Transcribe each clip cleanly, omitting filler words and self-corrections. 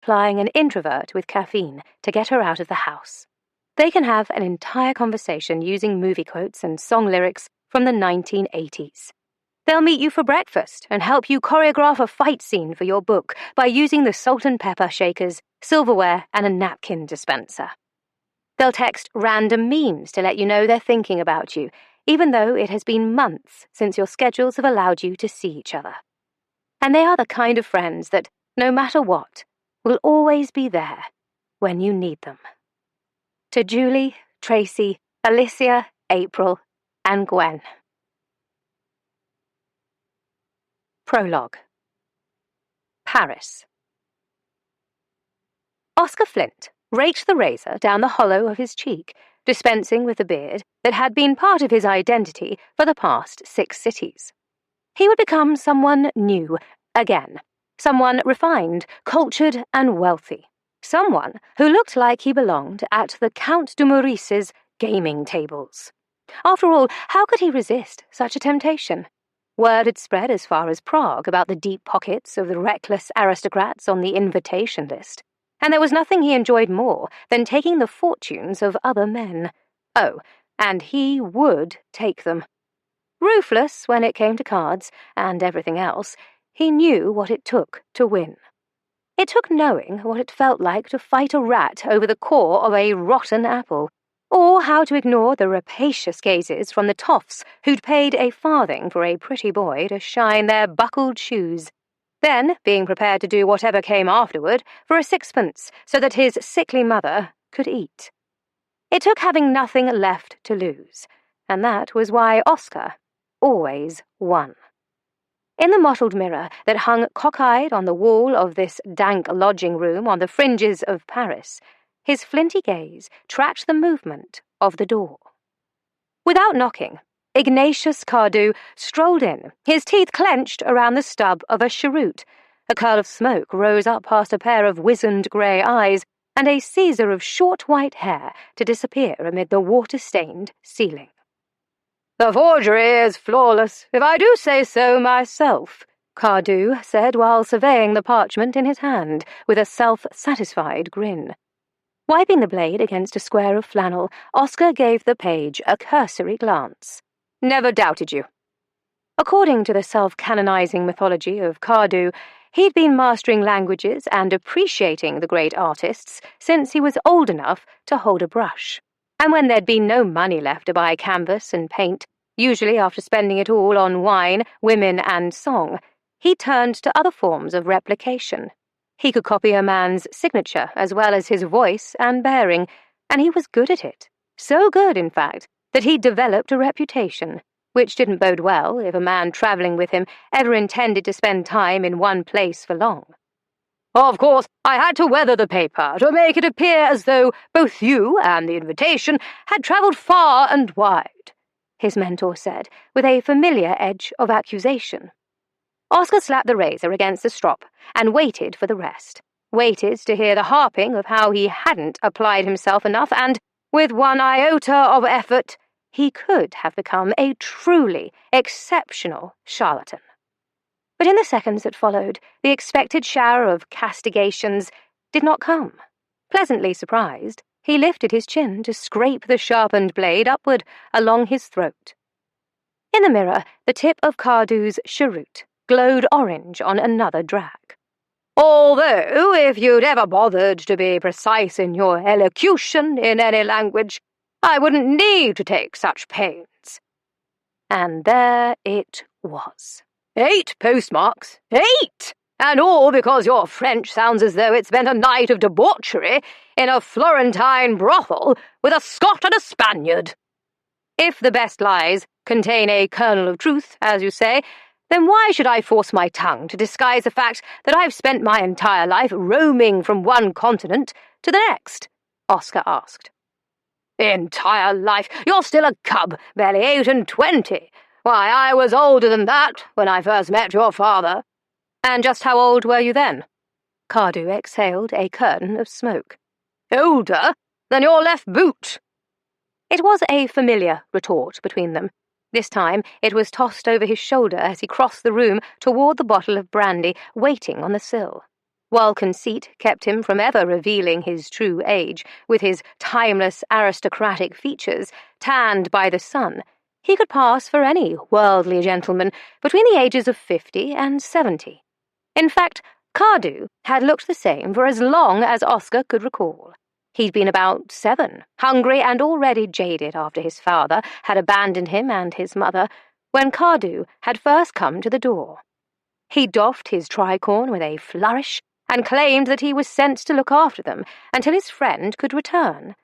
plying an introvert with caffeine to get her out of the house. They can have an entire conversation using movie quotes and song lyrics from the 1980s. They'll meet you for breakfast and help you choreograph a fight scene for your book by using the salt and pepper shakers, silverware, and a napkin dispenser. They'll text random memes to let you know they're thinking about you, even though it has been months since your schedules have allowed you to see each other. And they are the kind of friends that, no matter what, will always be there when you need them. To Julie, Tracy, Alicia, April, and Gwen. Prologue. Paris. Oscar Flint raked the razor down the hollow of his cheek, dispensing with the beard that had been part of his identity for the past 6 cities. He would become someone new again, someone refined, cultured, and wealthy, someone who looked like he belonged at the Count de Maurice's gaming tables. After all, how could he resist such a temptation? Word had spread as far as Prague about the deep pockets of the reckless aristocrats on the invitation list, and there was nothing he enjoyed more than taking the fortunes of other men. Oh, and he would take them. Ruthless when it came to cards and everything else, he knew what it took to win. It took knowing what it felt like to fight a rat over the core of a rotten apple, or how to ignore the rapacious gazes from the toffs who'd paid a farthing for a pretty boy to shine their buckled shoes, then being prepared to do whatever came afterward for a 6pence so that his sickly mother could eat. It took having nothing left to lose, and that was why Oscar always won. In the mottled mirror that hung cockeyed on the wall of this dank lodging room on the fringes of Paris, his flinty gaze tracked the movement of the door. Without knocking, Ignatius Cardew strolled in, his teeth clenched around the stub of a cheroot. A curl of smoke rose up past a pair of wizened grey eyes, and a Caesar of short white hair to disappear amid the water-stained ceiling. "The forgery is flawless, if I do say so myself," Cardew said while surveying the parchment in his hand with a self-satisfied grin. Wiping the blade against a square of flannel, Oscar gave the page a cursory glance. "Never doubted you." According to the self-canonizing mythology of Cardew, he'd been mastering languages and appreciating the great artists since he was old enough to hold a brush. And when there'd been no money left to buy canvas and paint, usually after spending it all on wine, women, and song, he turned to other forms of replication. He could copy a man's signature as well as his voice and bearing, and he was good at it. So good, in fact, that he'd developed a reputation, which didn't bode well if a man travelling with him ever intended to spend time in one place for long. "Of course, I had to weather the paper to make it appear as though both you and the invitation had travelled far and wide," his mentor said, with a familiar edge of accusation. Oscar slapped the razor against the strop and waited for the rest, waited to hear the harping of how he hadn't applied himself enough and, with one iota of effort, he could have become a truly exceptional charlatan. But in the seconds that followed, the expected shower of castigations did not come. Pleasantly surprised, he lifted his chin to scrape the sharpened blade upward along his throat. In the mirror, the tip of Cardew's cheroot glowed orange on another drag. "Although, if you'd ever bothered to be precise in your elocution in any language, I wouldn't need to take such pains." And there it was. 8 postmarks. 8! And all because your French sounds as though it spent a night of debauchery in a Florentine brothel with a Scot and a Spaniard. If the best lies contain a kernel of truth, as you say, then why should I force my tongue to disguise the fact that I've spent my entire life roaming from one continent to the next? Oscar asked. "Entire life? You're still a cub, barely 8 and 20. Why, I was older than that when I first met your father." "And just how old were you then?" Cardew exhaled a curtain of smoke. "Older than your left boot." It was a familiar retort between them. This time it was tossed over his shoulder as he crossed the room toward the bottle of brandy waiting on the sill. while conceit kept him from ever revealing his true age, with his timeless aristocratic features tanned by the sun. He could pass for any worldly gentleman between the ages of 50 and 70. In fact, Cardew had looked the same for as long as Oscar could recall. He'd been about 7, hungry and already jaded after his father had abandoned him and his mother, when Cardew had first come to the door. He doffed his tricorn with a flourish and claimed that he was sent to look after them until his friend could return,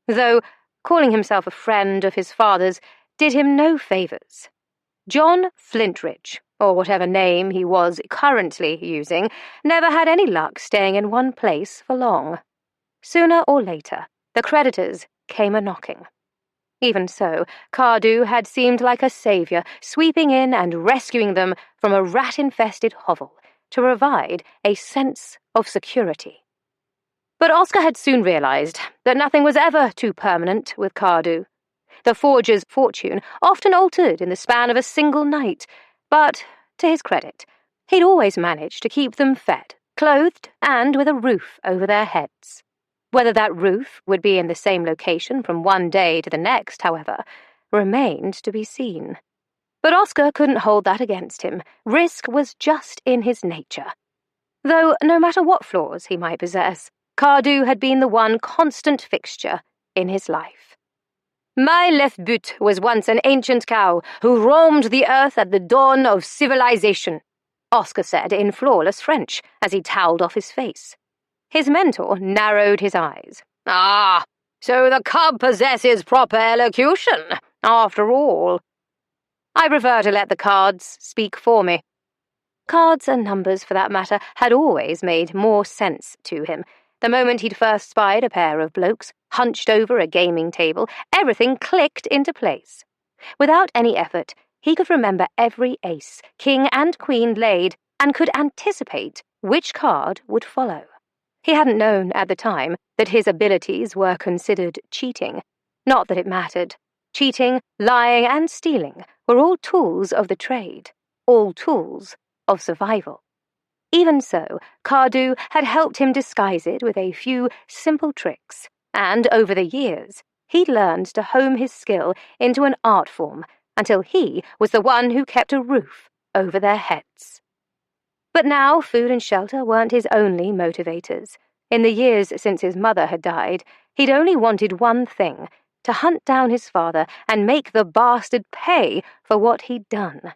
though calling himself a friend of his father's did him no favours. John Flintridge, or whatever name he was currently using, never had any luck staying in one place for long. Sooner or later, the creditors came a-knocking. Even so, Cardew had seemed like a saviour, sweeping in and rescuing them from a rat-infested hovel to provide a sense of security. But Oscar had soon realised that nothing was ever too permanent with Cardew. The forger's fortune often altered in the span of a single night, but, to his credit, he'd always managed to keep them fed, clothed, and with a roof over their heads. Whether that roof would be in the same location from one day to the next, however, remained to be seen. But Oscar couldn't hold that against him. Risk was just in his nature. Though, no matter what flaws he might possess, Cardew had been the one constant fixture in his life. "My left boot was once an ancient cow who roamed the earth at the dawn of civilization," Oscar said in flawless French as he toweled off his face. His mentor narrowed his eyes. "Ah, so the cub possesses proper elocution, after all." "I prefer to let the cards speak for me." Cards and numbers, for that matter, had always made more sense to him. The moment he'd first spied a pair of blokes hunched over a gaming table, everything clicked into place. Without any effort, he could remember every ace, king and queen laid, and could anticipate which card would follow. He hadn't known at the time that his abilities were considered cheating. Not that it mattered. Cheating, lying, and stealing were all tools of the trade, all tools of survival. Even so, Cardew had helped him disguise it with a few simple tricks, and over the years, he'd learned to hone his skill into an art form until he was the one who kept a roof over their heads. But now food and shelter weren't his only motivators. In the years since his mother had died, he'd only wanted one thing: to hunt down his father and make the bastard pay for what he'd done.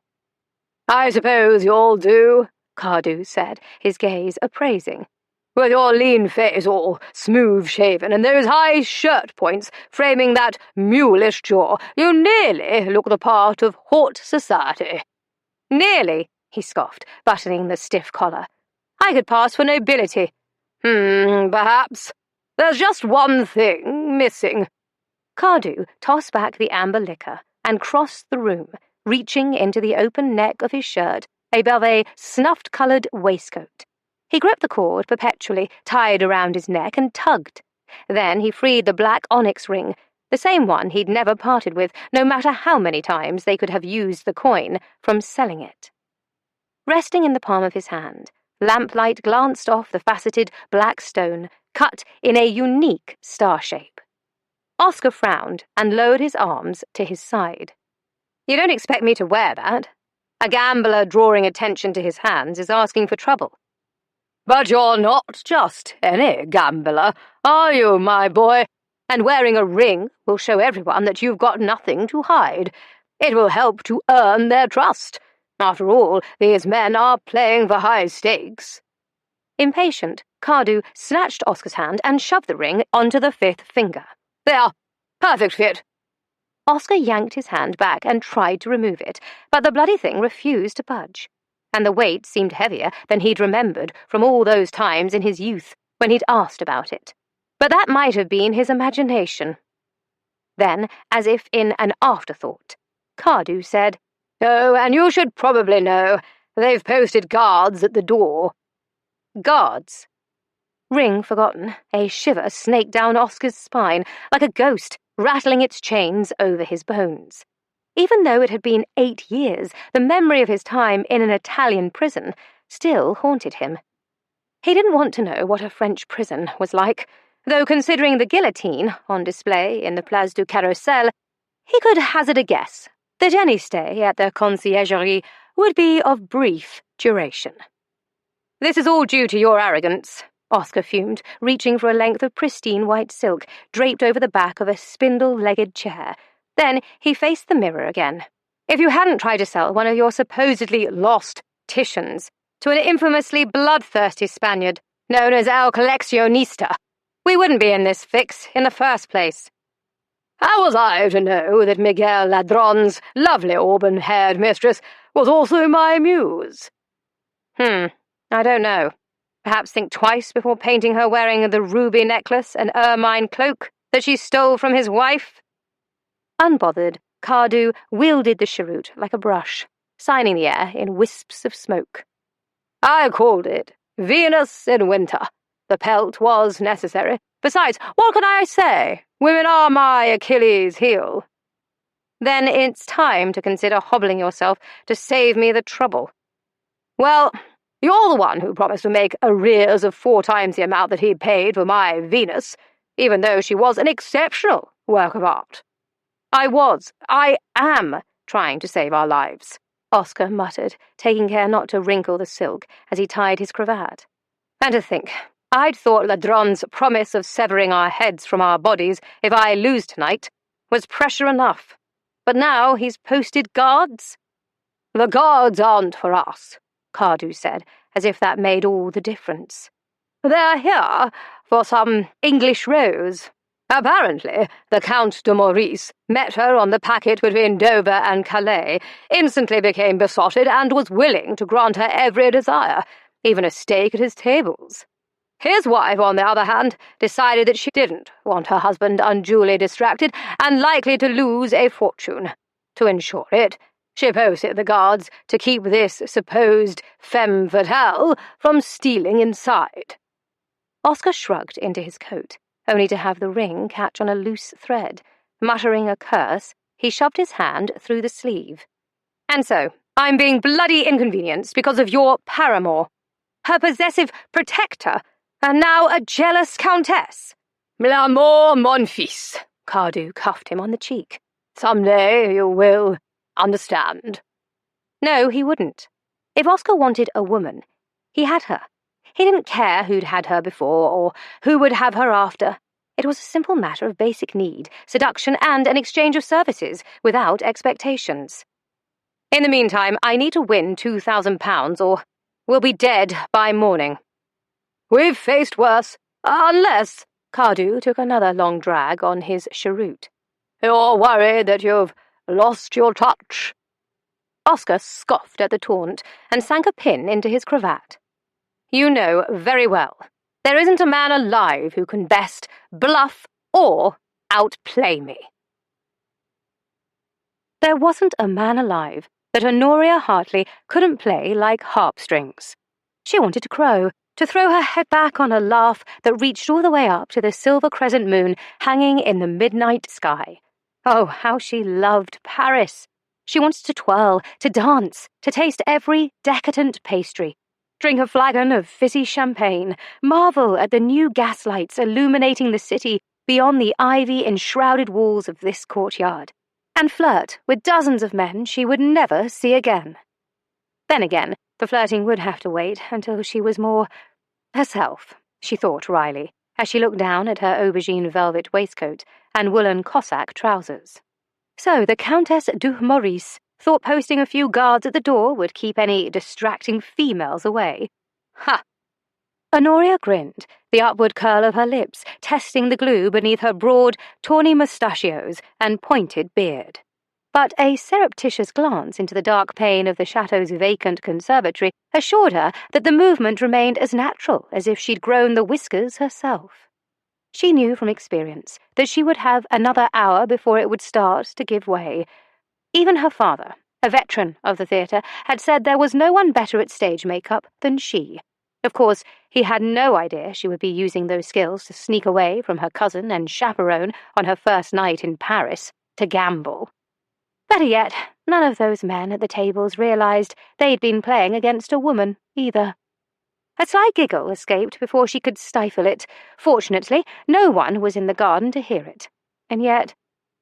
"I suppose you all do," Cardew said, his gaze appraising. "With your lean face all smooth-shaven and those high shirt points framing that mulish jaw, you nearly look the part of haute society." "Nearly," he scoffed, buttoning the stiff collar. "I could pass for nobility." Perhaps. There's just one thing missing." Cardew tossed back the amber liquor and crossed the room, reaching into the open neck of his shirt above a snuff-coloured waistcoat. He gripped the cord perpetually tied around his neck and tugged. Then he freed the black onyx ring, the same one he'd never parted with, no matter how many times they could have used the coin from selling it. Resting in the palm of his hand, lamplight glanced off the faceted black stone, cut in a unique star shape. Oscar frowned and lowered his arms to his side. "You don't expect me to wear that? A gambler drawing attention to his hands is asking for trouble." "But you're not just any gambler, are you, my boy? And wearing a ring will show everyone that you've got nothing to hide. It will help to earn their trust. After all, these men are playing for high stakes." Impatient, Cardew snatched Oscar's hand and shoved the ring onto the 5th finger. "There, perfect fit." Oscar yanked his hand back and tried to remove it, but the bloody thing refused to budge, and the weight seemed heavier than he'd remembered from all those times in his youth when he'd asked about it. But that might have been his imagination. Then, as if in an afterthought, Cardew said, "Oh, and you should probably know. They've posted guards at the door." Guards? Ring forgotten, a shiver snaked down Oscar's spine, like a ghost rattling its chains over his bones. Even though it had been 8 years, the memory of his time in an Italian prison still haunted him. He didn't want to know what a French prison was like, though considering the guillotine on display in the Place du Carrousel, he could hazard a guess that any stay at the conciergerie would be of brief duration. "This is all due to your arrogance," Oscar fumed, reaching for a length of pristine white silk draped over the back of a spindle-legged chair. Then he faced the mirror again. "If you hadn't tried to sell one of your supposedly lost Titians to an infamously bloodthirsty Spaniard known as El Coleccionista, we wouldn't be in this fix in the first place. How was I to know that Miguel Ladron's lovely auburn-haired mistress was also my muse?" I don't know. Perhaps think twice before painting her wearing the ruby necklace and ermine cloak that she stole from his wife." Unbothered, Cardew wielded the cheroot like a brush, signing the air in wisps of smoke. "I called it Venus in winter. The pelt was necessary. Besides, what can I say? Women are my Achilles' heel." "Then it's time to consider hobbling yourself to save me the trouble." "Well, you're the one who promised to make arrears of 4 times the amount that he'd paid for my Venus, even though she was an exceptional work of art." I am trying to save our lives," Oscar muttered, taking care not to wrinkle the silk as he tied his cravat. "And to think, I'd thought Ladron's promise of severing our heads from our bodies if I lose tonight was pressure enough. But now he's posted guards." "The guards aren't for us," Cardew said, as if that made all the difference. "They're here for some English rose. Apparently, the Count de Maurice met her on the packet between Dover and Calais, instantly became besotted, and was willing to grant her every desire, even a stake at his tables. His wife, on the other hand, decided that she didn't want her husband unduly distracted and likely to lose a fortune. To ensure it, she posted the guards to keep this supposed femme fatale from stealing inside." Oscar shrugged into his coat, only to have the ring catch on a loose thread. Muttering a curse, he shoved his hand through the sleeve. "And so, I'm being bloody inconvenienced because of your paramour, her possessive protector, and now a jealous countess." "L'amour, mon fils," Cardew cuffed him on the cheek. "Someday you will understand." No, he wouldn't. If Oscar wanted a woman, he had her. He didn't care who'd had her before or who would have her after. It was a simple matter of basic need, seduction, and an exchange of services, without expectations. "In the meantime, I need to win £2,000 or we'll be dead by morning." "We've faced worse, unless—" Cardew took another long drag on his cheroot. "You're worried that you've lost your touch." Oscar scoffed at the taunt and sank a pin into his cravat. "You know very well, there isn't a man alive who can best bluff or outplay me." There wasn't a man alive that Honoria Hartley couldn't play like harp strings. She wanted to crow, to throw her head back on a laugh that reached all the way up to the silver crescent moon hanging in the midnight sky. Oh, how she loved Paris! She wanted to twirl, to dance, to taste every decadent pastry, drink a flagon of fizzy champagne, marvel at the new gaslights illuminating the city beyond the ivy-enshrouded walls of this courtyard, and flirt with dozens of men she would never see again. Then again, the flirting would have to wait until she was more herself, she thought wryly, as she looked down at her aubergine velvet waistcoat and woolen Cossack trousers. So the Countess de Maurice thought posting a few guards at the door would keep any distracting females away. Ha! Honoria grinned, the upward curl of her lips testing the glue beneath her broad, tawny mustachios and pointed beard. But a surreptitious glance into the dark pane of the chateau's vacant conservatory assured her that the movement remained as natural as if she'd grown the whiskers herself. She knew from experience that she would have another hour before it would start to give way. Even her father, a veteran of the theatre, had said there was no one better at stage makeup than she. Of course, he had no idea she would be using those skills to sneak away from her cousin and chaperone on her first night in Paris, to gamble. Better yet, none of those men at the tables realized they'd been playing against a woman, either. A sly giggle escaped before she could stifle it. Fortunately, no one was in the garden to hear it. And yet,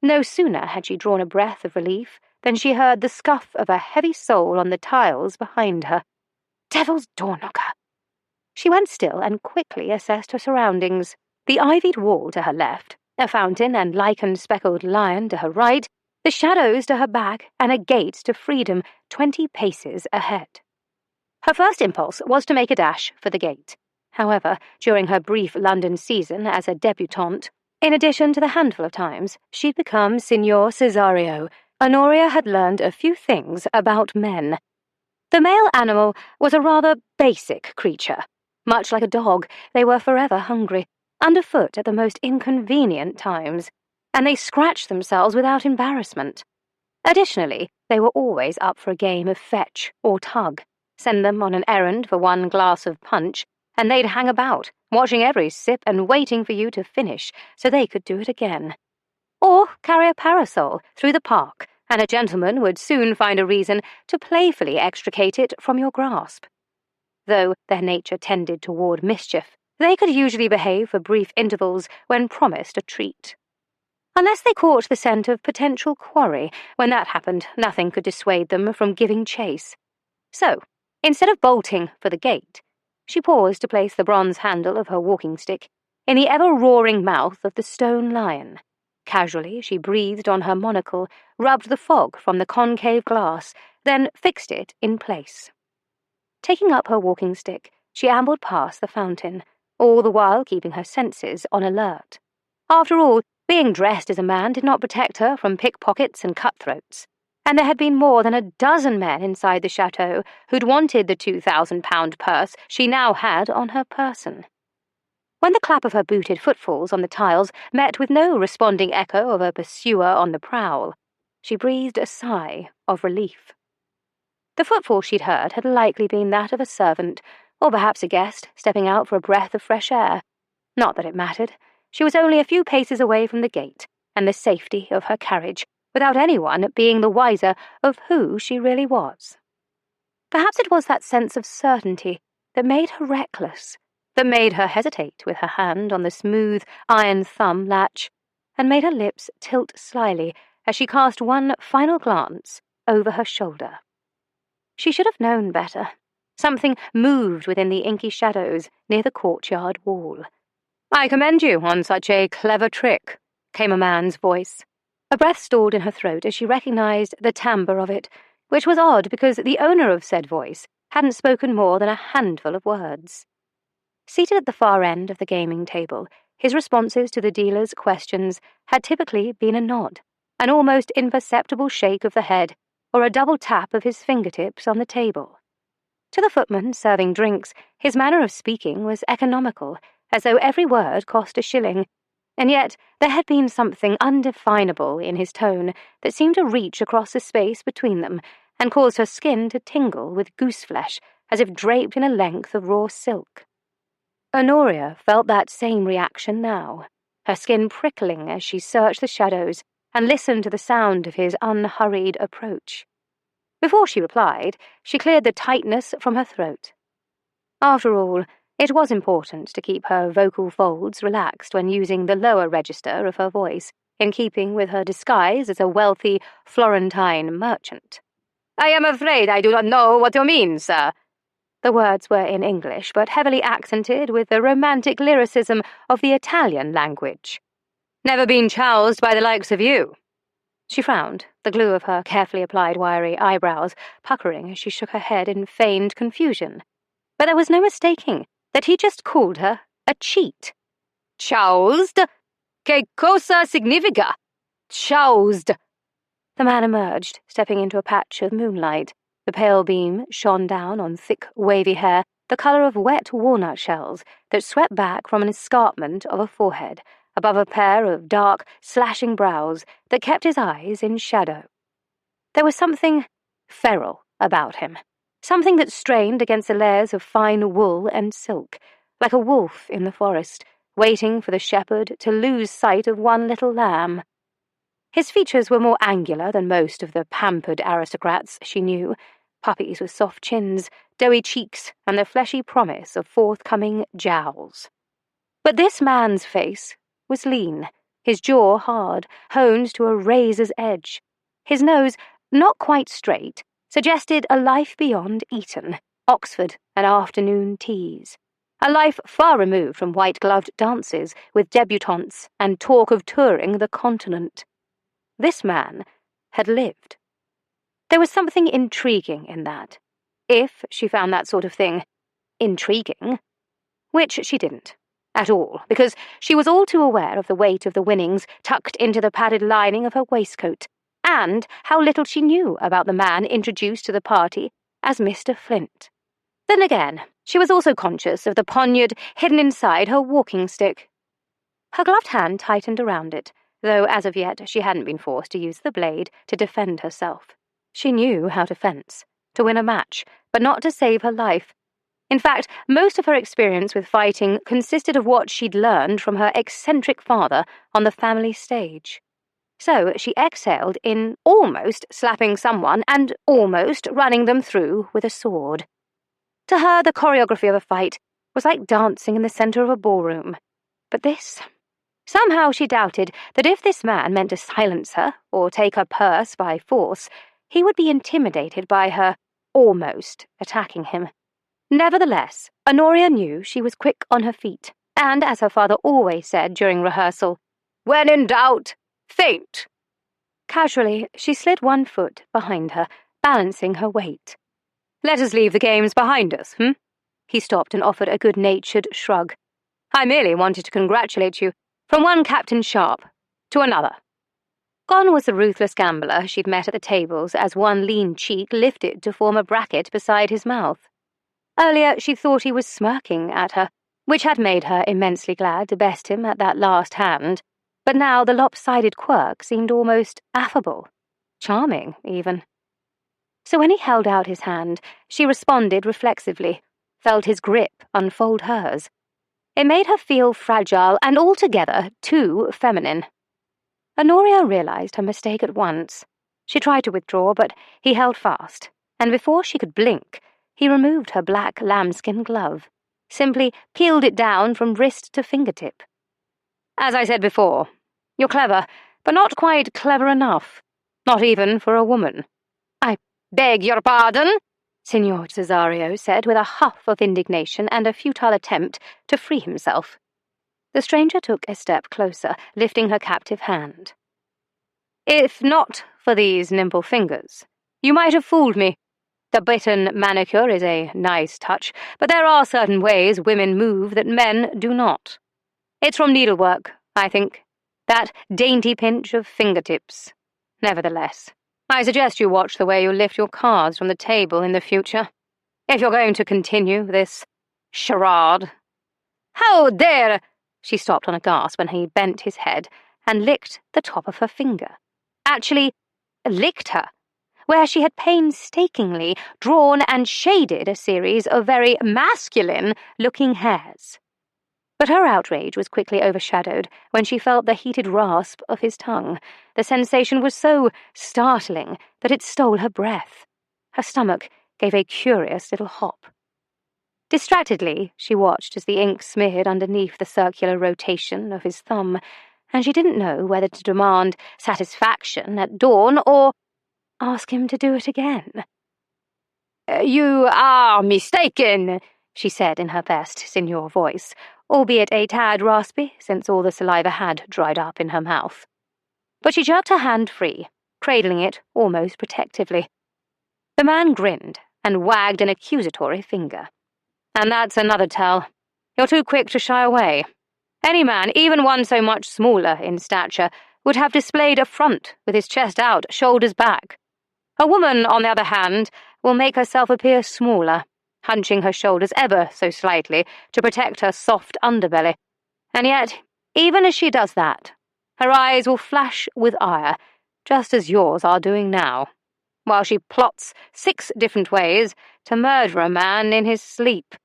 no sooner had she drawn a breath of relief than she heard the scuff of a heavy sole on the tiles behind her. Devil's door-knocker! She went still and quickly assessed her surroundings. The ivied wall to her left, a fountain and lichen-speckled lion to her right, the shadows to her back, and a gate to freedom 20 paces ahead. Her first impulse was to make a dash for the gate. However, during her brief London season as a debutante, in addition to the handful of times she'd become Signor Cesario, Honoria had learned a few things about men. The male animal was a rather basic creature. Much like a dog, they were forever hungry, underfoot at the most inconvenient times, and they scratched themselves without embarrassment. Additionally, they were always up for a game of fetch or tug. Send them on an errand for one glass of punch, and they'd hang about, watching every sip and waiting for you to finish so they could do it again. Or carry a parasol through the park, and a gentleman would soon find a reason to playfully extricate it from your grasp. Though their nature tended toward mischief, they could usually behave for brief intervals when promised a treat. Unless they caught the scent of potential quarry, when that happened, nothing could dissuade them from giving chase. So, instead of bolting for the gate, she paused to place the bronze handle of her walking stick in the ever-roaring mouth of the stone lion. Casually, she breathed on her monocle, rubbed the fog from the concave glass, then fixed it in place. Taking up her walking stick, she ambled past the fountain, all the while keeping her senses on alert. After all, being dressed as a man did not protect her from pickpockets and cutthroats, and there had been more than a dozen men inside the chateau who'd wanted the £2,000 purse she now had on her person. When the clap of her booted footfalls on the tiles met with no responding echo of a pursuer on the prowl, she breathed a sigh of relief. The footfall she'd heard had likely been that of a servant, or perhaps a guest stepping out for a breath of fresh air. Not that it mattered. She was only a few paces away from the gate and the safety of her carriage, without anyone being the wiser of who she really was. Perhaps it was that sense of certainty that made her reckless, that made her hesitate with her hand on the smooth iron thumb latch, and made her lips tilt slyly as she cast one final glance over her shoulder. She should have known better. Something moved within the inky shadows near the courtyard wall. "I commend you on such a clever trick," came a man's voice. A breath stalled in her throat as she recognized the timbre of it, which was odd because the owner of said voice hadn't spoken more than a handful of words. Seated at the far end of the gaming table, his responses to the dealer's questions had typically been a nod, an almost imperceptible shake of the head, or a double tap of his fingertips on the table. To the footman serving drinks, his manner of speaking was economical, as though every word cost a shilling, and yet there had been something undefinable in his tone that seemed to reach across the space between them and caused her skin to tingle with gooseflesh as if draped in a length of raw silk. Honoria felt that same reaction now, her skin prickling as she searched the shadows and listened to the sound of his unhurried approach. Before she replied, she cleared the tightness from her throat. After all, it was important to keep her vocal folds relaxed when using the lower register of her voice, in keeping with her disguise as a wealthy Florentine merchant. "I am afraid I do not know what you mean, sir." The words were in English, but heavily accented with the romantic lyricism of the Italian language. "Never been choused by the likes of you." She frowned, the glue of her carefully applied wiry eyebrows puckering as she shook her head in feigned confusion. But there was no mistaking that he just called her a cheat. "Choused? Che cosa significa? Choused?" The man emerged, stepping into a patch of moonlight. The pale beam shone down on thick, wavy hair, the colour of wet walnut shells that swept back from an escarpment of a forehead, above a pair of dark, slashing brows that kept his eyes in shadow. There was something feral about him, something that strained against the layers of fine wool and silk, like a wolf in the forest, waiting for the shepherd to lose sight of one little lamb. His features were more angular than most of the pampered aristocrats she knew, puppies with soft chins, doughy cheeks, and the fleshy promise of forthcoming jowls. But this man's face was lean, his jaw hard, honed to a razor's edge. His nose, not quite straight, suggested a life beyond Eton, Oxford, and afternoon teas. A life far removed from white-gloved dances with debutantes and talk of touring the continent. This man had lived. There was something intriguing in that, if she found that sort of thing intriguing, which she didn't, at all, because she was all too aware of the weight of the winnings tucked into the padded lining of her waistcoat, and how little she knew about the man introduced to the party as Mr. Flint. Then again, she was also conscious of the poniard hidden inside her walking stick. Her gloved hand tightened around it, though as of yet she hadn't been forced to use the blade to defend herself. She knew how to fence, to win a match, but not to save her life. In fact, most of her experience with fighting consisted of what she'd learned from her eccentric father on the family stage. So she exhaled in almost slapping someone and almost running them through with a sword. To her, the choreography of a fight was like dancing in the centre of a ballroom. But this... Somehow she doubted that if this man meant to silence her or take her purse by force, he would be intimidated by her almost attacking him. Nevertheless, Honoria knew she was quick on her feet, and as her father always said during rehearsal, "When in doubt, faint." Casually, she slid one foot behind her, balancing her weight. "Let us leave the games behind us, He stopped and offered a good-natured shrug. "I merely wanted to congratulate you, from one Captain Sharp to another." Gone was the ruthless gambler she'd met at the tables as one lean cheek lifted to form a bracket beside his mouth. Earlier she'd thought he was smirking at her, which had made her immensely glad to best him at that last hand, but now the lopsided quirk seemed almost affable, charming, even. So when he held out his hand, she responded reflexively, felt his grip unfold hers. It made her feel fragile and altogether too feminine. Honoria realized her mistake at once. She tried to withdraw, but he held fast, and before she could blink, he removed her black lambskin glove, simply peeled it down from wrist to fingertip. "As I said before, you're clever, but not quite clever enough. Not even for a woman." "I beg your pardon?" Signor Cesario said with a huff of indignation and a futile attempt to free himself. The stranger took a step closer, lifting her captive hand. "If not for these nimble fingers, you might have fooled me. The bitten manicure is a nice touch, but there are certain ways women move that men do not. It's from needlework, I think, that dainty pinch of fingertips. Nevertheless, I suggest you watch the way you lift your cards from the table in the future, if you're going to continue this charade." "How dare—" She stopped on a gasp when he bent his head and licked the top of her finger. Actually, licked her, where she had painstakingly drawn and shaded a series of very masculine-looking hairs. But her outrage was quickly overshadowed when she felt the heated rasp of his tongue. The sensation was so startling that it stole her breath. Her stomach gave a curious little hop. Distractedly, she watched as the ink smeared underneath the circular rotation of his thumb, and she didn't know whether to demand satisfaction at dawn or ask him to do it again. "You are mistaken," she said in her best signor voice, albeit a tad raspy since all the saliva had dried up in her mouth. But she jerked her hand free, cradling it almost protectively. The man grinned and wagged an accusatory finger. "And that's another tell. You're too quick to shy away. Any man, even one so much smaller in stature, would have displayed a front with his chest out, shoulders back. A woman, on the other hand, will make herself appear smaller, hunching her shoulders ever so slightly to protect her soft underbelly. And yet, even as she does that, her eyes will flash with ire, just as yours are doing now, while she plots 6 different ways to murder a man in his sleep."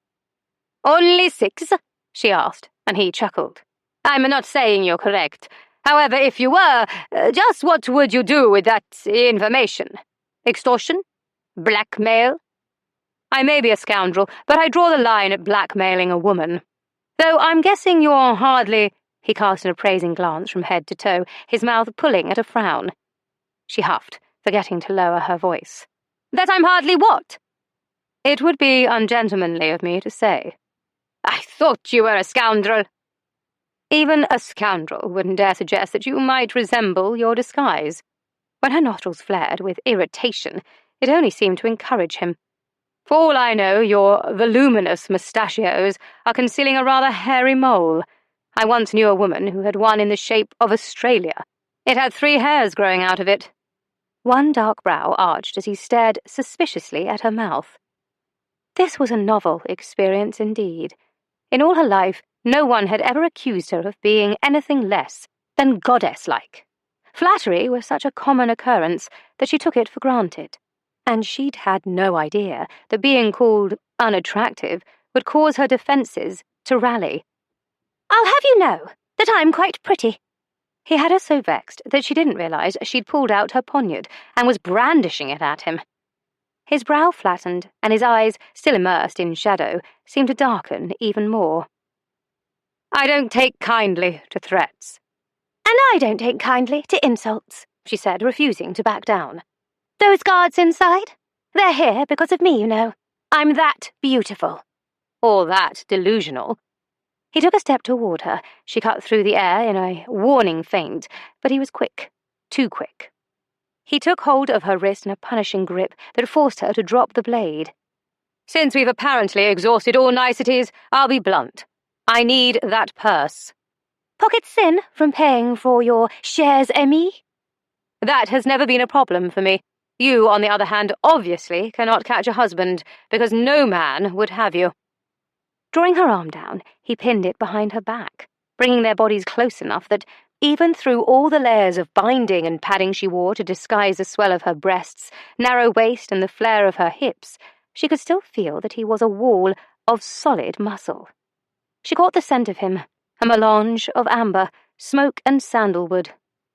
"Only 6?" she asked, and he chuckled. "I'm not saying you're correct. However, if you were, just what would you do with that information? Extortion? Blackmail? I may be a scoundrel, but I draw the line at blackmailing a woman. Though I'm guessing you're hardly— He cast an appraising glance from head to toe, his mouth pulling at a frown. She huffed, forgetting to lower her voice. That I'm hardly what? It would be ungentlemanly of me to say. I thought you were a scoundrel. Even a scoundrel wouldn't dare suggest that you might resemble your disguise. When her nostrils flared with irritation, it only seemed to encourage him. For all I know, your voluminous mustachios are concealing a rather hairy mole. I once knew a woman who had one in the shape of Australia. It had 3 hairs growing out of it. One dark brow arched as he stared suspiciously at her mouth. This was a novel experience indeed. In all her life, no one had ever accused her of being anything less than goddess-like. Flattery was such a common occurrence that she took it for granted, and she'd had no idea that being called unattractive would cause her defences to rally. I'll have you know that I'm quite pretty. He had her so vexed that she didn't realise she'd pulled out her poniard and was brandishing it at him. His brow flattened, and his eyes, still immersed in shadow, seemed to darken even more. I don't take kindly to threats. And I don't take kindly to insults, she said, refusing to back down. Those guards inside? They're here because of me, you know. I'm that beautiful. Or that delusional. He took a step toward her. She cut through the air in a warning feint, but he was quick. Too quick. He took hold of her wrist in a punishing grip that forced her to drop the blade. Since we've apparently exhausted all niceties, I'll be blunt. I need that purse. Pocket sin from paying for your chers amis? That has never been a problem for me. You, on the other hand, obviously cannot catch a husband, because no man would have you. Drawing her arm down, he pinned it behind her back, bringing their bodies close enough that, even through all the layers of binding and padding she wore to disguise the swell of her breasts, narrow waist, and the flare of her hips, she could still feel that he was a wall of solid muscle. She caught the scent of him, a melange of amber, smoke, and sandalwood.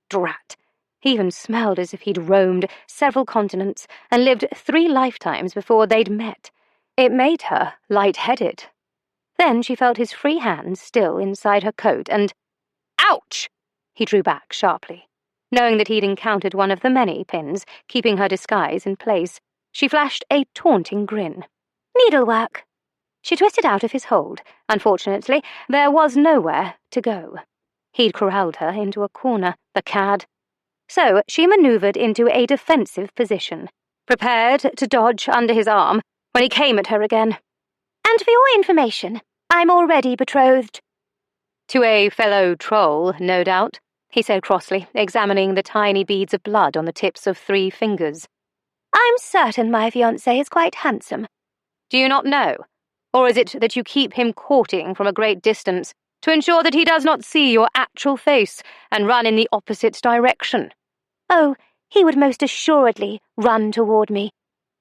Drat! He even smelled as if he'd roamed several continents and lived 3 lifetimes before they'd met. It made her light-headed. Then she felt his free hands still inside her coat and— Ouch! He drew back sharply. Knowing that he'd encountered one of the many pins keeping her disguise in place, she flashed a taunting grin. Needlework. She twisted out of his hold. Unfortunately, there was nowhere to go. He'd corralled her into a corner, the cad. So she manoeuvred into a defensive position, prepared to dodge under his arm when he came at her again. And for your information, I'm already betrothed. To a fellow troll, no doubt, he said crossly, examining the tiny beads of blood on the tips of 3 fingers. I'm certain my fiancé is quite handsome. Do you not know? Or is it that you keep him courting from a great distance to ensure that he does not see your actual face and run in the opposite direction? Oh, he would most assuredly run toward me.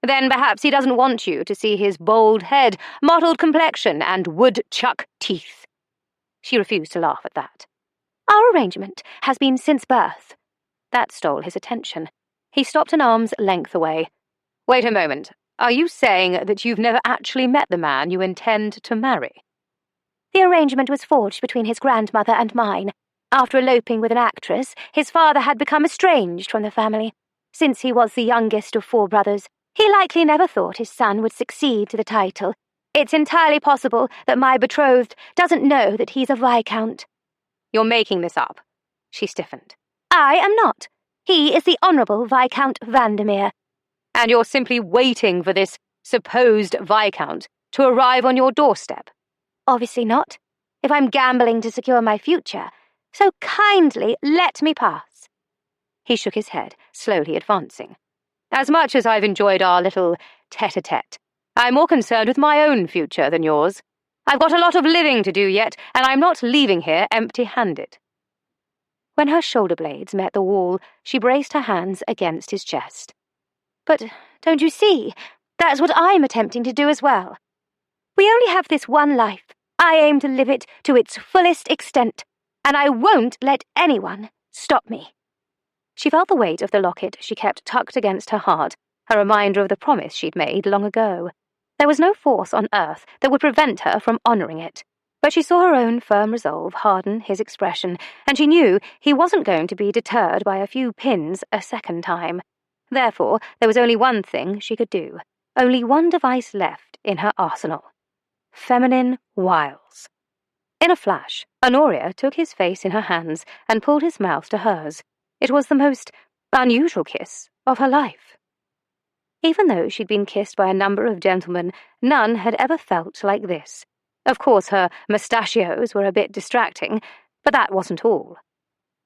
Then perhaps he doesn't want you to see his bold head, mottled complexion, and woodchuck teeth. She refused to laugh at that. Our arrangement has been since birth. That stole his attention. He stopped an arm's length away. Wait a moment. Are you saying that you've never actually met the man you intend to marry? The arrangement was forged between his grandmother and mine. After eloping with an actress, his father had become estranged from the family. Since he was the youngest of 4 brothers, he likely never thought his son would succeed to the title. It's entirely possible that my betrothed doesn't know that he's a Viscount. You're making this up. She stiffened. I am not. He is the Honourable Viscount Vandermeer. And you're simply waiting for this supposed Viscount to arrive on your doorstep? Obviously not, if I'm gambling to secure my future. So kindly let me pass. He shook his head, slowly advancing. As much as I've enjoyed our little tete-a-tete, I'm more concerned with my own future than yours. I've got a lot of living to do yet, and I'm not leaving here empty-handed. When her shoulder blades met the wall, she braced her hands against his chest. But don't you see? That's what I'm attempting to do as well. We only have this one life. I aim to live it to its fullest extent, and I won't let anyone stop me. She felt the weight of the locket she kept tucked against her heart, a reminder of the promise she'd made long ago. There was no force on earth that would prevent her from honouring it, but she saw her own firm resolve harden his expression, and she knew he wasn't going to be deterred by a few pins a second time. Therefore, there was only one thing she could do, only one device left in her arsenal. Feminine wiles. In a flash, Honoria took his face in her hands and pulled his mouth to hers. It was the most unusual kiss of her life. Even though she'd been kissed by a number of gentlemen, none had ever felt like this. Of course, her mustachios were a bit distracting, but that wasn't all.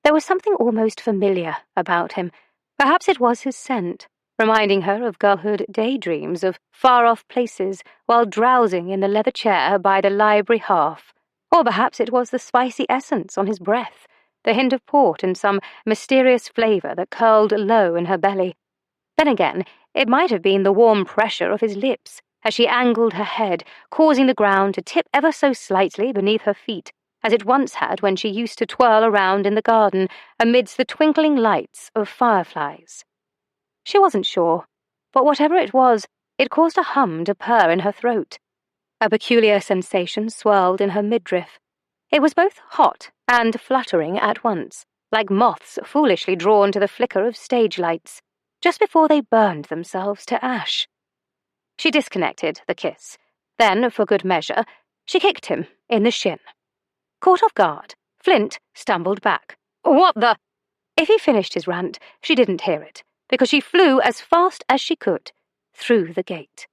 There was something almost familiar about him. Perhaps it was his scent, reminding her of girlhood daydreams of far-off places while drowsing in the leather chair by the library hearth. Or perhaps it was the spicy essence on his breath, the hint of port and some mysterious flavour that curled low in her belly. Then again, it might have been the warm pressure of his lips as she angled her head, causing the ground to tip ever so slightly beneath her feet, as it once had when she used to twirl around in the garden amidst the twinkling lights of fireflies. She wasn't sure, but whatever it was, it caused a hum to purr in her throat. A peculiar sensation swirled in her midriff. It was both hot and fluttering at once, like moths foolishly drawn to the flicker of stage lights, just before they burned themselves to ash. She disconnected the kiss. Then, for good measure, she kicked him in the shin. Caught off guard, Flint stumbled back. "What the—" If he finished his rant, she didn't hear it, because she flew as fast as she could through the gate.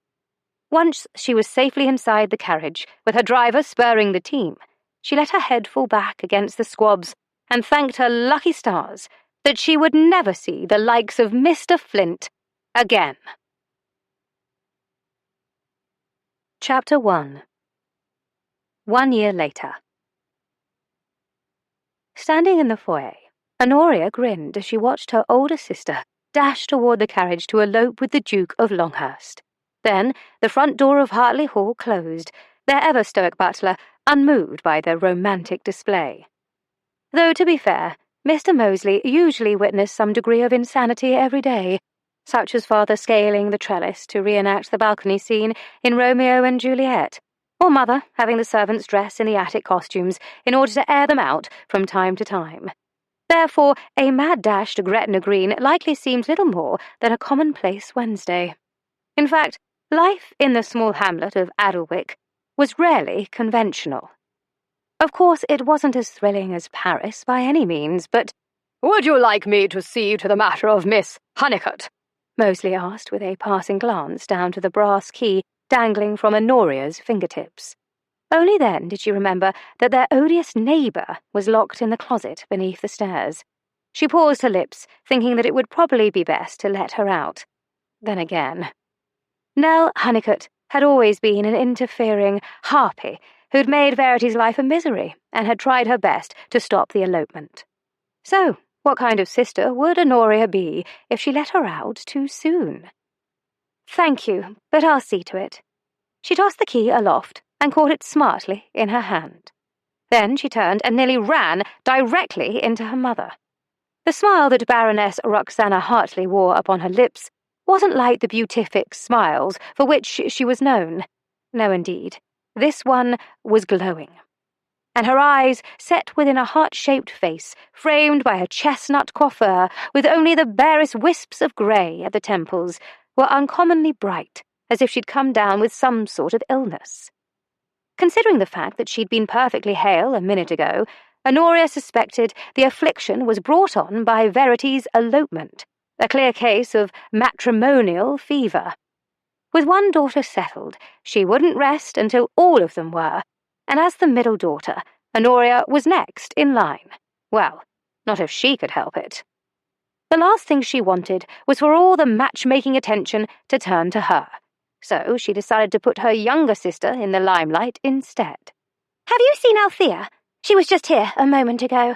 Once she was safely inside the carriage, with her driver spurring the team, she let her head fall back against the squabs and thanked her lucky stars that she would never see the likes of Mr. Flint again. Chapter 1. 1 year later. Standing in the foyer, Honoria grinned as she watched her older sister dash toward the carriage to elope with the Duke of Longhurst. Then the front door of Hartley Hall closed, their ever-stoic butler unmoved by the romantic display. Though, to be fair, Mr. Moseley usually witnessed some degree of insanity every day, such as father scaling the trellis to reenact the balcony scene in Romeo and Juliet, or mother having the servants dress in the attic costumes in order to air them out from time to time. Therefore, a mad dash to Gretna Green likely seemed little more than a commonplace Wednesday. In fact, life in the small hamlet of Adelwick was rarely conventional. Of course, it wasn't as thrilling as Paris by any means, but— "Would you like me to see to the matter of Miss Honeycutt?" Moseley asked with a passing glance down to the brass key dangling from Honoria's fingertips. Only then did she remember that their odious neighbour was locked in the closet beneath the stairs. She paused her lips, thinking that it would probably be best to let her out. Then again— Nell Honeycutt had always been an interfering harpy who'd made Verity's life a misery and had tried her best to stop the elopement. So, what kind of sister would Honoria be if she let her out too soon? "Thank you, but I'll see to it." She tossed the key aloft and caught it smartly in her hand. Then she turned and nearly ran directly into her mother. The smile that Baroness Roxana Hartley wore upon her lips wasn't like the beatific smiles for which she was known. No, indeed. This one was glowing. And her eyes, set within a heart-shaped face, framed by a chestnut coiffure with only the barest wisps of grey at the temples, were uncommonly bright, as if she'd come down with some sort of illness. Considering the fact that she'd been perfectly hale a minute ago, Honoria suspected the affliction was brought on by Verity's elopement, a clear case of matrimonial fever. With one daughter settled, she wouldn't rest until all of them were, and as the middle daughter, Honoria was next in line. Well, not if she could help it. The last thing she wanted was for all the matchmaking attention to turn to her, so she decided to put her younger sister in the limelight instead. "Have you seen Althea? She was just here a moment ago."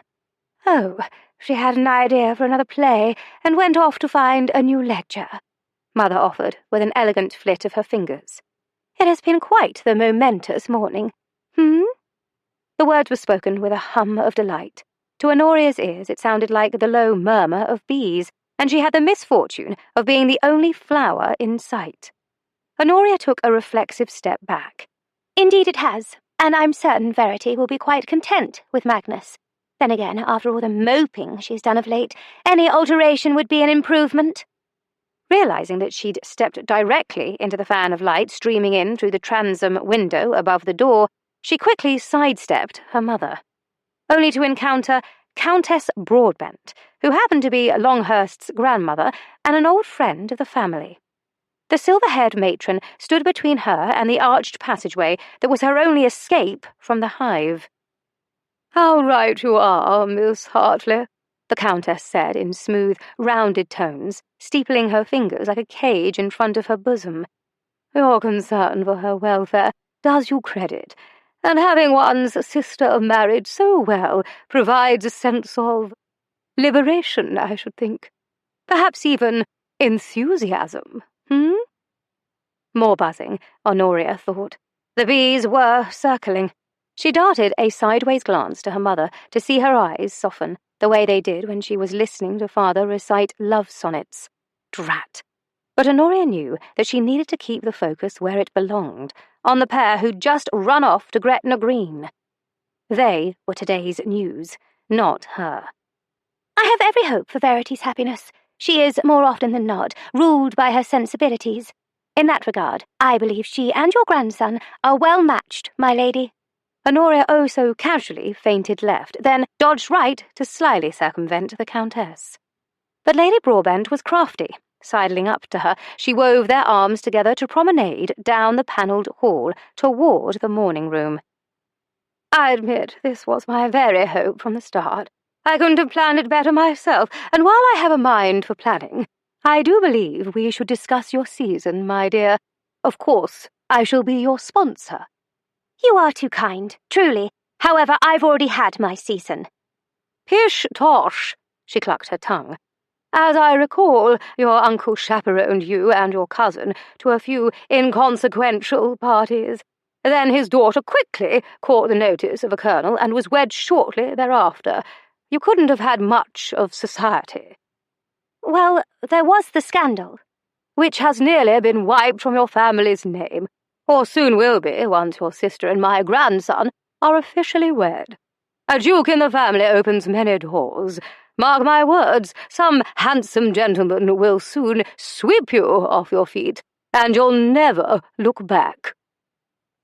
"Oh, she had an idea for another play and went off to find a new ledger," Mother offered with an elegant flit of her fingers. "It has been quite the momentous morning. The words were spoken with a hum of delight. To Honoria's ears it sounded like the low murmur of bees, and she had the misfortune of being the only flower in sight. Honoria took a reflexive step back. Indeed it has, and I'm certain Verity will be quite content with Magnus. Then again, after all the moping she's done of late, any alteration would be an improvement. Realizing that she'd stepped directly into the fan of light streaming in through the transom window above the door, she quickly sidestepped her mother, only to encounter Countess Broadbent, who happened to be Longhurst's grandmother and an old friend of the family. The silver-haired matron stood between her and the arched passageway that was her only escape from the hive. "How right you are, Miss Hartley," the Countess said in smooth, rounded tones, steepling her fingers like a cage in front of her bosom. "Your concern for her welfare does you credit, and having one's sister married so well provides a sense of liberation, I should think. Perhaps even enthusiasm, More buzzing, Honoria thought. The bees were circling. She darted a sideways glance to her mother to see her eyes soften, the way they did when she was listening to father recite love sonnets. Drat! But Honoria knew that she needed to keep the focus where it belonged, on the pair who'd just run off to Gretna Green. They were today's news, not her. I have every hope for Verity's happiness. She is, more often than not, ruled by her sensibilities. In that regard, I believe she and your grandson are well matched, my lady." Honoria oh so casually feinted left, then dodged right to slyly circumvent the Countess. But Lady Broadbent was crafty. Sidling up to her, she wove their arms together to promenade down the panelled hall toward the morning room. "I admit this was my very hope from the start. I couldn't have planned it better myself, and while I have a mind for planning, I do believe we should discuss your season, my dear. Of course, I shall be your sponsor." "You are too kind, truly. However, I've already had my season." "Pish tosh," she clucked her tongue. "As I recall, your uncle chaperoned you and your cousin to a few inconsequential parties. Then his daughter quickly caught the notice of a colonel and was wed shortly thereafter. You couldn't have had much of society." "Well, there was the scandal." "Which has nearly been wiped from your family's name, or soon will be once your sister and my grandson are officially wed. A duke in the family opens many doors. Mark my words, some handsome gentleman will soon sweep you off your feet, and you'll never look back."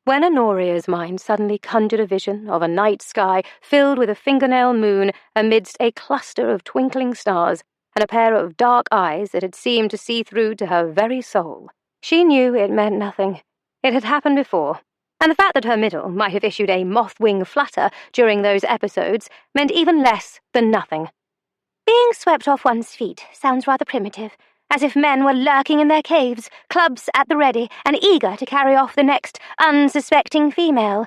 When Honoria's mind suddenly conjured a vision of a night sky filled with a fingernail moon amidst a cluster of twinkling stars and a pair of dark eyes that had seemed to see through to her very soul, she knew it meant nothing. It had happened before, and the fact that her middle might have issued a moth-wing flutter during those episodes meant even less than nothing. Being swept off one's feet sounds rather primitive, as if men were lurking in their caves, clubs at the ready, and eager to carry off the next unsuspecting female.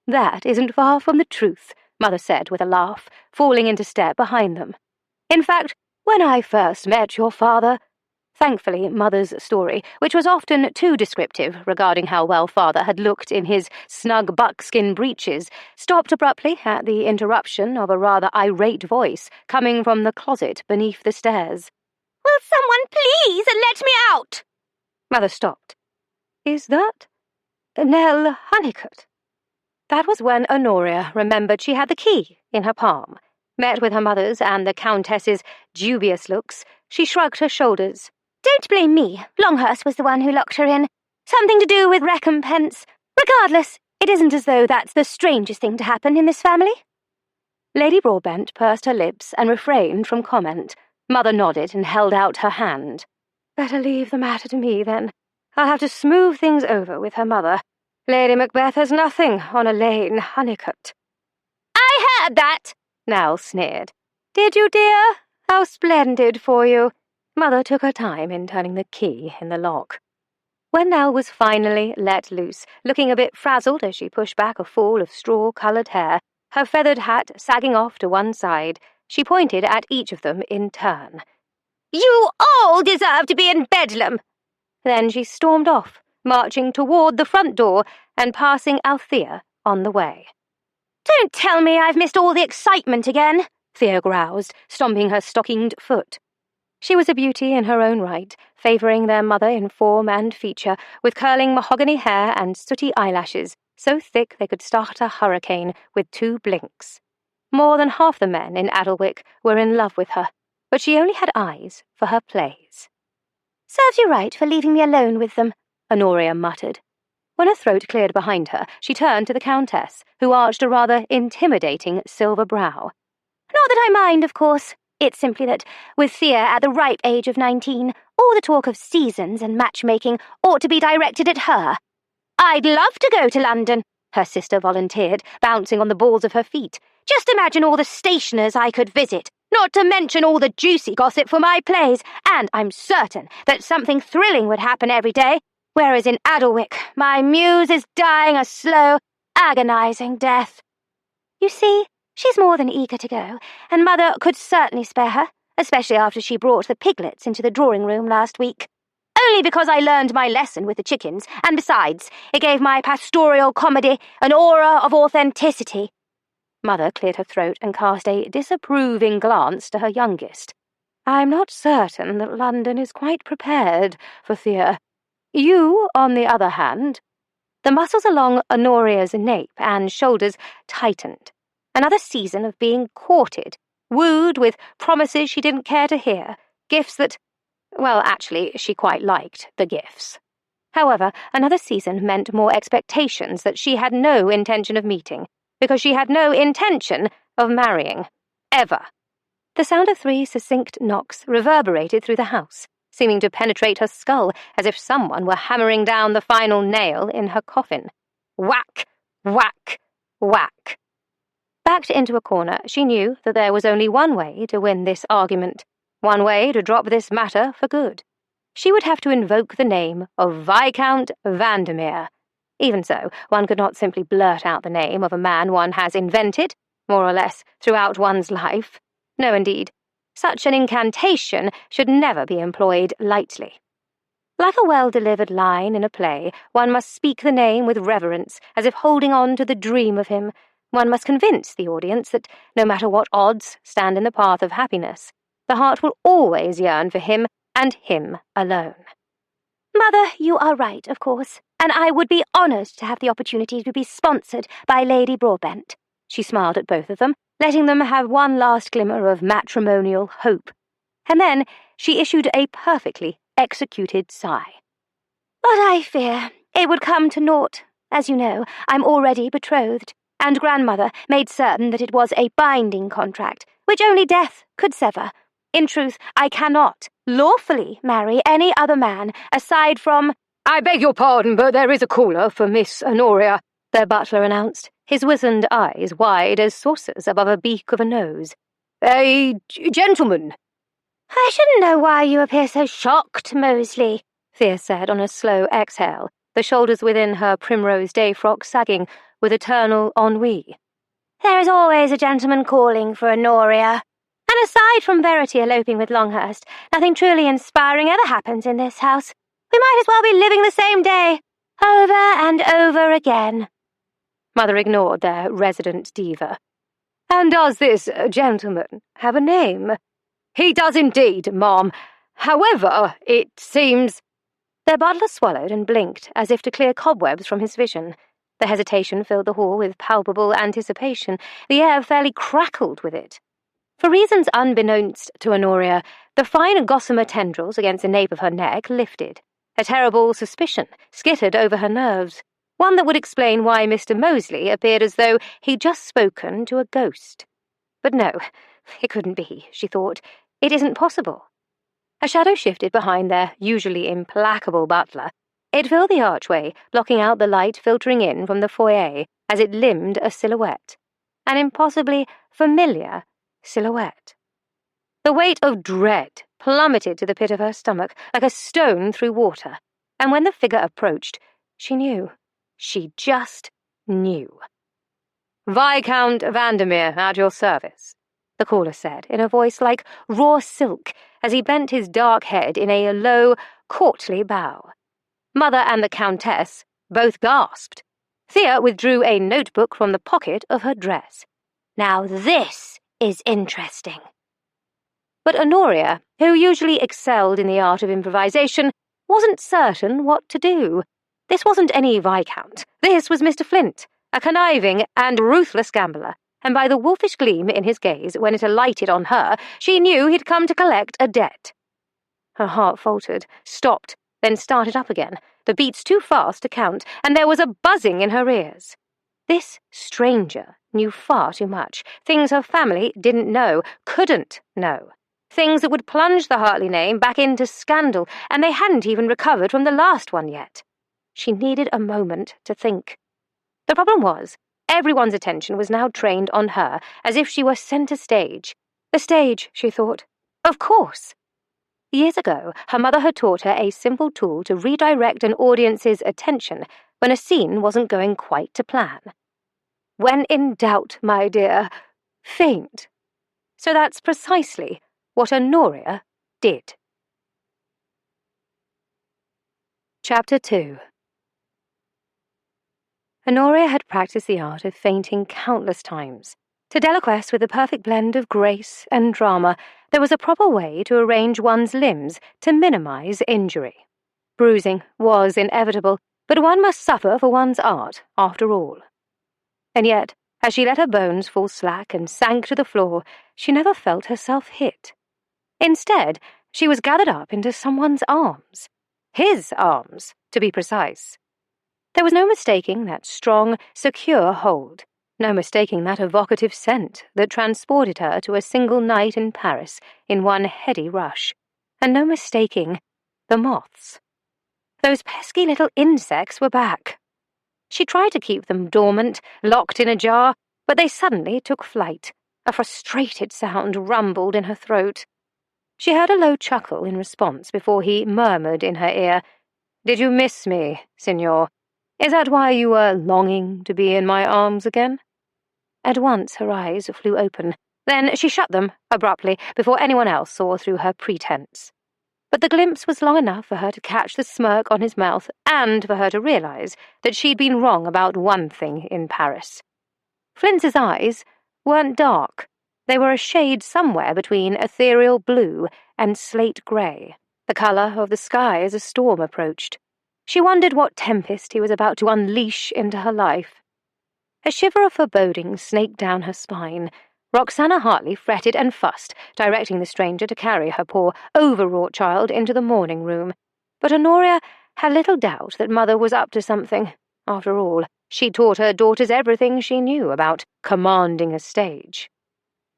"That isn't far from the truth," Mother said with a laugh, falling into step behind them. "In fact, when I first met your father—" Thankfully, Mother's story, which was often too descriptive regarding how well father had looked in his snug buckskin breeches, stopped abruptly at the interruption of a rather irate voice coming from the closet beneath the stairs. "Will someone please let me out?" Mother stopped. "Is that Nell Honeycutt?" That was when Honoria remembered she had the key in her palm. Met with her mother's and the Countess's dubious looks, she shrugged her shoulders. "Don't blame me. Longhurst was the one who locked her in. Something to do with recompense. Regardless, it isn't as though that's the strangest thing to happen in this family." Lady Broadbent pursed her lips and refrained from comment. Mother nodded and held out her hand. "Better leave the matter to me, then. I'll have to smooth things over with her mother. Lady Macbeth has nothing on Elaine Honeycutt." "I heard that," Nell sneered. "Did you, dear? How splendid for you." Mother took her time in turning the key in the lock. When Nell was finally let loose, looking a bit frazzled as she pushed back a fall of straw-coloured hair, her feathered hat sagging off to one side, she pointed at each of them in turn. "You all deserve to be in Bedlam." Then she stormed off, marching toward the front door and passing Althea on the way. "Don't tell me I've missed all the excitement again," Thea groused, stomping her stockinged foot. She was a beauty in her own right, favouring their mother in form and feature, with curling mahogany hair and sooty eyelashes, so thick they could start a hurricane with 2 blinks. More than half the men in Adelwick were in love with her, but she only had eyes for her plays. "Serves you right for leaving me alone with them," Honoria muttered. When her throat cleared behind her, she turned to the Countess, who arched a rather intimidating silver brow. "Not that I mind, of course. It's simply that, with Thea at the ripe age of 19, all the talk of seasons and matchmaking ought to be directed at her." "I'd love to go to London," her sister volunteered, bouncing on the balls of her feet. "Just imagine all the stationers I could visit, not to mention all the juicy gossip for my plays, and I'm certain that something thrilling would happen every day, whereas in Adelwick my muse is dying a slow, agonizing death." "You see, she's more than eager to go, and Mother could certainly spare her, especially after she brought the piglets into the drawing-room last week." "Only because I learned my lesson with the chickens, and besides, it gave my pastoral comedy an aura of authenticity." Mother cleared her throat and cast a disapproving glance to her youngest. "I'm not certain that London is quite prepared for Thea. You, on the other hand—" The muscles along Honoria's nape and shoulders tightened. Another season of being courted, wooed with promises she didn't care to hear, gifts that— well, actually, she quite liked the gifts. However, another season meant more expectations that she had no intention of meeting, because she had no intention of marrying. Ever. The sound of 3 succinct knocks reverberated through the house, seeming to penetrate her skull as if someone were hammering down the final nail in her coffin. Whack! Whack! Whack! Backed into a corner, she knew that there was only one way to win this argument, one way to drop this matter for good. She would have to invoke the name of Viscount Vandermeer. Even so, one could not simply blurt out the name of a man one has invented, more or less, throughout one's life. No, indeed. Such an incantation should never be employed lightly. Like a well-delivered line in a play, one must speak the name with reverence, as if holding on to the dream of him. One must convince the audience that, no matter what odds stand in the path of happiness, the heart will always yearn for him and him alone. "Mother, you are right, of course, and I would be honoured to have the opportunity to be sponsored by Lady Broadbent." She smiled at both of them, letting them have one last glimmer of matrimonial hope. And then she issued a perfectly executed sigh. "But I fear it would come to naught. As you know, I'm already betrothed, and Grandmother made certain that it was a binding contract, which only death could sever. In truth, I cannot lawfully marry any other man aside from—" "I beg your pardon, but there is a caller for Miss Honoria," their butler announced, his wizened eyes wide as saucers above a beak of a nose. "A gentleman." "I shouldn't know why you appear so shocked, Mosley," Thea said on a slow exhale, the shoulders within her primrose day frock sagging with eternal ennui. "There is always a gentleman calling for Honoria. And aside from Verity eloping with Longhurst, nothing truly inspiring ever happens in this house. We might as well be living the same day, over and over again." Mother ignored their resident diva. "And does this gentleman have a name?" "He does indeed, Ma'am. However, it seems—" Their butler swallowed and blinked as if to clear cobwebs from his vision. The hesitation filled the hall with palpable anticipation. The air fairly crackled with it. For reasons unbeknownst to Honoria, the fine gossamer tendrils against the nape of her neck lifted. A terrible suspicion skittered over her nerves, one that would explain why Mr. Mosley appeared as though he'd just spoken to a ghost. But no, it couldn't be, she thought. It isn't possible. A shadow shifted behind their usually implacable butler. It filled the archway, blocking out the light filtering in from the foyer as it limned a silhouette. An impossibly familiar silhouette. The weight of dread plummeted to the pit of her stomach like a stone through water, and when the figure approached, she knew. She just knew. "Viscount Vandermeer, at your service," the caller said in a voice like raw silk as he bent his dark head in a low, courtly bow. Mother and the Countess both gasped. Thea withdrew a notebook from the pocket of her dress. "Now this is interesting." But Honoria, who usually excelled in the art of improvisation, wasn't certain what to do. This wasn't any Viscount. This was Mr. Flint, a conniving and ruthless gambler, and by the wolfish gleam in his gaze when it alighted on her, she knew he'd come to collect a debt. Her heart faltered, stopped, then started up again, the beats too fast to count, and there was a buzzing in her ears. This stranger knew far too much, things her family didn't know, couldn't know. Things that would plunge the Hartley name back into scandal, and they hadn't even recovered from the last one yet. She needed a moment to think. The problem was, everyone's attention was now trained on her, as if she were centre stage. The stage, she thought. Of course. Years ago, her mother had taught her a simple tool to redirect an audience's attention when a scene wasn't going quite to plan. When in doubt, my dear, faint. So that's precisely what Honoria did. Chapter 2. Honoria had practiced the art of fainting countless times. To Delaquest, with a perfect blend of grace and drama, there was a proper way to arrange one's limbs to minimize injury. Bruising was inevitable, but one must suffer for one's art, after all. And yet, as she let her bones fall slack and sank to the floor, she never felt herself hit. Instead, she was gathered up into someone's arms. His arms, to be precise. There was no mistaking that strong, secure hold, no mistaking that evocative scent that transported her to a single night in Paris in one heady rush, and no mistaking the moths. Those pesky little insects were back. She tried to keep them dormant, locked in a jar, but they suddenly took flight. A frustrated sound rumbled in her throat. She heard a low chuckle in response before he murmured in her ear, "Did you miss me, Signor? Is that why you were longing to be in my arms again?" At once her eyes flew open. Then she shut them, abruptly, before anyone else saw through her pretense. But the glimpse was long enough for her to catch the smirk on his mouth, and for her to realize that she'd been wrong about one thing in Paris. Flint's eyes weren't dark. They were a shade somewhere between ethereal blue and slate grey, the colour of the sky as a storm approached. She wondered what tempest he was about to unleash into her life. A shiver of foreboding snaked down her spine. Roxana Hartley fretted and fussed, directing the stranger to carry her poor, overwrought child into the morning room. But Honoria had little doubt that Mother was up to something. After all, she taught her daughters everything she knew about commanding a stage.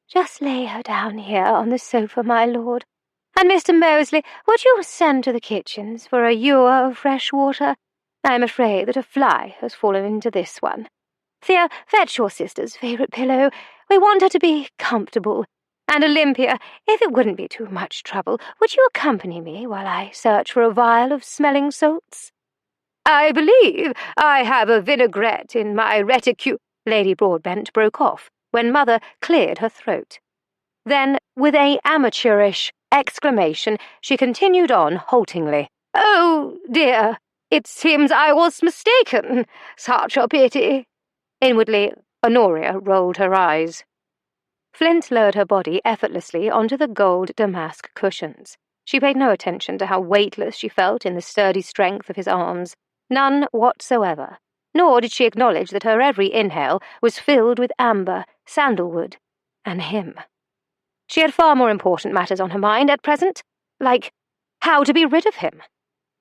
"Just lay her down here on the sofa, my lord. And Mr. Mosley, would you send to the kitchens for a ewer of fresh water? I am afraid that a fly has fallen into this one. Thea, fetch your sister's favourite pillow. We want her to be comfortable. And Olympia, if it wouldn't be too much trouble, would you accompany me while I search for a vial of smelling salts?" "I believe I have a vinaigrette in my reticule—" Lady Broadbent broke off when Mother cleared her throat. Then, with an amateurish exclamation, she continued on haltingly. "Oh, dear, it seems I was mistaken. Such a pity." Inwardly, Honoria rolled her eyes. Flint lowered her body effortlessly onto the gold damask cushions. She paid no attention to how weightless she felt in the sturdy strength of his arms. None whatsoever. Nor did she acknowledge that her every inhale was filled with amber, sandalwood, and him. She had far more important matters on her mind at present, like how to be rid of him.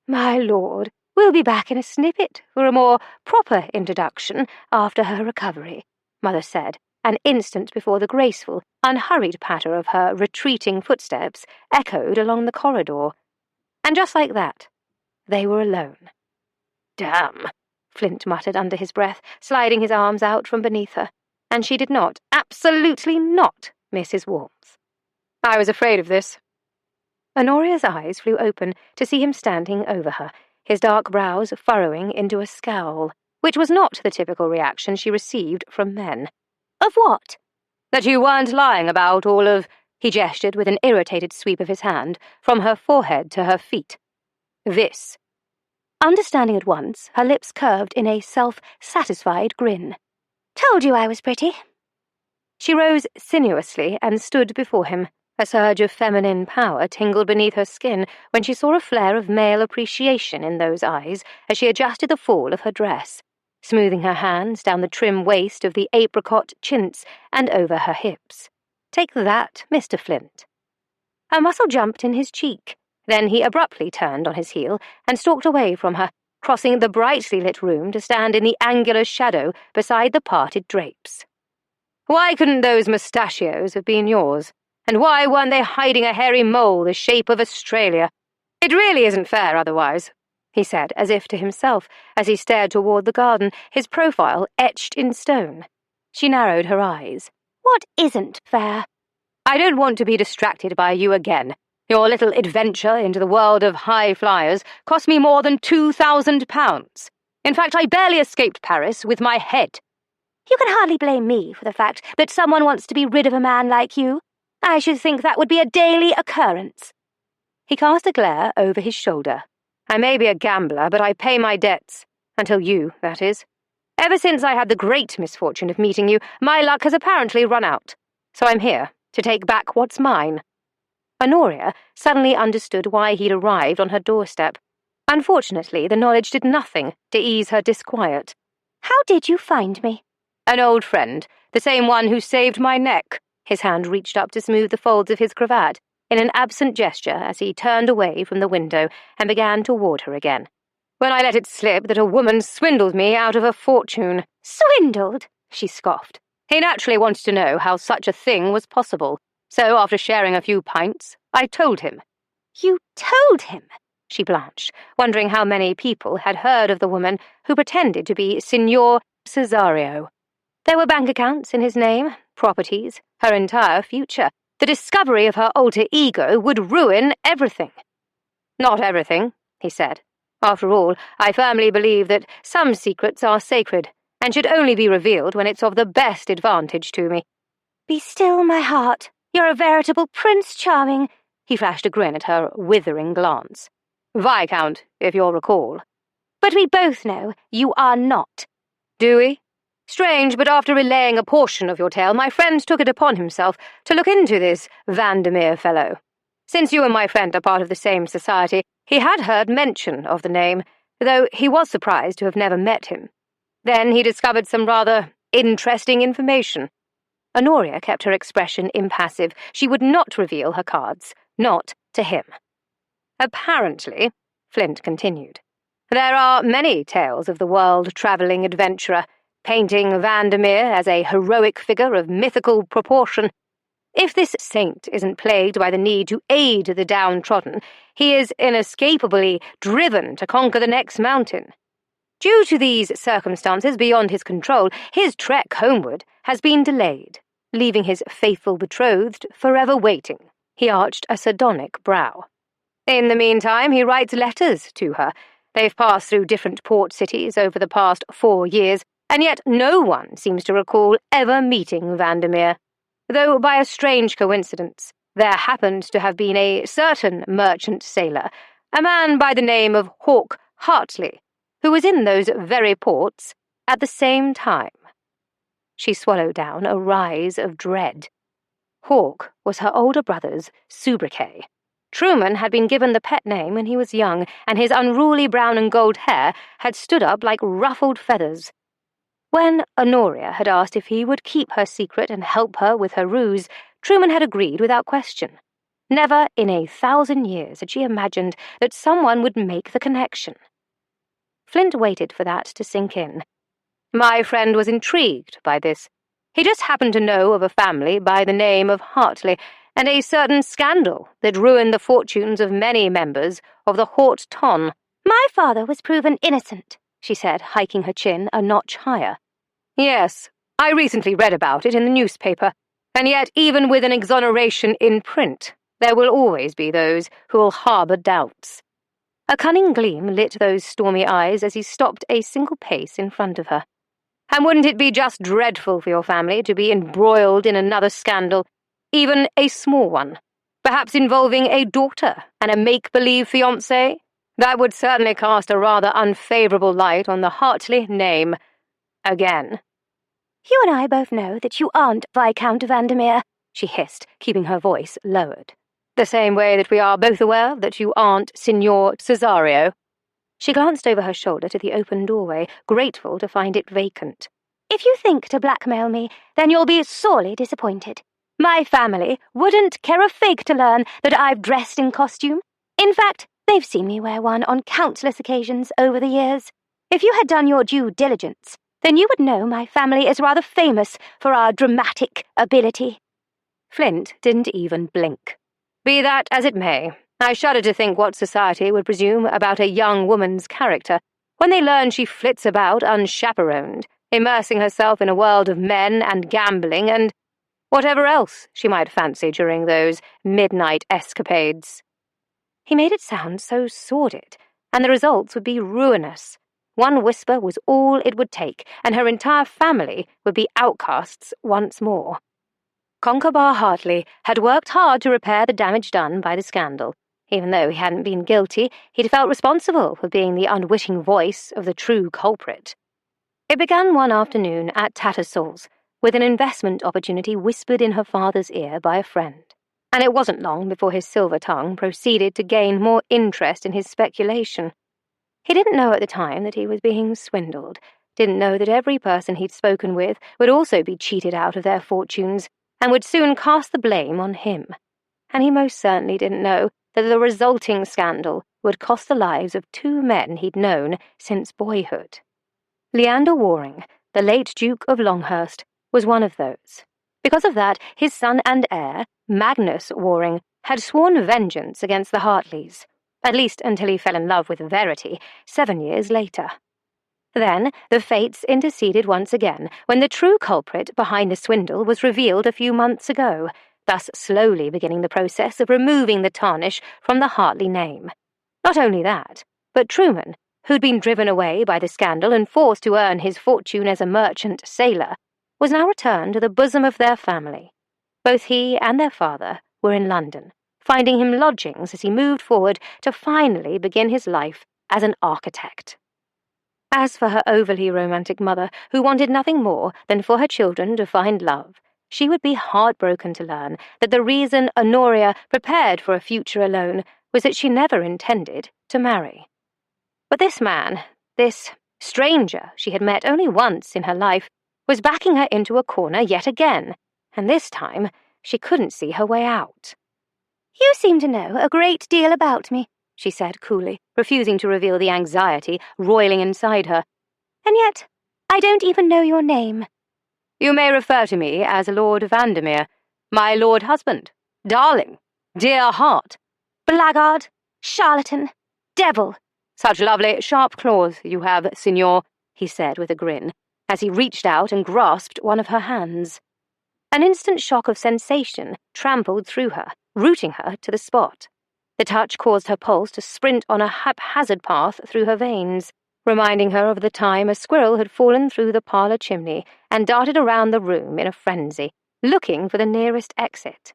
"My lord, we'll be back in a snippet for a more proper introduction after her recovery," Mother said, an instant before the graceful, unhurried patter of her retreating footsteps echoed along the corridor. And just like that, they were alone. "Damn," Flint muttered under his breath, sliding his arms out from beneath her, and she did not, absolutely not, miss his warmth. "I was afraid of this." Honoria's eyes flew open to see him standing over her, his dark brows furrowing into a scowl, which was not the typical reaction she received from men. "Of what?" "That you weren't lying about all of—" He gestured with an irritated sweep of his hand from her forehead to her feet. "This." Understanding at once, her lips curved in a self-satisfied grin. "Told you I was pretty." She rose sinuously and stood before him, A surge of feminine power tingled beneath her skin when she saw a flare of male appreciation in those eyes as she adjusted the fall of her dress, smoothing her hands down the trim waist of the apricot chintz and over her hips. "Take that, Mr. Flint." A muscle jumped in his cheek. Then he abruptly turned on his heel and stalked away from her, crossing the brightly lit room to stand in the angular shadow beside the parted drapes. "Why couldn't those mustachios have been yours? And why weren't they hiding a hairy mole the shape of Australia? It really isn't fair otherwise," he said, as if to himself, as he stared toward the garden, his profile etched in stone. She narrowed her eyes. "What isn't fair?" "I don't want to be distracted by you again. Your little adventure into the world of high flyers cost me more than £2,000. In fact, I barely escaped Paris with my head." "You can hardly blame me for the fact that someone wants to be rid of a man like you. I should think that would be a daily occurrence." He cast a glare over his shoulder. "I may be a gambler, but I pay my debts. Until you, that is. Ever since I had the great misfortune of meeting you, my luck has apparently run out. So I'm here to take back what's mine." Honoria suddenly understood why he'd arrived on her doorstep. Unfortunately, the knowledge did nothing to ease her disquiet. "How did you find me?" "An old friend, the same one who saved my neck." His hand reached up to smooth the folds of his cravat in an absent gesture as he turned away from the window and began toward her again. "When I let it slip that a woman swindled me out of a fortune." "Swindled?" she scoffed. "He naturally wanted to know how such a thing was possible. So after sharing a few pints, I told him." "You told him?" She blanched, wondering how many people had heard of the woman who pretended to be Signor Cesario. There were bank accounts in his name, properties, her entire future. The discovery of her alter ego would ruin everything. "Not everything," he said. "After all, I firmly believe that some secrets are sacred and should only be revealed when it's of the best advantage to me." "Be still, my heart. You're a veritable Prince Charming." He flashed a grin at her withering glance. "Viscount, if you'll recall." "But we both know you are not." "Do we? Strange, but after relaying a portion of your tale, my friend took it upon himself to look into this Vandermeer fellow. Since you and my friend are part of the same society, he had heard mention of the name, though he was surprised to have never met him. Then he discovered some rather interesting information." Honoria kept her expression impassive. She would not reveal her cards, not to him. "Apparently," Flint continued, "there are many tales of the world-travelling adventurer, painting Vandermeer as a heroic figure of mythical proportion. If this saint isn't plagued by the need to aid the downtrodden, he is inescapably driven to conquer the next mountain. Due to these circumstances beyond his control, his trek homeward has been delayed, leaving his faithful betrothed forever waiting." He arched a sardonic brow. "In the meantime, he writes letters to her. They've passed through different port cities over the past 4 years, and yet no one seems to recall ever meeting Vandermeer. Though by a strange coincidence, there happened to have been a certain merchant sailor, a man by the name of Oscar Hartley, who was in those very ports at the same time." She swallowed down a rise of dread. Hawk was her older brother's sobriquet. Truman had been given the pet name when he was young, and his unruly brown and gold hair had stood up like ruffled feathers. When Honoria had asked if he would keep her secret and help her with her ruse, Truman had agreed without question. Never in 1,000 years had she imagined that someone would make the connection. Flint waited for that to sink in. My friend was intrigued by this. He just happened to know of a family by the name of Hartley, and a certain scandal that ruined the fortunes of many members of the Haute Ton. "My father was proven innocent," she said, hiking her chin a notch higher. "Yes, I recently read about it in the newspaper, and yet even with an exoneration in print, there will always be those who will harbour doubts." A cunning gleam lit those stormy eyes as he stopped a single pace in front of her. "And wouldn't it be just dreadful for your family to be embroiled in another scandal, even a small one, perhaps involving a daughter and a make-believe fiancé? That would certainly cast a rather unfavourable light on the Hartley name. Again." "You and I both know that you aren't Viscount Vandermeer." she hissed, keeping her voice lowered. "The same way that we are both aware that you aren't Signor Cesario." She glanced over her shoulder to the open doorway, grateful to find it vacant. "If you think to blackmail me, then you'll be sorely disappointed. My family wouldn't care a fig to learn that I've dressed in costume. In fact, they've seen me wear one on countless occasions over the years. If you had done your due diligence, then you would know my family is rather famous for our dramatic ability." Flint didn't even blink. "Be that as it may, I shudder to think what society would presume about a young woman's character when they learn she flits about unchaperoned, immersing herself in a world of men and gambling and whatever else she might fancy during those midnight escapades." He made it sound so sordid, and the results would be ruinous. One whisper was all it would take, and her entire family would be outcasts once more. Concobar Hartley had worked hard to repair the damage done by the scandal. Even though he hadn't been guilty, he'd felt responsible for being the unwitting voice of the true culprit. It began one afternoon at Tattersall's, with an investment opportunity whispered in her father's ear by a friend, and it wasn't long before his silver tongue proceeded to gain more interest in his speculation. He didn't know at the time that he was being swindled, didn't know that every person he'd spoken with would also be cheated out of their fortunes, and would soon cast the blame on him. And he most certainly didn't know that the resulting scandal would cost the lives of 2 men he'd known since boyhood. Leander Waring, the late Duke of Longhurst, was one of those. Because of that, his son and heir, Magnus Waring, had sworn vengeance against the Hartleys, at least until he fell in love with Verity 7 years later. Then the fates interceded once again when the true culprit behind the swindle was revealed a few months ago, thus slowly beginning the process of removing the tarnish from the Hartley name. Not only that, but Truman, who'd been driven away by the scandal and forced to earn his fortune as a merchant sailor, was now returned to the bosom of their family. Both he and their father were in London, finding him lodgings as he moved forward to finally begin his life as an architect. As for her overly romantic mother, who wanted nothing more than for her children to find love, she would be heartbroken to learn that the reason Honoria prepared for a future alone was that she never intended to marry. But this man, this stranger she had met only once in her life, was backing her into a corner yet again, and this time she couldn't see her way out. "You seem to know a great deal about me," she said coolly, refusing to reveal the anxiety roiling inside her. "And yet, I don't even know your name." "You may refer to me as Lord Vandermeer, my lord husband, darling, dear heart." "Blackguard, charlatan, devil." "Such lovely, sharp claws you have, signor," he said with a grin, as he reached out and grasped one of her hands. An instant shock of sensation trampled through her, rooting her to the spot. The touch caused her pulse to sprint on a haphazard path through her veins, reminding her of the time a squirrel had fallen through the parlour chimney and darted around the room in a frenzy, looking for the nearest exit.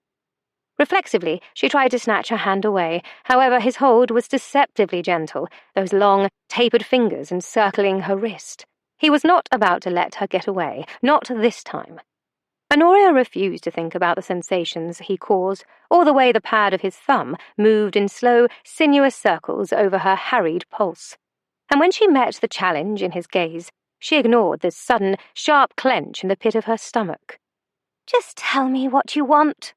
Reflexively, she tried to snatch her hand away. However, his hold was deceptively gentle, those long, tapered fingers encircling her wrist. He was not about to let her get away, not this time. Honoria refused to think about the sensations he caused, or the way the pad of his thumb moved in slow, sinuous circles over her harried pulse. And when she met the challenge in his gaze, she ignored the sudden, sharp clench in the pit of her stomach. "Just tell me what you want."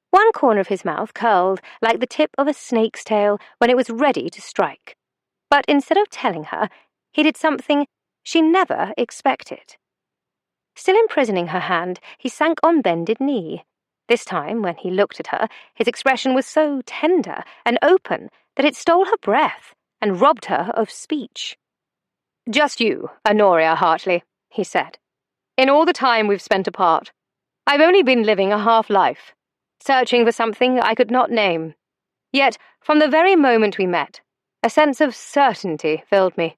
One corner of his mouth curled like the tip of a snake's tail when it was ready to strike. But instead of telling her, he did something she never expected. Still imprisoning her hand, he sank on bended knee. This time, when he looked at her, his expression was so tender and open that it stole her breath and robbed her of speech. "Just you, Honoria Hartley," he said. "In all the time we've spent apart, I've only been living a half-life, searching for something I could not name. Yet, from the very moment we met, a sense of certainty filled me.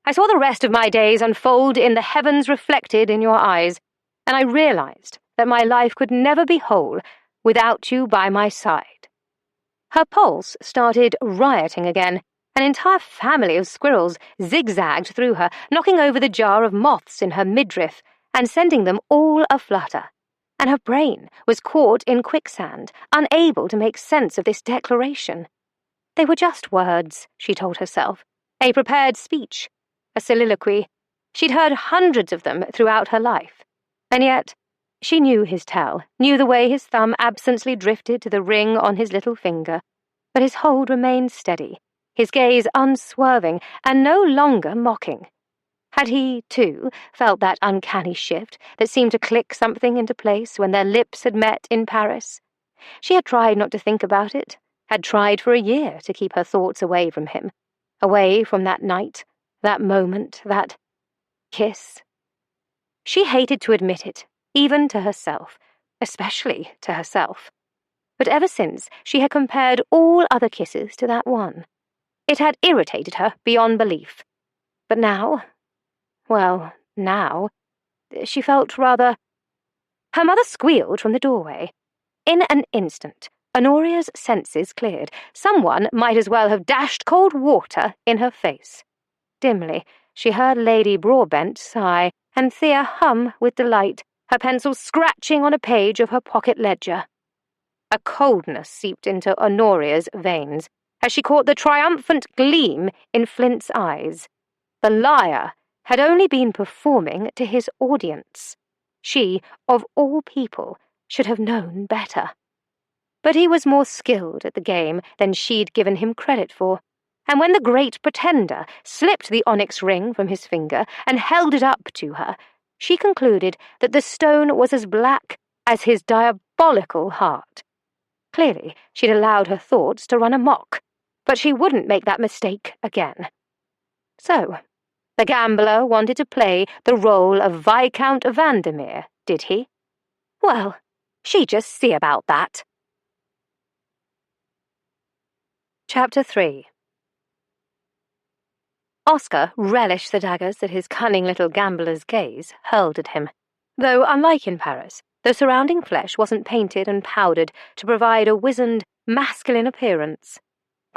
I saw the rest of my days unfold in the heavens reflected in your eyes, and I realized that my life could never be whole without you by my side." Her pulse started rioting again. An entire family of squirrels zigzagged through her, knocking over the jar of moths in her midriff and sending them all aflutter. and her brain was caught in quicksand, unable to make sense of this declaration. They were just words, she told herself, a prepared speech, a soliloquy. She'd heard hundreds of them throughout her life, and yet she knew his tell, knew the way his thumb absently drifted to the ring on his little finger, but his hold remained steady, his gaze unswerving and no longer mocking. Had he, too, felt that uncanny shift that seemed to click something into place when their lips had met in Paris? She had tried not to think about it, had tried for a year to keep her thoughts away from him, away from that night, that moment, that kiss. She hated to admit it, even to herself, especially to herself. But ever since, she had compared all other kisses to that one. It had irritated her beyond belief. But now, well, now, she felt rather... Her mother squealed from the doorway. In an instant, Honoria's senses cleared. Someone might as well have dashed cold water in her face. Dimly, she heard Lady Broadbent sigh, and Thea hum with delight, her pencil scratching on a page of her pocket ledger. A coldness seeped into Honoria's veins as she caught the triumphant gleam in Flint's eyes. The liar had only been performing to his audience. She, of all people, should have known better. But he was more skilled at the game than she'd given him credit for, and when the great pretender slipped the onyx ring from his finger and held it up to her, she concluded that the stone was as black as his diabolical heart. Clearly, she'd allowed her thoughts to run amok, but she wouldn't make that mistake again. So, the gambler wanted to play the role of Viscount Vandermeer, did he? Well, she'd just see about that. Chapter 3. Oscar relished the daggers that his cunning little gambler's gaze hurled at him, though, unlike in Paris, the surrounding flesh wasn't painted and powdered to provide a wizened, masculine appearance.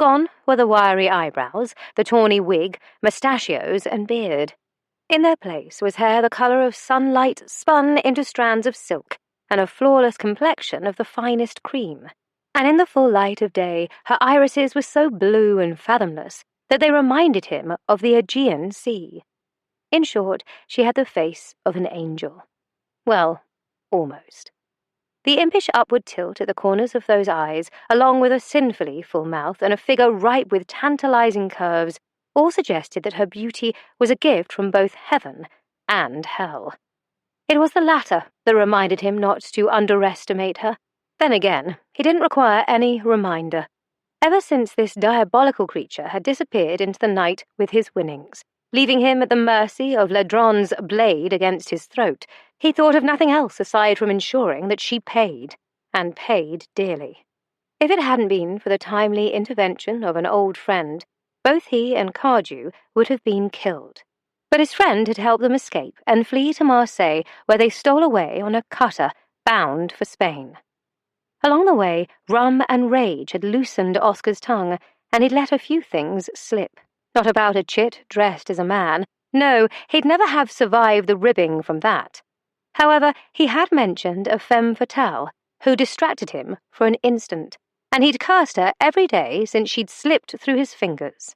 Gone were the wiry eyebrows, the tawny wig, mustachios, and beard. In their place was hair the colour of sunlight spun into strands of silk, and a flawless complexion of the finest cream. And in the full light of day, her irises were so blue and fathomless that they reminded him of the Aegean Sea. In short, she had the face of an angel. Well, almost. The impish upward tilt at the corners of those eyes, along with a sinfully full mouth and a figure ripe with tantalizing curves, all suggested that her beauty was a gift from both heaven and hell. It was the latter that reminded him not to underestimate her. Then again, he didn't require any reminder. Ever since this diabolical creature had disappeared into the night with his winnings, leaving him at the mercy of Ledron's blade against his throat, he thought of nothing else aside from ensuring that she paid, and paid dearly. If it hadn't been for the timely intervention of an old friend, both he and Cardew would have been killed. But his friend had helped them escape and flee to Marseille, where they stole away on a cutter bound for Spain. Along the way, rum and rage had loosened Oscar's tongue, and he'd let a few things slip. Not about a chit dressed as a man. No, he'd never have survived the ribbing from that. However, he had mentioned a femme fatale who distracted him for an instant, and he'd cursed her every day since she'd slipped through his fingers.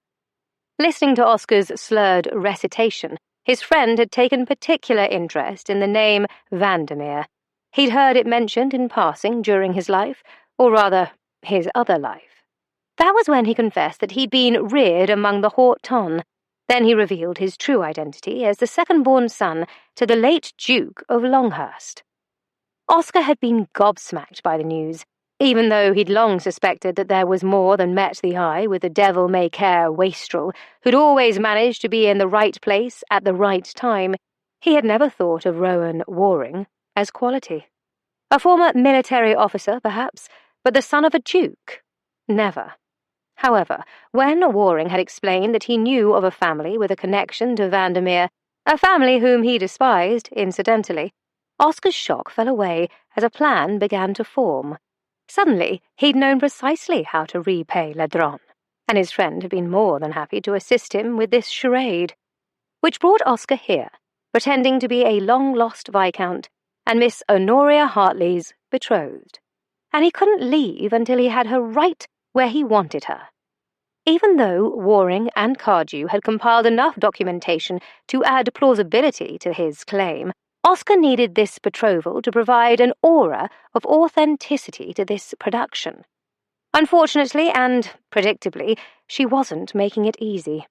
Listening to Oscar's slurred recitation, his friend had taken particular interest in the name Vandermeer. He'd heard it mentioned in passing during his life, or rather, his other life. That was when he confessed that he'd been reared among the haut ton. Then he revealed his true identity as the second-born son to the late Duke of Longhurst. Oscar had been gobsmacked by the news, even though he'd long suspected that there was more than met the eye with the devil-may-care wastrel who'd always managed to be in the right place at the right time. He had never thought of Rowan Waring as quality. A former military officer, perhaps, but the son of a duke? Never. However, when Waring had explained that he knew of a family with a connection to Vandermeer, a family whom he despised, incidentally, Oscar's shock fell away as a plan began to form. Suddenly, he'd known precisely how to repay Ledron, and his friend had been more than happy to assist him with this charade. Which brought Oscar here, pretending to be a long-lost Viscount, and Miss Honoria Hartley's betrothed, and he couldn't leave until he had her right where he wanted her. Even though Waring and Cardew had compiled enough documentation to add plausibility to his claim, Oscar needed this betrothal to provide an aura of authenticity to this production. Unfortunately, and predictably, she wasn't making it easy.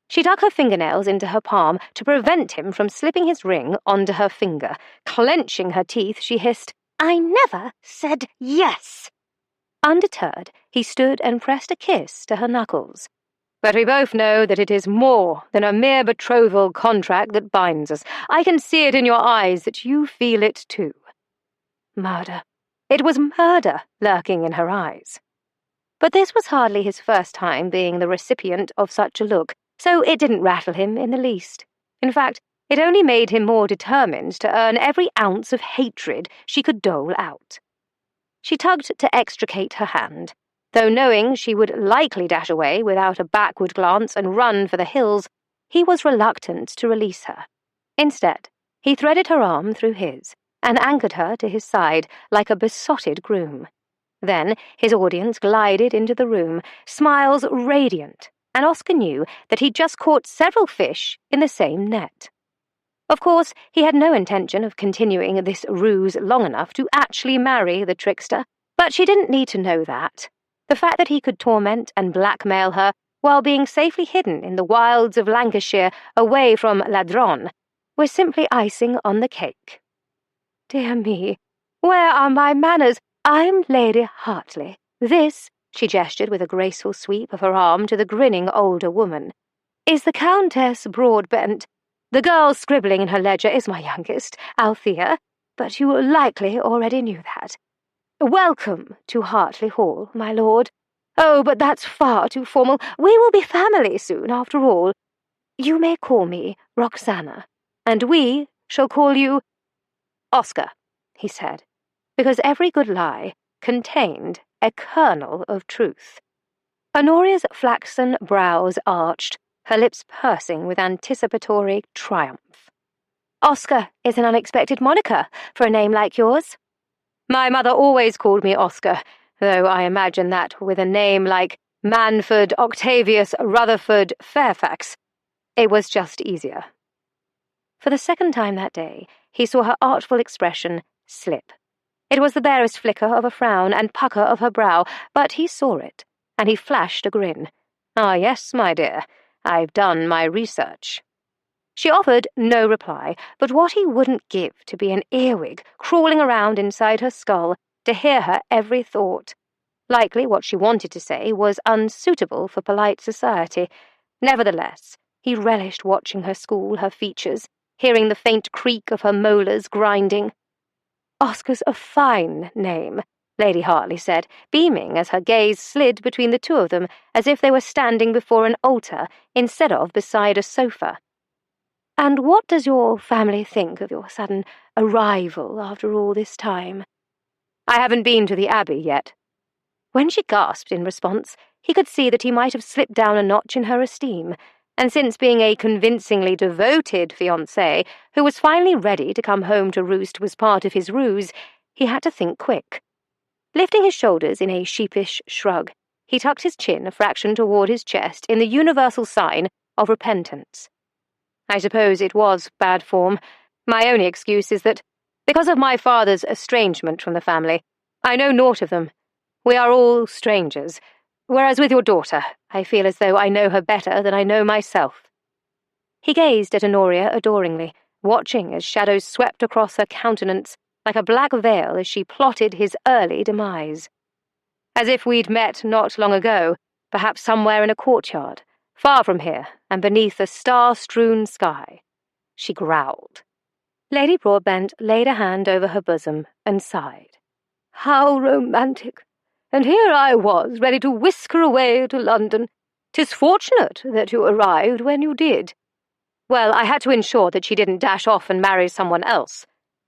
She dug her fingernails into her palm to prevent him from slipping his ring onto her finger. Clenching her teeth, she hissed, "I never said yes." Undeterred, he stood and pressed a kiss to her knuckles. "But we both know that it is more than a mere betrothal contract that binds us. I can see it in your eyes that you feel it too." Murder. It was murder lurking in her eyes. But this was hardly his first time being the recipient of such a look, so it didn't rattle him in the least. In fact, it only made him more determined to earn every ounce of hatred she could dole out. She tugged to extricate her hand, though knowing she would likely dash away without a backward glance and run for the hills, he was reluctant to release her. Instead, he threaded her arm through his and anchored her to his side like a besotted groom. Then his audience glided into the room, smiles radiant, and Oscar knew that he'd just caught several fish in the same net. Of course, he had no intention of continuing this ruse long enough to actually marry the trickster, but she didn't need to know that. The fact that he could torment and blackmail her while being safely hidden in the wilds of Lancashire away from Ladron was simply icing on the cake. "Dear me, where are my manners? I'm Lady Hartley. This," she gestured with a graceful sweep of her arm to the grinning older woman, "is the Countess Broadbent. The girl scribbling in her ledger is my youngest, Althea, but you likely already knew that. Welcome to Hartley Hall, my lord. Oh, but that's far too formal. We will be family soon, after all. You may call me Roxana, and we shall call you Oscar," he said, because every good lie contained a kernel of truth. Honoria's flaxen brows arched, her lips pursing with anticipatory triumph. "Oscar is an unexpected moniker for a name like yours." "My mother always called me Oscar, though I imagine that with a name like Manford Octavius Rutherford Fairfax, it was just easier." For the second time that day, he saw her artful expression slip. It was the barest flicker of a frown and pucker of her brow, but he saw it, and he flashed a grin. "Ah, yes, my dear. I've done my research." She offered no reply, but what he wouldn't give to be an earwig crawling around inside her skull to hear her every thought. Likely what she wanted to say was unsuitable for polite society. Nevertheless, he relished watching her school her features, hearing the faint creak of her molars grinding. "Oscar's a fine name," Lady Hartley said, beaming as her gaze slid between the two of them as if they were standing before an altar instead of beside a sofa. "And what does your family think of your sudden arrival after all this time?" "I haven't been to the Abbey yet." When she gasped in response, he could see that he might have slipped down a notch in her esteem, and since being a convincingly devoted fiancé who was finally ready to come home to roost was part of his ruse, he had to think quick. Lifting his shoulders in a sheepish shrug, he tucked his chin a fraction toward his chest in the universal sign of repentance. "I suppose it was bad form. My only excuse is that, because of my father's estrangement from the family, I know naught of them. We are all strangers, whereas with your daughter, I feel as though I know her better than I know myself." He gazed at Honoria adoringly, watching as shadows swept across her countenance like a black veil as she plotted his early demise. "As if we'd met not long ago, perhaps somewhere in a courtyard, far from here and beneath a star-strewn sky," she growled. Lady Broadbent laid a hand over her bosom and sighed. "How romantic! And here I was, ready to whisk her away to London. 'Tis fortunate that you arrived when you did." "Well, I had to ensure that she didn't dash off and marry someone else."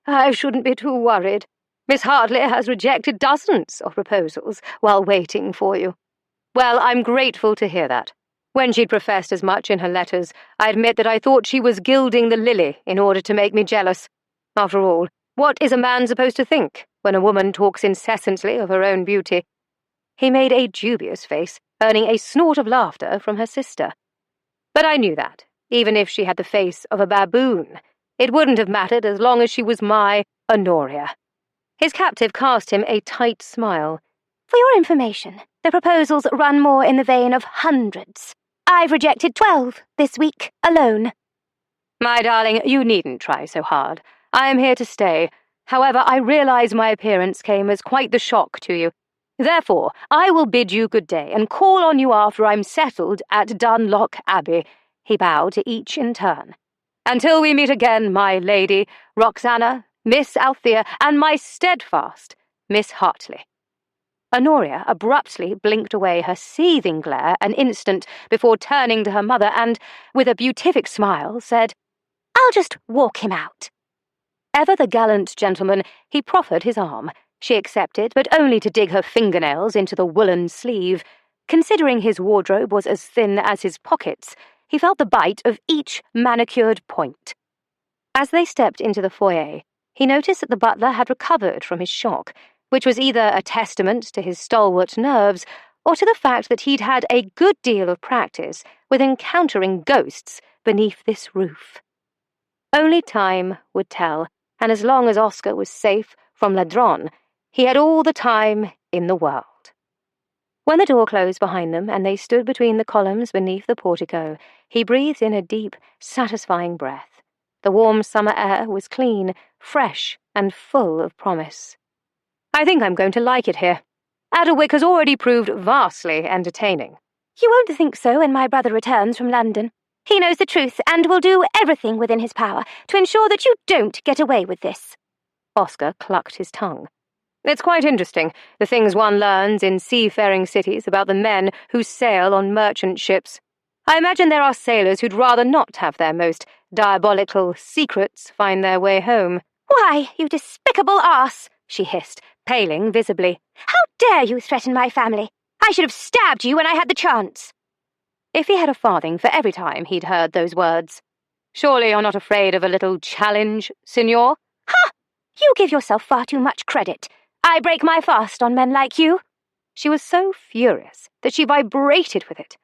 "I shouldn't be too worried. Miss Hartley has rejected dozens of proposals while waiting for you." "Well, I'm grateful to hear that. When she'd professed as much in her letters, I admit that I thought she was gilding the lily in order to make me jealous. After all, What is a man supposed to think when a woman talks incessantly of her own beauty? He made a dubious face, earning a snort of laughter from her sister. But I knew that, even if she had the face of a baboon, it wouldn't have mattered as long as she was my Honoria. His captive cast him a tight smile. For your information, the proposals run more in the vein of hundreds. I've rejected 12 this week alone. My darling, you needn't try so hard. I am here to stay. However, I realize my appearance came as quite the shock to you. Therefore, I will bid you good day and call on you after I'm settled at Dunlock Abbey. He bowed to each in turn. Until we meet again, my lady, Roxana, Miss Althea, and my steadfast Miss Hartley. Honoria abruptly blinked away her seething glare an instant before turning to her mother and, with a beatific smile, said, I'll just walk him out. Ever the gallant gentleman, he proffered his arm. She accepted, but only to dig her fingernails into the woolen sleeve. Considering his wardrobe was as thin as his pockets, he felt the bite of each manicured point. As they stepped into the foyer, he noticed that the butler had recovered from his shock, which was either a testament to his stalwart nerves or to the fact that he'd had a good deal of practice with encountering ghosts beneath this roof. Only time would tell, and as long as Oscar was safe from Ladron, he had all the time in the world. When the door closed behind them and they stood between the columns beneath the portico, he breathed in a deep, satisfying breath. The warm summer air was clean, fresh, and full of promise. I think I'm going to like it here. Adderwick has already proved vastly entertaining. You won't think so when my brother returns from London. He knows the truth and will do everything within his power to ensure that you don't get away with this. Oscar clucked his tongue. It's quite interesting, the things one learns in seafaring cities about the men who sail on merchant ships. I imagine there are sailors who'd rather not have their most diabolical secrets find their way home. Why, you despicable ass, she hissed, paling visibly. How dare you threaten my family? I should have stabbed you when I had the chance. If he had a farthing for every time he'd heard those words. Surely you're not afraid of a little challenge, signor? Ha! You give yourself far too much credit. I break my fast on men like you. She was so furious that she vibrated with it.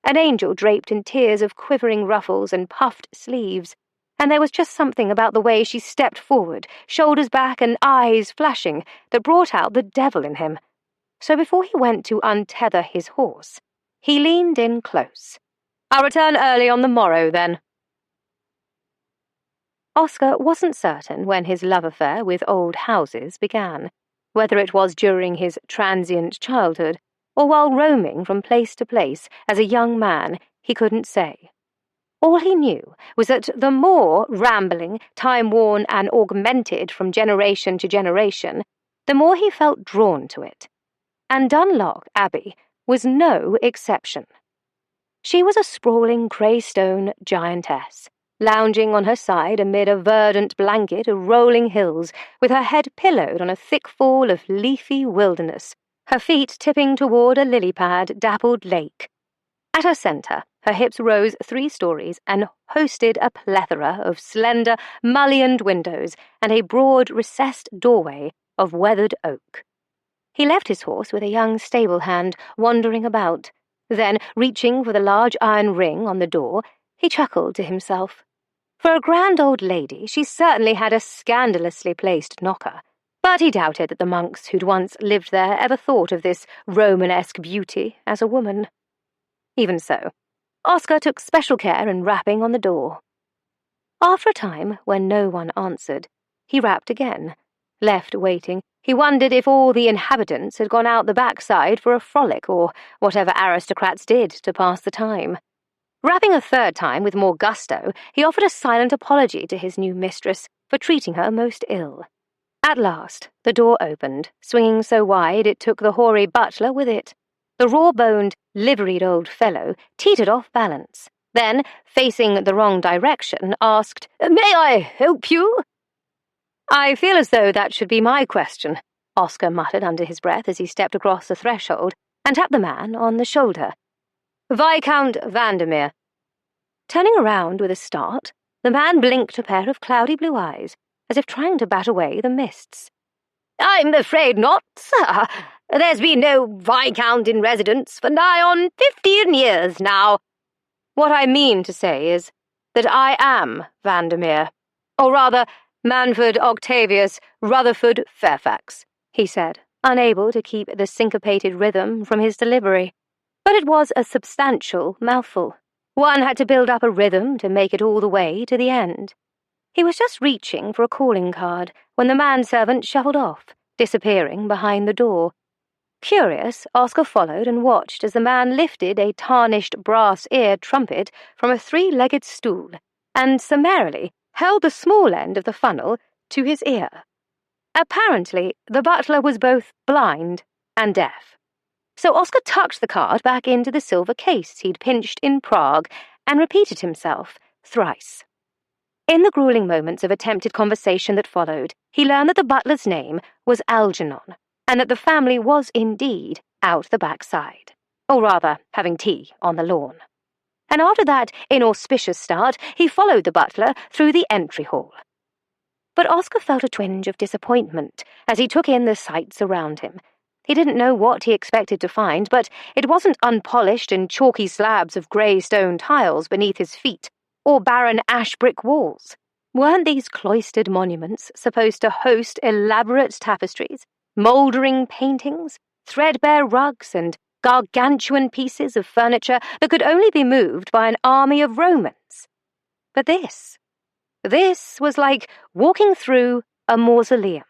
An angel draped in tiers of quivering ruffles and puffed sleeves, and there was just something about the way she stepped forward, shoulders back and eyes flashing, that brought out the devil in him. So before he went to untether his horse, he leaned in close. I'll return early on the morrow, then. Oscar wasn't certain when his love affair with old houses began, whether it was during his transient childhood or while roaming from place to place as a young man, he couldn't say. All he knew was that the more rambling, time-worn, and augmented from generation to generation, the more he felt drawn to it. And Dunlock Abbey was no exception. She was a sprawling grey-stone giantess, lounging on her side amid a verdant blanket of rolling hills, with her head pillowed on a thick fall of leafy wilderness, her feet tipping toward a lily-pad dappled lake. At her centre, her hips rose 3 stories and hosted a plethora of slender, mullioned windows and a broad, recessed doorway of weathered oak. He left his horse with a young stable hand wandering about. Then, reaching for the large iron ring on the door, he chuckled to himself. For a grand old lady, she certainly had a scandalously placed knocker, but he doubted that the monks who'd once lived there ever thought of this Romanesque beauty as a woman. Even so, Oscar took special care in rapping on the door. After a time, when no one answered, he rapped again. Left waiting, he wondered if all the inhabitants had gone out the backside for a frolic or whatever aristocrats did to pass the time. Rapping a third time with more gusto, he offered a silent apology to his new mistress for treating her most ill. At last, the door opened, swinging so wide it took the hoary butler with it. The raw-boned, liveried old fellow teetered off balance, then, facing the wrong direction, asked, "May I help you?" "I feel as though that should be my question," Oscar muttered under his breath as he stepped across the threshold and tapped the man on the shoulder. "Viscount Vandermeer." Turning around with a start, the man blinked a pair of cloudy blue eyes, as if trying to bat away the mists. "I'm afraid not, sir. There's been no Viscount in residence for nigh on 15 years now." "What I mean to say is that I am Vandermeer, or rather Manford Octavius Rutherford Fairfax," he said, unable to keep the syncopated rhythm from his delivery. But it was a substantial mouthful. One had to build up a rhythm to make it all the way to the end. He was just reaching for a calling card when the manservant shuffled off, disappearing behind the door. Curious, Oscar followed and watched as the man lifted a tarnished brass-eared trumpet from a three-legged stool and summarily held the small end of the funnel to his ear. Apparently, the butler was both blind and deaf. So Oscar tucked the card back into the silver case he'd pinched in Prague and repeated himself thrice. In the grueling moments of attempted conversation that followed, he learned that the butler's name was Algernon, and that the family was indeed out the backside, or rather having tea on the lawn. And after that inauspicious start, he followed the butler through the entry hall. But Oscar felt a twinge of disappointment as he took in the sights around him. He didn't know what he expected to find, but it wasn't unpolished and chalky slabs of grey stone tiles beneath his feet, or barren ash-brick walls. Weren't these cloistered monuments supposed to host elaborate tapestries, mouldering paintings, threadbare rugs, and gargantuan pieces of furniture that could only be moved by an army of Romans? But this was like walking through a mausoleum.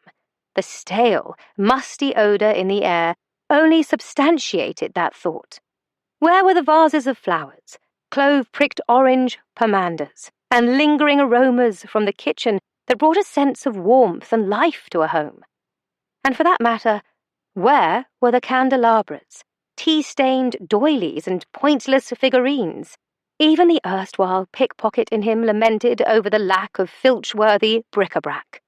The stale, musty odour in the air only substantiated that thought. Where were the vases of flowers, clove-pricked orange pomanders, and lingering aromas from the kitchen that brought a sense of warmth and life to a home? And for that matter, where were the candelabras, tea-stained doilies, and pointless figurines? Even the erstwhile pickpocket in him lamented over the lack of filch-worthy bric-a-brac.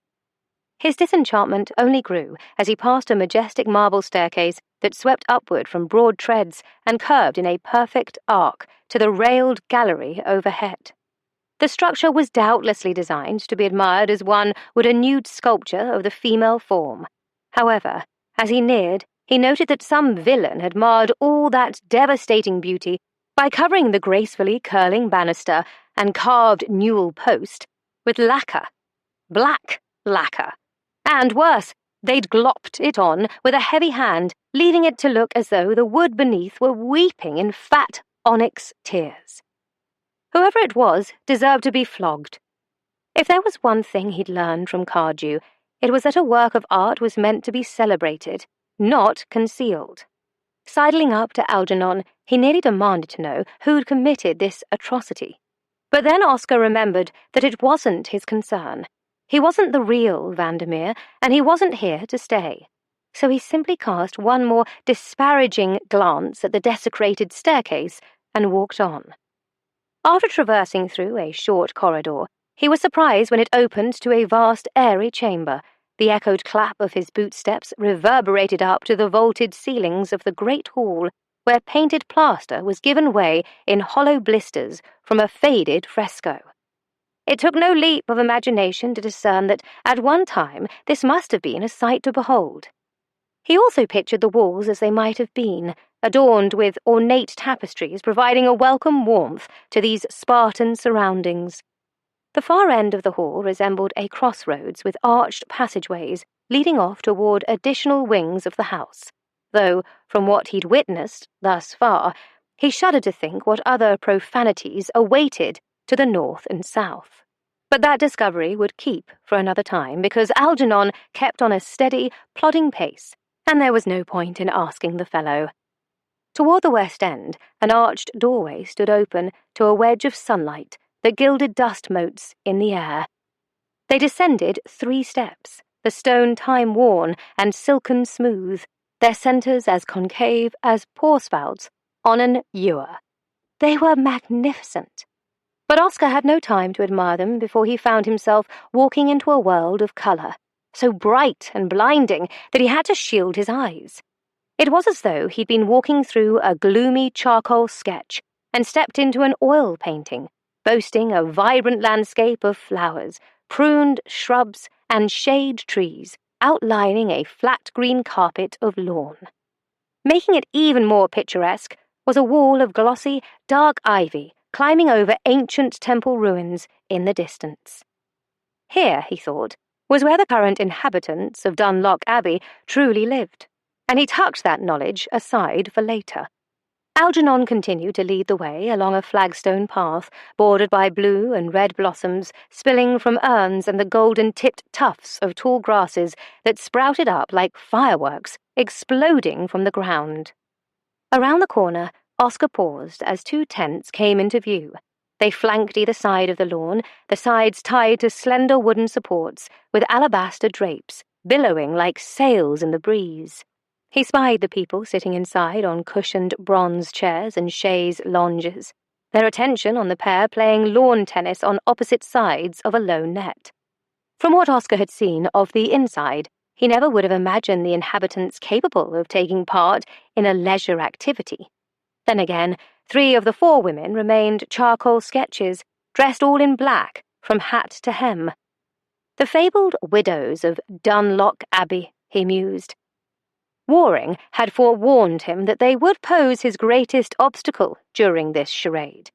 His disenchantment only grew as he passed a majestic marble staircase that swept upward from broad treads and curved in a perfect arc to the railed gallery overhead. The structure was doubtlessly designed to be admired as one would a nude sculpture of the female form. However, as he neared, he noted that some villain had marred all that devastating beauty by covering the gracefully curling banister and carved newel post with lacquer. Black lacquer. And worse, they'd glopped it on with a heavy hand, leaving it to look as though the wood beneath were weeping in fat onyx tears. Whoever it was deserved to be flogged. If there was one thing he'd learned from Cardew, it was that a work of art was meant to be celebrated, not concealed. Sidling up to Algernon, he nearly demanded to know who'd committed this atrocity. But then Oscar remembered that it wasn't his concern. He wasn't the real Vandermeer, and he wasn't here to stay. So he simply cast one more disparaging glance at the desecrated staircase and walked on. After traversing through a short corridor, he was surprised when it opened to a vast airy chamber. The echoed clap of his bootsteps reverberated up to the vaulted ceilings of the great hall, where painted plaster was given way in hollow blisters from a faded fresco. It took no leap of imagination to discern that, at one time, this must have been a sight to behold. He also pictured the walls as they might have been, adorned with ornate tapestries providing a welcome warmth to these Spartan surroundings. The far end of the hall resembled a crossroads with arched passageways leading off toward additional wings of the house, though, from what he'd witnessed thus far, he shuddered to think what other profanities awaited to the north and south. But that discovery would keep for another time, because Algernon kept on a steady, plodding pace, and there was no point in asking the fellow. Toward the west end, an arched doorway stood open to a wedge of sunlight that gilded dust motes in the air. They descended 3 steps, the stone time-worn and silken smooth, their centres as concave as pour-spouts on an ewer. They were magnificent. But Oscar had no time to admire them before he found himself walking into a world of colour, so bright and blinding that he had to shield his eyes. It was as though he'd been walking through a gloomy charcoal sketch and stepped into an oil painting, boasting a vibrant landscape of flowers, pruned shrubs and shade trees outlining a flat green carpet of lawn. Making it even more picturesque was a wall of glossy, dark ivy climbing over ancient temple ruins in the distance. Here, he thought, was where the current inhabitants of Dunlock Abbey truly lived, and he tucked that knowledge aside for later. Algernon continued to lead the way along a flagstone path bordered by blue and red blossoms spilling from urns and the golden-tipped tufts of tall grasses that sprouted up like fireworks exploding from the ground. Around the corner, Oscar paused as two tents came into view. They flanked either side of the lawn, the sides tied to slender wooden supports with alabaster drapes, billowing like sails in the breeze. He spied the people sitting inside on cushioned bronze chairs and chaise lounges, their attention on the pair playing lawn tennis on opposite sides of a low net. From what Oscar had seen of the inside, he never would have imagined the inhabitants capable of taking part in a leisure activity. Then again, 3 of the 4 women remained charcoal sketches, dressed all in black, from hat to hem. The fabled widows of Dunlock Abbey, he mused. Waring had forewarned him that they would pose his greatest obstacle during this charade.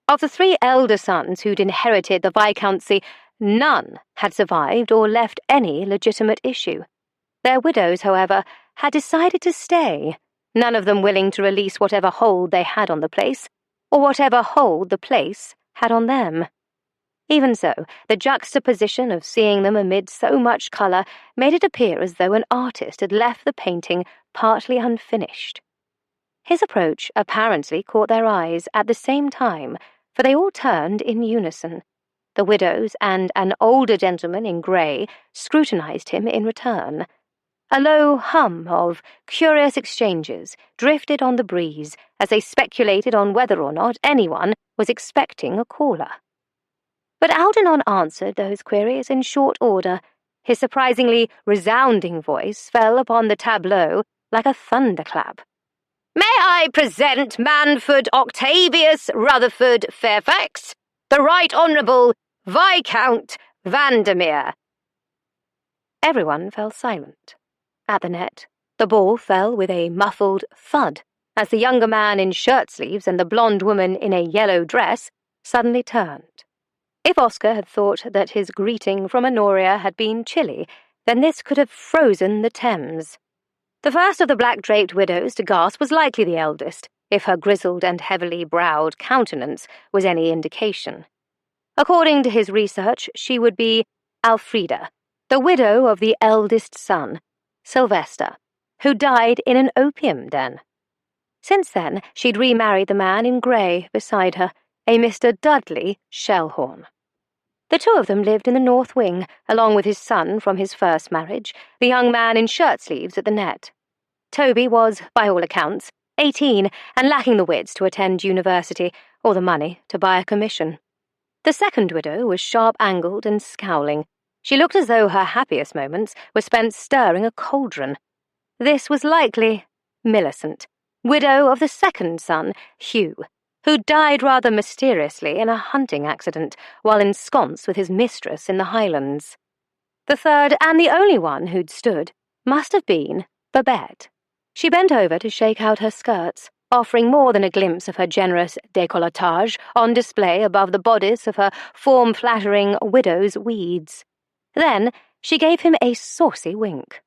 Of the 3 elder sons who'd inherited the Viscountcy, none had survived or left any legitimate issue. Their widows, however, had decided to stay, none of them willing to release whatever hold they had on the place, or whatever hold the place had on them. Even so, the juxtaposition of seeing them amid so much colour made it appear as though an artist had left the painting partly unfinished. His approach apparently caught their eyes at the same time, for they all turned in unison. The widows and an older gentleman in grey scrutinised him in return. A low hum of curious exchanges drifted on the breeze as they speculated on whether or not anyone was expecting a caller. But Algernon answered those queries in short order. His surprisingly resounding voice fell upon the tableau like a thunderclap. "May I present Manford Octavius Rutherford Fairfax, the Right Honourable Viscount Vandermeer." Everyone fell silent. At the net, the ball fell with a muffled thud as the younger man in shirt-sleeves and the blonde woman in a yellow dress suddenly turned. If Oscar had thought that his greeting from Honoria had been chilly, then this could have frozen the Thames. The first of the black-draped widows to gasp was likely the eldest, if her grizzled and heavily browed countenance was any indication. According to his research, she would be Alfreda, the widow of the eldest son, Sylvester, who died in an opium den. Since then, she'd remarried the man in grey beside her, a Mr. Dudley Shellhorn. The 2 of them lived in the North Wing, along with his son from his first marriage, the young man in shirt-sleeves at the net. Toby was, by all accounts, 18 and lacking the wits to attend university or the money to buy a commission. The second widow was sharp-angled and scowling. She looked as though her happiest moments were spent stirring a cauldron. This was likely Millicent, widow of the second son, Hugh, who died rather mysteriously in a hunting accident while ensconced with his mistress in the Highlands. The third, and the only one who'd stood, must have been Babette. She bent over to shake out her skirts, offering more than a glimpse of her generous décolletage on display above the bodice of her form-flattering widow's weeds. Then she gave him a saucy wink.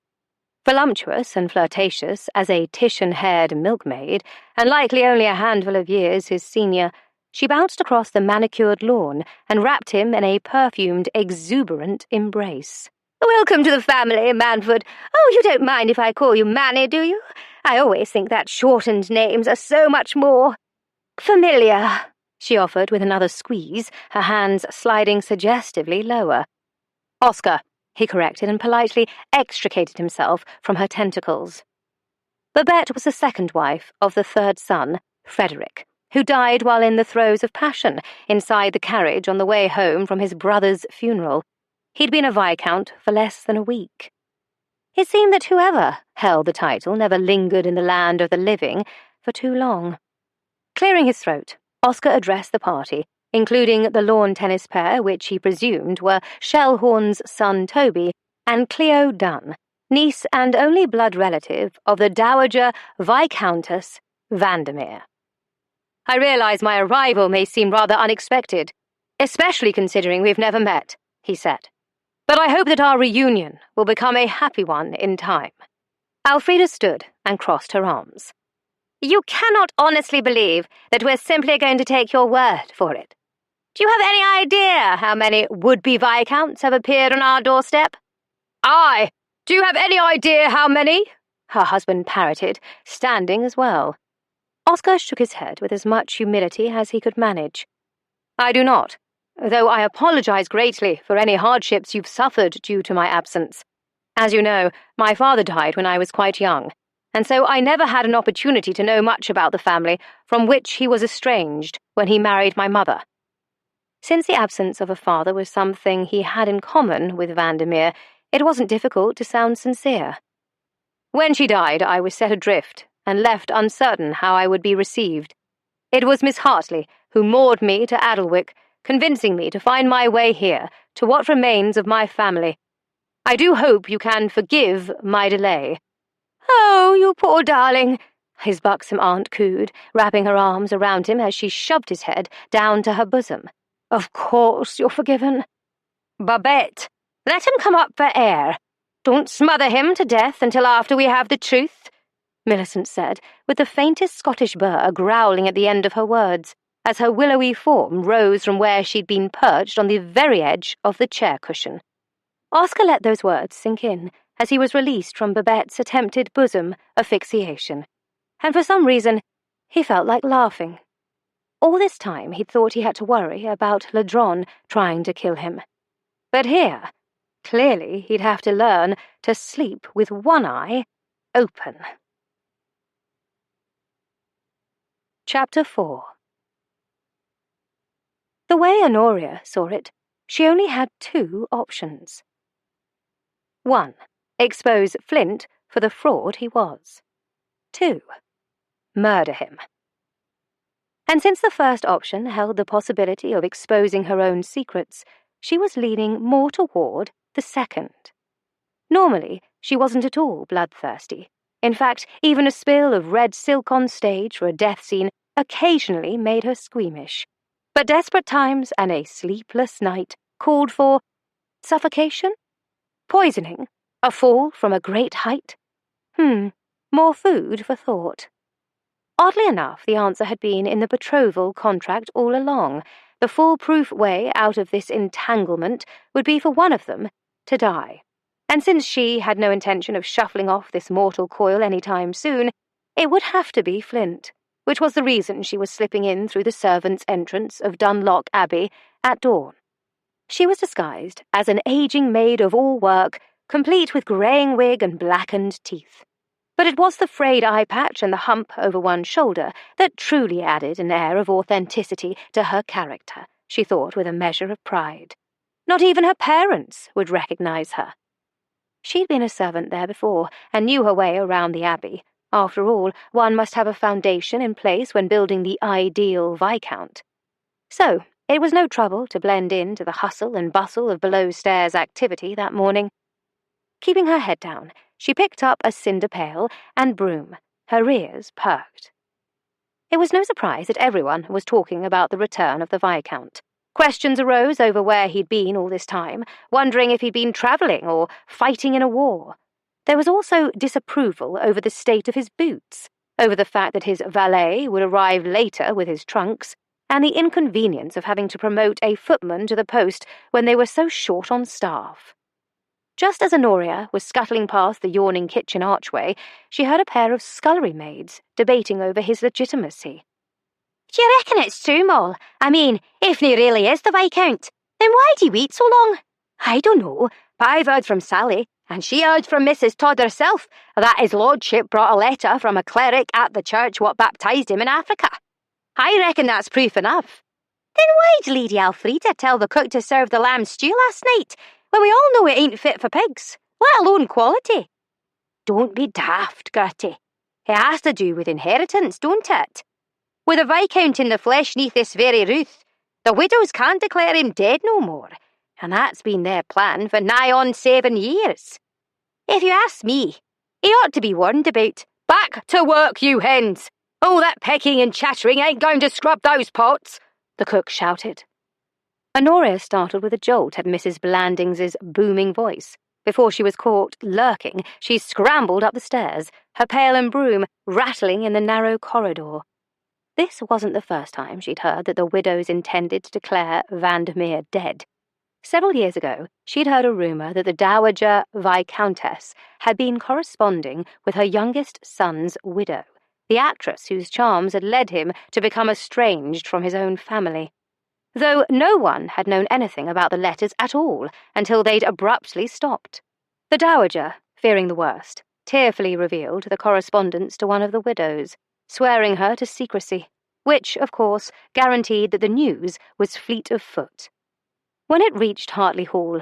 Voluptuous and flirtatious as a Titian-haired milkmaid, and likely only a handful of years his senior, she bounced across the manicured lawn and wrapped him in a perfumed, exuberant embrace. "Welcome to the family, Manford. Oh, you don't mind if I call you Manny, do you? I always think that shortened names are so much more familiar," she offered with another squeeze, her hands sliding suggestively lower. "Oscar," he corrected and politely extricated himself from her tentacles. Babette was the second wife of the third son, Frederick, who died while in the throes of passion inside the carriage on the way home from his brother's funeral. He'd been a Viscount for less than a week. It seemed that whoever held the title never lingered in the land of the living for too long. Clearing his throat, Oscar addressed the party, including the lawn tennis pair which he presumed were Shellhorn's son Toby and Cleo Dunn, niece and only blood relative of the Dowager Viscountess Vandermeer. "I realise my arrival may seem rather unexpected, especially considering we've never met," he said. "But I hope that our reunion will become a happy one in time." Elfrida stood and crossed her arms. "You cannot honestly believe that we're simply going to take your word for it. Do you have any idea how many would-be Viscounts have appeared on our doorstep?" "Aye, do you have any idea how many?" her husband parroted, standing as well. Oscar shook his head with as much humility as he could manage. "I do not, though I apologize greatly for any hardships you've suffered due to my absence. As you know, my father died when I was quite young, and so I never had an opportunity to know much about the family from which he was estranged when he married my mother." Since the absence of a father was something he had in common with Vandermeer, it wasn't difficult to sound sincere. "When she died, I was set adrift and left uncertain how I would be received. It was Miss Hartley who moored me to Adelwick, convincing me to find my way here to what remains of my family. I do hope you can forgive my delay." "Oh, you poor darling," his buxom aunt cooed, wrapping her arms around him as she shoved his head down to her bosom. "Of course you're forgiven." "Babette, let him come up for air. Don't smother him to death until after we have the truth," Millicent said, with the faintest Scottish burr growling at the end of her words, as her willowy form rose from where she'd been perched on the very edge of the chair cushion. Oscar let those words sink in as he was released from Babette's attempted bosom asphyxiation, and for some reason he felt like laughing. All this time he'd thought he had to worry about Ladron trying to kill him. But here, clearly he'd have to learn to sleep with one eye open. Chapter 4. The way Honoria saw it, she only had two options. 1. Expose Flint for the fraud he was. 2. Murder him. And since the first option held the possibility of exposing her own secrets, she was leaning more toward the second. Normally, she wasn't at all bloodthirsty. In fact, even a spill of red silk on stage for a death scene occasionally made her squeamish. But desperate times and a sleepless night called for suffocation? Poisoning? A fall from a great height? More food for thought. Oddly enough, the answer had been in the betrothal contract all along. The foolproof way out of this entanglement would be for one of them to die. And since she had no intention of shuffling off this mortal coil any time soon, it would have to be Flint, which was the reason she was slipping in through the servants' entrance of Dunlock Abbey at dawn. She was disguised as an aging maid-of-all-work, complete with greying wig and blackened teeth. But it was the frayed eye patch and the hump over one shoulder that truly added an air of authenticity to her character, she thought with a measure of pride. Not even her parents would recognize her. She'd been a servant there before, and knew her way around the abbey. After all, one must have a foundation in place when building the ideal Viscount. So, it was no trouble to blend into the hustle and bustle of below-stairs activity that morning. Keeping her head down, she picked up a cinder pail and broom, her ears perked. It was no surprise that everyone was talking about the return of the Viscount. Questions arose over where he'd been all this time, wondering if he'd been travelling or fighting in a war. There was also disapproval over the state of his boots, over the fact that his valet would arrive later with his trunks, and the inconvenience of having to promote a footman to the post when they were so short on staff. Just as Honoria was scuttling past the yawning kitchen archway, she heard a pair of scullery maids debating over his legitimacy. "Do you reckon it's true, Moll? I mean, if he really is the Viscount, then why do you wait so long?" "I don't know, but I've heard from Sally, and she heard from Mrs. Todd herself, that his lordship brought a letter from a cleric at the church what baptised him in Africa. I reckon that's proof enough." "Then why'd Lady Elfrida tell the cook to serve the lamb stew last night, when we all know it ain't fit for pigs, let alone quality?" "Don't be daft, Gertie. It has to do with inheritance, don't it? With a Viscount in the flesh neath this very roof, The widows can't declare him dead no more, and that's been their plan for nigh on 7 years. If you ask me, he ought to be warned about. Back to work, you hens! All that pecking and chattering ain't going to scrub those pots, the cook shouted. Honoria startled with a jolt at Mrs. Blandings's booming voice. Before she was caught lurking, she scrambled up the stairs, her pail and broom rattling in the narrow corridor. This wasn't the first time she'd heard that the widows intended to declare Vandermeer dead. Several years ago, she'd heard a rumour that the Dowager Viscountess had been corresponding with her youngest son's widow, the actress whose charms had led him to become estranged from his own family. Though no one had known anything about the letters at all until they'd abruptly stopped. The Dowager, fearing the worst, tearfully revealed the correspondence to one of the widows, swearing her to secrecy, which, of course, guaranteed that the news was fleet of foot. When it reached Hartley Hall,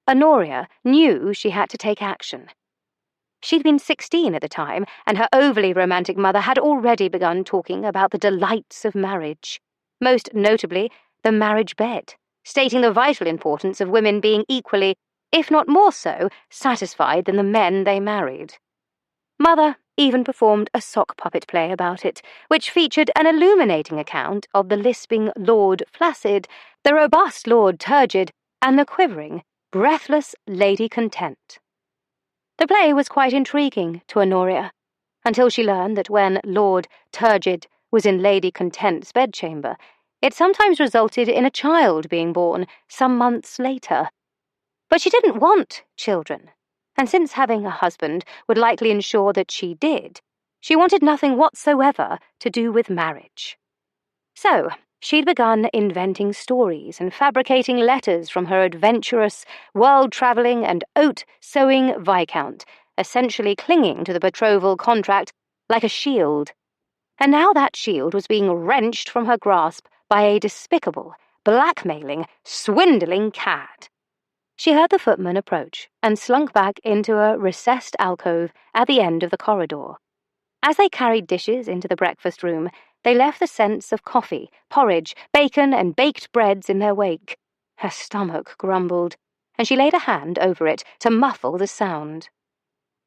Honoria knew she had to take action. She'd been 16 at the time, and her overly romantic mother had already begun talking about the delights of marriage, most notably the marriage bed, stating the vital importance of women being equally, if not more so, satisfied than the men they married. Mother even performed a sock puppet play about it, which featured an illuminating account of the lisping Lord Flaccid, the robust Lord Turgid, and the quivering, breathless Lady Content. The play was quite intriguing to Honoria, until she learned that when Lord Turgid was in Lady Content's bedchamber, it sometimes resulted in a child being born some months later. But she didn't want children, and since having a husband would likely ensure that she did, she wanted nothing whatsoever to do with marriage. So, she'd begun inventing stories and fabricating letters from her adventurous, world-travelling and oat-sowing Viscount, essentially clinging to the betrothal contract like a shield. And now that shield was being wrenched from her grasp by a despicable, blackmailing, swindling cad. She heard the footman approach and slunk back into a recessed alcove at the end of the corridor. As they carried dishes into the breakfast room, they left the scents of coffee, porridge, bacon, and baked breads in their wake. Her stomach grumbled, and she laid a hand over it to muffle the sound.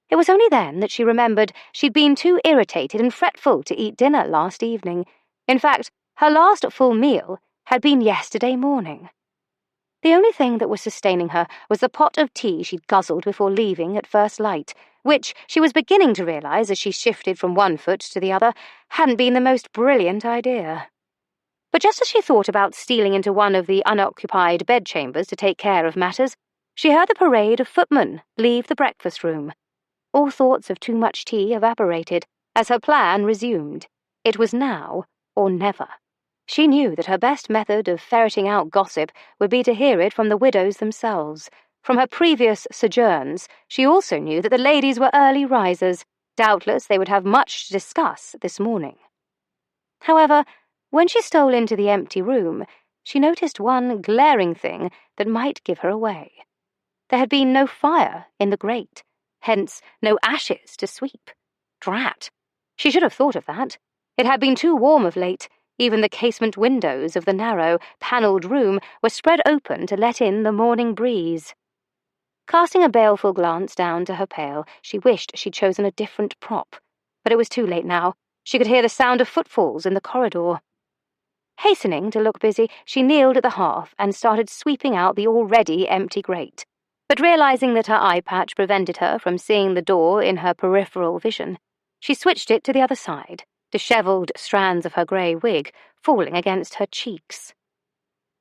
It was only then that she remembered she'd been too irritated and fretful to eat dinner last evening. In fact, her last full meal had been yesterday morning. The only thing that was sustaining her was the pot of tea she'd guzzled before leaving at first light, which, she was beginning to realise as she shifted from one foot to the other, hadn't been the most brilliant idea. But just as she thought about stealing into one of the unoccupied bedchambers to take care of matters, she heard the parade of footmen leave the breakfast room. All thoughts of too much tea evaporated as her plan resumed. It was now or never. She knew that her best method of ferreting out gossip would be to hear it from the widows themselves. From her previous sojourns, she also knew that the ladies were early risers. Doubtless they would have much to discuss this morning. However, when she stole into the empty room, she noticed one glaring thing that might give her away. There had been no fire in the grate, hence no ashes to sweep. Drat! She should have thought of that. It had been too warm of late. Even the casement windows of the narrow, panelled room were spread open to let in the morning breeze. Casting a baleful glance down to her pail, she wished she'd chosen a different prop. But it was too late now. She could hear the sound of footfalls in the corridor. Hastening to look busy, she kneeled at the hearth and started sweeping out the already empty grate. But realising that her eye patch prevented her from seeing the door in her peripheral vision, she switched it to the other side, dishevelled strands of her grey wig falling against her cheeks.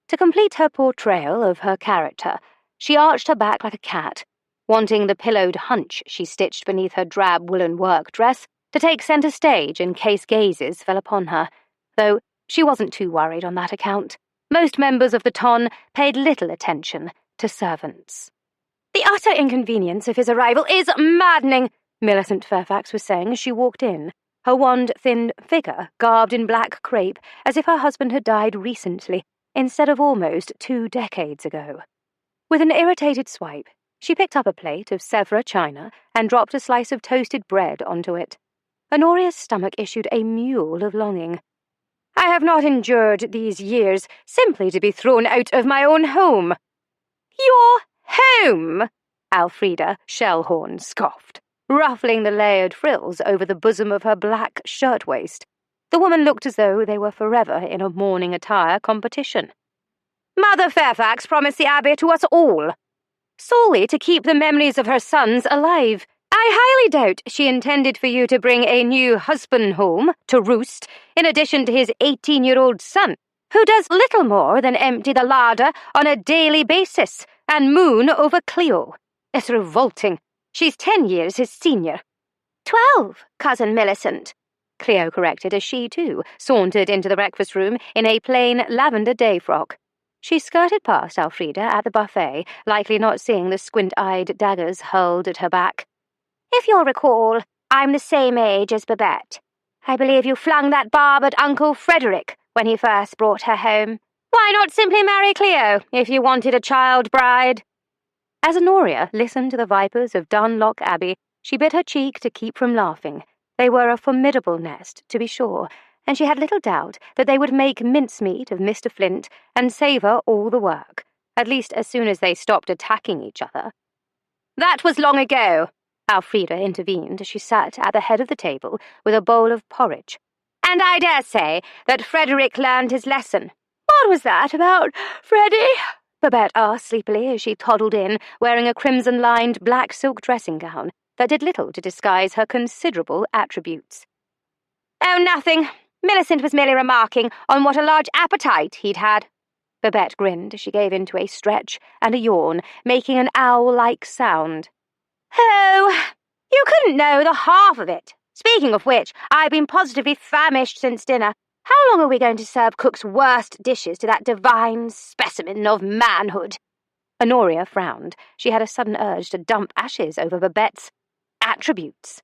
To complete her portrayal of her character, she arched her back like a cat, wanting the pillowed hunch she stitched beneath her drab woolen work dress to take centre stage in case gazes fell upon her, though she wasn't too worried on that account. Most members of the ton paid little attention to servants. "The utter inconvenience of his arrival is maddening," Millicent Fairfax was saying as she walked in, her wand-thinned figure garbed in black crepe as if her husband had died recently, instead of almost 2 decades ago. With an irritated swipe, she picked up a plate of Sèvres china and dropped a slice of toasted bread onto it. Honoria's stomach issued a mewl of longing. I have not endured these years simply to be thrown out of my own home." "Your home?" Elfrida Shellhorn scoffed, ruffling the layered frills over the bosom of her black shirtwaist. The woman looked as though they were forever in a morning attire competition. "Mother Fairfax promised the Abbey to us all, solely to keep the memories of her sons alive. I highly doubt she intended for you to bring a new husband home to roost, in addition to his 18-year-old son, who does little more than empty the larder on a daily basis and moon over Cleo. It's revolting. She's 10 years his senior." 12, Cousin Millicent," Cleo corrected as she, too, sauntered into the breakfast room in a plain lavender day frock. She skirted past Elfrida at the buffet, likely not seeing the squint-eyed daggers hurled at her back. "If you'll recall, I'm the same age as Babette. I believe you flung that barb at Uncle Frederick when he first brought her home. Why not simply marry Cleo, if you wanted a child bride?" As Honoria listened to the vipers of Dunlock Abbey, she bit her cheek to keep from laughing. They were a formidable nest, to be sure, and she had little doubt that they would make mincemeat of Mr. Flint and save her all the work, at least as soon as they stopped attacking each other. "That was long ago," Elfrida intervened as she sat at the head of the table with a bowl of porridge. "And I dare say that Frederick learned his lesson." "What was that about Freddie?" Babette asked sleepily as she toddled in, wearing a crimson-lined black silk dressing gown that did little to disguise her considerable attributes. "Oh, nothing. Millicent was merely remarking on what a large appetite he'd had." Babette grinned as she gave into a stretch and a yawn, making an owl-like sound. "Oh, you couldn't know the half of it. Speaking of which, I've been positively famished since dinner. How long are we going to serve Cook's worst dishes to that divine specimen of manhood?" Honoria frowned. She had a sudden urge to dump ashes over Babette's attributes.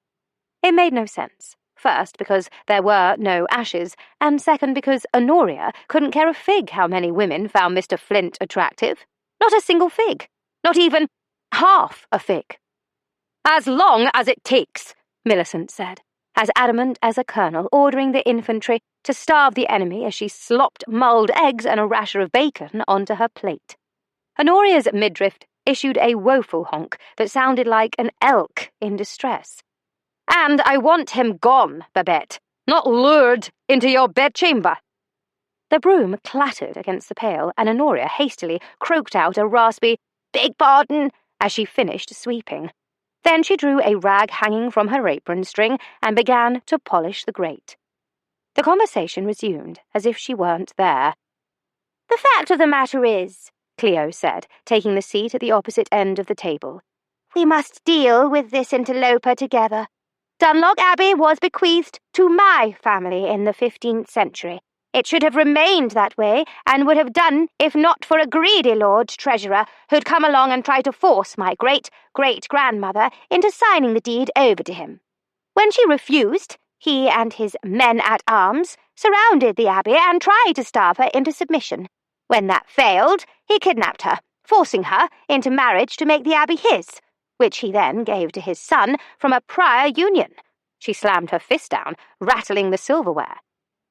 It made no sense. First, because there were no ashes, and second, because Honoria couldn't care a fig how many women found Mr. Flint attractive. Not a single fig. Not even half a fig. "As long as it takes," Millicent said, as adamant as a colonel ordering the infantry to starve the enemy as she slopped mulled eggs and a rasher of bacon onto her plate. Honoria's midriff issued a woeful honk that sounded like an elk in distress. "And I want him gone, Babette, not lured into your bedchamber." The broom clattered against the pail, and Honoria hastily croaked out a raspy "Beg pardon" as she finished sweeping. Then she drew a rag hanging from her apron string and began to polish the grate. The conversation resumed, as if she weren't there. "The fact of the matter is," Cleo said, taking the seat at the opposite end of the table, "we must deal with this interloper together. Dunlock Abbey was bequeathed to my family in the 15th century. It should have remained that way, and would have done if not for a greedy Lord Treasurer who'd come along and tried to force my great-great-grandmother into signing the deed over to him. When she refused, he and his men-at-arms surrounded the Abbey and tried to starve her into submission. When that failed, he kidnapped her, forcing her into marriage to make the Abbey his, which he then gave to his son from a prior union." She slammed her fist down, rattling the silverware.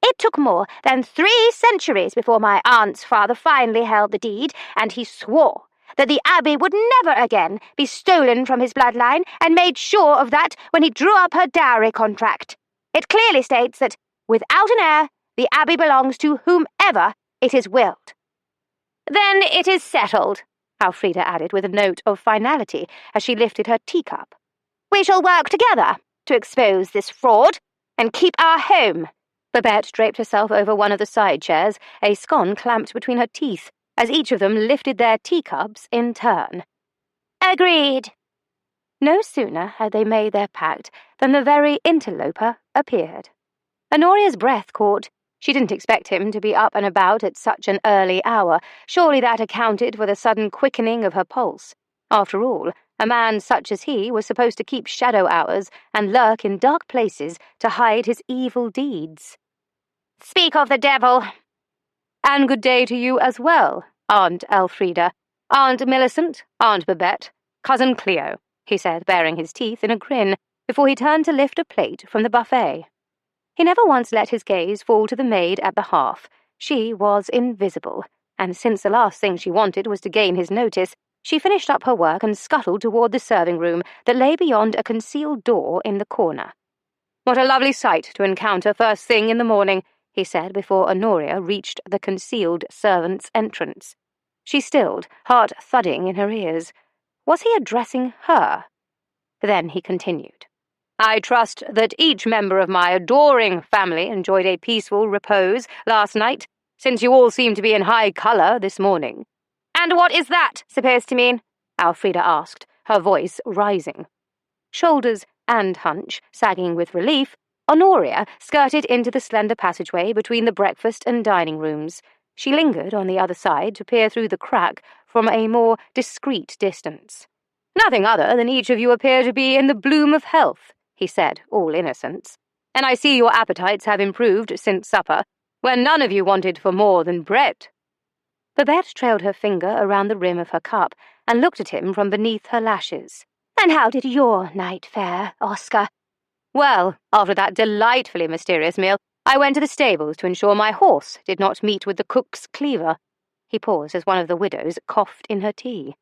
"It took more than 3 centuries before my aunt's father finally held the deed, and he swore that the Abbey would never again be stolen from his bloodline, and made sure of that when he drew up her dowry contract. It clearly states that, without an heir, the Abbey belongs to whomever it is willed." "Then it is settled," Elfrida added with a note of finality as she lifted her teacup. "We shall work together to expose this fraud and keep our home." Babette draped herself over one of the side chairs, a scone clamped between her teeth, as each of them lifted their teacups in turn. "Agreed." No sooner had they made their pact than the very interloper appeared. Honoria's breath caught. She didn't expect him to be up and about at such an early hour. Surely that accounted for the sudden quickening of her pulse. After all, a man such as he was supposed to keep shadow hours and lurk in dark places to hide his evil deeds. "Speak of the devil." "And good day to you as well, Aunt Elfrida. Aunt Millicent, Aunt Babette, Cousin Cleo," he said, baring his teeth in a grin, before he turned to lift a plate from the buffet. He never once let his gaze fall to the maid at the hearth. She was invisible, and since the last thing she wanted was to gain his notice, she finished up her work and scuttled toward the serving room that lay beyond a concealed door in the corner. "What a lovely sight to encounter first thing in the morning," he said before Honoria reached the concealed servant's entrance. She stilled, heart thudding in her ears. Was he addressing her? Then he continued. "I trust that each member of my adoring family enjoyed a peaceful repose last night, since you all seem to be in high colour this morning." "And what is that supposed to mean?" Elfrida asked, her voice rising. Shoulders and hunch sagging with relief, Honoria skirted into the slender passageway between the breakfast and dining rooms. She lingered on the other side to peer through the crack from a more discreet distance. "Nothing other than each of you appear to be in the bloom of health," he said, all innocence. "And I see your appetites have improved since supper, when none of you wanted for more than bread." Babette trailed her finger around the rim of her cup and looked at him from beneath her lashes. "And how did your night fare, Oscar?" "Well, after that delightfully mysterious meal, I went to the stables to ensure my horse did not meet with the cook's cleaver." He paused as one of the widows coughed in her tea.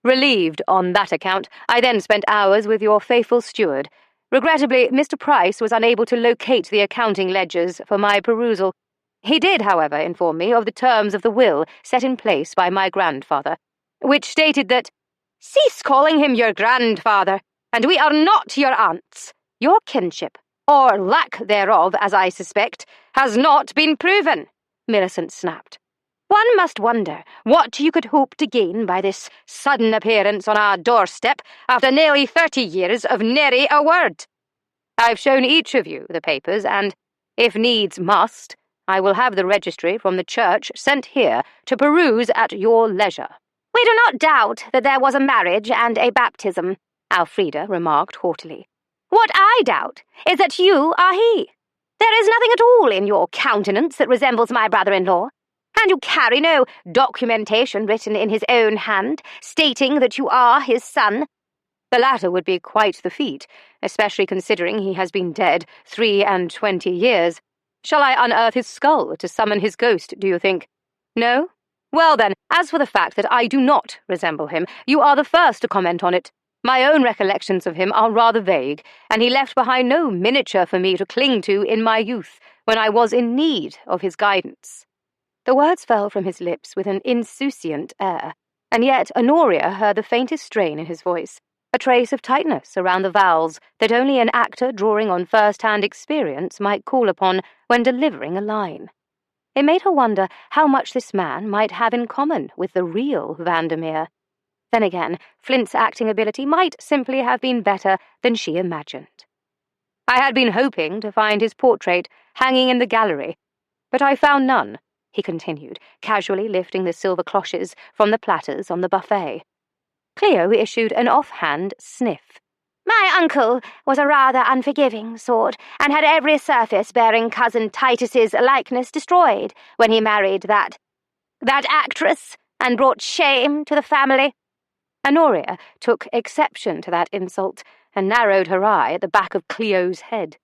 "Relieved on that account, I then spent hours with your faithful steward. Regrettably, Mr. Price was unable to locate the accounting ledgers for my perusal. He did, however, inform me of the terms of the will set in place by my grandfather, which stated that, 'Cease calling him your grandfather, and we are not your aunts. Your kinship, or lack thereof, as I suspect, has not been proven,' Millicent snapped. 'One must wonder what you could hope to gain by this sudden appearance on our doorstep after nearly 30 years of nary a word. I've shown each of you the papers, and, if needs must, I will have the registry from the church sent here to peruse at your leisure.' 'We do not doubt that there was a marriage and a baptism,' Elfrida remarked haughtily. 'What I doubt is that you are he. There is nothing at all in your countenance that resembles my brother-in-law, and you carry no documentation written in his own hand stating that you are his son.' 'The latter would be quite the feat, especially considering he has been dead 23 years. Shall I unearth his skull to summon his ghost, do you think? No? Well then, as for the fact that I do not resemble him, you are the first to comment on it. My own recollections of him are rather vague, and he left behind no miniature for me to cling to in my youth, when I was in need of his guidance." The words fell from his lips with an insouciant air, and yet Honoria heard the faintest strain in his voice, a trace of tightness around the vowels that only an actor drawing on first-hand experience might call upon when delivering a line. It made her wonder how much this man might have in common with the real Vandermeer. Then again, Flint's acting ability might simply have been better than she imagined. "I had been hoping to find his portrait hanging in the gallery, but I found none," he continued, casually lifting the silver cloches from the platters on the buffet. Cleo issued an offhand sniff. "My uncle was a rather unforgiving sort, and had every surface bearing Cousin Titus's likeness destroyed when he married that actress and brought shame to the family." Honoria took exception to that insult and narrowed her eye at the back of Cleo's head.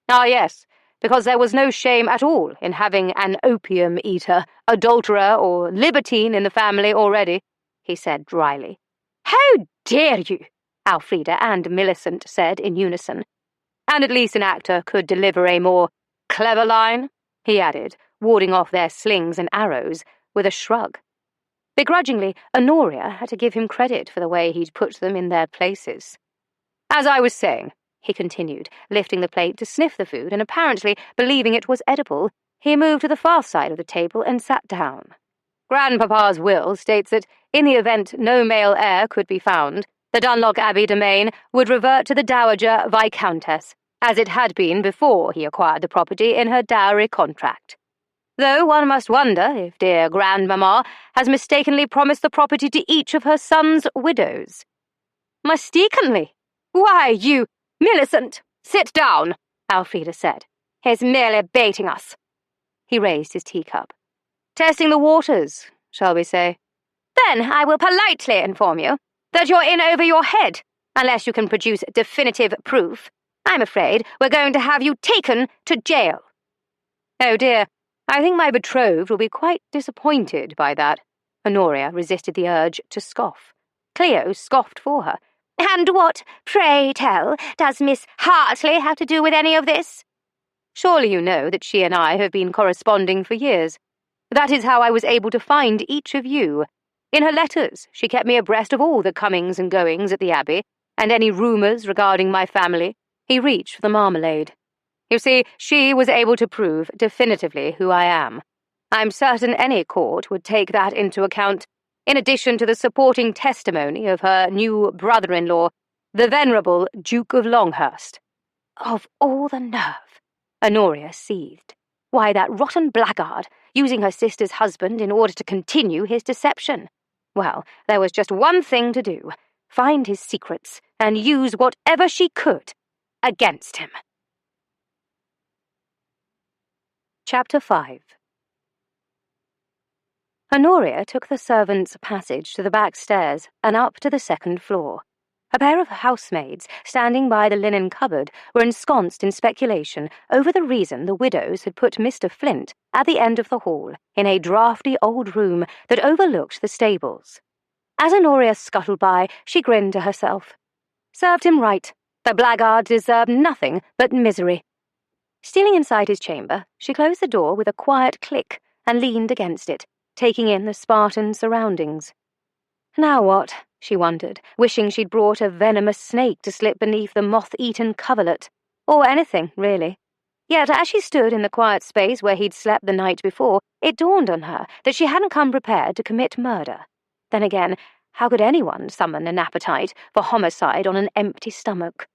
"Ah, yes, because there was no shame at all in having an opium-eater, adulterer, or libertine in the family already," he said dryly. "How dare you!" Elfrida and Millicent said in unison. "And at least an actor could deliver a more clever line," he added, warding off their slings and arrows with a shrug. Begrudgingly, Honoria had to give him credit for the way he'd put them in their places. "As I was saying," he continued, lifting the plate to sniff the food, and apparently believing it was edible, he moved to the far side of the table and sat down. "Grandpapa's will states that, in the event no male heir could be found, the Dunlock Abbey domain would revert to the Dowager Viscountess, as it had been before he acquired the property in her dowry contract. Though one must wonder if dear Grandmamma has mistakenly promised the property to each of her sons' widows." "Mistakenly? Why, you— Millicent, sit down," Elfrida said. "He's merely baiting us." He raised his teacup. "Testing the waters, shall we say?" "Then I will politely inform you that you're in over your head, unless you can produce definitive proof. I'm afraid we're going to have you taken to jail." "Oh dear, I think my betrothed will be quite disappointed by that." Honoria resisted the urge to scoff. Cleo scoffed for her. "And what, pray tell, does Miss Hartley have to do with any of this?" "Surely you know that she and I have been corresponding for years. That is how I was able to find each of you. In her letters, she kept me abreast of all the comings and goings at the Abbey, and any rumours regarding my family." He reached for the marmalade. "You see, she was able to prove definitively who I am. I'm certain any court would take that into account, in addition to the supporting testimony of her new brother-in-law, the venerable Duke of Longhurst." Of all the nerve! Honoria seethed. Why, that rotten blackguard, using her sister's husband in order to continue his deception. Well, there was just one thing to do: find his secrets and use whatever she could against him. Chapter 5. Honoria took the servants' passage to the back stairs and up to the second floor. A pair of housemaids, standing by the linen cupboard, were ensconced in speculation over the reason the widows had put Mr. Flint at the end of the hall, in a draughty old room that overlooked the stables. As Honoria scuttled by, she grinned to herself. Served him right. The blackguard deserved nothing but misery. Stealing inside his chamber, she closed the door with a quiet click and leaned against it, taking in the Spartan surroundings. Now what? She wondered, wishing she'd brought a venomous snake to slip beneath the moth-eaten coverlet. Or anything, really. Yet as she stood in the quiet space where he'd slept the night before, it dawned on her that she hadn't come prepared to commit murder. Then again, how could anyone summon an appetite for homicide on an empty stomach?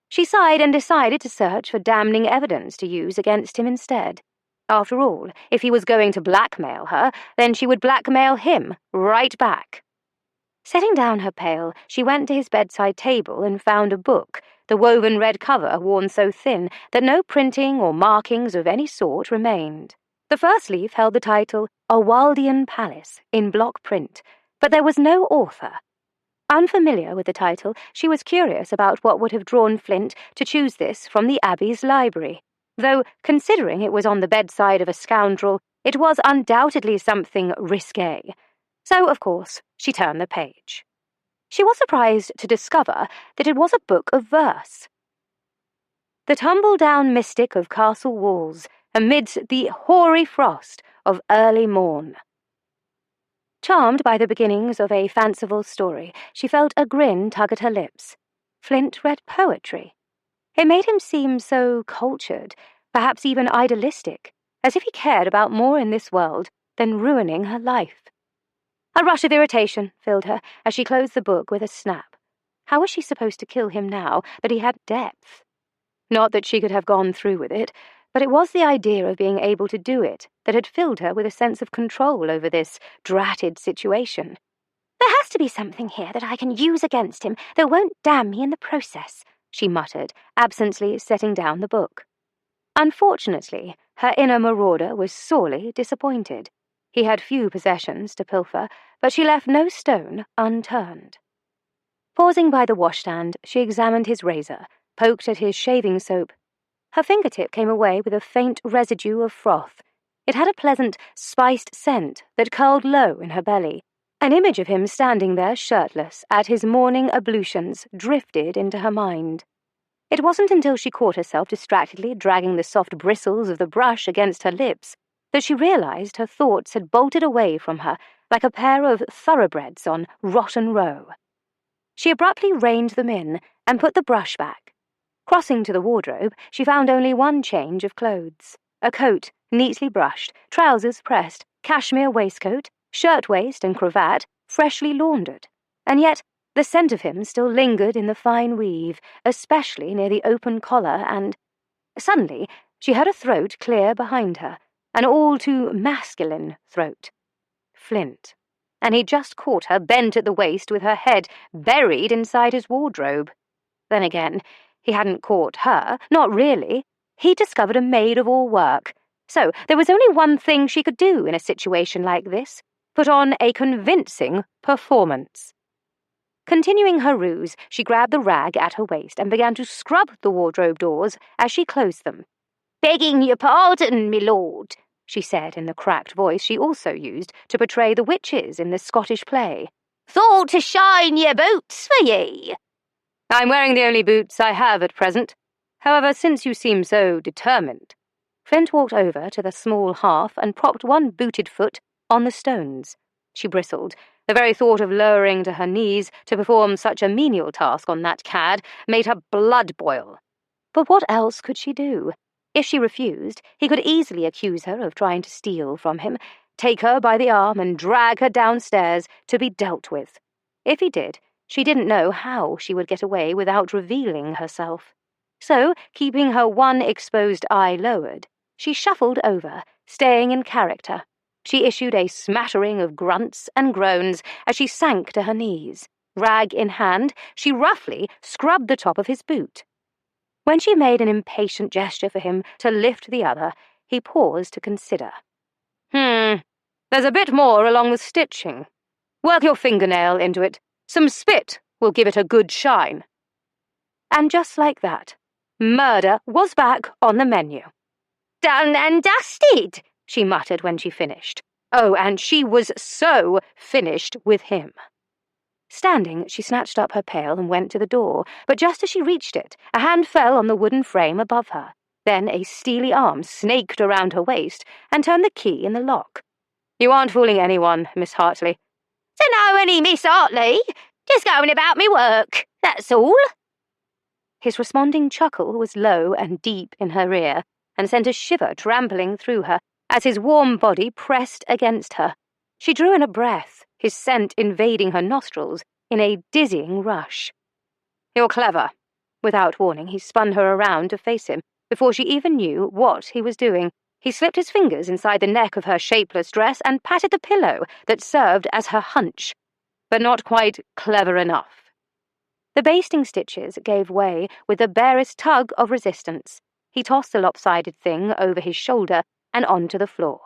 She sighed and decided to search for damning evidence to use against him instead. After all, if he was going to blackmail her, then she would blackmail him right back. Setting down her pail, she went to his bedside table and found a book, the woven red cover worn so thin that no printing or markings of any sort remained. The first leaf held the title, A Waldian Palace, in block print, but there was no author. Unfamiliar with the title, she was curious about what would have drawn Flint to choose this from the Abbey's library, though, considering it was on the bedside of a scoundrel, it was undoubtedly something risqué. So, of course, she turned the page. She was surprised to discover that it was a book of verse. The tumble-down mystic of castle walls, amidst the hoary frost of early morn. Charmed by the beginnings of a fanciful story, she felt a grin tug at her lips. Flint read poetry. It made him seem so cultured, perhaps even idealistic, as if he cared about more in this world than ruining her life. A rush of irritation filled her as she closed the book with a snap. How was she supposed to kill him now that he had depth? Not that she could have gone through with it, but it was the idea of being able to do it that had filled her with a sense of control over this dratted situation. "There has to be something here that I can use against him that won't damn me in the process," she muttered, absently setting down the book. Unfortunately, her inner marauder was sorely disappointed. He had few possessions to pilfer, but she left no stone unturned. Pausing by the washstand, she examined his razor, poked at his shaving soap. Her fingertip came away with a faint residue of froth. It had a pleasant, spiced scent that curled low in her belly. An image of him standing there shirtless at his morning ablutions drifted into her mind. It wasn't until she caught herself distractedly dragging the soft bristles of the brush against her lips that she realized her thoughts had bolted away from her like a pair of thoroughbreds on Rotten Row. She abruptly reined them in and put the brush back. Crossing to the wardrobe, she found only one change of clothes. A coat, neatly brushed, trousers pressed, cashmere waistcoat, shirtwaist and cravat, freshly laundered. And yet the scent of him still lingered in the fine weave, especially near the open collar, and suddenly she heard a throat clear behind her, an all-too masculine throat. Flint. And he just caught her bent at the waist with her head buried inside his wardrobe. Then again, he hadn't caught her, not really. He'd discovered a maid-of-all-work. So there was only one thing she could do in a situation like this: put on a convincing performance. Continuing her ruse, she grabbed the rag at her waist and began to scrub the wardrobe doors as she closed them. "Begging your pardon, me lord," she said in the cracked voice she also used to portray the witches in the Scottish play. "Thought to shine your boots for ye." "I'm wearing the only boots I have at present. However, since you seem so determined..." Flint walked over to the small hearth and propped one booted foot on the stones. She bristled. The very thought of lowering to her knees to perform such a menial task on that cad made her blood boil. But what else could she do? If she refused, he could easily accuse her of trying to steal from him, take her by the arm and drag her downstairs to be dealt with. If he did, she didn't know how she would get away without revealing herself. So, keeping her one exposed eye lowered, she shuffled over, staying in character. She issued a smattering of grunts and groans as she sank to her knees. Rag in hand, she roughly scrubbed the top of his boot. When she made an impatient gesture for him to lift the other, he paused to consider. There's a bit more along the stitching. Work your fingernail into it. Some spit will give it a good shine." And just like that, murder was back on the menu. "Done and dusted," she muttered when she finished. Oh, and she was so finished with him. Standing, she snatched up her pail and went to the door, but just as she reached it, a hand fell on the wooden frame above her. Then a steely arm snaked around her waist and turned the key in the lock. "You aren't fooling anyone, Miss Hartley." "To know any Miss Hartley? Just going about me work, that's all." His responding chuckle was low and deep in her ear, and sent a shiver trampling through her as his warm body pressed against her. She drew in a breath, his scent invading her nostrils in a dizzying rush. "You're clever." Without warning, he spun her around to face him. Before she even knew what he was doing, he slipped his fingers inside the neck of her shapeless dress and patted the pillow that served as her hunch. But not quite clever enough. The basting stitches gave way with the barest tug of resistance. He tossed the lopsided thing over his shoulder and onto the floor.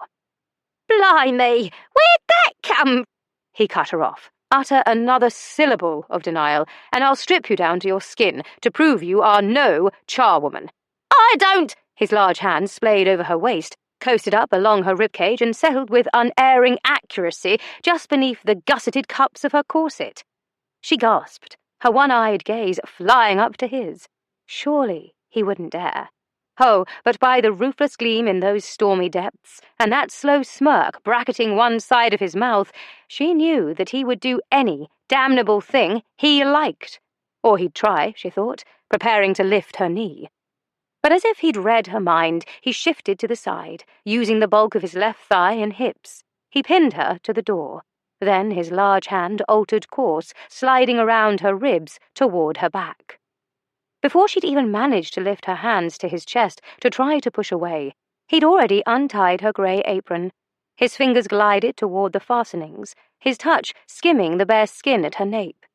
"Blimey, where'd that come?" He cut her off. "Utter another syllable of denial, and I'll strip you down to your skin to prove you are no charwoman." "I don't—" His large hand splayed over her waist, coasted up along her ribcage and settled with unerring accuracy just beneath the gusseted cups of her corset. She gasped, her one-eyed gaze flying up to his. Surely he wouldn't dare. Oh, but by the ruthless gleam in those stormy depths, and that slow smirk bracketing one side of his mouth, she knew that he would do any damnable thing he liked. Or he'd try, she thought, preparing to lift her knee. But as if he'd read her mind, he shifted to the side, using the bulk of his left thigh and hips. He pinned her to the door. Then his large hand altered course, sliding around her ribs toward her back. Before she'd even managed to lift her hands to his chest to try to push away, he'd already untied her grey apron. His fingers glided toward the fastenings, his touch skimming the bare skin at her nape.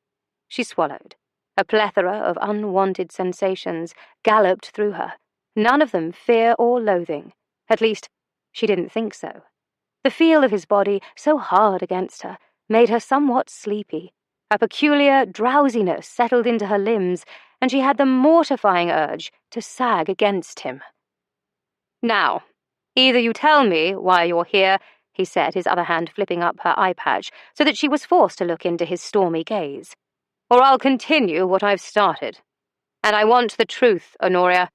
She swallowed. A plethora of unwanted sensations galloped through her, none of them fear or loathing. At least, she didn't think so. The feel of his body, so hard against her, made her somewhat sleepy. A peculiar drowsiness settled into her limbs, and she had the mortifying urge to sag against him. "Now, either you tell me why you're here," he said, his other hand flipping up her eye patch so that she was forced to look into his stormy gaze, "or I'll continue what I've started. And I want the truth, Honoria."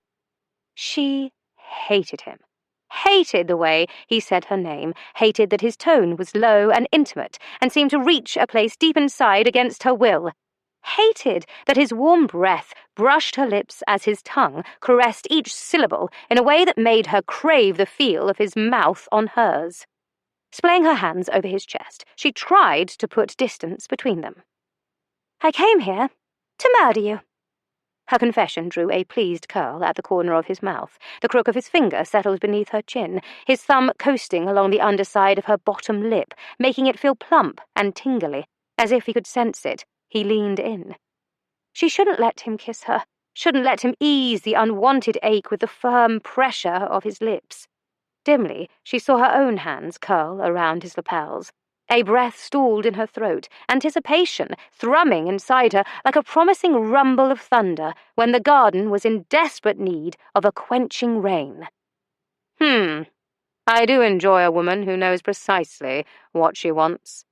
She hated him. Hated the way he said her name, hated that his tone was low and intimate and seemed to reach a place deep inside against her will. Hated that his warm breath brushed her lips as his tongue caressed each syllable in a way that made her crave the feel of his mouth on hers. Splaying her hands over his chest, she tried to put distance between them. "I came here to murder you." Her confession drew a pleased curl at the corner of his mouth. The crook of his finger settled beneath her chin, his thumb coasting along the underside of her bottom lip, making it feel plump and tingly. As if he could sense it, he leaned in. She shouldn't let him kiss her, shouldn't let him ease the unwanted ache with the firm pressure of his lips. Dimly, she saw her own hands curl around his lapels. A breath stalled in her throat, anticipation thrumming inside her like a promising rumble of thunder when the garden was in desperate need of a quenching rain. I do enjoy a woman who knows precisely what she wants.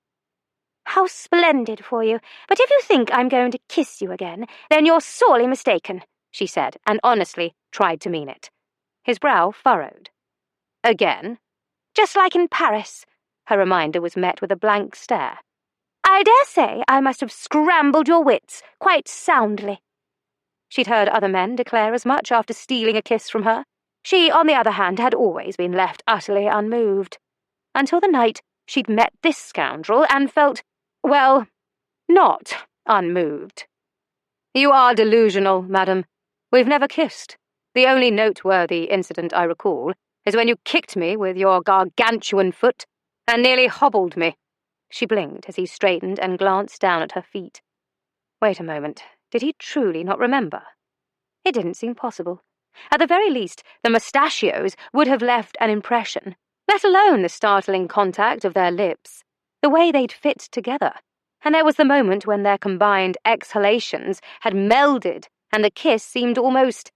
How splendid for you, but if you think I'm going to kiss you again, then you're sorely mistaken, she said, and honestly tried to mean it. His brow furrowed. Again? Just like in Paris. Her reminder was met with a blank stare. I dare say I must have scrambled your wits quite soundly. She'd heard other men declare as much after stealing a kiss from her. She, on the other hand, had always been left utterly unmoved. Until the night she'd met this scoundrel and felt, well, not unmoved. You are delusional, madam. We've never kissed. The only noteworthy incident I recall is when you kicked me with your gargantuan foot and nearly hobbled me. She blinked as he straightened and glanced down at her feet. Wait a moment. Did he truly not remember? It didn't seem possible. At the very least, the mustachios would have left an impression, let alone the startling contact of their lips, the way they'd fit together. And there was the moment when their combined exhalations had melded and the kiss seemed almost...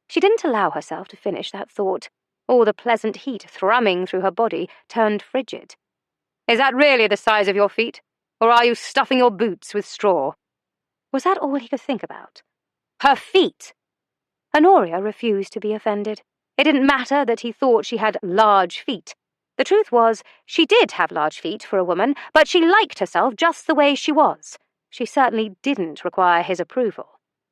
She didn't allow herself to finish that thought. All the pleasant heat thrumming through her body turned frigid. Is that really the size of your feet? Or are you stuffing your boots with straw? Was that all he could think about? Her feet! Honoria refused to be offended. It didn't matter that he thought she had large feet. The truth was, she did have large feet for a woman, but she liked herself just the way she was. She certainly didn't require his approval.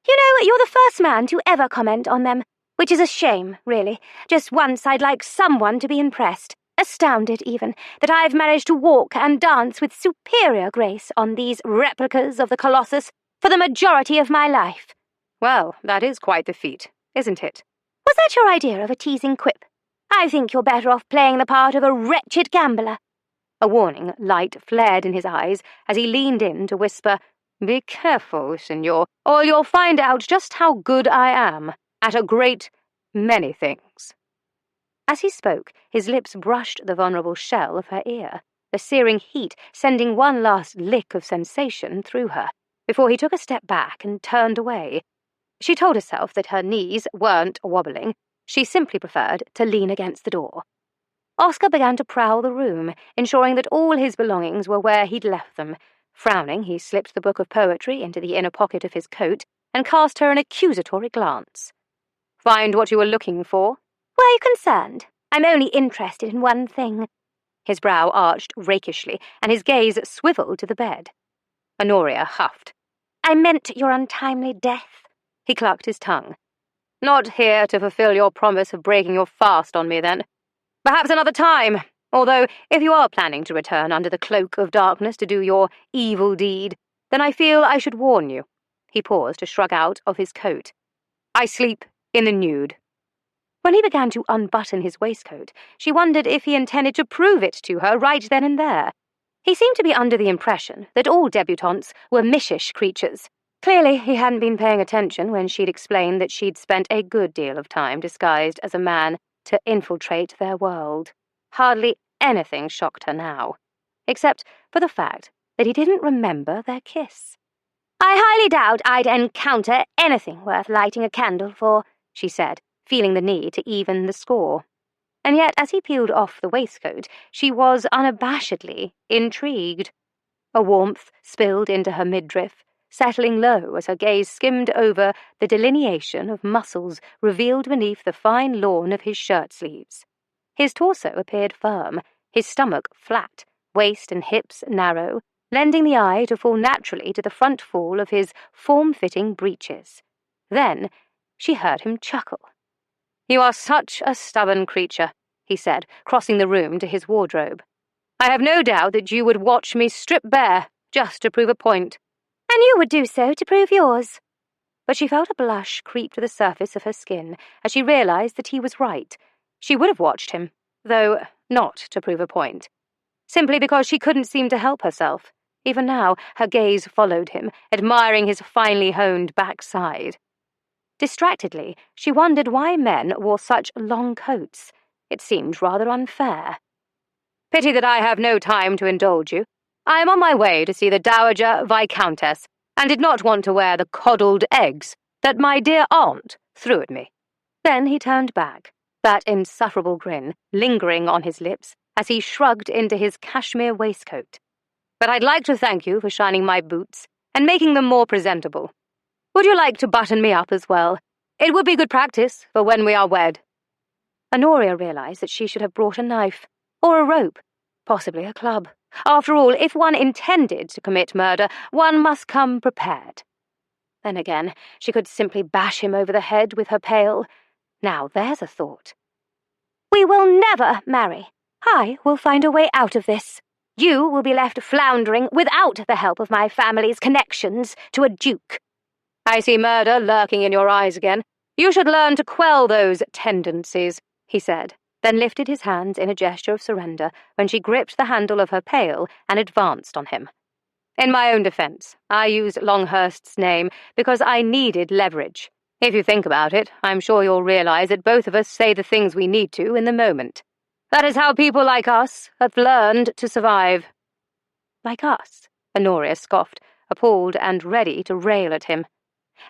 You know, you're the first man to ever comment on them, which is a shame, really. Just once I'd like someone to be impressed, astounded even, that I've managed to walk and dance with superior grace on these replicas of the Colossus for the majority of my life. Well, that is quite the feat, isn't it? Was that your idea of a teasing quip? I think you're better off playing the part of a wretched gambler. A warning light flared in his eyes as he leaned in to whisper, Be careful, senor, or you'll find out just how good I am at a great many things. As he spoke, his lips brushed the vulnerable shell of her ear, the searing heat sending one last lick of sensation through her, before he took a step back and turned away. She told herself that her knees weren't wobbling. She simply preferred to lean against the door. Oscar began to prowl the room, ensuring that all his belongings were where he'd left them. Frowning, he slipped the book of poetry into the inner pocket of his coat and cast her an accusatory glance. Find what you were looking for? Were you concerned? I'm only interested in one thing. His brow arched rakishly, and his gaze swiveled to the bed. Honoria huffed. I meant your untimely death. He clucked his tongue. Not here to fulfill your promise of breaking your fast on me, then. Perhaps another time, although if you are planning to return under the cloak of darkness to do your evil deed, then I feel I should warn you. He paused to shrug out of his coat. I sleep in the nude. When he began to unbutton his waistcoat, she wondered if he intended to prove it to her right then and there. He seemed to be under the impression that all debutantes were mishish creatures. Clearly, he hadn't been paying attention when she'd explained that she'd spent a good deal of time disguised as a man to infiltrate their world. Hardly anything shocked her now, except for the fact that he didn't remember their kiss. I highly doubt I'd encounter anything worth lighting a candle for, she said, feeling the need to even the score. And yet, as he peeled off the waistcoat, she was unabashedly intrigued. A warmth spilled into her midriff, settling low as her gaze skimmed over the delineation of muscles revealed beneath the fine lawn of his shirt sleeves. His torso appeared firm, his stomach flat, waist and hips narrow, lending the eye to fall naturally to the front fall of his form-fitting breeches. Then she heard him chuckle. You are such a stubborn creature, he said, crossing the room to his wardrobe. I have no doubt that you would watch me strip bare just to prove a point. And you would do so to prove yours. But she felt a blush creep to the surface of her skin as she realized that he was right. She would have watched him, though not to prove a point. Simply because she couldn't seem to help herself. Even now, her gaze followed him, admiring his finely honed backside. Distractedly, she wondered why men wore such long coats. It seemed rather unfair. Pity that I have no time to indulge you. I am on my way to see the Dowager Viscountess, and did not want to wear the coddled eggs that my dear aunt threw at me." Then he turned back, that insufferable grin lingering on his lips as he shrugged into his cashmere waistcoat. "But I'd like to thank you for shining my boots and making them more presentable. Would you like to button me up as well? It would be good practice for when we are wed." Honoria realized that she should have brought a knife, or a rope, possibly a club. After all, if one intended to commit murder, one must come prepared. Then again, she could simply bash him over the head with her pail. Now there's a thought. "We will never marry. I will find a way out of this. You will be left floundering without the help of my family's connections to a duke." "I see murder lurking in your eyes again. You should learn to quell those tendencies," he said, then lifted his hands in a gesture of surrender when she gripped the handle of her pail and advanced on him. "In my own defense, I used Longhurst's name because I needed leverage. If you think about it, I'm sure you'll realize that both of us say the things we need to in the moment. That is how people like us have learned to survive." "Like us?" Honoria scoffed, appalled and ready to rail at him.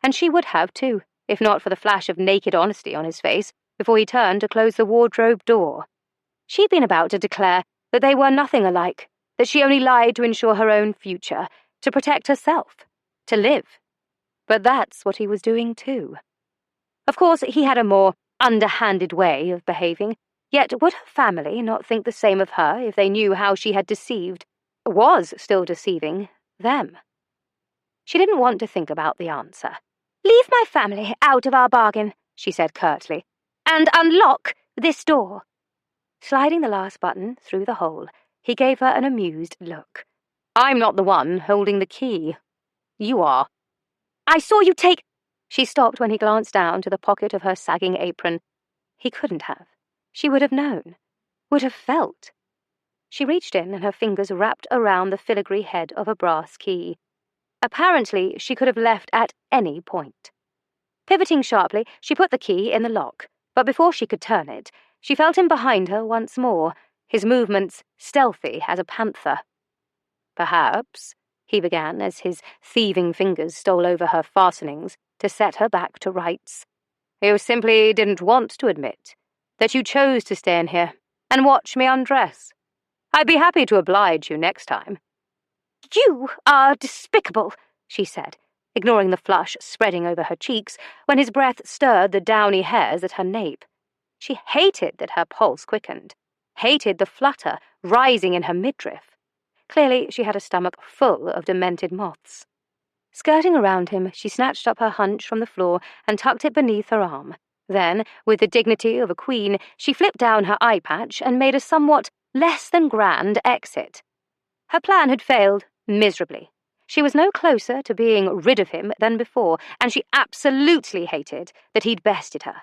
And she would have, too, if not for the flash of naked honesty on his face before he turned to close the wardrobe door. She'd been about to declare that they were nothing alike, that she only lied to ensure her own future, to protect herself, to live. But that's what he was doing too. Of course, he had a more underhanded way of behaving, yet would her family not think the same of her if they knew how she had was still deceiving, them? She didn't want to think about the answer. "Leave my family out of our bargain," she said curtly, "and unlock this door." Sliding the last button through the hole, he gave her an amused look. "I'm not the one holding the key. You are." "I saw you take—" She stopped when he glanced down to the pocket of her sagging apron. He couldn't have. She would have known, would have felt. She reached in and her fingers wrapped around the filigree head of a brass key. Apparently, she could have left at any point. Pivoting sharply, she put the key in the lock, but before she could turn it, she felt him behind her once more, his movements stealthy as a panther. "Perhaps," he began as his thieving fingers stole over her fastenings to set her back to rights, "you simply didn't want to admit that you chose to stay in here and watch me undress. I'd be happy to oblige you next time." "You are despicable," she said, ignoring the flush spreading over her cheeks when his breath stirred the downy hairs at her nape. She hated that her pulse quickened, hated the flutter rising in her midriff. Clearly, she had a stomach full of demented moths. Skirting around him, she snatched up her hunch from the floor and tucked it beneath her arm. Then, with the dignity of a queen, she flipped down her eye patch and made a somewhat less than grand exit. Her plan had failed miserably. She was no closer to being rid of him than before, and she absolutely hated that he'd bested her.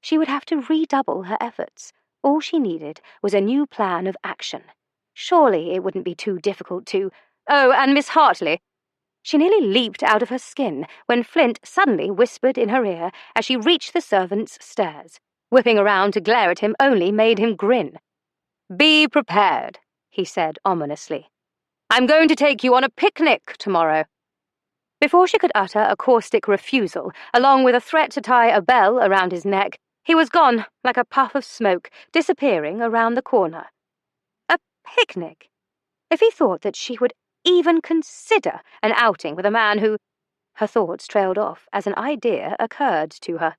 She would have to redouble her efforts. All she needed was a new plan of action. Surely it wouldn't be too difficult to— "Oh, and Miss Hartley—" She nearly leaped out of her skin when Flint suddenly whispered in her ear as she reached the servants' stairs. Whipping around to glare at him only made him grin. "Be prepared," he said ominously. "I'm going to take you on a picnic tomorrow." Before she could utter a caustic refusal, along with a threat to tie a bell around his neck, he was gone like a puff of smoke, disappearing around the corner. A picnic? If he thought that she would even consider an outing with a man who— Her thoughts trailed off as an idea occurred to her.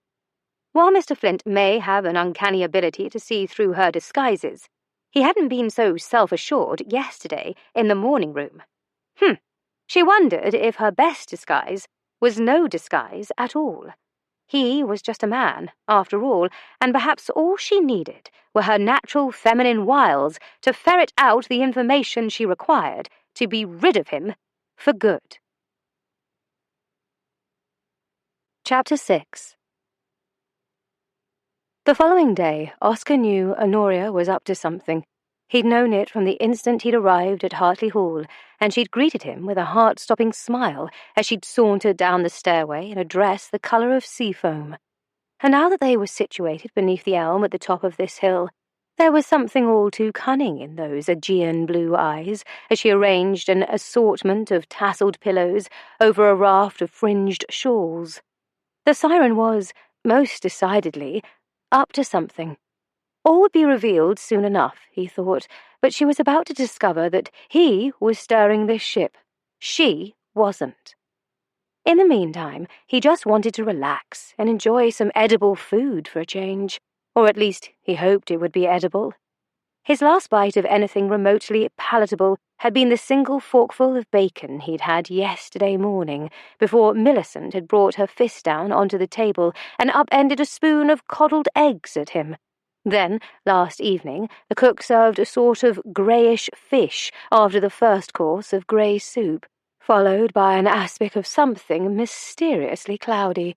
While Mr. Flint may have an uncanny ability to see through her disguises, he hadn't been so self-assured yesterday in the morning room. She wondered if her best disguise was no disguise at all. He was just a man, after all, and perhaps all she needed were her natural feminine wiles to ferret out the information she required to be rid of him for good. Chapter 6. The following day, Oscar knew Honoria was up to something. He'd known it from the instant he'd arrived at Hartley Hall, and she'd greeted him with a heart-stopping smile as she'd sauntered down the stairway in a dress the colour of sea foam. And now that they were situated beneath the elm at the top of this hill, There was something all too cunning in those Aegean blue eyes as she arranged an assortment of tasselled pillows over a raft of fringed shawls. The siren was, most decidedly, up to something. All would be revealed soon enough, he thought, but she was about to discover that he was steering this ship. She wasn't. In the meantime, he just wanted to relax and enjoy some edible food for a change, or at least he hoped it would be edible. His last bite of anything remotely palatable had been the single forkful of bacon he'd had yesterday morning, before Millicent had brought her fist down onto the table and upended a spoon of coddled eggs at him. Then, last evening, the cook served a sort of greyish fish after the first course of grey soup, followed by an aspic of something mysteriously cloudy,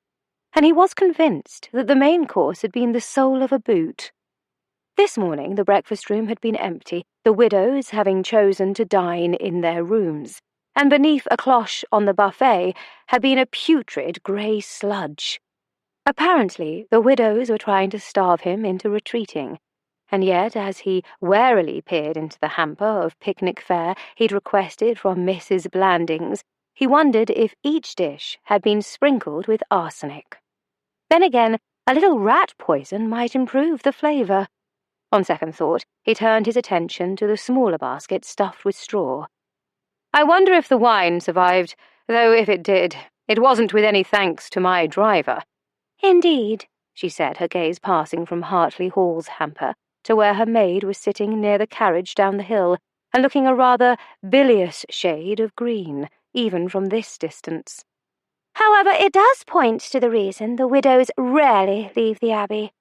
and he was convinced that the main course had been the sole of a boot. This morning the breakfast room had been empty, the widows having chosen to dine in their rooms, and beneath a cloche on the buffet had been a putrid grey sludge. Apparently the widows were trying to starve him into retreating, and yet as he warily peered into the hamper of picnic fare he'd requested from Mrs. Blandings, he wondered if each dish had been sprinkled with arsenic. Then again, a little rat poison might improve the flavour. On second thought, he turned his attention to the smaller basket stuffed with straw. I wonder if the wine survived, though if it did, it wasn't with any thanks to my driver. Indeed, she said, her gaze passing from Hartley Hall's hamper to where her maid was sitting near the carriage down the hill, and looking a rather bilious shade of green, even from this distance. However, it does point to the reason the widows rarely leave the Abbey.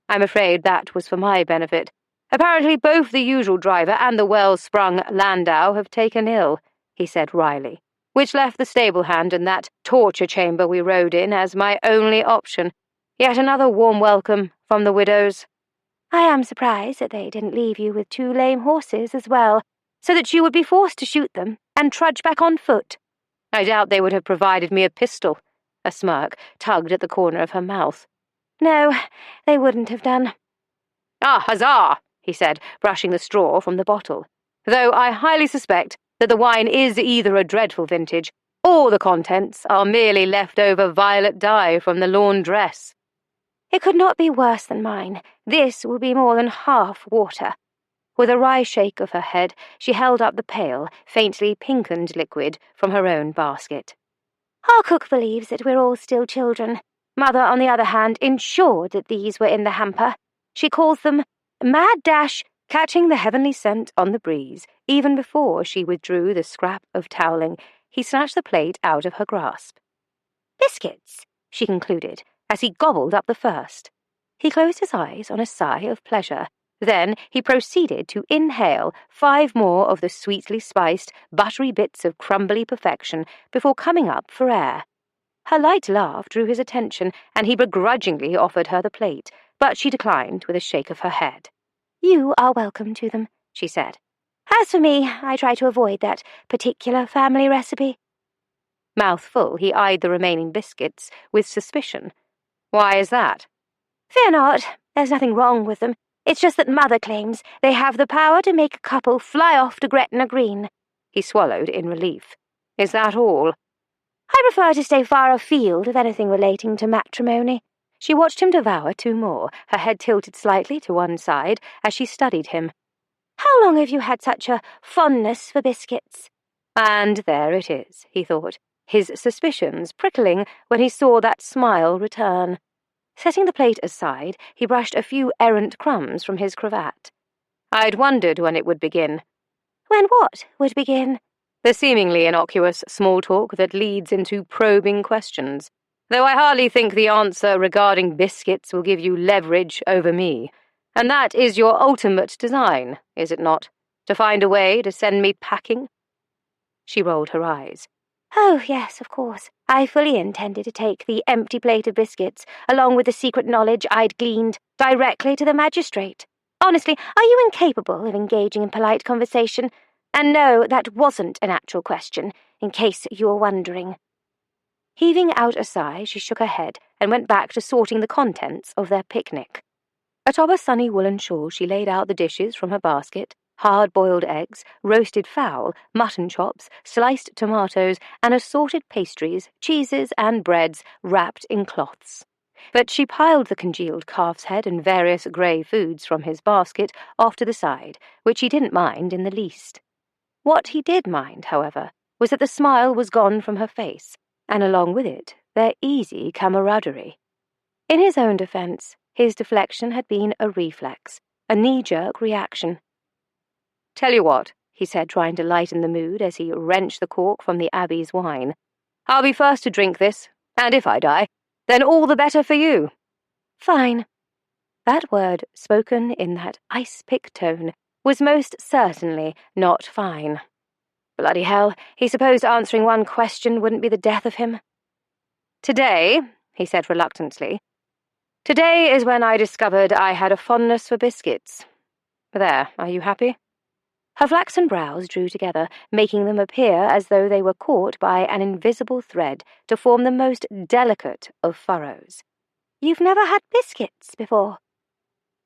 I'm afraid that was for my benefit. Apparently both the usual driver and the well-sprung landau have taken ill, he said wryly, which left the stable hand and that torture chamber we rode in as my only option. Yet another warm welcome from the widows. I am surprised that they didn't leave you with 2 lame horses as well, so that you would be forced to shoot them and trudge back on foot. I doubt they would have provided me a pistol. A smirk tugged at the corner of her mouth. No, they wouldn't have done. Ah, huzzah, he said, brushing the straw from the bottle, though I highly suspect that the wine is either a dreadful vintage, or the contents are merely leftover violet dye from the laundress. It could not be worse than mine. This will be more than half water. With a wry shake of her head, she held up the pale, faintly pinkened liquid from her own basket. Our cook believes that we're all still children. Mother, on the other hand, ensured that these were in the hamper. She calls them mad dash, catching the heavenly scent on the breeze. Even before she withdrew the scrap of toweling, he snatched the plate out of her grasp. Biscuits, she concluded, as he gobbled up the first. He closed his eyes on a sigh of pleasure. Then he proceeded to inhale 5 more of the sweetly spiced, buttery bits of crumbly perfection before coming up for air. Her light laugh drew his attention, and he begrudgingly offered her the plate, but she declined with a shake of her head. You are welcome to them, she said. As for me, I try to avoid that particular family recipe. Mouth full, he eyed the remaining biscuits with suspicion. Why is that? Fear not, there's nothing wrong with them. It's just that Mother claims they have the power to make a couple fly off to Gretna Green. He swallowed in relief. Is that all? I prefer to stay far afield of anything relating to matrimony. She watched him devour 2 more, her head tilted slightly to one side as she studied him. How long have you had such a fondness for biscuits? And there it is, he thought, his suspicions prickling when he saw that smile return. Setting the plate aside, he brushed a few errant crumbs from his cravat. I'd wondered when it would begin. When what would begin? The seemingly innocuous small talk that leads into probing questions, though I hardly think the answer regarding biscuits will give you leverage over me. And that is your ultimate design, is it not? To find a way to send me packing? She rolled her eyes. Oh, yes, of course. I fully intended to take the empty plate of biscuits, along with the secret knowledge I'd gleaned, directly to the magistrate. Honestly, are you incapable of engaging in polite conversation? And no, that wasn't an actual question, in case you were wondering. Heaving out a sigh, she shook her head and went back to sorting the contents of their picnic. Atop a sunny woolen shawl she laid out the dishes from her basket, hard-boiled eggs, roasted fowl, mutton chops, sliced tomatoes, and assorted pastries, cheeses, and breads wrapped in cloths. But she piled the congealed calf's head and various grey foods from his basket off to the side, which he didn't mind in the least. What he did mind, however, was that the smile was gone from her face, and along with it, their easy camaraderie. In his own defence, his deflection had been a reflex, a knee-jerk reaction. "Tell you what," he said, trying to lighten the mood as he wrenched the cork from the Abbey's wine. "I'll be first to drink this, and if I die, then all the better for you." "Fine." That word, spoken in that ice-pick tone, was most certainly not fine. Bloody hell, he supposed answering one question wouldn't be the death of him. "Today," he said reluctantly, "today is when I discovered I had a fondness for biscuits. There, are you happy?" Her flaxen brows drew together, making them appear as though they were caught by an invisible thread to form the most delicate of furrows. "You've never had biscuits before?"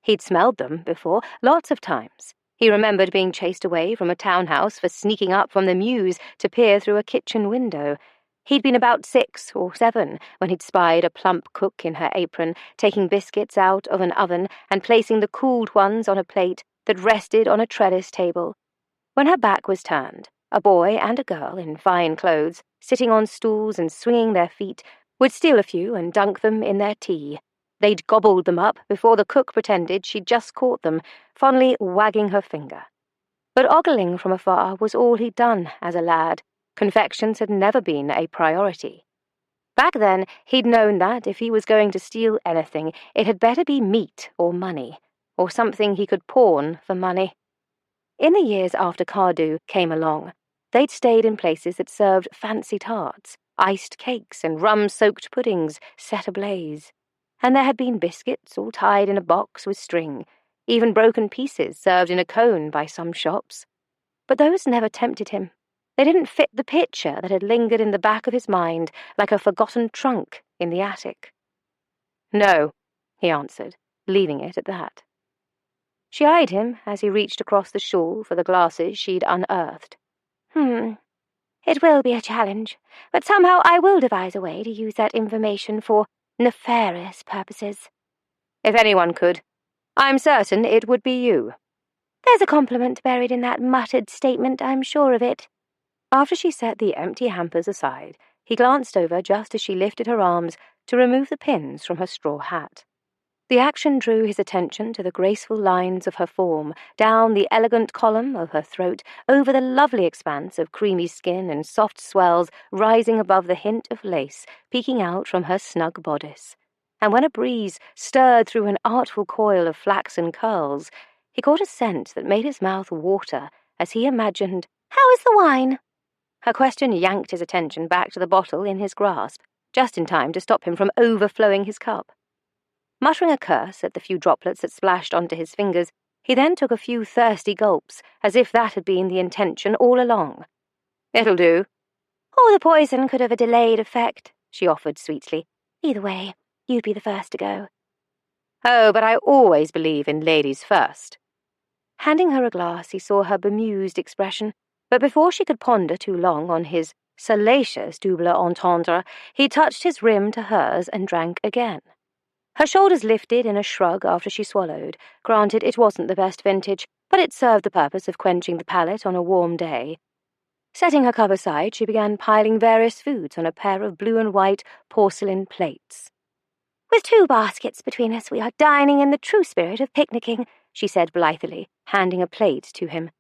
He'd smelled them before, lots of times. He remembered being chased away from a townhouse for sneaking up from the mews to peer through a kitchen window. He'd been about 6 or 7 when he'd spied a plump cook in her apron, taking biscuits out of an oven and placing the cooled ones on a plate that rested on a trellis table. When her back was turned, a boy and a girl in fine clothes, sitting on stools and swinging their feet, would steal a few and dunk them in their tea. They'd gobbled them up before the cook pretended she'd just caught them, fondly wagging her finger. But ogling from afar was all he'd done as a lad. Confections had never been a priority. Back then, he'd known that if he was going to steal anything, it had better be meat or money, or something he could pawn for money. In the years after Cardew came along, they'd stayed in places that served fancy tarts, iced cakes, and rum-soaked puddings set ablaze. And there had been biscuits all tied in a box with string, even broken pieces served in a cone by some shops. But those never tempted him. They didn't fit the picture that had lingered in the back of his mind like a forgotten trunk in the attic. "No," he answered, leaving it at that. She eyed him as he reached across the shawl for the glasses she'd unearthed. It will be a challenge, but somehow I will devise a way to use that information for nefarious purposes." "If anyone could, I'm certain it would be you." "There's a compliment buried in that muttered statement, I'm sure of it." After she set the empty hampers aside, he glanced over just as she lifted her arms to remove the pins from her straw hat. The action drew his attention to the graceful lines of her form, down the elegant column of her throat, over the lovely expanse of creamy skin and soft swells rising above the hint of lace peeking out from her snug bodice. And when a breeze stirred through an artful coil of flaxen curls, he caught a scent that made his mouth water as he imagined, "How is the wine?" Her question yanked his attention back to the bottle in his grasp, just in time to stop him from overflowing his cup. Muttering a curse at the few droplets that splashed onto his fingers, he then took a few thirsty gulps, as if that had been the intention all along. "It'll do." "Or the poison could have a delayed effect," she offered sweetly. "Either way, you'd be the first to go." "Oh, but I always believe in ladies first." Handing her a glass, he saw her bemused expression, but before she could ponder too long on his salacious double entendre, he touched his rim to hers and drank again. Her shoulders lifted in a shrug after she swallowed. Granted, it wasn't the best vintage, but it served the purpose of quenching the palate on a warm day. Setting her cup aside, she began piling various foods on a pair of blue and white porcelain plates. "With 2 baskets between us, we are dining in the true spirit of picnicking," she said blithely, handing a plate to him.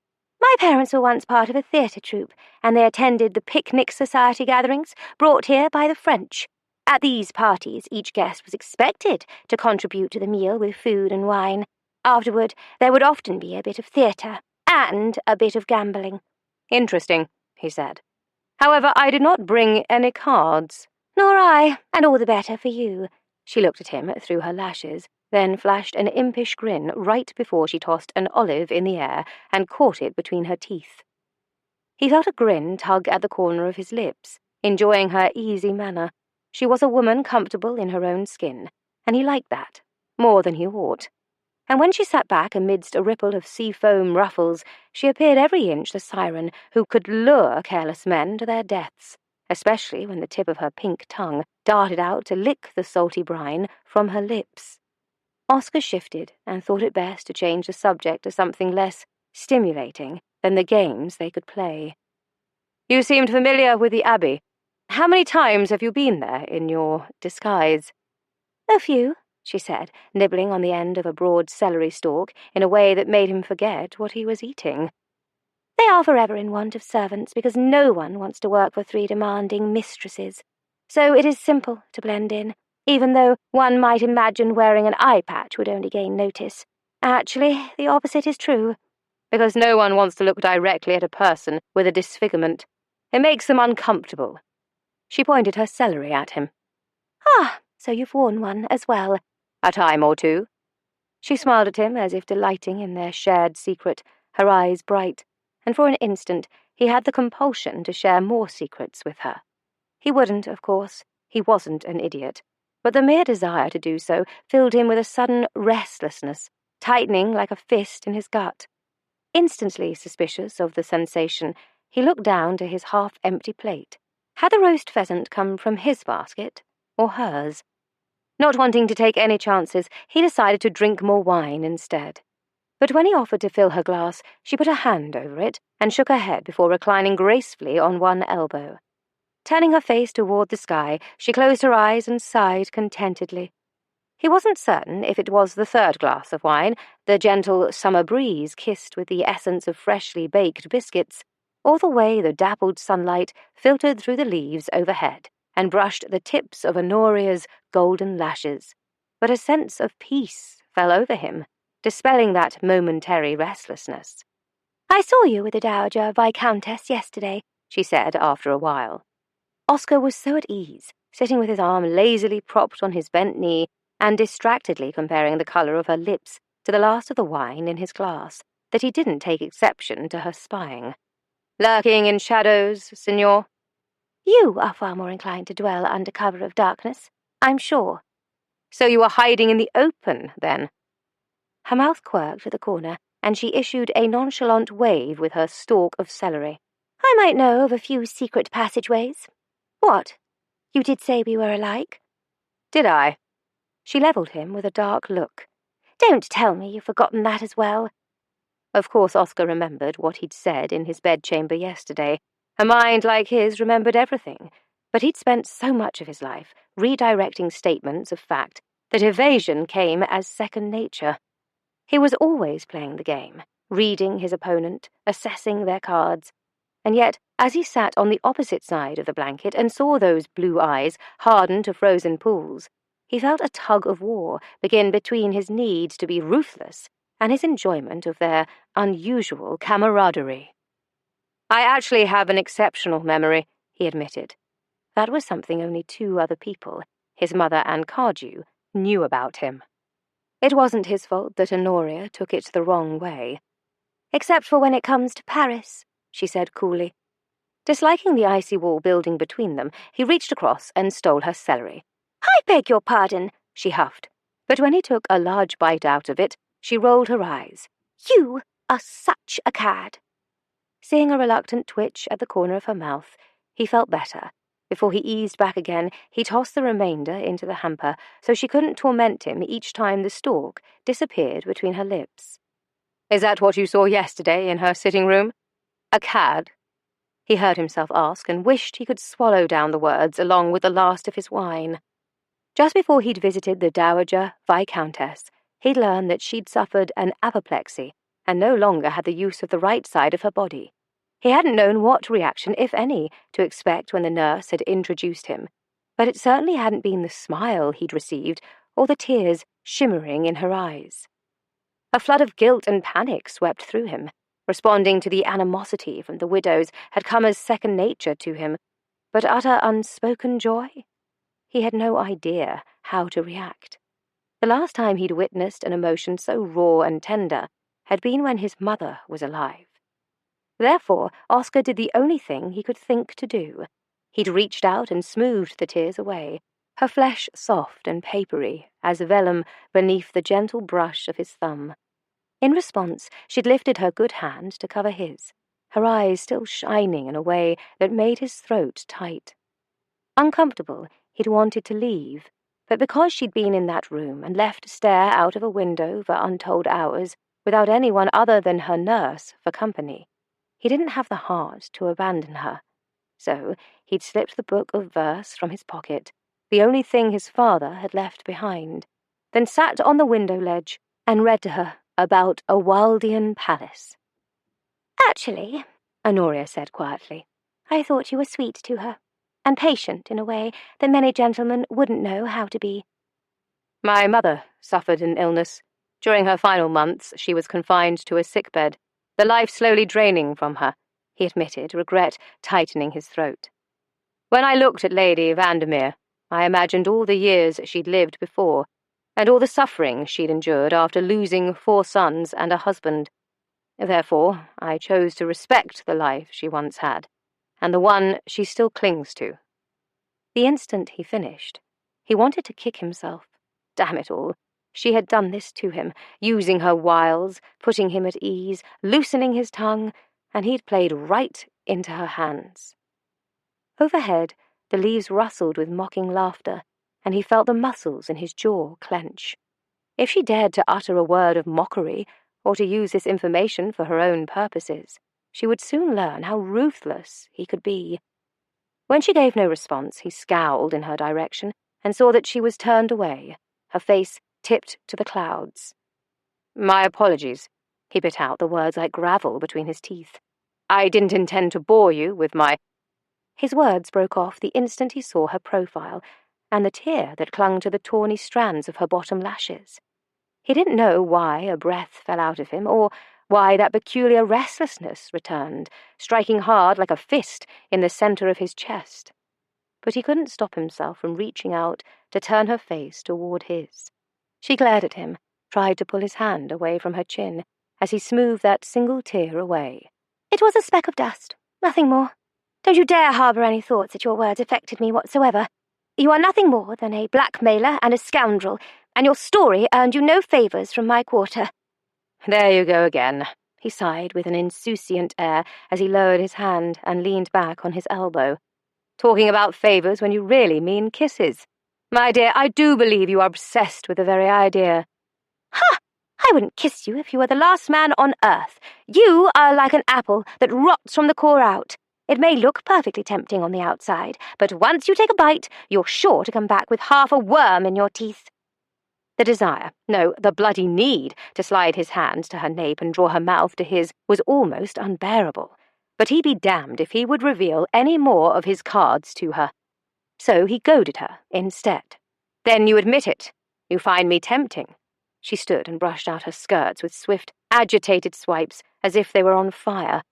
"My parents were once part of a theatre troupe, and they attended the picnic society gatherings brought here by the French. At these parties, each guest was expected to contribute to the meal with food and wine. Afterward, there would often be a bit of theatre and a bit of gambling." "Interesting," he said. "However, I did not bring any cards." "Nor I, and all the better for you." She looked at him through her lashes, then flashed an impish grin right before she tossed an olive in the air and caught it between her teeth. He felt a grin tug at the corner of his lips, enjoying her easy manner. She was a woman comfortable in her own skin, and he liked that, more than he ought. and when she sat back amidst a ripple of sea-foam ruffles, she appeared every inch the siren who could lure careless men to their deaths, especially when the tip of her pink tongue darted out to lick the salty brine from her lips. Oscar shifted and thought it best to change the subject to something less stimulating than the games they could play. "You seemed familiar with the Abbey. How many times have you been there in your disguise?" "A few," she said, nibbling on the end of a broad celery stalk in a way that made him forget what he was eating. "They are forever in want of servants because no one wants to work for 3 demanding mistresses. So it is simple to blend in, even though one might imagine wearing an eye patch would only gain notice. Actually, the opposite is true." "Because no one wants to look directly at a person with a disfigurement. It makes them uncomfortable." She pointed her celery at him. "Ah, so you've worn one as well." "A time or two." She smiled at him as if delighting in their shared secret, her eyes bright, and for an instant he had the compulsion to share more secrets with her. He wouldn't, of course. He wasn't an idiot. But the mere desire to do so filled him with a sudden restlessness, tightening like a fist in his gut. Instantly suspicious of the sensation, he looked down to his half-empty plate. Had the roast pheasant come from his basket or hers? Not wanting to take any chances, he decided to drink more wine instead. But when he offered to fill her glass, she put a hand over it and shook her head before reclining gracefully on one elbow. Turning her face toward the sky, she closed her eyes and sighed contentedly. He wasn't certain if it was the third glass of wine, the gentle summer breeze kissed with the essence of freshly baked biscuits, or the way the dappled sunlight filtered through the leaves overhead and brushed the tips of Honoria's golden lashes. But a sense of peace fell over him, dispelling that momentary restlessness. "I saw you with the Dowager Viscountess yesterday," she said after a while. Oscar was so at ease, sitting with his arm lazily propped on his bent knee and distractedly comparing the colour of her lips to the last of the wine in his glass, that he didn't take exception to her spying. "Lurking in shadows, Signor?" "You are far more inclined to dwell under cover of darkness, I'm sure." "So you are hiding in the open, then?" Her mouth quirked at the corner, and she issued a nonchalant wave with her stalk of celery. "I might know of a few secret passageways." "What? You did say we were alike?" "Did I?" She levelled him with a dark look. "Don't tell me you've forgotten that as well." Of course Oscar remembered what he'd said in his bedchamber yesterday. A mind like his remembered everything, but he'd spent so much of his life redirecting statements of fact that evasion came as second nature. He was always playing the game, reading his opponent, assessing their cards, and yet, as he sat on the opposite side of the blanket and saw those blue eyes harden to frozen pools, he felt a tug of war begin between his need to be ruthless and his enjoyment of their unusual camaraderie. "I actually have an exceptional memory," he admitted. That was something only 2 other people, his mother and Cardew, knew about him. It wasn't his fault that Honoria took it the wrong way. "Except for when it comes to Paris," she said coolly. Disliking the icy wall building between them, he reached across and stole her celery. "I beg your pardon," she huffed, but when he took a large bite out of it, she rolled her eyes. "You are such a cad." Seeing a reluctant twitch at the corner of her mouth, he felt better. Before he eased back again, he tossed the remainder into the hamper so she couldn't torment him each time the stalk disappeared between her lips. "Is that what you saw yesterday in her sitting room? A cad?" He heard himself ask and wished he could swallow down the words along with the last of his wine. Just before he'd visited the Dowager Viscountess, he'd learned that she'd suffered an apoplexy and no longer had the use of the right side of her body. He hadn't known what reaction, if any, to expect when the nurse had introduced him, but it certainly hadn't been the smile he'd received or the tears shimmering in her eyes. A flood of guilt and panic swept through him. Responding to the animosity from the widows had come as second nature to him, but utter unspoken joy? He had no idea how to react. The last time he'd witnessed an emotion so raw and tender had been when his mother was alive. Therefore, Oscar did the only thing he could think to do. He'd reached out and smoothed the tears away, her flesh soft and papery as vellum beneath the gentle brush of his thumb. In response, she'd lifted her good hand to cover his, her eyes still shining in a way that made his throat tight. Uncomfortable, he'd wanted to leave, but because she'd been in that room and left to stare out of a window for untold hours without anyone other than her nurse for company, he didn't have the heart to abandon her. So he'd slipped the book of verse from his pocket, the only thing his father had left behind, then sat on the window ledge and read to her about a Waldian palace. Actually, Honoria said quietly, I thought you were sweet to her, and patient in a way that many gentlemen wouldn't know how to be. My mother suffered an illness. During her final months, she was confined to a sickbed, the life slowly draining from her, he admitted, regret tightening his throat. When I looked at Lady Vandermeer, I imagined all the years she'd lived before, and all the suffering she'd endured after losing 4 sons and a husband. Therefore, I chose to respect the life she once had, and the one she still clings to. The instant he finished, he wanted to kick himself. Damn it all. She had done this to him, using her wiles, putting him at ease, loosening his tongue, and he'd played right into her hands. Overhead, the leaves rustled with mocking laughter, and he felt the muscles in his jaw clench. If she dared to utter a word of mockery, or to use this information for her own purposes, she would soon learn how ruthless he could be. When she gave no response, he scowled in her direction and saw that she was turned away, her face tipped to the clouds. My apologies. He bit out the words like gravel between his teeth. I didn't intend to bore you with my... His words broke off the instant he saw her profile and the tear that clung to the tawny strands of her bottom lashes. He didn't know why a breath fell out of him, or why that peculiar restlessness returned, striking hard like a fist in the center of his chest. But he couldn't stop himself from reaching out to turn her face toward his. She glared at him, tried to pull his hand away from her chin, as he smoothed that single tear away. It was a speck of dust, nothing more. Don't you dare harbour any thoughts that your words affected me whatsoever. You are nothing more than a blackmailer and a scoundrel, and your story earned you no favours from my quarter. There you go again, he sighed with an insouciant air as he lowered his hand and leaned back on his elbow. Talking about favours when you really mean kisses. My dear, I do believe you are obsessed with the very idea. Ha! I wouldn't kiss you if you were the last man on earth. You are like an apple that rots from the core out. It may look perfectly tempting on the outside, but once you take a bite, you're sure to come back with half a worm in your teeth. The desire, no, the bloody need to slide his hand to her nape and draw her mouth to his was almost unbearable. But he'd be damned if he would reveal any more of his cards to her. So he goaded her instead. Then you admit it. You find me tempting. She stood and brushed out her skirts with swift, agitated swipes as if they were on fire.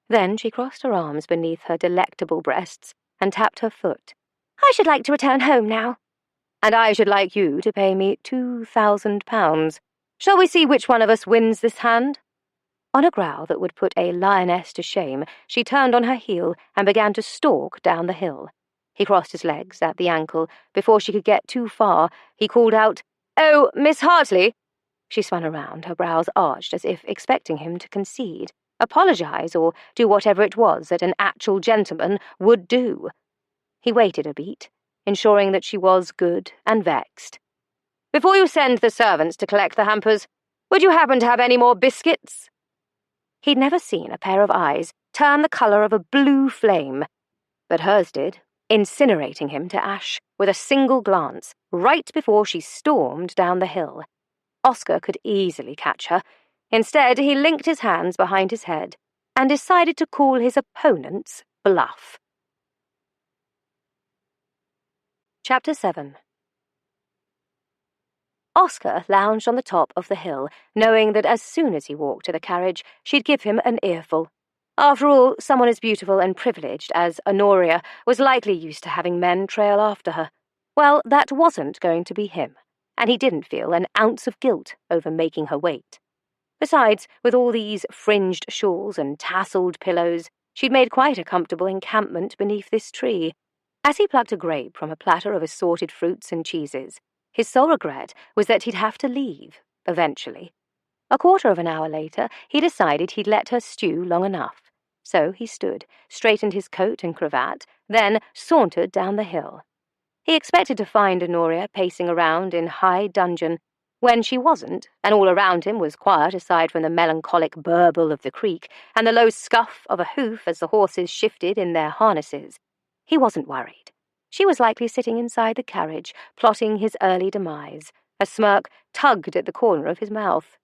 Then she crossed her arms beneath her delectable breasts and tapped her foot. I should like to return home now. And I should like you to pay me £2,000. Shall we see which one of us wins this hand? On a growl that would put a lioness to shame, she turned on her heel and began to stalk down the hill. He crossed his legs at the ankle. Before she could get too far, he called out, "Oh, Miss Hartley!" She spun around, her brows arched as if expecting him to concede, apologize, or do whatever it was that an actual gentleman would do. He waited a beat, ensuring that she was good and vexed. Before you send the servants to collect the hampers, would you happen to have any more biscuits? He'd never seen a pair of eyes turn the colour of a blue flame, but hers did, incinerating him to ash with a single glance, right before she stormed down the hill. Oscar could easily catch her. Instead, he linked his hands behind his head and decided to call his opponent's bluff. Chapter 7. Oscar lounged on the top of the hill, knowing that as soon as he walked to the carriage, she'd give him an earful. After all, someone as beautiful and privileged as Honoria was likely used to having men trail after her. Well, that wasn't going to be him, and he didn't feel an ounce of guilt over making her wait. Besides, with all these fringed shawls and tasselled pillows, she'd made quite a comfortable encampment beneath this tree. As he plucked a grape from a platter of assorted fruits and cheeses, his sole regret was that he'd have to leave, eventually. A quarter of an hour later, he decided he'd let her stew long enough. So he stood, straightened his coat and cravat, then sauntered down the hill. He expected to find Honoria pacing around in high dudgeon, when she wasn't, and all around him was quiet aside from the melancholic burble of the creek and the low scuff of a hoof as the horses shifted in their harnesses. He wasn't worried. She was likely sitting inside the carriage, plotting his early demise. A smirk tugged at the corner of his mouth.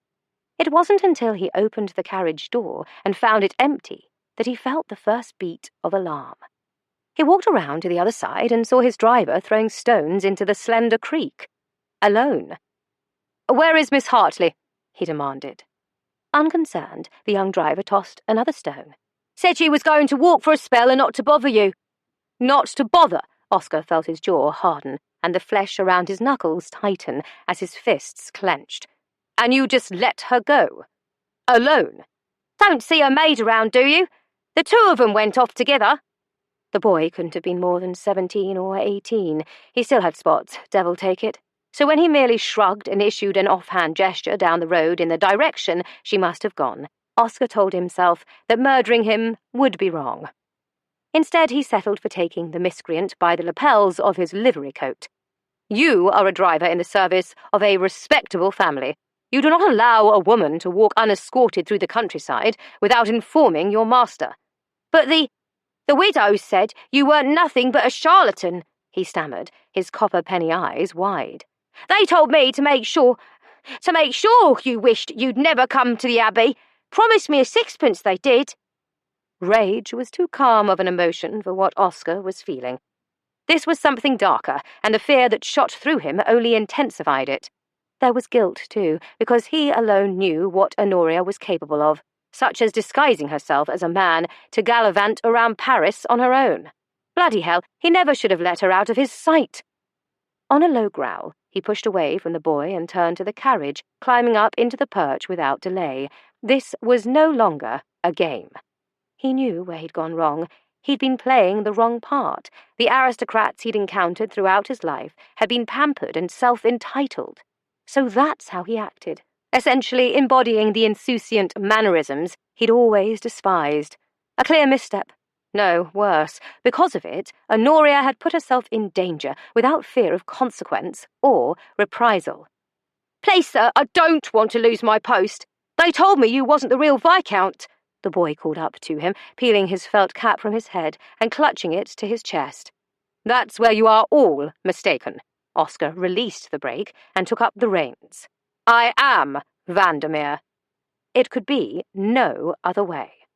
It wasn't until he opened the carriage door and found it empty that he felt the first beat of alarm. He walked around to the other side and saw his driver throwing stones into the slender creek. Alone. "Where is Miss Hartley?" he demanded. Unconcerned, the young driver tossed another stone. "Said she was going to walk for a spell and not to bother you." "Not to bother?" Oscar felt his jaw harden and the flesh around his knuckles tighten as his fists clenched. "And you just let her go? Alone? Don't see her maid around, do you? The two of them went off together." The boy couldn't have been more than 17 or 18. He still had spots, devil take it. So when he merely shrugged and issued an offhand gesture down the road in the direction she must have gone, Oscar told himself that murdering him would be wrong. Instead, he settled for taking the miscreant by the lapels of his livery coat. "You are a driver in the service of a respectable family. You do not allow a woman to walk unescorted through the countryside without informing your master." "But the widow said you weren't nothing but a charlatan," he stammered, his copper-penny eyes wide. "They told me to make sure you wished you'd never come to the Abbey. Promised me a sixpence, they did." Rage was too calm of an emotion for what Oscar was feeling. This was something darker, and the fear that shot through him only intensified it. There was guilt, too, because he alone knew what Honoria was capable of, such as disguising herself as a man to gallivant around Paris on her own. Bloody hell, he never should have let her out of his sight. On a low growl, he pushed away from the boy and turned to the carriage, climbing up into the perch without delay. This was no longer a game. He knew where he'd gone wrong. He'd been playing the wrong part. The aristocrats he'd encountered throughout his life had been pampered and self-entitled. So that's how he acted, essentially embodying the insouciant mannerisms he'd always despised. A clear misstep. No, worse. Because of it, Honoria had put herself in danger without fear of consequence or reprisal. "Please, sir, I don't want to lose my post. They told me you wasn't the real Viscount," the boy called up to him, peeling his felt cap from his head and clutching it to his chest. "That's where you are all mistaken." Oscar released the brake and took up the reins. "I am Vandermeer." It could be no other way.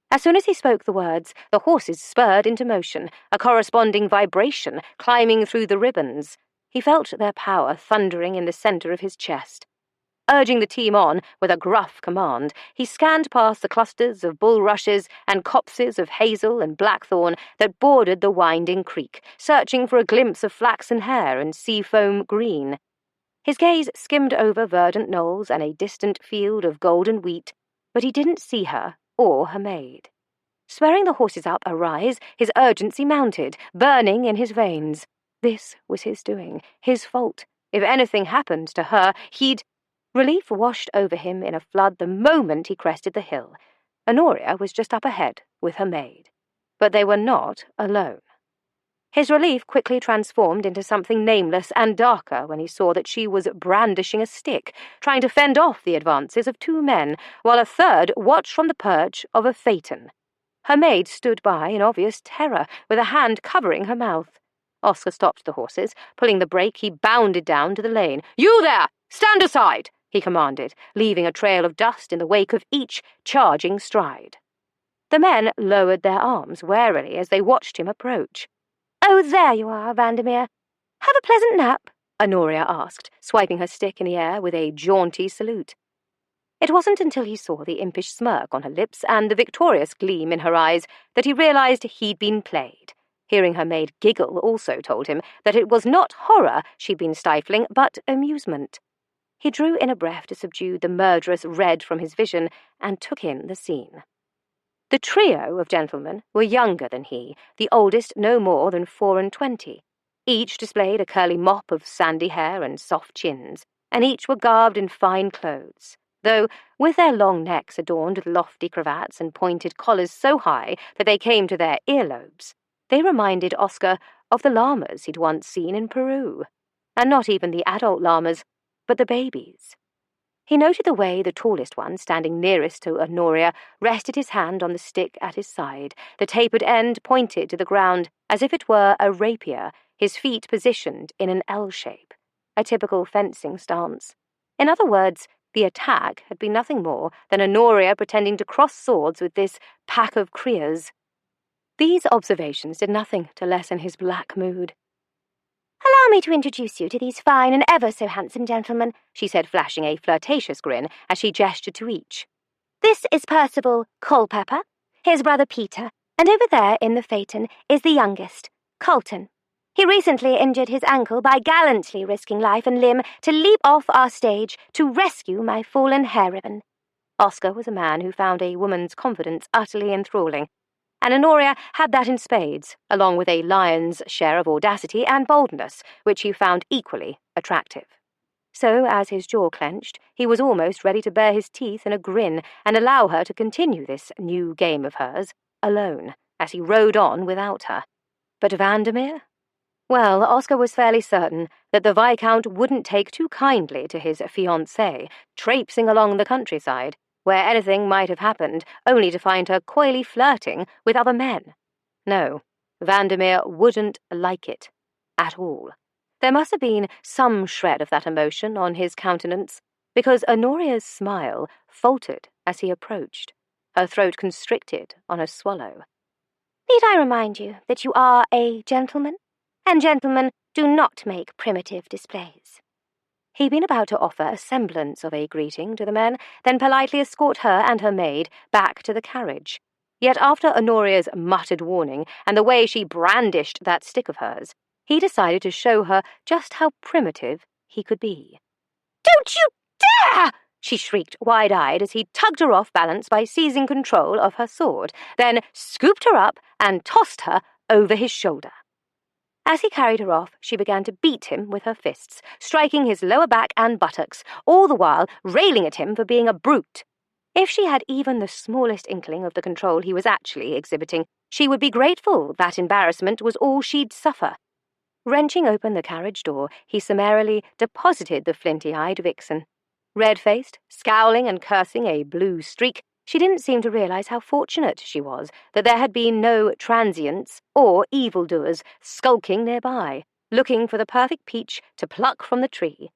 As soon as he spoke the words, the horses spurred into motion, a corresponding vibration climbing through the ribbons. He felt their power thundering in the centre of his chest. Urging the team on with a gruff command, he scanned past the clusters of bulrushes and copses of hazel and blackthorn that bordered the winding creek, searching for a glimpse of flaxen hair and seafoam green. His gaze skimmed over verdant knolls and a distant field of golden wheat, but he didn't see her or her maid. Spurring the horses up a rise, his urgency mounted, burning in his veins. This was his doing, his fault. If anything happened to her, he'd... Relief washed over him in a flood the moment he crested the hill. Honoria was just up ahead with her maid. But they were not alone. His relief quickly transformed into something nameless and darker when he saw that she was brandishing a stick, trying to fend off the advances of two men, while a third watched from the perch of a phaeton. Her maid stood by in obvious terror, with a hand covering her mouth. Oscar stopped the horses. Pulling the brake, he bounded down to the lane. "You there! Stand aside!" he commanded, leaving a trail of dust in the wake of each charging stride. The men lowered their arms warily as they watched him approach. "Oh, there you are, Vandermeer. Have a pleasant nap," Honoria asked, swiping her stick in the air with a jaunty salute. It wasn't until he saw the impish smirk on her lips and the victorious gleam in her eyes that he realized he'd been played. Hearing her maid giggle also told him that it was not horror she'd been stifling, but amusement. He drew in a breath to subdue the murderous red from his vision and took in the scene. The trio of gentlemen were younger than he, the oldest no more than 24. Each displayed a curly mop of sandy hair and soft chins, and each were garbed in fine clothes, though with their long necks adorned with lofty cravats and pointed collars so high that they came to their earlobes, they reminded Oscar of the llamas he'd once seen in Peru, and not even the adult llamas, but the babies. He noted the way the tallest one, standing nearest to Honoria, rested his hand on the stick at his side, the tapered end pointed to the ground as if it were a rapier, his feet positioned in an L shape, a typical fencing stance. In other words, the attack had been nothing more than Honoria pretending to cross swords with this pack of criers. These observations did nothing to lessen his black mood. "Allow me to introduce you to these fine and ever-so-handsome gentlemen," she said, flashing a flirtatious grin as she gestured to each. "This is Percival Culpepper, his brother Peter, and over there in the phaeton is the youngest, Colton. He recently injured his ankle by gallantly risking life and limb to leap off our stage to rescue my fallen hair ribbon." Oscar was a man who found a woman's confidence utterly enthralling, and Honoria had that in spades, along with a lion's share of audacity and boldness, which he found equally attractive. So, as his jaw clenched, he was almost ready to bare his teeth in a grin and allow her to continue this new game of hers, alone, as he rode on without her. But Vandermeer? Well, Oscar was fairly certain that the Viscount wouldn't take too kindly to his fiancée traipsing along the countryside, where anything might have happened, only to find her coyly flirting with other men. No, Vandermeer wouldn't like it at all. There must have been some shred of that emotion on his countenance, because Honoria's smile faltered as he approached, her throat constricted on a swallow. "Need I remind you that you are a gentleman? And gentlemen do not make primitive displays." He'd been about to offer a semblance of a greeting to the men, then politely escort her and her maid back to the carriage. Yet after Honoria's muttered warning and the way she brandished that stick of hers, he decided to show her just how primitive he could be. "Don't you dare!" she shrieked wide-eyed as he tugged her off balance by seizing control of her sword, then scooped her up and tossed her over his shoulder. As he carried her off, she began to beat him with her fists, striking his lower back and buttocks, all the while railing at him for being a brute. If she had even the smallest inkling of the control he was actually exhibiting, she would be grateful that embarrassment was all she'd suffer. Wrenching open the carriage door, he summarily deposited the flinty-eyed vixen. Red-faced, scowling and cursing a blue streak, she didn't seem to realize how fortunate she was that there had been no transients or evildoers skulking nearby, looking for the perfect peach to pluck from the tree.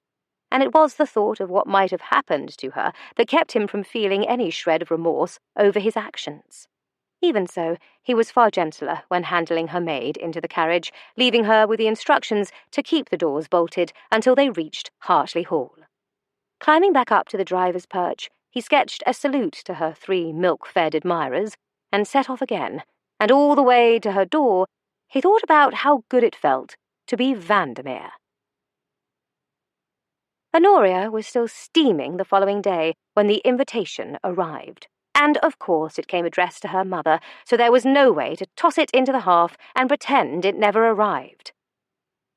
And it was the thought of what might have happened to her that kept him from feeling any shred of remorse over his actions. Even so, he was far gentler when handling her maid into the carriage, leaving her with the instructions to keep the doors bolted until they reached Hartley Hall. Climbing back up to the driver's perch, he sketched a salute to her 3 milk-fed admirers and set off again, and all the way to her door, he thought about how good it felt to be Vandermeer. Honoria was still steaming the following day when the invitation arrived, and of course it came addressed to her mother, so there was no way to toss it into the half and pretend it never arrived.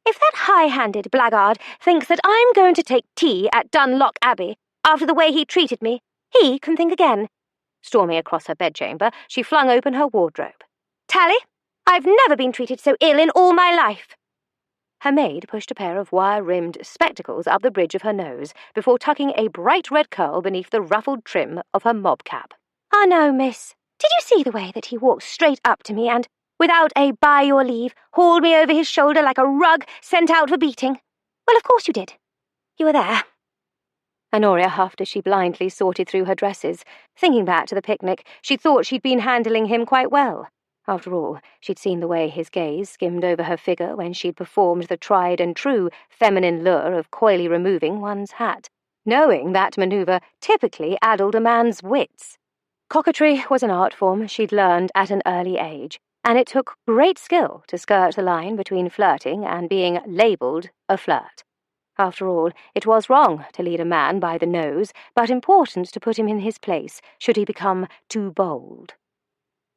"If that high-handed blackguard thinks that I'm going to take tea at Dunlock Abbey after the way he treated me, he can think again." Storming across her bedchamber, she flung open her wardrobe. "Tally, I've never been treated so ill in all my life." Her maid pushed a pair of wire-rimmed spectacles up the bridge of her nose before tucking a bright red curl beneath the ruffled trim of her mob cap. "I know, miss. Did you see the way that he walked straight up to me and, without a by your leave, hauled me over his shoulder like a rug sent out for beating? Well, of course you did. You were there." Honoria huffed as she blindly sorted through her dresses. Thinking back to the picnic, she thought she'd been handling him quite well. After all, she'd seen the way his gaze skimmed over her figure when she'd performed the tried-and-true feminine lure of coyly removing one's hat, knowing that manoeuvre typically addled a man's wits. Coquetry was an art form she'd learned at an early age, and it took great skill to skirt the line between flirting and being labelled a flirt. After all, it was wrong to lead a man by the nose, but important to put him in his place should he become too bold.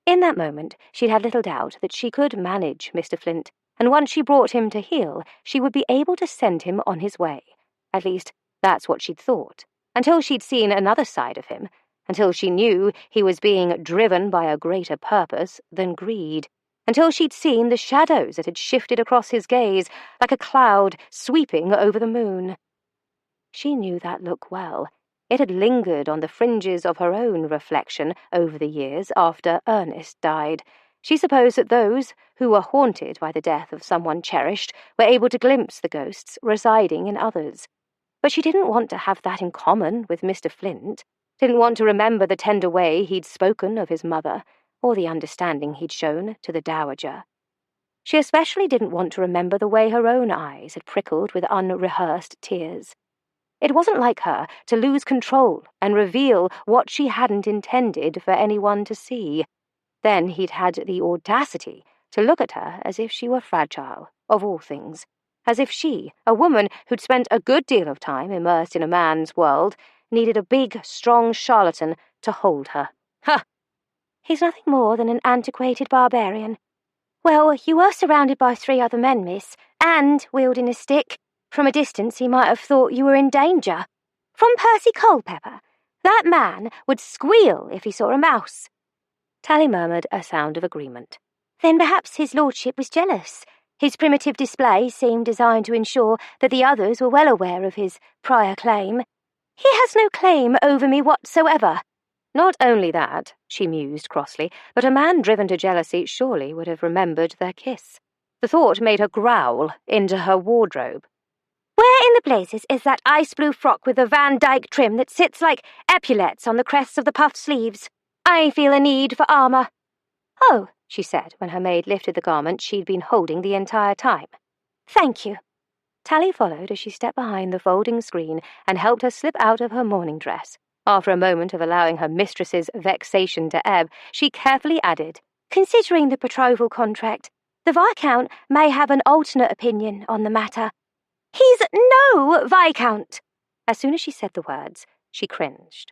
In that moment, she'd had little doubt that she could manage Mr. Flint, and once she brought him to heel, she would be able to send him on his way. At least, that's what she'd thought, until she'd seen another side of him, until she knew he was being driven by a greater purpose than greed, until she'd seen the shadows that had shifted across his gaze like a cloud sweeping over the moon. She knew that look well. It had lingered on the fringes of her own reflection over the years after Ernest died. She supposed that those who were haunted by the death of someone cherished were able to glimpse the ghosts residing in others. But she didn't want to have that in common with Mr. Flint, didn't want to remember the tender way he'd spoken of his mother, or the understanding he'd shown to the dowager. She especially didn't want to remember the way her own eyes had prickled with unrehearsed tears. It wasn't like her to lose control and reveal what she hadn't intended for anyone to see. Then he'd had the audacity to look at her as if she were fragile, of all things, as if she, a woman who'd spent a good deal of time immersed in a man's world, needed a big, strong charlatan to hold her. Ha! He's nothing more than an antiquated barbarian. Well, you were surrounded by 3 other men, miss, and wielding a stick. From a distance he might have thought you were in danger. From Percy Culpepper. That man would squeal if he saw a mouse. Tally murmured a sound of agreement. Then perhaps his lordship was jealous. His primitive display seemed designed to ensure that the others were well aware of his prior claim. He has no claim over me whatsoever. Not only that, she mused crossly, but a man driven to jealousy surely would have remembered their kiss. The thought made her growl into her wardrobe. Where in the blazes is that ice-blue frock with the Van Dyke trim that sits like epaulets on the crests of the puffed sleeves? I feel a need for armour. Oh, she said when her maid lifted the garment she'd been holding the entire time. Thank you. Tally followed as she stepped behind the folding screen and helped her slip out of her morning dress. After a moment of allowing her mistress's vexation to ebb, she carefully added, Considering the betrothal contract, the Viscount may have an alternate opinion on the matter. He's no Viscount! As soon as she said the words, she cringed.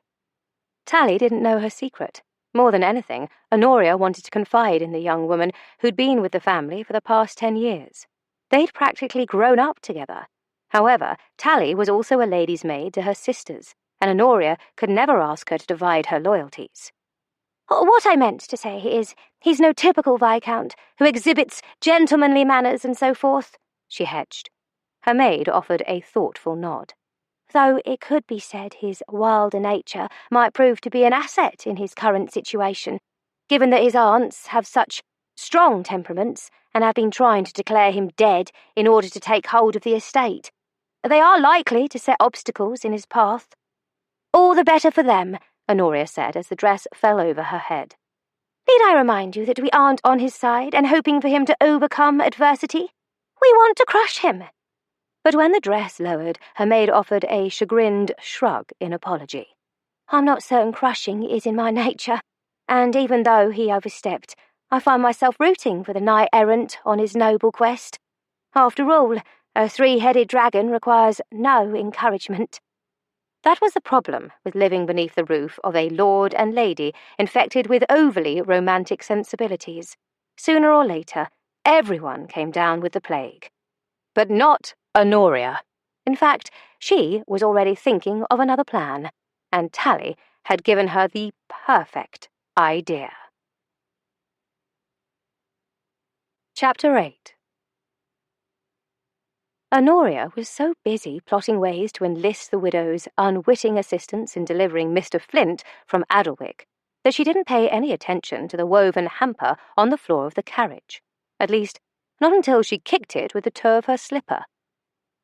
Tally didn't know her secret. More than anything, Honoria wanted to confide in the young woman who'd been with the family for the past 10 years. They'd practically grown up together. However, Tally was also a lady's maid to her sisters, and Honoria could never ask her to divide her loyalties. What I meant to say is, he's no typical Viscount who exhibits gentlemanly manners and so forth, she hedged. Her maid offered a thoughtful nod. Though it could be said his wilder nature might prove to be an asset in his current situation, given that his aunts have such strong temperaments and have been trying to declare him dead in order to take hold of the estate. They are likely to set obstacles in his path. All the better for them, Honoria said as the dress fell over her head. Need I remind you that we aren't on his side and hoping for him to overcome adversity? We want to crush him. But when the dress lowered, her maid offered a chagrined shrug in apology. I'm not certain crushing is in my nature, and even though he overstepped, I find myself rooting for the knight-errant on his noble quest. After all, a 3-headed dragon requires no encouragement. That was the problem with living beneath the roof of a lord and lady infected with overly romantic sensibilities. Sooner or later, everyone came down with the plague. But not Honoria. In fact, she was already thinking of another plan, and Tally had given her the perfect idea. Chapter 8. Honoria was so busy plotting ways to enlist the widow's unwitting assistance in delivering Mr. Flint from Adelwick that she didn't pay any attention to the woven hamper on the floor of the carriage. At least, not until she kicked it with the toe of her slipper.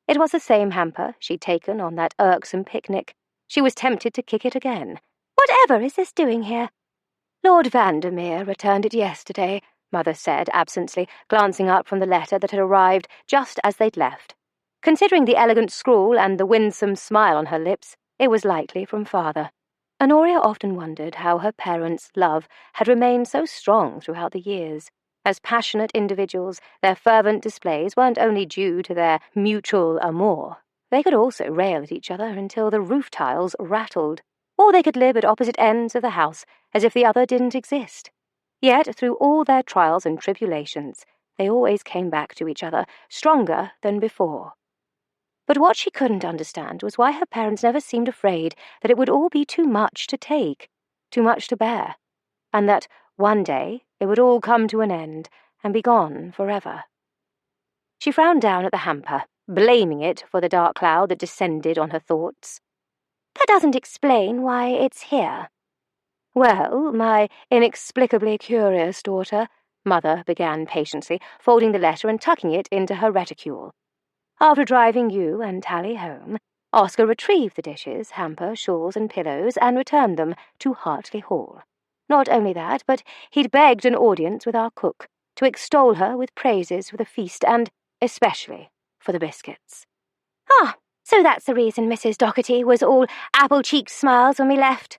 It was the same hamper she'd taken on that irksome picnic. She was tempted to kick it again. Whatever is this doing here? Lord Vandermeer returned it yesterday, Mother said absently, glancing up from the letter that had arrived just as they'd left. Considering the elegant scrawl and the winsome smile on her lips, it was likely from Father. Honoria often wondered how her parents' love had remained so strong throughout the years. As passionate individuals, their fervent displays weren't only due to their mutual amour. They could also rail at each other until the roof tiles rattled, or they could live at opposite ends of the house as if the other didn't exist. Yet, through all their trials and tribulations, they always came back to each other, stronger than before. But what she couldn't understand was why her parents never seemed afraid that it would all be too much to take, too much to bear, and that one day it would all come to an end and be gone forever. She frowned down at the hamper, blaming it for the dark cloud that descended on her thoughts. That doesn't explain why it's here. Well, my inexplicably curious daughter, Mother began patiently, folding the letter and tucking it into her reticule. After driving you and Tally home, Oscar retrieved the dishes, hamper, shawls, and pillows and returned them to Hartley Hall. Not only that, but he'd begged an audience with our cook to extol her with praises for the feast and, especially, for the biscuits. Ah, so that's the reason Mrs. Doherty was all apple-cheeked smiles when we left.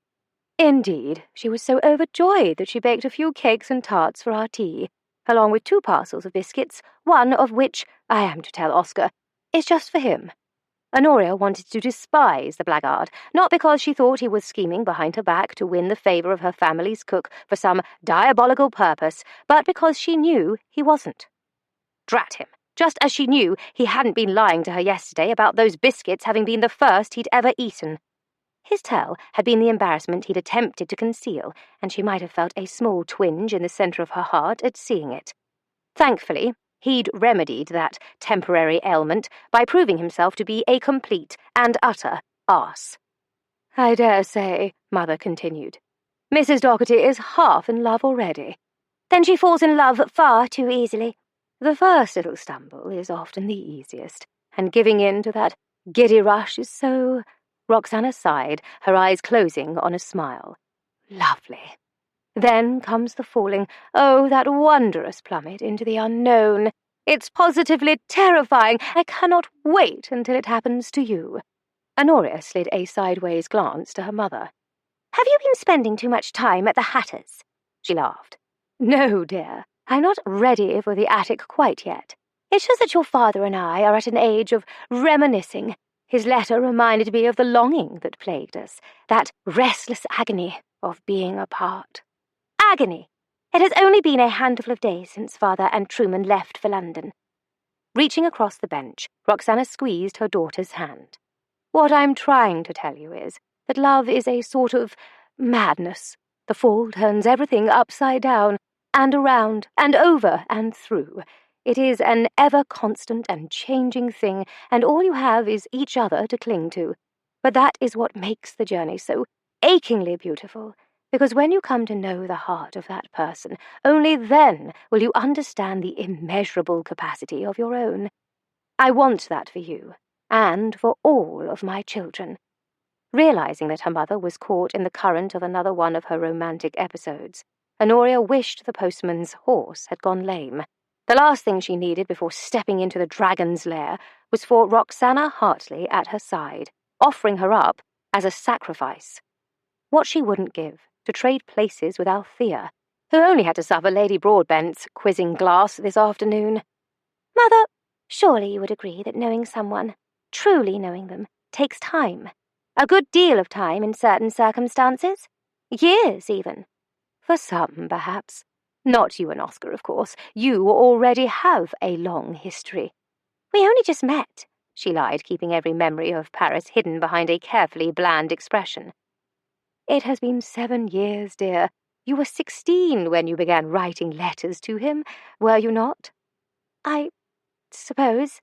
Indeed, she was so overjoyed that she baked a few cakes and tarts for our tea, along with 2 parcels of biscuits, one of which, I am to tell Oscar, is just for him. Honoria wanted to despise the blackguard, not because she thought he was scheming behind her back to win the favour of her family's cook for some diabolical purpose, but because she knew he wasn't. Drat him, just as she knew he hadn't been lying to her yesterday about those biscuits having been the first he'd ever eaten. His tell had been the embarrassment he'd attempted to conceal, and she might have felt a small twinge in the centre of her heart at seeing it. Thankfully, he'd remedied that temporary ailment by proving himself to be a complete and utter arse. I dare say, Mother continued, Mrs. Doherty is half in love already. Then she falls in love far too easily. The first little stumble is often the easiest, and giving in to that giddy rush is so... Roxana sighed, her eyes closing on a smile. Lovely. Then comes the falling, oh, that wondrous plummet into the unknown. It's positively terrifying. I cannot wait until it happens to you. Honoria slid a sideways glance to her mother. Have you been spending too much time at the Hatter's? She laughed. No, dear, I'm not ready for the attic quite yet. It's just that your father and I are at an age of reminiscing. His letter reminded me of the longing that plagued us, that restless agony of being apart. Agony! It has only been a handful of days since Father and Truman left for London. Reaching across the bench, Roxana squeezed her daughter's hand. What I'm trying to tell you is that love is a sort of madness. The fall turns everything upside down, and around, and over, and through. It is an ever-constant and changing thing, and all you have is each other to cling to. But that is what makes the journey so achingly beautiful, because when you come to know the heart of that person, only then will you understand the immeasurable capacity of your own. I want that for you, and for all of my children. Realizing that her mother was caught in the current of another one of her romantic episodes, Honoria wished the postman's horse had gone lame. The last thing she needed before stepping into the dragon's lair was for Roxana Hartley at her side, offering her up as a sacrifice. What she wouldn't give to trade places with Althea, who only had to suffer Lady Broadbent's quizzing glass this afternoon. Mother, surely you would agree that knowing someone, truly knowing them, takes time. A good deal of time in certain circumstances. Years, even. For some, perhaps. Not you and Oscar, of course. You already have a long history. We only just met, she lied, keeping every memory of Paris hidden behind a carefully bland expression. It has been 7 years, dear. You were 16 when you began writing letters to him, were you not? I suppose.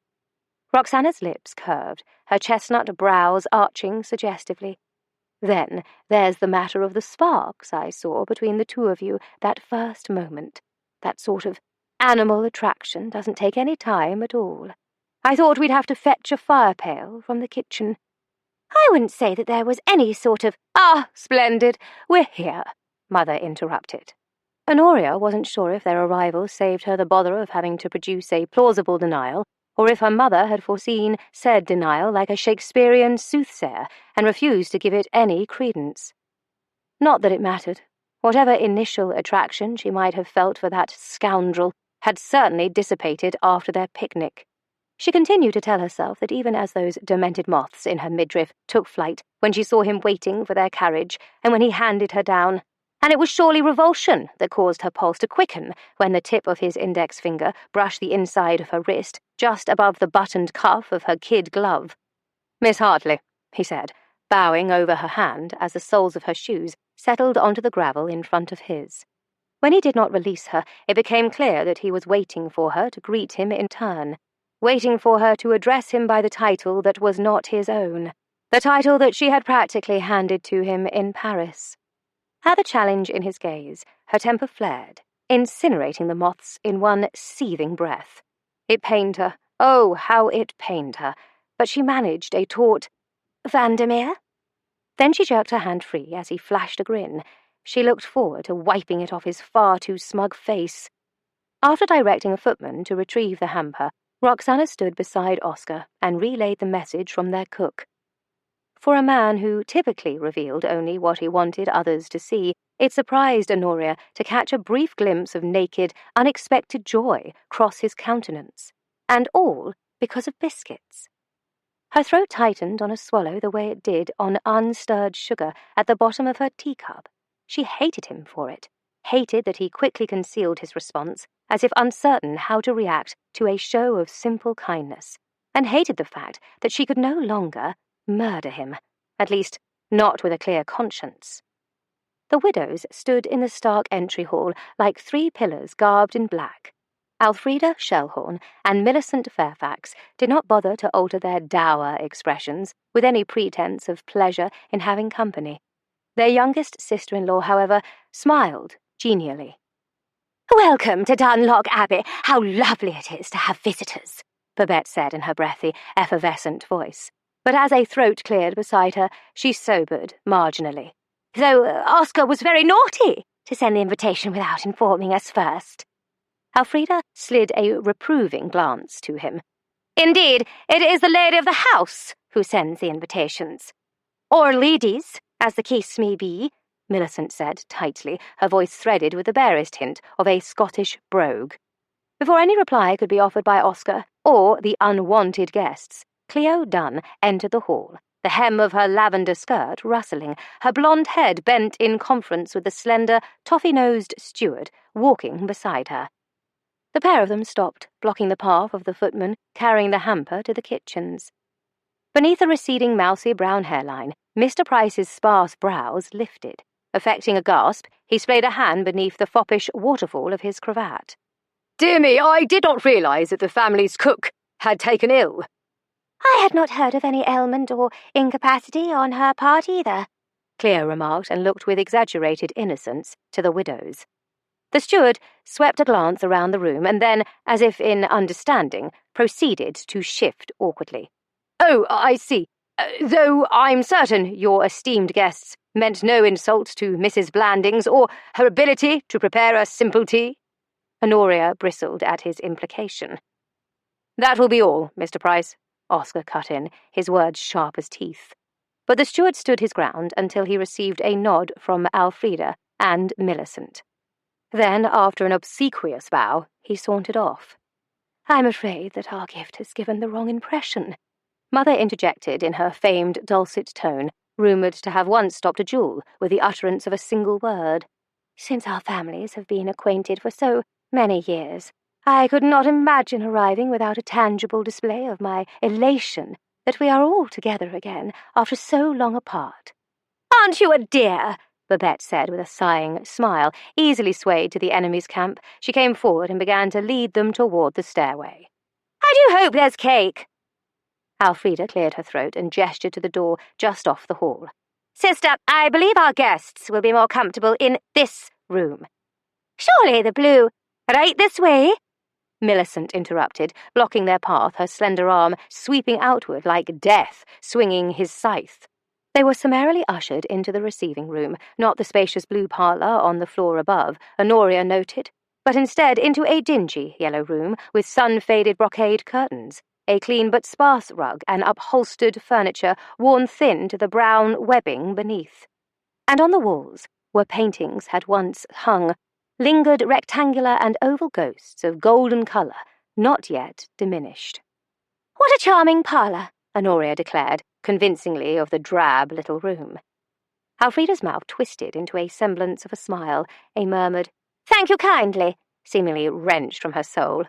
Roxana's lips curved, her chestnut brows arching suggestively. Then there's the matter of the sparks I saw between the two of you that first moment. That sort of animal attraction doesn't take any time at all. I thought we'd have to fetch a fire pail from the kitchen. I wouldn't say that there was any sort of... Ah, splendid. We're here, Mother interrupted. Honoria wasn't sure if their arrival saved her the bother of having to produce a plausible denial, or if her mother had foreseen said denial like a Shakespearean soothsayer and refused to give it any credence. Not that it mattered. Whatever initial attraction she might have felt for that scoundrel had certainly dissipated after their picnic. She continued to tell herself that even as those demented moths in her midriff took flight when she saw him waiting for their carriage and when he handed her down, And it was surely revulsion that caused her pulse to quicken when the tip of his index finger brushed the inside of her wrist, just above the buttoned cuff of her kid glove. "Miss Hartley," he said, bowing over her hand as the soles of her shoes settled onto the gravel in front of his. When he did not release her, it became clear that he was waiting for her to greet him in turn, waiting for her to address him by the title that was not his own, the title that she had practically handed to him in Paris. At the challenge in his gaze, her temper flared, incinerating the moths in one seething breath. It pained her. Oh, how it pained her. But she managed a taut, "Vandermeer?" Then she jerked her hand free as he flashed a grin. She looked forward to wiping it off his far too smug face. After directing a footman to retrieve the hamper, Roxana stood beside Oscar and relayed the message from their cook. For a man who typically revealed only what he wanted others to see, it surprised Honoria to catch a brief glimpse of naked, unexpected joy cross his countenance, and all because of biscuits. Her throat tightened on a swallow the way it did on unstirred sugar at the bottom of her teacup. She hated him for it, hated that he quickly concealed his response, as if uncertain how to react to a show of simple kindness, and hated the fact that she could no longer murder him, at least not with a clear conscience. The widows stood in the stark entry hall like three pillars garbed in black. Elfrida Shellhorn and Millicent Fairfax did not bother to alter their dour expressions with any pretense of pleasure in having company. Their youngest sister-in-law, however, smiled genially. "Welcome to Dunlock Abbey. How lovely it is to have visitors," Babette said in her breathy, effervescent voice. But as a throat cleared beside her, she sobered marginally. "Though Oscar was very naughty to send the invitation without informing us first." Elfrida slid a reproving glance to him. "Indeed, it is the lady of the house who sends the invitations. Or ladies, as the case may be," Millicent said tightly, her voice threaded with the barest hint of a Scottish brogue. Before any reply could be offered by Oscar or the unwanted guests, Cleo Dunn entered the hall, the hem of her lavender skirt rustling, her blonde head bent in conference with the slender, toffee-nosed steward walking beside her. The pair of them stopped, blocking the path of the footman carrying the hamper to the kitchens. Beneath a receding mousy brown hairline, Mr. Price's sparse brows lifted. Affecting a gasp, he splayed a hand beneath the foppish waterfall of his cravat. "Dear me, I did not realise that the family's cook had taken ill." "I had not heard of any ailment or incapacity on her part either," Cleo remarked, and looked with exaggerated innocence to the widows. The steward swept a glance around the room and then, as if in understanding, proceeded to shift awkwardly. "Oh, I see. Though I'm certain your esteemed guests meant no insult to Mrs. Blandings or her ability to prepare a simple tea." Honoria bristled at his implication. "That will be all, Mr. Price," Oscar cut in, his words sharp as teeth. But the steward stood his ground until he received a nod from Elfrida and Millicent. Then, after an obsequious bow, he sauntered off. "I'm afraid that our gift has given the wrong impression," Mother interjected in her famed dulcet tone, rumoured to have once stopped a duel with the utterance of a single word. "Since our families have been acquainted for so many years, I could not imagine arriving without a tangible display of my elation that we are all together again after so long apart." "Aren't you a dear?" Babette said with a sighing smile. Easily swayed to the enemy's camp, she came forward and began to lead them toward the stairway. "I do hope there's cake." Elfrida cleared her throat and gestured to the door just off the hall. "Sister, I believe our guests will be more comfortable in this room." "Surely the blue—" "Right this way," Millicent interrupted, blocking their path, her slender arm sweeping outward like death swinging his scythe. They were summarily ushered into the receiving room, not the spacious blue parlour on the floor above, Honoria noted, but instead into a dingy yellow room with sun-faded brocade curtains, a clean but sparse rug and upholstered furniture worn thin to the brown webbing beneath. And on the walls, where paintings had once hung, lingered rectangular and oval ghosts of golden colour, not yet diminished. "What a charming parlour," Honoria declared, convincingly of the drab little room. Alfreda's mouth twisted into a semblance of a smile, a murmured, "Thank you kindly," seemingly wrenched from her soul.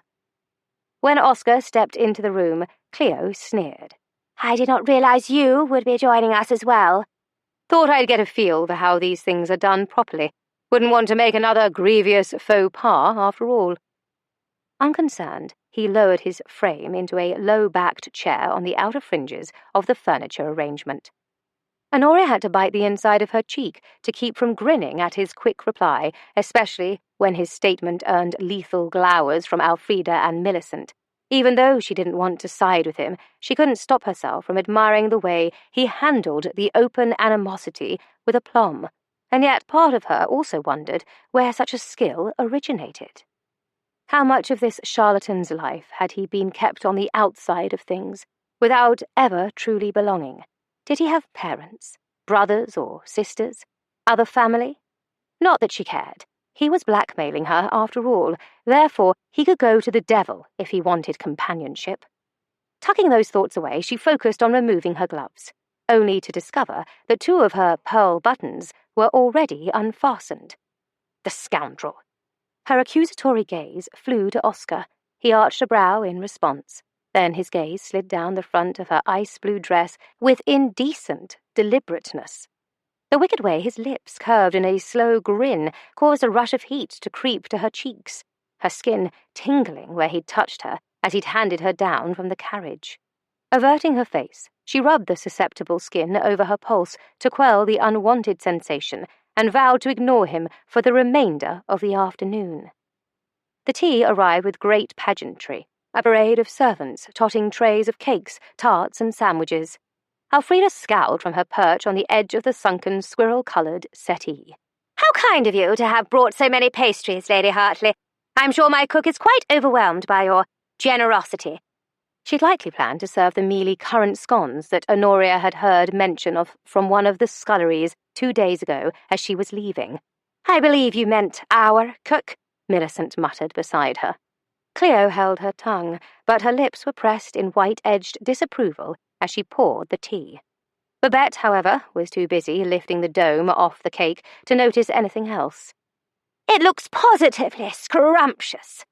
When Oscar stepped into the room, Cleo sneered. "I did not realize you would be joining us as well." Thought I'd get a feel for how these things are done properly. Wouldn't want to make another grievous faux pas, after all. Unconcerned, he lowered his frame into a low-backed chair on the outer fringes of the furniture arrangement. Honoria had to bite the inside of her cheek to keep from grinning at his quick reply, especially when his statement earned lethal glowers from Elfrida and Millicent. Even though she didn't want to side with him, she couldn't stop herself from admiring the way he handled the open animosity with aplomb, and yet part of her also wondered where such a skill originated. How much of this charlatan's life had he been kept on the outside of things, without ever truly belonging? Did he have parents, brothers or sisters, other family? Not that she cared. He was blackmailing her, after all, therefore he could go to the devil if he wanted companionship. Tucking those thoughts away, she focused on removing her gloves, only to discover that 2 of her pearl buttons were already unfastened. The scoundrel! Her accusatory gaze flew to Oscar. He arched a brow in response. Then his gaze slid down the front of her ice-blue dress with indecent deliberateness. The wicked way his lips curved in a slow grin caused a rush of heat to creep to her cheeks, her skin tingling where he'd touched her as he'd handed her down from the carriage. Averting her face, she rubbed the susceptible skin over her pulse to quell the unwanted sensation and vowed to ignore him for the remainder of the afternoon. The tea arrived with great pageantry, a parade of servants totting trays of cakes, tarts, and sandwiches. Elfrida scowled from her perch on the edge of the sunken, squirrel-coloured settee. "How kind of you to have brought so many pastries, Lady Hartley. I'm sure my cook is quite overwhelmed by your generosity." She'd likely planned to serve the mealy currant scones that Honoria had heard mention of from one of the sculleries 2 days ago as she was leaving. "I believe you meant our cook," Millicent muttered beside her. Cleo held her tongue, but her lips were pressed in white-edged disapproval as she poured the tea. Babette, however, was too busy lifting the dome off the cake to notice anything else. "It looks positively scrumptious."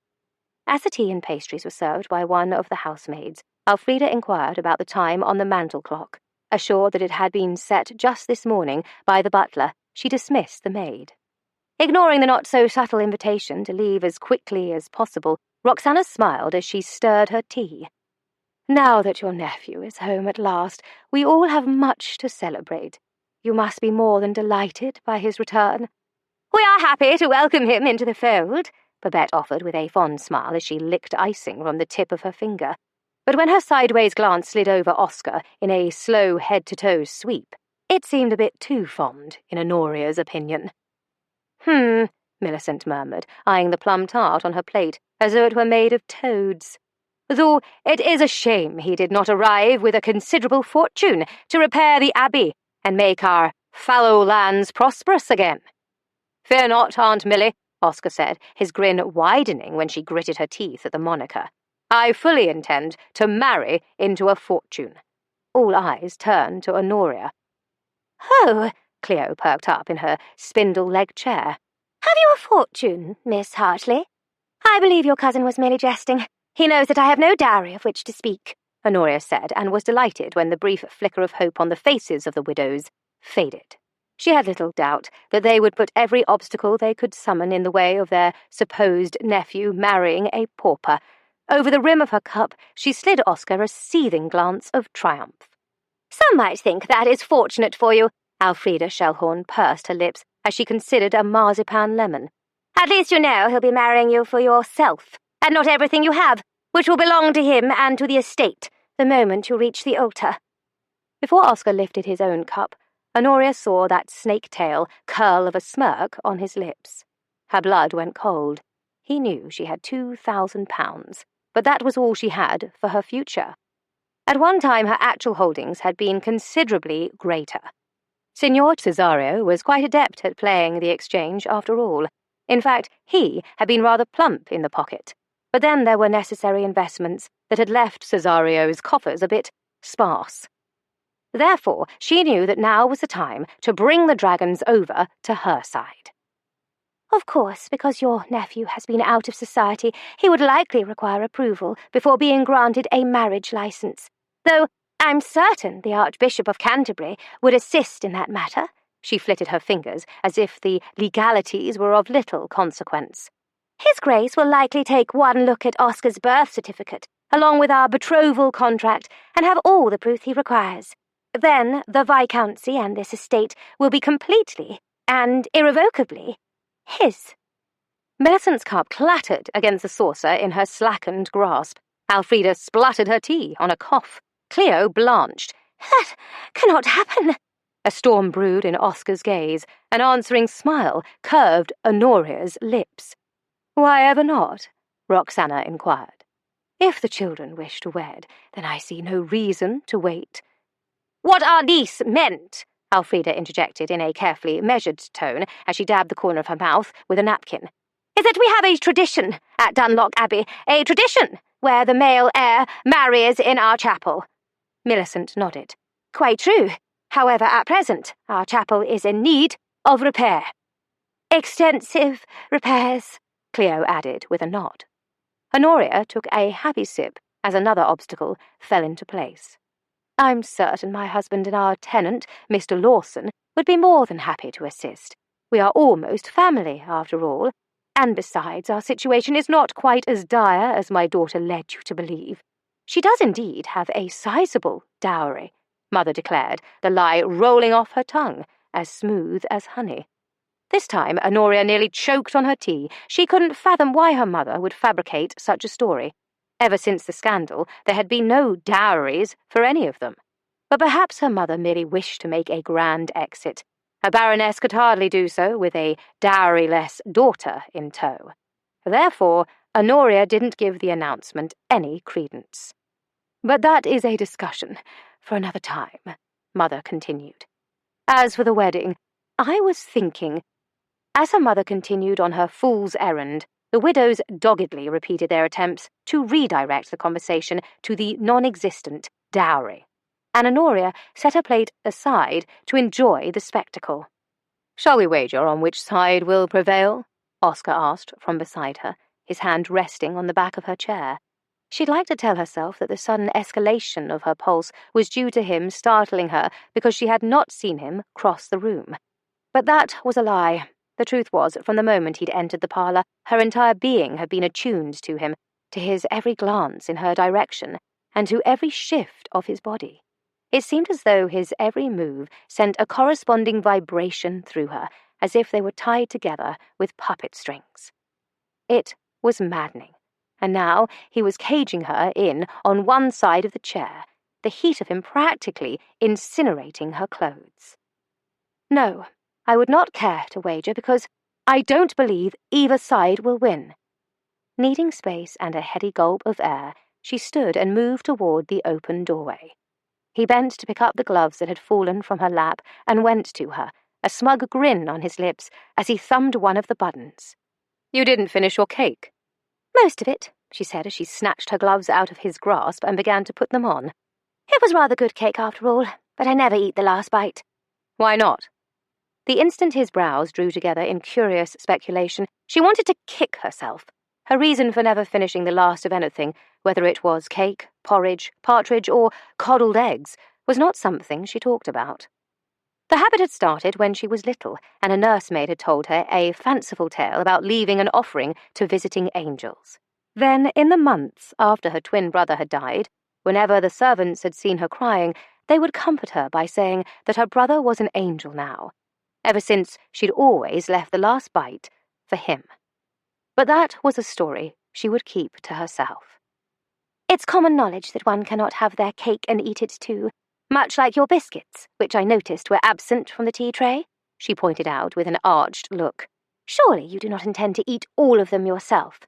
As the tea and pastries were served by one of the housemaids, Elfrida inquired about the time on the mantel clock. Assured that it had been set just this morning by the butler, she dismissed the maid. Ignoring the not-so-subtle invitation to leave as quickly as possible, Roxana smiled as she stirred her tea. "Now that your nephew is home at last, we all have much to celebrate. You must be more than delighted by his return." "We are happy to welcome him into the fold," Babette offered with a fond smile as she licked icing from the tip of her finger. But when her sideways glance slid over Oscar in a slow head-to-toe sweep, it seemed a bit too fond, in Honoria's opinion. Millicent murmured, eyeing the plum tart on her plate as though it were made of toads. "Though it is a shame he did not arrive with a considerable fortune to repair the abbey and make our fallow lands prosperous again." "Fear not, Aunt Millie," Oscar said, his grin widening when she gritted her teeth at the moniker. "I fully intend to marry into a fortune." All eyes turned to Honoria. "Oh," Cleo perked up in her spindle-legged chair. "Have you a fortune, Miss Hartley?" "I believe your cousin was merely jesting. He knows that I have no dowry of which to speak," Honoria said, and was delighted when the brief flicker of hope on the faces of the widows faded. She had little doubt that they would put every obstacle they could summon in the way of their supposed nephew marrying a pauper. Over the rim of her cup, she slid Oscar a seething glance of triumph. "Some might think that is fortunate for you." Elfrida Shellhorn pursed her lips as she considered a marzipan lemon. "At least you know he'll be marrying you for yourself, and not everything you have, which will belong to him and to the estate, the moment you reach the altar." Before Oscar lifted his own cup, Honoria saw that snake-tail curl of a smirk on his lips. Her blood went cold. He knew she had £2,000, but that was all she had for her future. At one time her actual holdings had been considerably greater. Signor Cesario was quite adept at playing the exchange after all. In fact, he had been rather plump in the pocket. But then there were necessary investments that had left Cesario's coffers a bit sparse. Therefore, she knew that now was the time to bring the dragons over to her side. Of course, because your nephew has been out of society, he would likely require approval before being granted a marriage license. Though I'm certain the Archbishop of Canterbury would assist in that matter. She flitted her fingers as if the legalities were of little consequence. His Grace will likely take one look at Oscar's birth certificate, along with our betrothal contract, and have all the proof he requires. Then the Viscountcy and this estate will be completely and irrevocably his. Millicent's cup clattered against the saucer in her slackened grasp. Elfrida spluttered her tea on a cough. Cleo blanched. That cannot happen. A storm brewed in Oscar's gaze. An answering smile curved Honoria's lips. Why ever not? Roxana inquired. If the children wish to wed, then I see no reason to wait. What our niece meant, Elfrida interjected in a carefully measured tone as she dabbed the corner of her mouth with a napkin, is that we have a tradition at Dunlock Abbey, a tradition where the male heir marries in our chapel. Millicent nodded. Quite true. However, at present, our chapel is in need of repair. Extensive repairs, Cleo added with a nod. Honoria took a happy sip as another obstacle fell into place. I'm certain my husband and our tenant, Mr. Lawson, would be more than happy to assist. We are almost family, after all, and besides, our situation is not quite as dire as my daughter led you to believe. She does indeed have a sizable dowry, Mother declared, the lie rolling off her tongue, as smooth as honey. This time, Honoria nearly choked on her tea. She couldn't fathom why her mother would fabricate such a story. Ever since the scandal, there had been no dowries for any of them. But perhaps her mother merely wished to make a grand exit. A baroness could hardly do so with a dowryless daughter in tow. Therefore, Honoria didn't give the announcement any credence. But that is a discussion for another time, Mother continued. As for the wedding, I was thinking. As her mother continued on her fool's errand, the widows doggedly repeated their attempts to redirect the conversation to the non-existent dowry, and Honoria set her plate aside to enjoy the spectacle. Shall we wager on which side will prevail? Oscar asked from beside her, his hand resting on the back of her chair. She'd like to tell herself that the sudden escalation of her pulse was due to him startling her because she had not seen him cross the room. But that was a lie. The truth was, from the moment he'd entered the parlour, her entire being had been attuned to him, to his every glance in her direction, and to every shift of his body. It seemed as though his every move sent a corresponding vibration through her, as if they were tied together with puppet strings. It was maddening, and now he was caging her in on one side of the chair, the heat of him practically incinerating her clothes. No, I would not care to wager because I don't believe either side will win. Needing space and a heady gulp of air, she stood and moved toward the open doorway. He bent to pick up the gloves that had fallen from her lap and went to her, a smug grin on his lips as he thumbed one of the buttons. You didn't finish your cake? Most of it, she said as she snatched her gloves out of his grasp and began to put them on. It was rather good cake after all, but I never eat the last bite. Why not? The instant his brows drew together in curious speculation, she wanted to kick herself. Her reason for never finishing the last of anything, whether it was cake, porridge, partridge, or coddled eggs, was not something she talked about. The habit had started when she was little, and a nursemaid had told her a fanciful tale about leaving an offering to visiting angels. Then, in the months after her twin brother had died, whenever the servants had seen her crying, they would comfort her by saying that her brother was an angel now. Ever since, she'd always left the last bite for him. But that was a story she would keep to herself. It's common knowledge that one cannot have their cake and eat it too, much like your biscuits, which I noticed were absent from the tea tray, she pointed out with an arched look. Surely you do not intend to eat all of them yourself.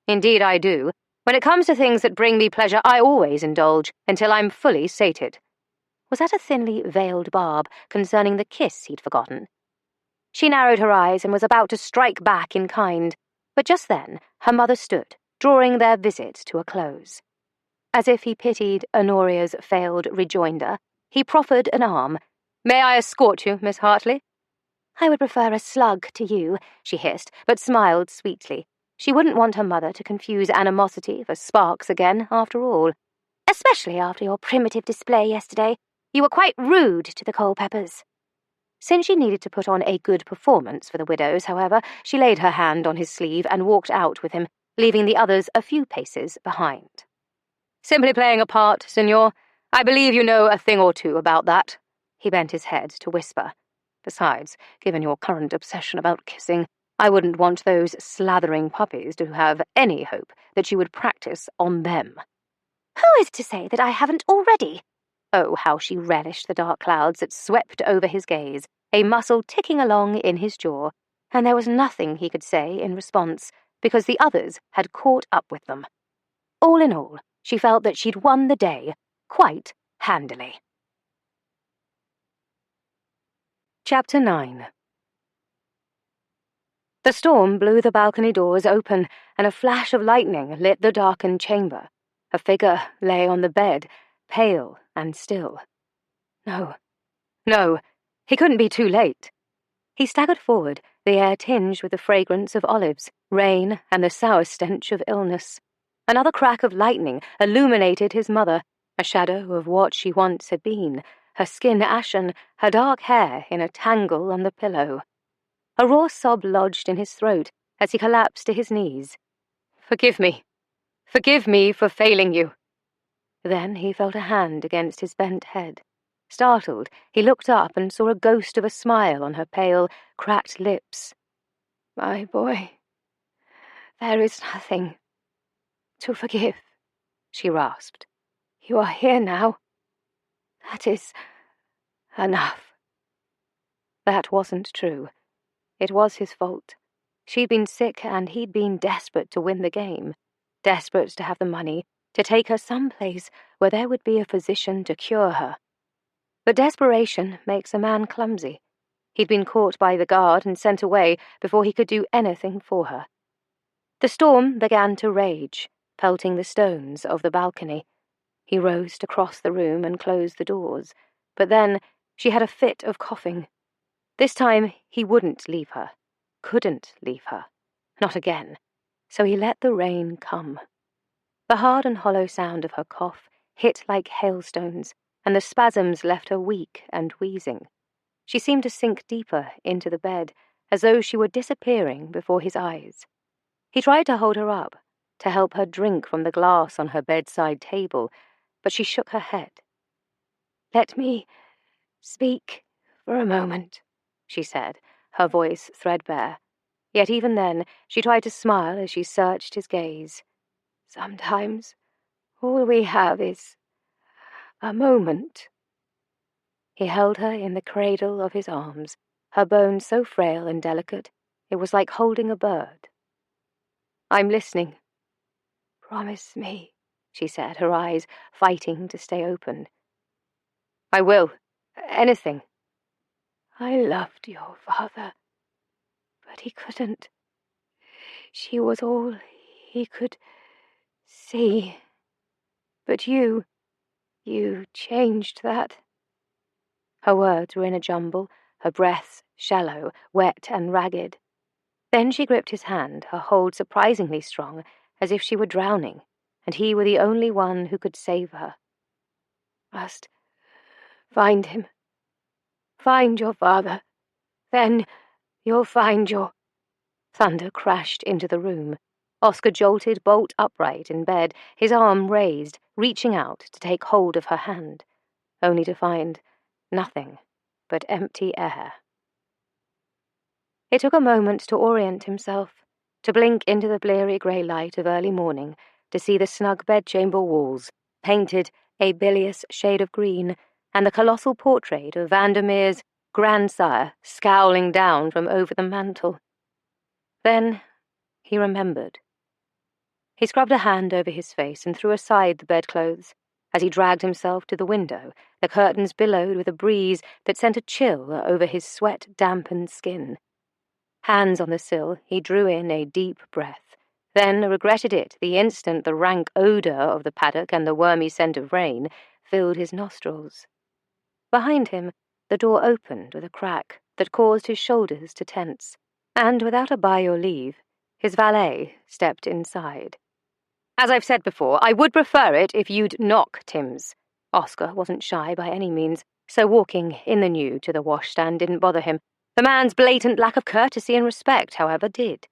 Indeed I do. When it comes to things that bring me pleasure, I always indulge, until I'm fully sated. Was that a thinly veiled barb concerning the kiss he'd forgotten? She narrowed her eyes and was about to strike back in kind, but just then her mother stood, drawing their visit to a close. As if he pitied Honoria's failed rejoinder, He proffered an arm. "May I escort you, Miss Hartley?" "I would prefer a slug to you," she hissed, but smiled sweetly. She wouldn't want her mother to confuse animosity for sparks again, after all. "Especially after your primitive display yesterday. You were quite rude to the Culpepers." Since she needed to put on a good performance for the widows, however, she laid her hand on his sleeve and walked out with him, leaving the others a few paces behind. "Simply playing a part, Signor. I believe you know a thing or two about that." He bent his head to whisper. "Besides, given your current obsession about kissing, I wouldn't want those slathering puppies to have any hope that you would practice on them." "Who is to say that I haven't already?" Oh, how she relished the dark clouds that swept over his gaze, a muscle ticking along in his jaw, and there was nothing he could say in response, because the others had caught up with them. All in all, she felt that she'd won the day, quite handily. Chapter 9. The storm blew the balcony doors open, and a flash of lightning lit the darkened chamber. A figure lay on the bed, pale and still. No, he couldn't be too late. He staggered forward, the air tinged with the fragrance of olives, rain, and the sour stench of illness. Another crack of lightning illuminated his mother, a shadow of what she once had been, her skin ashen, her dark hair in a tangle on the pillow. A raw sob lodged in his throat as he collapsed to his knees. Forgive me for failing you." Then he felt a hand against his bent head. Startled, he looked up and saw a ghost of a smile on her pale, cracked lips. "My boy, there is nothing to forgive," she rasped. "You are here now. That is enough." That wasn't true. It was his fault. She'd been sick and he'd been desperate to win the game, desperate to have the money, to take her someplace where there would be a physician to cure her. But desperation makes a man clumsy. He'd been caught by the guard and sent away before he could do anything for her. The storm began to rage, pelting the stones of the balcony. He rose to cross the room and close the doors, but then she had a fit of coughing. This time he wouldn't leave her, couldn't leave her, not again, so he let the rain come. The hard and hollow sound of her cough hit like hailstones, and the spasms left her weak and wheezing. She seemed to sink deeper into the bed, as though she were disappearing before his eyes. He tried to hold her up, to help her drink from the glass on her bedside table, but she shook her head. "Let me speak for a moment," she said, her voice threadbare. Yet even then, she tried to smile as she searched his gaze. "Sometimes all we have is a moment." He held her in the cradle of his arms, her bones so frail and delicate, it was like holding a bird. "I'm listening." "Promise me," she said, her eyes fighting to stay open. "I will. Anything." "I loved your father, but he couldn't. She was all he could see. But you changed that." Her words were in a jumble, her breaths shallow, wet and ragged. Then she gripped his hand, her hold surprisingly strong, as if she were drowning, and he were the only one who could save her. "Must find him. Find your father. Then you'll find your—" Thunder crashed into the room. Oscar jolted bolt upright in bed, his arm raised, reaching out to take hold of her hand, only to find nothing but empty air. It took a moment to orient himself, to blink into the bleary grey light of early morning, to see the snug bedchamber walls, painted a bilious shade of green, and the colossal portrait of Vandermeer's grandsire scowling down from over the mantel. Then he remembered. He scrubbed a hand over his face and threw aside the bedclothes. As he dragged himself to the window, the curtains billowed with a breeze that sent a chill over his sweat-dampened skin. Hands on the sill, he drew in a deep breath, then regretted it the instant the rank odour of the paddock and the wormy scent of rain filled his nostrils. Behind him, the door opened with a crack that caused his shoulders to tense, and without a by your leave, his valet stepped inside. "As I've said before, I would prefer it if you'd knock, Timms." Oscar wasn't shy by any means, so walking in the nude to the washstand didn't bother him. The man's blatant lack of courtesy and respect, however, did.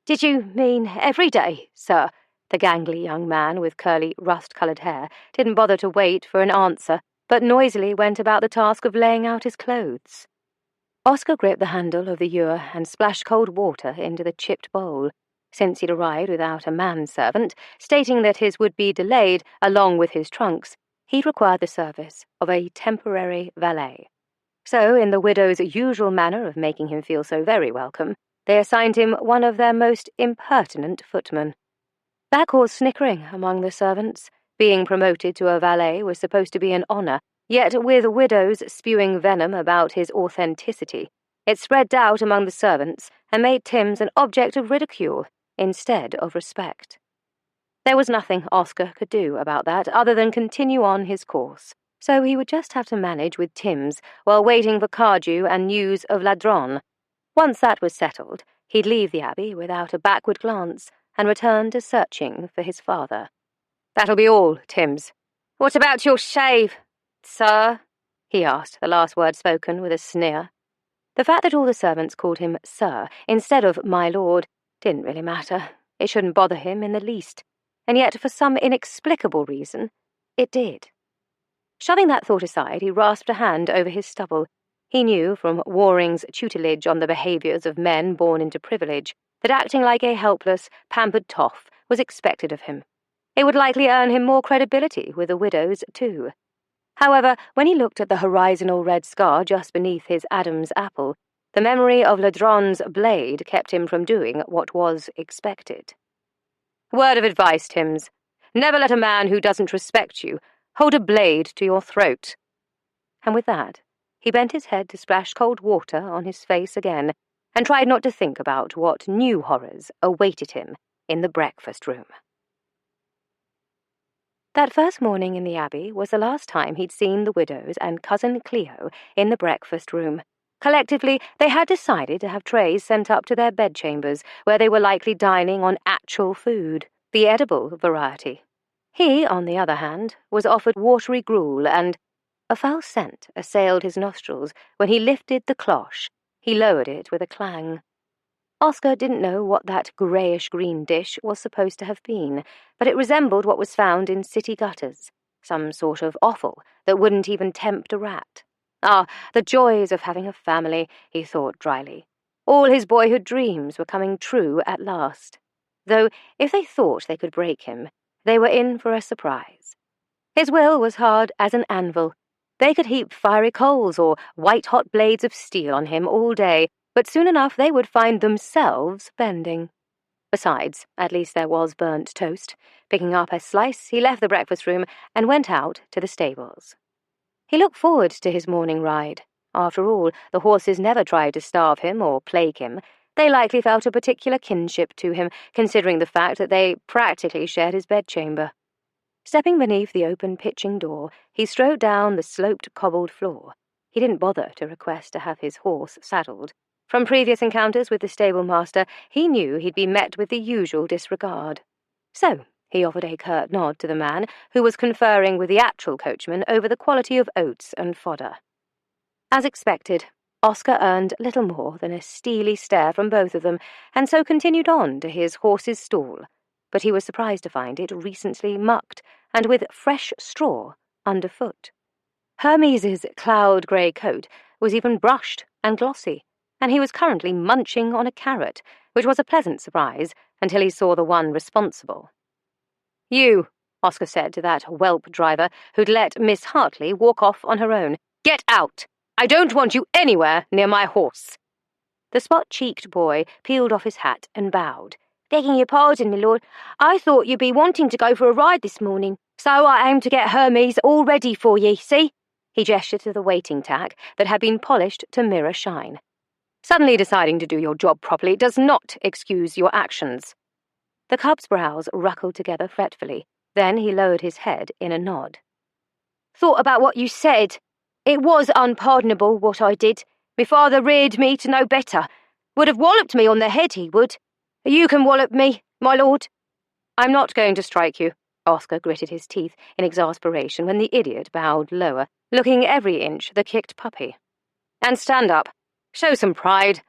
"Did you mean every day, sir?" The gangly young man with curly, rust-coloured hair didn't bother to wait for an answer, but noisily went about the task of laying out his clothes. Oscar gripped the handle of the ewer and splashed cold water into the chipped bowl. Since he'd arrived without a manservant, stating that his would be delayed along with his trunks, he'd required the service of a temporary valet. So, in the widow's usual manner of making him feel so very welcome, they assigned him one of their most impertinent footmen. That caused snickering among the servants. Being promoted to a valet was supposed to be an honour, yet with widows spewing venom about his authenticity, it spread out among the servants and made Timms an object of ridicule instead of respect. There was nothing Oscar could do about that other than continue on his course, so he would just have to manage with Timms while waiting for Cardew and news of Ladron. Once that was settled, he'd leave the Abbey without a backward glance and return to searching for his father. "That'll be all, Timms." "What about your shave, sir?" he asked, the last word spoken with a sneer. The fact that all the servants called him Sir instead of my lord didn't really matter. It shouldn't bother him in the least, and yet for some inexplicable reason, it did. Shoving that thought aside, he rasped a hand over his stubble. He knew from Waring's tutelage on the behaviours of men born into privilege that acting like a helpless, pampered toff was expected of him. It would likely earn him more credibility with the widows, too. However, when he looked at the horizontal red scar just beneath his Adam's apple, the memory of Ladron's blade kept him from doing what was expected. "Word of advice, Timms. Never let a man who doesn't respect you hold a blade to your throat." And with that, he bent his head to splash cold water on his face again, and tried not to think about what new horrors awaited him in the breakfast room. That first morning in the Abbey was the last time he'd seen the widows and Cousin Cleo in the breakfast room. Collectively, they had decided to have trays sent up to their bedchambers, where they were likely dining on actual food, the edible variety. He, on the other hand, was offered watery gruel, and a foul scent assailed his nostrils when he lifted the cloche. He lowered it with a clang. Oscar didn't know what that greyish-green dish was supposed to have been, but it resembled what was found in city gutters, some sort of offal that wouldn't even tempt a rat. Ah, the joys of having a family, he thought dryly. All his boyhood dreams were coming true at last. Though, if they thought they could break him, they were in for a surprise. His will was hard as an anvil. They could heap fiery coals or white-hot blades of steel on him all day, but soon enough they would find themselves bending. Besides, at least there was burnt toast. Picking up a slice, he left the breakfast room and went out to the stables. He looked forward to his morning ride. After all, the horses never tried to starve him or plague him. They likely felt a particular kinship to him, considering the fact that they practically shared his bedchamber. Stepping beneath the open pitching door, he strode down the sloped cobbled floor. He didn't bother to request to have his horse saddled. From previous encounters with the stable-master, he knew he'd be met with the usual disregard. So he offered a curt nod to the man who was conferring with the actual coachman over the quality of oats and fodder. As expected, Oscar earned little more than a steely stare from both of them, and so continued on to his horse's stall. But he was surprised to find it recently mucked, and with fresh straw underfoot. Hermes's cloud-grey coat was even brushed and glossy, and he was currently munching on a carrot, which was a pleasant surprise until he saw the one responsible. "You," Oscar said to that whelp driver who'd let Miss Hartley walk off on her own. "Get out! I don't want you anywhere near my horse." The spot-cheeked boy peeled off his hat and bowed. "Begging your pardon, my lord, I thought you'd be wanting to go for a ride this morning, so I aim to get Hermes all ready for ye, see?" He gestured to the waiting tack that had been polished to mirror shine. "Suddenly deciding to do your job properly does not excuse your actions." The cub's brows ruckled together fretfully. Then he lowered his head in a nod. "Thought about what you said," It was unpardonable what I did. Me father reared me to know better. Would have walloped me on the head, he would. You can wallop me, my lord. I'm not going to strike you. Oscar gritted his teeth in exasperation when the idiot bowed lower, looking every inch the kicked puppy. And stand up. Show some pride.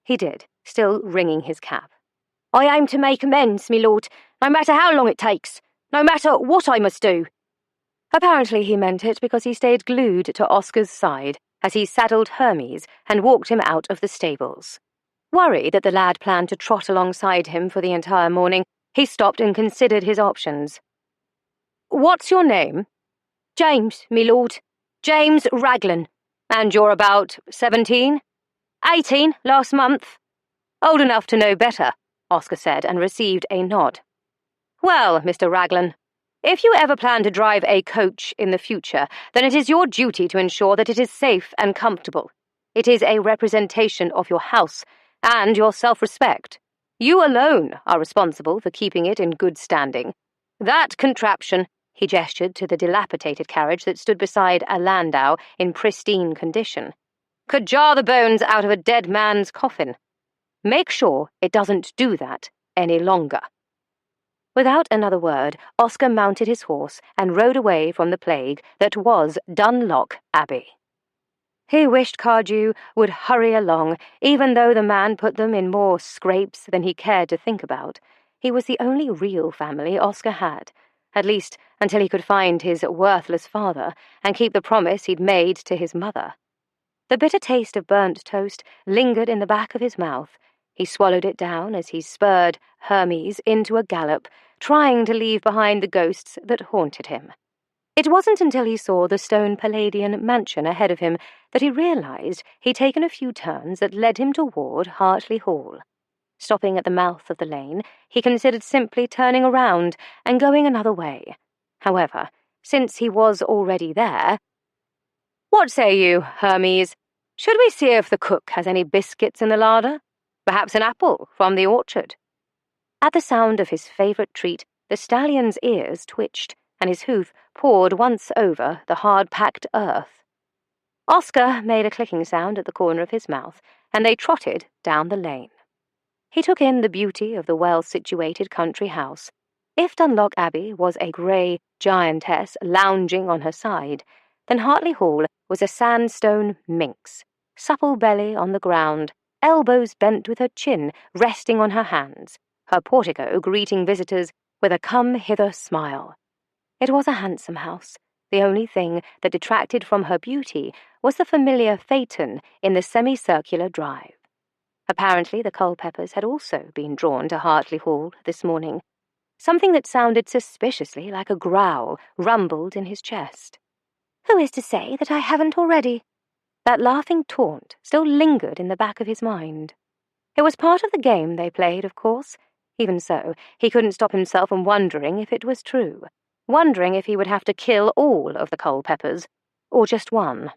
He did, still wringing his cap. I aim to make amends, me lord, no matter how long it takes, no matter what I must do. Apparently he meant it because he stayed glued to Oscar's side as he saddled Hermes and walked him out of the stables. Worried that the lad planned to trot alongside him for the entire morning, he stopped and considered his options. What's your name? James, me lord. James Raglan. And you're about 17? 18, last month. Old enough to know better, Oscar said, and received a nod. Well, Mr. Raglan, if you ever plan to drive a coach in the future, then it is your duty to ensure that it is safe and comfortable. It is a representation of your house and your self-respect. You alone are responsible for keeping it in good standing. That contraption, he gestured to the dilapidated carriage that stood beside a landau in pristine condition, could jar the bones out of a dead man's coffin. Make sure it doesn't do that any longer. Without another word, Oscar mounted his horse and rode away from the plague that was Dunlock Abbey. He wished Cardew would hurry along, even though the man put them in more scrapes than he cared to think about. He was the only real family Oscar had, at least until he could find his worthless father and keep the promise he'd made to his mother. The bitter taste of burnt toast lingered in the back of his mouth. He swallowed it down as he spurred Hermes into a gallop, trying to leave behind the ghosts that haunted him. It wasn't until he saw the stone Palladian mansion ahead of him that he realized he'd taken a few turns that led him toward Hartley Hall. Stopping at the mouth of the lane, he considered simply turning around and going another way. However, since he was already there— "What say you, Hermes? Should we see if the cook has any biscuits in the larder? Perhaps an apple from the orchard?" At the sound of his favourite treat, the stallion's ears twitched, and his hoof pawed once over the hard-packed earth. Oscar made a clicking sound at the corner of his mouth, and they trotted down the lane. He took in the beauty of the well-situated country house. If Dunlock Abbey was a grey giantess lounging on her side, then Hartley Hall was a sandstone minx, supple belly on the ground, elbows bent with her chin resting on her hands, her portico greeting visitors with a come-hither smile. It was a handsome house. The only thing that detracted from her beauty was the familiar phaeton in the semicircular drive. Apparently the Culpepers had also been drawn to Hartley Hall this morning. Something that sounded suspiciously like a growl rumbled in his chest. "Who is to say that I haven't already?" That laughing taunt still lingered in the back of his mind. It was part of the game they played, of course. Even so, he couldn't stop himself from wondering if it was true, wondering if he would have to kill all of the Culpepers, or just one.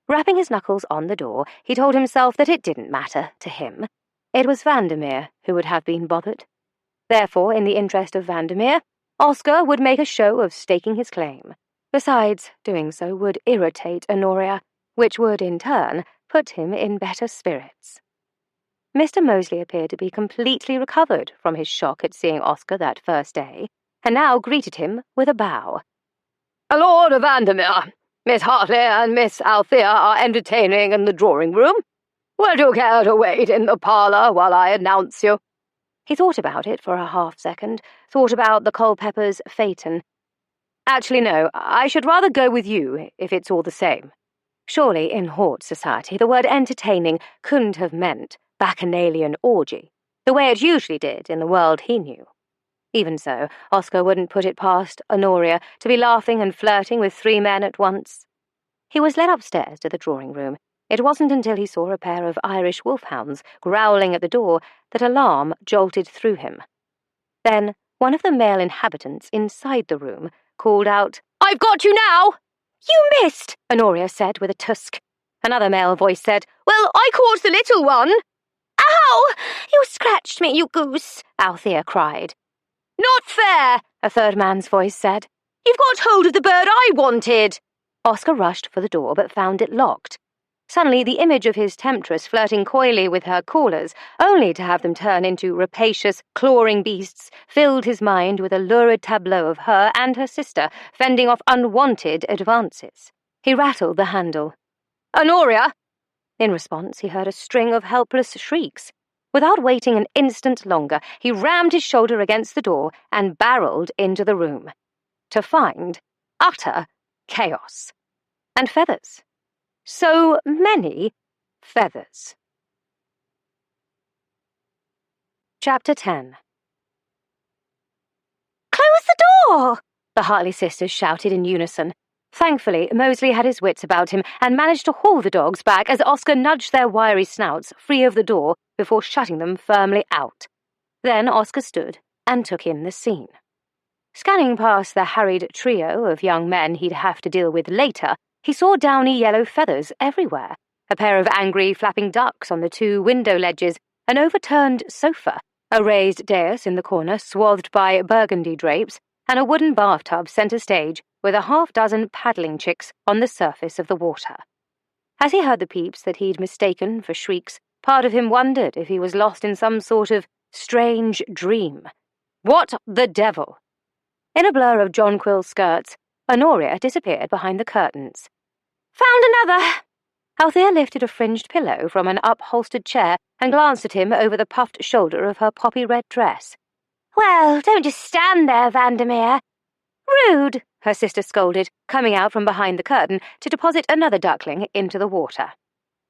Rapping his knuckles on the door, he told himself that it didn't matter to him. It was Vandermeer who would have been bothered. Therefore, in the interest of Vandermeer, Oscar would make a show of staking his claim. Besides, doing so would irritate Honoria, which would, in turn, put him in better spirits. Mr. Moseley appeared to be completely recovered from his shock at seeing Oscar that first day, and now greeted him with a bow. "Lord Vandermeer, Miss Hartley and Miss Althea are entertaining in the drawing-room. Would you care to wait in the parlour while I announce you?" He thought about it for a half-second, thought about the Culpepper's phaeton. "Actually, no, I should rather go with you, if it's all the same." Surely, in Hort society, the word entertaining couldn't have meant bacchanalian orgy, the way it usually did in the world he knew. Even so, Oscar wouldn't put it past Honoria to be laughing and flirting with 3 men at once. He was led upstairs to the drawing-room. It wasn't until he saw a pair of Irish wolfhounds growling at the door that alarm jolted through him. Then one of the male inhabitants inside the room called out, "I've got you now!" "You missed," Honoria said with a tusk. Another male voice said, "Well, I caught the little one." "Ow! You scratched me, you goose," Althea cried. "Not fair," a third man's voice said. "You've got hold of the bird I wanted." Oscar rushed for the door but found it locked. Suddenly, the image of his temptress flirting coyly with her callers, only to have them turn into rapacious, clawing beasts, filled his mind with a lurid tableau of her and her sister fending off unwanted advances. He rattled the handle. "Honoria!" In response, he heard a string of helpless shrieks. Without waiting an instant longer, he rammed his shoulder against the door and barreled into the room. To find utter chaos. And feathers. So many feathers. Chapter 10. "Close the door!" the Hartley sisters shouted in unison. Thankfully, Mosley had his wits about him and managed to haul the dogs back as Oscar nudged their wiry snouts free of the door before shutting them firmly out. Then Oscar stood and took in the scene. Scanning past the harried trio of young men he'd have to deal with later, he saw downy yellow feathers everywhere, a pair of angry flapping ducks on the 2 window ledges, an overturned sofa, a raised dais in the corner swathed by burgundy drapes, and a wooden bathtub centre stage with a half-dozen paddling chicks on the surface of the water. As he heard the peeps that he'd mistaken for shrieks, part of him wondered if he was lost in some sort of strange dream. What the devil? In a blur of jonquil skirts, Honoria disappeared behind the curtains. "Found another!" Althea lifted a fringed pillow from an upholstered chair and glanced at him over the puffed shoulder of her poppy-red dress. "Well, don't just stand there, Vandermeer. Rude," her sister scolded, coming out from behind the curtain to deposit another duckling into the water.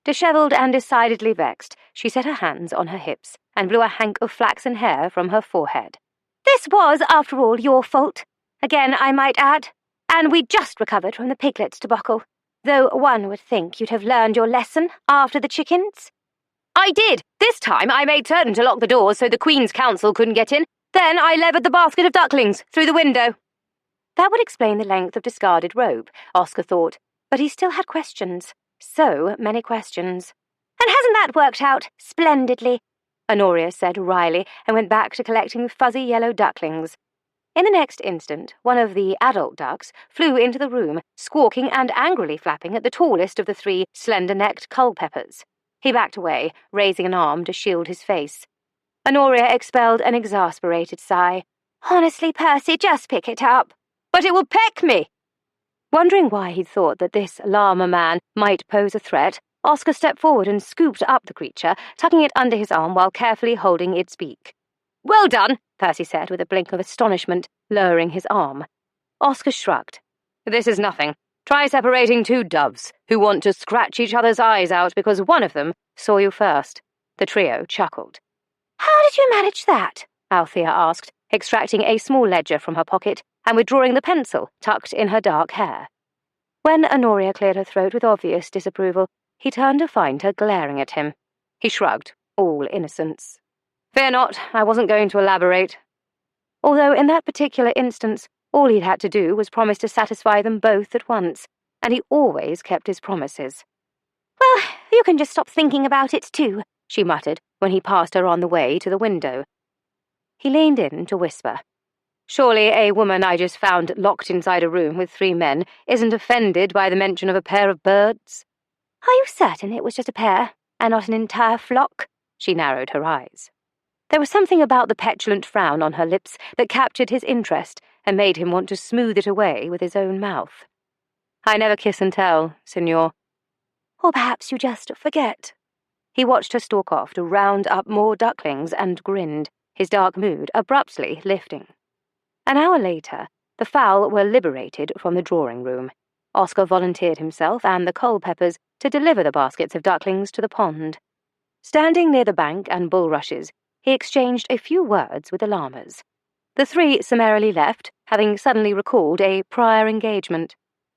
Dishevelled and decidedly vexed, she set her hands on her hips and blew a hank of flaxen hair from her forehead. "This was, after all, your fault. Again, I might add. And we just recovered from the piglets debacle. Though one would think you'd have learned your lesson after the chickens." "I did! This time I made certain to lock the doors so the Queen's Counsel couldn't get in. Then I levered the basket of ducklings through the window." That would explain the length of discarded rope, Oscar thought, but he still had questions. So many questions. "And hasn't that worked out splendidly?" Honoria said wryly and went back to collecting fuzzy yellow ducklings. In the next instant, one of the adult ducks flew into the room, squawking and angrily flapping at the tallest of the 3 slender-necked Culpepers. He backed away, raising an arm to shield his face. Honoria expelled an exasperated sigh. "Honestly, Percy, just pick it up." "But it will peck me!" Wondering why he'd thought that this llama man might pose a threat, Oscar stepped forward and scooped up the creature, tucking it under his arm while carefully holding its beak. "Well done," Percy said with a blink of astonishment, lowering his arm. Oscar shrugged. "This is nothing. Try separating 2 doves who want to scratch each other's eyes out because one of them saw you first." The trio chuckled. "How did you manage that?" Althea asked, extracting a small ledger from her pocket and withdrawing the pencil tucked in her dark hair. When Honoria cleared her throat with obvious disapproval, he turned to find her glaring at him. He shrugged, all innocence. "Fear not, I wasn't going to elaborate." Although in that particular instance, all he'd had to do was promise to satisfy them both at once, and he always kept his promises. "Well, you can just stop thinking about it too," she muttered when he passed her on the way to the window. He leaned in to whisper. "Surely a woman I just found locked inside a room with 3 men isn't offended by the mention of a pair of birds?" "Are you certain it was just a pair, and not an entire flock?" She narrowed her eyes. There was something about the petulant frown on her lips that captured his interest and made him want to smooth it away with his own mouth. "I never kiss and tell, Signor." "Or perhaps you just forget." He watched her stalk off to round up more ducklings and grinned, his dark mood abruptly lifting. An hour later, the fowl were liberated from the drawing-room. Oscar volunteered himself and the Culpepers to deliver the baskets of ducklings to the pond. Standing near the bank and bulrushes, he exchanged a few words with the llamas. The 3 summarily left, having suddenly recalled a prior engagement.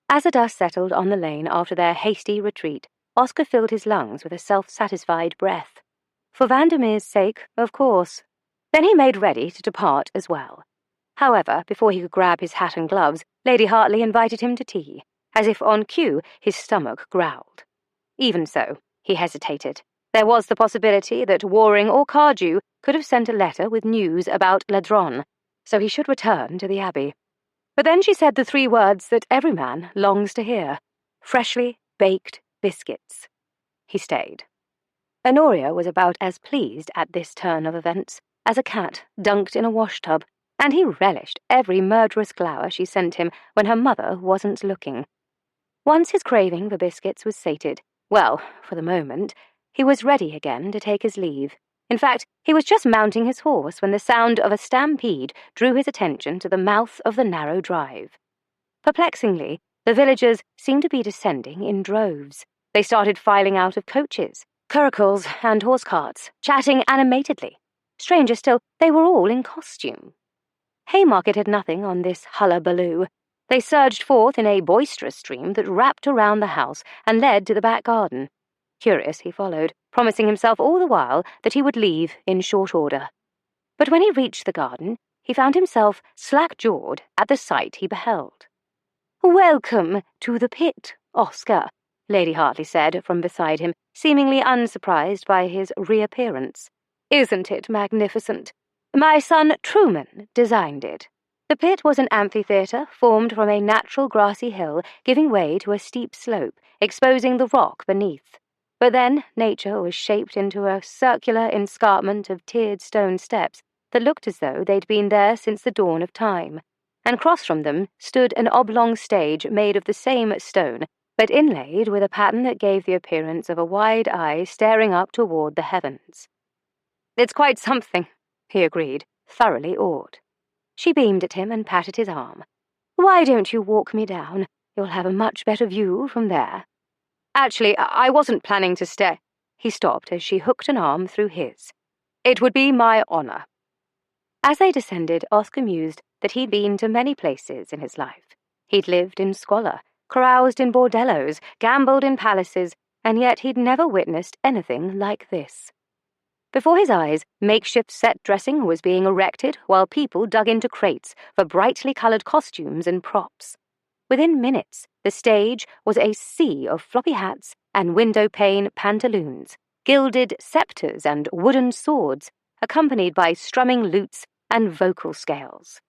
As the dust settled on the lane after their hasty retreat, Oscar filled his lungs with a self-satisfied breath. For Vandermeer's sake, of course. Then he made ready to depart as well. However, before he could grab his hat and gloves, Lady Hartley invited him to tea. As if on cue, his stomach growled. Even so, he hesitated. There was the possibility that Waring or Cardew could have sent a letter with news about Ladron, so he should return to the Abbey. But then she said the 3 words that every man longs to hear. freshly baked biscuits. He stayed. Honoria was about as pleased at this turn of events as a cat dunked in a washtub, and he relished every murderous glower she sent him when her mother wasn't looking. Once his craving for biscuits was sated, well, for the moment, he was ready again to take his leave. In fact, he was just mounting his horse when the sound of a stampede drew his attention to the mouth of the narrow drive. Perplexingly, the villagers seemed to be descending in droves. They started filing out of coaches, curricles, and horse carts, chatting animatedly. Stranger still, they were all in costume. Haymarket had nothing on this hullabaloo. They surged forth in a boisterous stream that wrapped around the house and led to the back garden. Curious, he followed, promising himself all the while that he would leave in short order. But when he reached the garden, he found himself slack-jawed at the sight he beheld. "Welcome to the pit, Oscar," Lady Hartley said from beside him, seemingly unsurprised by his reappearance. "Isn't it magnificent? My son Truman designed it." The pit was an amphitheatre formed from a natural grassy hill giving way to a steep slope, exposing the rock beneath. But then nature was shaped into a circular escarpment of tiered stone steps that looked as though they'd been there since the dawn of time, and across from them stood an oblong stage made of the same stone, but inlaid with a pattern that gave the appearance of a wide eye staring up toward the heavens. "It's quite something," he agreed, thoroughly awed. She beamed at him and patted his arm. "Why don't you walk me down? You'll have a much better view from there." "Actually, I wasn't planning to stay." He stopped as she hooked an arm through his. "It would be my honor." As they descended, Oscar mused that he'd been to many places in his life. He'd lived in squalor, caroused in bordellos, gambled in palaces, and yet he'd never witnessed anything like this. Before his eyes, makeshift set dressing was being erected while people dug into crates for brightly colored costumes and props. Within minutes, the stage was a sea of floppy hats and window-pane pantaloons, gilded scepters and wooden swords, accompanied by strumming lutes and vocal scales.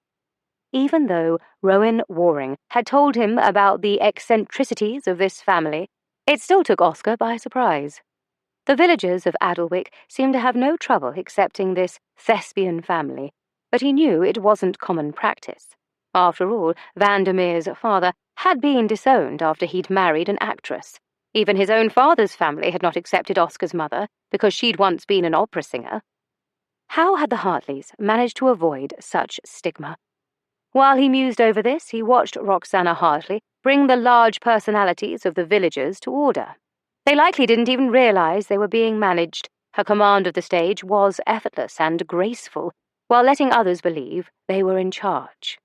Even though Rowan Waring had told him about the eccentricities of this family, it still took Oscar by surprise. The villagers of Adelwick seemed to have no trouble accepting this thespian family, but he knew it wasn't common practice. After all, Vandermeer's father had been disowned after he'd married an actress. Even his own father's family had not accepted Oscar's mother because she'd once been an opera singer. How had the Hartleys managed to avoid such stigma? While he mused over this, he watched Roxana Hartley bring the large personalities of the villagers to order. They likely didn't even realize they were being managed. Her command of the stage was effortless and graceful, while letting others believe they were in charge.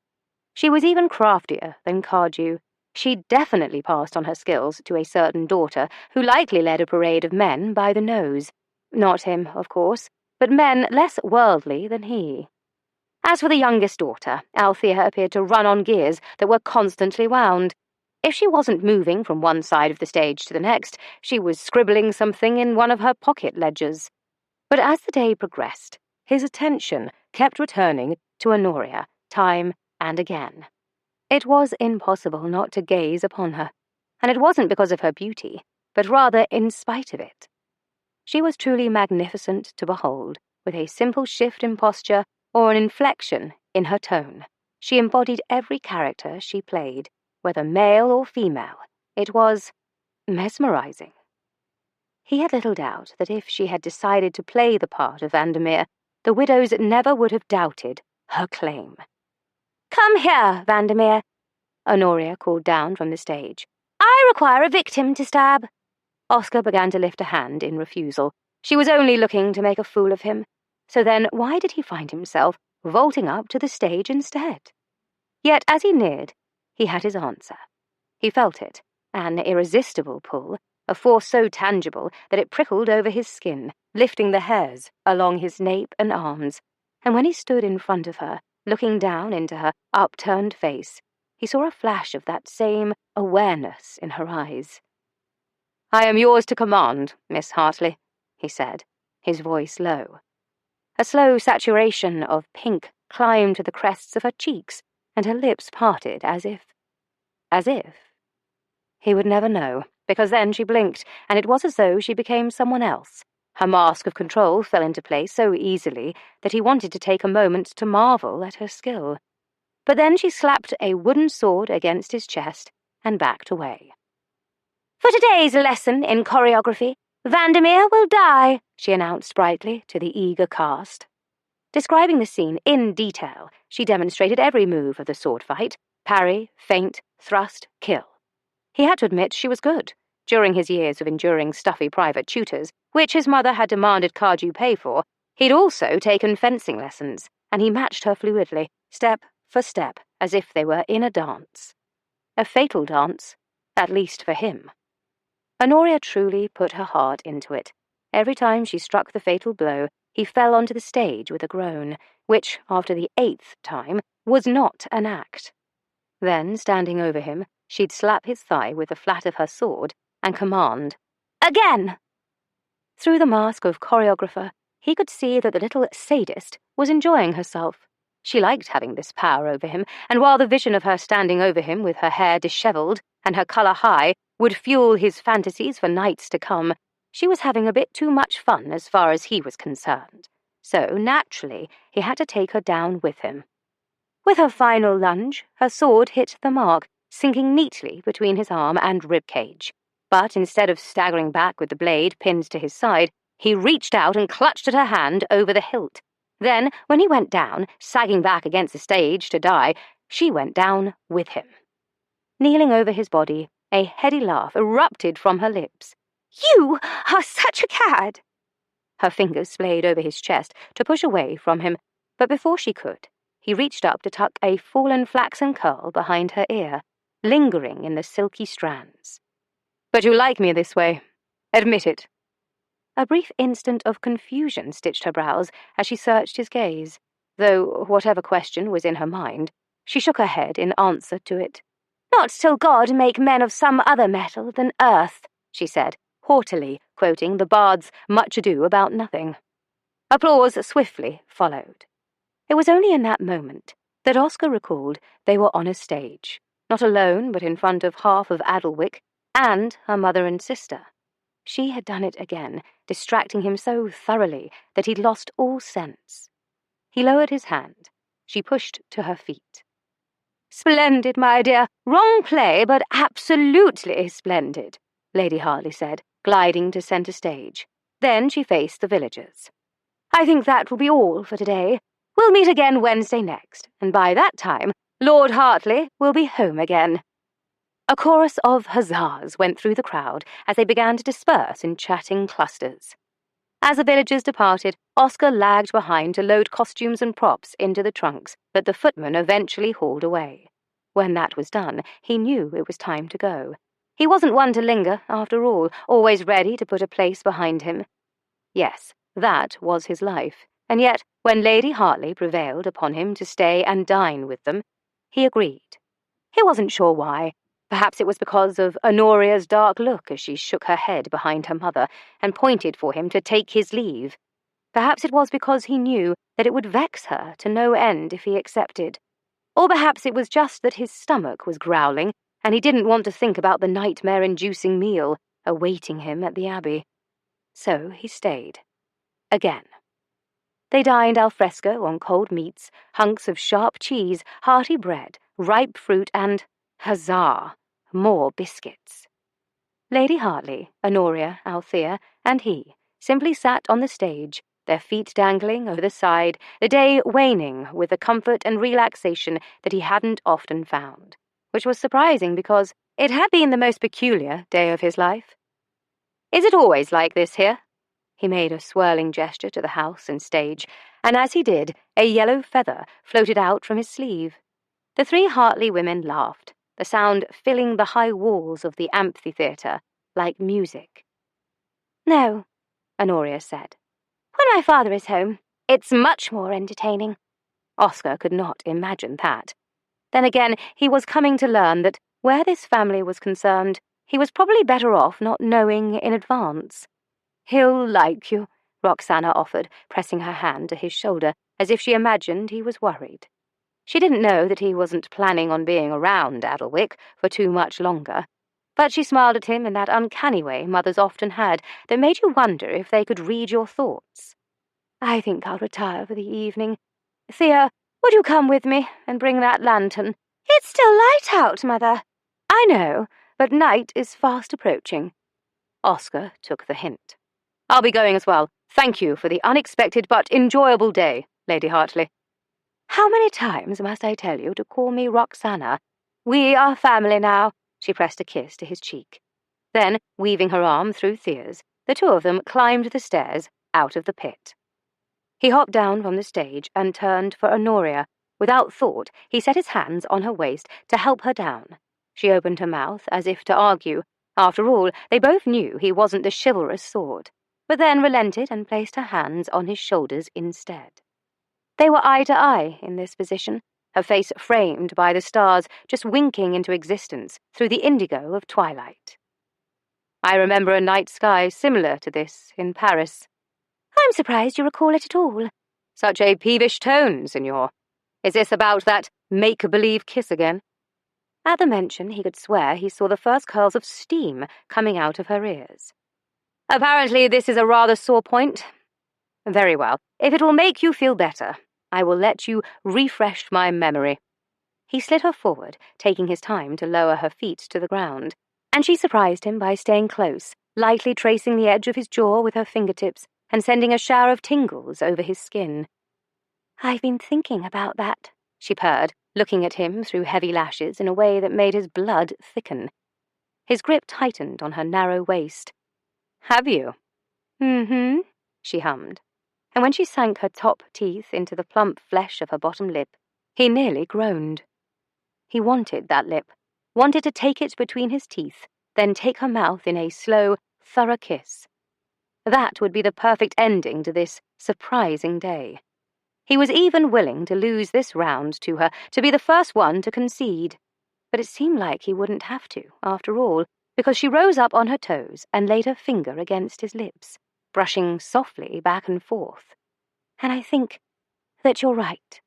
She was even craftier than Cardew. She'd definitely passed on her skills to a certain daughter who likely led a parade of men by the nose. Not him, of course, but men less worldly than he. As for the youngest daughter, Althea appeared to run on gears that were constantly wound. If she wasn't moving from one side of the stage to the next, she was scribbling something in one of her pocket ledgers. But as the day progressed, his attention kept returning to Honoria time and again. It was impossible not to gaze upon her, and it wasn't because of her beauty, but rather in spite of it. She was truly magnificent to behold, with a simple shift in posture or an inflection in her tone. She embodied every character she played, whether male or female. It was mesmerizing. He had little doubt that if she had decided to play the part of Vandermeer, the widows never would have doubted her claim. "Come here, Vandermeer," Honoria called down from the stage. "I require a victim to stab." Oscar began to lift a hand in refusal. She was only looking to make a fool of him. So then why did he find himself vaulting up to the stage instead? Yet as he neared, he had his answer. He felt it, an irresistible pull, a force so tangible that it prickled over his skin, lifting the hairs along his nape and arms. And when he stood in front of her, looking down into her upturned face, he saw a flash of that same awareness in her eyes. "I am yours to command, Miss Hartley," he said, his voice low. A slow saturation of pink climbed to the crests of her cheeks, and her lips parted as if. He would never know, because then she blinked, and it was as though she became someone else. Her mask of control fell into place so easily that he wanted to take a moment to marvel at her skill. But then she slapped a wooden sword against his chest and backed away. For today's lesson in choreography, Vandermeer will die, she announced brightly to the eager cast. Describing the scene in detail, she demonstrated every move of the sword fight: parry, feint, thrust, kill. He had to admit she was good. During his years of enduring stuffy private tutors, which his mother had demanded Cardew pay for, he'd also taken fencing lessons, and he matched her fluidly, step for step, as if they were in a dance. A fatal dance, at least for him. Honoria truly put her heart into it. Every time she struck the fatal blow, he fell onto the stage with a groan, which, after the 8th time, was not an act. Then, standing over him, she'd slap his thigh with the flat of her sword and command, "Again!" Through the mask of choreographer, he could see that the little sadist was enjoying herself. She liked having this power over him, and while the vision of her standing over him with her hair dishevelled and her colour high would fuel his fantasies for nights to come, she was having a bit too much fun as far as he was concerned. So, naturally, he had to take her down with him. With her final lunge, her sword hit the mark, sinking neatly between his arm and rib cage. But instead of staggering back with the blade pinned to his side, he reached out and clutched at her hand over the hilt. Then, when he went down, sagging back against the stage to die, she went down with him. Kneeling over his body, a heady laugh erupted from her lips. "You are such a cad!" Her fingers splayed over his chest to push away from him, but before she could, he reached up to tuck a fallen flaxen curl behind her ear, lingering in the silky strands. "But you like me this way. Admit it." A brief instant of confusion stitched her brows as she searched his gaze, though whatever question was in her mind, she shook her head in answer to it. "Not till God make men of some other metal than earth," she said, haughtily quoting the bard's Much Ado About Nothing. Applause swiftly followed. It was only in that moment that Oscar recalled they were on a stage, not alone but in front of half of Adelwick and her mother and sister. She had done it again, distracting him so thoroughly that he'd lost all sense. He lowered his hand. She pushed to her feet. "Splendid, my dear. Wrong play, but absolutely splendid," Lady Hartley said, gliding to centre stage. Then she faced the villagers. "I think that will be all for today. We'll meet again Wednesday next, and by that time, Lord Hartley will be home again." A chorus of huzzas went through the crowd as they began to disperse in chatting clusters. As the villagers departed, Oscar lagged behind to load costumes and props into the trunks that the footman eventually hauled away. When that was done, he knew it was time to go. He wasn't one to linger, after all, always ready to put a place behind him. Yes, that was his life, and yet, when Lady Hartley prevailed upon him to stay and dine with them, he agreed. He wasn't sure why. Perhaps it was because of Honoria's dark look as she shook her head behind her mother and pointed for him to take his leave. Perhaps it was because he knew that it would vex her to no end if he accepted. Or perhaps it was just that his stomach was growling and he didn't want to think about the nightmare-inducing meal awaiting him at the Abbey. So he stayed. Again. They dined al fresco on cold meats, hunks of sharp cheese, hearty bread, ripe fruit, and, huzzah, more biscuits. Lady Hartley, Honoria, Althea, and he simply sat on the stage, their feet dangling over the side, the day waning with the comfort and relaxation that he hadn't often found, which was surprising because it had been the most peculiar day of his life. "Is it always like this here?" He made a swirling gesture to the house and stage, and as he did, a yellow feather floated out from his sleeve. The three Hartley women laughed, the sound filling the high walls of the amphitheatre like music. "No," Honoria said. "When my father is home, it's much more entertaining." Oscar could not imagine that. Then again, he was coming to learn that, where this family was concerned, he was probably better off not knowing in advance. "He'll like you," Roxana offered, pressing her hand to his shoulder, as if she imagined he was worried. She didn't know that he wasn't planning on being around Adelwick for too much longer. But she smiled at him in that uncanny way mothers often had that made you wonder if they could read your thoughts. "I think I'll retire for the evening. Thea, would you come with me and bring that lantern?" "It's still light out, Mother." "I know, but night is fast approaching." Oscar took the hint. "I'll be going as well. Thank you for the unexpected but enjoyable day, Lady Hartley." "How many times must I tell you to call me Roxana? We are family now." She pressed a kiss to his cheek. Then, weaving her arm through Thea's, the two of them climbed the stairs out of the pit. He hopped down from the stage and turned for Honoria. Without thought, he set his hands on her waist to help her down. She opened her mouth as if to argue. After all, they both knew he wasn't the chivalrous sort, but then relented and placed her hands on his shoulders instead. They were eye to eye in this position, her face framed by the stars just winking into existence through the indigo of twilight. "I remember a night sky similar to this in Paris." "I'm surprised you recall it at all." "Such a peevish tone, Signor. Is this about that make-believe kiss again?" At the mention, he could swear he saw the first curls of steam coming out of her ears. "Apparently this is a rather sore point. Very well. If it will make you feel better, I will let you refresh my memory." He slid her forward, taking his time to lower her feet to the ground, and she surprised him by staying close, lightly tracing the edge of his jaw with her fingertips and sending a shower of tingles over his skin. "I've been thinking about that," she purred, looking at him through heavy lashes in a way that made his blood thicken. His grip tightened on her narrow waist. "Have you?" "Mm-hmm," she hummed. And when she sank her top teeth into the plump flesh of her bottom lip, he nearly groaned. He wanted that lip, wanted to take it between his teeth, then take her mouth in a slow, thorough kiss. That would be the perfect ending to this surprising day. He was even willing to lose this round to her, to be the first one to concede. But it seemed like he wouldn't have to, after all, because she rose up on her toes and laid her finger against his lips, brushing softly back and forth. "And I think that you're right."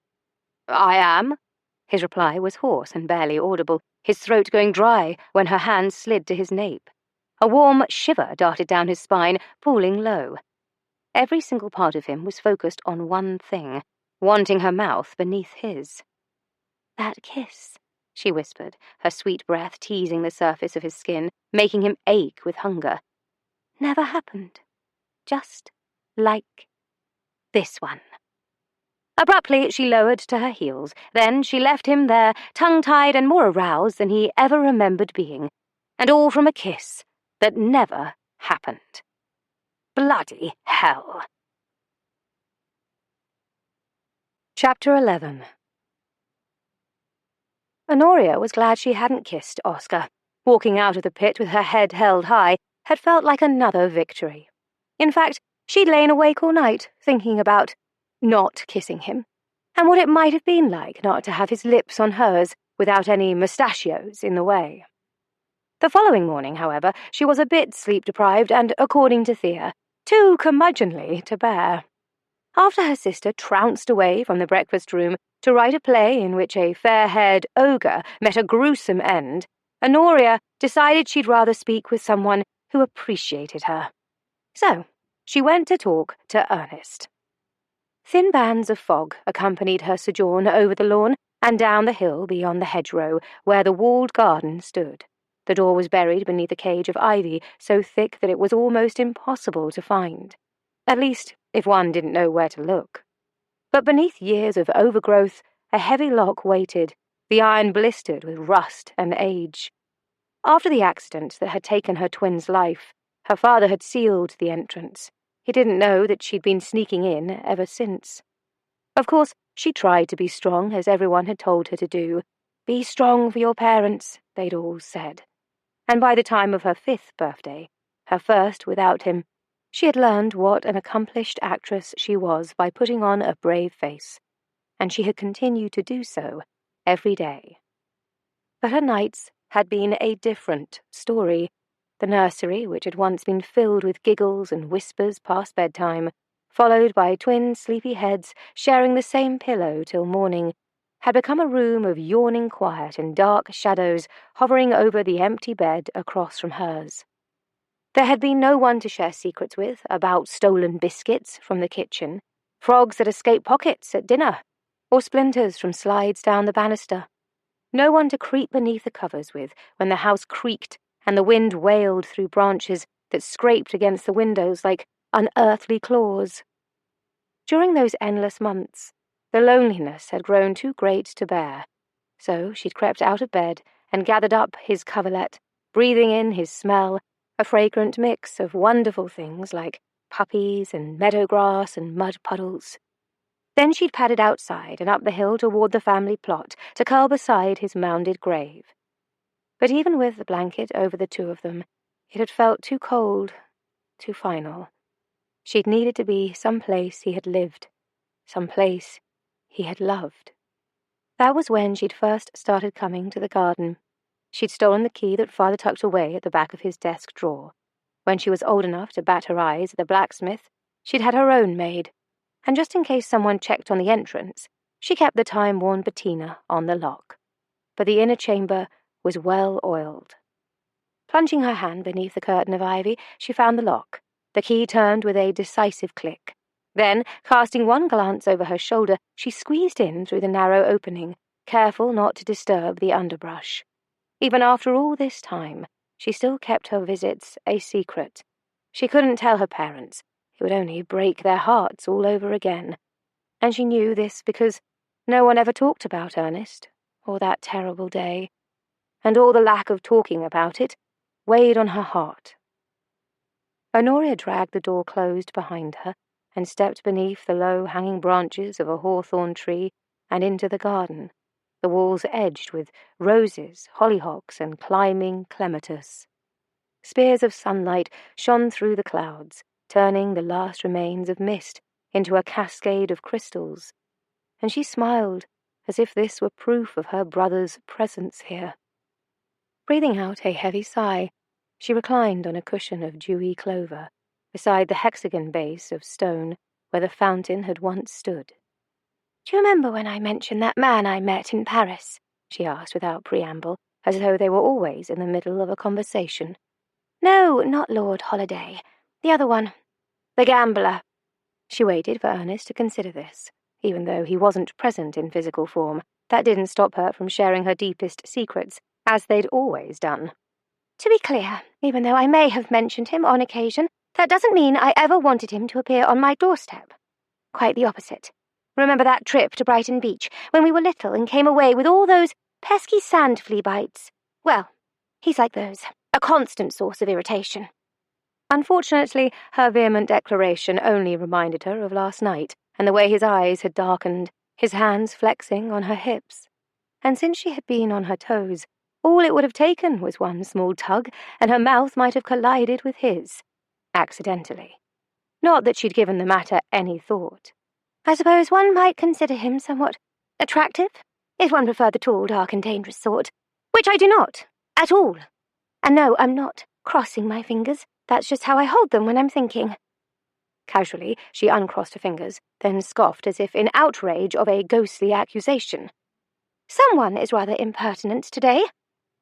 "I am?" His reply was hoarse and barely audible, his throat going dry when her hand slid to his nape. A warm shiver darted down his spine, pooling low. Every single part of him was focused on one thing, wanting her mouth beneath his. "That kiss," she whispered, her sweet breath teasing the surface of his skin, making him ache with hunger. "Never happened. Just like this one." Abruptly, she lowered to her heels. Then she left him there, tongue-tied and more aroused than he ever remembered being. And all from a kiss that never happened. Bloody hell. Chapter 11. Honoria was glad she hadn't kissed Oscar. Walking out of the pit with her head held high had felt like another victory. In fact, she'd lain awake all night, thinking about not kissing him, and what it might have been like not to have his lips on hers without any mustachios in the way. The following morning, however, she was a bit sleep-deprived and, according to Thea, too curmudgeonly to bear. After her sister trounced away from the breakfast room to write a play in which a fair-haired ogre met a gruesome end, Honoria decided she'd rather speak with someone who appreciated her. So, she went to talk to Ernest. Thin bands of fog accompanied her sojourn over the lawn and down the hill beyond the hedgerow where the walled garden stood. The door was buried beneath a cage of ivy so thick that it was almost impossible to find. At least, if one didn't know where to look. But beneath years of overgrowth, a heavy lock waited, the iron blistered with rust and age. After the accident that had taken her twin's life, her father had sealed the entrance. He didn't know that she'd been sneaking in ever since. Of course, she tried to be strong, as everyone had told her to do. Be strong for your parents, they'd all said. And by the time of her 5th birthday, her first without him, she had learned what an accomplished actress she was by putting on a brave face, and she had continued to do so every day. But her nights had been a different story. The nursery, which had once been filled with giggles and whispers past bedtime, followed by twin sleepy heads sharing the same pillow till morning, had become a room of yawning quiet and dark shadows hovering over the empty bed across from hers. There had been no one to share secrets with about stolen biscuits from the kitchen, frogs that escaped pockets at dinner, or splinters from slides down the banister. No one to creep beneath the covers with when the house creaked and the wind wailed through branches that scraped against the windows like unearthly claws. During those endless months, the loneliness had grown too great to bear, so she'd crept out of bed and gathered up his coverlet, breathing in his smell, a fragrant mix of wonderful things like puppies and meadow grass and mud puddles. Then she'd padded outside and up the hill toward the family plot to curl beside his mounded grave. But even with the blanket over the two of them, it had felt too cold, too final. She'd needed to be some place he had lived, some place he had loved. That was when she'd first started coming to the garden. She'd stolen the key that Father tucked away at the back of his desk drawer. When she was old enough to bat her eyes at the blacksmith, she'd had her own made, and just in case someone checked on the entrance, she kept the time-worn patina on the lock. But the inner chamber was well oiled. Plunging her hand beneath the curtain of ivy, she found the lock. The key turned with a decisive click. Then, casting one glance over her shoulder, she squeezed in through the narrow opening, careful not to disturb the underbrush. Even after all this time, she still kept her visits a secret. She couldn't tell her parents. It would only break their hearts all over again. And she knew this because no one ever talked about Ernest, or that terrible day. And all the lack of talking about it weighed on her heart. Honoria dragged the door closed behind her and stepped beneath the low-hanging branches of a hawthorn tree and into the garden, the walls edged with roses, hollyhocks, and climbing clematis. Spears of sunlight shone through the clouds, turning the last remains of mist into a cascade of crystals, and she smiled as if this were proof of her brother's presence here. Breathing out a heavy sigh, she reclined on a cushion of dewy clover, beside the hexagon base of stone where the fountain had once stood. "Do you remember when I mentioned that man I met in Paris?" she asked without preamble, as though they were always in the middle of a conversation. "No, not Lord Holiday. The other one. The gambler." She waited for Ernest to consider this. Even though he wasn't present in physical form, that didn't stop her from sharing her deepest secrets, as they'd always done. "To be clear, even though I may have mentioned him on occasion, that doesn't mean I ever wanted him to appear on my doorstep. Quite the opposite. Remember that trip to Brighton Beach, when we were little and came away with all those pesky sand flea bites? Well, he's like those, a constant source of irritation." Unfortunately, her vehement declaration only reminded her of last night, and the way his eyes had darkened, his hands flexing on her hips. And since she had been on her toes, all it would have taken was one small tug, and her mouth might have collided with his. Accidentally. Not that she'd given the matter any thought. "I suppose one might consider him somewhat attractive, if one preferred the tall, dark, and dangerous sort, which I do not, at all. And no, I'm not crossing my fingers. That's just how I hold them when I'm thinking." Casually, she uncrossed her fingers, then scoffed as if in outrage of a ghostly accusation. "Someone is rather impertinent today.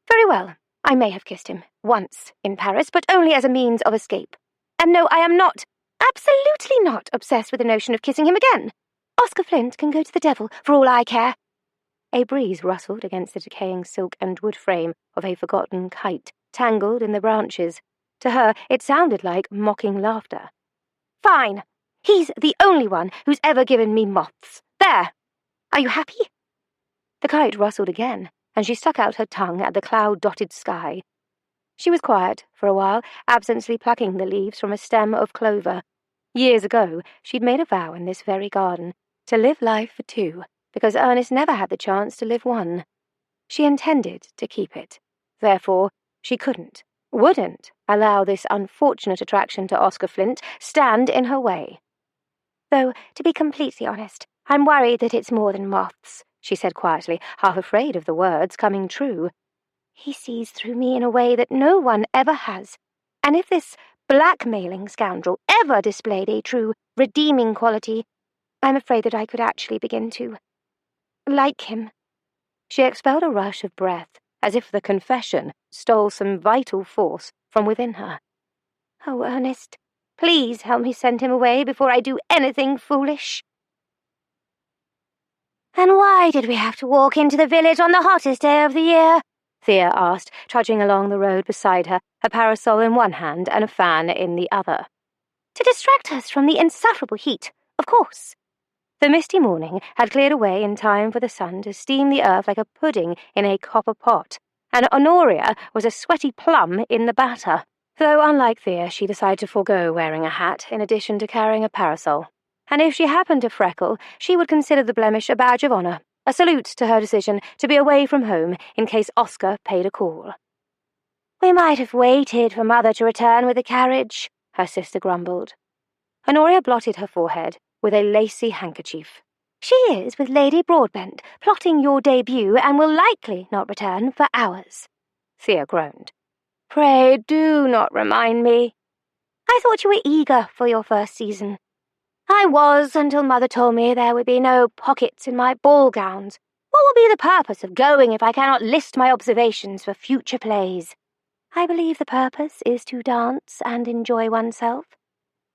Very well, I may have kissed him once in Paris, but only as a means of escape. And no, I am not, absolutely not, obsessed with the notion of kissing him again. Oscar Flint can go to the devil, for all I care." A breeze rustled against the decaying silk and wood frame of a forgotten kite, tangled in the branches. To her, it sounded like mocking laughter. "Fine. He's the only one who's ever given me moths. There. Are you happy?" The kite rustled again, and she stuck out her tongue at the cloud-dotted sky. She was quiet for a while, absently plucking the leaves from a stem of clover. Years ago, she'd made a vow in this very garden to live life for two, because Ernest never had the chance to live one. She intended to keep it. Therefore, she wouldn't allow this unfortunate attraction to Oscar Flint stand in her way. "Though, to be completely honest, I'm worried that it's more than moths," she said quietly, half afraid of the words coming true. "He sees through me in a way that no one ever has, and if this blackmailing scoundrel ever displayed a true redeeming quality, I'm afraid that I could actually begin to like him." She expelled a rush of breath, as if the confession stole some vital force from within her. "Oh, Ernest, please help me send him away before I do anything foolish." "And why did we have to walk into the village on the hottest day of the year?" Thea asked, trudging along the road beside her, a parasol in one hand and a fan in the other. "To distract us from the insufferable heat, of course." The misty morning had cleared away in time for the sun to steam the earth like a pudding in a copper pot, and Honoria was a sweaty plum in the batter, though unlike Thea she decided to forego wearing a hat in addition to carrying a parasol. And if she happened to freckle, she would consider the blemish a badge of honour, a salute to her decision to be away from home in case Oscar paid a call. "We might have waited for Mother to return with the carriage," her sister grumbled. Honoria blotted her forehead with a lacy handkerchief. "She is with Lady Broadbent, plotting your debut, and will likely not return for hours." Thea groaned. "Pray do not remind me. I thought you were eager for your first season." "I was, until Mother told me there would be no pockets in my ball gowns. What will be the purpose of going if I cannot list my observations for future plays?" "I believe the purpose is to dance and enjoy oneself."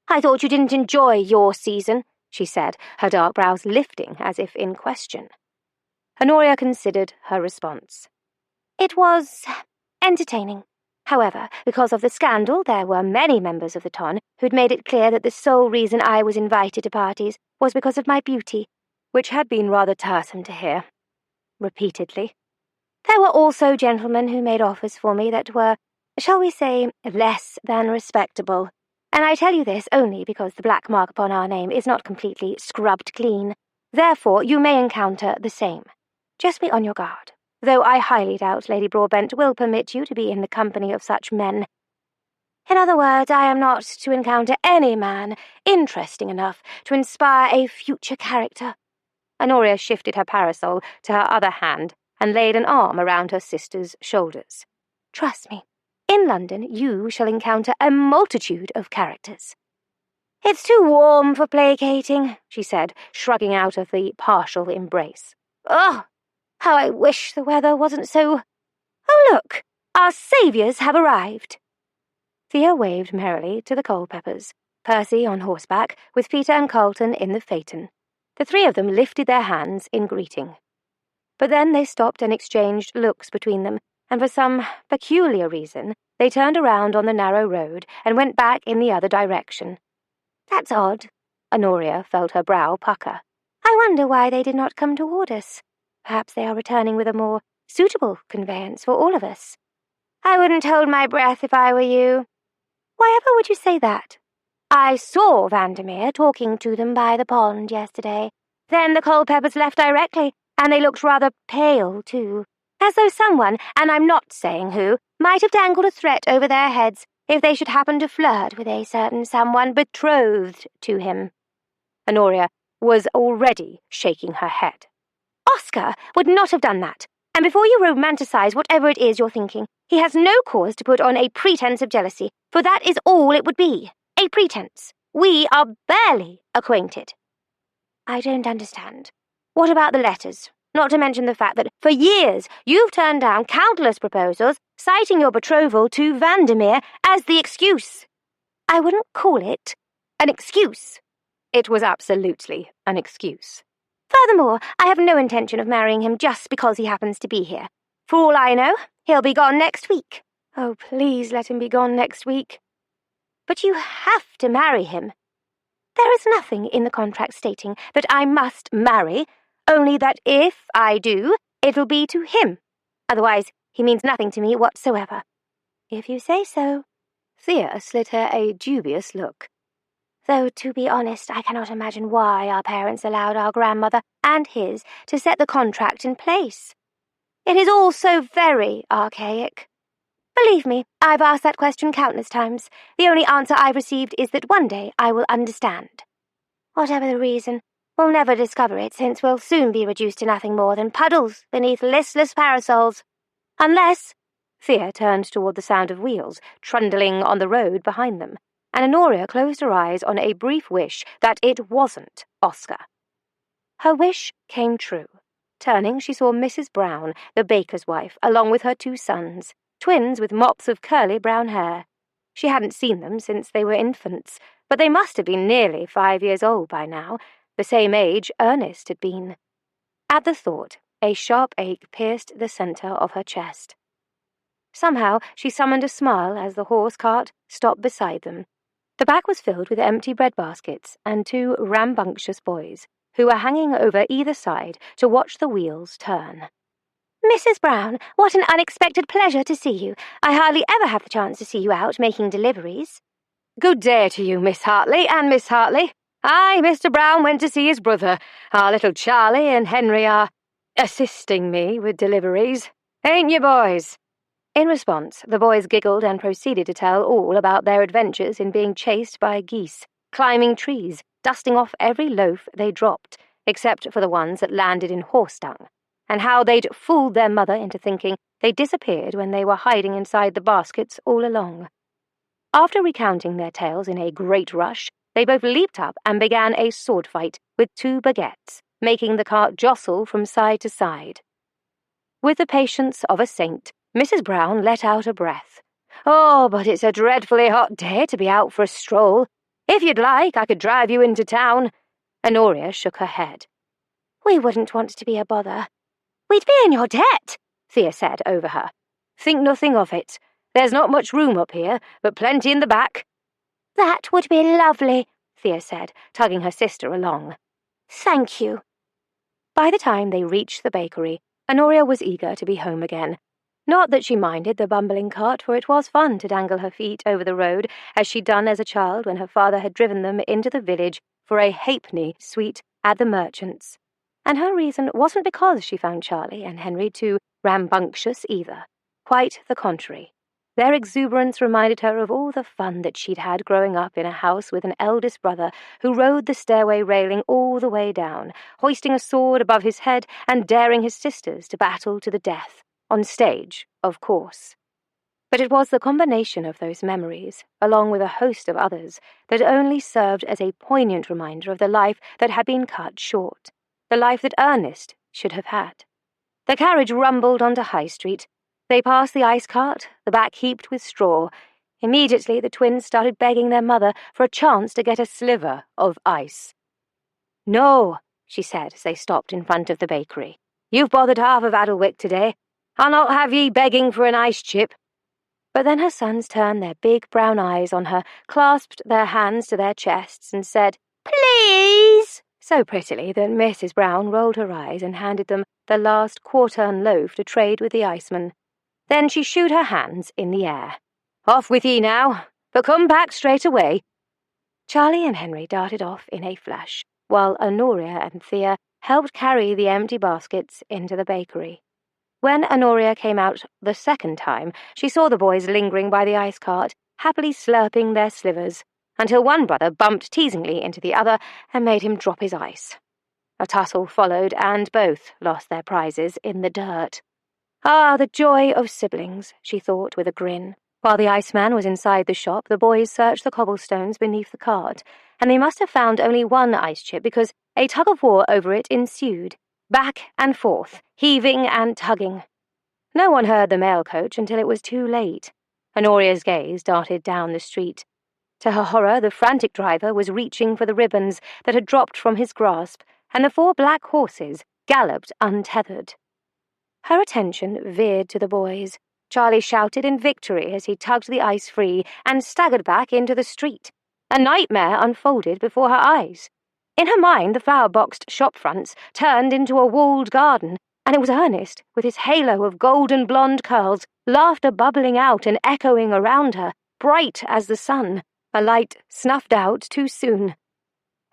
"I thought you didn't enjoy your season," she said, her dark brows lifting as if in question. Honoria considered her response. "It was entertaining. However, because of the scandal, there were many members of the ton who'd made it clear that the sole reason I was invited to parties was because of my beauty," which had been rather tiresome to hear. Repeatedly. "There were also gentlemen who made offers for me that were, shall we say, less than respectable. And I tell you this only because the black mark upon our name is not completely scrubbed clean. Therefore, you may encounter the same. Just be on your guard, though I highly doubt Lady Broadbent will permit you to be in the company of such men. In other words, I am not to encounter any man interesting enough to inspire a future character." Honoria shifted her parasol to her other hand and laid an arm around her sister's shoulders. "Trust me. In London, you shall encounter a multitude of characters." "It's too warm for placating," she said, shrugging out of the partial embrace. "Ugh, how I wish the weather wasn't so— Oh, look, our saviours have arrived." Thea waved merrily to the Culpepers, Percy on horseback, with Peter and Carlton in the phaeton. The three of them lifted their hands in greeting. But then they stopped and exchanged looks between them, and for some peculiar reason, they turned around on the narrow road and went back in the other direction. "That's odd." Honoria felt her brow pucker. "I wonder why they did not come toward us. Perhaps they are returning with a more suitable conveyance for all of us." "I wouldn't hold my breath if I were you." "Why ever would you say that?" "I saw Vandermeer talking to them by the pond yesterday. Then the Culpepers left directly, and they looked rather pale, too. As though someone, and I'm not saying who, might have dangled a threat over their heads if they should happen to flirt with a certain someone betrothed to him." Honoria was already shaking her head. "Oscar would not have done that. And before you romanticize whatever it is you're thinking, he has no cause to put on a pretense of jealousy, for that is all it would be. A pretense. We are barely acquainted." "I don't understand. What about the letters? Not to mention the fact that for years you've turned down countless proposals, citing your betrothal to Vandermeer as the excuse." "I wouldn't call it an excuse." It was absolutely an excuse. "Furthermore, I have no intention of marrying him just because he happens to be here. For all I know, he'll be gone next week." "Oh, please let him be gone next week." "But you have to marry him." "There is nothing in the contract stating that I must marry, only that if I do, it'll be to him. Otherwise, he means nothing to me whatsoever." "If you say so." Thea slid her a dubious look. "Though, to be honest, I cannot imagine why our parents allowed our grandmother and his to set the contract in place. It is all so very archaic. Believe me, I've asked that question countless times. The only answer I've received is that one day I will understand. Whatever the reason, we'll never discover it, since we'll soon be reduced to nothing more than puddles beneath listless parasols. Unless—" Thea turned toward the sound of wheels, trundling on the road behind them, and Honoria closed her eyes on a brief wish that it wasn't Oscar. Her wish came true. Turning, she saw Mrs. Brown, the baker's wife, along with her 2 sons, twins with mops of curly brown hair. She hadn't seen them since they were infants, but they must have been nearly 5 years old by now, the same age Ernest had been. At the thought, a sharp ache pierced the centre of her chest. Somehow she summoned a smile as the horse cart stopped beside them. The back was filled with empty bread baskets and 2 rambunctious boys, who were hanging over either side to watch the wheels turn. Mrs. Brown, what an unexpected pleasure to see you. I hardly ever have the chance to see you out making deliveries. Good day to you, Miss Hartley and Miss Hartley. Mr. Brown went to see his brother. Our little Charlie and Henry are assisting me with deliveries. Ain't you, boys? In response, the boys giggled and proceeded to tell all about their adventures in being chased by geese, climbing trees, dusting off every loaf they dropped, except for the ones that landed in horse dung, and how they'd fooled their mother into thinking they disappeared when they were hiding inside the baskets all along. After recounting their tales in a great rush, they both leaped up and began a sword fight with 2 baguettes, making the cart jostle from side to side. With the patience of a saint, Mrs. Brown let out a breath. Oh, but it's a dreadfully hot day to be out for a stroll. If you'd like, I could drive you into town. Honoria shook her head. We wouldn't want to be a bother. We'd be in your debt, Thea said over her. Think nothing of it. There's not much room up here, but plenty in the back. That would be lovely, Thea said, tugging her sister along. Thank you. By the time they reached the bakery, Honoria was eager to be home again. Not that she minded the bumbling cart, for it was fun to dangle her feet over the road, as she'd done as a child when her father had driven them into the village for a halfpenny sweet at the merchant's. And her reason wasn't because she found Charlie and Henry too rambunctious either. Quite the contrary. Their exuberance reminded her of all the fun that she'd had growing up in a house with an eldest brother who rode the stairway railing all the way down, hoisting a sword above his head and daring his sisters to battle to the death. On stage, of course. But it was the combination of those memories, along with a host of others, that only served as a poignant reminder of the life that had been cut short, the life that Ernest should have had. The carriage rumbled onto High Street. They passed the ice cart, the back heaped with straw. Immediately the twins started begging their mother for a chance to get a sliver of ice. No, she said as they stopped in front of the bakery. You've bothered half of Addlewick today. I'll not have ye begging for an ice chip. But then her sons turned their big brown eyes on her, clasped their hands to their chests, and said, "Please," so prettily that Mrs. Brown rolled her eyes and handed them the last quartern loaf to trade with the iceman. Then she shooed her hands in the air. "Off with ye now, but come back straight away." Charlie and Henry darted off in a flash, while Honoria and Thea helped carry the empty baskets into the bakery. When Honoria came out the second time, she saw the boys lingering by the ice cart, happily slurping their slivers, until one brother bumped teasingly into the other and made him drop his ice. A tussle followed, and both lost their prizes in the dirt. Ah, the joy of siblings, she thought with a grin. While the iceman was inside the shop, the boys searched the cobblestones beneath the cart, and they must have found only one ice chip because a tug-of-war over it ensued. Back and forth, heaving and tugging. No one heard the mail coach until it was too late. Honoria's gaze darted down the street. To her horror, the frantic driver was reaching for the ribbons that had dropped from his grasp, and the 4 black horses galloped untethered. Her attention veered to the boys. Charlie shouted in victory as he tugged the ice free and staggered back into the street. A nightmare unfolded before her eyes. In her mind, the flower-boxed shop fronts turned into a walled garden, and it was Ernest, with his halo of golden blonde curls, laughter bubbling out and echoing around her, bright as the sun, a light snuffed out too soon.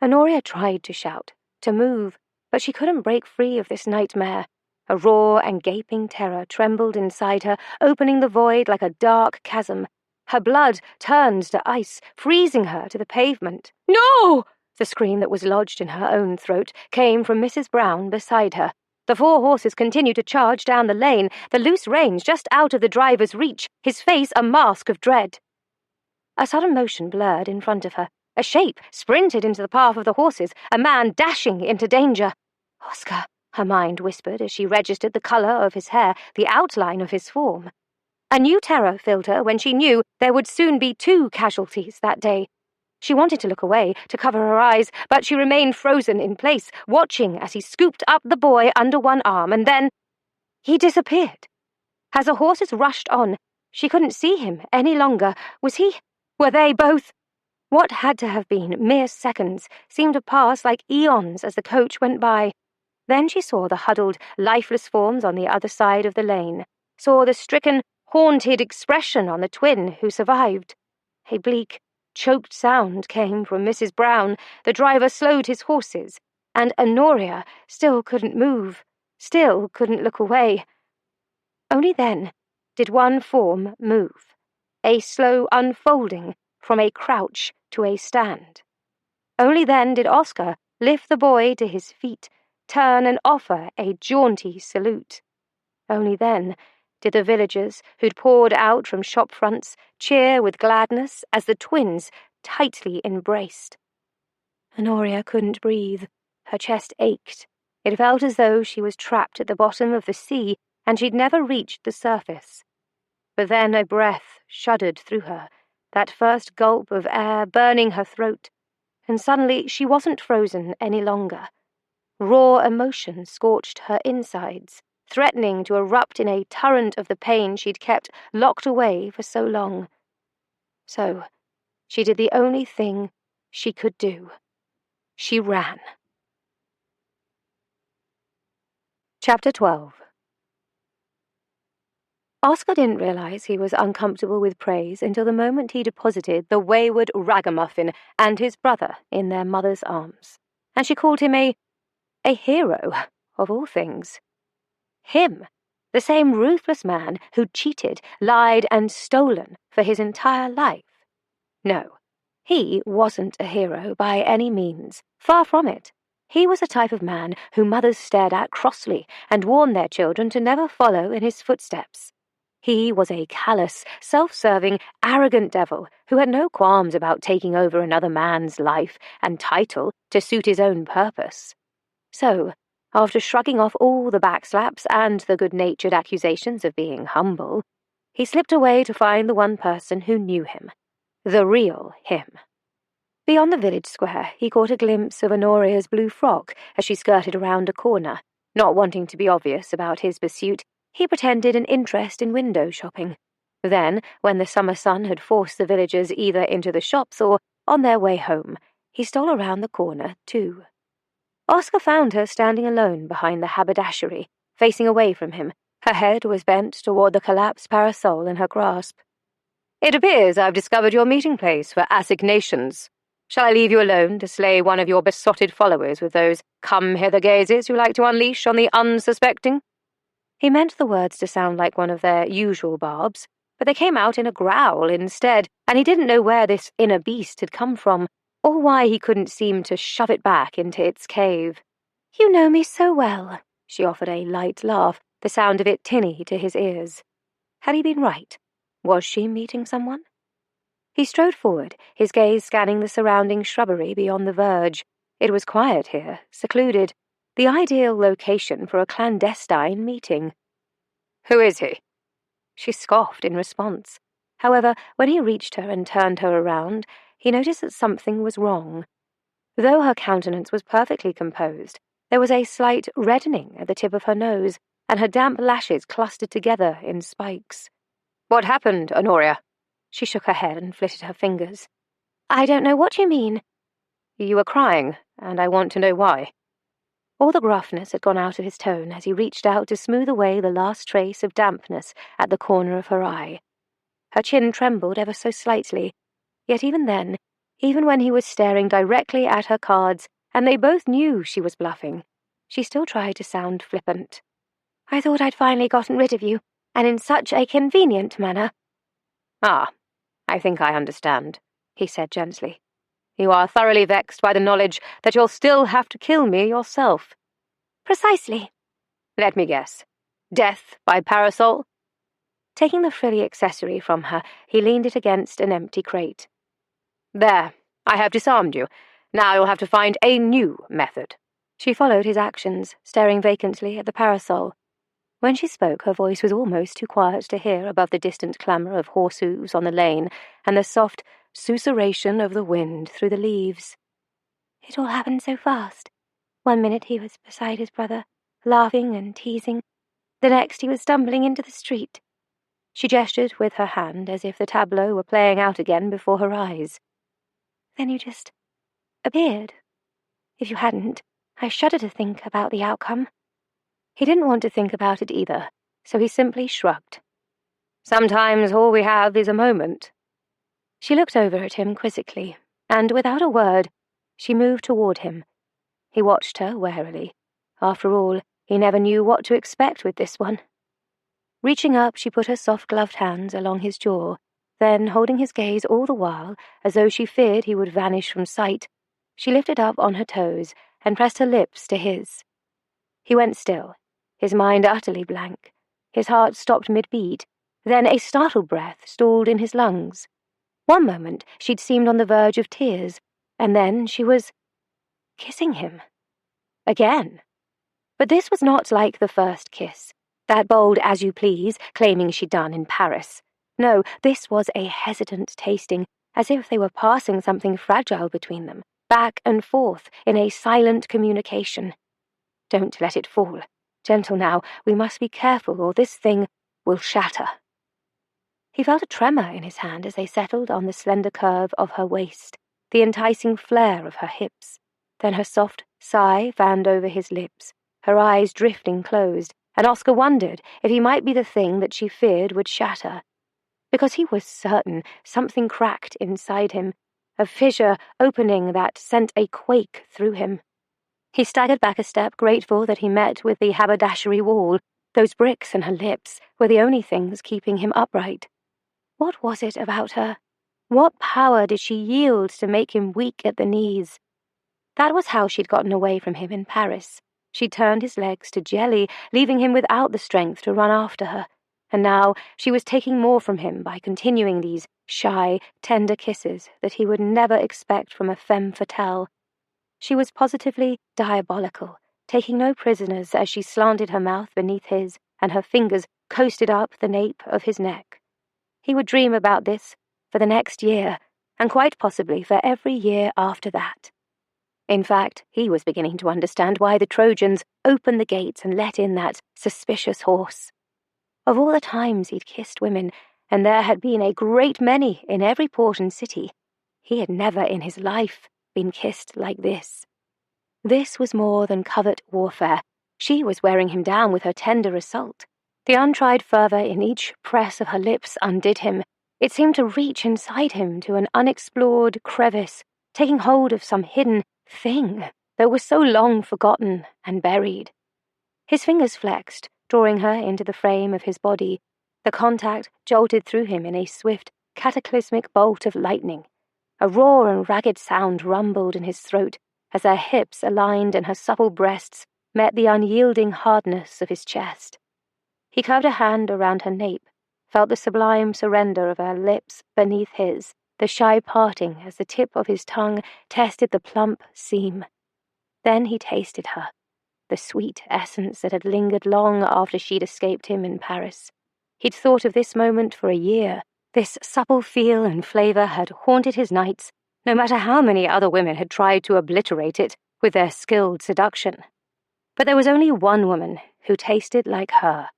Honoria tried to shout, to move, but she couldn't break free of this nightmare. A raw and gaping terror trembled inside her, opening the void like a dark chasm. Her blood turned to ice, freezing her to the pavement. "No!" The scream that was lodged in her own throat came from Mrs. Brown beside her. The 4 horses continued to charge down the lane, the loose reins just out of the driver's reach, his face a mask of dread. A sudden motion blurred in front of her. A shape sprinted into the path of the horses, a man dashing into danger. "Oscar! her mind whispered as she registered the colour of his hair, the outline of his form. A new terror filled her when she knew there would soon be 2 casualties that day. She wanted to look away, to cover her eyes, but she remained frozen in place, watching as he scooped up the boy under one arm, and then he disappeared. As the horses rushed on, she couldn't see him any longer. Were they both? What had to have been mere seconds seemed to pass like eons as the coach went by. Then she saw the huddled, lifeless forms on the other side of the lane, saw the stricken, haunted expression on the twin who survived. A bleak, choked sound came from Mrs. Brown. The driver slowed his horses, and Honoria still couldn't move, still couldn't look away. Only then did one form move, a slow unfolding from a crouch to a stand. Only then did Oscar lift the boy to his feet, turn and offer a jaunty salute. Only then did the villagers who'd poured out from shop fronts cheer with gladness as the twins tightly embraced. Honoria couldn't breathe. Her chest ached. It felt as though she was trapped at the bottom of the sea and she'd never reached the surface. But then a breath shuddered through her, that first gulp of air burning her throat, and suddenly she wasn't frozen any longer. Raw emotion scorched her insides, threatening to erupt in a torrent of the pain she'd kept locked away for so long. So, she did the only thing she could do. She ran. Chapter 12. Oscar didn't realize he was uncomfortable with praise until the moment he deposited the wayward ragamuffin and his brother in their mother's arms, and she called him a hero, of all things. Him, the same ruthless man who'd cheated, lied, and stolen for his entire life. No, he wasn't a hero by any means, far from it. He was the type of man who mothers stared at crossly and warned their children to never follow in his footsteps. He was a callous, self-serving, arrogant devil who had no qualms about taking over another man's life and title to suit his own purpose. So, after shrugging off all the backslaps and the good-natured accusations of being humble, he slipped away to find the one person who knew him, the real him. Beyond the village square, he caught a glimpse of Honoria's blue frock as she skirted around a corner. Not wanting to be obvious about his pursuit, he pretended an interest in window shopping. Then, when the summer sun had forced the villagers either into the shops or on their way home, he stole around the corner, too. Oscar found her standing alone behind the haberdashery, facing away from him. Her head was bent toward the collapsed parasol in her grasp. "It appears I've discovered your meeting place for assignations. Shall I leave you alone to slay one of your besotted followers with those come-hither gazes you like to unleash on the unsuspecting?" He meant the words to sound like one of their usual barbs, but they came out in a growl instead, and he didn't know where this inner beast had come from, or why he couldn't seem to shove it back into its cave. "You know me so well," she offered a light laugh, the sound of it tinny to his ears. Had he been right? Was she meeting someone? He strode forward, his gaze scanning the surrounding shrubbery beyond the verge. It was quiet here, secluded, the ideal location for a clandestine meeting. "Who is he?" She scoffed in response. However, when he reached her and turned her around, he noticed that something was wrong. Though her countenance was perfectly composed, there was a slight reddening at the tip of her nose, and her damp lashes clustered together in spikes. "What happened, Honoria?" She shook her head and flitted her fingers. "I don't know what you mean." "You were crying, and I want to know why." All the gruffness had gone out of his tone as he reached out to smooth away the last trace of dampness at the corner of her eye. Her chin trembled ever so slightly, yet even then, even when he was staring directly at her cards, and they both knew she was bluffing, she still tried to sound flippant. "I thought I'd finally gotten rid of you, and in such a convenient manner." "Ah, I think I understand," he said gently. "You are thoroughly vexed by the knowledge that you'll still have to kill me yourself." "Precisely." "Let me guess. Death by parasol?" Taking the frilly accessory from her, he leaned it against an empty crate. "There, I have disarmed you. Now you'll have to find a new method." She followed his actions, staring vacantly at the parasol. When she spoke, her voice was almost too quiet to hear above the distant clamour of horse hooves on the lane and the soft susurration of the wind through the leaves. It all happened so fast. 1 minute he was beside his brother, laughing and teasing. The next he was stumbling into the street. She gestured with her hand as if the tableau were playing out again before her eyes. Then you just appeared. If you hadn't, I shudder to think about the outcome. He didn't want to think about it either, so he simply shrugged. Sometimes all we have is a moment. She looked over at him quizzically, and without a word, she moved toward him. He watched her warily. After all, he never knew what to expect with this one. Reaching up, she put her soft-gloved hands along his jaw, then, holding his gaze all the while, as though she feared he would vanish from sight, she lifted up on her toes and pressed her lips to his. He went still, his mind utterly blank. His heart stopped mid-beat, then a startled breath stalled in his lungs. One moment she'd seemed on the verge of tears, and then she was kissing him. Again. But this was not like the first kiss, that bold as-you-please, claiming she'd done in Paris. No, this was a hesitant tasting, as if they were passing something fragile between them, back and forth in a silent communication. Don't let it fall. Gentle now, we must be careful or this thing will shatter. He felt a tremor in his hand as they settled on the slender curve of her waist, the enticing flare of her hips. Then her soft sigh fanned over his lips, her eyes drifting closed, and Oscar wondered if he might be the thing that she feared would shatter. Because he was certain something cracked inside him, a fissure opening that sent a quake through him. He staggered back a step, grateful that he met with the haberdashery wall. Those bricks and her lips were the only things keeping him upright. What was it about her? What power did she yield to make him weak at the knees? That was how she'd gotten away from him in Paris. She'd turned his legs to jelly, leaving him without the strength to run after her. And now she was taking more from him by continuing these shy, tender kisses that he would never expect from a femme fatale. She was positively diabolical, taking no prisoners as she slanted her mouth beneath his, and her fingers coasted up the nape of his neck. He would dream about this for the next year, and quite possibly for every year after that. In fact, he was beginning to understand why the Trojans opened the gates and let in that suspicious horse. Of all the times he'd kissed women, and there had been a great many in every port and city, he had never in his life been kissed like this. This was more than covert warfare. She was wearing him down with her tender assault. The untried fervour in each press of her lips undid him. It seemed to reach inside him to an unexplored crevice, taking hold of some hidden thing that was so long forgotten and buried. His fingers flexed, drawing her into the frame of his body. The contact jolted through him in a swift, cataclysmic bolt of lightning. A raw and ragged sound rumbled in his throat as their hips aligned and her supple breasts met the unyielding hardness of his chest. He curved a hand around her nape, felt the sublime surrender of her lips beneath his, the shy parting as the tip of his tongue tested the plump seam. Then he tasted her, the sweet essence that had lingered long after she'd escaped him in Paris. He'd thought of this moment for a year. This supple feel and flavour had haunted his nights, no matter how many other women had tried to obliterate it with their skilled seduction. But there was only one woman who tasted like her.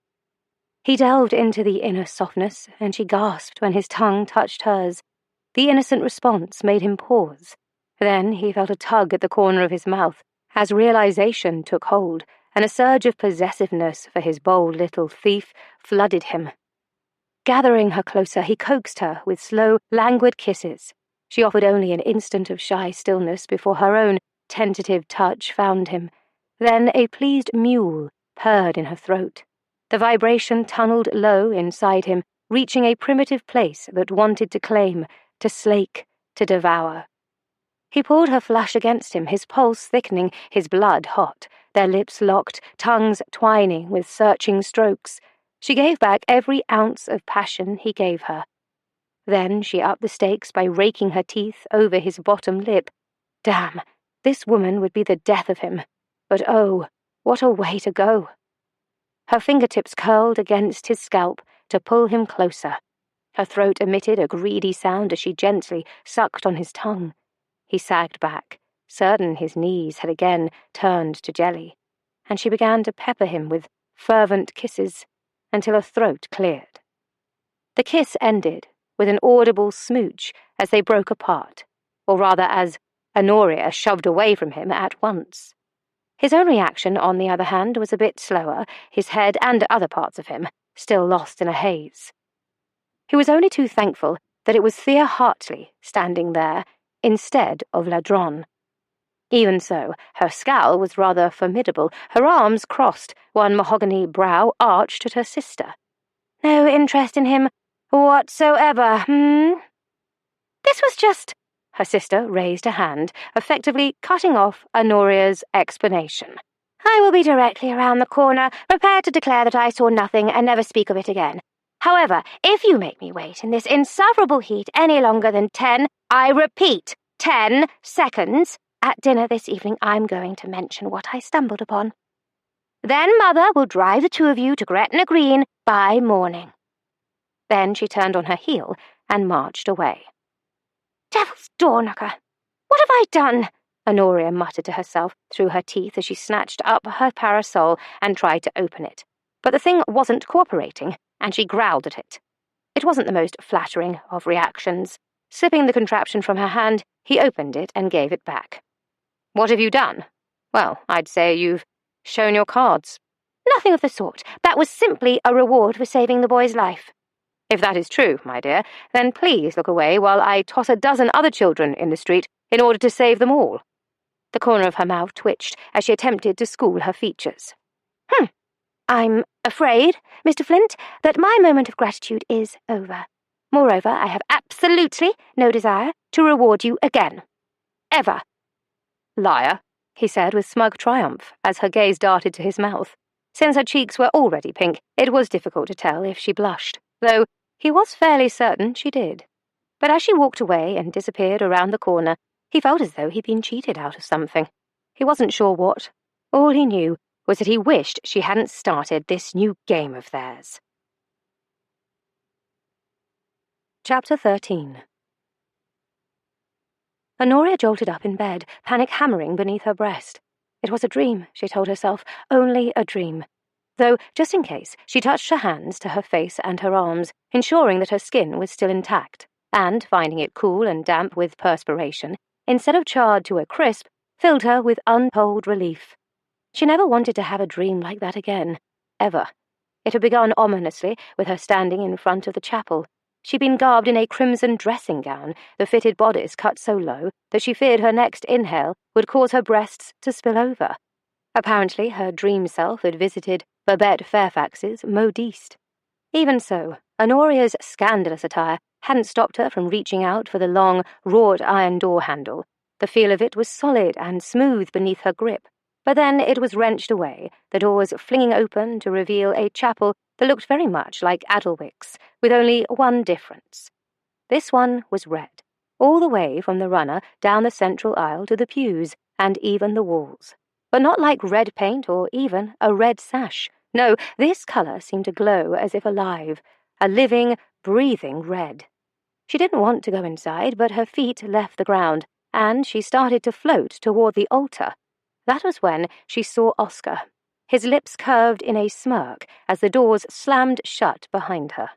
He delved into the inner softness, and she gasped when his tongue touched hers. The innocent response made him pause. Then he felt a tug at the corner of his mouth as realization took hold, and a surge of possessiveness for his bold little thief flooded him. Gathering her closer, he coaxed her with slow, languid kisses. She offered only an instant of shy stillness before her own tentative touch found him. Then a pleased mew purred in her throat. The vibration tunneled low inside him, reaching a primitive place that wanted to claim, to slake, to devour. He pulled her flush against him, his pulse thickening, his blood hot, their lips locked, tongues twining with searching strokes. She gave back every ounce of passion he gave her. Then she upped the stakes by raking her teeth over his bottom lip. Damn, this woman would be the death of him. But oh, what a way to go! Her fingertips curled against his scalp to pull him closer. Her throat emitted a greedy sound as she gently sucked on his tongue. He sagged back, certain his knees had again turned to jelly, and she began to pepper him with fervent kisses until her throat cleared. The kiss ended with an audible smooch as they broke apart, or rather as Honoria shoved away from him at once. His own reaction, on the other hand, was a bit slower, his head and other parts of him still lost in a haze. He was only too thankful that it was Thea Hartley standing there instead of Ladron. Even so, her scowl was rather formidable, her arms crossed, one mahogany brow arched at her sister. No interest in him whatsoever, This was just... Her sister raised a hand, effectively cutting off Honoria's explanation. I will be directly around the corner, prepared to declare that I saw nothing and never speak of it again. However, if you make me wait in this insufferable heat any longer than 10 seconds, at dinner this evening I'm going to mention what I stumbled upon. Then Mother will drive the two of you to Gretna Green by morning. Then she turned on her heel and marched away. Devil's door-knocker! What have I done? Honoria muttered to herself through her teeth as she snatched up her parasol and tried to open it. But the thing wasn't cooperating, and she growled at it. It wasn't the most flattering of reactions. Slipping the contraption from her hand, he opened it and gave it back. What have you done? Well, I'd say you've shown your cards. Nothing of the sort. That was simply a reward for saving the boy's life. If that is true, my dear, then please look away while I toss a dozen other children in the street in order to save them all. The corner of her mouth twitched as she attempted to school her features. I'm afraid, Mr. Flint, that my moment of gratitude is over. Moreover, I have absolutely no desire to reward you again. Ever. Liar, he said with smug triumph as her gaze darted to his mouth. Since her cheeks were already pink, it was difficult to tell if she blushed, though he was fairly certain she did. But as she walked away and disappeared around the corner, he felt as though he'd been cheated out of something. He wasn't sure what. All he knew was that he wished she hadn't started this new game of theirs. Chapter 13. Honoria jolted up in bed, panic hammering beneath her breast. It was a dream, she told herself, only a dream. Though, just in case, she touched her hands to her face and her arms, ensuring that her skin was still intact, and, finding it cool and damp with perspiration, instead of charred to a crisp, filled her with untold relief. She never wanted to have a dream like that again, ever. It had begun ominously with her standing in front of the chapel. She'd been garbed in a crimson dressing gown, the fitted bodice cut so low that she feared her next inhale would cause her breasts to spill over. Apparently her dream self had visited Babette Fairfax's modiste. Even so, Honoria's scandalous attire hadn't stopped her from reaching out for the long, wrought iron door handle. The feel of it was solid and smooth beneath her grip. But then it was wrenched away, the doors flinging open to reveal a chapel that looked very much like Adelwick's, with only one difference. This one was red, all the way from the runner down the central aisle to the pews, and even the walls. But not like red paint or even a red sash. No, this colour seemed to glow as if alive, a living, breathing red. She didn't want to go inside, but her feet left the ground, and she started to float toward the altar. That was when she saw Oscar, his lips curved in a smirk as the doors slammed shut behind her.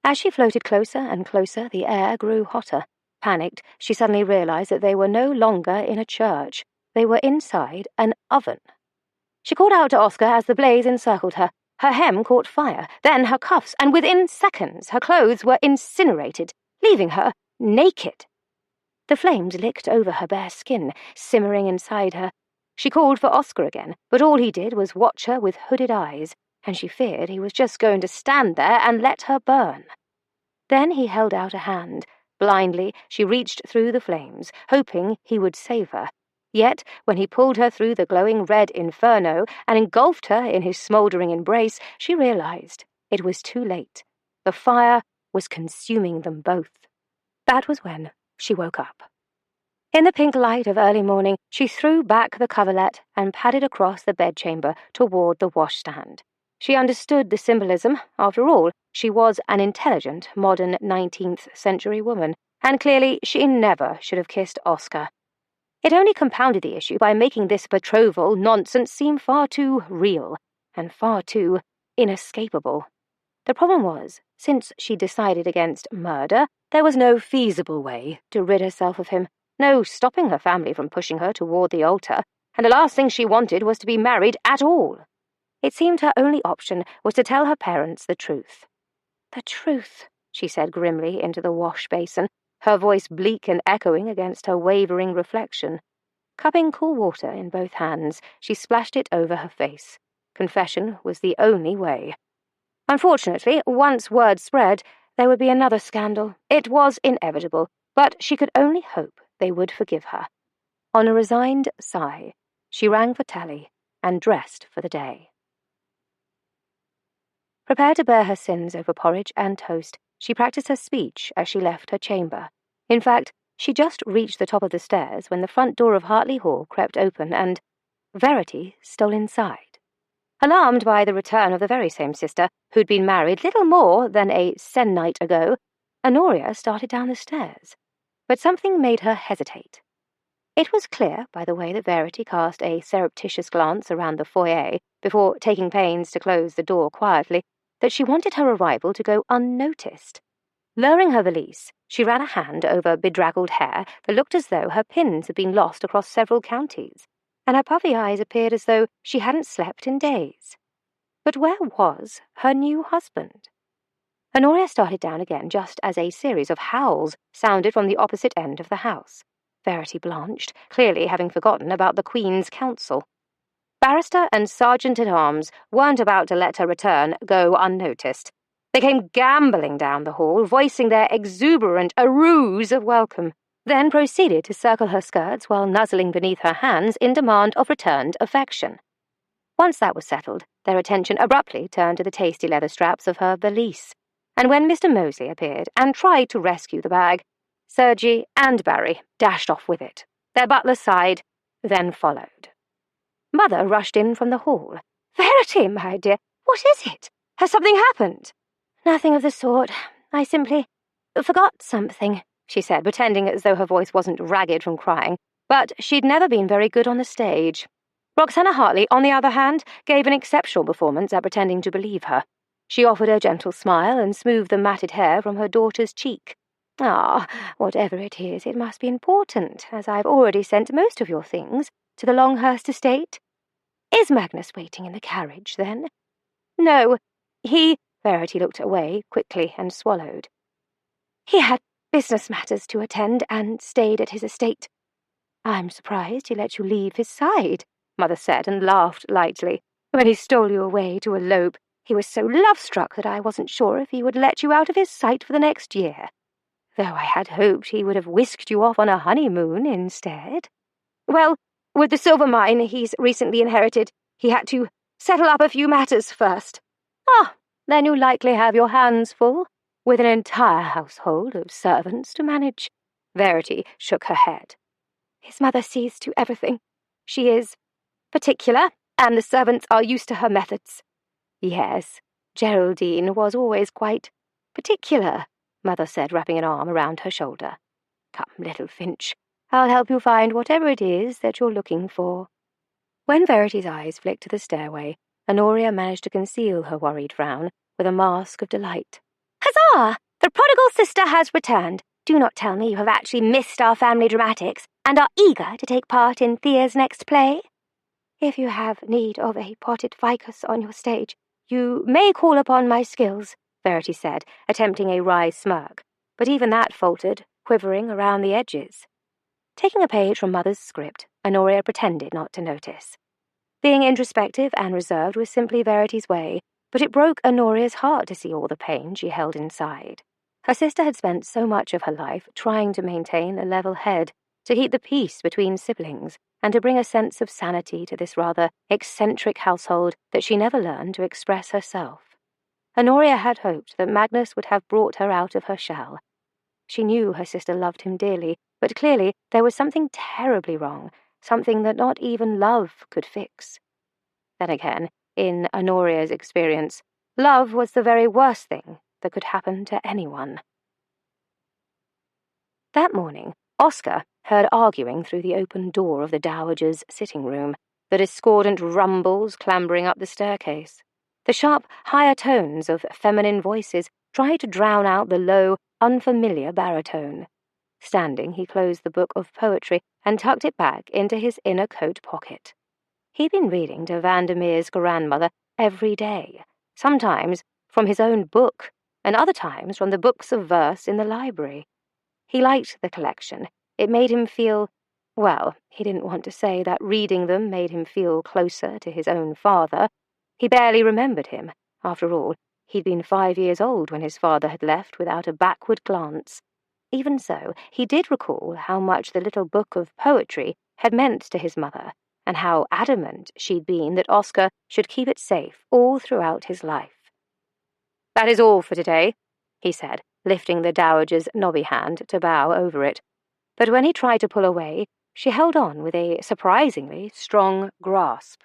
As she floated closer and closer, the air grew hotter. Panicked, she suddenly realized that they were no longer in a church. They were inside an oven. She called out to Oscar as the blaze encircled her. Her hem caught fire, then her cuffs, and within seconds her clothes were incinerated, leaving her naked. The flames licked over her bare skin, simmering inside her. She called for Oscar again, but all he did was watch her with hooded eyes, and she feared he was just going to stand there and let her burn. Then he held out a hand. Blindly, she reached through the flames, hoping he would save her. Yet, when he pulled her through the glowing red inferno and engulfed her in his smouldering embrace, she realized it was too late. The fire was consuming them both. That was when she woke up. In the pink light of early morning, she threw back the coverlet and padded across the bedchamber toward the washstand. She understood the symbolism. After all, she was an intelligent, modern 19th century woman, and clearly she never should have kissed Oscar. It only compounded the issue by making this betrothal nonsense seem far too real and far too inescapable. The problem was, since she decided against murder, there was no feasible way to rid herself of him, no stopping her family from pushing her toward the altar, and the last thing she wanted was to be married at all. It seemed her only option was to tell her parents the truth. "The truth," she said grimly into the wash basin, her voice bleak and echoing against her wavering reflection. Cupping cool water in both hands, she splashed it over her face. Confession was the only way. Unfortunately, once word spread, there would be another scandal. It was inevitable, but she could only hope they would forgive her. On a resigned sigh, she rang for Tally and dressed for the day. Prepared to bear her sins over porridge and toast, she practiced her speech as she left her chamber. In fact, she just reached the top of the stairs when the front door of Hartley Hall crept open and Verity stole inside. Alarmed by the return of the very same sister who'd been married little more than a se'nnight ago, Honoria started down the stairs. But something made her hesitate. It was clear by the way that Verity cast a surreptitious glance around the foyer before taking pains to close the door quietly that she wanted her arrival to go unnoticed. Lowering her valise, she ran a hand over bedraggled hair that looked as though her pins had been lost across several counties, and her puffy eyes appeared as though she hadn't slept in days. But where was her new husband? Honoria started down again just as a series of howls sounded from the opposite end of the house. Verity blanched, clearly having forgotten about the Queen's Council. Barrister and Sergeant-at-Arms weren't about to let her return go unnoticed. They came gambolling down the hall, voicing their exuberant arroos of welcome, then proceeded to circle her skirts while nuzzling beneath her hands in demand of returned affection. Once that was settled, their attention abruptly turned to the tasty leather straps of her valise, and when Mr. Moseley appeared and tried to rescue the bag, Sergi and Barry dashed off with it. Their butler sighed, then followed. Mother rushed in from the hall. "Verity, my dear, what is it? Has something happened?" "Nothing of the sort. I simply forgot something," she said, pretending as though her voice wasn't ragged from crying, but she'd never been very good on the stage. Roxana Hartley, on the other hand, gave an exceptional performance at pretending to believe her. She offered a gentle smile and smoothed the matted hair from her daughter's cheek. "Ah, whatever it is, it must be important, as I've already sent most of your things to the Longhurst estate. Is Magnus waiting in the carriage, then?" "No, Verity looked away quickly and swallowed. "He had business matters to attend and stayed at his estate." "I'm surprised he let you leave his side," Mother said and laughed lightly. "When he stole you away to elope, he was so love-struck that I wasn't sure if he would let you out of his sight for the next year, though I had hoped he would have whisked you off on a honeymoon instead. Well, with the silver mine he's recently inherited, he had to settle up a few matters first." "Ah, then you likely have your hands full, with an entire household of servants to manage." Verity shook her head. "His mother sees to everything. She is particular, and the servants are used to her methods." "Yes, Geraldine was always quite particular," Mother said, wrapping an arm around her shoulder. "Come, little Finch, I'll help you find whatever it is that you're looking for." When Verity's eyes flicked to the stairway, Honoria managed to conceal her worried frown with a mask of delight. "Huzzah! The prodigal sister has returned. Do not tell me you have actually missed our family dramatics and are eager to take part in Thea's next play?" "If you have need of a potted ficus on your stage, you may call upon my skills," Verity said, attempting a wry smirk, but even that faltered, quivering around the edges. Taking a page from Mother's script, Honoria pretended not to notice. Being introspective and reserved was simply Verity's way, but it broke Honoria's heart to see all the pain she held inside. Her sister had spent so much of her life trying to maintain a level head, to keep the peace between siblings, and to bring a sense of sanity to this rather eccentric household that she never learned to express herself. Honoria had hoped that Magnus would have brought her out of her shell. She knew her sister loved him dearly, but clearly there was something terribly wrong, something that not even love could fix. Then again, in Honoria's experience, love was the very worst thing that could happen to anyone. That morning, Oscar heard arguing through the open door of the Dowager's sitting room, the discordant rumbles clambering up the staircase. The sharp, higher tones of feminine voices tried to drown out the low, unfamiliar baritone. Standing, he closed the book of poetry and tucked it back into his inner coat pocket. He'd been reading to Vandermeer's grandmother every day, sometimes from his own book, and other times from the books of verse in the library. He liked the collection. It made him feel, well, he didn't want to say that reading them made him feel closer to his own father. He barely remembered him. After all, he'd been 5 years old when his father had left without a backward glance. Even so, he did recall how much the little book of poetry had meant to his mother, and how adamant she'd been that Oscar should keep it safe all throughout his life. "That is all for today," he said, lifting the Dowager's knobby hand to bow over it. But when he tried to pull away, she held on with a surprisingly strong grasp.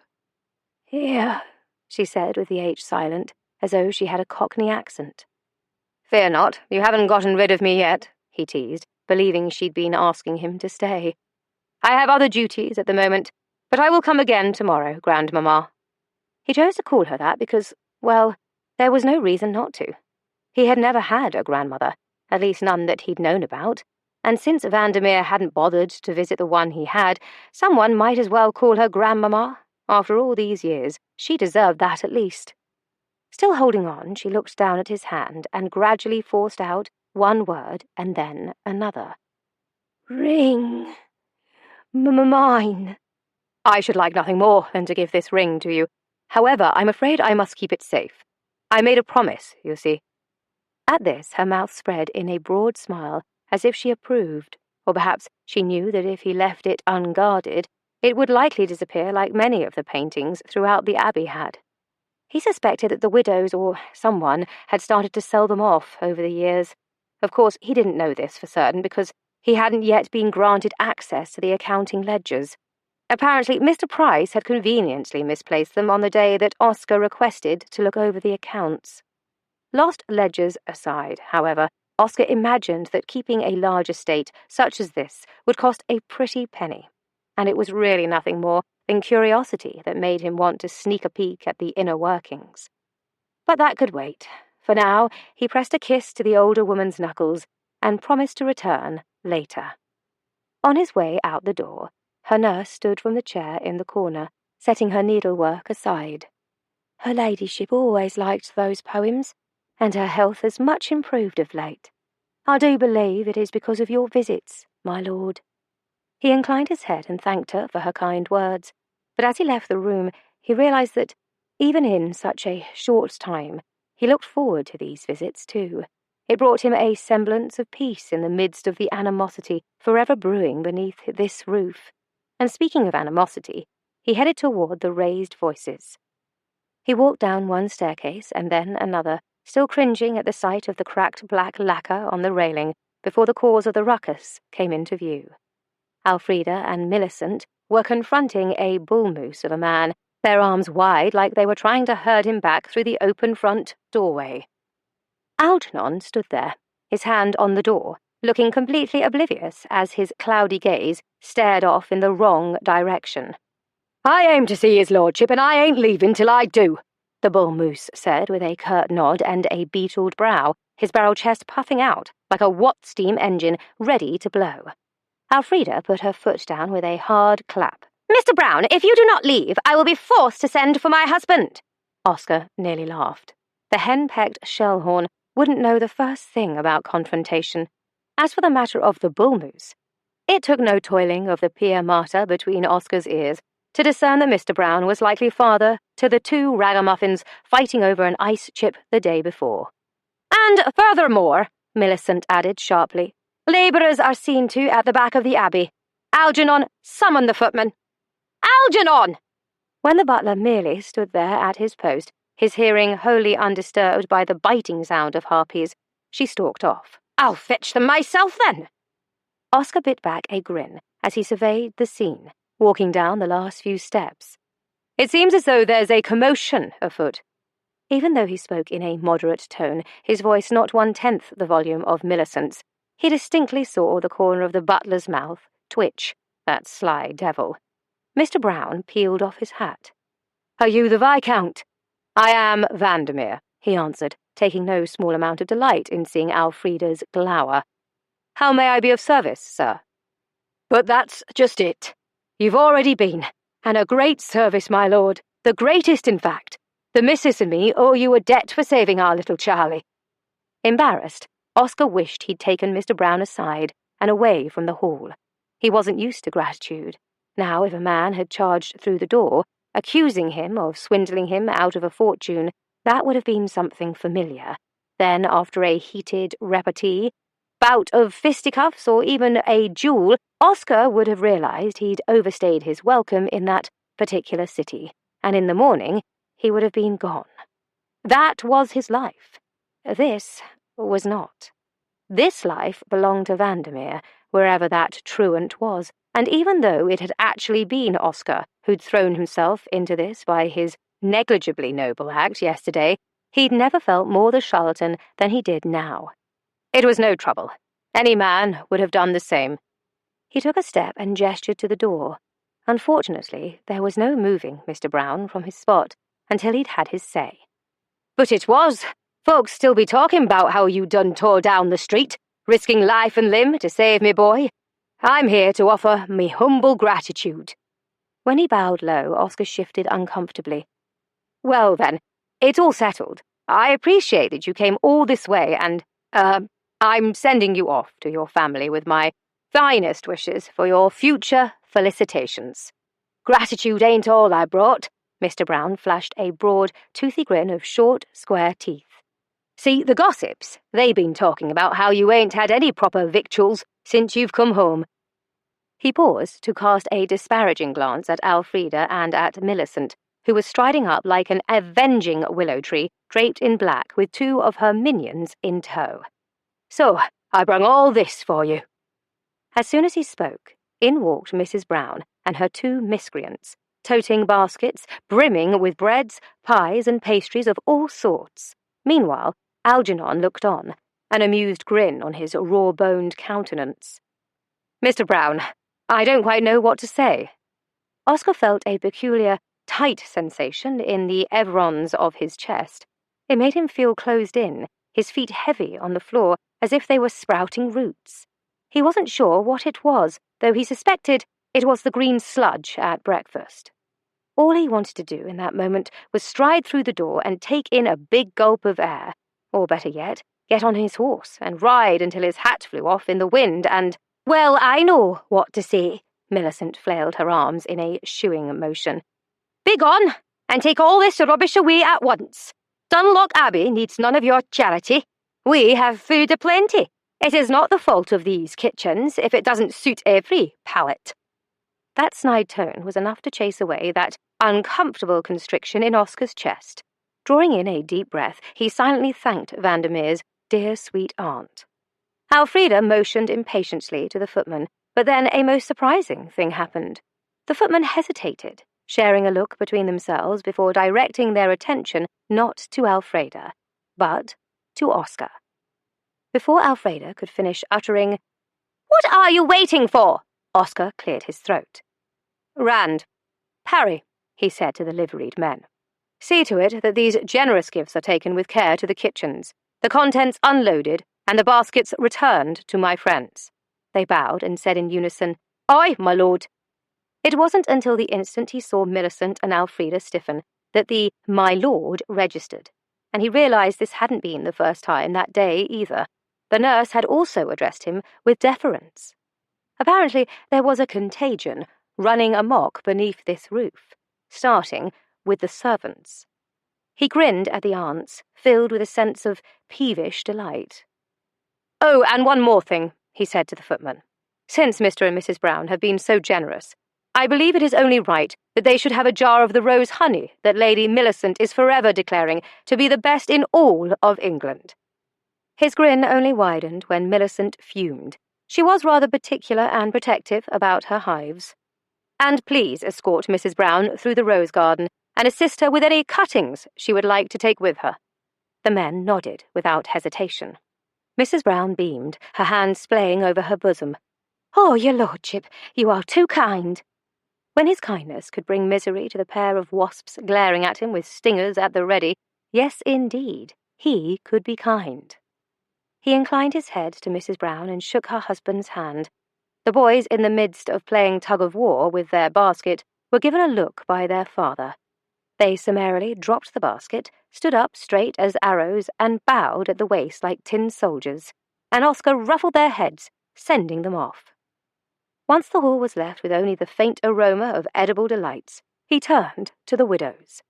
"Here," she said with the H silent, as though she had a Cockney accent. "Fear not, you haven't gotten rid of me yet," he teased, believing she'd been asking him to stay. "I have other duties at the moment, but I will come again tomorrow, Grandmamma." He chose to call her that because, well, there was no reason not to. He had never had a grandmother, at least none that he'd known about, and since Vandermeer hadn't bothered to visit the one he had, someone might as well call her Grandmamma. After all these years, she deserved that at least. Still holding on, she looked down at his hand and gradually forced out one word and then another. "Ring. Mine." "I should like nothing more than to give this ring to you. However, I'm afraid I must keep it safe. I made a promise, you see." At this, her mouth spread in a broad smile, as if she approved, or perhaps she knew that if he left it unguarded, it would likely disappear like many of the paintings throughout the Abbey had. He suspected that the widows or someone had started to sell them off over the years. Of course, he didn't know this for certain because he hadn't yet been granted access to the accounting ledgers. Apparently, Mr. Price had conveniently misplaced them on the day that Oscar requested to look over the accounts. Lost ledgers aside, however, Oscar imagined that keeping a large estate such as this would cost a pretty penny, and it was really nothing more than curiosity that made him want to sneak a peek at the inner workings. But that could wait. For now, he pressed a kiss to the older woman's knuckles and promised to return later. On his way out the door, her nurse stood from the chair in the corner, setting her needlework aside. "Her ladyship always liked those poems, and her health has much improved of late. I do believe it is because of your visits, my lord." He inclined his head and thanked her for her kind words, but as he left the room, he realized that, even in such a short time, he looked forward to these visits too. It brought him a semblance of peace in the midst of the animosity forever brewing beneath this roof. And speaking of animosity, he headed toward the raised voices. He walked down one staircase and then another, still cringing at the sight of the cracked black lacquer on the railing before the cause of the ruckus came into view. Elfrida and Millicent were confronting a bull moose of a man, their arms wide like they were trying to herd him back through the open front doorway. Algernon stood there, his hand on the door, looking completely oblivious as his cloudy gaze stared off in the wrong direction. "I aim to see his lordship, and I ain't leaving till I do," the bull moose said with a curt nod and a beetled brow, his barrel chest puffing out like a Watt steam engine ready to blow. Elfrida put her foot down with a hard clap. "Mr. Brown, if you do not leave, I will be forced to send for my husband." Oscar nearly laughed. The hen-pecked shellhorn wouldn't know the first thing about confrontation. As for the matter of the bull moose, it took no toiling of the pia mater between Oscar's ears to discern that Mr. Brown was likely father to the two ragamuffins fighting over an ice chip the day before. "And furthermore," Millicent added sharply, "labourers are seen to at the back of the Abbey. Algernon, summon the footman." "Algernon!" When the butler merely stood there at his post, his hearing wholly undisturbed by the biting sound of harpies, she stalked off. I'll fetch them myself, then. Oscar bit back a grin as he surveyed the scene, walking down the last few steps. It seems as though there's a commotion afoot. Even though he spoke in a moderate tone, his voice not 1/10 the volume of Millicent's, he distinctly saw the corner of the butler's mouth twitch, that sly devil. Mr. Brown peeled off his hat. Are you the Viscount? I am Vandermeer, he answered, taking no small amount of delight in seeing Elfrida's glower. How may I be of service, sir? But that's just it. You've already been, and a great service, my lord, the greatest, in fact. The missus and me owe you a debt for saving our little Charlie. Embarrassed, Oscar wished he'd taken Mr. Brown aside and away from the hall. He wasn't used to gratitude. Now, if a man had charged through the door, accusing him of swindling him out of a fortune, that would have been something familiar. Then, after a heated repartee, bout of fisticuffs, or even a duel, Oscar would have realized he'd overstayed his welcome in that particular city, and in the morning he would have been gone. That was his life. This was not. This life belonged to Vandermeer, wherever that truant was, and even though it had actually been Oscar who'd thrown himself into this by his negligibly noble act yesterday, he'd never felt more the charlatan than he did now. It was no trouble. Any man would have done the same. He took a step and gestured to the door. Unfortunately, there was no moving Mr. Brown from his spot until he'd had his say. But it was. Folks still be talking about how you done tore down the street, risking life and limb to save me boy. I'm here to offer me humble gratitude. When he bowed low, Oscar shifted uncomfortably. Well then, it's all settled. I appreciate that you came all this way and, I'm sending you off to your family with my finest wishes for your future felicitations. Gratitude ain't all I brought. Mr. Brown flashed a broad, toothy grin of short, square teeth. See, the gossips, they been talking about how you ain't had any proper victuals since you've come home. He paused to cast a disparaging glance at Elfrida and at Millicent, who was striding up like an avenging willow tree draped in black with two of her minions in tow. So, I brung all this for you. As soon as he spoke, in walked Mrs. Brown and her two miscreants, toting baskets brimming with breads, pies, and pastries of all sorts. Meanwhile, Algernon looked on, an amused grin on his raw-boned countenance. Mr. Brown, I don't quite know what to say. Oscar felt a peculiar, tight sensation in the ailerons of his chest. It made him feel closed in, his feet heavy on the floor, as if they were sprouting roots. He wasn't sure what it was, though he suspected it was the green sludge at breakfast. All he wanted to do in that moment was stride through the door and take in a big gulp of air, or better yet, get on his horse and ride until his hat flew off in the wind and— Well, I know what to say, Millicent flailed her arms in a shooing motion. Begone, and take all this rubbish away at once. Dunlock Abbey needs none of your charity. We have food aplenty. It is not the fault of these kitchens if it doesn't suit every palate. That snide tone was enough to chase away that uncomfortable constriction in Oscar's chest. Drawing in a deep breath, he silently thanked Vandermeer's dear sweet aunt. Elfrida motioned impatiently to the footman, but then a most surprising thing happened. The footman hesitated, sharing a look between themselves before directing their attention not to Elfrida, but to Oscar. Before Elfrida could finish uttering, "What are you waiting for?" Oscar cleared his throat. "Rand, Parry," he said to the liveried men. "See to it that these generous gifts are taken with care to the kitchens, the contents unloaded, and the baskets returned to my friends." They bowed and said in unison, "Aye, my lord." It wasn't until the instant he saw Millicent and Elfrida stiffen that the "my lord" registered, and he realized this hadn't been the first time that day either. The nurse had also addressed him with deference. Apparently there was a contagion running amok beneath this roof, starting with the servants. He grinned at the aunts, filled with a sense of peevish delight. "Oh, and one more thing," he said to the footman. "Since Mr. and Mrs. Brown have been so generous, I believe it is only right that they should have a jar of the rose honey that Lady Millicent is forever declaring to be the best in all of England." His grin only widened when Millicent fumed. She was rather particular and protective about her hives. "And please escort Mrs. Brown through the rose garden and assist her with any cuttings she would like to take with her." The men nodded without hesitation. Mrs. Brown beamed, her hand splaying over her bosom. "Oh, your lordship, you are too kind." When his kindness could bring misery to the pair of wasps glaring at him with stingers at the ready, yes, indeed, he could be kind. He inclined his head to Mrs. Brown and shook her husband's hand. The boys, in the midst of playing tug-of-war with their basket, were given a look by their father. They summarily dropped the basket, stood up straight as arrows, and bowed at the waist like tin soldiers, and Oscar ruffled their heads, sending them off. Once the hall was left with only the faint aroma of edible delights, he turned to the widows.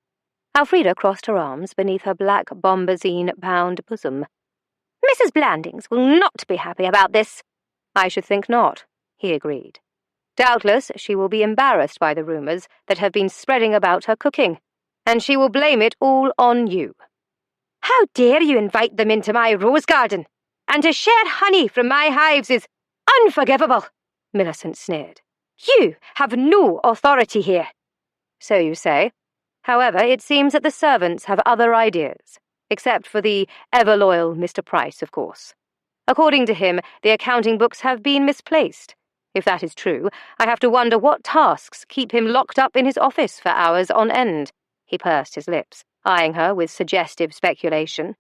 Elfrida crossed her arms beneath her black bombazine-bound bosom. "Mrs. Blandings will not be happy about this." "I should think not," he agreed. "Doubtless she will be embarrassed by the rumours that have been spreading about her cooking, and she will blame it all on you." "How dare you invite them into my rose garden? And to share honey from my hives is unforgivable," Millicent sneered. "You have no authority here." "So you say. However, it seems that the servants have other ideas, except for the ever-loyal Mr. Price, of course. According to him, the accounting books have been misplaced. If that is true, I have to wonder what tasks keep him locked up in his office for hours on end." He pursed his lips, eyeing her with suggestive speculation.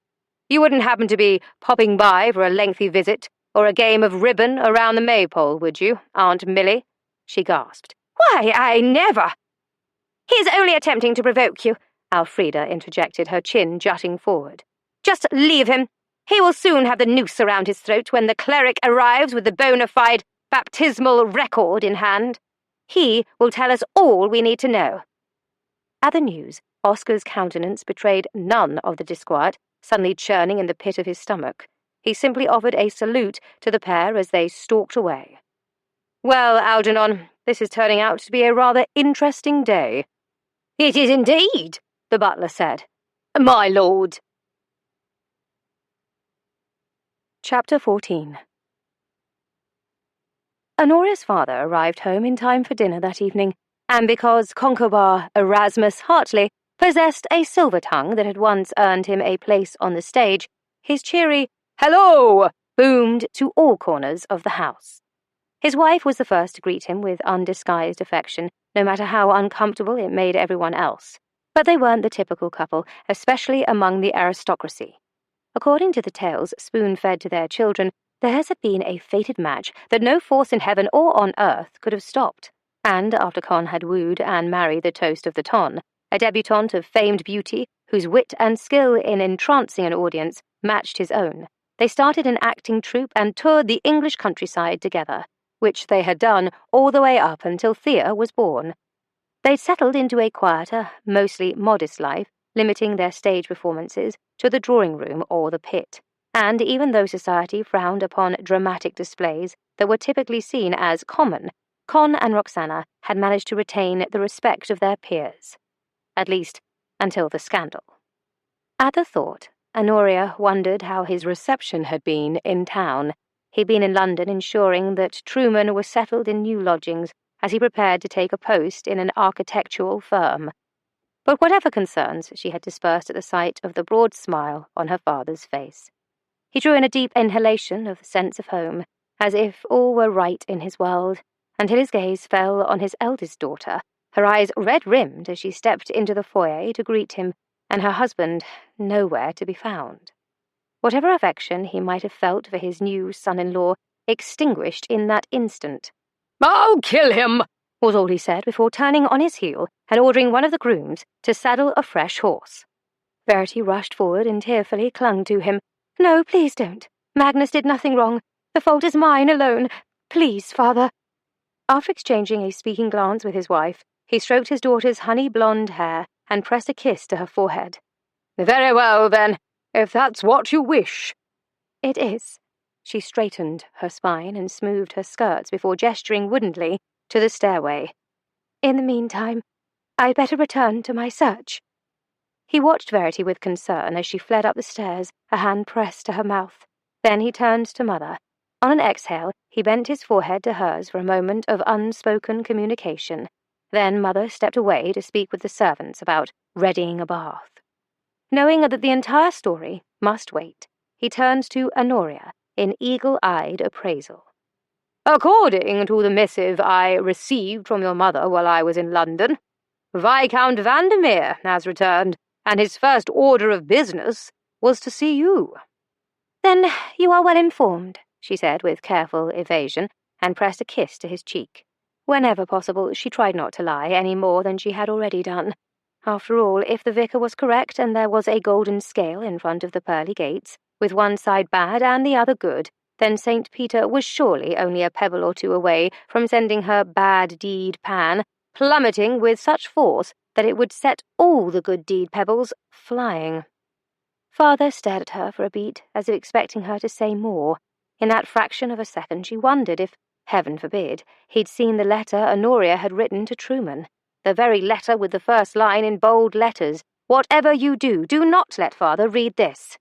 "You wouldn't happen to be popping by for a lengthy visit, or a game of ribbon around the maypole, would you, Aunt Millie?" she gasped. "Why, I never—" "He's only attempting to provoke you," Elfrida interjected, her chin jutting forward. "Just leave him. He will soon have the noose around his throat when the cleric arrives with the bona fide baptismal record in hand. He will tell us all we need to know." At the news, Oscar's countenance betrayed none of the disquiet suddenly churning in the pit of his stomach. He simply offered a salute to the pair as they stalked away. "Well, Algernon, this is turning out to be a rather interesting day." "It is indeed," the butler said. "My lord." Chapter 14. Honoria's father arrived home in time for dinner that evening, and because Concobar Erasmus Hartley possessed a silver tongue that had once earned him a place on the stage, his cheery "Hello!" boomed to all corners of the house. His wife was the first to greet him with undisguised affection, no matter how uncomfortable it made everyone else. But they weren't the typical couple, especially among the aristocracy. According to the tales spoon-fed to their children, theirs had been a fated match that no force in heaven or on earth could have stopped. And after Con had wooed and married the toast of the ton, a debutante of famed beauty whose wit and skill in entrancing an audience matched his own, they started an acting troupe and toured the English countryside together, which they had done all the way up until Thea was born. They'd settled into a quieter, mostly modest life, limiting their stage performances to the drawing room or the pit. And even though society frowned upon dramatic displays that were typically seen as common, Con and Roxana had managed to retain the respect of their peers. At least, until the scandal. At the thought, Honoria wondered how his reception had been in town. He'd been in London ensuring that Truman was settled in new lodgings as he prepared to take a post in an architectural firm. But whatever concerns she had dispersed at the sight of the broad smile on her father's face. He drew in a deep inhalation of the sense of home, as if all were right in his world, until his gaze fell on his eldest daughter, her eyes red-rimmed as she stepped into the foyer to greet him, and her husband nowhere to be found. Whatever affection he might have felt for his new son-in-law extinguished in that instant. "I'll kill him," was all he said before turning on his heel and ordering one of the grooms to saddle a fresh horse. Verity rushed forward and tearfully clung to him. "No, please don't. Magnus did nothing wrong. The fault is mine alone. Please, father." After exchanging a speaking glance with his wife, he stroked his daughter's honey-blonde hair and pressed a kiss to her forehead. "Very well, then, if that's what you wish." "It is." She straightened her spine and smoothed her skirts before gesturing woodenly to the stairway. "In the meantime, I'd better return to my search." He watched Verity with concern as she fled up the stairs, her hand pressed to her mouth. Then he turned to Mother. On an exhale, he bent his forehead to hers for a moment of unspoken communication. Then Mother stepped away to speak with the servants about readying a bath. Knowing that the entire story must wait, he turned to Honoria in eagle-eyed appraisal. According to the missive I received from your mother while I was in London, Viscount Vandermeer has returned, and his first order of business was to see you. Then you are well informed, she said with careful evasion, and pressed a kiss to his cheek. Whenever possible, she tried not to lie any more than she had already done. After all, if the vicar was correct and there was a golden scale in front of the pearly gates, with one side bad and the other good, then St. Peter was surely only a pebble or two away from sending her bad deed pan plummeting with such force that it would set all the good deed pebbles flying. Father stared at her for a beat, as if expecting her to say more. In that fraction of a second she wondered if, heaven forbid, he'd seen the letter Honoria had written to Truman. The very letter with the first line in bold letters, "Whatever you do, do not let Father read this."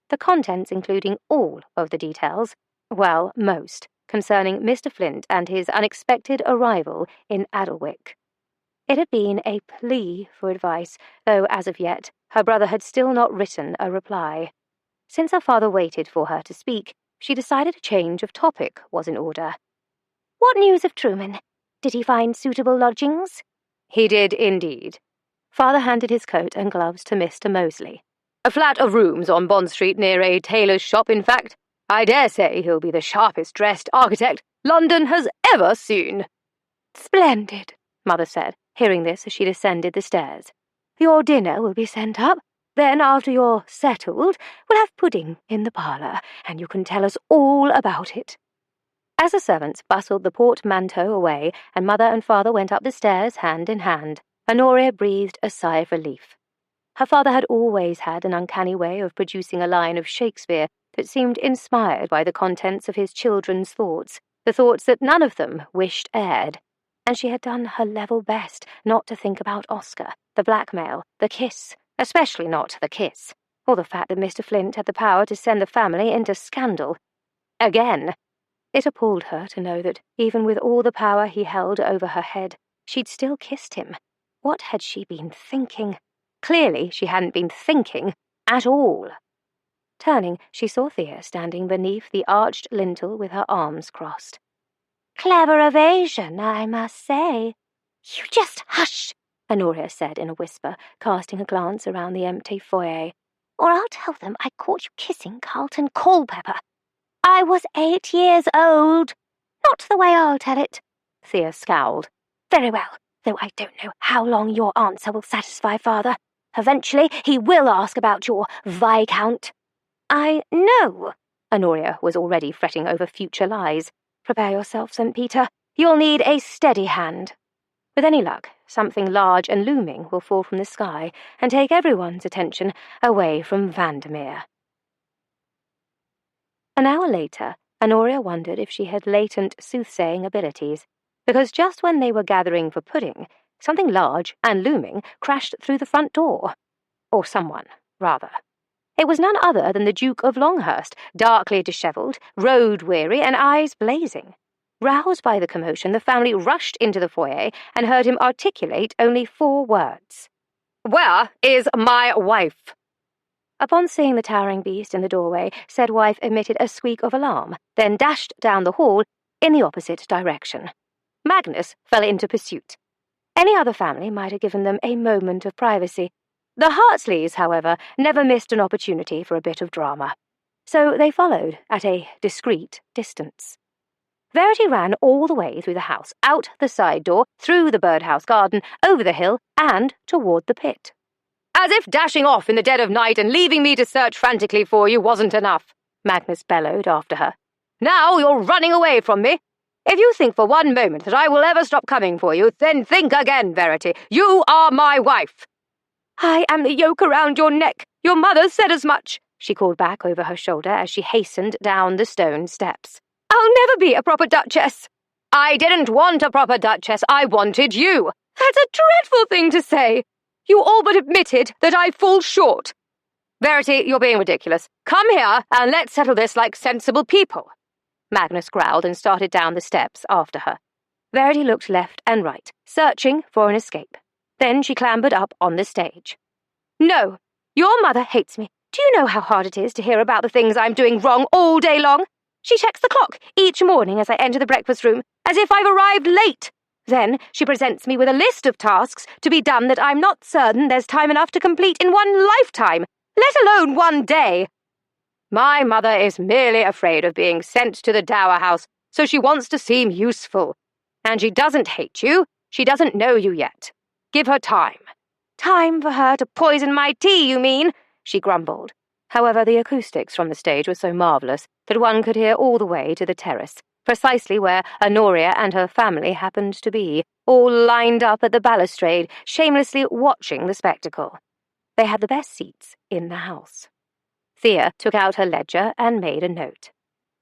The contents including all of the details, well, most, concerning Mr. Flint and his unexpected arrival in Adelwick. It had been a plea for advice, though as of yet her brother had still not written a reply. Since her father waited for her to speak, she decided a change of topic was in order. What news of Truman? Did he find suitable lodgings? He did indeed. Father handed his coat and gloves to Mr. Moseley. A flat of rooms on Bond Street near a tailor's shop, in fact. I dare say he'll be the sharpest-dressed architect London has ever seen. Splendid, Mother said, hearing this as she descended the stairs. Your dinner will be sent up. Then, after you're settled, we'll have pudding in the parlour, and you can tell us all about it. As the servants bustled the portmanteau away, and Mother and Father went up the stairs hand in hand, Honoria breathed a sigh of relief. Her father had always had an uncanny way of producing a line of Shakespeare that seemed inspired by the contents of his children's thoughts, the thoughts that none of them wished aired. And she had done her level best not to think about Oscar, the blackmail, the kiss, especially not the kiss, or the fact that Mr. Flint had the power to send the family into scandal. Again. It appalled her to know that, even with all the power he held over her head, she'd still kissed him. What had she been thinking? Clearly she hadn't been thinking at all. Turning, she saw Thea standing beneath the arched lintel with her arms crossed. Clever evasion, I must say. You just hush, Honoria said in a whisper, casting a glance around the empty foyer. Or I'll tell them I caught you kissing Carlton Culpepper. I was 8 years old. Not the way I'll tell it. Thea scowled. Very well, though I don't know how long your answer will satisfy Father. Eventually he will ask about your Viscount. I know. Honoria was already fretting over future lies. Prepare yourself, St. Peter. You'll need a steady hand. With any luck, something large and looming will fall from the sky and take everyone's attention away from Vandermeer. An hour later, Honoria wondered if she had latent soothsaying abilities, because just when they were gathering for pudding, something large and looming crashed through the front door. Or someone, rather. It was none other than the Duke of Longhurst, darkly dishevelled, road-weary, and eyes blazing. Roused by the commotion, the family rushed into the foyer and heard him articulate only 4 words. "Where is my wife?" Upon seeing the towering beast in the doorway, said wife emitted a squeak of alarm, then dashed down the hall in the opposite direction. Magnus fell into pursuit. Any other family might have given them a moment of privacy. The Hartleys, however, never missed an opportunity for a bit of drama. So they followed at a discreet distance. Verity ran all the way through the house, out the side door, through the birdhouse garden, over the hill, and toward the pit. "As if dashing off in the dead of night and leaving me to search frantically for you wasn't enough," Magnus bellowed after her. "Now you're running away from me. If you think for one moment that I will ever stop coming for you, then think again, Verity. You are my wife." "I am the yoke around your neck. Your mother said as much," she called back over her shoulder as she hastened down the stone steps. "I'll never be a proper duchess." "I didn't want a proper duchess. I wanted you." "That's a dreadful thing to say. You all but admitted that I fall short." Verity, you're being ridiculous. Come here, and let's settle this like sensible people. Magnus growled and started down the steps after her. Verity looked left and right, searching for an escape. Then she clambered up on the stage. No, your mother hates me. Do you know how hard it is to hear about the things I'm doing wrong all day long? She checks the clock each morning as I enter the breakfast room, as if I've arrived late. Then she presents me with a list of tasks to be done that I'm not certain there's time enough to complete in one lifetime, let alone one day. My mother is merely afraid of being sent to the dower house, so she wants to seem useful. And she doesn't hate you. She doesn't know you yet. Give her time. Time for her to poison my tea, you mean? She grumbled. However, the acoustics from the stage were so marvellous that one could hear all the way to the terrace, precisely where Honoria and her family happened to be, all lined up at the balustrade, shamelessly watching the spectacle. They had the best seats in the house. Thea took out her ledger and made a note.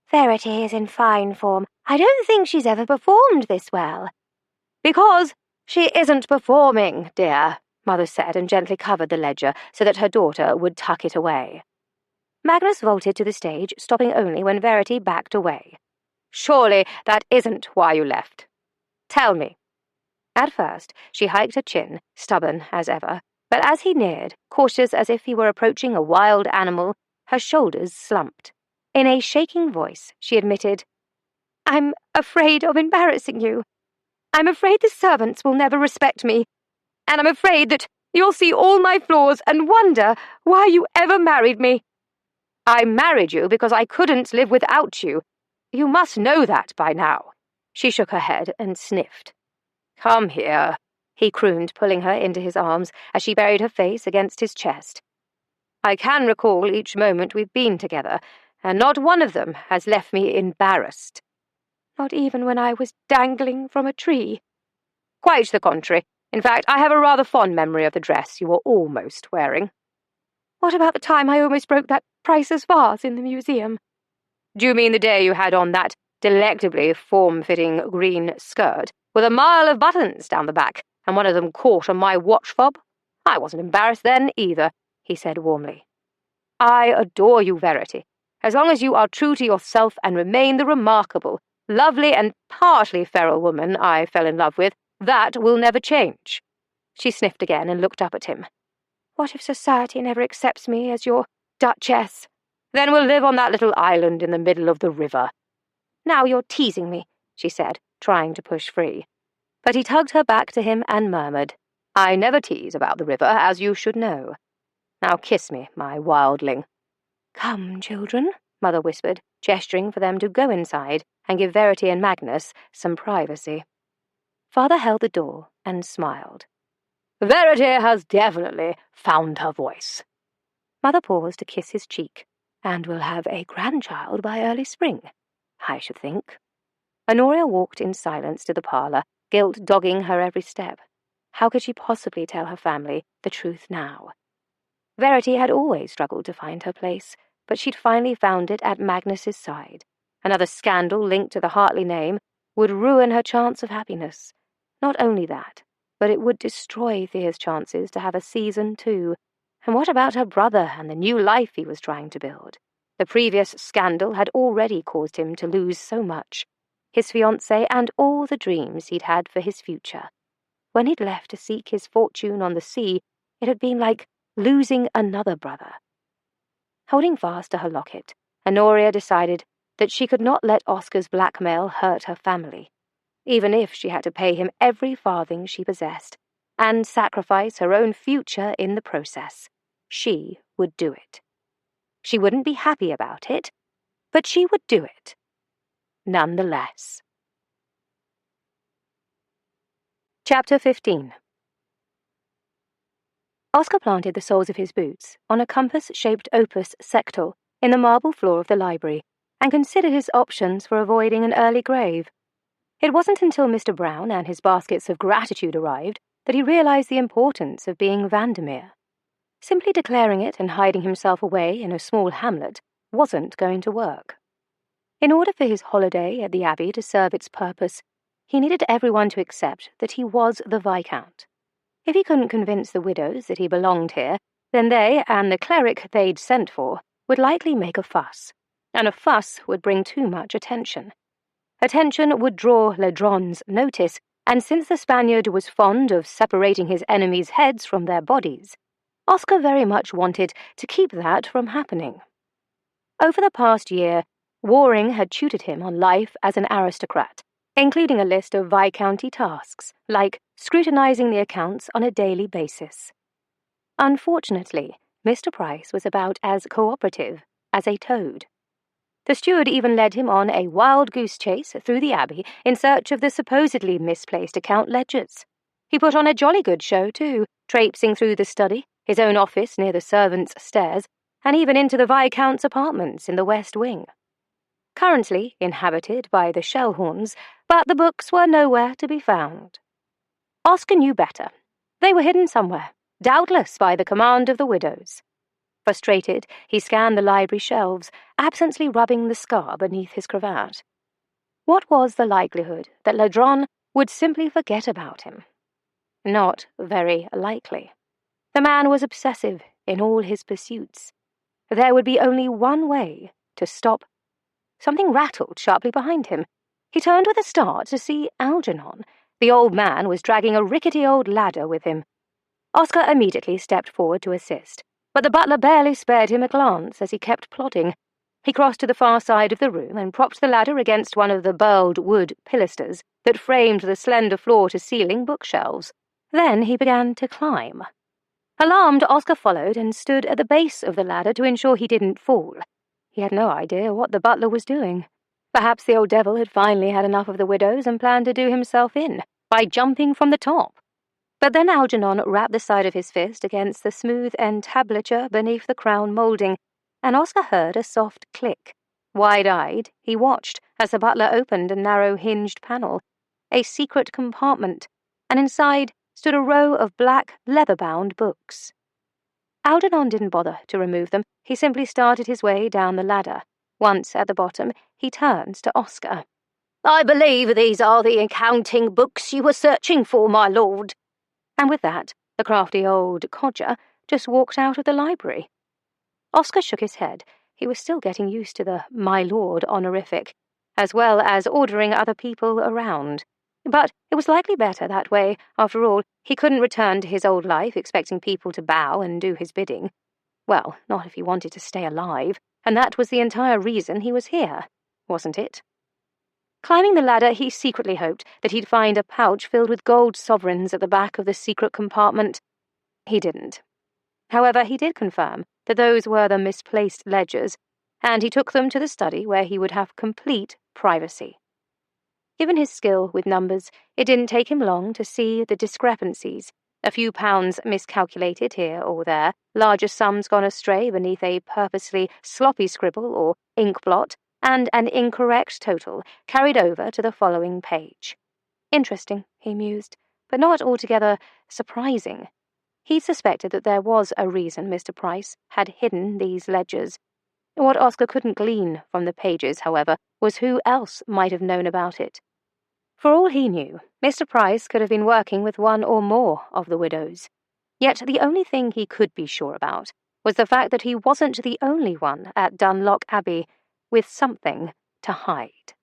Verity is in fine form. I don't think she's ever performed this well. Because she isn't performing, dear, Mother said, and gently covered the ledger so that her daughter would tuck it away. Magnus vaulted to the stage, stopping only when Verity backed away. Surely that isn't why you left. Tell me. At first, she hiked her chin, stubborn as ever, but as he neared, cautious as if he were approaching a wild animal, her shoulders slumped. In a shaking voice, she admitted, I'm afraid of embarrassing you. I'm afraid the servants will never respect me, and I'm afraid that you'll see all my flaws and wonder why you ever married me. I married you because I couldn't live without you. You must know that by now. She shook her head and sniffed. Come here, he crooned, pulling her into his arms as she buried her face against his chest. I can recall each moment we've been together, and not one of them has left me embarrassed. Not even when I was dangling from a tree. Quite the contrary. In fact, I have a rather fond memory of the dress you were almost wearing. What about the time I almost broke that priceless vase in the museum? Do you mean the day you had on that delectably form-fitting green skirt with a mile of buttons down the back, and one of them caught on my watch fob? I wasn't embarrassed then either, he said warmly. I adore you, Verity, as long as you are true to yourself and remain the remarkable, lovely and partly feral woman I fell in love with. That will never change. She sniffed again and looked up at him. What if society never accepts me as your duchess? Then we'll live on that little island in the middle of the river. Now you're teasing me, she said, trying to push free. But he tugged her back to him and murmured, I never tease about the river, as you should know. Now kiss me, my wildling. Come, children, Mother whispered, gesturing for them to go inside and give Verity and Magnus some privacy. Father held the door and smiled. Verity has definitely found her voice. Mother paused to kiss his cheek. And we'll have a grandchild by early spring, I should think. Honoria walked in silence to the parlour, guilt dogging her every step. How could she possibly tell her family the truth now? Verity had always struggled to find her place, but she'd finally found it at Magnus's side. Another scandal linked to the Hartley name would ruin her chance of happiness. Not only that, but it would destroy Thea's chances to have a season 2. And what about her brother and the new life he was trying to build? The previous scandal had already caused him to lose so much. His fiancée and all the dreams he'd had for his future. When he'd left to seek his fortune on the sea, it had been like losing another brother. Holding fast to her locket, Honoria decided that she could not let Oscar's blackmail hurt her family, even if she had to pay him every farthing she possessed, and sacrifice her own future in the process. She would do it. She wouldn't be happy about it, but she would do it. Nonetheless. Chapter 15. Oscar planted the soles of his boots on a compass-shaped opus sectile in the marble floor of the library and considered his options for avoiding an early grave. It wasn't until Mr. Brown and his baskets of gratitude arrived that he realized the importance of being Vandermeer. Simply declaring it and hiding himself away in a small hamlet wasn't going to work. In order for his holiday at the Abbey to serve its purpose, he needed everyone to accept that he was the Viscount. If he couldn't convince the widows that he belonged here, then they and the cleric they'd sent for would likely make a fuss, and a fuss would bring too much attention. Attention would draw Ledron's notice, and since the Spaniard was fond of separating his enemies' heads from their bodies, Oscar very much wanted to keep that from happening. Over the past year, Waring had tutored him on life as an aristocrat, including a list of Viscounty tasks, like scrutinizing the accounts on a daily basis. Unfortunately, Mr. Price was about as cooperative as a toad. The steward even led him on a wild goose chase through the Abbey in search of the supposedly misplaced account ledgers. He put on a jolly good show, too, traipsing through the study, his own office near the servants' stairs, and even into the Viscount's apartments in the West Wing. Currently inhabited by the Shellhorns, but the books were nowhere to be found. Oscar knew better. They were hidden somewhere, doubtless by the command of the widows. Frustrated, he scanned the library shelves, absently rubbing the scar beneath his cravat. What was the likelihood that Ledron would simply forget about him? Not very likely. The man was obsessive in all his pursuits. There would be only one way to stop. Something rattled sharply behind him. He turned with a start to see Algernon. The old man was dragging a rickety old ladder with him. Oscar immediately stepped forward to assist, but the butler barely spared him a glance as he kept plodding. He crossed to the far side of the room and propped the ladder against one of the burled wood pilasters that framed the slender floor-to-ceiling bookshelves. Then he began to climb. Alarmed, Oscar followed and stood at the base of the ladder to ensure he didn't fall. He had no idea what the butler was doing. Perhaps the old devil had finally had enough of the widows and planned to do himself in by jumping from the top. But then Algernon rapped the side of his fist against the smooth entablature beneath the crown moulding, and Oscar heard a soft click. Wide-eyed, he watched as the butler opened a narrow hinged panel, a secret compartment, and inside stood a row of black, leather-bound books. Algernon didn't bother to remove them. He simply started his way down the ladder. Once at the bottom, he turned to Oscar. "I believe these are the accounting books you were searching for, my lord." And with that, the crafty old codger just walked out of the library. Oscar shook his head. He was still getting used to the "my lord" honorific, as well as ordering other people around. But it was likely better that way. After all, he couldn't return to his old life expecting people to bow and do his bidding. Well, not if he wanted to stay alive, and that was the entire reason he was here, wasn't it? Climbing the ladder, he secretly hoped that he'd find a pouch filled with gold sovereigns at the back of the secret compartment. He didn't. However, he did confirm that those were the misplaced ledgers, and he took them to the study where he would have complete privacy. Given his skill with numbers, it didn't take him long to see the discrepancies. A few pounds miscalculated here or there, larger sums gone astray beneath a purposely sloppy scribble or ink blot, and an incorrect total carried over to the following page. Interesting, he mused, but not altogether surprising. He suspected that there was a reason Mr. Price had hidden these ledgers. What Oscar couldn't glean from the pages, however, was who else might have known about it. For all he knew, Mr. Price could have been working with one or more of the widows. Yet the only thing he could be sure about was the fact that he wasn't the only one at Dunlock Abbey with something to hide.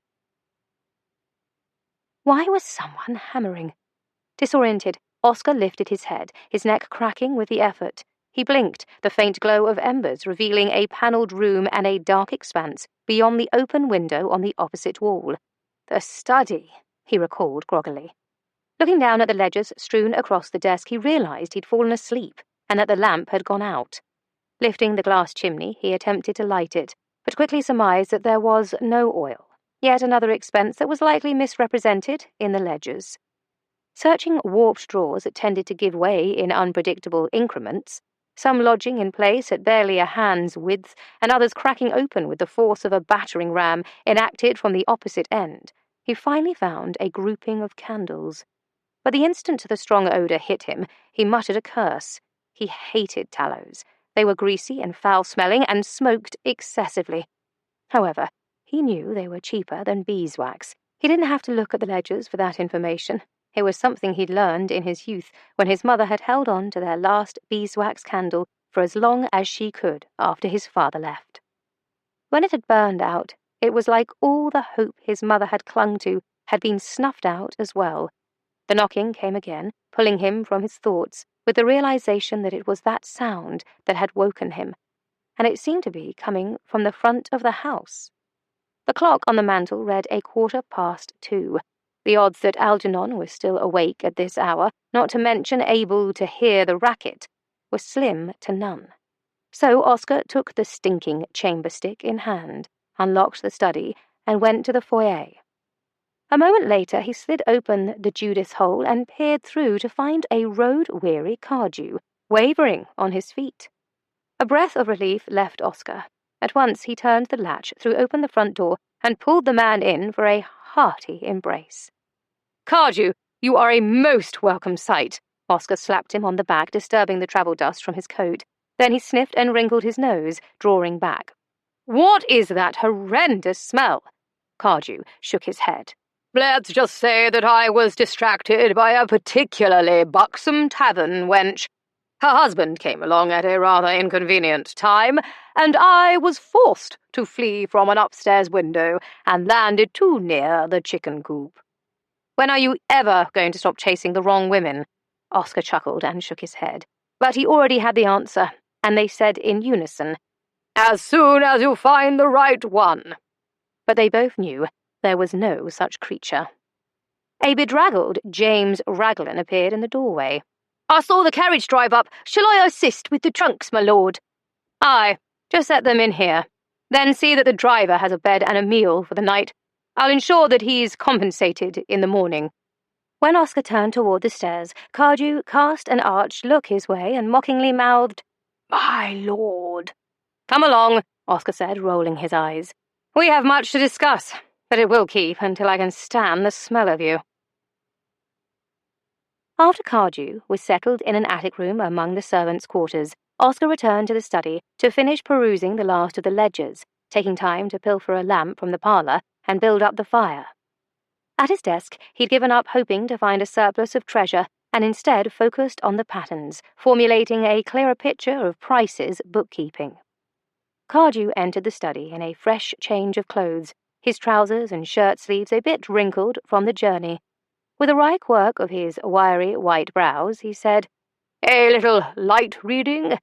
Why was someone hammering? Disoriented, Oscar lifted his head, his neck cracking with the effort. He blinked, the faint glow of embers revealing a panelled room and a dark expanse beyond the open window on the opposite wall. The study, he recalled groggily. Looking down at the ledgers strewn across the desk, he realized he'd fallen asleep and that the lamp had gone out. Lifting the glass chimney, he attempted to light it, but quickly surmised that there was no oil, yet another expense that was likely misrepresented in the ledgers. Searching warped drawers that tended to give way in unpredictable increments, some lodging in place at barely a hand's width, and others cracking open with the force of a battering ram enacted from the opposite end, he finally found a grouping of candles. But the instant the strong odour hit him, he muttered a curse. He hated tallows. They were greasy and foul-smelling and smoked excessively. However, he knew they were cheaper than beeswax. He didn't have to look at the ledgers for that information. It was something he'd learned in his youth when his mother had held on to their last beeswax candle for as long as she could after his father left. When it had burned out, it was like all the hope his mother had clung to had been snuffed out as well. The knocking came again, pulling him from his thoughts, with the realization that it was that sound that had woken him, and it seemed to be coming from the front of the house. The clock on the mantel read 2:15. The odds that Algernon was still awake at this hour, not to mention able to hear the racket, were slim to none. So Oscar took the stinking chamber stick in hand, unlocked the study, and went to the foyer. A moment later he slid open the Judas hole and peered through to find a road-weary Cardew, wavering on his feet. A breath of relief left Oscar. At once he turned the latch, threw open the front door, and pulled the man in for a hearty embrace. "Cardew, you are a most welcome sight." Oscar slapped him on the back, disturbing the travel dust from his coat. Then he sniffed and wrinkled his nose, drawing back. "What is that horrendous smell?" Cardew shook his head. "Let's just say that I was distracted by a particularly buxom tavern wench. Her husband came along at a rather inconvenient time, and I was forced to flee from an upstairs window and landed too near the chicken coop." "When are you ever going to stop chasing the wrong women?" Oscar chuckled and shook his head. But he already had the answer, and they said in unison, "As soon as you find the right one." But they both knew there was no such creature. A bedraggled James Raglan appeared in the doorway. "I saw the carriage drive up. Shall I assist with the trunks, my lord?" "Aye, just set them in here. Then see that the driver has a bed and a meal for the night. I'll ensure that he's compensated in the morning." When Oscar turned toward the stairs, Cardew cast an arch look his way and mockingly mouthed, "My lord." "Come along," Oscar said, rolling his eyes. "We have much to discuss, but it will keep until I can stand the smell of you." After Cardew was settled in an attic room among the servants' quarters, Oscar returned to the study to finish perusing the last of the ledgers, taking time to pilfer a lamp from the parlour and build up the fire. At his desk, he'd given up hoping to find a surplus of treasure and instead focused on the patterns, formulating a clearer picture of Price's bookkeeping. Cardew entered the study in a fresh change of clothes, his trousers and shirt sleeves a bit wrinkled from the journey. With a wry quirk of his wiry white brows, he said, "A little light reading?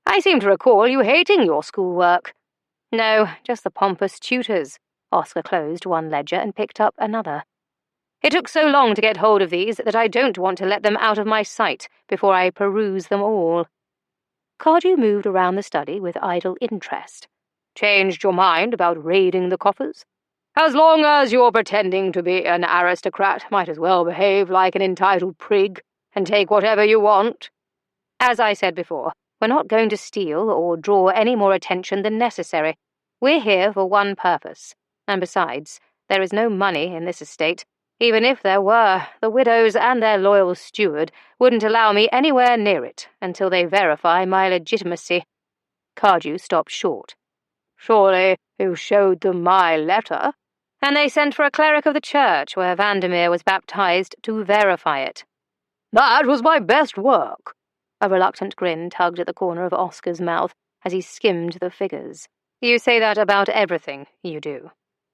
I seem to recall you hating your schoolwork." "No, just the pompous tutors." Oscar closed one ledger and picked up another. "It took so long to get hold of these that I don't want to let them out of my sight before I peruse them all." Cardew moved around the study with idle interest. "Changed your mind about raiding the coffers? As long as you're pretending to be an aristocrat, might as well behave like an entitled prig and take whatever you want." "As I said before, we're not going to steal or draw any more attention than necessary. We're here for one purpose, and besides, there is no money in this estate. Even if there were, the widows and their loyal steward wouldn't allow me anywhere near it until they verify my legitimacy." Cardew stopped short. "Surely you showed them my letter?" "And they sent for a cleric of the church where Vandermeer was baptized to verify it." "That was my best work." A reluctant grin tugged at the corner of Oscar's mouth as he skimmed the figures. "You say that about everything you do."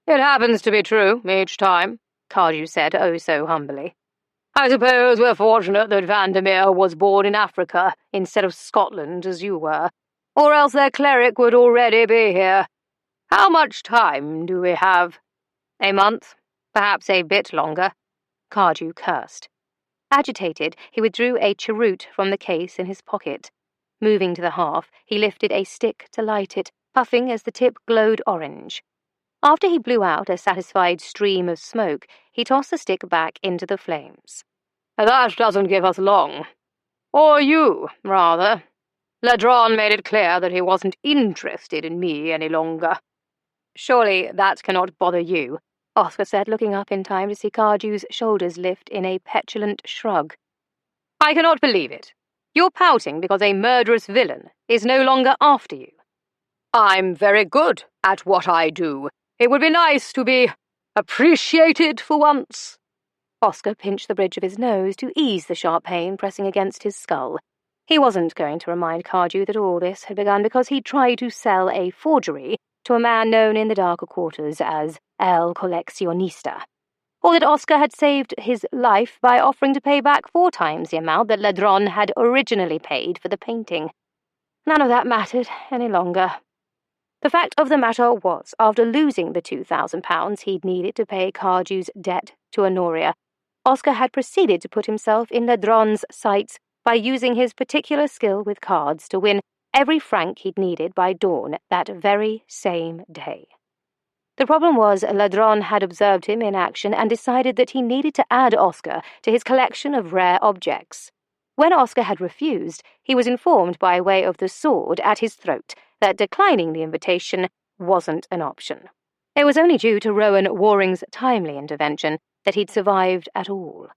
"It happens to be true each time," Cardew said oh so humbly. "I suppose we're fortunate that Vandermeer was born in Africa instead of Scotland as you were, or else their cleric would already be here. How much time do we have?" "A month, perhaps a bit longer." Cardew cursed. Agitated, he withdrew a cheroot from the case in his pocket. Moving to the hearth, he lifted a stick to light it, puffing as the tip glowed orange. After he blew out a satisfied stream of smoke, he tossed the stick back into the flames. "That doesn't give us long. Or you, rather. Ledron made it clear that he wasn't interested in me any longer." "Surely that cannot bother you," Oscar said, looking up in time to see Cardew's shoulders lift in a petulant shrug. "I cannot believe it. You're pouting because a murderous villain is no longer after you." "I'm very good at what I do. It would be nice to be appreciated for once." Oscar pinched the bridge of his nose to ease the sharp pain pressing against his skull. He wasn't going to remind Cardew that all this had begun because he'd tried to sell a forgery to a man known in the darker quarters as El Coleccionista, or that Oscar had saved his life by offering to pay back 4 times the amount that Ladron had originally paid for the painting. None of that mattered any longer. The fact of the matter was, after losing the £2,000 he'd needed to pay Cardew's debt to Honoria, Oscar had proceeded to put himself in Ladron's sights by using his particular skill with cards to win every franc he'd needed by dawn that very same day. The problem was Ladron had observed him in action and decided that he needed to add Oscar to his collection of rare objects. When Oscar had refused, he was informed by way of the sword at his throat that declining the invitation wasn't an option. It was only due to Rowan Waring's timely intervention that he'd survived at all.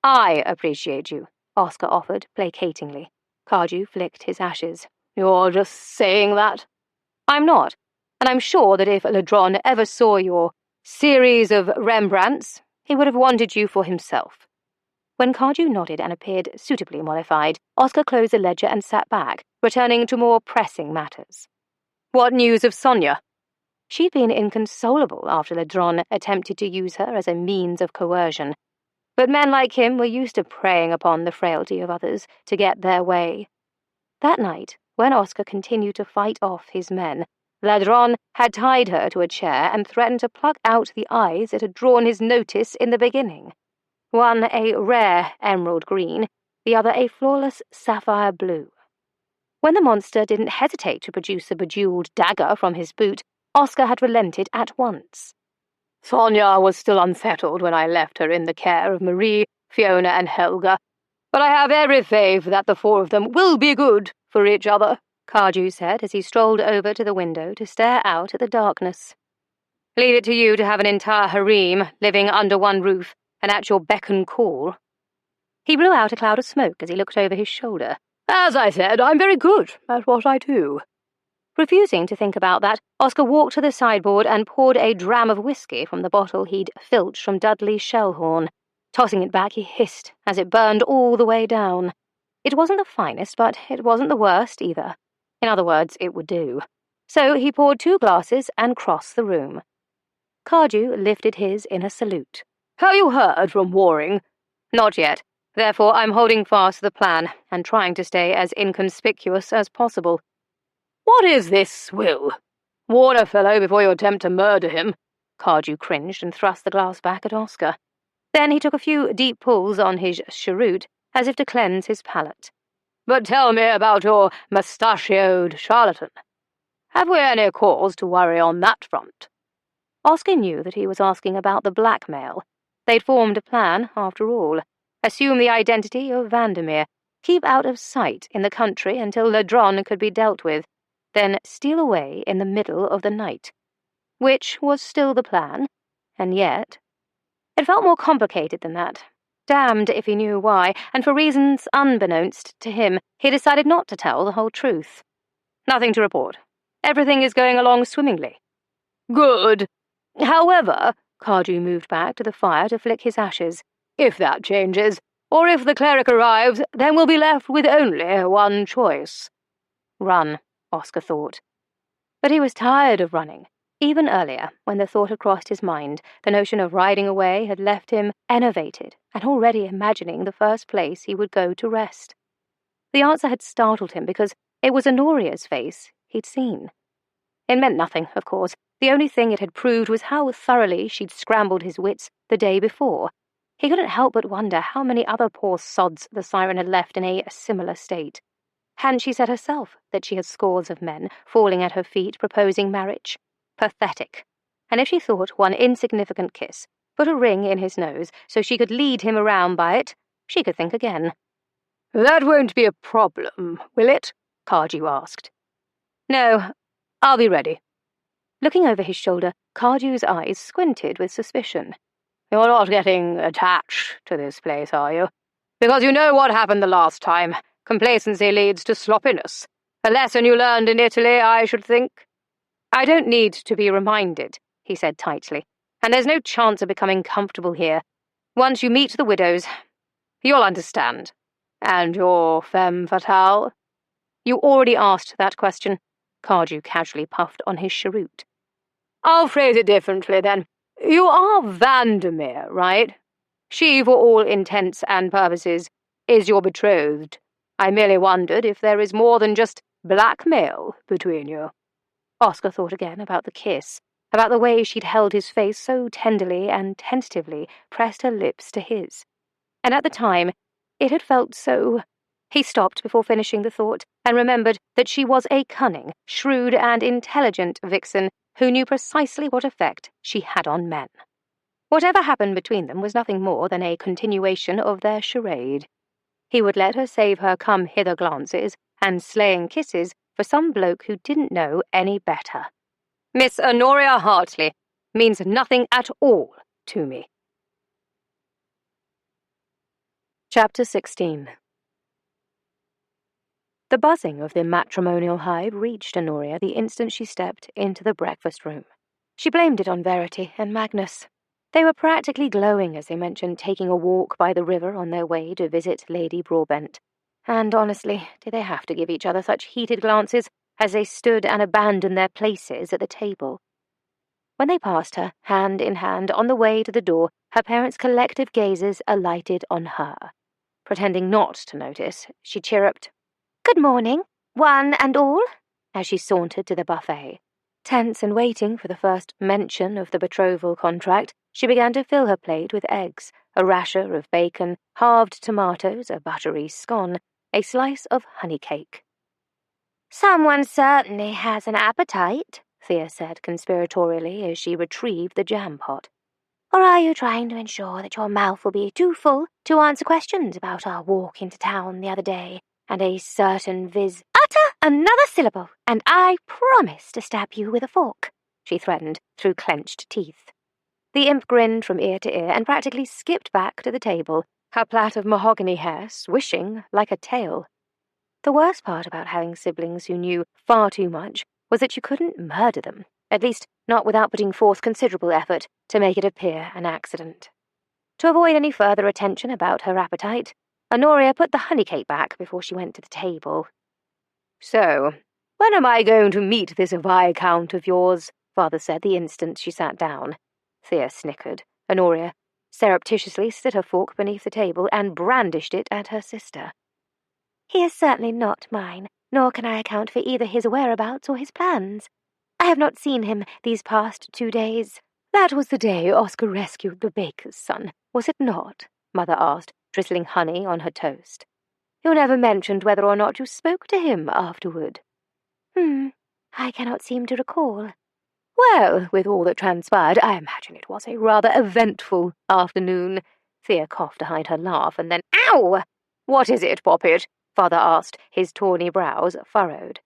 "I appreciate you," Oscar offered placatingly. Cardew flicked his ashes. "You're just saying that?" "I'm not, and I'm sure that if Ladron ever saw your series of Rembrandts, he would have wanted you for himself." When Cardew nodded and appeared suitably mollified, Oscar closed the ledger and sat back, returning to more pressing matters. "What news of Sonia?" She'd been inconsolable after Ladron attempted to use her as a means of coercion, but men like him were used to preying upon the frailty of others to get their way. That night, when Oscar continued to fight off his men, Ladron had tied her to a chair and threatened to pluck out the eyes that had drawn his notice in the beginning. One a rare emerald green, the other a flawless sapphire blue. When the monster didn't hesitate to produce a bejeweled dagger from his boot, Oscar had relented at once. "Sonia was still unsettled when I left her in the care of Marie, Fiona, and Helga, but I have every faith that the 4 of them will be good for each other," Cardew said as he strolled over to the window to stare out at the darkness. "Leave it to you to have an entire harem living under one roof and at your beck and call." He blew out a cloud of smoke as he looked over his shoulder. "As I said, I'm very good at what I do." Refusing to think about that, Oscar walked to the sideboard and poured a dram of whiskey from the bottle he'd filched from Dudley's Shellhorn. Tossing it back, he hissed as it burned all the way down. It wasn't the finest, but it wasn't the worst either. In other words, it would do. So he poured 2 glasses and crossed the room. Cardew lifted his in a salute. "Have you heard from Waring?" "Not yet. Therefore, I'm holding fast to the plan and trying to stay as inconspicuous as possible." "What is this will? Warn a fellow before you attempt to murder him." Cardew cringed and thrust the glass back at Oscar. Then he took a few deep pulls on his cheroot, as if to cleanse his palate. "But tell me about your mustachioed charlatan. Have we any cause to worry on that front?" Oscar knew that he was asking about the blackmail. They'd formed a plan, after all. Assume the identity of Vandermeer, keep out of sight in the country until Ladron could be dealt with, then steal away in the middle of the night. Which was still the plan, and yet it felt more complicated than that. Damned if he knew why, and for reasons unbeknownst to him, he decided not to tell the whole truth. "Nothing to report. Everything is going along swimmingly." "Good. However," Cardew moved back to the fire to flick his ashes, "if that changes, or if the cleric arrives, then we'll be left with only one choice." Run, Oscar thought. But he was tired of running. Even earlier, when the thought had crossed his mind, the notion of riding away had left him enervated and already imagining the first place he would go to rest. The answer had startled him because it was Honoria's face he'd seen. It meant nothing, of course. The only thing it had proved was how thoroughly she'd scrambled his wits the day before. He couldn't help but wonder how many other poor sods the siren had left in a similar state. Hadn't she said herself that she had scores of men falling at her feet proposing marriage? Pathetic. And if she thought one insignificant kiss put a ring in his nose so she could lead him around by it, she could think again. "That won't be a problem, will it?" Cardew asked. "No, I'll be ready." Looking over his shoulder, Cardew's eyes squinted with suspicion. "You're not getting attached to this place, are you? Because you know what happened the last time. Complacency leads to sloppiness. A lesson you learned in Italy, I should think." "I don't need to be reminded," he said tightly, "and there's no chance of becoming comfortable here. Once you meet the widows, you'll understand." And your femme fatale? You already asked that question. Cardew casually puffed on his cheroot. I'll phrase it differently, then. You are Vandermeer, right? She, for all intents and purposes, is your betrothed. I merely wondered if there is more than just blackmail between you. Oscar thought again about the kiss, about the way she'd held his face so tenderly and tentatively pressed her lips to his. And at the time, it had felt so... He stopped before finishing the thought and remembered that she was a cunning, shrewd, and intelligent vixen who knew precisely what effect she had on men. Whatever happened between them was nothing more than a continuation of their charade. He would let her save her come-hither glances and slaying kisses for some bloke who didn't know any better. Miss Honoria Hartley means nothing at all to me. Chapter 16. The buzzing of the matrimonial hive reached Honoria the instant she stepped into the breakfast room. She blamed it on Verity and Magnus. They were practically glowing as they mentioned taking a walk by the river on their way to visit Lady Broadbent. And honestly, did they have to give each other such heated glances as they stood and abandoned their places at the table? When they passed her, hand in hand, on the way to the door, her parents' collective gazes alighted on her. Pretending not to notice, she chirruped, "Good morning, one and all," as she sauntered to the buffet. Tense and waiting for the first mention of the betrothal contract, she began to fill her plate with eggs, a rasher of bacon, halved tomatoes, a buttery scone, a slice of honey cake. "Someone certainly has an appetite," Thea said conspiratorially as she retrieved the jam pot. "Or are you trying to ensure that your mouth will be too full to answer questions about our walk into town the other day and a certain Utter another syllable, and I promise to stab you with a fork," she threatened through clenched teeth. The imp grinned from ear to ear and practically skipped back to the table, her plait of mahogany hair swishing like a tail. The worst part about having siblings who knew far too much was that you couldn't murder them, at least not without putting forth considerable effort to make it appear an accident. To avoid any further attention about her appetite, Honoria put the honey cake back before she went to the table. "So, when am I going to meet this Viscount of yours?" Father said the instant she sat down. Thea snickered. Honoria surreptitiously slid her fork beneath the table and brandished it at her sister. "He is certainly not mine, nor can I account for either his whereabouts or his plans. I have not seen him these past 2 days." "That was the day Oscar rescued the baker's son, was it not?" Mother asked, drizzling honey on her toast. "You never mentioned whether or not you spoke to him afterward." I cannot seem to recall." "Well, with all that transpired, I imagine it was a rather eventful afternoon." Thea coughed to hide her laugh, and then, "Ow! What is it, Poppet?" Father asked, his tawny brows furrowed.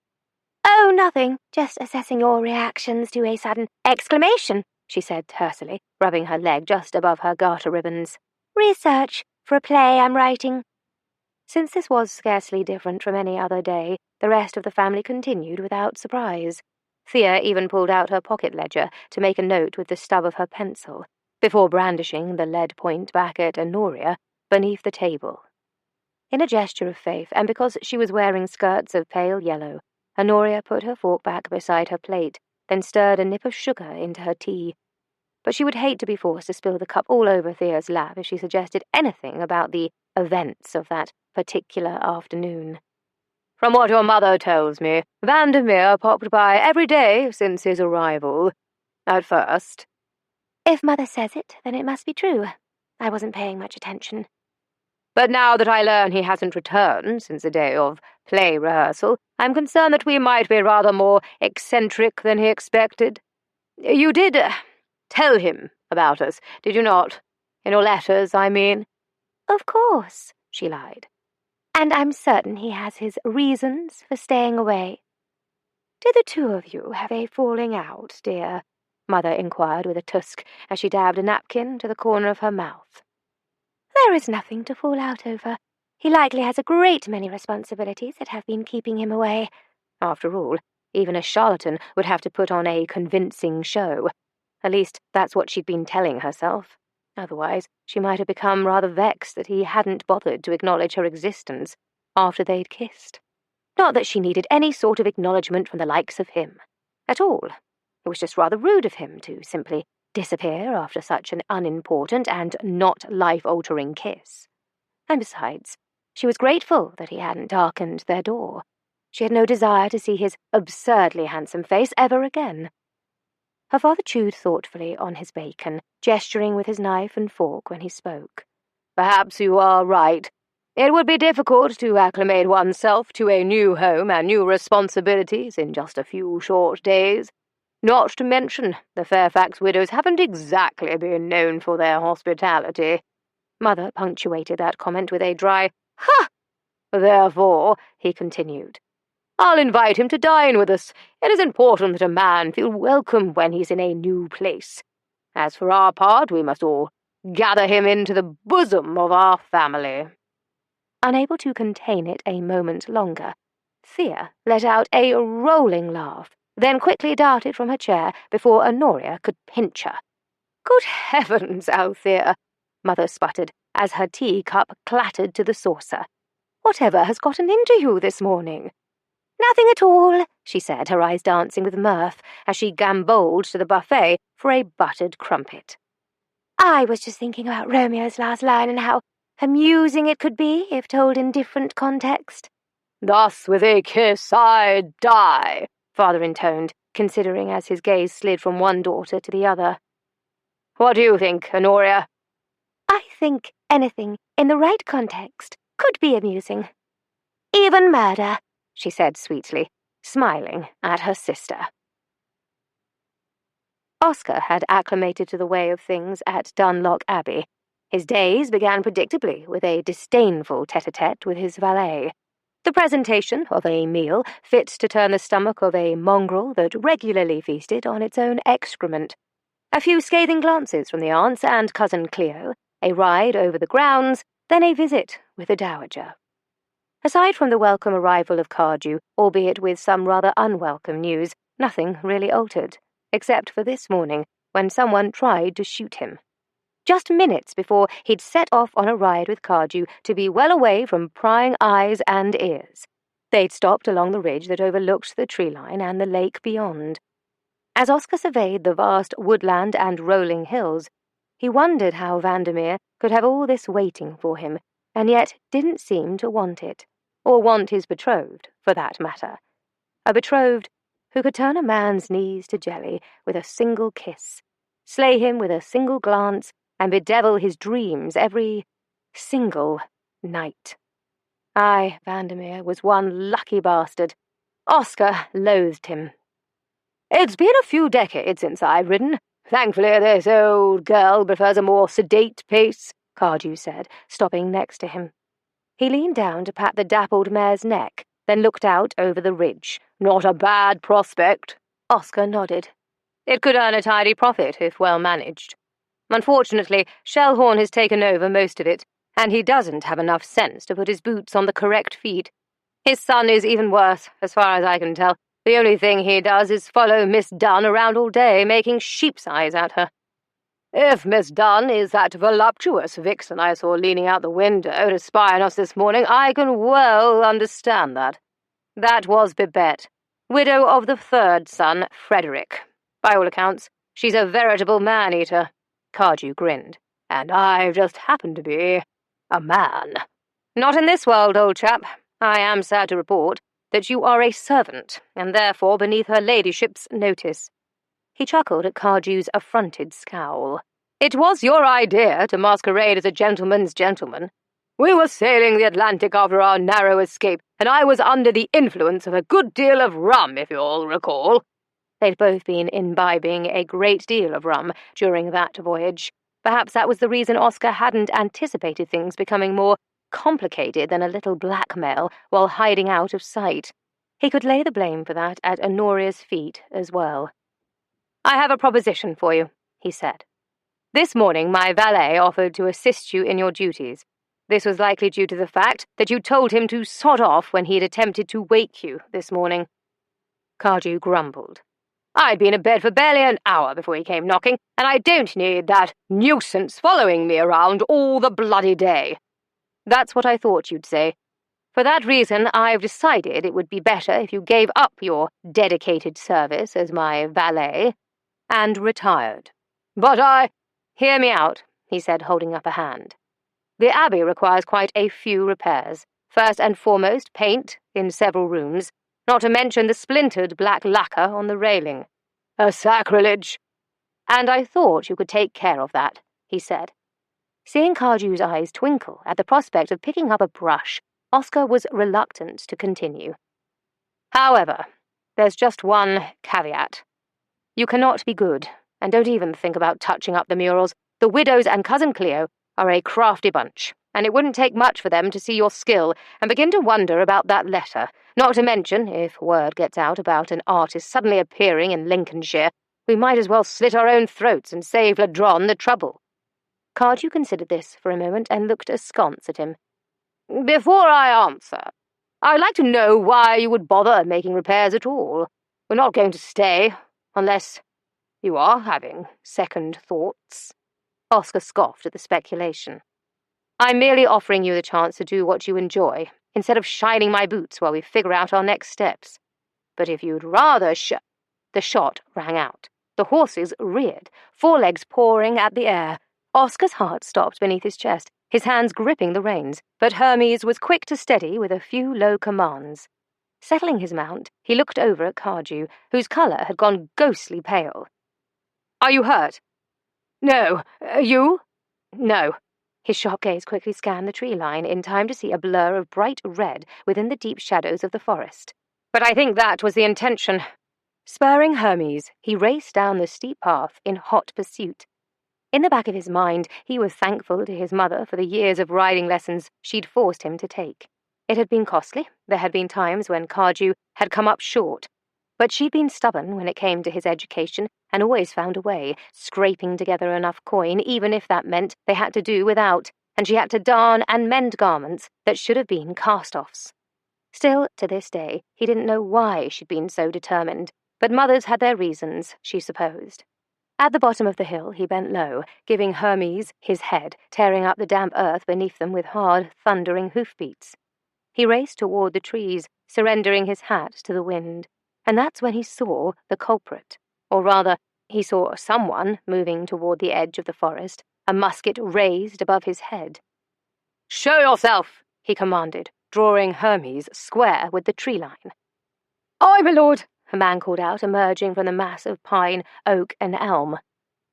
"Oh, nothing. Just assessing your reactions to a sudden exclamation," she said tersely, rubbing her leg just above her garter ribbons. "Research for a play I'm writing." Since this was scarcely different from any other day, the rest of the family continued without surprise. Thea even pulled out her pocket ledger to make a note with the stub of her pencil, before brandishing the lead point back at Honoria beneath the table. In a gesture of faith, and because she was wearing skirts of pale yellow, Honoria put her fork back beside her plate, then stirred a nip of sugar into her tea. But she would hate to be forced to spill the cup all over Thea's lap if she suggested anything about the events of that particular afternoon. "From what your mother tells me, Vandermeer popped by every day since his arrival. At first." "If Mother says it, then it must be true. I wasn't paying much attention." "But now that I learn he hasn't returned since the day of play rehearsal, I'm concerned that we might be rather more eccentric than he expected. You did tell him about us, did you not? In your letters, I mean." "Of course," she lied. "And I'm certain he has his reasons for staying away." "Did the two of you have a falling out, dear?" Mother inquired with a tusk as she dabbed a napkin to the corner of her mouth. "There is nothing to fall out over. He likely has a great many responsibilities that have been keeping him away." After all, even a charlatan would have to put on a convincing show. At least, that's what she'd been telling herself. Otherwise, she might have become rather vexed that he hadn't bothered to acknowledge her existence after they'd kissed. Not that she needed any sort of acknowledgement from the likes of him. At all. It was just rather rude of him to simply disappear after such an unimportant and not life-altering kiss. And besides, she was grateful that he hadn't darkened their door. She had no desire to see his absurdly handsome face ever again. Her father chewed thoughtfully on his bacon, gesturing with his knife and fork when he spoke. "Perhaps you are right. It would be difficult to acclimate oneself to a new home and new responsibilities in just a few short days. Not to mention, the Fairfax widows haven't exactly been known for their hospitality." Mother punctuated that comment with a dry, "Ha!" "Therefore," he continued, "I'll invite him to dine with us. It is important that a man feel welcome when he's in a new place. As for our part, we must all gather him into the bosom of our family." Unable to contain it a moment longer, Thea let out a rolling laugh, then quickly darted from her chair before Honoria could pinch her. "Good heavens, Althea," Mother sputtered as her teacup clattered to the saucer. "Whatever has gotten into you this morning?" "Nothing at all," she said, her eyes dancing with mirth as she gamboled to the buffet for a buttered crumpet. "I was just thinking about Romeo's last line and how amusing it could be if told in different context." "Thus with a kiss I die," Father intoned, considering as his gaze slid from one daughter to the other. "What do you think, Honoria?" "I think anything in the right context could be amusing. Even murder," she said sweetly, smiling at her sister. Oscar had acclimated to the way of things at Dunlock Abbey. His days began predictably with a disdainful tete-a-tete with his valet. The presentation of a meal fit to turn the stomach of a mongrel that regularly feasted on its own excrement. A few scathing glances from the aunts and cousin Cleo, a ride over the grounds, then a visit with the dowager. Aside from the welcome arrival of Cardew, albeit with some rather unwelcome news, nothing really altered, except for this morning, when someone tried to shoot him. Just minutes before he'd set off on a ride with Cardew to be well away from prying eyes and ears. They'd stopped along the ridge that overlooked the tree line and the lake beyond. As Oscar surveyed the vast woodland and rolling hills, he wondered how Vandermeer could have all this waiting for him, and yet didn't seem to want it, or want his betrothed, for that matter. A betrothed who could turn a man's knees to jelly with a single kiss, slay him with a single glance, and bedevil his dreams every single night. Aye, Vandermeer was one lucky bastard. Oscar loathed him. "It's been a few decades since I've ridden. Thankfully this old girl prefers a more sedate pace," Cardew said, stopping next to him. He leaned down to pat the dappled mare's neck, then looked out over the ridge. "Not a bad prospect." Oscar nodded. "It could earn a tidy profit if well managed. Unfortunately, Shellhorn has taken over most of it, and he doesn't have enough sense to put his boots on the correct feet. His son is even worse, as far as I can tell. The only thing he does is follow Miss Dunn around all day, making sheep's eyes at her. If Miss Dunn is that voluptuous vixen I saw leaning out the window to spy on us this morning, I can well understand that. That was Babette, widow of the third son, Frederick. By all accounts, she's a veritable man-eater." Cardew grinned. "And I've just happened to be a man." "Not in this world, old chap. I am sad to report that you are a servant, and therefore beneath her ladyship's notice." He chuckled at Cardew's affronted scowl. "It was your idea to masquerade as a gentleman's gentleman. We were sailing the Atlantic after our narrow escape, and I was under the influence of a good deal of rum, if you'll recall." They'd both been imbibing a great deal of rum during that voyage. Perhaps that was the reason Oscar hadn't anticipated things becoming more complicated than a little blackmail while hiding out of sight. He could lay the blame for that at Honoria's feet as well. "I have a proposition for you," he said. "This morning my valet offered to assist you in your duties. This was likely due to the fact that you told him to sod off when he had attempted to wake you this morning." Cardew grumbled. I'd been in bed for barely an hour before he came knocking, and I don't need that nuisance following me around all the bloody day. That's what I thought you'd say. For that reason, I've decided it would be better if you gave up your dedicated service as my valet and retired. But Hear me out, he said, holding up a hand. The Abbey requires quite a few repairs. First and foremost, paint in several rooms, not to mention the splintered black lacquer on the railing. A sacrilege! And I thought you could take care of that, he said. Seeing Cardew's eyes twinkle at the prospect of picking up a brush, Oscar was reluctant to continue. However, there's just one caveat. You cannot be good, and don't even think about touching up the murals. The widows and Cousin Cleo are a crafty bunch, and it wouldn't take much for them to see your skill and begin to wonder about that letter. Not to mention, if word gets out about an artist suddenly appearing in Lincolnshire, we might as well slit our own throats and save Ladron the trouble. Cardew considered this for a moment and looked askance at him. Before I answer, I'd like to know why you would bother making repairs at all. We're not going to stay, unless you are having second thoughts. Oscar scoffed at the speculation. I'm merely offering you the chance to do what you enjoy, instead of shining my boots while we figure out our next steps. But if you'd rather The shot rang out. The horses reared, forelegs pawing at the air. Oscar's heart stopped beneath his chest, his hands gripping the reins, but Hermes was quick to steady with a few low commands. Settling his mount, he looked over at Cardew, whose colour had gone ghostly pale. Are you hurt? No. You? No. His sharp gaze quickly scanned the tree line in time to see a blur of bright red within the deep shadows of the forest. But I think that was the intention. Spurring Hermes, he raced down the steep path in hot pursuit. In the back of his mind, he was thankful to his mother for the years of riding lessons she'd forced him to take. It had been costly. There had been times when Cardew had come up short, but she'd been stubborn when it came to his education and always found a way, scraping together enough coin, even if that meant they had to do without, and she had to darn and mend garments that should have been cast-offs. Still, to this day, he didn't know why she'd been so determined, but mothers had their reasons, she supposed. At the bottom of the hill, he bent low, giving Hermes his head, tearing up the damp earth beneath them with hard, thundering hoofbeats. He raced toward the trees, surrendering his hat to the wind, and that's when he saw the culprit. Or rather, he saw someone moving toward the edge of the forest, a musket raised above his head. "Show yourself," he commanded, drawing Hermes square with the tree line. "Aye, my lord," a man called out, emerging from the mass of pine, oak, and elm.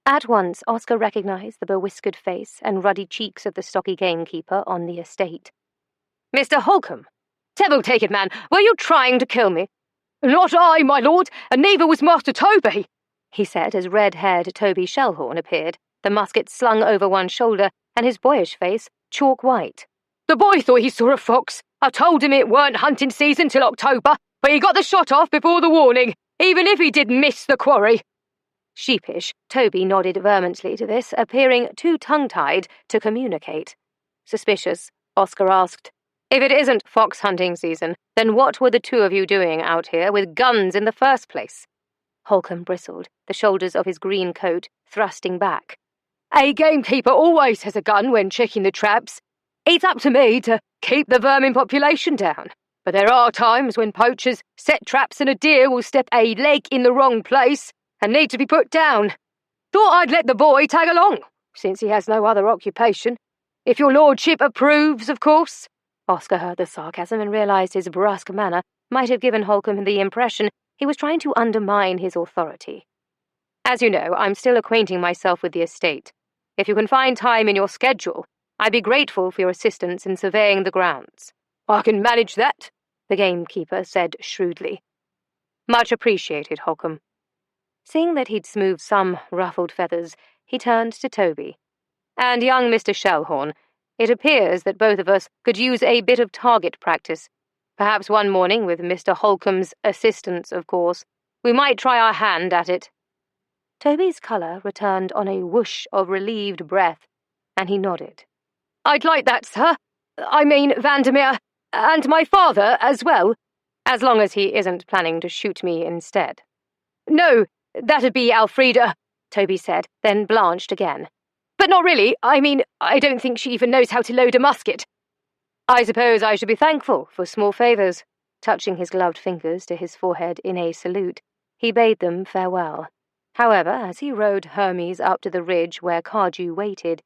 At once, Oscar recognized the bewhiskered face and ruddy cheeks of the stocky gamekeeper on the estate. "Mr. Holcomb! Devil take it, man, were you trying to kill me?" "Not I, my lord, and neither was Master Toby," he said as red-haired Toby Shellhorn appeared, the musket slung over one shoulder and his boyish face chalk white. "The boy thought he saw a fox. I told him it weren't hunting season till October, but he got the shot off before the warning, even if he did miss the quarry." Sheepish, Toby nodded vehemently to this, appearing too tongue-tied to communicate. Suspicious, Oscar asked, "If it isn't fox hunting season, then what were the two of you doing out here with guns in the first place?" Holcomb bristled, the shoulders of his green coat thrusting back. "A gamekeeper always has a gun when checking the traps. It's up to me to keep the vermin population down. But there are times when poachers set traps and a deer will step a leg in the wrong place and need to be put down. Thought I'd let the boy tag along, since he has no other occupation. If your lordship approves, of course." Oscar heard the sarcasm and realized his brusque manner might have given Holcomb the impression he was trying to undermine his authority. "As you know, I'm still acquainting myself with the estate. If you can find time in your schedule, I'd be grateful for your assistance in surveying the grounds." "I can manage that," the gamekeeper said shrewdly. "Much appreciated, Holcomb." Seeing that he'd smoothed some ruffled feathers, he turned to Toby. "And young Mr. Shellhorn, it appears that both of us could use a bit of target practice. Perhaps one morning, with Mr. Holcomb's assistance, of course, we might try our hand at it." Toby's colour returned on a whoosh of relieved breath, and he nodded. "I'd like that, sir. I mean, Vandermeer, and my father as well, as long as he isn't planning to shoot me instead." no, that'd be Elfrida, Toby said, then blanched again. But not really. I mean, I don't think she even knows how to load a musket. I suppose I should be thankful for small favours. Touching his gloved fingers to his forehead in a salute, he bade them farewell. However, as he rode Hermes up to the ridge where Cardew waited,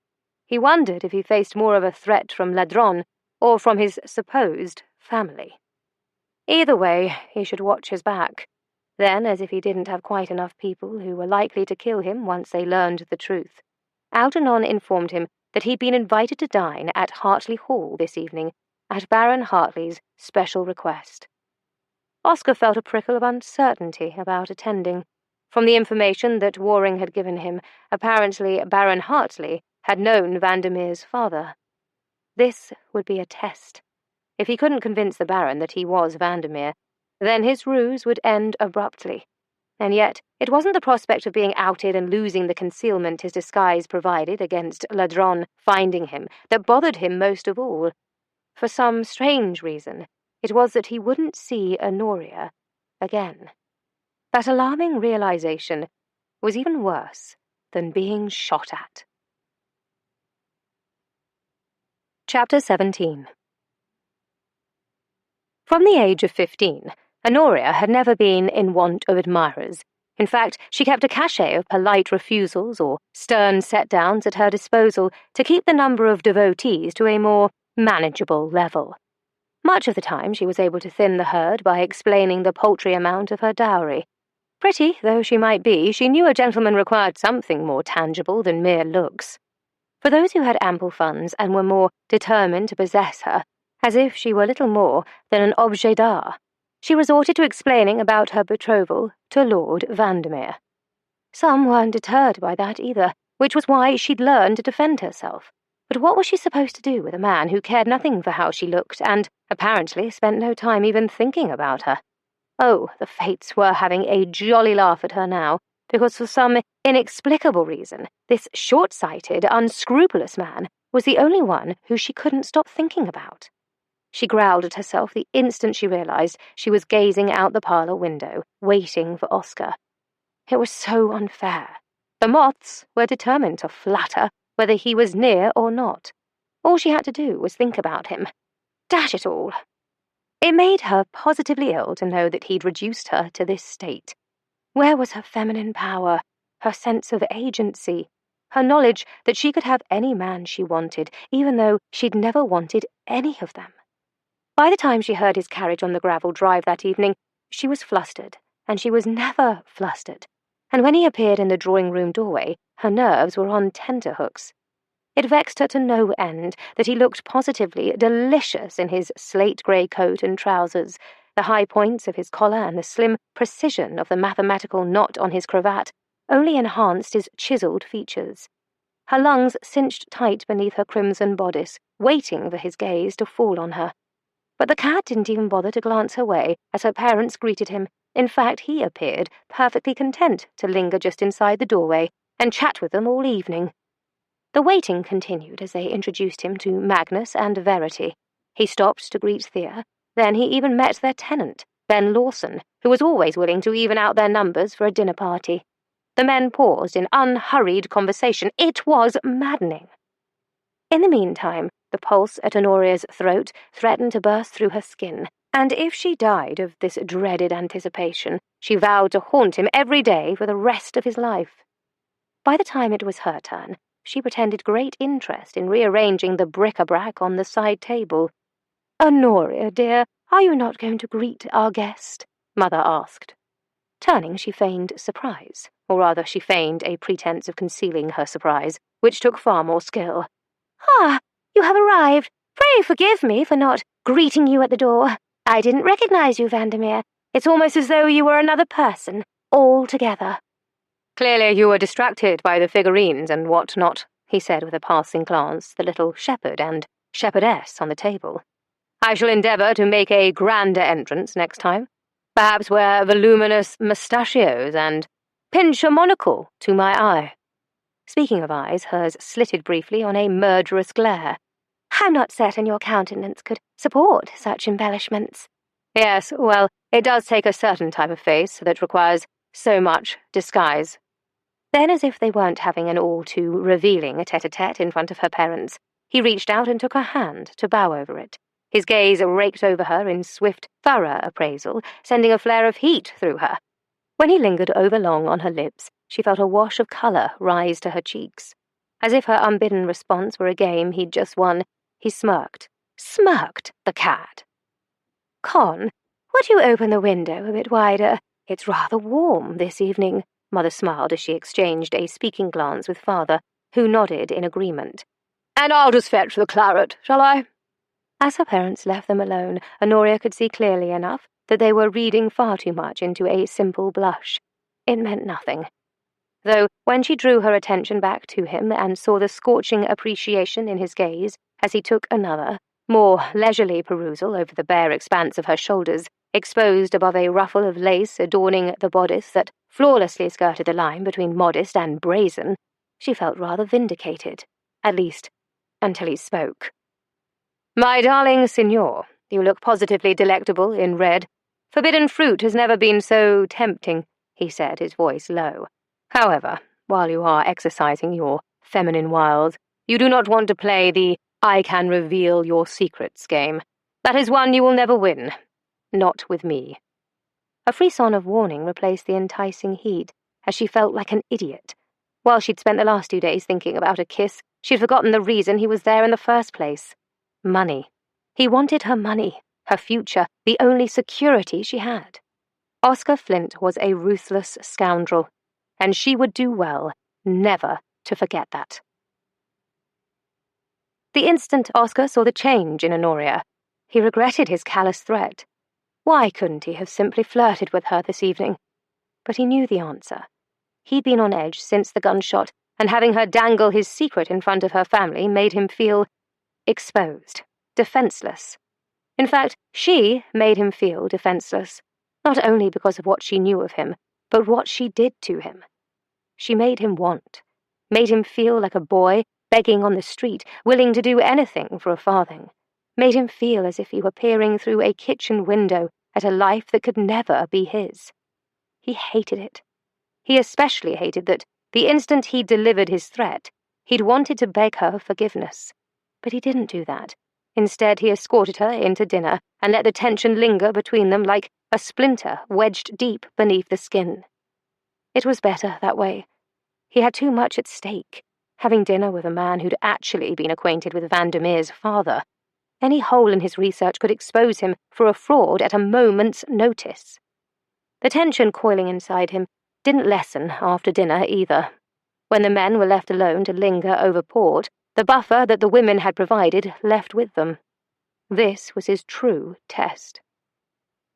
he wondered if he faced more of a threat from Ladron or from his supposed family. Either way, he should watch his back. Then, as if he didn't have quite enough people who were likely to kill him once they learned the truth, Algernon informed him that he'd been invited to dine at Hartley Hall this evening at Baron Hartley's special request. Oscar felt a prickle of uncertainty about attending. From the information that Waring had given him, apparently Baron Hartley had known Vandermeer's father. This would be a test. If he couldn't convince the Baron that he was Vandermeer, then his ruse would end abruptly. And yet, it wasn't the prospect of being outed and losing the concealment his disguise provided against Ladron finding him that bothered him most of all. For some strange reason, it was that he wouldn't see Honoria again. That alarming realization was even worse than being shot at. Chapter 17. From the age of 15, Honoria had never been in want of admirers. In fact, she kept a cachet of polite refusals or stern set-downs at her disposal to keep the number of devotees to a more manageable level. Much of the time she was able to thin the herd by explaining the paltry amount of her dowry. Pretty though she might be, she knew a gentleman required something more tangible than mere looks. For those who had ample funds and were more determined to possess her, as if she were little more than an objet d'art, she resorted to explaining about her betrothal to Lord Vandermeer. Some weren't deterred by that either, which was why she'd learned to defend herself. But what was she supposed to do with a man who cared nothing for how she looked and, apparently, spent no time even thinking about her? Oh, the fates were having a jolly laugh at her now, because for some inexplicable reason, this short-sighted, unscrupulous man was the only one who she couldn't stop thinking about. She growled at herself the instant she realized she was gazing out the parlor window, waiting for Oscar. It was so unfair. The moths were determined to flatter whether he was near or not. All she had to do was think about him. Dash it all! It made her positively ill to know that he'd reduced her to this state. Where was her feminine power, her sense of agency, her knowledge that she could have any man she wanted, even though she'd never wanted any of them? By the time she heard his carriage on the gravel drive that evening, she was flustered, and she was never flustered. And when he appeared in the drawing-room doorway, her nerves were on tenterhooks. It vexed her to no end that he looked positively delicious in his slate-grey coat and trousers. The high points of his collar and the slim precision of the mathematical knot on his cravat only enhanced his chiselled features. Her lungs cinched tight beneath her crimson bodice, waiting for his gaze to fall on her. But the cat didn't even bother to glance her way as her parents greeted him. In fact, he appeared perfectly content to linger just inside the doorway and chat with them all evening. The waiting continued as they introduced him to Magnus and Verity. He stopped to greet Thea. Then he even met their tenant, Ben Lawson, who was always willing to even out their numbers for a dinner party. The men paused in unhurried conversation. It was maddening. In the meantime, the pulse at Honoria's throat threatened to burst through her skin, and if she died of this dreaded anticipation, she vowed to haunt him every day for the rest of his life. By the time it was her turn, she pretended great interest in rearranging the bric-a-brac on the side table. "Honoria, dear, are you not going to greet our guest?" Mother asked. Turning, she feigned surprise, or rather she feigned a pretense of concealing her surprise, which took far more skill. "Ah, you have arrived. Pray forgive me for not greeting you at the door. I didn't recognize you, Vandermeer. It's almost as though you were another person, altogether." "Clearly you were distracted by the figurines and what not," he said with a passing glance at the little shepherd and shepherdess on the table. "I shall endeavour to make a grander entrance next time. Perhaps wear voluminous mustachios and pinch a monocle to my eye." Speaking of eyes, hers slitted briefly on a murderous glare. "I'm not certain your countenance could support such embellishments." "Yes, well, it does take a certain type of face that requires So much disguise. Then, as if they weren't having an all-too-revealing tete-a-tete in front of her parents, he reached out and took her hand to bow over it. His gaze raked over her in swift, thorough appraisal, sending a flare of heat through her. When he lingered overlong on her lips, she felt a wash of colour rise to her cheeks. As if her unbidden response were a game he'd just won, he smirked. Smirked, the cad. "Con, would you open the window a bit wider? It's rather warm this evening," Mother smiled as she exchanged a speaking glance with Father, who nodded in agreement. "And I'll just fetch the claret, shall I?" As her parents left them alone, Honoria could see clearly enough that they were reading far too much into a simple blush. It meant nothing. Though, when she drew her attention back to him and saw the scorching appreciation in his gaze as he took another, more leisurely perusal over the bare expanse of her shoulders, exposed above a ruffle of lace adorning the bodice that flawlessly skirted the line between modest and brazen, she felt rather vindicated, at least until he spoke. "My darling signor, you look positively delectable in red. Forbidden fruit has never been so tempting," he said, his voice low. "However, while you are exercising your feminine wiles, you do not want to play the I can reveal your secrets game. That is one you will never win. Not with me." A frisson of warning replaced the enticing heat, as she felt like an idiot. While she'd spent the last 2 days thinking about a kiss, she'd forgotten the reason he was there in the first place. Money. He wanted her money, her future, the only security she had. Oscar Flint was a ruthless scoundrel, and she would do well never to forget that. The instant Oscar saw the change in Honoria, he regretted his callous threat. Why couldn't he have simply flirted with her this evening? But he knew the answer. He'd been on edge since the gunshot, and having her dangle his secret in front of her family made him feel exposed, defenseless. In fact, she made him feel defenseless, not only because of what she knew of him, but what she did to him. She made him made him feel like a boy begging on the street, willing to do anything for a farthing, made him feel as if he were peering through a kitchen window at a life that could never be his. He hated it. He especially hated that, the instant he delivered his threat, he'd wanted to beg her forgiveness. But he didn't do that. Instead, he escorted her into dinner and let the tension linger between them like a splinter wedged deep beneath the skin. It was better that way. He had too much at stake, having dinner with a man who'd actually been acquainted with Vandermeer's father. Any hole in his research could expose him for a fraud at a moment's notice. The tension coiling inside him didn't lessen after dinner either. When the men were left alone to linger over port, the buffer that the women had provided left with them. This was his true test.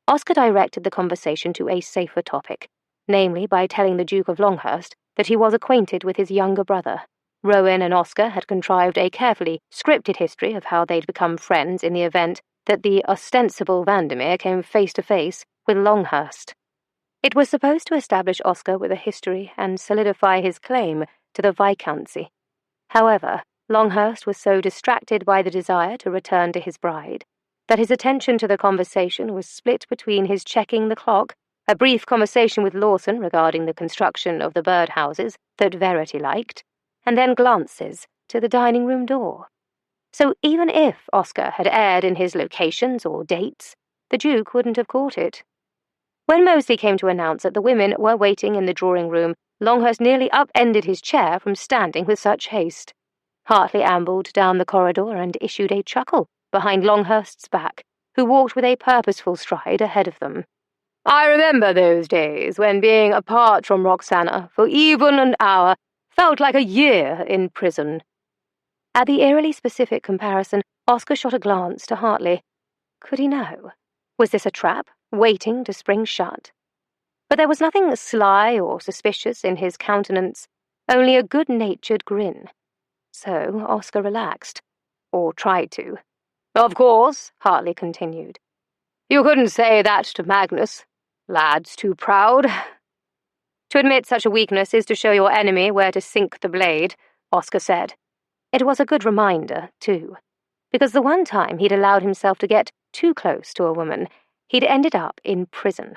Oscar directed the conversation to a safer topic, namely by telling the Duke of Longhurst that he was acquainted with his younger brother. Rowan and Oscar had contrived a carefully scripted history of how they'd become friends in the event that the ostensible Vandermeer came face to face with Longhurst. It was supposed to establish Oscar with a history and solidify his claim to the Viscountcy. However, Longhurst was so distracted by the desire to return to his bride that his attention to the conversation was split between his checking the clock, a brief conversation with Lawson regarding the construction of the birdhouses that Verity liked, and then glances to the dining room door. So even if Oscar had erred in his locations or dates, the Duke wouldn't have caught it. When Moseley came to announce that the women were waiting in the drawing room, Longhurst nearly upended his chair from standing with such haste. Hartley ambled down the corridor and issued a chuckle behind Longhurst's back, who walked with a purposeful stride ahead of them. "I remember those days when being apart from Roxana for even an hour felt like a year in prison." At the eerily specific comparison, Oscar shot a glance to Hartley. Could he know? Was this a trap, waiting to spring shut? But there was nothing sly or suspicious in his countenance, only a good-natured grin. So Oscar relaxed, or tried to. "Of course," Hartley continued, "you couldn't say that to Magnus. Lad's too proud." "To admit such a weakness is to show your enemy where to sink the blade," Oscar said. It was a good reminder, too, because the one time he'd allowed himself to get too close to a woman, he'd ended up in prison.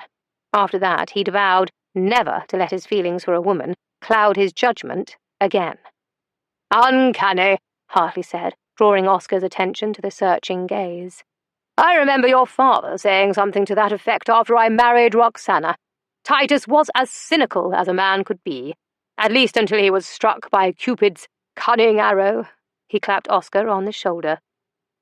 After that, he'd vowed never to let his feelings for a woman cloud his judgment again. "Uncanny," Hartley said, drawing Oscar's attention to the searching gaze. "I remember your father saying something to that effect after I married Roxana. Titus was as cynical as a man could be, at least until he was struck by Cupid's cunning arrow." He clapped Oscar on the shoulder.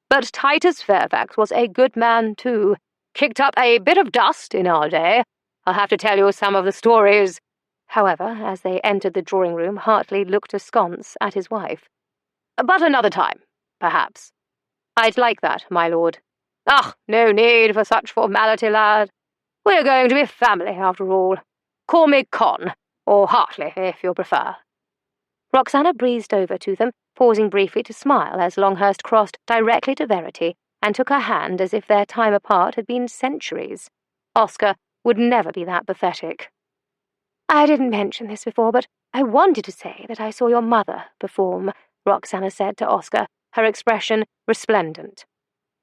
"But Titus Fairfax was a good man, too. Kicked up a bit of dust in our day. I'll have to tell you some of the stories." However, as they entered the drawing-room, Hartley looked askance at his wife. "But another time, perhaps." "I'd like that, my lord." "Ah, no need for such formality, lad. We're going to be family, after all. Call me Con, or Hartley, if you prefer." Roxana breezed over to them, pausing briefly to smile as Longhurst crossed directly to Verity and took her hand as if their time apart had been centuries. Oscar would never be that pathetic. "I didn't mention this before, but I wanted to say that I saw your mother perform," Roxana said to Oscar, her expression resplendent.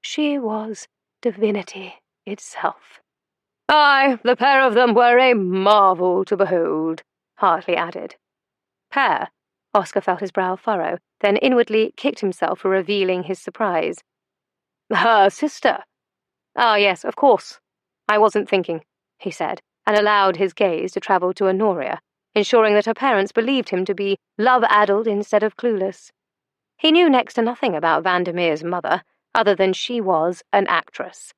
"She was divinity itself." "Aye, the pair of them were a marvel to behold," Hartley added. "Pair?" Oscar felt his brow furrow, then inwardly kicked himself for revealing his surprise. "Her sister." "Ah, yes, of course. I wasn't thinking," he said, and allowed his gaze to travel to Honoria, ensuring that her parents believed him to be love-addled instead of clueless. He knew next to nothing about Vandermeer's mother, other than she was an actress.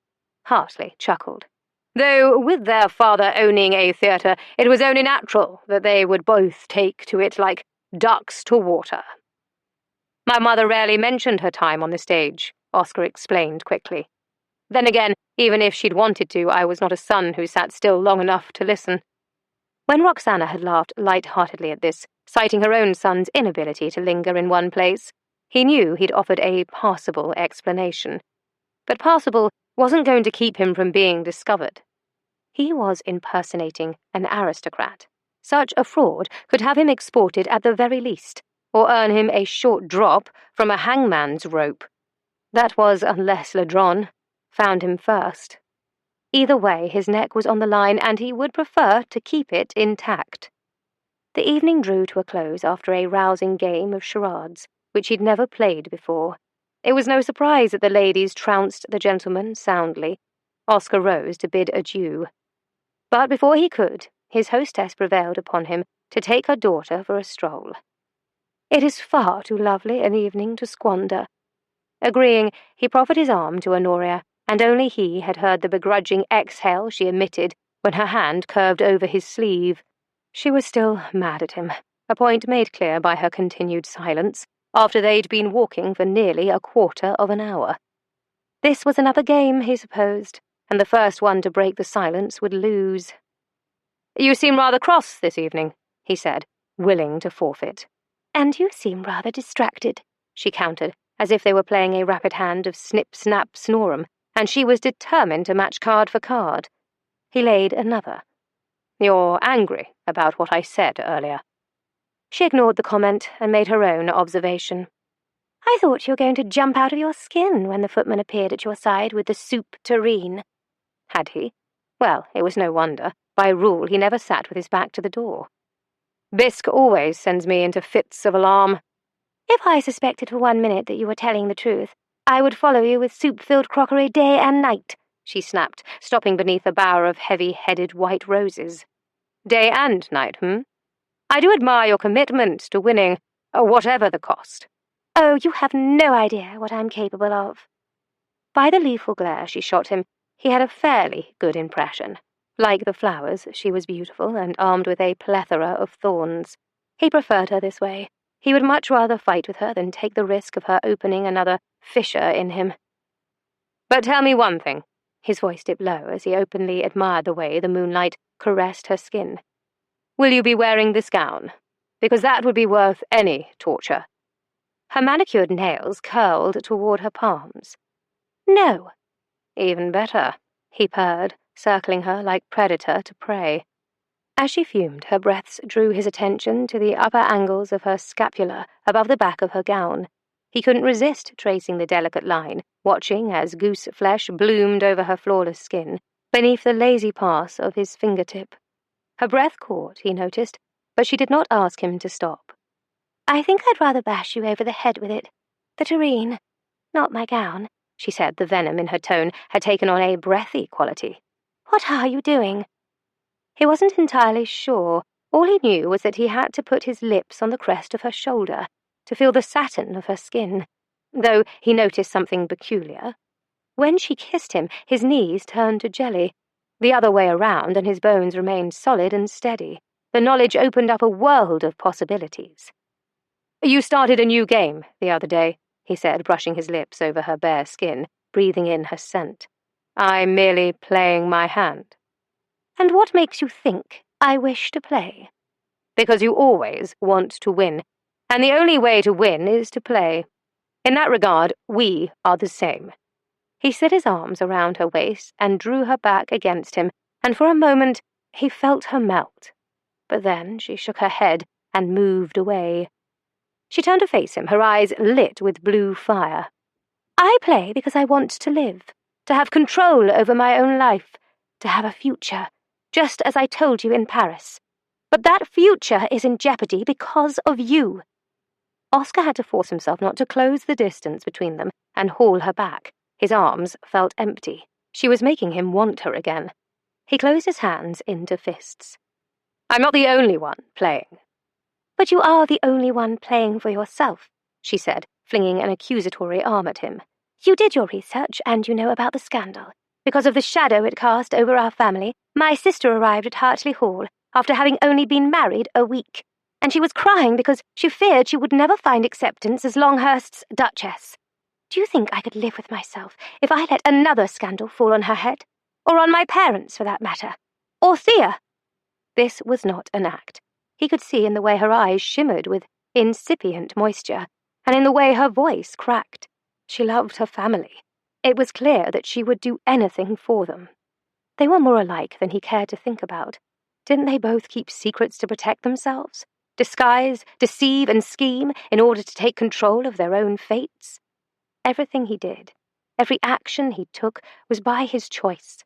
Hartley chuckled. Though with their father owning a theatre, it was only natural that they would both take to it like ducks to water. "My mother rarely mentioned her time on the stage," Oscar explained quickly. "Then again, even if she'd wanted to, I was not a son who sat still long enough to listen." When Roxana had laughed light-heartedly at this, citing her own son's inability to linger in one place, he knew he'd offered a passable explanation. But passable wasn't going to keep him from being discovered. He was impersonating an aristocrat. Such a fraud could have him exported at the very least, or earn him a short drop from a hangman's rope. That was unless Ladron found him first. Either way, his neck was on the line, and he would prefer to keep it intact. The evening drew to a close after a rousing game of charades, which he'd never played before. It was no surprise that the ladies trounced the gentlemen soundly. Oscar rose to bid adieu. But before he could, his hostess prevailed upon him to take her daughter for a stroll. "It is far too lovely an evening to squander." Agreeing, he proffered his arm to Honoria, and only he had heard the begrudging exhale she emitted when her hand curved over his sleeve. She was still mad at him, a point made clear by her continued silence, after they'd been walking for nearly a quarter of an hour. This was another game, he supposed, and the first one to break the silence would lose. "You seem rather cross this evening," he said, willing to forfeit. "And you seem rather distracted," she countered, as if they were playing a rapid hand of snip-snap-snorum, and she was determined to match card for card. He laid another. "You're angry about what I said earlier." She ignored the comment and made her own observation. "I thought you were going to jump out of your skin when the footman appeared at your side with the soup tureen." Had he? Well, it was no wonder. By rule, he never sat with his back to the door. "Bisque always sends me into fits of alarm." "If I suspected for 1 minute that you were telling the truth, I would follow you with soup-filled crockery day and night," she snapped, stopping beneath a bower of heavy-headed white roses. "Day and night, I do admire your commitment to winning, whatever the cost." "Oh, you have no idea what I'm capable of." By the lethal glare she shot him, he had a fairly good impression. Like the flowers, she was beautiful and armed with a plethora of thorns. He preferred her this way. He would much rather fight with her than take the risk of her opening another fissure in him. "But tell me one thing." His voice dipped low as he openly admired the way the moonlight caressed her skin. "Will you be wearing this gown? Because that would be worth any torture." Her manicured nails curled toward her palms. "No." "Even better," he purred, circling her like predator to prey. As she fumed, her breaths drew his attention to the upper angles of her scapula above the back of her gown. He couldn't resist tracing the delicate line, watching as goose flesh bloomed over her flawless skin, beneath the lazy pass of his fingertip. Her breath caught, he noticed, but she did not ask him to stop. I think I'd rather bash you over the head with it. The tureen, not my gown, she said. The venom in her tone had taken on a breathy quality. What are you doing? He wasn't entirely sure. All he knew was that he had to put his lips on the crest of her shoulder, to feel the satin of her skin, though he noticed something peculiar. When she kissed him, his knees turned to jelly, the other way around, and his bones remained solid and steady. The knowledge opened up a world of possibilities. You started a new game the other day, he said, brushing his lips over her bare skin, breathing in her scent. I'm merely playing my hand. And what makes you think I wish to play? Because you always want to win, and the only way to win is to play. In that regard, we are the same. He slid his arms around her waist and drew her back against him, and for a moment he felt her melt. But then she shook her head and moved away. She turned to face him, her eyes lit with blue fire. I play because I want to live, to have control over my own life, to have a future, just as I told you in Paris. But that future is in jeopardy because of you. Oscar had to force himself not to close the distance between them and haul her back. His arms felt empty. She was making him want her again. He closed his hands into fists. I'm not the only one playing. But you are the only one playing for yourself, she said, flinging an accusatory arm at him. You did your research, and you know about the scandal. Because of the shadow it cast over our family, my sister arrived at Hartley Hall after having only been married a week, and she was crying because she feared she would never find acceptance as Longhurst's Duchess. Do you think I could live with myself if I let another scandal fall on her head? Or on my parents, for that matter? Or Thea? This was not an act. He could see in the way her eyes shimmered with incipient moisture, and in the way her voice cracked. She loved her family. It was clear that she would do anything for them. They were more alike than he cared to think about. Didn't they both keep secrets to protect themselves? Disguise, deceive, and scheme in order to take control of their own fates? Everything he did, every action he took, was by his choice.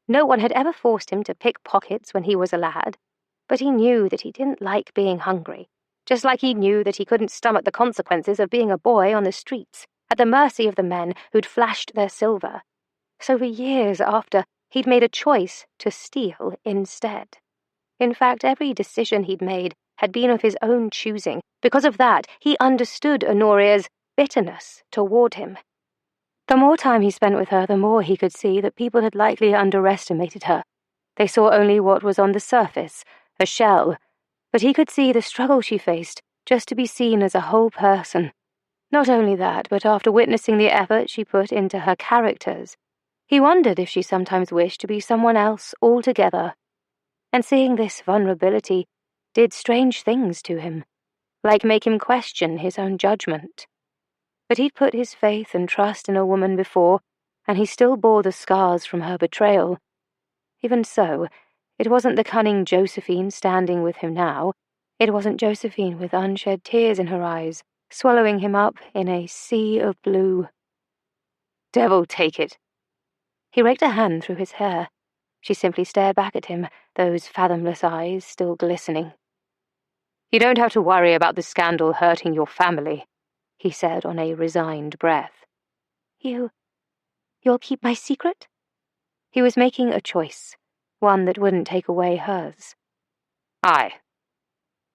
No one had ever forced him to pick pockets when he was a lad, but he knew that he didn't like being hungry, just like he knew that he couldn't stomach the consequences of being a boy on the streets, at the mercy of the men who'd flashed their silver. So for years after, he'd made a choice to steal instead. In fact, every decision he'd made had been of his own choosing. Because of that, he understood Honoria's bitterness toward him. The more time he spent with her, the more he could see that people had likely underestimated her. They saw only what was on the surface, a shell, but he could see the struggle she faced just to be seen as a whole person. Not only that, but after witnessing the effort she put into her characters, he wondered if she sometimes wished to be someone else altogether. And seeing this vulnerability did strange things to him, like make him question his own judgment. But he'd put his faith and trust in a woman before, and he still bore the scars from her betrayal. Even so, it wasn't the cunning Josephine standing with him now. It wasn't Josephine with unshed tears in her eyes, swallowing him up in a sea of blue. Devil take it. He raked a hand through his hair. She simply stared back at him, those fathomless eyes still glistening. You don't have to worry about the scandal hurting your family, he said on a resigned breath. You'll keep my secret? He was making a choice, one that wouldn't take away hers. Aye.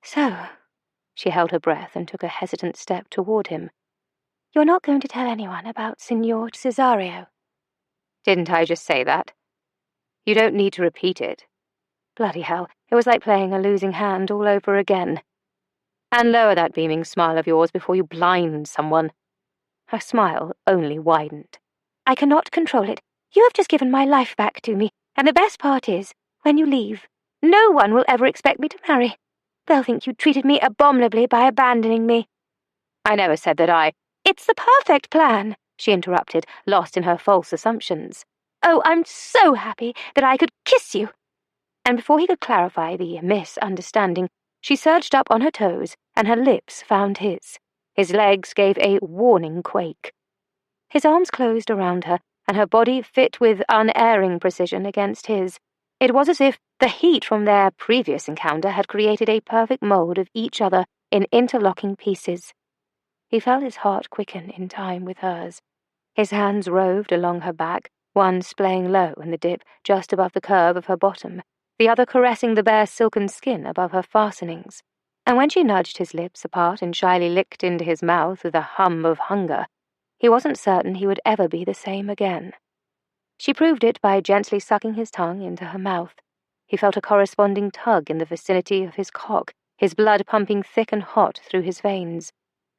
So, she held her breath and took a hesitant step toward him. You're not going to tell anyone about Signor Cesario? Didn't I just say that? You don't need to repeat it. Bloody hell, it was like playing a losing hand all over again. And lower that beaming smile of yours before you blind someone. Her smile only widened. I cannot control it. You have just given my life back to me, and the best part is, when you leave, no one will ever expect me to marry. They'll think you treated me abominably by abandoning me. I never said that It's the perfect plan, she interrupted, lost in her false assumptions. Oh, I'm so happy that I could kiss you. And before he could clarify the misunderstanding, she surged up on her toes, and her lips found his. His legs gave a warning quake. His arms closed around her, and her body fit with unerring precision against his. It was as if the heat from their previous encounter had created a perfect mold of each other in interlocking pieces. He felt his heart quicken in time with hers. His hands roved along her back, one splaying low in the dip just above the curve of her bottom, the other caressing the bare silken skin above her fastenings. And when she nudged his lips apart and shyly licked into his mouth with a hum of hunger, he wasn't certain he would ever be the same again. She proved it by gently sucking his tongue into her mouth. He felt a corresponding tug in the vicinity of his cock, his blood pumping thick and hot through his veins.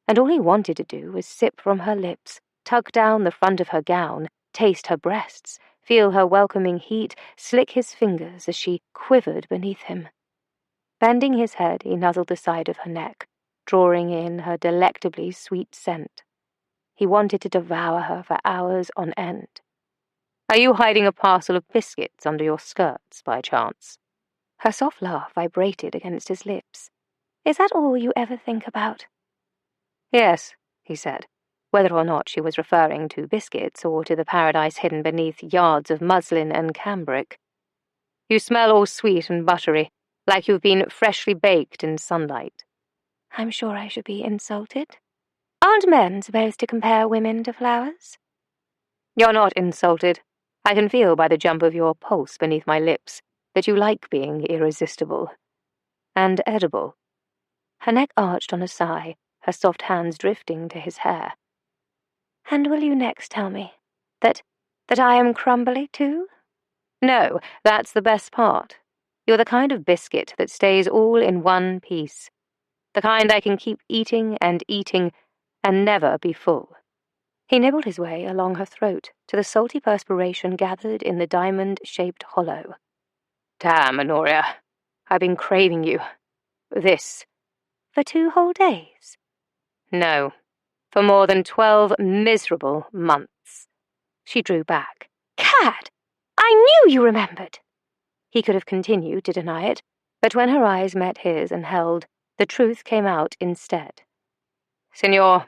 And all he wanted to do was sip from her lips, tug down the front of her gown, taste her breasts, feel her welcoming heat, slick his fingers as she quivered beneath him. Bending his head, he nuzzled the side of her neck, drawing in her delectably sweet scent. He wanted to devour her for hours on end. "Are you hiding a parcel of biscuits under your skirts, by chance?" Her soft laugh vibrated against his lips. "Is that all you ever think about?" "Yes," he said, whether or not she was referring to biscuits or to the paradise hidden beneath yards of muslin and cambric. "You smell all sweet and buttery, like you've been freshly baked in sunlight." "I'm sure I should be insulted. Aren't men supposed to compare women to flowers?" "You're not insulted. I can feel by the jump of your pulse beneath my lips that you like being irresistible. And edible." Her neck arched on a sigh, her soft hands drifting to his hair. "And will you next tell me that I am crumbly too?" "No, that's the best part. You're the kind of biscuit that stays all in one piece. The kind I can keep eating and never be full." He nibbled his way along her throat to the salty perspiration gathered in the diamond-shaped hollow. "Damn, Honoria, I've been craving you. This." "For 2 whole days?" "No, for more than 12 miserable months." She drew back. "Cad! I knew you remembered!" He could have continued to deny it, but when her eyes met his and held, the truth came out instead. "Signor,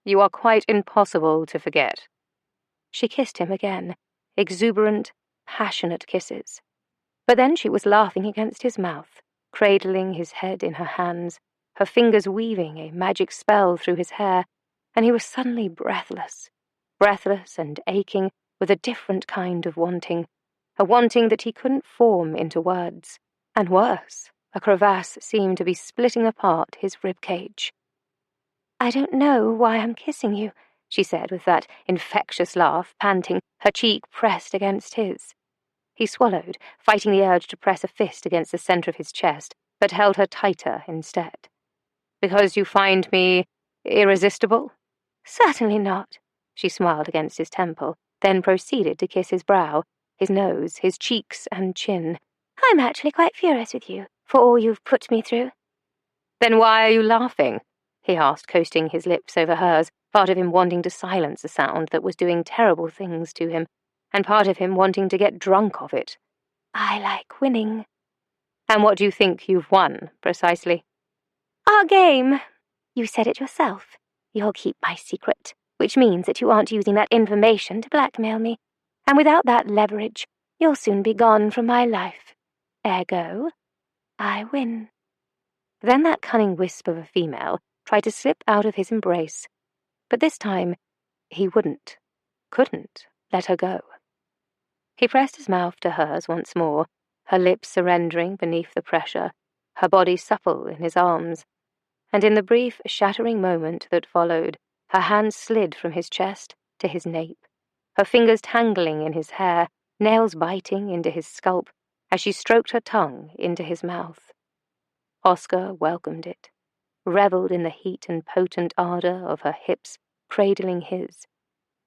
you are quite impossible to forget." She kissed him again, exuberant, passionate kisses. But then she was laughing against his mouth, cradling his head in her hands, her fingers weaving a magic spell through his hair, and he was suddenly breathless and aching with a different kind of wanting, a wanting that he couldn't form into words, and worse, a crevasse seemed to be splitting apart his rib cage. "I don't know why I'm kissing you," she said with that infectious laugh, panting, her cheek pressed against his. He swallowed, fighting the urge to press a fist against the center of his chest, but held her tighter instead. "Because you find me irresistible?" "Certainly not." She smiled against his temple, then proceeded to kiss his brow, his nose, his cheeks and chin. "I'm actually quite furious with you for all you've put me through." "Then why are you laughing?" he asked, coasting his lips over hers, part of him wanting to silence the sound that was doing terrible things to him, and part of him wanting to get drunk of it. "I like winning." "And what do you think you've won, precisely?" "Our game. You said it yourself. You'll keep my secret, which means that you aren't using that information to blackmail me. And without that leverage, you'll soon be gone from my life. Ergo, I win." Then that cunning wisp of a female tried to slip out of his embrace, but this time he couldn't let her go. He pressed his mouth to hers once more, her lips surrendering beneath the pressure, her body supple in his arms, and in the brief, shattering moment that followed, her hands slid from his chest to his nape, her fingers tangling in his hair, nails biting into his scalp, as she stroked her tongue into his mouth. Oscar welcomed it, revelled in the heat and potent ardor of her hips cradling his,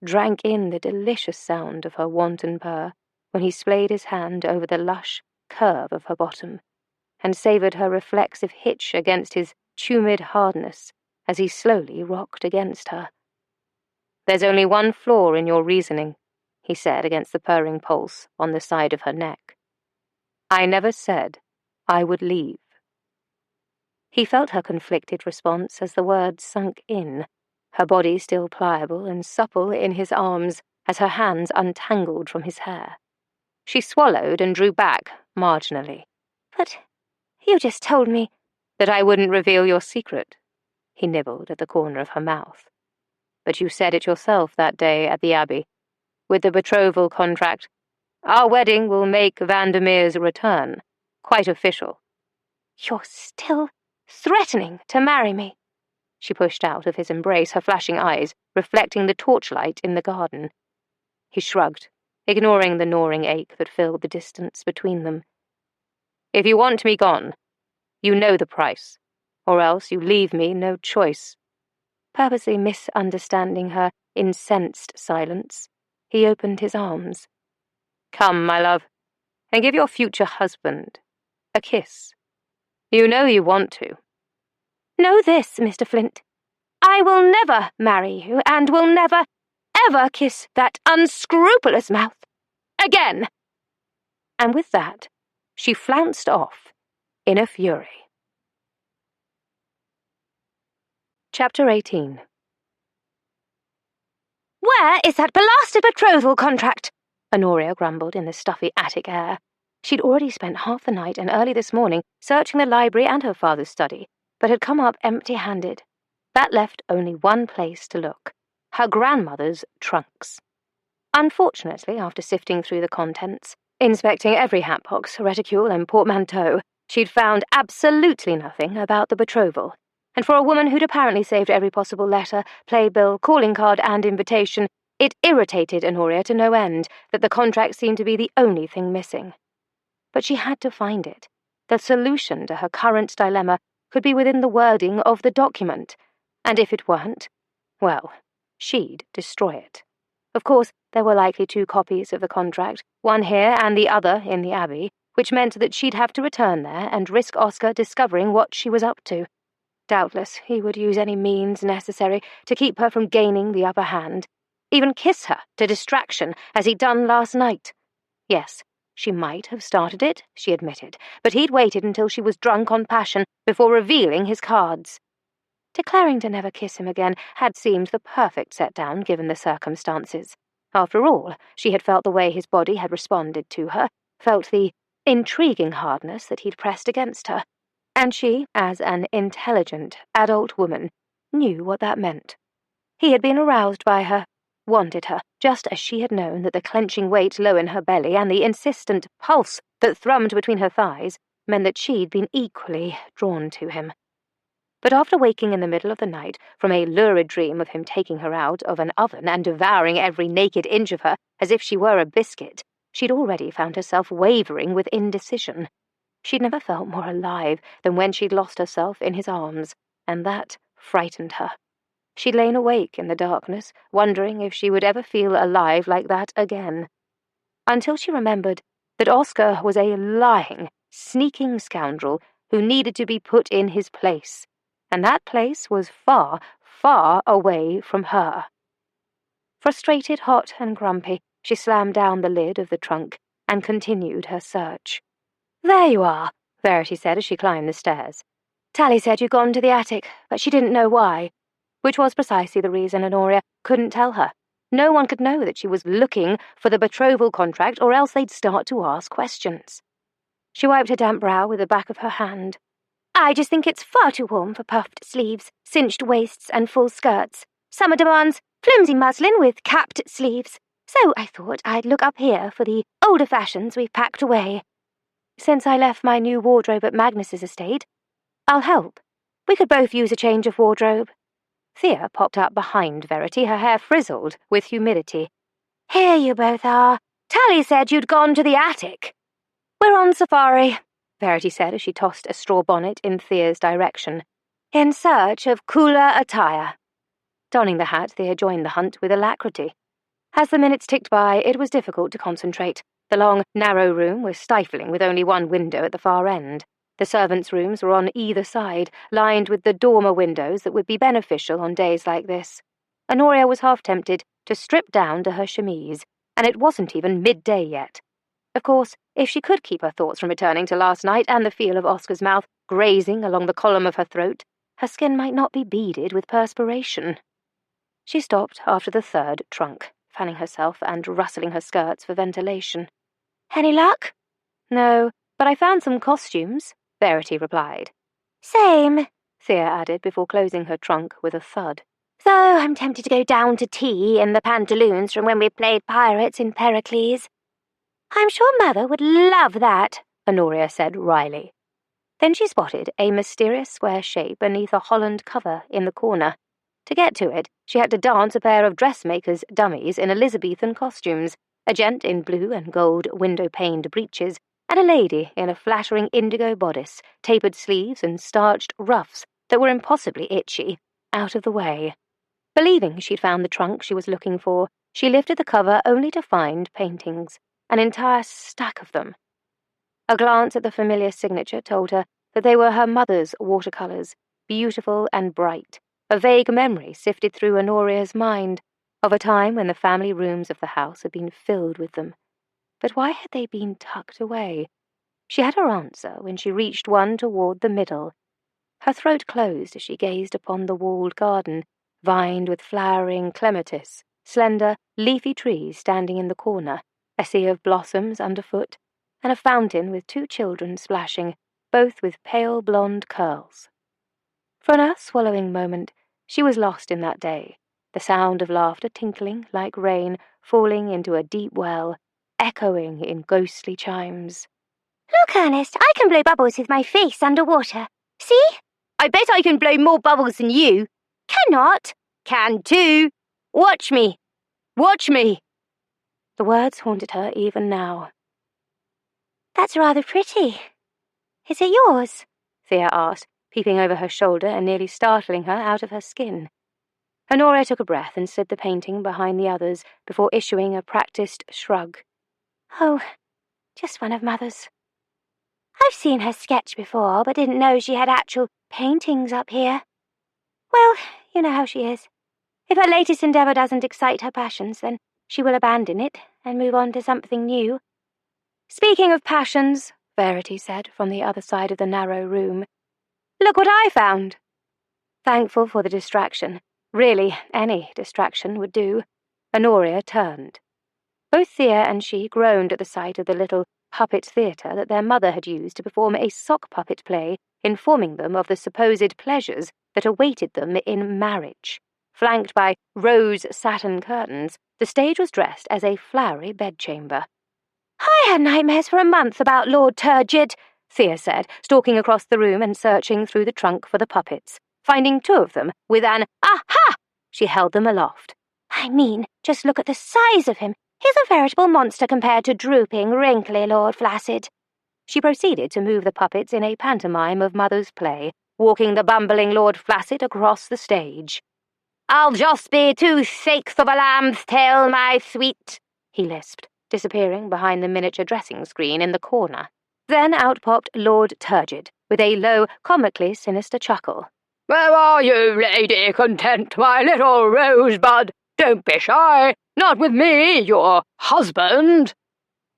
drank in the delicious sound of her wanton purr when he splayed his hand over the lush curve of her bottom, and savoured her reflexive hitch against his tumid hardness as he slowly rocked against her. "There's only one flaw in your reasoning," he said against the purring pulse on the side of her neck. "I never said I would leave." He felt her conflicted response as the words sunk in, her body still pliable and supple in his arms as her hands untangled from his hair. She swallowed and drew back, marginally. But you just told me that I wouldn't reveal your secret. He nibbled at the corner of her mouth. But you said it yourself that day at the Abbey. With the betrothal contract, our wedding will make Vandermeer's return quite official. You're still threatening to marry me. She pushed out of his embrace, her flashing eyes reflecting the torchlight in the garden. He shrugged, ignoring the gnawing ache that filled the distance between them. If you want me gone, you know the price, or else you leave me no choice. Purposely misunderstanding her incensed silence, he opened his arms. Come, my love, and give your future husband a kiss. You know you want to. Know this, Mr. Flint. I will never marry you, and will never, ever kiss that unscrupulous mouth again. And with that, she flounced off in a fury. Chapter 18. Where is that blasted betrothal contract? Honoria grumbled in the stuffy attic air. She'd already spent half the night and early this morning searching the library and her father's study, but had come up empty-handed. That left only one place to look: her grandmother's trunks. Unfortunately, after sifting through the contents, inspecting every hatbox, reticule, and portmanteau, she'd found absolutely nothing about the betrothal. And for a woman who'd apparently saved every possible letter, playbill, calling card, and invitation, it irritated Honoria to no end that the contract seemed to be the only thing missing. But she had to find it. The solution to her current dilemma could be within the wording of the document, and if it weren't, well, she'd destroy it. Of course, there were likely 2 copies of the contract, one here and the other in the Abbey, which meant that she'd have to return there and risk Oscar discovering what she was up to. Doubtless, he would use any means necessary to keep her from gaining the upper hand, even kiss her to distraction as he'd done last night. Yes, she might have started it, she admitted, but he'd waited until she was drunk on passion before revealing his cards. Declaring to never kiss him again had seemed the perfect set-down given the circumstances. After all, she had felt the way his body had responded to her, felt the intriguing hardness that he'd pressed against her, and she, as an intelligent, adult woman, knew what that meant. He had been aroused by her, wanted her, just as she had known that the clenching weight low in her belly and the insistent pulse that thrummed between her thighs meant that she'd been equally drawn to him. But after waking in the middle of the night from a lurid dream of him taking her out of an oven and devouring every naked inch of her as if she were a biscuit, she'd already found herself wavering with indecision. She'd never felt more alive than when she'd lost herself in his arms, and that frightened her. She'd lain awake in the darkness, wondering if she would ever feel alive like that again, until she remembered that Oscar was a lying, sneaking scoundrel who needed to be put in his place, and that place was far, far away from her. Frustrated, hot, and grumpy, she slammed down the lid of the trunk and continued her search. "There you are," Verity said as she climbed the stairs. "Tally said you'd gone to the attic, but she didn't know why," which was precisely the reason Honoria couldn't tell her. No one could know that she was looking for the betrothal contract, or else they'd start to ask questions. She wiped her damp brow with the back of her hand. "I just think it's far too warm for puffed sleeves, cinched waists, and full skirts. Summer demands flimsy muslin with capped sleeves, so I thought I'd look up here for the older fashions we've packed away. Since I left my new wardrobe at Magnus's estate, I'll help. We could both use a change of wardrobe." Thea popped up behind Verity, her hair frizzled with humidity. "Here you both are. Tally said you'd gone to the attic." "We're on safari," Verity said as she tossed a straw bonnet in Thea's direction, "in search of cooler attire." Donning the hat, Thea joined the hunt with alacrity. As the minutes ticked by, it was difficult to concentrate. The long, narrow room was stifling with only one window at the far end. The servants' rooms were on either side, lined with the dormer windows that would be beneficial on days like this. Honoria was half tempted to strip down to her chemise, and it wasn't even midday yet. Of course, if she could keep her thoughts from returning to last night and the feel of Oscar's mouth grazing along the column of her throat, her skin might not be beaded with perspiration. She stopped after the third trunk, fanning herself and rustling her skirts for ventilation. Any luck? No, but I found some costumes, Verity replied. Same, Thea added before closing her trunk with a thud. Though I'm tempted to go down to tea in the pantaloons from when we played pirates in Pericles. I'm sure Mother would love that, Honoria said wryly. Then she spotted a mysterious square shape beneath a Holland cover in the corner. To get to it, she had to dance a pair of dressmakers' dummies in Elizabethan costumes, a gent in blue and gold window-paned breeches, and a lady in a flattering indigo bodice, tapered sleeves and starched ruffs that were impossibly itchy, out of the way. Believing she'd found the trunk she was looking for, she lifted the cover only to find paintings, an entire stack of them. A glance at the familiar signature told her that they were her mother's watercolours, beautiful and bright. A vague memory sifted through Honoria's mind of a time when the family rooms of the house had been filled with them. But why had they been tucked away? She had her answer when she reached one toward the middle. Her throat closed as she gazed upon the walled garden, vined with flowering clematis, slender, leafy trees standing in the corner, a sea of blossoms underfoot, and a fountain with 2 children splashing, both with pale blonde curls. For an earth-swallowing moment, she was lost in that day, the sound of laughter tinkling like rain falling into a deep well, echoing in ghostly chimes. Look, Ernest, I can blow bubbles with my face underwater. See? I bet I can blow more bubbles than you. Cannot. Can too. Watch me. Watch me. The words haunted her even now. That's rather pretty. Is it yours? Thea asked, peeping over her shoulder and nearly startling her out of her skin. Honoria took a breath and slid the painting behind the others before issuing a practiced shrug. Oh, just one of Mother's. I've seen her sketch before, but didn't know she had actual paintings up here. Well, you know how she is. If her latest endeavour doesn't excite her passions, then she will abandon it and move on to something new. Speaking of passions, Verity said from the other side of the narrow room, look what I found. Thankful for the distraction. Really, any distraction would do. Honoria turned. Both Thea and she groaned at the sight of the little puppet theatre that their mother had used to perform a sock puppet play, informing them of the supposed pleasures that awaited them in marriage. Flanked by rose satin curtains, the stage was dressed as a flowery bedchamber. I had nightmares for a month about Lord Turgid, Thea said, stalking across the room and searching through the trunk for the puppets. Finding 2 of them, with an aha! She held them aloft. I mean, just look at the size of him. He's a veritable monster compared to drooping, wrinkly Lord Flaccid. She proceeded to move the puppets in a pantomime of Mother's play, walking the bumbling Lord Flaccid across the stage. I'll just be 2/6 of a lamb's tail, my sweet, he lisped, disappearing behind the miniature dressing screen in the corner. Then out popped Lord Turgid, with a low, comically sinister chuckle. Where are you, Lady Content, my little rosebud? Don't be shy. Not with me, your husband.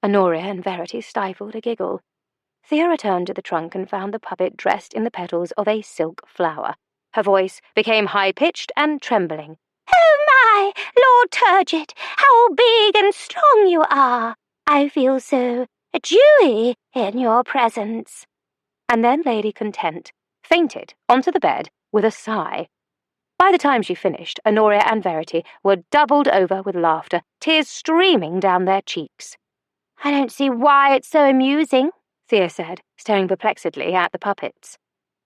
Honoria and Verity stifled a giggle. Thea returned to the trunk and found the puppet dressed in the petals of a silk flower. Her voice became high-pitched and trembling. Oh my, Lord Turgid, how big and strong you are! I feel so dewy in your presence. And then Lady Content fainted onto the bed with a sigh. By the time she finished, Honoria and Verity were doubled over with laughter, tears streaming down their cheeks. I don't see why it's so amusing, Thea said, staring perplexedly at the puppets.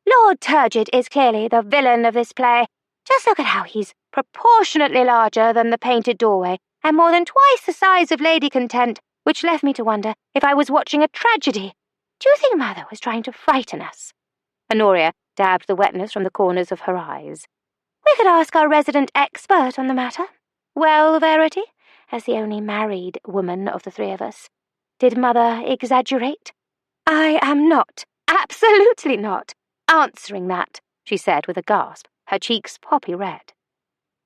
Lord Turgid is clearly the villain of this play. Just look at how he's proportionately larger than the painted doorway, and more than twice the size of Lady Content, which left me to wonder if I was watching a tragedy. Do you think Mother was trying to frighten us? Honoria dabbed the wetness from the corners of her eyes. We could ask our resident expert on the matter. Well, Verity, as the only married woman of the 3 of us, did Mother exaggerate? I am not, absolutely not, answering that, she said with a gasp, her cheeks poppy red.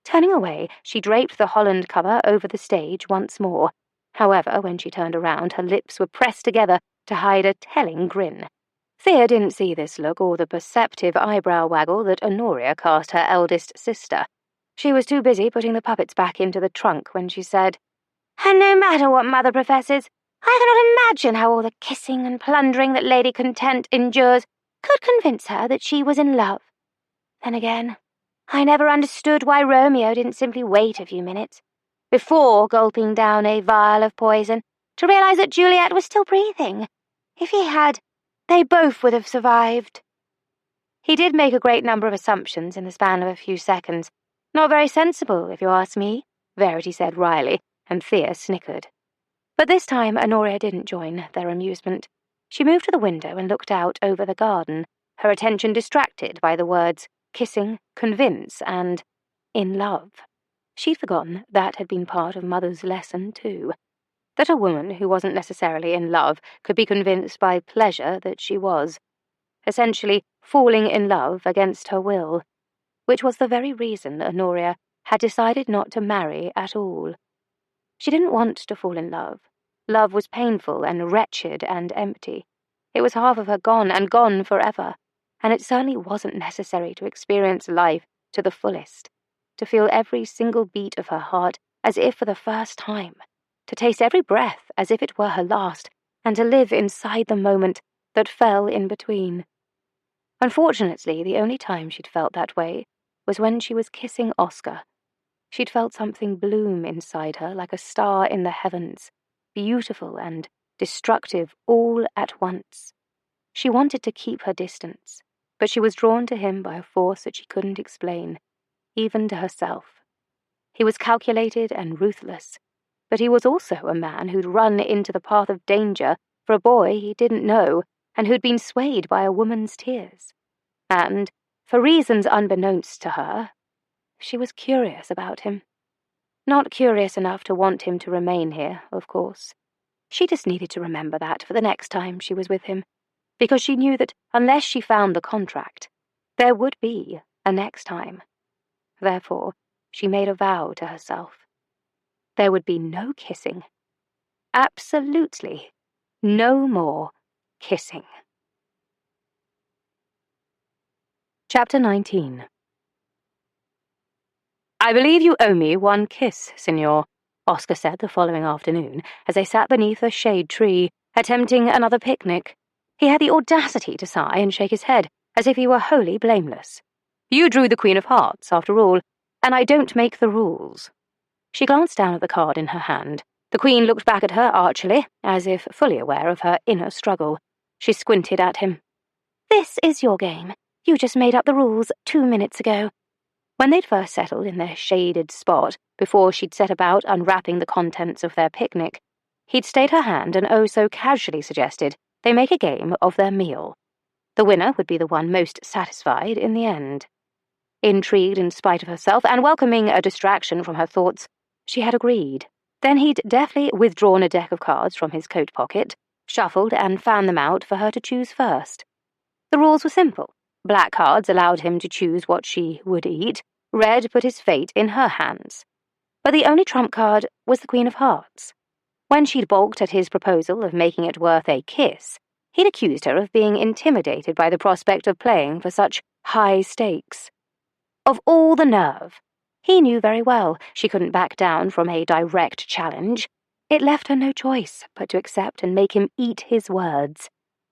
Turning away, she draped the Holland cover over the stage once more. However, when she turned around, her lips were pressed together to hide a telling grin. Thea didn't see this look or the perceptive eyebrow waggle that Honoria cast her eldest sister. She was too busy putting the puppets back into the trunk when she said, And no matter what Mother professes, I cannot imagine how all the kissing and plundering that Lady Content endures could convince her that she was in love. Then again, I never understood why Romeo didn't simply wait a few minutes, before gulping down a vial of poison, to realize that Juliet was still breathing. If he had, they both would have survived. He did make a great number of assumptions in the span of a few seconds. Not very sensible, if you ask me, Verity said wryly, and Thea snickered. But this time Honoria didn't join their amusement. She moved to the window and looked out over the garden, her attention distracted by the words kissing, convince, and in love. She'd forgotten that had been part of Mother's lesson, too. That a woman who wasn't necessarily in love could be convinced by pleasure that she was. Essentially, falling in love against her will, which was the very reason Honoria had decided not to marry at all. She didn't want to fall in love. Love was painful and wretched and empty. It was half of her gone, and gone forever, and it certainly wasn't necessary to experience life to the fullest, to feel every single beat of her heart as if for the first time, to taste every breath as if it were her last, and to live inside the moment that fell in between. Unfortunately, the only time she'd felt that way was when she was kissing Oscar. She'd felt something bloom inside her like a star in the heavens, beautiful and destructive all at once. She wanted to keep her distance, but she was drawn to him by a force that she couldn't explain, even to herself. He was calculated and ruthless, but he was also a man who'd run into the path of danger for a boy he didn't know and who'd been swayed by a woman's tears. And, for reasons unbeknownst to her, she was curious about him. Not curious enough to want him to remain here, of course. She just needed to remember that for the next time she was with him, because she knew that unless she found the contract, there would be a next time. Therefore, she made a vow to herself. There would be no kissing. Absolutely no more kissing. Chapter 19. I believe you owe me one kiss, Signor, Oscar said the following afternoon, as they sat beneath a shade tree, attempting another picnic. He had the audacity to sigh and shake his head, as if he were wholly blameless. You drew the Queen of Hearts, after all, and I don't make the rules. She glanced down at the card in her hand. The Queen looked back at her archly, as if fully aware of her inner struggle. She squinted at him. This is your game. You just made up the rules 2 minutes ago. When they'd first settled in their shaded spot, before she'd set about unwrapping the contents of their picnic, he'd stayed her hand and oh so casually suggested they make a game of their meal. The winner would be the one most satisfied in the end. Intrigued in spite of herself, and welcoming a distraction from her thoughts, she had agreed. Then he'd deftly withdrawn a deck of cards from his coat pocket, shuffled and fanned them out for her to choose first. The rules were simple. Black cards allowed him to choose what she would eat, red put his fate in her hands. But the only trump card was the Queen of Hearts. When she'd balked at his proposal of making it worth a kiss, he'd accused her of being intimidated by the prospect of playing for such high stakes. Of all the nerve! He knew very well she couldn't back down from a direct challenge. It left her no choice but to accept and make him eat his words.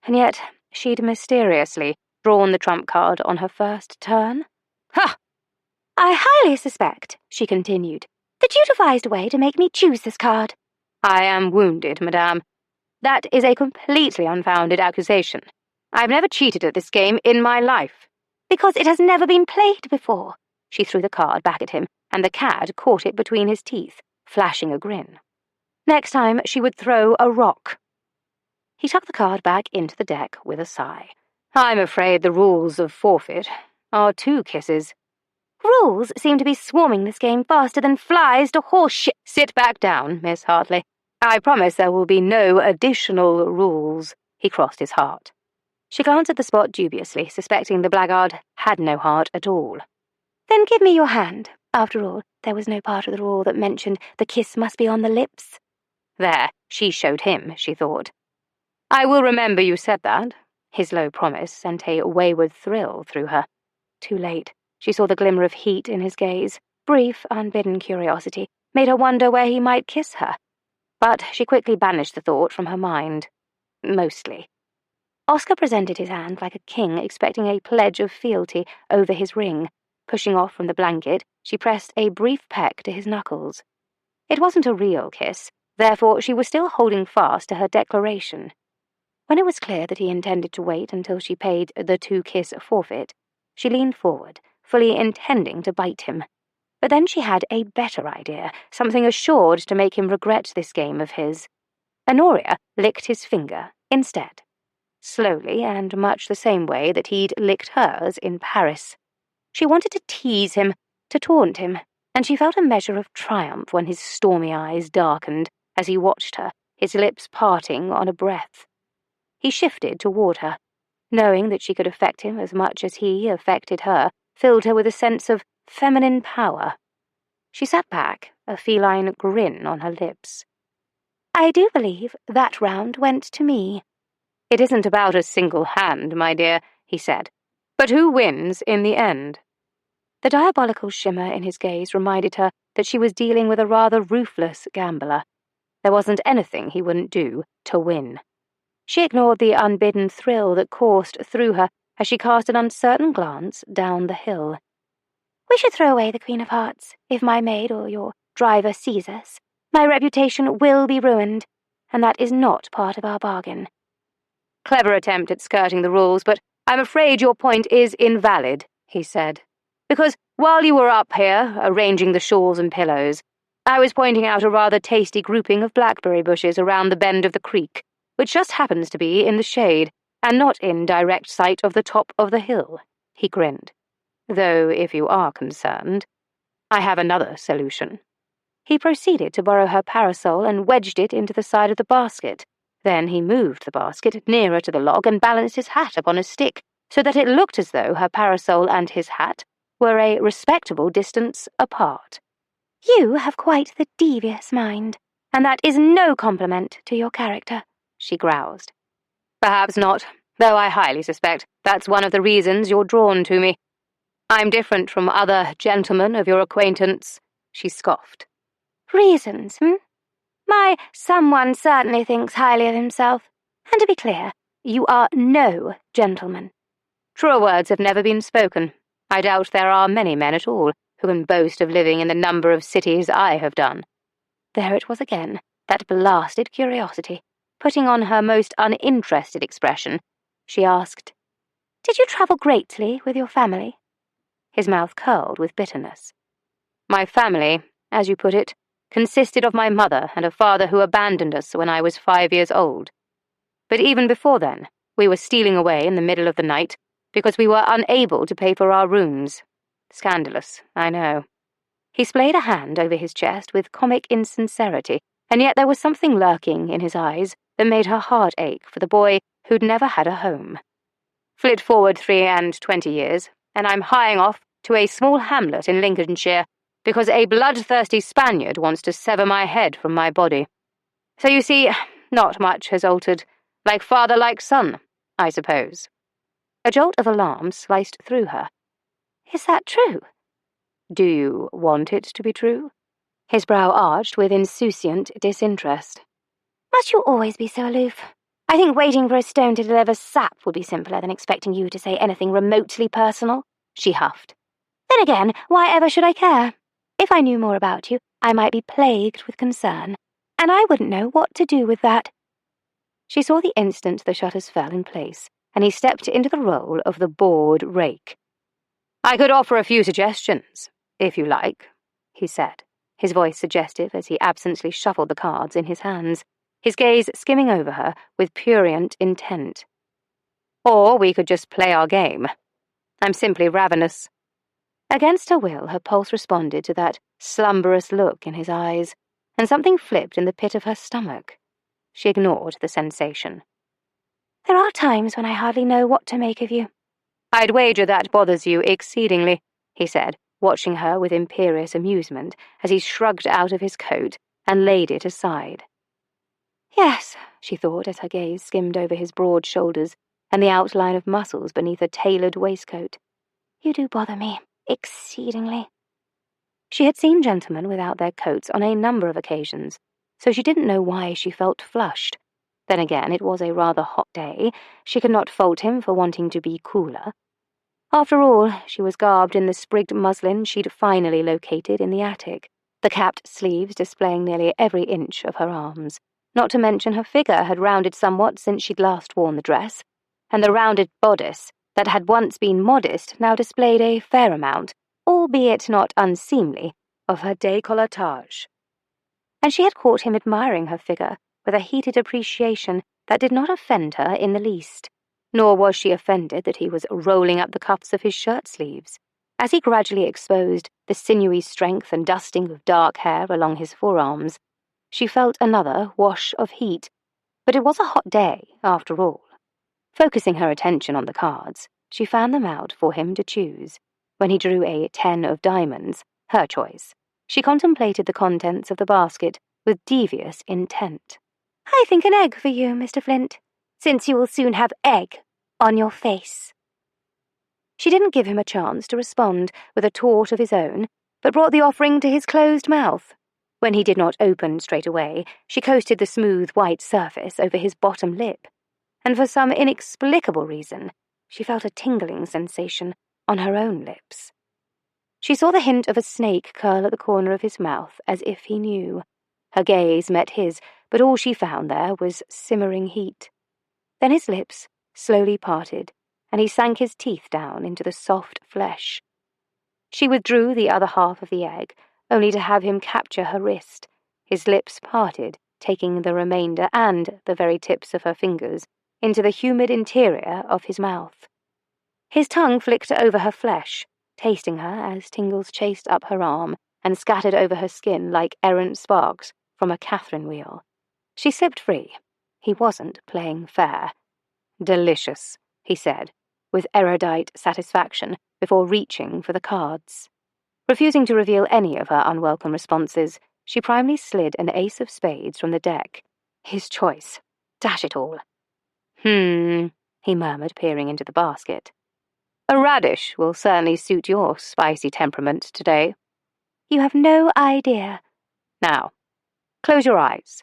And yet she'd mysteriously drawn the trump card on her first turn. Ha! I highly suspect, she continued, that you devised a way to make me choose this card. I am wounded, madame. That is a completely unfounded accusation. I've never cheated at this game in my life. Because it has never been played before. She threw the card back at him, and the cad caught it between his teeth, flashing a grin. Next time she would throw a rock. He tucked the card back into the deck with a sigh. I'm afraid the rules of forfeit are 2 kisses. Rules seem to be swarming this game faster than flies to horse shit. Sit back down, Miss Hartley. I promise there will be no additional rules. He crossed his heart. She glanced at the spot dubiously, suspecting the blackguard had no heart at all. Then give me your hand. After all, there was no part of the rule that mentioned the kiss must be on the lips. There, she showed him, she thought. I will remember you said that. His low promise sent a wayward thrill through her. Too late. She saw the glimmer of heat in his gaze. Brief, unbidden curiosity made her wonder where he might kiss her. But she quickly banished the thought from her mind. Mostly. Oscar presented his hand like a king expecting a pledge of fealty over his ring. Pushing off from the blanket, she pressed a brief peck to his knuckles. It wasn't a real kiss, therefore she was still holding fast to her declaration. When it was clear that he intended to wait until she paid the 2-kiss forfeit, she leaned forward, fully intending to bite him. But then she had a better idea, something assured to make him regret this game of his. Honoria licked his finger instead, slowly and much the same way that he'd licked hers in Paris. She wanted to tease him, to taunt him, and she felt a measure of triumph when his stormy eyes darkened as he watched her, his lips parting on a breath. He shifted toward her. Knowing that she could affect him as much as he affected her filled her with a sense of feminine power. She sat back, a feline grin on her lips. I do believe that round went to me. It isn't about a single hand, my dear, he said. But who wins in the end? The diabolical shimmer in his gaze reminded her that she was dealing with a rather ruthless gambler. There wasn't anything he wouldn't do to win. She ignored the unbidden thrill that coursed through her as she cast an uncertain glance down the hill. We should throw away the Queen of Hearts, if my maid or your driver sees us. My reputation will be ruined, and that is not part of our bargain. Clever attempt at skirting the rules, but I'm afraid your point is invalid, he said. Because while you were up here, arranging the shawls and pillows, I was pointing out a rather tasty grouping of blackberry bushes around the bend of the creek, which just happens to be in the shade, and not in direct sight of the top of the hill, he grinned. Though, if you are concerned, I have another solution. He proceeded to borrow her parasol and wedged it into the side of the basket. Then he moved the basket nearer to the log and balanced his hat upon a stick, so that it looked as though her parasol and his hat were a respectable distance apart. You have quite the devious mind, and that is no compliment to your character, she groused. Perhaps not, though I highly suspect that's one of the reasons you're drawn to me. I'm different from other gentlemen of your acquaintance, she scoffed. Reasons, My someone certainly thinks highly of himself. And to be clear, you are no gentleman. Truer words have never been spoken. I doubt there are many men at all who can boast of living in the number of cities I have done. There it was again, that blasted curiosity. Putting on her most uninterested expression, she asked, Did you travel greatly with your family? His mouth curled with bitterness. My family, as you put it, consisted of my mother and a father who abandoned us when I was 5 years old. But even before then, we were stealing away in the middle of the night because we were unable to pay for our rooms. Scandalous, I know. He splayed a hand over his chest with comic insincerity, and yet there was something lurking in his eyes that made her heart ache for the boy who'd never had a home. Flit forward 23 years, and I'm hieing off to a small hamlet in Lincolnshire because a bloodthirsty Spaniard wants to sever my head from my body. So you see, not much has altered. Like father, like son, I suppose. A jolt of alarm sliced through her. Is that true? Do you want it to be true? His brow arched with insouciant disinterest. Must you always be so aloof? I think waiting for a stone to deliver sap would be simpler than expecting you to say anything remotely personal, she huffed. Then again, why ever should I care? If I knew more about you, I might be plagued with concern, and I wouldn't know what to do with that. She saw the instant the shutters fell in place, and he stepped into the role of the bored rake. I could offer a few suggestions, if you like, he said, his voice suggestive as he absently shuffled the cards in his hands, his gaze skimming over her with prurient intent. Or we could just play our game. I'm simply ravenous. Against her will, her pulse responded to that slumberous look in his eyes, and something flipped in the pit of her stomach. She ignored the sensation. There are times when I hardly know what to make of you. I'd wager that bothers you exceedingly, he said, watching her with imperious amusement as he shrugged out of his coat and laid it aside. Yes, she thought as her gaze skimmed over his broad shoulders and the outline of muscles beneath a tailored waistcoat. You do bother me, exceedingly. She had seen gentlemen without their coats on a number of occasions, so she didn't know why she felt flushed. Then again, it was a rather hot day. She could not fault him for wanting to be cooler. After all, she was garbed in the sprigged muslin she'd finally located in the attic, the capped sleeves displaying nearly every inch of her arms. Not to mention her figure had rounded somewhat since she'd last worn the dress, and the rounded bodice that had once been modest now displayed a fair amount, albeit not unseemly, of her décolletage. And she had caught him admiring her figure with a heated appreciation that did not offend her in the least. Nor was she offended that he was rolling up the cuffs of his shirt sleeves. As he gradually exposed the sinewy strength and dusting of dark hair along his forearms, she felt another wash of heat. But it was a hot day, after all. Focusing her attention on the cards, she found them out for him to choose. When he drew a 10 of diamonds, her choice, she contemplated the contents of the basket with devious intent. "I think an egg for you, Mr. Flint, since you will soon have egg on your face." She didn't give him a chance to respond with a taunt of his own, but brought the offering to his closed mouth. When he did not open straight away, she coasted the smooth white surface over his bottom lip, and for some inexplicable reason, she felt a tingling sensation on her own lips. She saw the hint of a snake curl at the corner of his mouth, as if he knew. Her gaze met his, but all she found there was simmering heat. Then his lips slowly parted, and he sank his teeth down into the soft flesh. She withdrew the other half of the egg, only to have him capture her wrist. His lips parted, taking the remainder and the very tips of her fingers into the humid interior of his mouth. His tongue flicked over her flesh, tasting her as tingles chased up her arm and scattered over her skin like errant sparks from a Catherine wheel. She slipped free. He wasn't playing fair. "Delicious," he said, with erudite satisfaction before reaching for the cards. Refusing to reveal any of her unwelcome responses, she primly slid an ace of spades from the deck. His choice. Dash it all. He murmured, peering into the basket. "A radish will certainly suit your spicy temperament today." "You have no idea." "Now, close your eyes."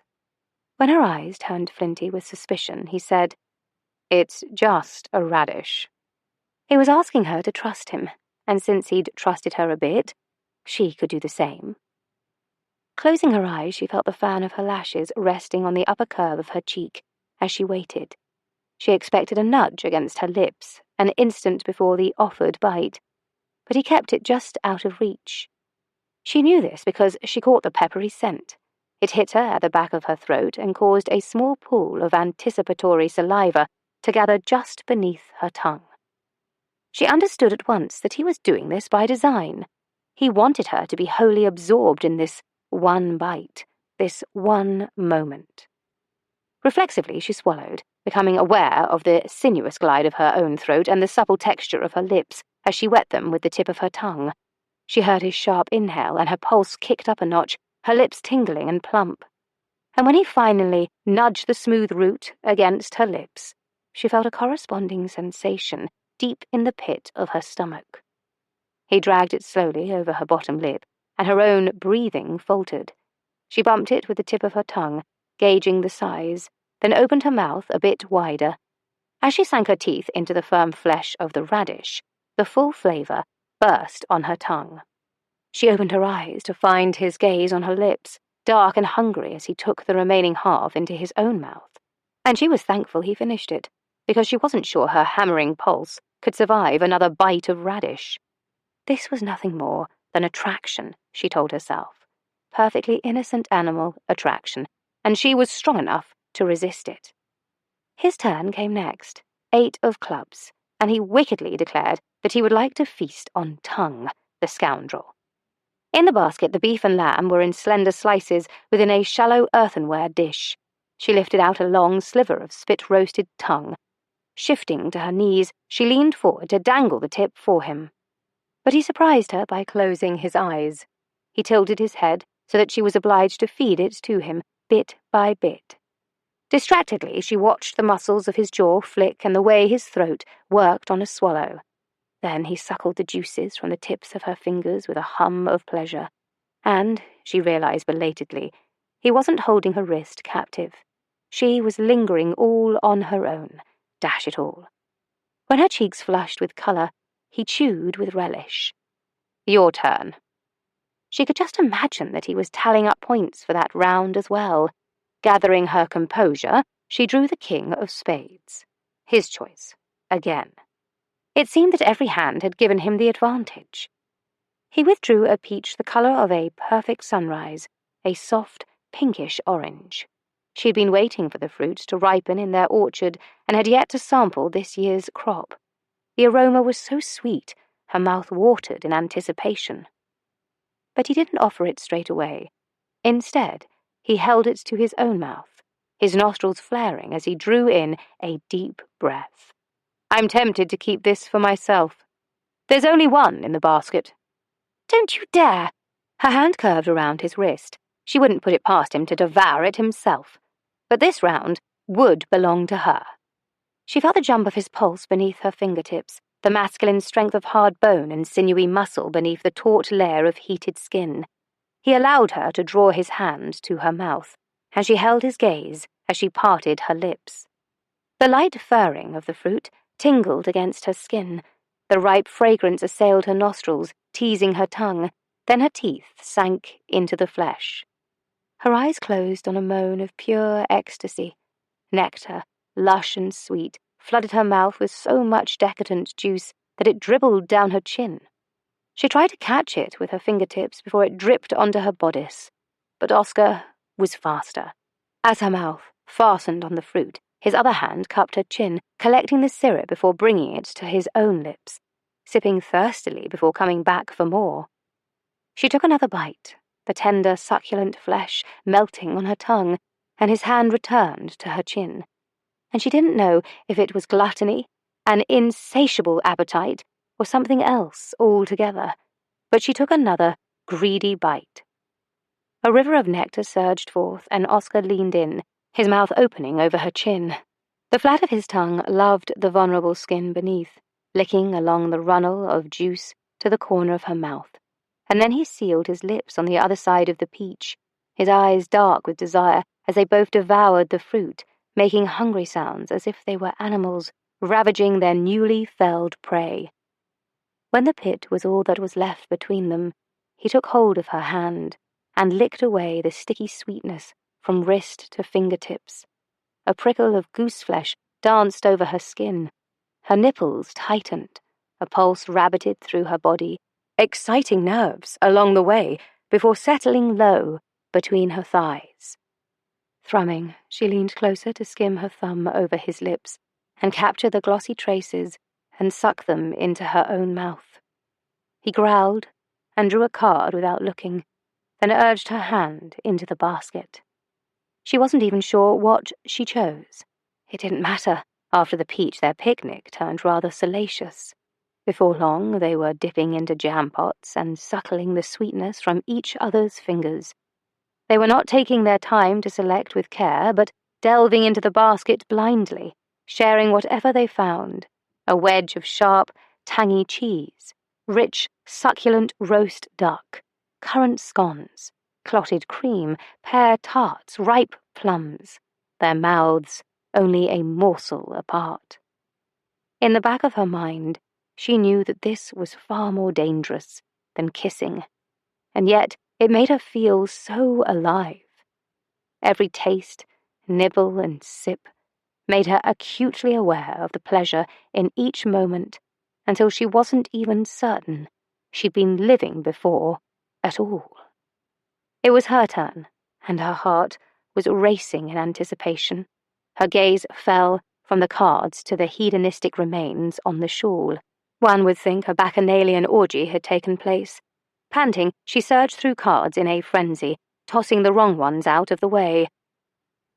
When her eyes turned flinty with suspicion, he said, "It's just a radish." He was asking her to trust him, and since he'd trusted her a bit, she could do the same. Closing her eyes, she felt the fan of her lashes resting on the upper curve of her cheek as she waited. She expected a nudge against her lips an instant before the offered bite, but he kept it just out of reach. She knew this because she caught the peppery scent. It hit her at the back of her throat and caused a small pool of anticipatory saliva to gather just beneath her tongue. She understood at once that he was doing this by design. He wanted her to be wholly absorbed in this one bite, this one moment. Reflexively, she swallowed, becoming aware of the sinuous glide of her own throat and the supple texture of her lips as she wet them with the tip of her tongue. She heard his sharp inhale, and her pulse kicked up a notch, her lips tingling and plump. And when he finally nudged the smooth root against her lips, she felt a corresponding sensation deep in the pit of her stomach. He dragged it slowly over her bottom lip, and her own breathing faltered. She bumped it with the tip of her tongue, gauging the size, then opened her mouth a bit wider. As she sank her teeth into the firm flesh of the radish, the full flavour burst on her tongue. She opened her eyes to find his gaze on her lips, dark and hungry as he took the remaining half into his own mouth. And she was thankful he finished it, because she wasn't sure her hammering pulse could survive another bite of radish. This was nothing more than attraction, she told herself. Perfectly innocent animal attraction, and she was strong enough to resist it. His turn came next, 8 of clubs, and he wickedly declared that he would like to feast on tongue, the scoundrel. In the basket, the beef and lamb were in slender slices within a shallow earthenware dish. She lifted out a long sliver of spit-roasted tongue. Shifting to her knees, she leaned forward to dangle the tip for him. But he surprised her by closing his eyes. He tilted his head so that she was obliged to feed it to him, bit by bit. Distractedly, she watched the muscles of his jaw flick and the way his throat worked on a swallow. Then he suckled the juices from the tips of her fingers with a hum of pleasure, and, she realized belatedly, He wasn't holding her wrist captive. She was lingering all on her own, dash it all. When her cheeks flushed with colour, he chewed with relish. Your turn. She could just imagine that he was tallying up points for that round as well. Gathering her composure, she drew the king of spades. His choice, again. It seemed that every hand had given him the advantage. He withdrew a peach the colour of a perfect sunrise, a soft, pinkish orange. She had been waiting for the fruit to ripen in their orchard and had yet to sample this year's crop. The aroma was so sweet, her mouth watered in anticipation. But he didn't offer it straight away. Instead, he held it to his own mouth, his nostrils flaring as he drew in a deep breath. I'm tempted to keep this for myself. There's only one in the basket. Don't you dare! Her hand curved around his wrist. She wouldn't put it past him to devour it himself. But this round would belong to her. She felt the jump of his pulse beneath her fingertips, the masculine strength of hard bone and sinewy muscle beneath the taut layer of heated skin. He allowed her to draw his hand to her mouth, and she held his gaze as she parted her lips. The light furring of the fruit tingled against her skin. The ripe fragrance assailed her nostrils, teasing her tongue, then her teeth sank into the flesh. Her eyes closed on a moan of pure ecstasy. Nectar, lush and sweet, flooded her mouth with so much decadent juice that it dribbled down her chin. She tried to catch it with her fingertips before it dripped onto her bodice, but Oscar was faster. As her mouth fastened on the fruit, his other hand cupped her chin, collecting the syrup before bringing it to his own lips, sipping thirstily before coming back for more. She took another bite, the tender, succulent flesh melting on her tongue, and his hand returned to her chin. And she didn't know if it was gluttony, an insatiable appetite, or something else altogether, but she took another greedy bite. A river of nectar surged forth, and Oscar leaned in, his mouth opening over her chin. The flat of his tongue loved the vulnerable skin beneath, licking along the runnel of juice to the corner of her mouth, and then he sealed his lips on the other side of the peach, his eyes dark with desire as they both devoured the fruit, making hungry sounds as if they were animals ravaging their newly felled prey. When the pit was all that was left between them, he took hold of her hand and licked away the sticky sweetness from wrist to fingertips. A prickle of gooseflesh danced over her skin. Her nipples tightened, a pulse rabbited through her body, exciting nerves along the way before settling low between her thighs. Thrumming, she leaned closer to skim her thumb over his lips and capture the glossy traces and suck them into her own mouth. He growled and drew a card without looking, then urged her hand into the basket. She wasn't even sure what she chose. It didn't matter. After the peach, their picnic turned rather salacious. Before long, they were dipping into jam pots and suckling the sweetness from each other's fingers. They were not taking their time to select with care, but delving into the basket blindly, sharing whatever they found. A wedge of sharp, tangy cheese, rich, succulent roast duck, currant scones, clotted cream, pear tarts, ripe plums, their mouths only a morsel apart. In the back of her mind, she knew that this was far more dangerous than kissing, and yet it made her feel so alive. Every taste, nibble, and sip made her acutely aware of the pleasure in each moment until she wasn't even certain she'd been living before at all. It was her turn, and her heart was racing in anticipation. Her gaze fell from the cards to the hedonistic remains on the shawl. One would think a bacchanalian orgy had taken place. Panting, she surged through cards in a frenzy, tossing the wrong ones out of the way.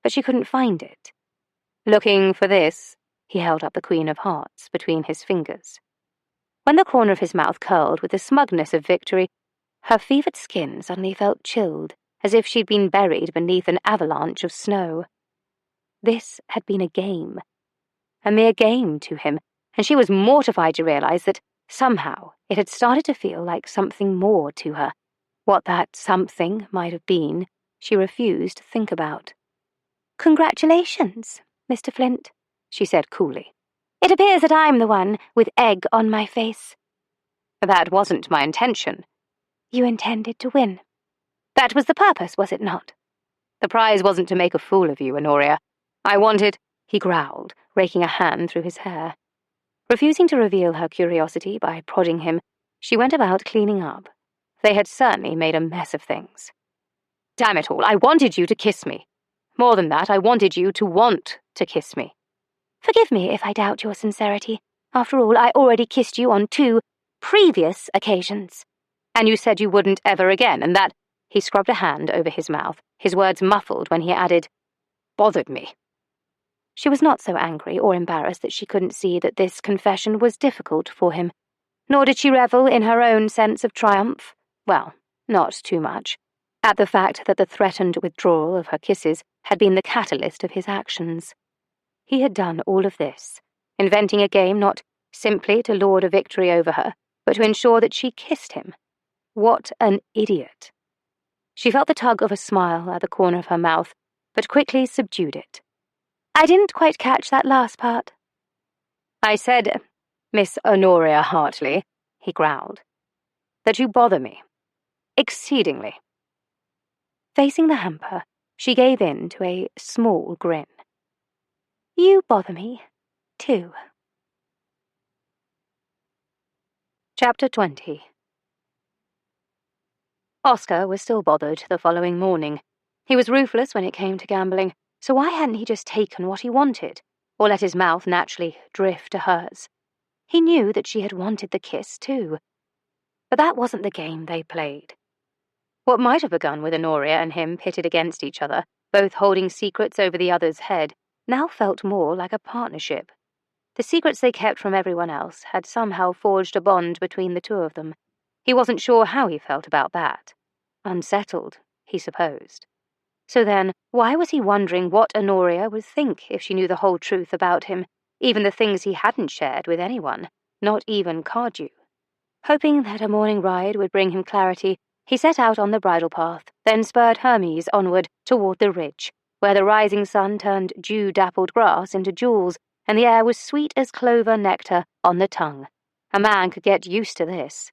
But she couldn't find it. Looking for this, he held up the Queen of Hearts between his fingers. When the corner of his mouth curled with the smugness of victory, her fevered skin suddenly felt chilled, as if she'd been buried beneath an avalanche of snow. This had been a mere game to him, and she was mortified to realize that somehow it had started to feel like something more to her. What that something might have been, she refused to think about. "Congratulations, Mr. Flint," she said coolly. "It appears that I'm the one with egg on my face." That wasn't my intention. "You intended to win. That was the purpose, was it not?" The prize wasn't to make a fool of you, Honoria. I wanted, he growled, raking a hand through his hair. Refusing to reveal her curiosity by prodding him, she went about cleaning up. They had certainly made a mess of things. Damn it all, I wanted you to kiss me. More than that, I wanted you to want to kiss me. "Forgive me if I doubt your sincerity. After all, I already kissed you on 2 previous occasions." "And you said you wouldn't ever again, and that—" He scrubbed a hand over his mouth, his words muffled when he added, "bothered me." She was not so angry or embarrassed that she couldn't see that this confession was difficult for him, nor did she revel in her own sense of triumph, well, not too much, at the fact that the threatened withdrawal of her kisses had been the catalyst of his actions. He had done all of this, inventing a game not simply to lord a victory over her, but to ensure that she kissed him. What an idiot. She felt the tug of a smile at the corner of her mouth, but quickly subdued it. "I didn't quite catch that last part." "I said, Miss Honoria Hartley," he growled, "that you bother me. Exceedingly." Facing the hamper, she gave in to a small grin. "You bother me, too." Chapter 20. Oscar was still bothered the following morning. He was ruthless when it came to gambling, so why hadn't he just taken what he wanted, or let his mouth naturally drift to hers? He knew that she had wanted the kiss, too. But that wasn't the game they played. What might have begun with Honoria and him pitted against each other, both holding secrets over the other's head, now felt more like a partnership. The secrets they kept from everyone else had somehow forged a bond between the two of them. He wasn't sure how he felt about that. Unsettled, he supposed. So then, why was he wondering what Honoria would think if she knew the whole truth about him, even the things he hadn't shared with anyone, not even Cardew? Hoping that a morning ride would bring him clarity, he set out on the bridle path, then spurred Hermes onward toward the ridge, where the rising sun turned dew-dappled grass into jewels, and the air was sweet as clover nectar on the tongue. A man could get used to this.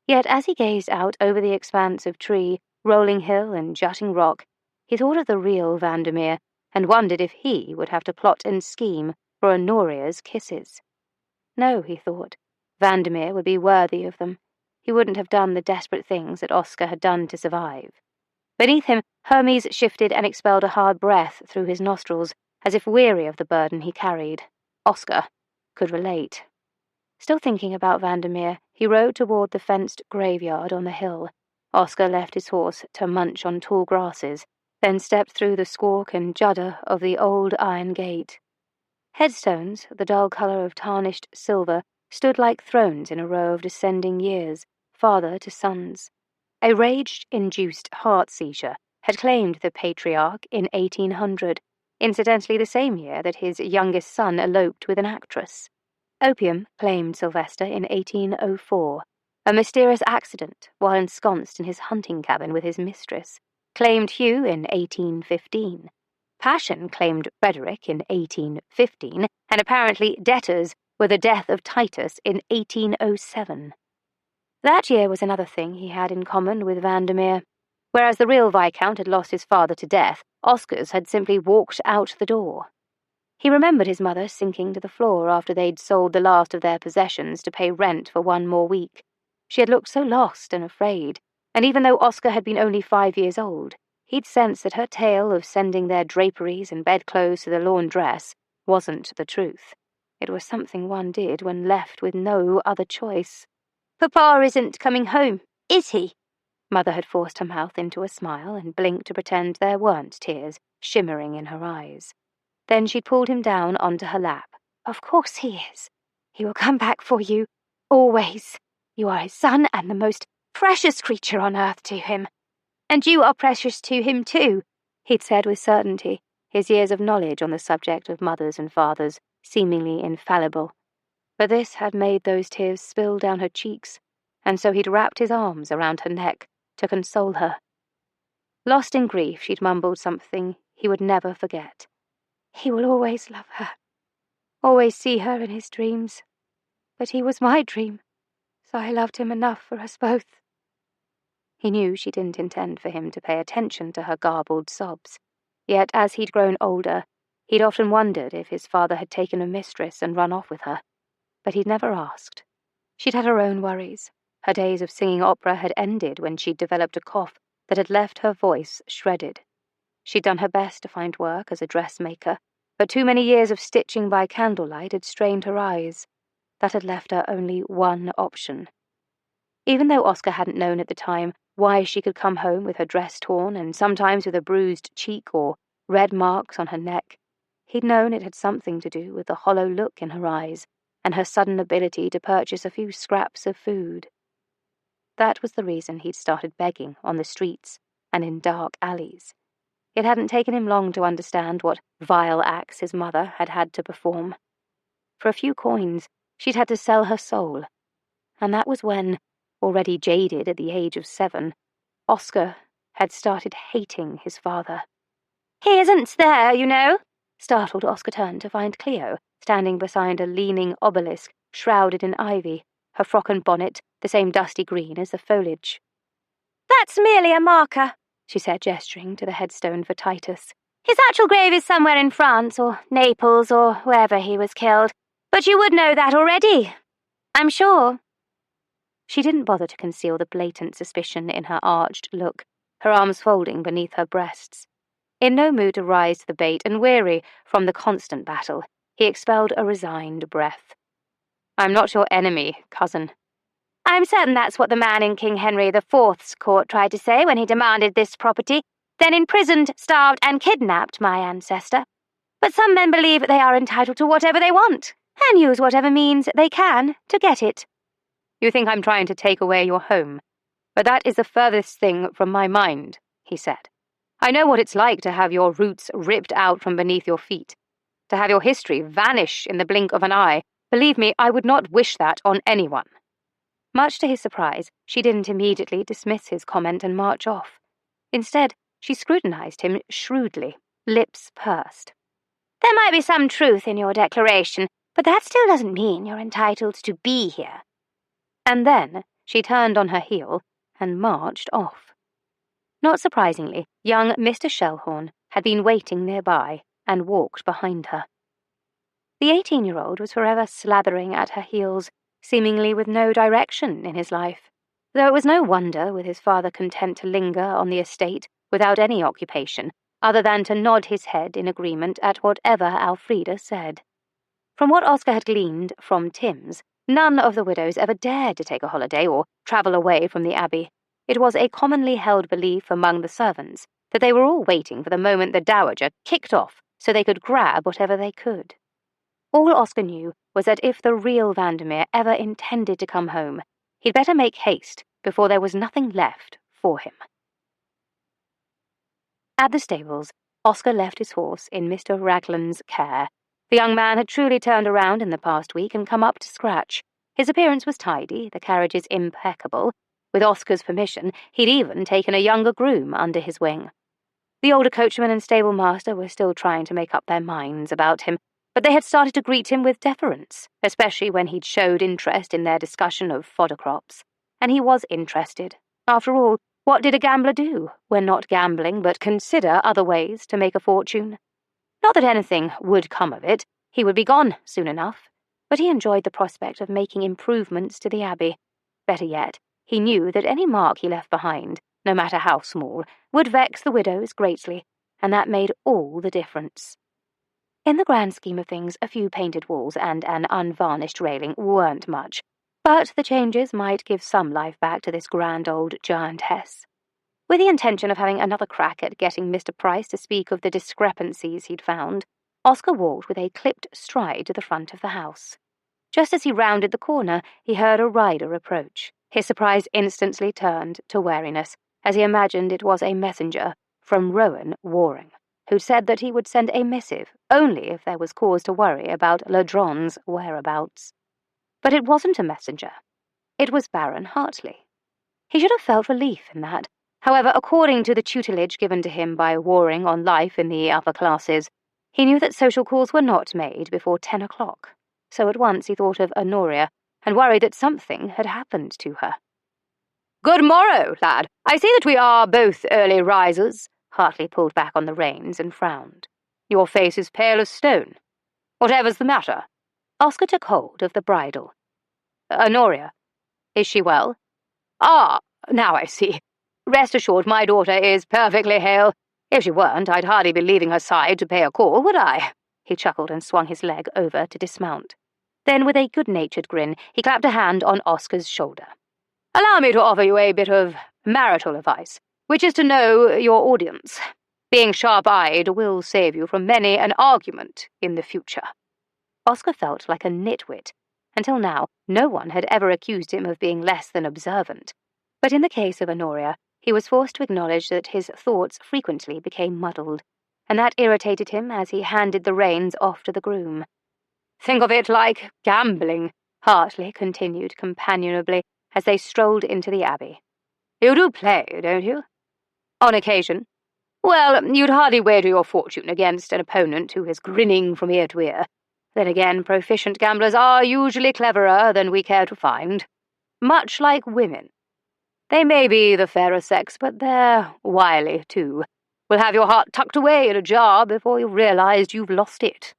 Yet as he gazed out over the expanse of tree, rolling hill and jutting rock, he thought of the real Vandermeer, and wondered if he would have to plot and scheme for Honoria's kisses. No, he thought, Vandermeer would be worthy of them. He wouldn't have done the desperate things that Oscar had done to survive. Beneath him, Hermes shifted and expelled a hard breath through his nostrils, as if weary of the burden he carried. Oscar could relate. Still thinking about Vandermeer, he rode toward the fenced graveyard on the hill. Oscar left his horse to munch on tall grasses, then stepped through the squawk and judder of the old iron gate. Headstones, the dull color of tarnished silver, stood like thrones in a row of descending years, father to sons. A rage-induced heart seizure had claimed the patriarch in 1800, incidentally the same year that his youngest son eloped with an actress. Opium claimed Sylvester in 1804. A mysterious accident, while ensconced in his hunting cabin with his mistress, claimed Hugh in 1815. Passion claimed Frederick in 1815, and apparently debtors were the death of Titus in 1807. That year was another thing he had in common with Vandermeer. Whereas the real Viscount had lost his father to death, Oscar's had simply walked out the door. He remembered his mother sinking to the floor after they'd sold the last of their possessions to pay rent for 1 more week. She had looked so lost and afraid, and even though Oscar had been only 5 years old, he'd sensed that her tale of sending their draperies and bedclothes to the laundress wasn't the truth. It was something one did when left with no other choice. "Papa isn't coming home, is he?" Mother had forced her mouth into a smile and blinked to pretend there weren't tears shimmering in her eyes. Then she'd pulled him down onto her lap. "Of course he is. He will come back for you, always. You are his son and the most precious creature on earth to him. And you are precious to him too," he'd said with certainty, his years of knowledge on the subject of mothers and fathers seemingly infallible. But this had made those tears spill down her cheeks, and so he'd wrapped his arms around her neck to console her. Lost in grief, she'd mumbled something he would never forget. He will always love her, always see her in his dreams. But he was my dream, so I loved him enough for us both. He knew she didn't intend for him to pay attention to her garbled sobs, yet as he'd grown older, he'd often wondered if his father had taken a mistress and run off with her. But he'd never asked. She'd had her own worries. Her days of singing opera had ended when she'd developed a cough that had left her voice shredded. She'd done her best to find work as a dressmaker, but too many years of stitching by candlelight had strained her eyes. That had left her only one option. Even though Oscar hadn't known at the time why she could come home with her dress torn and sometimes with a bruised cheek or red marks on her neck, he'd known it had something to do with the hollow look in her eyes and her sudden ability to purchase a few scraps of food. That was the reason he'd started begging on the streets and in dark alleys. It hadn't taken him long to understand what vile acts his mother had had to perform. For a few coins, she'd had to sell her soul, and that was when, already jaded at the age of 7, Oscar had started hating his father. "He isn't there, you know." Startled, Oscar turned to find Cleo standing beside a leaning obelisk shrouded in ivy, her frock and bonnet the same dusty green as the foliage. "That's merely a marker," she said, gesturing to the headstone for Titus. "His actual grave is somewhere in France or Naples or wherever he was killed, but you would know that already, I'm sure." She didn't bother to conceal the blatant suspicion in her arched look, her arms folding beneath her breasts. In no mood to rise to the bait and weary from the constant battle, he expelled a resigned breath. "I'm not your enemy, cousin." "I'm certain that's what the man in King Henry IV's court tried to say when he demanded this property, then imprisoned, starved, and kidnapped my ancestor. But some men believe they are entitled to whatever they want, and use whatever means they can to get it." "You think I'm trying to take away your home, but that is the furthest thing from my mind," he said. "I know what it's like to have your roots ripped out from beneath your feet, to have your history vanish in the blink of an eye. Believe me, I would not wish that on anyone." Much to his surprise, she didn't immediately dismiss his comment and march off. Instead, she scrutinized him shrewdly, lips pursed. "There might be some truth in your declaration, but that still doesn't mean you're entitled to be here." And then she turned on her heel and marched off. Not surprisingly, young Mr. Shellhorn had been waiting nearby and walked behind her. The 18-year-old was forever slathering at her heels, seemingly with no direction in his life, though it was no wonder with his father content to linger on the estate without any occupation, other than to nod his head in agreement at whatever Elfrida said. From what Oscar had gleaned from Tim's, none of the widows ever dared to take a holiday or travel away from the Abbey. It was a commonly held belief among the servants that they were all waiting for the moment the Dowager kicked off so they could grab whatever they could. All Oscar knew was that if the real Vandermeer ever intended to come home, he'd better make haste before there was nothing left for him. At the stables, Oscar left his horse in Mr. Ragland's care. The young man had truly turned around in the past week and come up to scratch. His appearance was tidy, the carriages impeccable. With Oscar's permission, he'd even taken a younger groom under his wing. The older coachman and stable master were still trying to make up their minds about him, but they had started to greet him with deference, especially when he'd showed interest in their discussion of fodder crops. And he was interested. After all, what did a gambler do when not gambling but consider other ways to make a fortune? Not that anything would come of it. He would be gone soon enough. But he enjoyed the prospect of making improvements to the Abbey. Better yet, he knew that any mark he left behind, no matter how small, would vex the widows greatly, and that made all the difference. In the grand scheme of things, a few painted walls and an unvarnished railing weren't much, but the changes might give some life back to this grand old giantess. With the intention of having another crack at getting Mr. Price to speak of the discrepancies he'd found, Oscar walked with a clipped stride to the front of the house. Just as he rounded the corner, he heard a rider approach. His surprise instantly turned to wariness, as he imagined it was a messenger from Rowan Waring, who'd said that he would send a missive only if there was cause to worry about Ladron's whereabouts. But it wasn't a messenger. It was Baron Hartley. He should have felt relief in that. However, according to the tutelage given to him by warring on life in the upper classes, he knew that social calls were not made before 10 o'clock. So at once he thought of Honoria and worried that something had happened to her. "Good morrow, lad. I see that we are both early risers." Hartley pulled back on the reins and frowned. "Your face is pale as stone. Whatever's the matter?" Oscar took hold of the bridle. "Honoria. Is she well?" "Ah, now I see. Rest assured my daughter is perfectly hale. If she weren't, I'd hardly be leaving her side to pay a call, would I?" He chuckled and swung his leg over to dismount. Then, with a good-natured grin, he clapped a hand on Oscar's shoulder. "Allow me to offer you a bit of marital advice, which is to know your audience. Being sharp-eyed will save you from many an argument in the future." Oscar felt like a nitwit. Until now, no one had ever accused him of being less than observant. But in the case of Honoria, he was forced to acknowledge that his thoughts frequently became muddled, and that irritated him as he handed the reins off to the groom. "Think of it like gambling," Hartley continued companionably as they strolled into the Abbey. "You do play, don't you?" "On occasion." "Well, you'd hardly wager your fortune against an opponent who is grinning from ear to ear. Then again, proficient gamblers are usually cleverer than we care to find. Much like women. They may be the fairer sex, but they're wily, too. Will have your heart tucked away in a jar before you've realized you've lost it."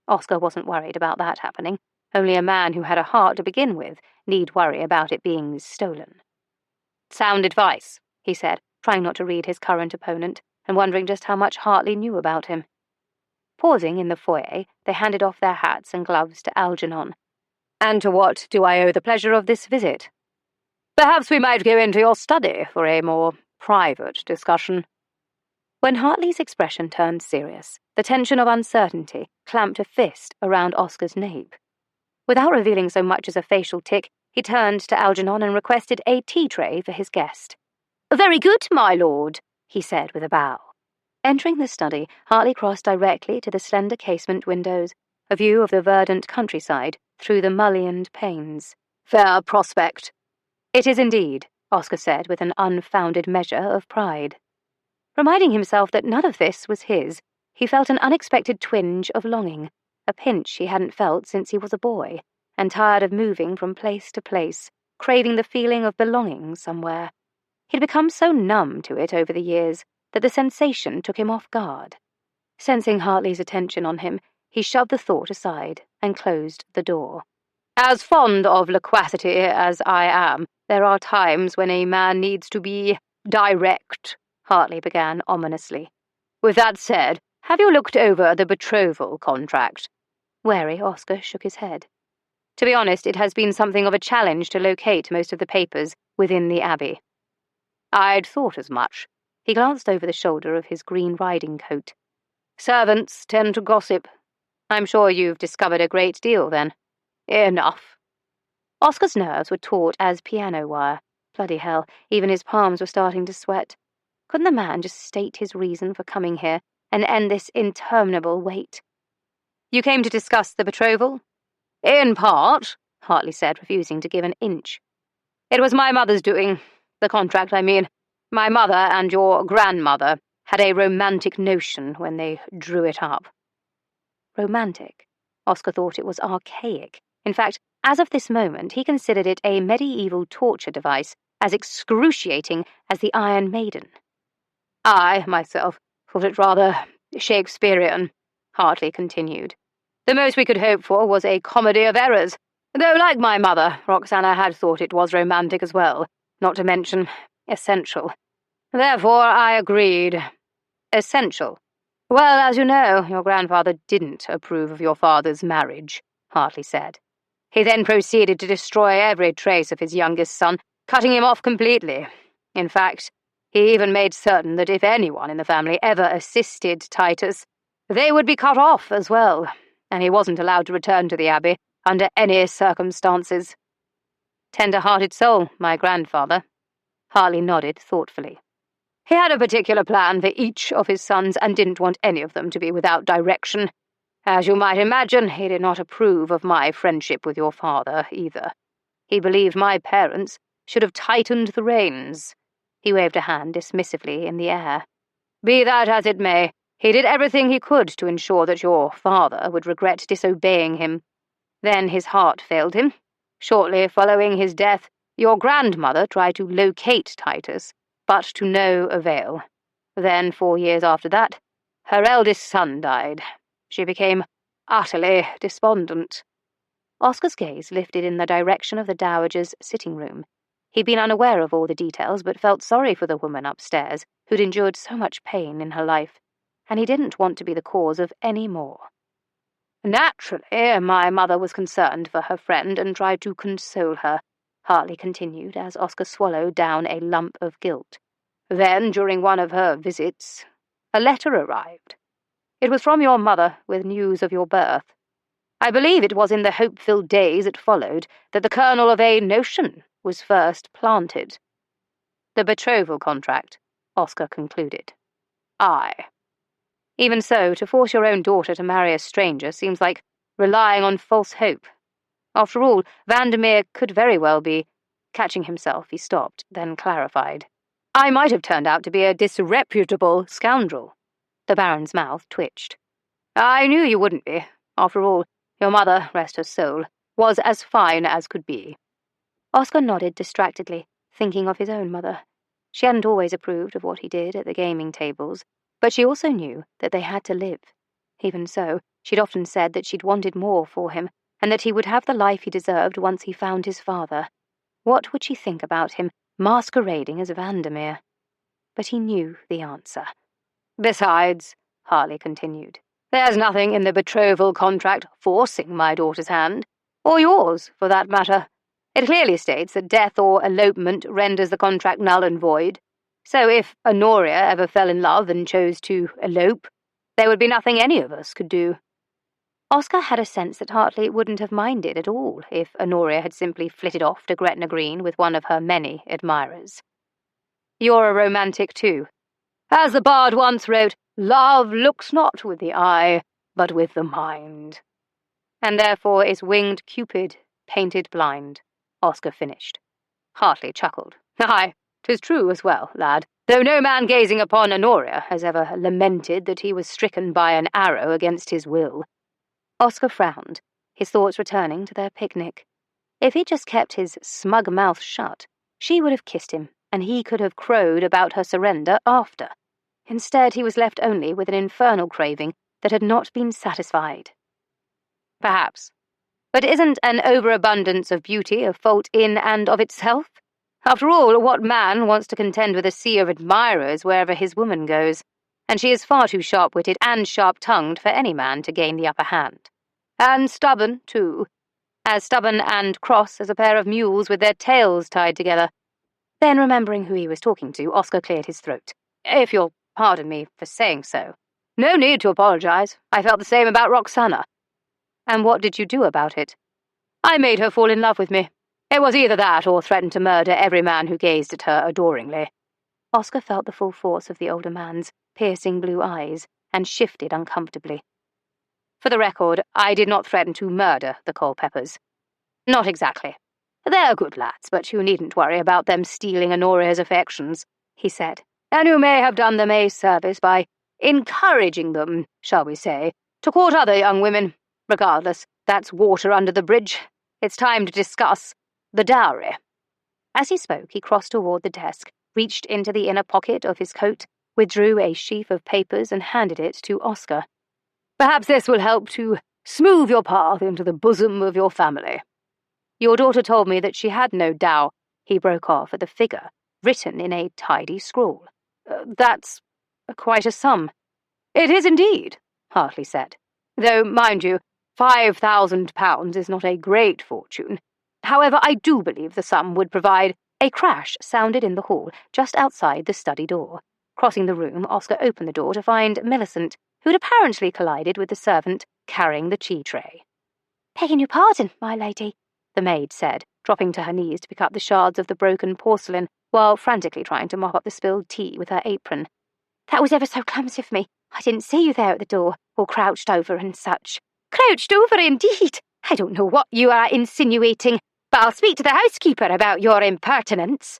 Oscar wasn't worried about that happening. Only a man who had a heart to begin with need worry about it being stolen. "Sound advice," he said, trying not to read his current opponent, and wondering just how much Hartley knew about him. Pausing in the foyer, they handed off their hats and gloves to Algernon. "And to what do I owe the pleasure of this visit?" "Perhaps we might go into your study for a more private discussion." When Hartley's expression turned serious, the tension of uncertainty clamped a fist around Oscar's nape. Without revealing so much as a facial tic, he turned to Algernon and requested a tea tray for his guest. "Very good, my lord," he said with a bow. Entering the study, Hartley crossed directly to the slender casement windows, a view of the verdant countryside through the mullioned panes. "Fair prospect." "It is indeed," Oscar said with an unfounded measure of pride. Reminding himself that none of this was his, he felt an unexpected twinge of longing, a pinch he hadn't felt since he was a boy, and tired of moving from place to place, craving the feeling of belonging somewhere. He'd become so numb to it over the years that the sensation took him off guard. Sensing Hartley's attention on him, he shoved the thought aside and closed the door. "As fond of loquacity as I am, there are times when a man needs to be direct," Hartley began ominously. "With that said, have you looked over the betrothal contract?" Wary, Oscar shook his head. "To be honest, it has been something of a challenge to locate most of the papers within the Abbey." "I'd thought as much." He glanced over the shoulder of his green riding coat. "Servants tend to gossip. I'm sure you've discovered a great deal, then." "Enough." Oscar's nerves were taut as piano wire. Bloody hell, even his palms were starting to sweat. Couldn't the man just state his reason for coming here and end this interminable wait? "You came to discuss the betrothal?" "In part," Hartley said, refusing to give an inch. "It was my mother's doing. The contract, I mean. My mother and your grandmother had a romantic notion when they drew it up." Romantic? Oscar thought it was archaic. In fact, as of this moment, he considered it a medieval torture device, as excruciating as the Iron Maiden. "I, myself, thought it rather Shakespearean," Hartley continued. "The most we could hope for was a comedy of errors, though, like my mother, Roxana had thought it was romantic as well, not to mention essential. Therefore, I agreed." "Essential?" "Well, as you know, your grandfather didn't approve of your father's marriage," Hartley said. "He then proceeded to destroy every trace of his youngest son, cutting him off completely. In fact, he even made certain that if anyone in the family ever assisted Titus, they would be cut off as well, and he wasn't allowed to return to the Abbey under any circumstances." "Tender-hearted soul, my grandfather." Hartley nodded thoughtfully. "He had a particular plan for each of his sons and didn't want any of them to be without direction. As you might imagine, he did not approve of my friendship with your father, either. He believed my parents should have tightened the reins. He waved a hand dismissively in the air. "Be that as it may, he did everything he could to ensure that your father would regret disobeying him. Then his heart failed him. Shortly following his death, your grandmother tried to locate Titus, but to no avail. Then, 4 years after that, her eldest son died. She became utterly despondent." Oscar's gaze lifted in the direction of the Dowager's sitting room. He'd been unaware of all the details, but felt sorry for the woman upstairs, who'd endured so much pain in her life, and he didn't want to be the cause of any more. "Naturally, my mother was concerned for her friend and tried to console her," Hartley continued as Oscar swallowed down a lump of guilt. "Then, during one of her visits, a letter arrived. It was from your mother, with news of your birth. I believe it was in the hope-filled days that followed that the kernel of a notion was first planted." "The betrothal contract," Oscar concluded. "Aye. Even so, to force your own daughter to marry a stranger seems like relying on false hope. After all, Vandermeer could very well be—" Catching himself, he stopped, then clarified. "I might have turned out to be a disreputable scoundrel." The Baron's mouth twitched. "I knew you wouldn't be. After all, your mother, rest her soul, was as fine as could be." Oscar nodded distractedly, thinking of his own mother. She hadn't always approved of what he did at the gaming tables, but she also knew that they had to live. Even so, she'd often said that she'd wanted more for him, and that he would have the life he deserved once he found his father. What would she think about him, masquerading as Vandermeer? But he knew the answer. "Besides," Hartley continued, "there's nothing in the betrothal contract forcing my daughter's hand, or yours, for that matter. It clearly states that death or elopement renders the contract null and void. So if Honoria ever fell in love and chose to elope, there would be nothing any of us could do." Oscar had a sense that Hartley wouldn't have minded at all if Honoria had simply flitted off to Gretna Green with one of her many admirers. "You're a romantic too. As the bard once wrote, 'Love looks not with the eye, but with the mind.' And therefore is winged Cupid painted blind," Oscar finished. Hartley chuckled. "Aye, 'tis true as well, lad, though no man gazing upon Honoria has ever lamented that he was stricken by an arrow against his will." Oscar frowned, his thoughts returning to their picnic. If he'd just kept his smug mouth shut, she would have kissed him, and he could have crowed about her surrender after. Instead, he was left only with an infernal craving that had not been satisfied. "Perhaps. But isn't an overabundance of beauty a fault in and of itself? After all, what man wants to contend with a sea of admirers wherever his woman goes? And she is far too sharp-witted and sharp-tongued for any man to gain the upper hand. And stubborn, too. As stubborn and cross as a pair of mules with their tails tied together." Then, remembering who he was talking to, Oscar cleared his throat. "If you'll pardon me for saying so." "No need to apologize. I felt the same about Roxana." "And what did you do about it?" "I made her fall in love with me. It was either that or threaten to murder every man who gazed at her adoringly." Oscar felt the full force of the older man's piercing blue eyes and shifted uncomfortably. "For the record, I did not threaten to murder the Culpepers. Not exactly. They're good lads, but you needn't worry about them stealing Honoria's affections," he said. "And you may have done them a service by encouraging them, shall we say, to court other young women. Regardless, that's water under the bridge. It's time to discuss the dowry." As he spoke, he crossed toward the desk, reached into the inner pocket of his coat, withdrew a sheaf of papers and handed it to Oscar. "Perhaps this will help to smooth your path into the bosom of your family." "Your daughter told me that she had no dow," he broke off at the figure, written in a tidy scrawl. That's quite a sum." "It is indeed," Hartley said. "Though, mind you, £5,000 is not a great fortune. However, I do believe the sum would provide—" A crash sounded in the hall, just outside the study door. Crossing the room, Oscar opened the door to find Millicent, who'd apparently collided with the servant carrying the tea tray. "Begging your pardon, my lady," the maid said, dropping to her knees to pick up the shards of the broken porcelain, while frantically trying to mop up the spilled tea with her apron. "That was ever so clumsy of me. I didn't see you there at the door, all crouched over and such." "Crouched over, indeed! I don't know what you are insinuating, but I'll speak to the housekeeper about your impertinence."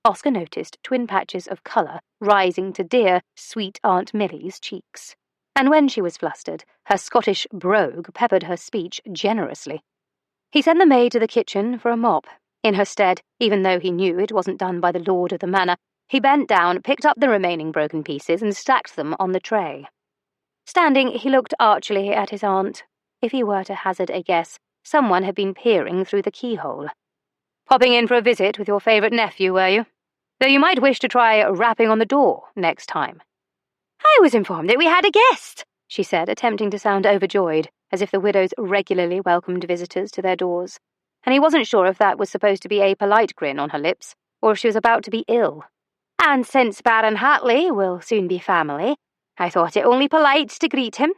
Oscar noticed twin patches of colour rising to dear, sweet Aunt Millie's cheeks. And when she was flustered, her Scottish brogue peppered her speech generously. He sent the maid to the kitchen for a mop. In her stead, even though he knew it wasn't done by the lord of the manor, he bent down, picked up the remaining broken pieces, and stacked them on the tray. Standing, he looked archly at his aunt. If he were to hazard a guess, someone had been peering through the keyhole. "Popping in for a visit with your favourite nephew, were you? Though you might wish to try rapping on the door next time." "I was informed that we had a guest," she said, attempting to sound overjoyed, as if the widows regularly welcomed visitors to their doors. And he wasn't sure if that was supposed to be a polite grin on her lips, or if she was about to be ill. "And since Baron Hartley will soon be family, I thought it only polite to greet him."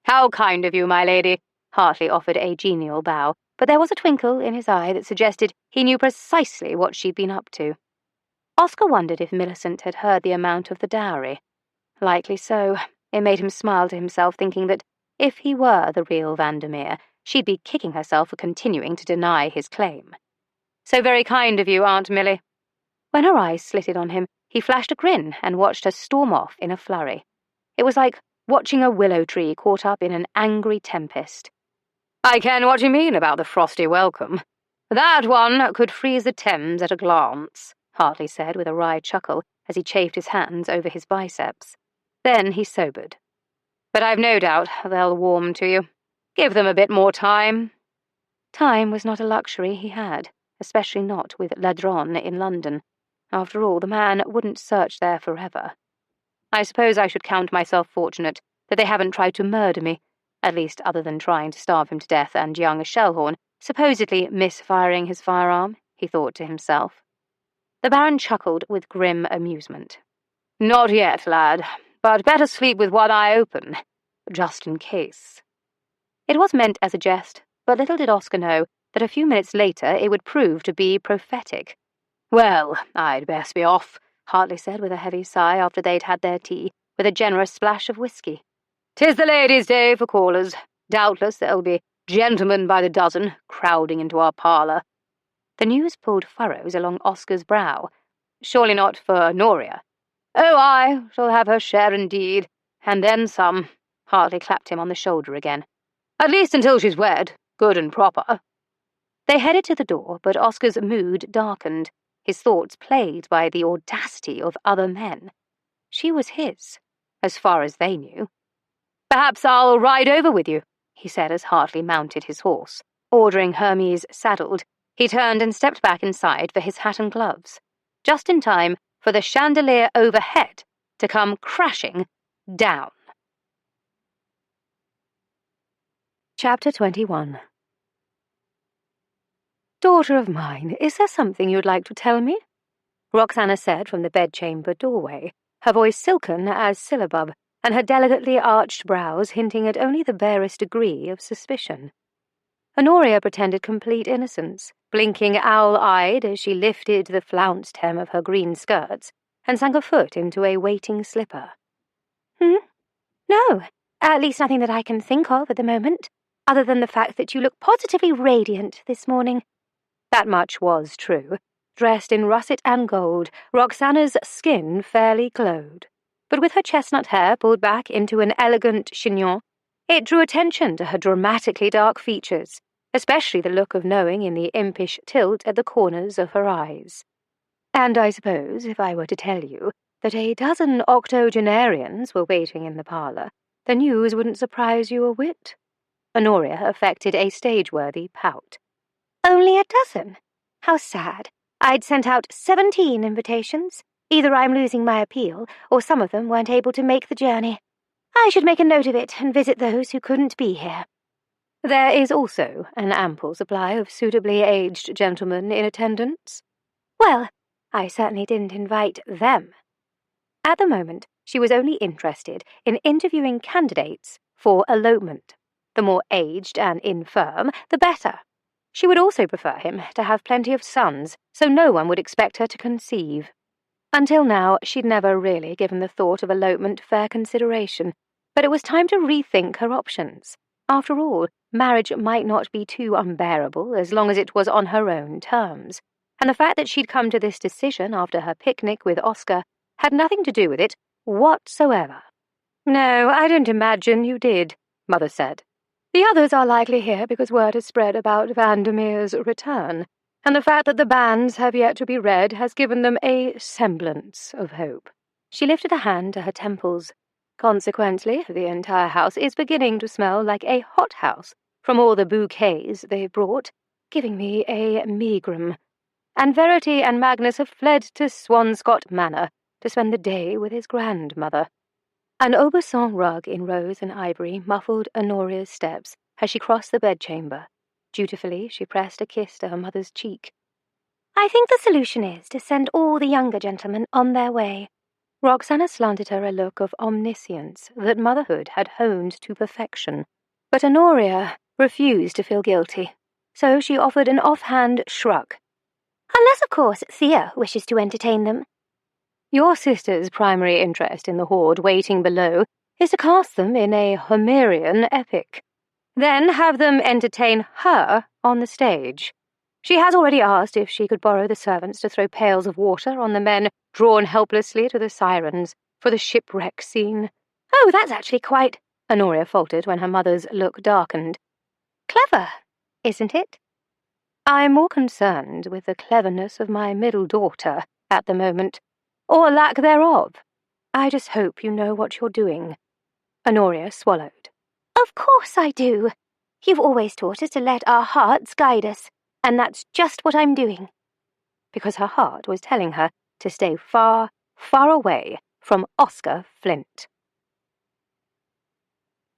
"How kind of you, my lady." Hartley offered a genial bow, but there was a twinkle in his eye that suggested he knew precisely what she'd been up to. Oscar wondered if Millicent had heard the amount of the dowry. Likely so. It made him smile to himself, thinking that if he were the real Vandermeer, she'd be kicking herself for continuing to deny his claim. "So very kind of you, Aunt Millie." When her eyes slitted on him, he flashed a grin and watched her storm off in a flurry. It was like watching a willow tree caught up in an angry tempest. "I ken what you mean about the frosty welcome. That one could freeze the Thames at a glance," Hartley said with a wry chuckle as he chafed his hands over his biceps. Then he sobered. "But I've no doubt they'll warm to you. Give them a bit more time." Time was not a luxury he had, especially not with Ladron in London. After all, the man wouldn't search there forever. "I suppose I should count myself fortunate that they haven't tried to murder me, at least other than trying to starve him to death and young Shellhorn supposedly misfiring his firearm," he thought to himself. The Baron chuckled with grim amusement. "Not yet, lad, but better sleep with one eye open, just in case." It was meant as a jest, but little did Oscar know that a few minutes later it would prove to be prophetic. "Well, I'd best be off," Hartley said with a heavy sigh after they'd had their tea, with a generous splash of whiskey. "'Tis the ladies' day for callers. Doubtless there'll be gentlemen by the dozen crowding into our parlour." The news pulled furrows along Oscar's brow. "Surely not for Honoria." "Oh, I shall have her share indeed, and then some." Hartley clapped him on the shoulder again. "At least until she's wed, good and proper." They headed to the door, but Oscar's mood darkened, his thoughts plagued by the audacity of other men. She was his, as far as they knew. "Perhaps I'll ride over with you," he said as Hartley mounted his horse. Ordering Hermes saddled, he turned and stepped back inside for his hat and gloves, just in time for the chandelier overhead to come crashing down. Chapter 21. "Daughter of mine, is there something you'd like to tell me?" Roxana said from the bedchamber doorway, her voice silken as syllabub, and her delicately arched brows hinting at only the barest degree of suspicion. Honoria pretended complete innocence, blinking owl-eyed as she lifted the flounced hem of her green skirts and sank a foot into a waiting slipper. "No, at least nothing that I can think of at the moment, other than the fact that you look positively radiant this morning." That much was true. Dressed in russet and gold, Roxana's skin fairly glowed. But with her chestnut hair pulled back into an elegant chignon, it drew attention to her dramatically dark features, especially the look of knowing in the impish tilt at the corners of her eyes. "And I suppose if I were to tell you that a dozen octogenarians were waiting in the parlour, the news wouldn't surprise you a whit?" Honoria affected a stage-worthy pout. "Only a dozen? How sad. I'd sent out 17 invitations. Either I'm losing my appeal, or some of them weren't able to make the journey. I should make a note of it and visit those who couldn't be here." "There is also an ample supply of suitably aged gentlemen in attendance." "Well, I certainly didn't invite them." At the moment, she was only interested in interviewing candidates for elopement. The more aged and infirm, the better. She would also prefer him to have plenty of sons, so no one would expect her to conceive. Until now, she'd never really given the thought of elopement fair consideration, but it was time to rethink her options. After all, marriage might not be too unbearable as long as it was on her own terms. and the fact that she'd come to this decision after her picnic with Oscar had nothing to do with it whatsoever. "No, I don't imagine you did," Mother said. "The others are likely here because word has spread about Vandermeer's return, and the fact that the banns have yet to be read has given them a semblance of hope." She lifted a hand to her temples. "Consequently, the entire house is beginning to smell like a hothouse from all the bouquets they brought, giving me a megrim. And Verity and Magnus have fled to Swanscott Manor to spend the day with his grandmother." An Aubusson rug in rose and ivory muffled Honoria's steps as she crossed the bedchamber. Dutifully, she pressed a kiss to her mother's cheek. "I think the solution is to send all the younger gentlemen on their way." Roxana slanted her a look of omniscience that motherhood had honed to perfection, but Honoria refused to feel guilty, so she offered an offhand shrug. "Unless, of course, Thea wishes to entertain them." "Your sister's primary interest in the horde waiting below is to cast them in a Homerian epic, then have them entertain her on the stage. She has already asked if she could borrow the servants to throw pails of water on the men drawn helplessly to the sirens for the shipwreck scene." "Oh, that's actually quite—" Honoria faltered when her mother's look darkened. "clever, isn't it?" "I'm more concerned with the cleverness of my middle daughter at the moment, or lack thereof. I just hope you know what you're doing." Honoria swallowed. "Of course I do. You've always taught us to let our hearts guide us, and that's just what I'm doing." Because her heart was telling her to stay far, far away from Oscar Flint.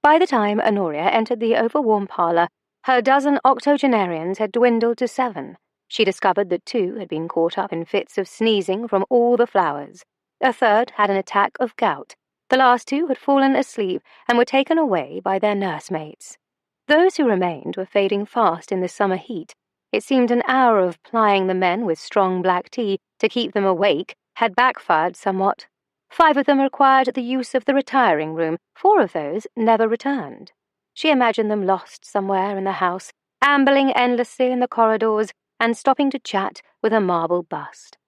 By the time Honoria entered the overwarm parlour, her dozen octogenarians had dwindled to 7. She discovered that 2 had been caught up in fits of sneezing from all the flowers. A third had an attack of gout. The last 2 had fallen asleep and were taken away by their nursemates. Those who remained were fading fast in the summer heat. It seemed an hour of plying the men with strong black tea to keep them awake had backfired somewhat. 5 of them required the use of the retiring room. 4 of those never returned. She imagined them lost somewhere in the house, ambling endlessly in the corridors and stopping to chat with a marble bust.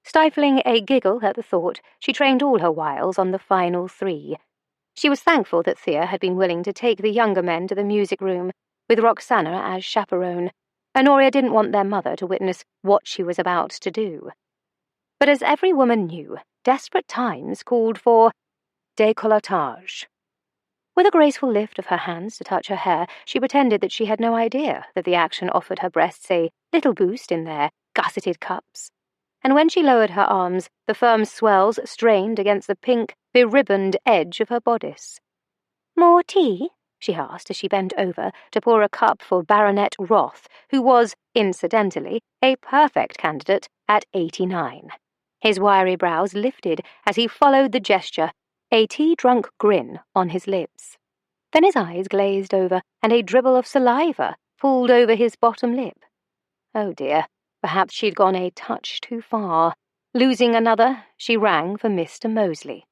Stifling a giggle at the thought, she trained all her wiles on the final 3. She was thankful that Thea had been willing to take the younger men to the music room, with Roxana as chaperone. Honoria didn't want their mother to witness what she was about to do. But as every woman knew, desperate times called for décolletage. With a graceful lift of her hands to touch her hair, she pretended that she had no idea that the action offered her breasts a little boost in their gusseted cups. And when she lowered her arms, the firm swells strained against the pink, beribboned edge of her bodice. "More tea?" she asked as she bent over to pour a cup for Baronet Roth, who was, incidentally, a perfect candidate at 89. His wiry brows lifted as he followed the gesture, a tea-drunk grin on his lips. Then his eyes glazed over, and a dribble of saliva pooled over his bottom lip. Oh dear, perhaps she'd gone a touch too far. Losing another, she rang for Mr. Moseley.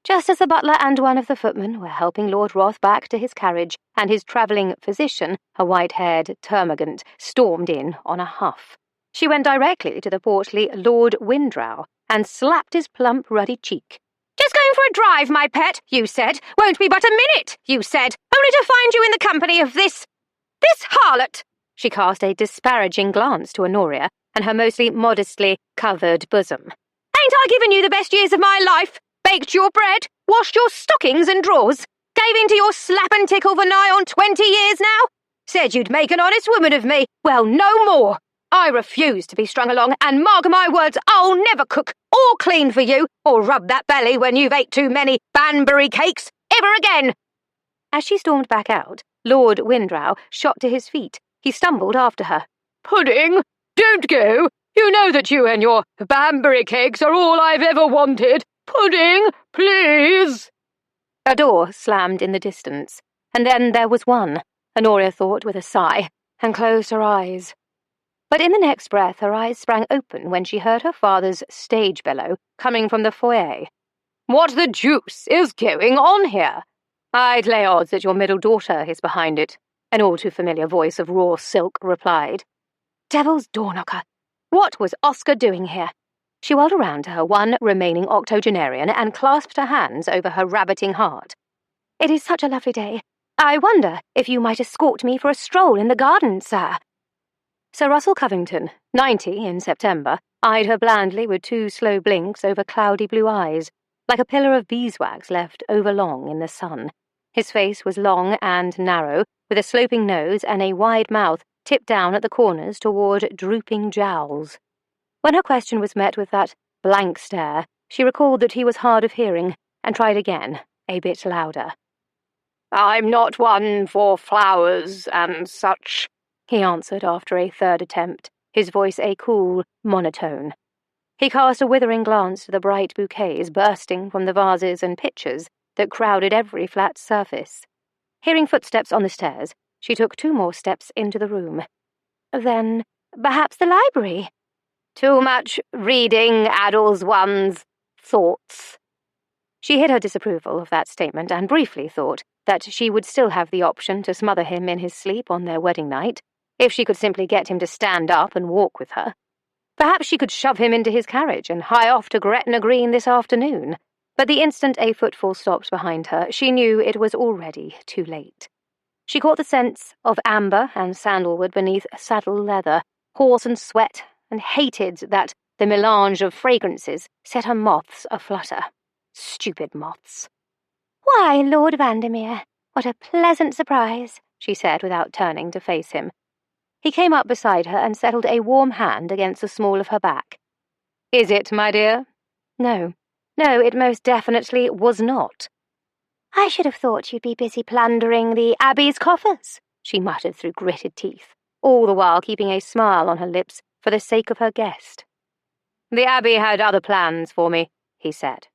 Just as the butler and one of the footmen were helping Lord Roth back to his carriage, and his travelling physician, a white-haired termagant, stormed in on a huff. She went directly to the portly Lord Windrow and slapped his plump, ruddy cheek. "Just going for a drive, my pet, you said. Won't be but a minute, you said. Only to find you in the company of this harlot." She cast a disparaging glance to Honoria and her mostly modestly covered bosom. "Ain't I given you the best years of my life? Baked your bread, washed your stockings and drawers, gave in to your slap and tickle for nigh on 20 years now? Said you'd make an honest woman of me. Well, no more. I refuse to be strung along, and mark my words, I'll never cook or clean for you, or rub that belly when you've ate too many Banbury cakes, ever again." As she stormed back out, Lord Windrow shot to his feet. He stumbled after her. "Pudding, don't go. You know that you and your Banbury cakes are all I've ever wanted. Pudding, please." A door slammed in the distance, and then there was one, Honoria thought with a sigh, and closed her eyes. But in the next breath her eyes sprang open when she heard her father's stage bellow coming from the foyer. "What the deuce is going on here? I'd lay odds that your middle daughter is behind it," an all too familiar voice of raw silk replied. "Devil's door-knocker. What was Oscar doing here? She whirled around to her one remaining octogenarian and clasped her hands over her rabbiting heart. It is such a lovely day. I wonder if you might escort me for a stroll in the garden, sir. Sir Russell Covington, 90 in September, eyed her blandly with 2 slow blinks over cloudy blue eyes, like a pillar of beeswax left overlong in the sun. His face was long and narrow, with a sloping nose and a wide mouth tipped down at the corners toward drooping jowls. When her question was met with that blank stare, she recalled that he was hard of hearing, and tried again, a bit louder. "I'm not one for flowers and such," he answered after a third attempt, his voice a cool monotone. He cast a withering glance to the bright bouquets bursting from the vases and pitchers that crowded every flat surface. Hearing footsteps on the stairs, she took 2 more steps into the room. Then, perhaps the library? Too much reading addles one's thoughts. She hid her disapproval of that statement and briefly thought that she would still have the option to smother him in his sleep on their wedding night, if she could simply get him to stand up and walk with her. Perhaps she could shove him into his carriage and hie off to Gretna Green this afternoon. But the instant a footfall stopped behind her, she knew it was already too late. She caught the scents of amber and sandalwood beneath saddle leather, horse and sweat, and hated that the melange of fragrances set her moths aflutter. Stupid moths. "Why, Lord Vandermeer, what a pleasant surprise," she said without turning to face him. He came up beside her and settled a warm hand against the small of her back. "Is it, my dear?" No, it most definitely was not. "I should have thought you'd be busy plundering the Abbey's coffers," she muttered through gritted teeth, all the while keeping a smile on her lips for the sake of her guest. "The Abbey had other plans for me," he said.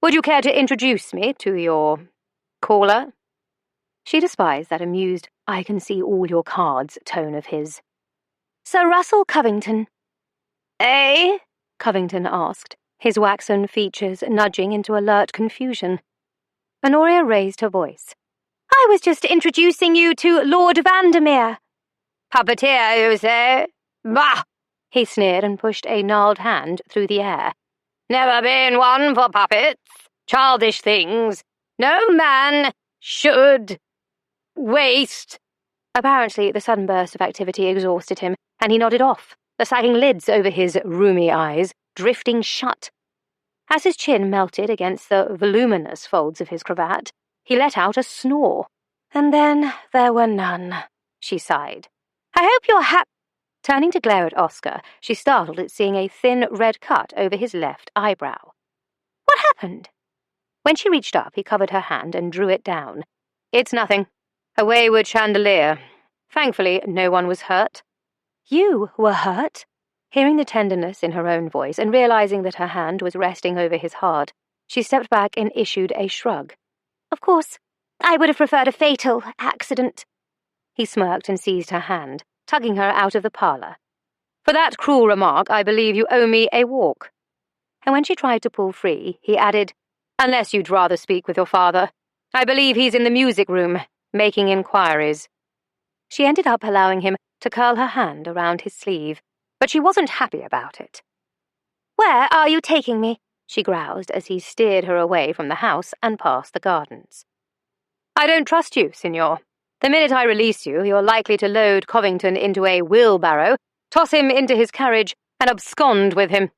"Would you care to introduce me to your caller?" She despised that amused, "I can see all your cards" tone of his. "Sir Russell Covington." "Eh?" Covington asked, his waxen features nudging into alert confusion. Honoria raised her voice. "I was just introducing you to Lord Vandermeer." "Puppeteer, you say? Bah!" He sneered and pushed a gnarled hand through the air. "Never been one for puppets. Childish things. No man should waste." Apparently, the sudden burst of activity exhausted him, and he nodded off, the sagging lids over his rheumy eyes drifting shut. As his chin melted against the voluminous folds of his cravat, he let out a snore. "And then there were none," she sighed. "I hope you're Turning to glare at Oscar, she startled at seeing a thin red cut over his left eyebrow. "What happened?" When she reached up, he covered her hand and drew it down. "It's nothing. A wayward chandelier. Thankfully, no one was hurt." "You were hurt?" Hearing the tenderness in her own voice and realizing that her hand was resting over his heart, she stepped back and issued a shrug. "Of course, I would have preferred a fatal accident." He smirked and seized her hand, tugging her out of the parlour. "For that cruel remark, I believe you owe me a walk." And when she tried to pull free, he added, "Unless you'd rather speak with your father. I believe he's in the music room, making inquiries." She ended up allowing him to curl her hand around his sleeve, but she wasn't happy about it. "Where are you taking me?" she groused as he steered her away from the house and past the gardens. "I don't trust you, Signor. The minute I release you, you're likely to load Covington into a wheelbarrow, toss him into his carriage, and abscond with him."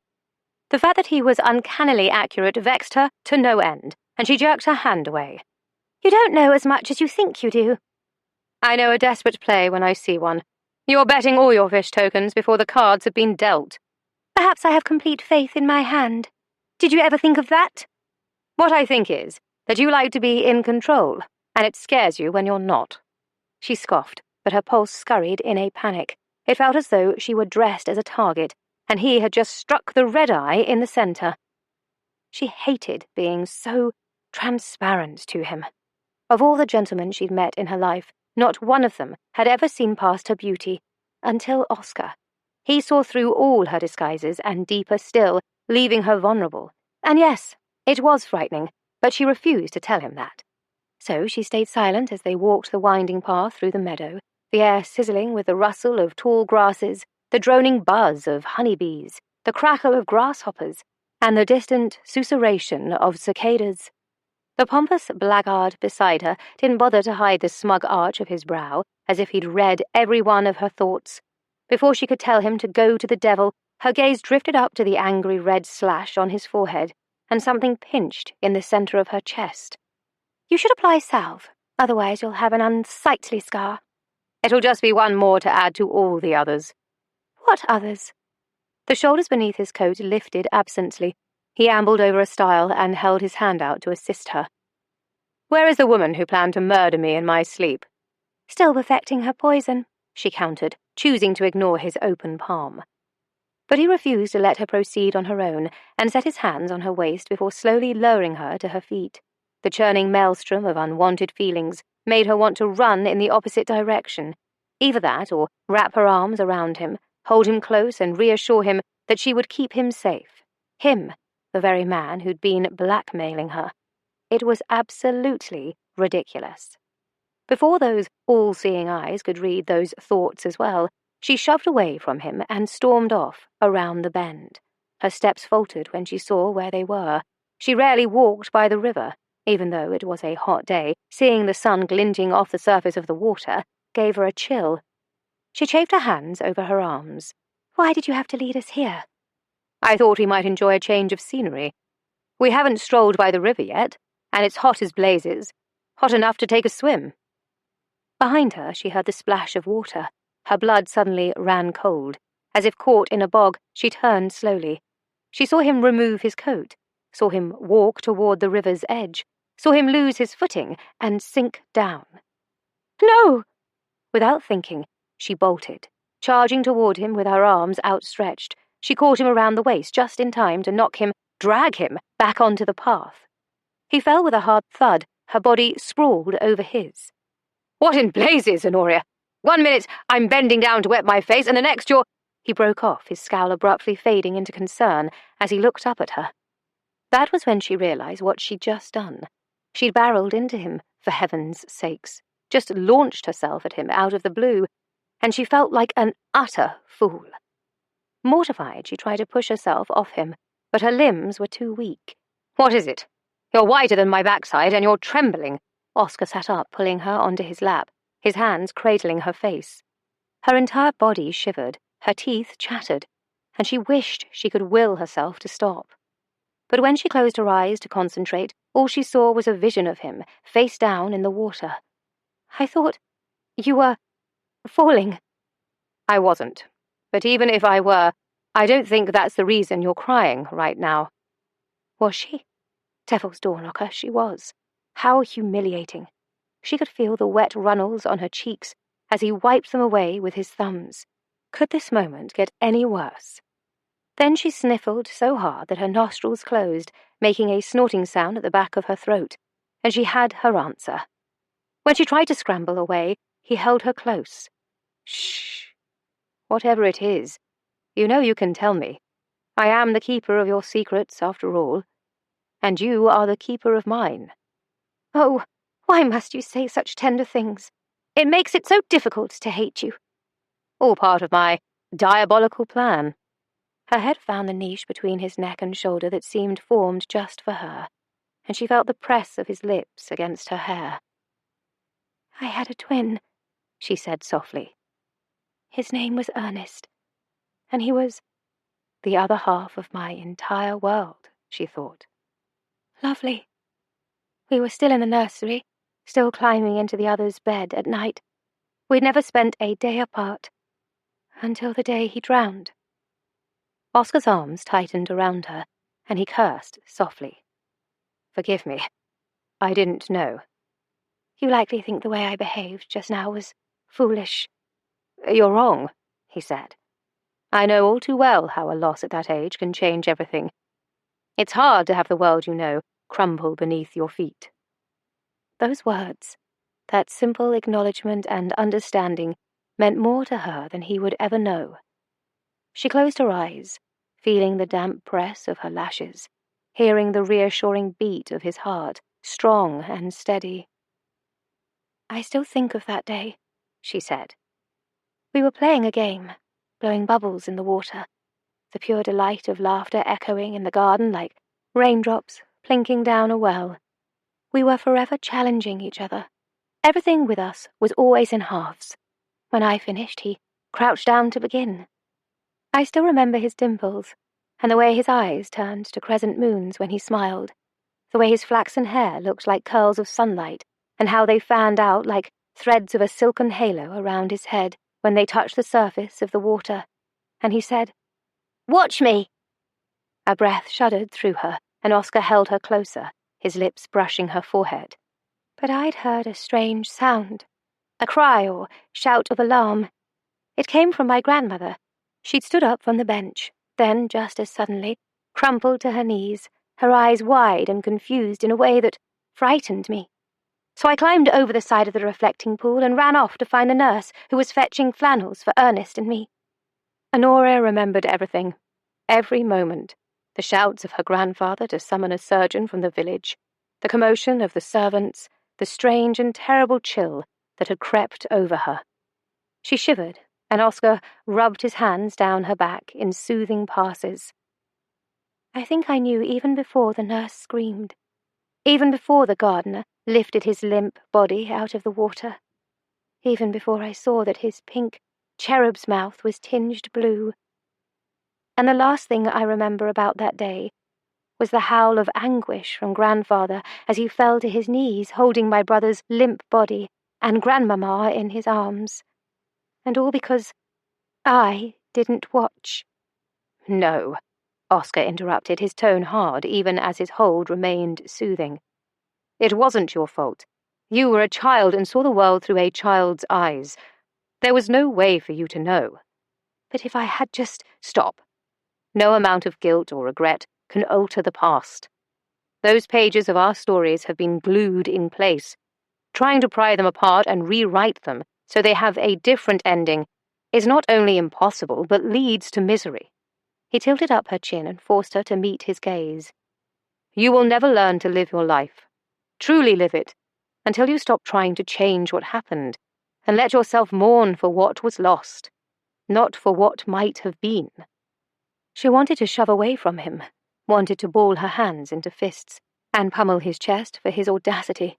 The fact that he was uncannily accurate vexed her to no end, and she jerked her hand away. "You don't know as much as you think you do." "I know a desperate play when I see one. You're betting all your fish tokens before the cards have been dealt." "Perhaps I have complete faith in my hand. Did you ever think of that?" "What I think is that you like to be in control, and it scares you when you're not." She scoffed, but her pulse scurried in a panic. It felt as though she were dressed as a target, and he had just struck the red eye in the centre. She hated being so transparent to him. Of all the gentlemen she'd met in her life, not one of them had ever seen past her beauty, until Oscar. He saw through all her disguises and deeper still, leaving her vulnerable. And yes, it was frightening, but she refused to tell him that. So she stayed silent as they walked the winding path through the meadow, the air sizzling with the rustle of tall grasses, the droning buzz of honeybees, the crackle of grasshoppers, and the distant susurration of cicadas. The pompous blackguard beside her didn't bother to hide the smug arch of his brow, as if he'd read every one of her thoughts. Before she could tell him to go to the devil, her gaze drifted up to the angry red slash on his forehead, and something pinched in the centre of her chest. You should apply salve, otherwise you'll have an unsightly scar. It'll just be one more to add to all the others. What others? The shoulders beneath his coat lifted absently. He ambled over a stile and held his hand out to assist her. Where is the woman who planned to murder me in my sleep? Still perfecting her poison, she countered, choosing to ignore his open palm. But he refused to let her proceed on her own, and set his hands on her waist before slowly lowering her to her feet. The churning maelstrom of unwanted feelings made her want to run in the opposite direction. Either that, or wrap her arms around him, hold him close and reassure him that she would keep him safe. Him, the very man who'd been blackmailing her. It was absolutely ridiculous. Before those all-seeing eyes could read those thoughts as well, she shoved away from him and stormed off around the bend. Her steps faltered when she saw where they were. She rarely walked by the river. Even though it was a hot day, seeing the sun glinting off the surface of the water gave her a chill. She chafed her hands over her arms. Why did you have to lead us here? I thought we might enjoy a change of scenery. We haven't strolled by the river yet, and it's hot as blazes, hot enough to take a swim. Behind her she heard the splash of water. Her blood suddenly ran cold. As if caught in a bog, she turned slowly. She saw him remove his coat, saw him walk toward the river's edge, saw him lose his footing and sink down. No! Without thinking, she bolted, charging toward him with her arms outstretched. She caught him around the waist just in time to drag him back onto the path. He fell with a hard thud, her body sprawled over his. What in blazes, Honoria? 1 minute I'm bending down to wet my face, and the next you're— He broke off, his scowl abruptly fading into concern as he looked up at her. That was when she realized what she'd just done. She'd barreled into him, for heaven's sakes, just launched herself at him out of the blue, and she felt like an utter fool. Mortified, she tried to push herself off him, but her limbs were too weak. What is it? You're whiter than my backside, and you're trembling. Oscar sat up, pulling her onto his lap, his hands cradling her face. Her entire body shivered, her teeth chattered, and she wished she could will herself to stop. But when she closed her eyes to concentrate, all she saw was a vision of him, face down in the water. I thought you were falling. I wasn't. But even if I were, I don't think that's the reason you're crying right now. Was she? Devil's doorknocker, she was. How humiliating. She could feel the wet runnels on her cheeks as he wiped them away with his thumbs. Could this moment get any worse? Then she sniffled so hard that her nostrils closed, making a snorting sound at the back of her throat, and she had her answer. When she tried to scramble away, he held her close. Shh. Whatever it is, you know you can tell me. I am the keeper of your secrets, after all, and you are the keeper of mine. Oh, why must you say such tender things? It makes it so difficult to hate you. All part of my diabolical plan. Her head found the niche between his neck and shoulder that seemed formed just for her, and she felt the press of his lips against her hair. I had a twin, she said softly. His name was Ernest, and he was the other half of my entire world, she thought. Lovely. We were still in the nursery, still climbing into the other's bed at night. We'd never spent a day apart, until the day he drowned. Oscar's arms tightened around her, and he cursed softly. Forgive me. I didn't know. You likely think the way I behaved just now was foolish. You're wrong, he said. I know all too well how a loss at that age can change everything. It's hard to have the world you know crumble beneath your feet. Those words, that simple acknowledgement and understanding, meant more to her than he would ever know. She closed her eyes, feeling the damp press of her lashes, hearing the reassuring beat of his heart, strong and steady. I still think of that day, she said. We were playing a game, blowing bubbles in the water, the pure delight of laughter echoing in the garden like raindrops plinking down a well. We were forever challenging each other. Everything with us was always in halves. When I finished, he crouched down to begin. I still remember his dimples, and the way his eyes turned to crescent moons when he smiled, the way his flaxen hair looked like curls of sunlight, and how they fanned out like threads of a silken halo around his head when they touched the surface of the water, and he said, "Watch me!" A breath shuddered through her, and Oscar held her closer, his lips brushing her forehead. But I'd heard a strange sound, a cry or shout of alarm. It came from my grandmother. She'd stood up from the bench, then, just as suddenly, crumpled to her knees, her eyes wide and confused in a way that frightened me. So I climbed over the side of the reflecting pool and ran off to find the nurse who was fetching flannels for Ernest and me. Honoria remembered everything, every moment, the shouts of her grandfather to summon a surgeon from the village, the commotion of the servants, the strange and terrible chill that had crept over her. She shivered, and Oscar rubbed his hands down her back in soothing passes. I think I knew even before the nurse screamed, even before the gardener lifted his limp body out of the water, even before I saw that his pink cherub's mouth was tinged blue. And the last thing I remember about that day was the howl of anguish from grandfather as he fell to his knees holding my brother's limp body and grandmamma in his arms. And all because I didn't watch. "No," Oscar interrupted, his tone hard, even as his hold remained soothing. "It wasn't your fault. You were a child and saw the world through a child's eyes. There was no way for you to know. But if I had just stop. No amount of guilt or regret can alter the past. Those pages of our stories have been glued in place. Trying to pry them apart and rewrite them so they have a different ending is not only impossible, but leads to misery." He tilted up her chin and forced her to meet his gaze. "You will never learn to live your life, truly live it, until you stop trying to change what happened and let yourself mourn for what was lost, not for what might have been." She wanted to shove away from him, wanted to ball her hands into fists and pummel his chest for his audacity,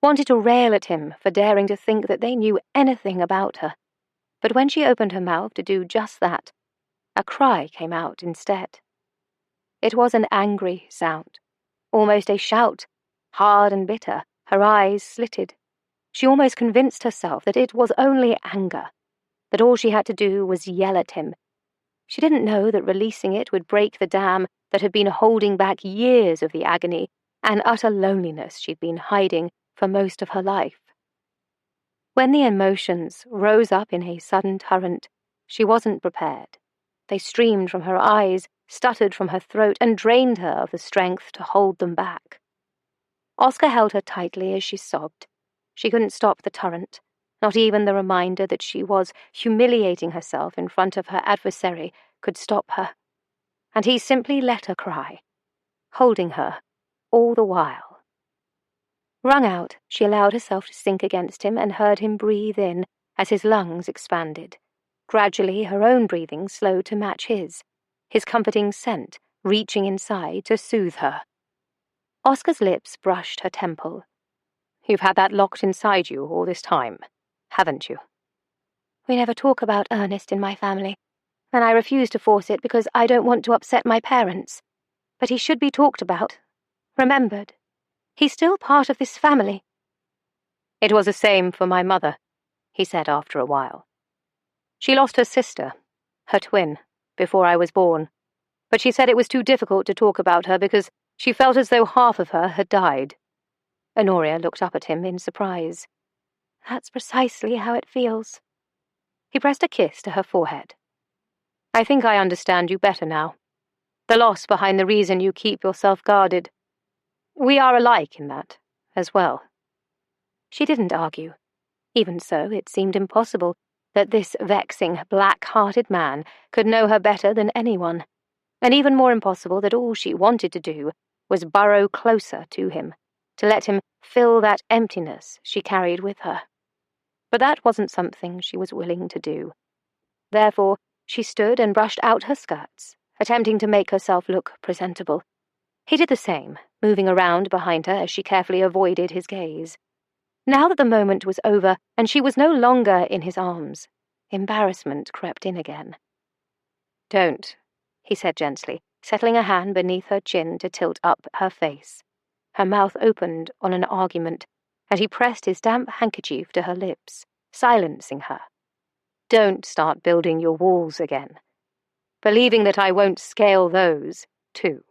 wanted to rail at him for daring to think that they knew anything about her. But when she opened her mouth to do just that, a cry came out instead. It was an angry sound, almost a shout, hard and bitter, her eyes slitted. She almost convinced herself that it was only anger, that all she had to do was yell at him. She didn't know that releasing it would break the dam that had been holding back years of the agony and utter loneliness she'd been hiding for most of her life. When the emotions rose up in a sudden torrent, she wasn't prepared. They streamed from her eyes, stuttered from her throat, and drained her of the strength to hold them back. Oscar held her tightly as she sobbed. She couldn't stop the torrent, not even the reminder that she was humiliating herself in front of her adversary could stop her. And he simply let her cry, holding her all the while. Wrung out, she allowed herself to sink against him and heard him breathe in as his lungs expanded. Gradually, her own breathing slowed to match his comforting scent reaching inside to soothe her. Oscar's lips brushed her temple. "You've had that locked inside you all this time, haven't you?" "We never talk about Ernest in my family, and I refuse to force it because I don't want to upset my parents. But he should be talked about, remembered. He's still part of this family." "It was the same for my mother," he said after a while. "She lost her sister, her twin, before I was born, but she said it was too difficult to talk about her because she felt as though half of her had died." Honoria looked up at him in surprise. "That's precisely how it feels." He pressed a kiss to her forehead. "I think I understand you better now. The loss behind the reason you keep yourself guarded. We are alike in that, as well." She didn't argue. Even so, it seemed impossible that this vexing, black-hearted man could know her better than anyone, and even more impossible that all she wanted to do was burrow closer to him, to let him fill that emptiness she carried with her. But that wasn't something she was willing to do. Therefore, She stood and brushed out her skirts, attempting to make herself look presentable. He did the same, moving around behind her as she carefully avoided his gaze. Now that the moment was over and she was no longer in his arms, embarrassment crept in again. "Don't," he said gently, settling a hand beneath her chin to tilt up her face. Her mouth opened on an argument, and he pressed his damp handkerchief to her lips, silencing her. "Don't start building your walls again, believing that I won't scale those, too."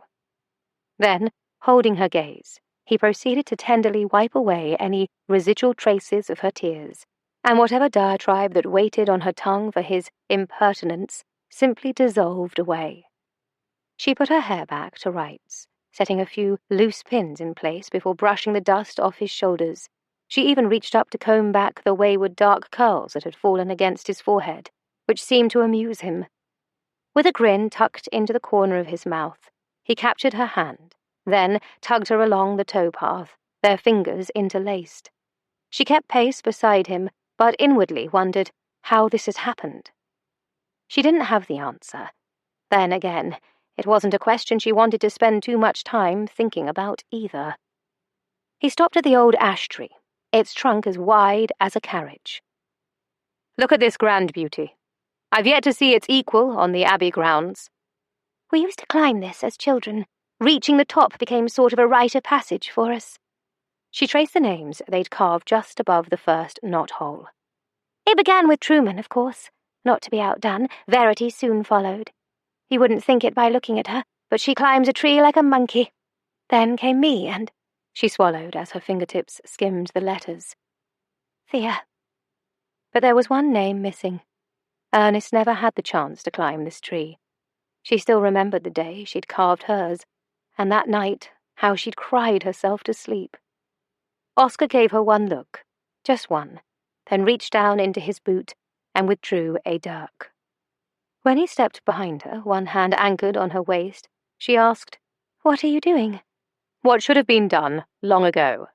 Then, holding her gaze, he proceeded to tenderly wipe away any residual traces of her tears, and whatever diatribe that waited on her tongue for his impertinence simply dissolved away. She put her hair back to rights, setting a few loose pins in place before brushing the dust off his shoulders. She even reached up to comb back the wayward dark curls that had fallen against his forehead, which seemed to amuse him. With a grin tucked into the corner of his mouth, he captured her hand, then tugged her along the towpath, their fingers interlaced. She kept pace beside him, but inwardly wondered how this had happened. She didn't have the answer. Then again, it wasn't a question she wanted to spend too much time thinking about either. He stopped at the old ash tree, its trunk as wide as a carriage. "Look at this grand beauty. I've yet to see its equal on the Abbey grounds." "We used to climb this as children. Reaching the top became sort of a rite of passage for us." She traced the names they'd carved just above the first knothole. "It began with Truman, of course. Not to be outdone, Verity soon followed. You wouldn't think it by looking at her, but she climbs a tree like a monkey. Then came me, and—" She swallowed as her fingertips skimmed the letters. "Thea." But there was one name missing. Ernest never had the chance to climb this tree. She still remembered the day she'd carved hers, and that night how she'd cried herself to sleep. Oscar gave her one look, just one, then reached down into his boot and withdrew a dirk. When he stepped behind her, one hand anchored on her waist, she asked, "What are you doing?" "What should have been done long ago."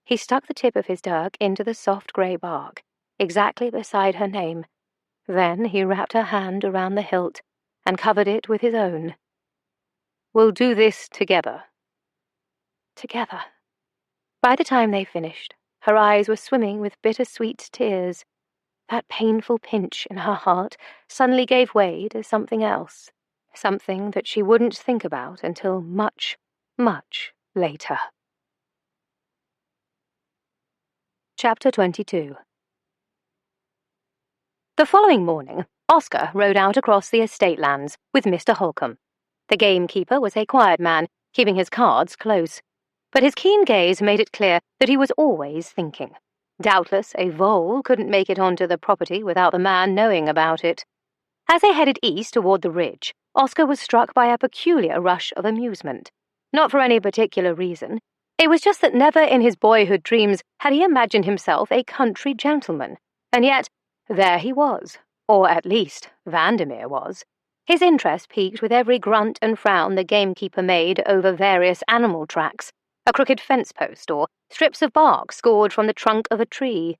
He stuck the tip of his dirk into the soft grey bark, exactly beside her name. Then he wrapped her hand around the hilt and covered it with his own. "We'll do this together." Together. By the time they finished, her eyes were swimming with bittersweet tears. That painful pinch in her heart suddenly gave way to something else, something that she wouldn't think about until much, much later. Chapter 22. The following morning, Oscar rode out across the estate lands with Mr. Holcomb. The gamekeeper was a quiet man, keeping his cards close, but his keen gaze made it clear that he was always thinking. Doubtless a vole couldn't make it onto the property without the man knowing about it. As they headed east toward the ridge, Oscar was struck by a peculiar rush of amusement. Not for any particular reason. It was just that never in his boyhood dreams had he imagined himself a country gentleman, and yet there he was, or at least Vandermeer was. His interest peaked with every grunt and frown the gamekeeper made over various animal tracks, a crooked fence post, or strips of bark scored from the trunk of a tree.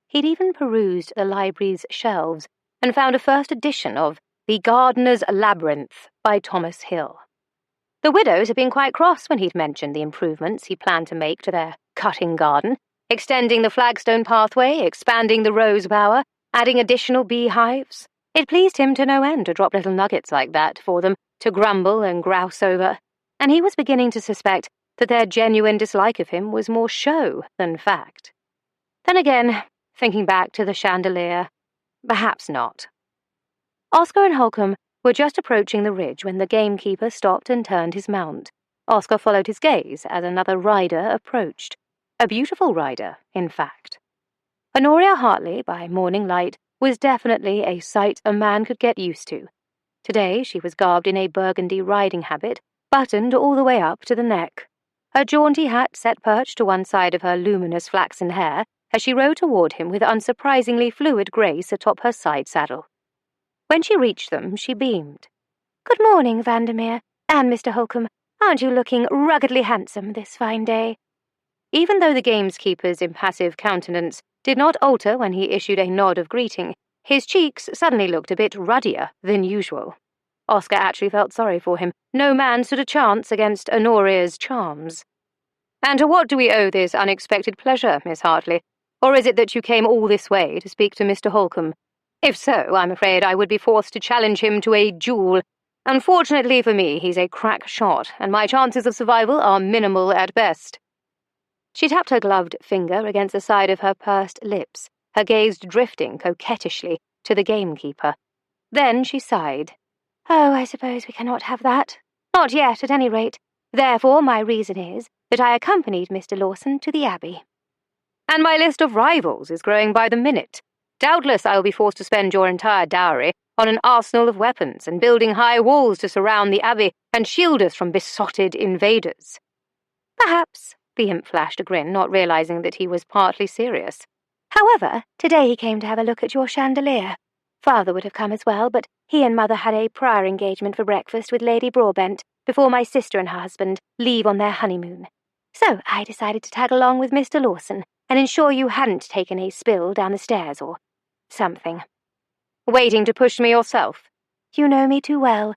He'd even perused the library's shelves and found a first edition of The Gardener's Labyrinth by Thomas Hill. The widows had been quite cross when he'd mentioned the improvements he planned to make to their cutting garden, extending the flagstone pathway, expanding the rose bower, adding additional beehives. It pleased him to no end to drop little nuggets like that for them to grumble and grouse over, and he was beginning to suspect that their genuine dislike of him was more show than fact. Then again, thinking back to the chandelier, perhaps not. Oscar and Holcomb were just approaching the ridge when the gamekeeper stopped and turned his mount. Oscar followed his gaze as another rider approached. A beautiful rider, in fact. Honoria Hartley, by morning light, was definitely a sight a man could get used to. Today she was garbed in a burgundy riding habit, buttoned all the way up to the neck. Her jaunty hat set perched to one side of her luminous flaxen hair as she rode toward him with unsurprisingly fluid grace atop her side saddle. When she reached them, she beamed. "Good morning, Vandermeer, and Mr. Holcomb. Aren't you looking ruggedly handsome this fine day?" Even though the gamekeeper's impassive countenance did not alter when he issued a nod of greeting, His cheeks suddenly looked a bit ruddier than usual. Oscar actually felt sorry for him. No man stood a chance against Honoria's charms. "And to what do we owe this unexpected pleasure, Miss Hartley? Or is it that you came all this way to speak to Mr. Holcomb? If so, I'm afraid I would be forced to challenge him to a duel. Unfortunately for me, he's a crack shot, and my chances of survival are minimal at best." She tapped her gloved finger against the side of her pursed lips, her gaze drifting coquettishly to the gamekeeper. Then she sighed. "Oh, I suppose we cannot have that. Not yet, at any rate. Therefore, my reason is that I accompanied Mr. Lawson to the Abbey." "And my list of rivals is growing by the minute. Doubtless I will be forced to spend your entire dowry on an arsenal of weapons and building high walls to surround the Abbey and shield us from besotted invaders." "Perhaps," the imp flashed a grin, not realizing that he was partly serious. "However, today he came to have a look at your chandelier. Father would have come as well, but he and Mother had a prior engagement for breakfast with Lady Broadbent before my sister and her husband leave on their honeymoon. So I decided to tag along with Mr. Lawson and ensure you hadn't taken a spill down the stairs or something." "Waiting to push me yourself?" "You know me too well."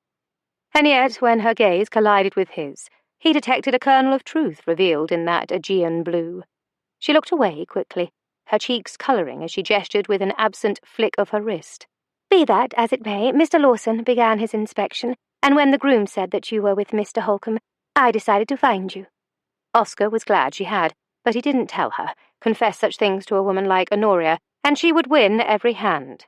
And yet, when her gaze collided with his, he detected a kernel of truth revealed in that Aegean blue. She looked away quickly, her cheeks colouring as she gestured with an absent flick of her wrist. "Be that as it may, Mr. Lawson began his inspection, and when the groom said that you were with Mr. Holcomb, I decided to find you." Oscar was glad she had, but he didn't tell her, confess such things to a woman like Honoria, and she would win every hand.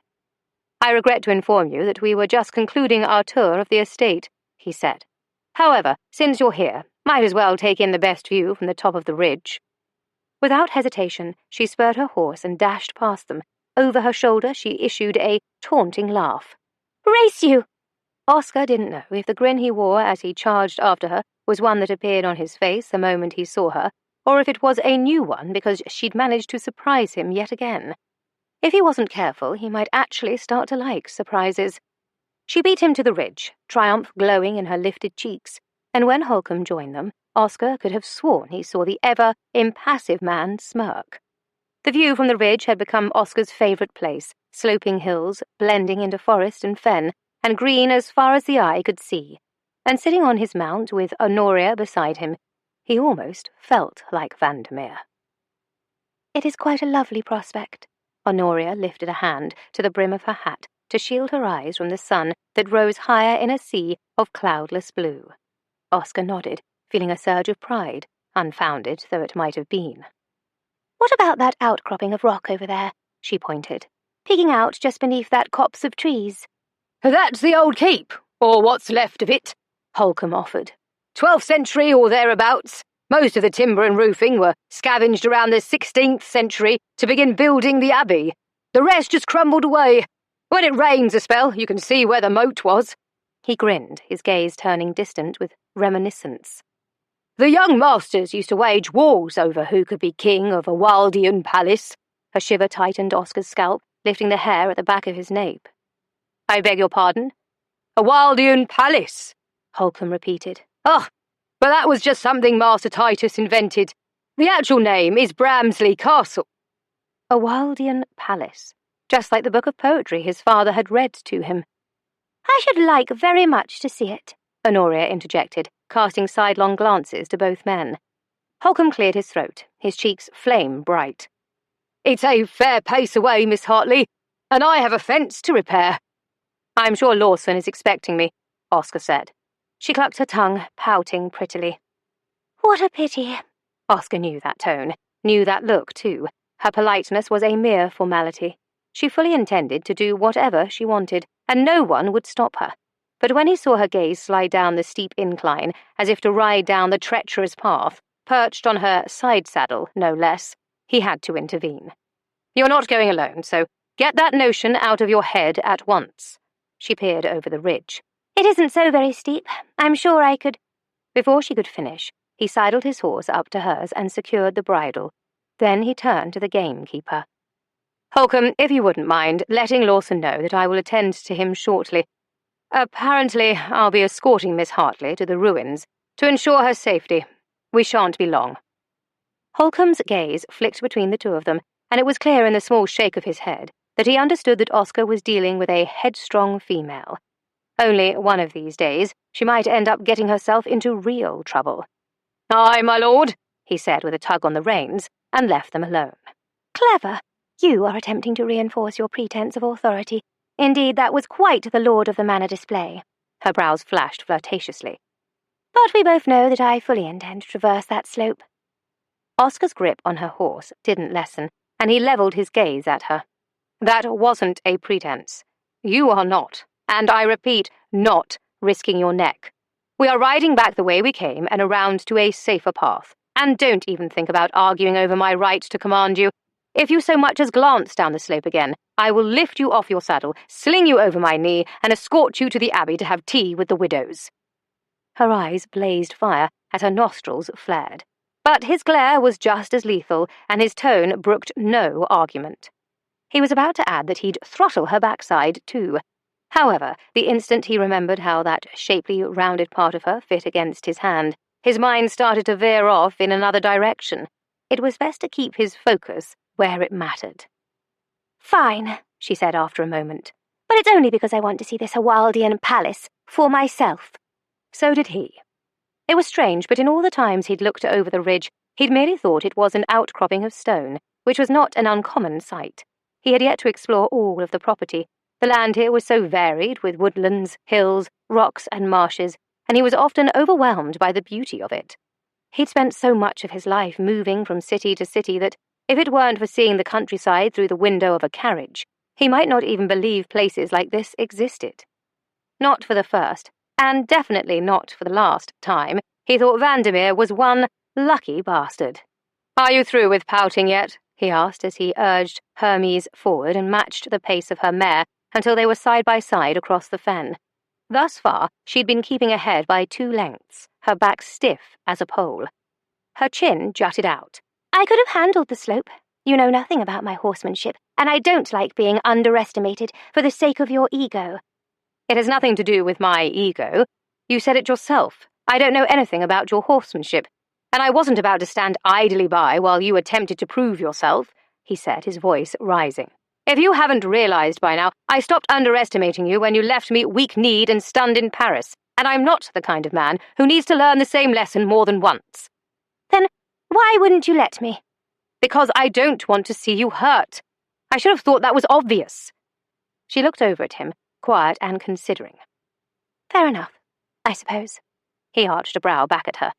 "I regret to inform you that we were just concluding our tour of the estate," he said. "However, since you're here, might as well take in the best view from the top of the ridge." Without hesitation, she spurred her horse and dashed past them. Over her shoulder, she issued a taunting laugh. "Race you!" Oscar didn't know if the grin he wore as he charged after her was one that appeared on his face the moment he saw her, or if it was a new one because she'd managed to surprise him yet again. If he wasn't careful, he might actually start to like surprises. She beat him to the ridge, triumph glowing in her lifted cheeks, and when Holcomb joined them, Oscar could have sworn he saw the ever-impassive man smirk. The view from the ridge had become Oscar's favourite place, sloping hills, blending into forest and fen, and green as far as the eye could see. And sitting on his mount with Honoria beside him, he almost felt like Vandermeer. "It is quite a lovely prospect." Honoria lifted a hand to the brim of her hat to shield her eyes from the sun that rose higher in a sea of cloudless blue. Oscar nodded, feeling a surge of pride, unfounded though it might have been. "What about that outcropping of rock over there?" she pointed, "peeking out just beneath that copse of trees." "That's the old keep, or what's left of it," Holcomb offered. 12th century or thereabouts. Most of the timber and roofing were scavenged around the 16th century to begin building the abbey. The rest just crumbled away. When it rains a spell, you can see where the moat was." He grinned, his gaze turning distant with reminiscence. "The young masters used to wage wars over who could be king of a Waldian palace." A shiver tightened Oscar's scalp, lifting the hair at the back of his nape. "I beg your pardon?" "A Waldian palace," Holcomb repeated. "Oh, but that was just something Master Titus invented. The actual name is Bramsley Castle." A Waldian palace, just like the book of poetry his father had read to him. "I should like very much to see it," Honoria interjected, casting sidelong glances to both men. Holcomb cleared his throat, his cheeks flame bright. "It's a fair pace away, Miss Hartley, and I have a fence to repair." "I'm sure Lawson is expecting me," Oscar said. She clucked her tongue, pouting prettily. "What a pity." Oscar knew that tone, knew that look too. Her politeness was a mere formality. She fully intended to do whatever she wanted, and no one would stop her. But when he saw her gaze slide down the steep incline, as if to ride down the treacherous path, perched on her side saddle, no less, he had to intervene. "You're not going alone, so get that notion out of your head at once." She peered over the ridge. "It isn't so very steep. I'm sure I could—" Before she could finish, he sidled his horse up to hers and secured the bridle. Then he turned to the gamekeeper. "Holcomb, if you wouldn't mind letting Lawson know that I will attend to him shortly. Apparently, I'll be escorting Miss Hartley to the ruins to ensure her safety. We shan't be long." Holcomb's gaze flicked between the two of them, and it was clear in the small shake of his head that he understood that Oscar was dealing with a headstrong female. Only one of these days she might end up getting herself into real trouble. "Aye, my lord," he said with a tug on the reins, and left them alone. Clever. You are attempting to reinforce your pretense of authority. Indeed, that was quite the lord of the manor display. Her brows flashed flirtatiously. But we both know that I fully intend to traverse that slope. Oscar's grip on her horse didn't lessen, and he levelled his gaze at her. "That wasn't a pretense. You are not, and I repeat, not risking your neck. We are riding back the way we came and around to a safer path, and don't even think about arguing over my right to command you. If you so much as glance down the slope again, I will lift you off your saddle, sling you over my knee, and escort you to the abbey to have tea with the widows." Her eyes blazed fire, as her nostrils flared. But his glare was just as lethal, and his tone brooked no argument. He was about to add that he'd throttle her backside, too. However, the instant he remembered how that shapely, rounded part of her fit against his hand, his mind started to veer off in another direction. It was best to keep his focus where it mattered. "Fine," she said after a moment. "But it's only because I want to see this Hawaldian palace for myself." So did he. It was strange, but in all the times he'd looked over the ridge, he'd merely thought it was an outcropping of stone, which was not an uncommon sight. He had yet to explore all of the property. The land here was so varied, with woodlands, hills, rocks, and marshes, and he was often overwhelmed by the beauty of it. He'd spent so much of his life moving from city to city that, if it weren't for seeing the countryside through the window of a carriage, he might not even believe places like this existed. Not for the first, and definitely not for the last time, he thought Vandermeer was one lucky bastard. "Are you through with pouting yet?" he asked as he urged Hermes forward and matched the pace of her mare until they were side by side across the fen. Thus far, she'd been keeping ahead by 2 lengths, her back stiff as a pole. Her chin jutted out. "I could have handled the slope. You know nothing about my horsemanship, and I don't like being underestimated for the sake of your ego." "It has nothing to do with my ego. You said it yourself. I don't know anything about your horsemanship, and I wasn't about to stand idly by while you attempted to prove yourself," he said, his voice rising. "If you haven't realized by now, I stopped underestimating you when you left me weak-kneed and stunned in Paris, and I'm not the kind of man who needs to learn the same lesson more than once." "Then why wouldn't you let me?" "Because I don't want to see you hurt. I should have thought that was obvious." She looked over at him, quiet and considering. "Fair enough, I suppose." He arched a brow back at her.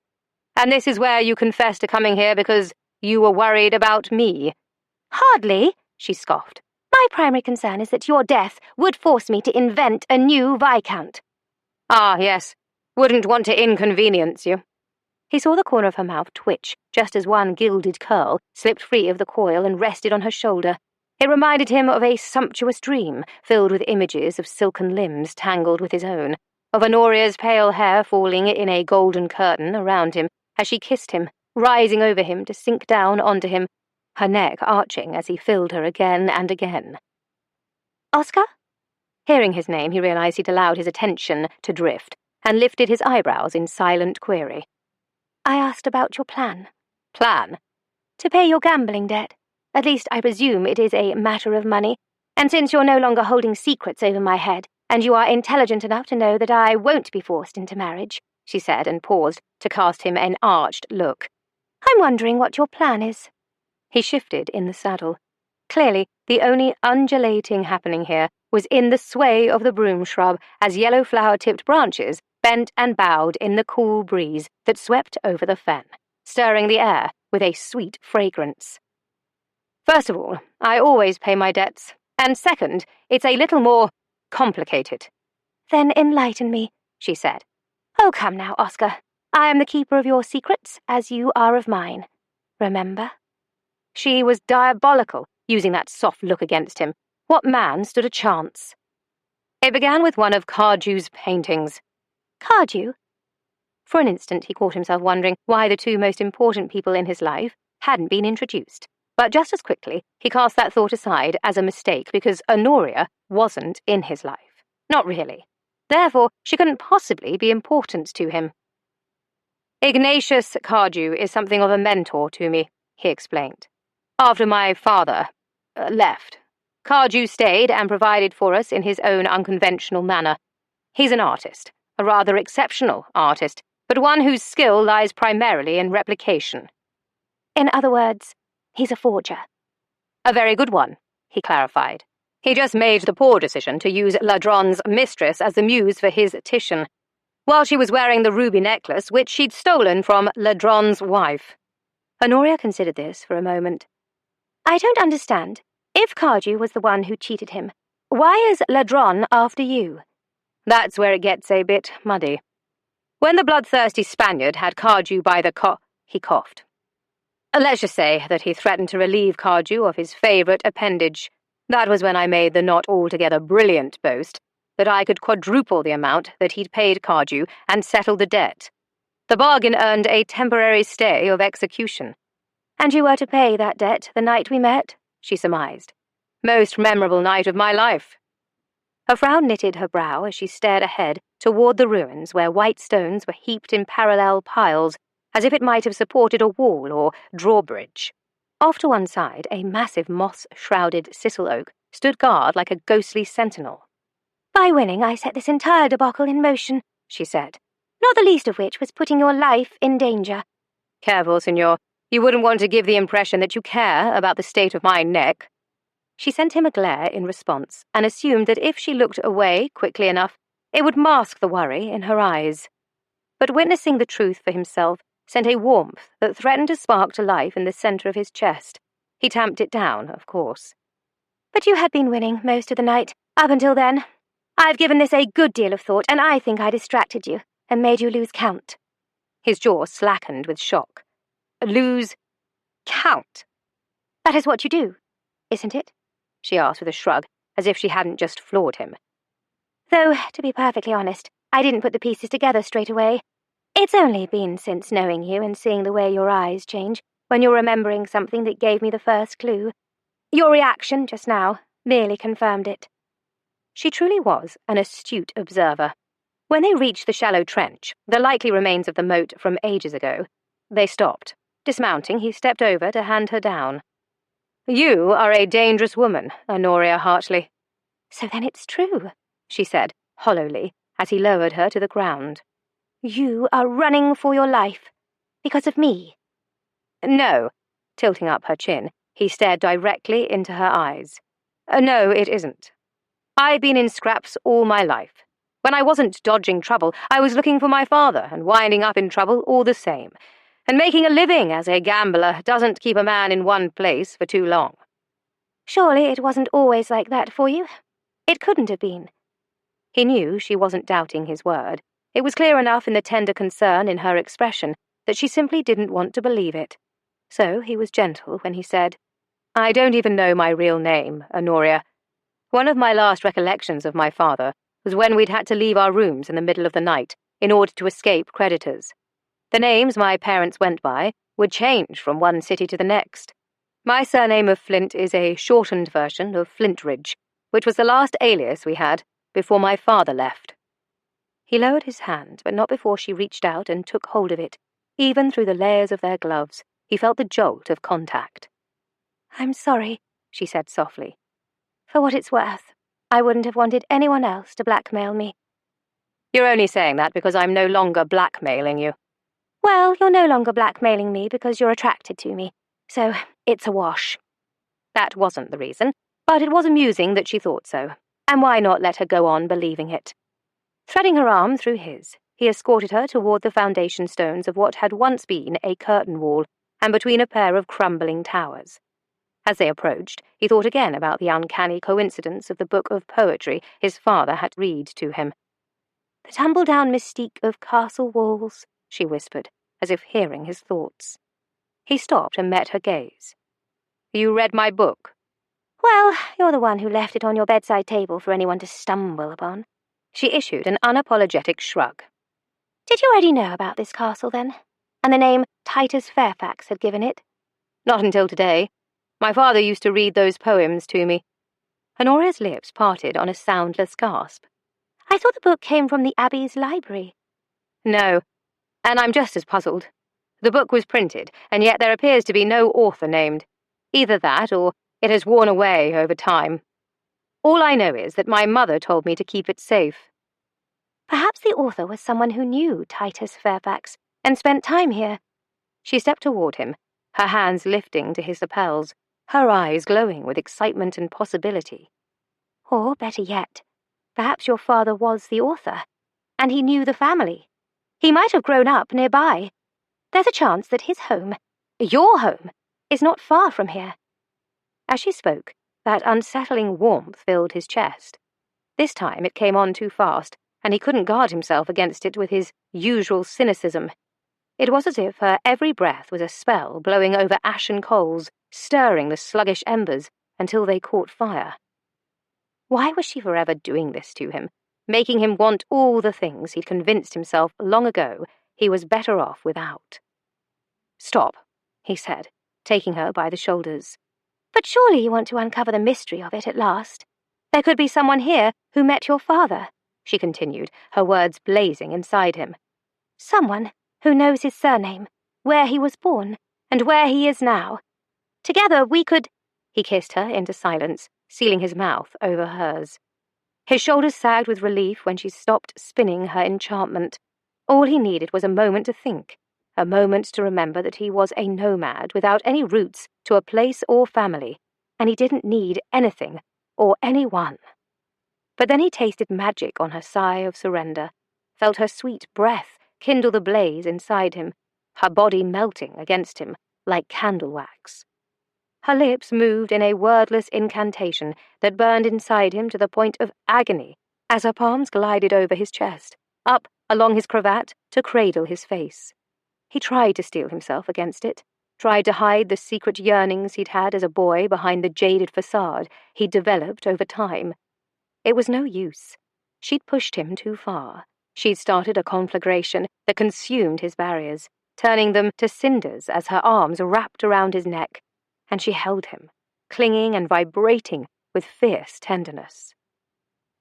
"And this is where you confess to coming here because you were worried about me?" "Hardly," she scoffed. "My primary concern is that your death would force me to invent a new Viscount." "Ah, yes. Wouldn't want to inconvenience you." He saw the corner of her mouth twitch, just as one gilded curl slipped free of the coil and rested on her shoulder. It reminded him of a sumptuous dream, filled with images of silken limbs tangled with his own, of Honoria's pale hair falling in a golden curtain around him as she kissed him, rising over him to sink down onto him, her neck arching as he filled her again and again. "Oscar?" Hearing his name, he realized he'd allowed his attention to drift, and lifted his eyebrows in silent query. "I asked about your plan." "Plan?" "To pay your gambling debt. At least I presume it is a matter of money. And since you're no longer holding secrets over my head, and you are intelligent enough to know that I won't be forced into marriage," she said, and paused to cast him an arched look. "I'm wondering what your plan is." He shifted in the saddle. Clearly, the only undulating happening here was in the sway of the broom shrub as yellow flower-tipped branches bent and bowed in the cool breeze that swept over the fen, stirring the air with a sweet fragrance. "First of all, I always pay my debts, and second, it's a little more complicated." "Then enlighten me," she said. "Oh, come now, Oscar. I am the keeper of your secrets, as you are of mine. Remember?" She was diabolical, using that soft look against him. What man stood a chance? It began with one of Cardew's paintings. "Cardew?" For an instant he caught himself wondering why the 2 most important people in his life hadn't been introduced. But just as quickly, he cast that thought aside as a mistake because Honoria wasn't in his life. Not really. Therefore, she couldn't possibly be important to him. "Ignatius Cardew is something of a mentor to me," he explained. "After my father left. Cardew stayed and provided for us in his own unconventional manner. He's an artist, a rather exceptional artist, but one whose skill lies primarily in replication. In other words, he's a forger. A very good one, he clarified. He just made the poor decision to use Ladron's mistress as the muse for his Titian, while she was wearing the ruby necklace which she'd stolen from Ladron's wife. Honoria considered this for a moment. I don't understand. If Cardew was the one who cheated him, why is Ladron after you? That's where it gets a bit muddy. When the bloodthirsty Spaniard had Cardew by the he coughed. Let's just say that he threatened to relieve Cardew of his favourite appendage. That was when I made the not altogether brilliant boast that I could quadruple the amount that he'd paid Cardew and settle the debt. The bargain earned a temporary stay of execution. And you were to pay that debt the night we met? She surmised. Most memorable night of my life. A frown knitted her brow as she stared ahead toward the ruins where white stones were heaped in parallel piles, as if it might have supported a wall or drawbridge. Off to one side, a massive moss-shrouded sisal oak stood guard like a ghostly sentinel. By winning, I set this entire debacle in motion, she said, not the least of which was putting your life in danger. Careful, Signor. You wouldn't want to give the impression that you care about the state of my neck. She sent him a glare in response, and assumed that if she looked away quickly enough, it would mask the worry in her eyes. But witnessing the truth for himself sent a warmth that threatened to spark to life in the centre of his chest. He tamped it down, of course. But you had been winning most of the night, up until then. I've given this a good deal of thought, and I think I distracted you and made you lose count. His jaw slackened with shock. Lose count? That is what you do, isn't it? She asked with a shrug, as if she hadn't just floored him. Though, to be perfectly honest, I didn't put the pieces together straight away. It's only been since knowing you and seeing the way your eyes change when you're remembering something that gave me the first clue. Your reaction just now merely confirmed it. She truly was an astute observer. When they reached the shallow trench, the likely remains of the moat from ages ago, they stopped. Dismounting, he stepped over to hand her down. You are a dangerous woman, Honoria Hartley. So then it's true, she said, hollowly, as he lowered her to the ground. You are running for your life, because of me. No, tilting up her chin, he stared directly into her eyes. No, it isn't. I've been in scraps all my life. When I wasn't dodging trouble, I was looking for my father and winding up in trouble all the same. And making a living as a gambler doesn't keep a man in one place for too long. Surely it wasn't always like that for you. It couldn't have been. He knew she wasn't doubting his word. It was clear enough in the tender concern in her expression that she simply didn't want to believe it. So he was gentle when he said, I don't even know my real name, Honoria. One of my last recollections of my father was when we'd had to leave our rooms in the middle of the night in order to escape creditors. The names my parents went by would change from one city to the next. My surname of Flint is a shortened version of Flintridge, which was the last alias we had before my father left. He lowered his hand, but not before she reached out and took hold of it. Even through the layers of their gloves, he felt the jolt of contact. I'm sorry, she said softly. For what it's worth, I wouldn't have wanted anyone else to blackmail me. You're only saying that because I'm no longer blackmailing you. Well, you're no longer blackmailing me because you're attracted to me, so it's a wash. That wasn't the reason, but it was amusing that she thought so, and why not let her go on believing it? Threading her arm through his, he escorted her toward the foundation stones of what had once been a curtain wall, and between a pair of crumbling towers. As they approached, he thought again about the uncanny coincidence of the book of poetry his father had read to him. The tumble-down mystique of castle walls, she whispered, as if hearing his thoughts. He stopped and met her gaze. You read my book? Well, you're the one who left it on your bedside table for anyone to stumble upon. She issued an unapologetic shrug. Did you already know about this castle, then? And the name Titus Fairfax had given it? Not until today. My father used to read those poems to me. Honoria's lips parted on a soundless gasp. I thought the book came from the Abbey's library. No, and I'm just as puzzled. The book was printed, and yet there appears to be no author named. Either that, or it has worn away over time. All I know is that my mother told me to keep it safe." Perhaps the author was someone who knew Titus Fairfax and spent time here. She stepped toward him, her hands lifting to his lapels, her eyes glowing with excitement and possibility. Or, better yet, perhaps your father was the author, and he knew the family. He might have grown up nearby. There's a chance that his home, your home, is not far from here. As she spoke, that unsettling warmth filled his chest. This time it came on too fast, and he couldn't guard himself against it with his usual cynicism. It was as if her every breath was a spell blowing over ashen coals, stirring the sluggish embers until they caught fire. Why was she forever doing this to him, making him want all the things he'd convinced himself long ago he was better off without? "Stop," he said, taking her by the shoulders. "But surely you want to uncover the mystery of it at last. There could be someone here who met your father," she continued, her words blazing inside him. "Someone who knows his surname, where he was born, and where he is now. Together we could—" He kissed her into silence, sealing his mouth over hers. His shoulders sagged with relief when she stopped spinning her enchantment. All he needed was a moment to think, a moment to remember that he was a nomad without any roots to a place or family, and he didn't need anything or anyone. But then he tasted magic on her sigh of surrender, felt her sweet breath kindle the blaze inside him, her body melting against him like candle wax. Her lips moved in a wordless incantation that burned inside him to the point of agony as her palms glided over his chest, up along his cravat to cradle his face. He tried to steel himself against it, tried to hide the secret yearnings he'd had as a boy behind the jaded facade he'd developed over time. It was no use. She'd pushed him too far. She'd started a conflagration that consumed his barriers, turning them to cinders as her arms wrapped around his neck, and she held him, clinging and vibrating with fierce tenderness.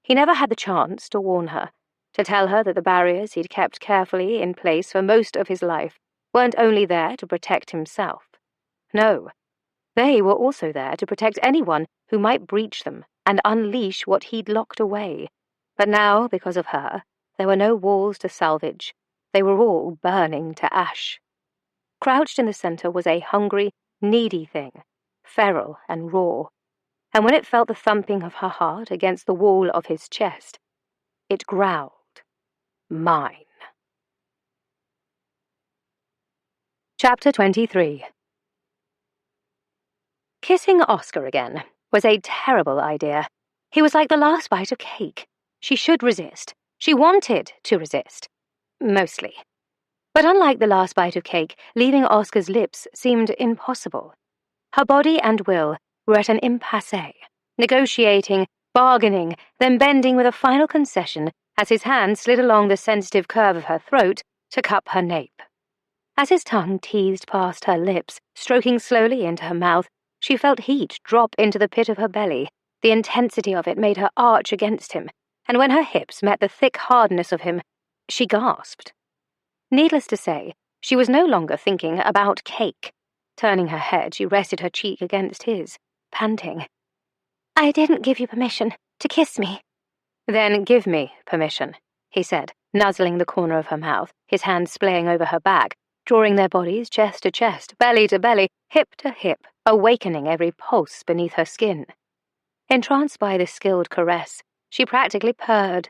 He never had the chance to warn her, to tell her that the barriers he'd kept carefully in place for most of his life weren't only there to protect himself. No, they were also there to protect anyone who might breach them and unleash what he'd locked away. But now, because of her, there were no walls to salvage. They were all burning to ash. Crouched in the center was a hungry, needy thing, feral and raw, and when it felt the thumping of her heart against the wall of his chest, it growled, "Mine." Chapter 23. Kissing Oscar again was a terrible idea. He was like the last bite of cake. She should resist. She wanted to resist. Mostly. But unlike the last bite of cake, leaving Oscar's lips seemed impossible. Her body and will were at an impasse, negotiating, bargaining, then bending with a final concession as his hand slid along the sensitive curve of her throat to cup her nape. As his tongue teased past her lips, stroking slowly into her mouth, she felt heat drop into the pit of her belly. The intensity of it made her arch against him, and when her hips met the thick hardness of him, she gasped. Needless to say, she was no longer thinking about cake. Turning her head, she rested her cheek against his, panting. "I didn't give you permission to kiss me." "Then give me permission," he said, nuzzling the corner of her mouth, his hands splaying over her back, drawing their bodies chest to chest, belly to belly, hip to hip, awakening every pulse beneath her skin. Entranced by this skilled caress, she practically purred.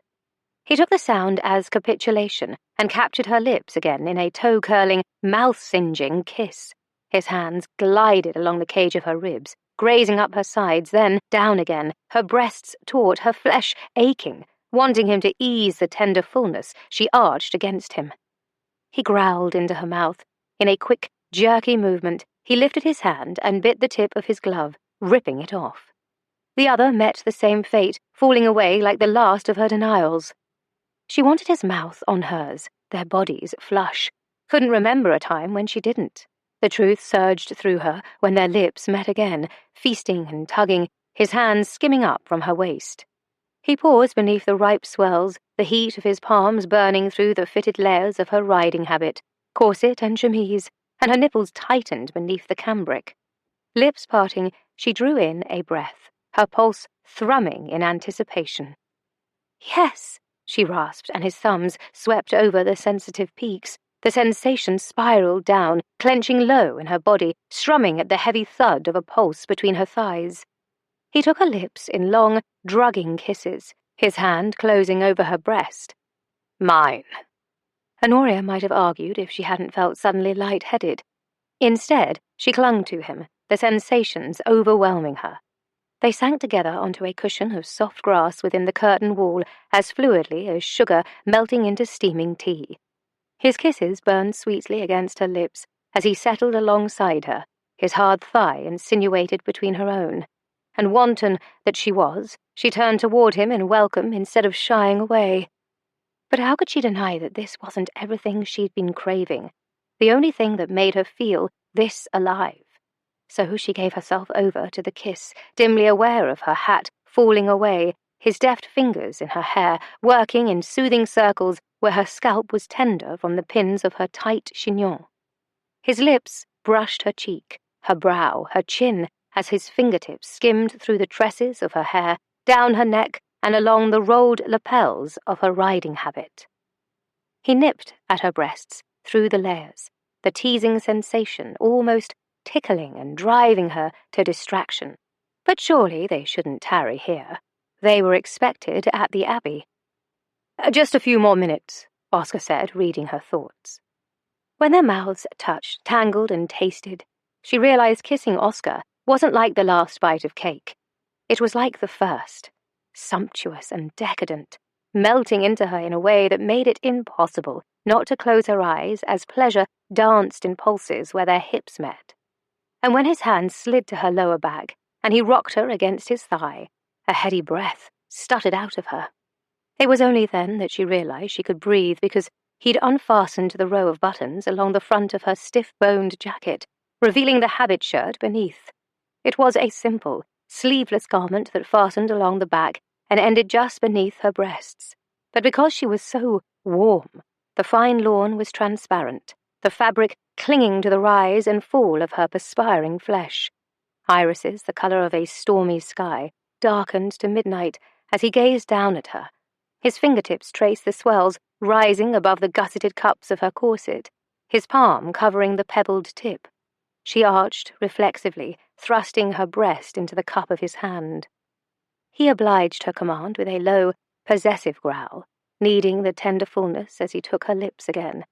He took the sound as capitulation and captured her lips again in a toe-curling, mouth-singeing kiss. His hands glided along the cage of her ribs, grazing up her sides, then down again, her breasts taut, her flesh aching, wanting him to ease the tender fullness she arched against him. He growled into her mouth. In a quick, jerky movement, he lifted his hand and bit the tip of his glove, ripping it off. The other met the same fate, falling away like the last of her denials. She wanted his mouth on hers, their bodies flush. Couldn't remember a time when she didn't. The truth surged through her when their lips met again, feasting and tugging, his hands skimming up from her waist. He paused beneath the ripe swells, the heat of his palms burning through the fitted layers of her riding habit, corset and chemise, and her nipples tightened beneath the cambric. Lips parting, she drew in a breath, her pulse thrumming in anticipation. "Yes," she rasped, and his thumbs swept over the sensitive peaks. The sensation spiraled down, clenching low in her body, strumming at the heavy thud of a pulse between her thighs. He took her lips in long, drugging kisses, his hand closing over her breast. "Mine." Honoria might have argued if she hadn't felt suddenly light-headed. Instead, she clung to him, the sensations overwhelming her. They sank together onto a cushion of soft grass within the curtain wall as fluidly as sugar melting into steaming tea. His kisses burned sweetly against her lips as he settled alongside her, his hard thigh insinuated between her own. And wanton that she was, she turned toward him in welcome instead of shying away. But how could she deny that this wasn't everything she'd been craving, the only thing that made her feel this alive? So she gave herself over to the kiss, dimly aware of her hat falling away, his deft fingers in her hair, working in soothing circles where her scalp was tender from the pins of her tight chignon. His lips brushed her cheek, her brow, her chin, as his fingertips skimmed through the tresses of her hair, down her neck, and along the rolled lapels of her riding habit. He nipped at her breasts, through the layers, the teasing sensation almost tickling and driving her to distraction. But surely they shouldn't tarry here. They were expected at the Abbey. "Just a few more minutes," Oscar said, reading her thoughts. When their mouths touched, tangled and tasted, she realized kissing Oscar wasn't like the last bite of cake. It was like the first, sumptuous and decadent, melting into her in a way that made it impossible not to close her eyes as pleasure danced in pulses where their hips met. And when his hand slid to her lower back, and he rocked her against his thigh, a heady breath stuttered out of her. It was only then that she realized she could breathe because he'd unfastened the row of buttons along the front of her stiff-boned jacket, revealing the habit shirt beneath. It was a simple, sleeveless garment that fastened along the back and ended just beneath her breasts. But because she was so warm, the fine lawn was transparent, the fabric clinging to the rise and fall of her perspiring flesh. Irises, the color of a stormy sky, darkened to midnight as he gazed down at her. His fingertips traced the swells rising above the gusseted cups of her corset, his palm covering the pebbled tip. She arched reflexively, thrusting her breast into the cup of his hand. He obliged her command with a low, possessive growl, kneading the tender fullness as he took her lips again.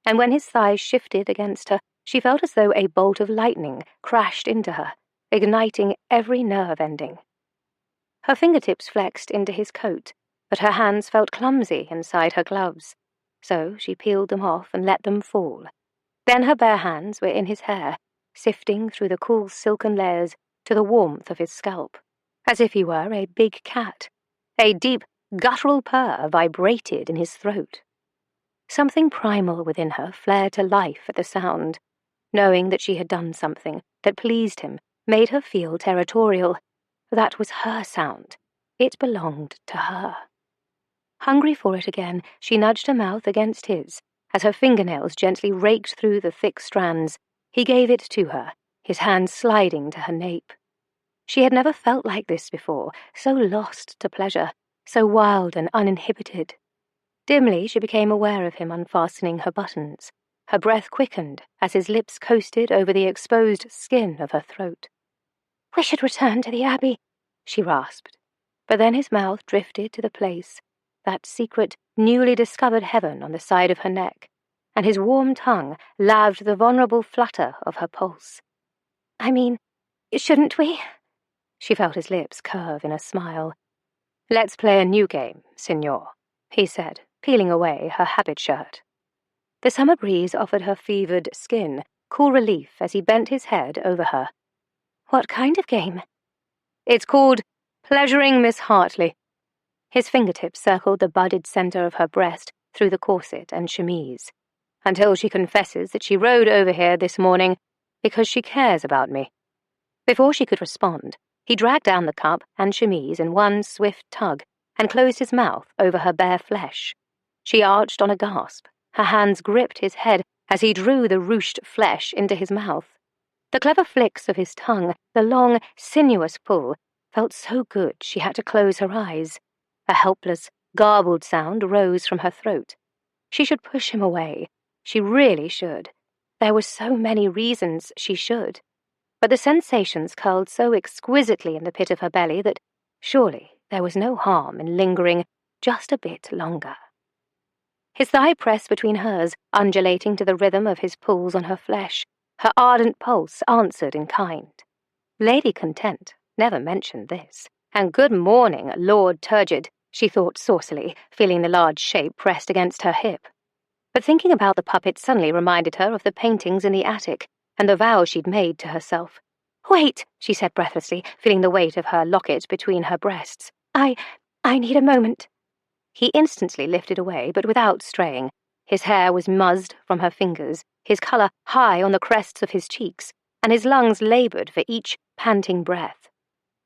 And when his thighs shifted against her, she felt as though a bolt of lightning crashed into her, igniting every nerve ending. Her fingertips flexed into his coat, but her hands felt clumsy inside her gloves, so she peeled them off and let them fall. Then her bare hands were in his hair, sifting through the cool silken layers to the warmth of his scalp, as if he were a big cat. A deep, guttural purr vibrated in his throat. Something primal within her flared to life at the sound. Knowing that she had done something that pleased him made her feel territorial. That was her sound. It belonged to her. Hungry for it again, she nudged her mouth against his. As her fingernails gently raked through the thick strands, he gave it to her, his hand sliding to her nape. She had never felt like this before, so lost to pleasure, so wild and uninhibited. Dimly she became aware of him unfastening her buttons. Her breath quickened as his lips coasted over the exposed skin of her throat. "We should return to the Abbey," she rasped. But then his mouth drifted to the place, that secret, newly discovered heaven on the side of her neck, and his warm tongue laved the vulnerable flutter of her pulse. "I mean, shouldn't we?" She felt his lips curve in a smile. "Let's play a new game, Signor," he said, peeling away her habit shirt. The summer breeze offered her fevered skin cool relief as he bent his head over her. "What kind of game?" "It's called Pleasuring Miss Hartley." His fingertips circled the budded center of her breast through the corset and chemise, until she confesses that she rode over here this morning because she cares about me. Before she could respond, he dragged down the cup and chemise in one swift tug and closed his mouth over her bare flesh. She arched on a gasp. Her hands gripped his head as he drew the ruched flesh into his mouth. The clever flicks of his tongue, the long, sinuous pull, felt so good she had to close her eyes. A helpless, garbled sound rose from her throat. She should push him away. She really should. There were so many reasons she should. But the sensations curled so exquisitely in the pit of her belly that surely there was no harm in lingering just a bit longer. His thigh pressed between hers, undulating to the rhythm of his pulls on her flesh. Her ardent pulse answered in kind. Lady Content never mentioned this. And good morning, Lord Turgid, she thought saucily, feeling the large shape pressed against her hip. But thinking about the puppet suddenly reminded her of the paintings in the attic and the vow she'd made to herself. "Wait," she said breathlessly, feeling the weight of her locket between her breasts. I need a moment." He instantly lifted away, but without straying. His hair was muzzed from her fingers, his colour high on the crests of his cheeks, and his lungs laboured for each panting breath.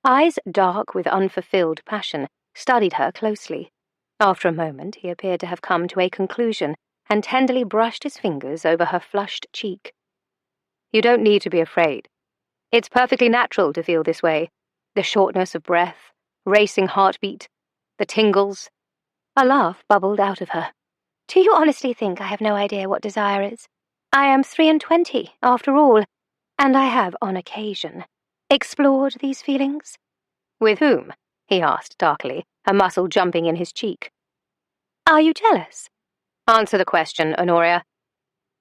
Eyes dark with unfulfilled passion studied her closely. After a moment, he appeared to have come to a conclusion and tenderly brushed his fingers over her flushed cheek. "You don't need to be afraid. It's perfectly natural to feel this way. The shortness of breath, racing heartbeat, the tingles." A laugh bubbled out of her. "Do you honestly think I have no idea what desire is? I am 23, after all, and I have, on occasion, explored these feelings." "With whom?" he asked darkly, a muscle jumping in his cheek. "Are you jealous?" "Answer the question, Honoria."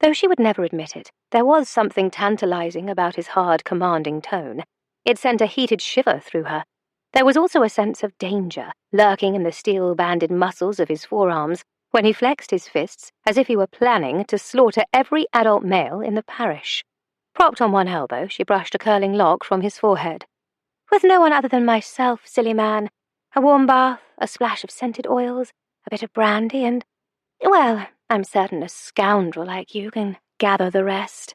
Though she would never admit it, there was something tantalizing about his hard, commanding tone. It sent a heated shiver through her. There was also a sense of danger lurking in the steel-banded muscles of his forearms when he flexed his fists as if he were planning to slaughter every adult male in the parish. Propped on one elbow, she brushed a curling lock from his forehead. "With no one other than myself, silly man. A warm bath, a splash of scented oils, a bit of brandy, and, well, I'm certain a scoundrel like you can gather the rest."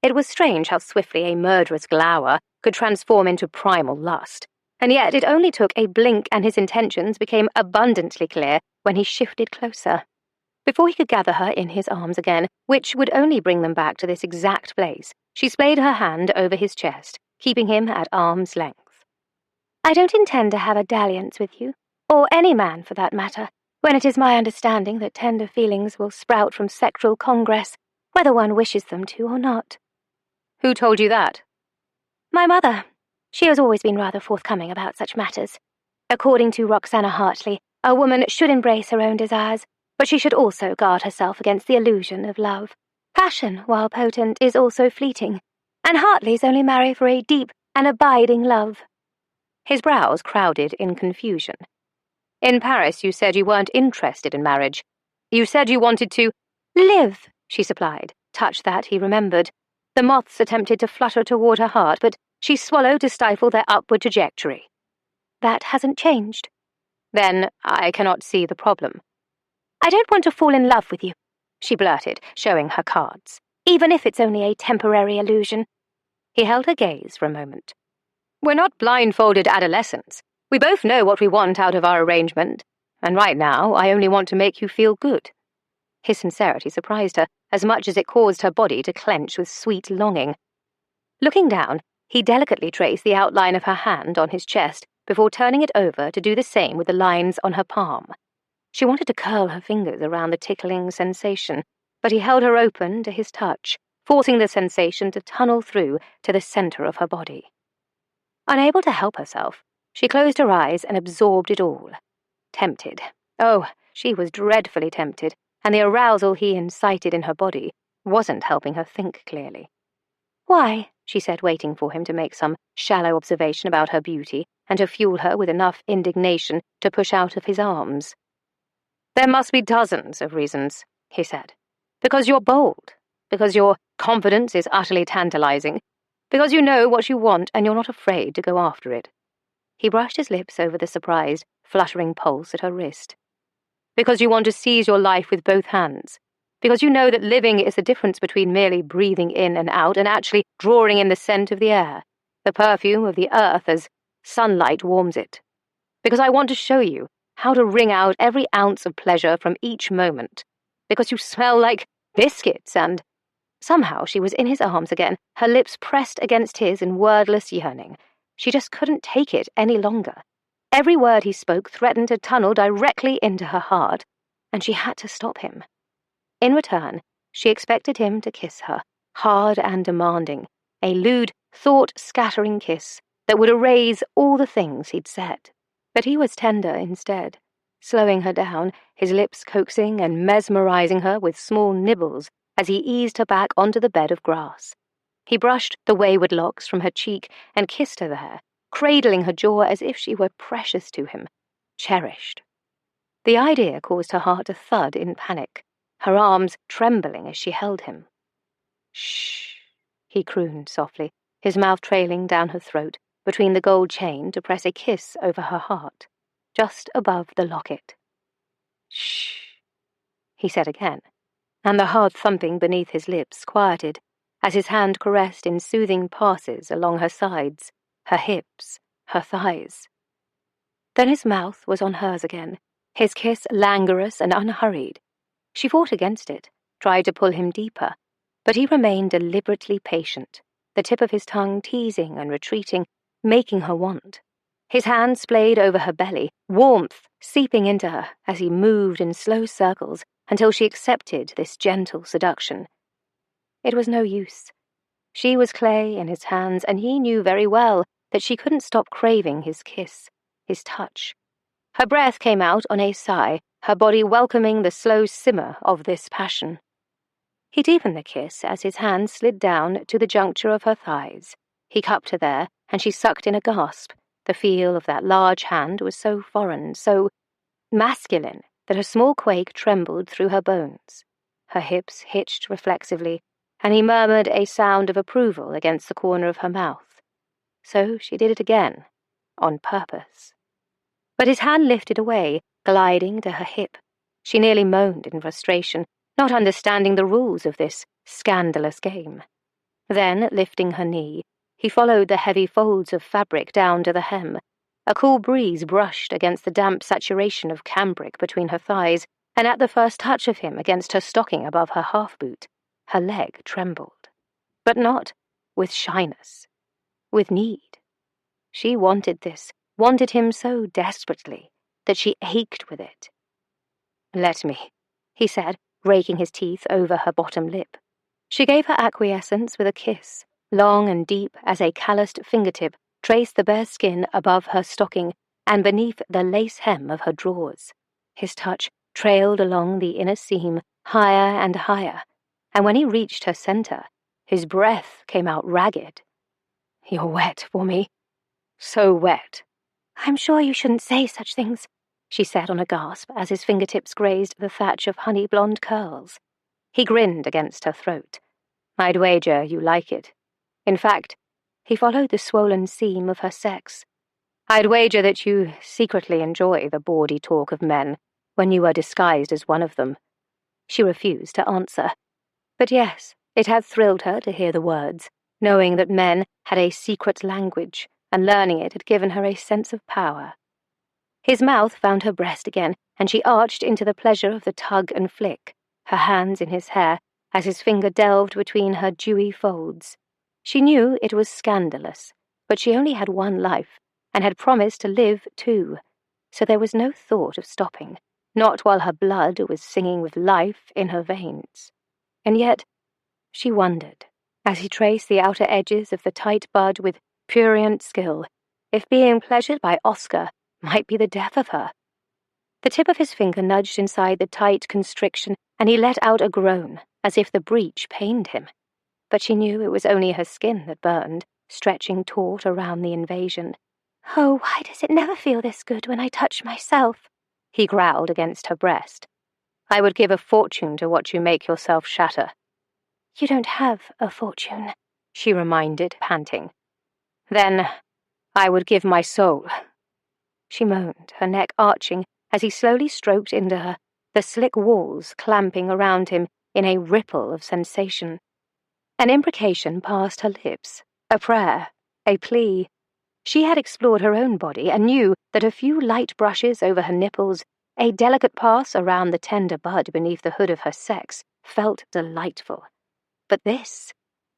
It was strange how swiftly a murderous glower could transform into primal lust, and yet it only took a blink and his intentions became abundantly clear when he shifted closer. Before he could gather her in his arms again, which would only bring them back to this exact place, she splayed her hand over his chest, keeping him at arm's length. "I don't intend to have a dalliance with you, or any man for that matter, when it is my understanding that tender feelings will sprout from sexual congress, whether one wishes them to or not." "Who told you that?" "My mother. She has always been rather forthcoming about such matters. According to Roxana Hartley, a woman should embrace her own desires, but she should also guard herself against the illusion of love. Passion, while potent, is also fleeting, and Hartleys only marry for a deep and abiding love." His brows crowded in confusion. "In Paris you said you weren't interested in marriage. You said you wanted to—" "Live," she supplied. Touch that, he remembered. The moths attempted to flutter toward her heart, but she swallowed to stifle their upward trajectory. "That hasn't changed." "Then I cannot see the problem." "I don't want to fall in love with you," she blurted, showing her cards, "even if it's only a temporary illusion." He held her gaze for a moment. "We're not blindfolded adolescents. We both know what we want out of our arrangement, and right now I only want to make you feel good." His sincerity surprised her, as much as it caused her body to clench with sweet longing. Looking down, he delicately traced the outline of her hand on his chest before turning it over to do the same with the lines on her palm. She wanted to curl her fingers around the tickling sensation, but he held her open to his touch, forcing the sensation to tunnel through to the center of her body. Unable to help herself, she closed her eyes and absorbed it all. Tempted. Oh, she was dreadfully tempted, and the arousal he incited in her body wasn't helping her think clearly. "Why?" she said, waiting for him to make some shallow observation about her beauty and to fuel her with enough indignation to push out of his arms. "There must be dozens of reasons," he said. "Because you're bold, because your confidence is utterly tantalizing, because you know what you want and you're not afraid to go after it." He brushed his lips over the surprised, fluttering pulse at her wrist. "Because you want to seize your life with both hands, because you know that living is the difference between merely breathing in and out and actually drawing in the scent of the air, the perfume of the earth as sunlight warms it. Because I want to show you how to wring out every ounce of pleasure from each moment, because you smell like biscuits and—" Somehow she was in his arms again, her lips pressed against his in wordless yearning. She just couldn't take it any longer. Every word he spoke threatened to tunnel directly into her heart, and she had to stop him. In return, she expected him to kiss her, hard and demanding, a lewd, thought-scattering kiss that would erase all the things he'd said. But he was tender instead, slowing her down, his lips coaxing and mesmerizing her with small nibbles as he eased her back onto the bed of grass. He brushed the wayward locks from her cheek and kissed her there, cradling her jaw as if she were precious to him, cherished. The idea caused her heart to thud in panic, her arms trembling as she held him. "Shh," he crooned softly, his mouth trailing down her throat, between the gold chain to press a kiss over her heart, just above the locket. "Shh," he said again, and the hard thumping beneath his lips quieted as his hand caressed in soothing passes along her sides, her hips, her thighs. Then his mouth was on hers again, his kiss languorous and unhurried. She fought against it, tried to pull him deeper, but he remained deliberately patient, the tip of his tongue teasing and retreating, making her want. His hand splayed over her belly, warmth seeping into her as he moved in slow circles until she accepted this gentle seduction. It was no use. She was clay in his hands, and he knew very well that she couldn't stop craving his kiss, his touch. Her breath came out on a sigh, her body welcoming the slow simmer of this passion. He deepened the kiss as his hand slid down to the juncture of her thighs. He cupped her there, and she sucked in a gasp. The feel of that large hand was so foreign, so masculine, that a small quake trembled through her bones. Her hips hitched reflexively, and he murmured a sound of approval against the corner of her mouth. So she did it again, on purpose. But his hand lifted away, gliding to her hip. She nearly moaned in frustration, not understanding the rules of this scandalous game. Then, lifting her knee, he followed the heavy folds of fabric down to the hem. A cool breeze brushed against the damp saturation of cambric between her thighs, and at the first touch of him against her stocking above her half-boot, her leg trembled. But not with shyness, with need. She wanted this, wanted him so desperately, that she ached with it. "Let me," he said, raking his teeth over her bottom lip. She gave her acquiescence with a kiss, long and deep as a calloused fingertip traced the bare skin above her stocking and beneath the lace hem of her drawers. His touch trailed along the inner seam, higher and higher, and when he reached her center, his breath came out ragged. "You're wet for me. So wet." "I'm sure you shouldn't say such things," she said on a gasp as his fingertips grazed the thatch of honey-blonde curls. He grinned against her throat. "I'd wager you like it. In fact," he followed the swollen seam of her sex, "I'd wager that you secretly enjoy the bawdy talk of men when you are disguised as one of them." She refused to answer. But yes, it had thrilled her to hear the words, knowing that men had a secret language, and learning it had given her a sense of power. His mouth found her breast again, and she arched into the pleasure of the tug and flick, her hands in his hair as his finger delved between her dewy folds. She knew it was scandalous, but she only had one life, and had promised to live 2, so there was no thought of stopping, not while her blood was singing with life in her veins. And yet, she wondered, as he traced the outer edges of the tight bud with prurient skill, if being pleasured by Oscar might be the death of her. The tip of his finger nudged inside the tight constriction, and he let out a groan, as if the breach pained him. But she knew it was only her skin that burned, stretching taut around the invasion. "Oh, why does it never feel this good when I touch myself?" he growled against her breast. "I would give a fortune to watch you make yourself shatter." "You don't have a fortune," she reminded, panting. "Then I would give my soul." She moaned, her neck arching as he slowly stroked into her, the slick walls clamping around him in a ripple of sensation. An imprecation passed her lips, a prayer, a plea. She had explored her own body and knew that a few light brushes over her nipples, a delicate pass around the tender bud beneath the hood of her sex, felt delightful. But this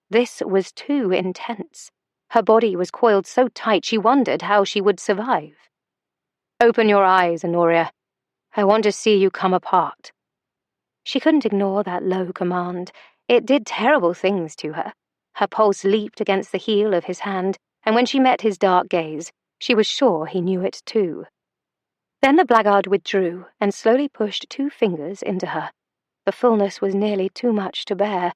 was too intense. Her body was coiled so tight she wondered how she would survive. "Open your eyes, Honoria. I want to see you come apart." She couldn't ignore that low command. It did terrible things to her. Her pulse leaped against the heel of his hand, and when she met his dark gaze, she was sure he knew it too. Then the blackguard withdrew and slowly pushed 2 fingers into her. The fullness was nearly too much to bear.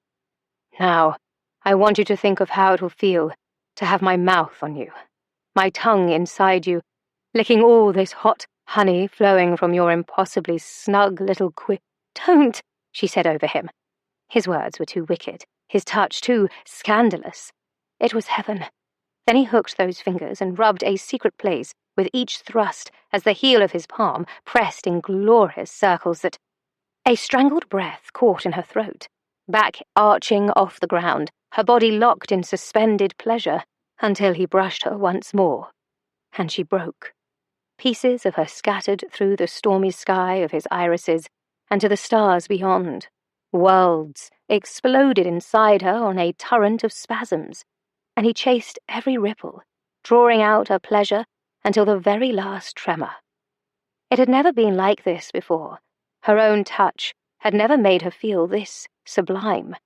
"Now, I want you to think of how it will feel to have my mouth on you, my tongue inside you, licking all this hot honey flowing from your impossibly snug little Don't," she said over him. His words were too wicked, his touch too scandalous. It was heaven. Then he hooked those fingers and rubbed a secret place with each thrust as the heel of his palm pressed in glorious circles that... A strangled breath caught in her throat. Back arching off the ground, her body locked in suspended pleasure, until he brushed her once more, and she broke. Pieces of her scattered through the stormy sky of his irises and to the stars beyond. Worlds exploded inside her on a torrent of spasms, and he chased every ripple, drawing out her pleasure until the very last tremor. It had never been like this before. Her own touch had never made her feel this sublime.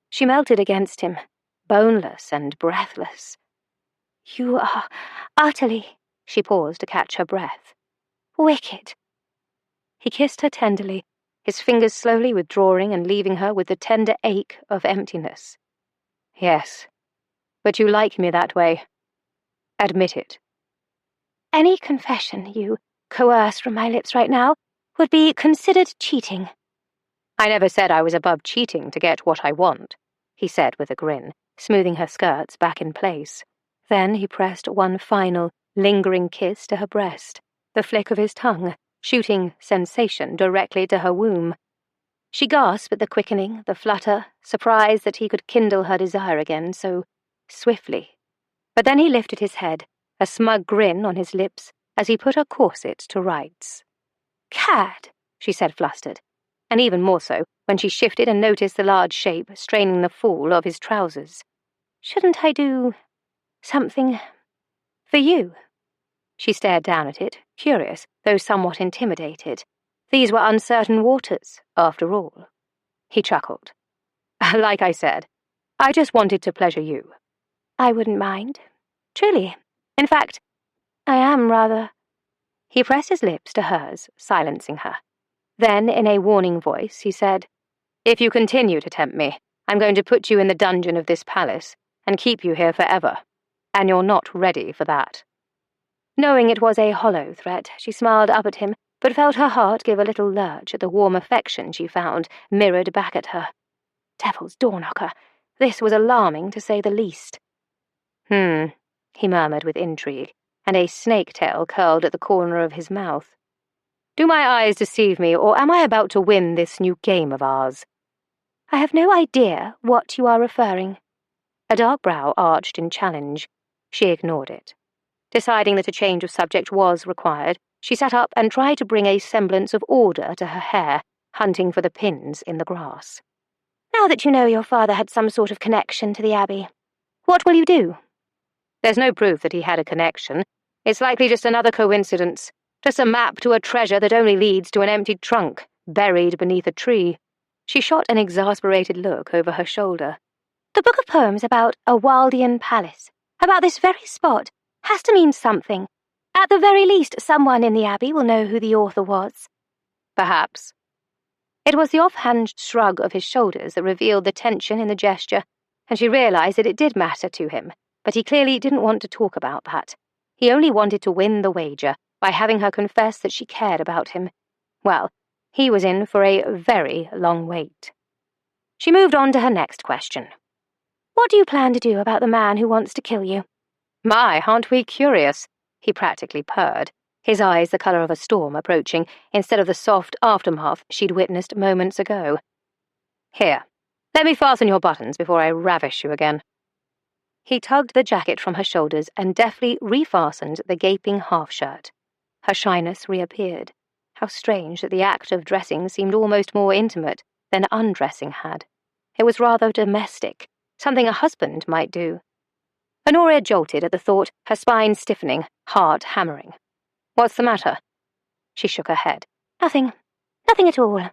She melted against him, boneless and breathless. "You are utterly..." She paused to catch her breath. "Wicked." He kissed her tenderly, his fingers slowly withdrawing and leaving her with the tender ache of emptiness. "Yes, but you like me that way. Admit it." "Any confession you coerce from my lips right now would be considered cheating." "I never said I was above cheating to get what I want," he said with a grin, smoothing her skirts back in place. Then he pressed one final, lingering kiss to her breast, the flick of his tongue, shooting sensation directly to her womb. She gasped at the quickening, the flutter, surprised that he could kindle her desire again so swiftly. But then he lifted his head, a smug grin on his lips, as he put her corset to rights. "Cad," she said, flustered, and even more so when she shifted and noticed the large shape straining the fall of his trousers. "Shouldn't I do something for you?" She stared down at it, curious, though somewhat intimidated. These were uncertain waters, after all. He chuckled. "Like I said, I just wanted to pleasure you." "I wouldn't mind. Truly. In fact, I am rather..." He pressed his lips to hers, silencing her. Then, in a warning voice, he said, "If you continue to tempt me, I'm going to put you in the dungeon of this palace and keep you here forever. And you're not ready for that." Knowing it was a hollow threat, she smiled up at him, but felt her heart give a little lurch at the warm affection she found mirrored back at her. Devil's door-knocker. This was alarming, to say the least. He murmured with intrigue, and a snake tail curled at the corner of his mouth. "Do my eyes deceive me, or am I about to win this new game of ours?" "I have no idea what you are referring." A dark brow arched in challenge. She ignored it. Deciding that a change of subject was required, she sat up and tried to bring a semblance of order to her hair, hunting for the pins in the grass. "Now that you know your father had some sort of connection to the Abbey, what will you do?" "There's no proof that he had a connection. It's likely just another coincidence, just a map to a treasure that only leads to an empty trunk, buried beneath a tree." She shot an exasperated look over her shoulder. "The book of poems about a Waldian palace, about this very spot, has to mean something. At the very least, someone in the Abbey will know who the author was." "Perhaps." It was the offhand shrug of his shoulders that revealed the tension in the gesture, and she realized that it did matter to him, but he clearly didn't want to talk about that. He only wanted to win the wager by having her confess that she cared about him. Well, he was in for a very long wait. She moved on to her next question. "What do you plan to do about the man who wants to kill you?" "My, aren't we curious?" he practically purred, his eyes the colour of a storm approaching, instead of the soft aftermath she'd witnessed moments ago. "Here, let me fasten your buttons before I ravish you again." He tugged the jacket from her shoulders and deftly refastened the gaping half-shirt. Her shyness reappeared. How strange that the act of dressing seemed almost more intimate than undressing had. It was rather domestic, something a husband might do. Honoria jolted at the thought, her spine stiffening, heart hammering. "What's the matter?" She shook her head. Nothing. Nothing at all.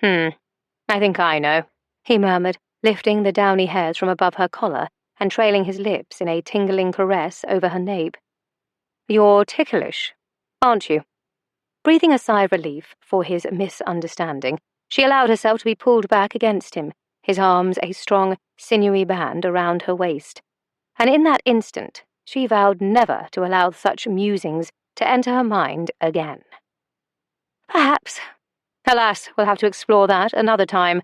I think I know," he murmured, lifting the downy hairs from above her collar and trailing his lips in a tingling caress over her nape. "You're ticklish, aren't you?" Breathing a sigh of relief for his misunderstanding, she allowed herself to be pulled back against him, his arms a strong, sinewy band around her waist. And in that instant, she vowed never to allow such musings to enter her mind again. Perhaps. Alas, we'll have to explore that another time.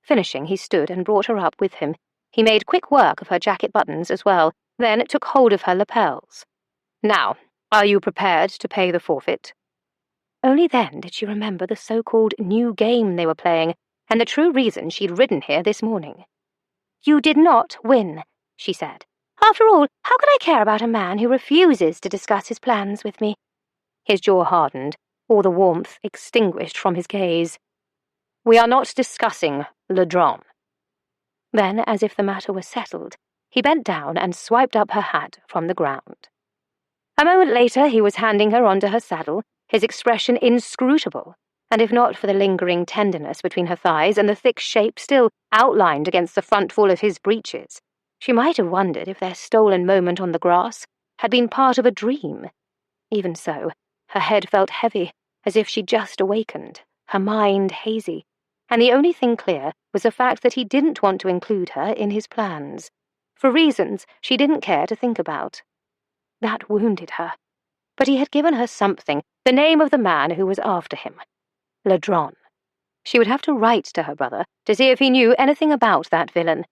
Finishing, he stood and brought her up with him. He made quick work of her jacket buttons as well, then took hold of her lapels. "Now, are you prepared to pay the forfeit?" Only then did she remember the so-called new game they were playing, and the true reason she'd ridden here this morning. You did not win, she said. After all, how could I care about a man who refuses to discuss his plans with me? His jaw hardened, all the warmth extinguished from his gaze. "We are not discussing Le Dron." Then, as if the matter were settled, he bent down and swiped up her hat from the ground. A moment later he was handing her onto her saddle, his expression inscrutable, and if not for the lingering tenderness between her thighs and the thick shape still outlined against the front fall of his breeches, she might have wondered if their stolen moment on the grass had been part of a dream. Even so, her head felt heavy, as if she'd just awakened, her mind hazy, and the only thing clear was the fact that he didn't want to include her in his plans, for reasons she didn't care to think about. That wounded her. But he had given her something, the name of the man who was after him. Le Dron. She would have to write to her brother to see if he knew anything about that villain.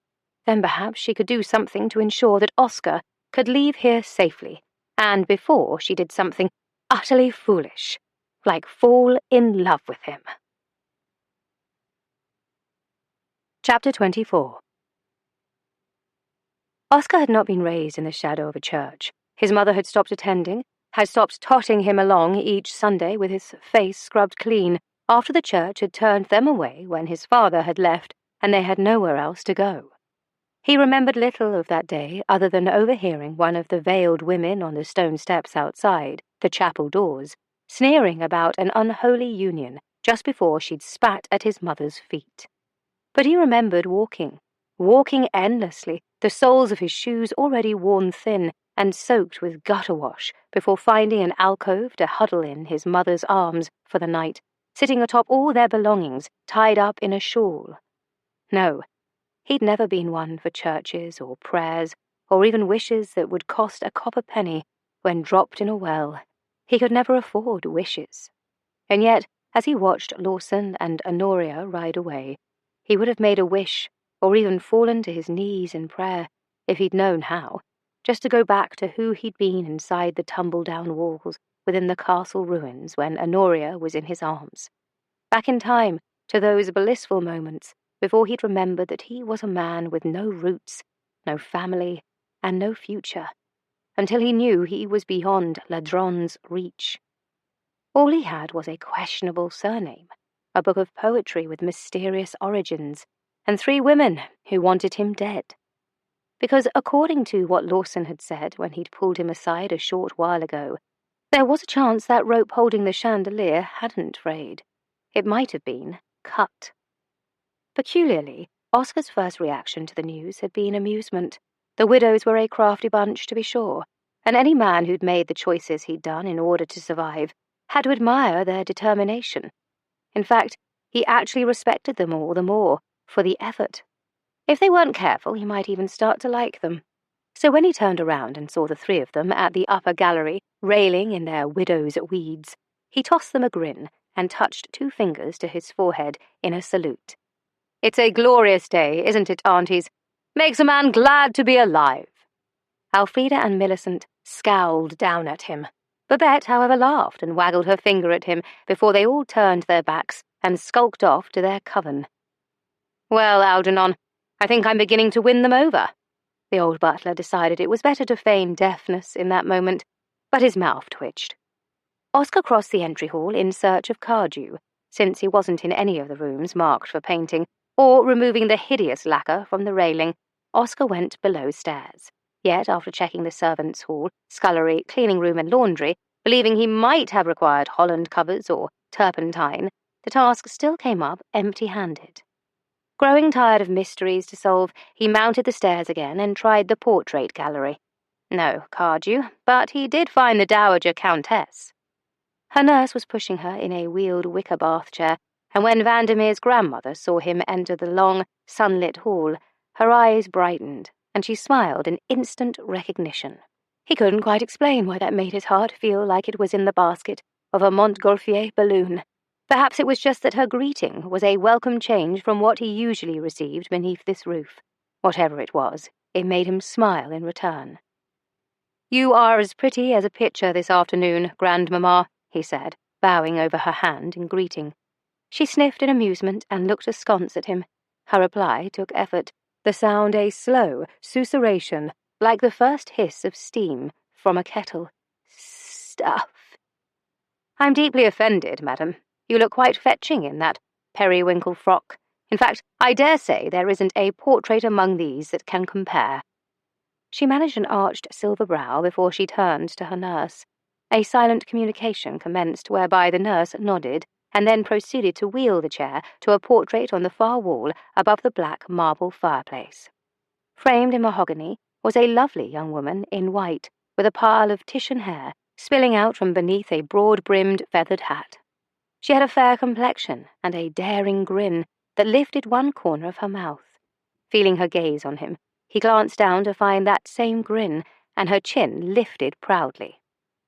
Then perhaps she could do something to ensure that Oscar could leave here safely, and before she did something utterly foolish, like fall in love with him. Chapter 24. Oscar had not been raised in the shadow of a church. His mother had stopped attending, had stopped totting him along each Sunday with his face scrubbed clean after the church had turned them away when his father had left and they had nowhere else to go. He remembered little of that day other than overhearing one of the veiled women on the stone steps outside the chapel doors sneering about an unholy union just before she'd spat at his mother's feet. But he remembered walking endlessly, the soles of his shoes already worn thin and soaked with gutter wash before finding an alcove to huddle in his mother's arms for the night, sitting atop all their belongings tied up in a shawl. No, he'd never been one for churches or prayers or even wishes that would cost a copper penny when dropped in a well. He could never afford wishes. And yet, as he watched Lawson and Honoria ride away, he would have made a wish or even fallen to his knees in prayer if he'd known how, just to go back to who he'd been inside the tumble-down walls within the castle ruins when Honoria was in his arms. Back in time to those blissful moments before he'd remembered that he was a man with no roots, no family, and no future, until he knew he was beyond Le Dron's reach. All he had was a questionable surname, a book of poetry with mysterious origins, and 3 women who wanted him dead. Because according to what Lawson had said when he'd pulled him aside a short while ago, there was a chance that rope holding the chandelier hadn't frayed. It might have been cut. Peculiarly, Oscar's first reaction to the news had been amusement. The widows were a crafty bunch, to be sure, and any man who'd made the choices he'd done in order to survive had to admire their determination. In fact, he actually respected them all the more for the effort. If they weren't careful, he might even start to like them. So when he turned around and saw the 3 of them at the upper gallery, railing in their widow's weeds, he tossed them a grin and touched 2 fingers to his forehead in a salute. "It's a glorious day, isn't it, aunties? Makes a man glad to be alive." Elfrida and Millicent scowled down at him. Babette, however, laughed and waggled her finger at him before they all turned their backs and skulked off to their coven. "Well, Algernon, I think I'm beginning to win them over." The old butler decided it was better to feign deafness in that moment, but his mouth twitched. Oscar crossed the entry hall in search of Cardew, since he wasn't in any of the rooms marked for painting, or removing the hideous lacquer from the railing. Oscar went below stairs. Yet, after checking the servants' hall, scullery, cleaning room and laundry, believing he might have required Holland covers or turpentine, the task still came up empty-handed. Growing tired of mysteries to solve, he mounted the stairs again and tried the portrait gallery. No Cardew, but he did find the Dowager Countess. Her nurse was pushing her in a wheeled wicker bath chair, and when Vandermeer's grandmother saw him enter the long, sunlit hall, her eyes brightened, and she smiled in instant recognition. He couldn't quite explain why that made his heart feel like it was in the basket of a Montgolfier balloon. Perhaps it was just that her greeting was a welcome change from what he usually received beneath this roof. Whatever it was, it made him smile in return. "You are as pretty as a picture this afternoon, Grandmamma," he said, bowing over her hand in greeting. She sniffed in amusement and looked askance at him. Her reply took effort, the sound a slow susurration, like the first hiss of steam from a kettle. "Stuff." "I'm deeply offended, madam. You look quite fetching in that periwinkle frock. In fact, I dare say there isn't a portrait among these that can compare." She managed an arched silver brow before she turned to her nurse. A silent communication commenced whereby the nurse nodded and then proceeded to wheel the chair to a portrait on the far wall above the black marble fireplace. Framed in mahogany was a lovely young woman in white, with a pile of Titian hair spilling out from beneath a broad-brimmed feathered hat. She had a fair complexion and a daring grin that lifted one corner of her mouth. Feeling her gaze on him, he glanced down to find that same grin, and her chin lifted proudly.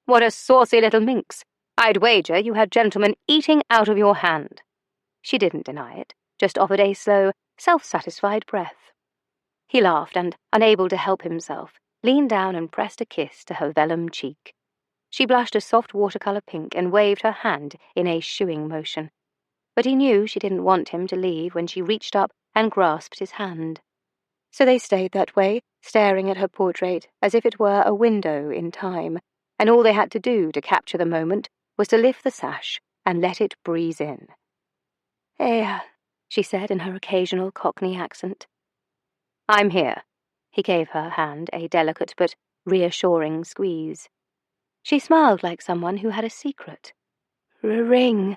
"What a saucy little minx! I'd wager you had gentlemen eating out of your hand." She didn't deny it, just offered a slow, self-satisfied breath. He laughed and, unable to help himself, leaned down and pressed a kiss to her vellum cheek. She blushed a soft watercolour pink and waved her hand in a shooing motion. But he knew she didn't want him to leave when she reached up and grasped his hand. So they stayed that way, staring at her portrait as if it were a window in time, and all they had to do to capture the moment was to lift the sash and let it breeze in. "Heir," she said in her occasional Cockney accent. "I'm here." He gave her hand a delicate but reassuring squeeze. She smiled like someone who had a secret. "Ring."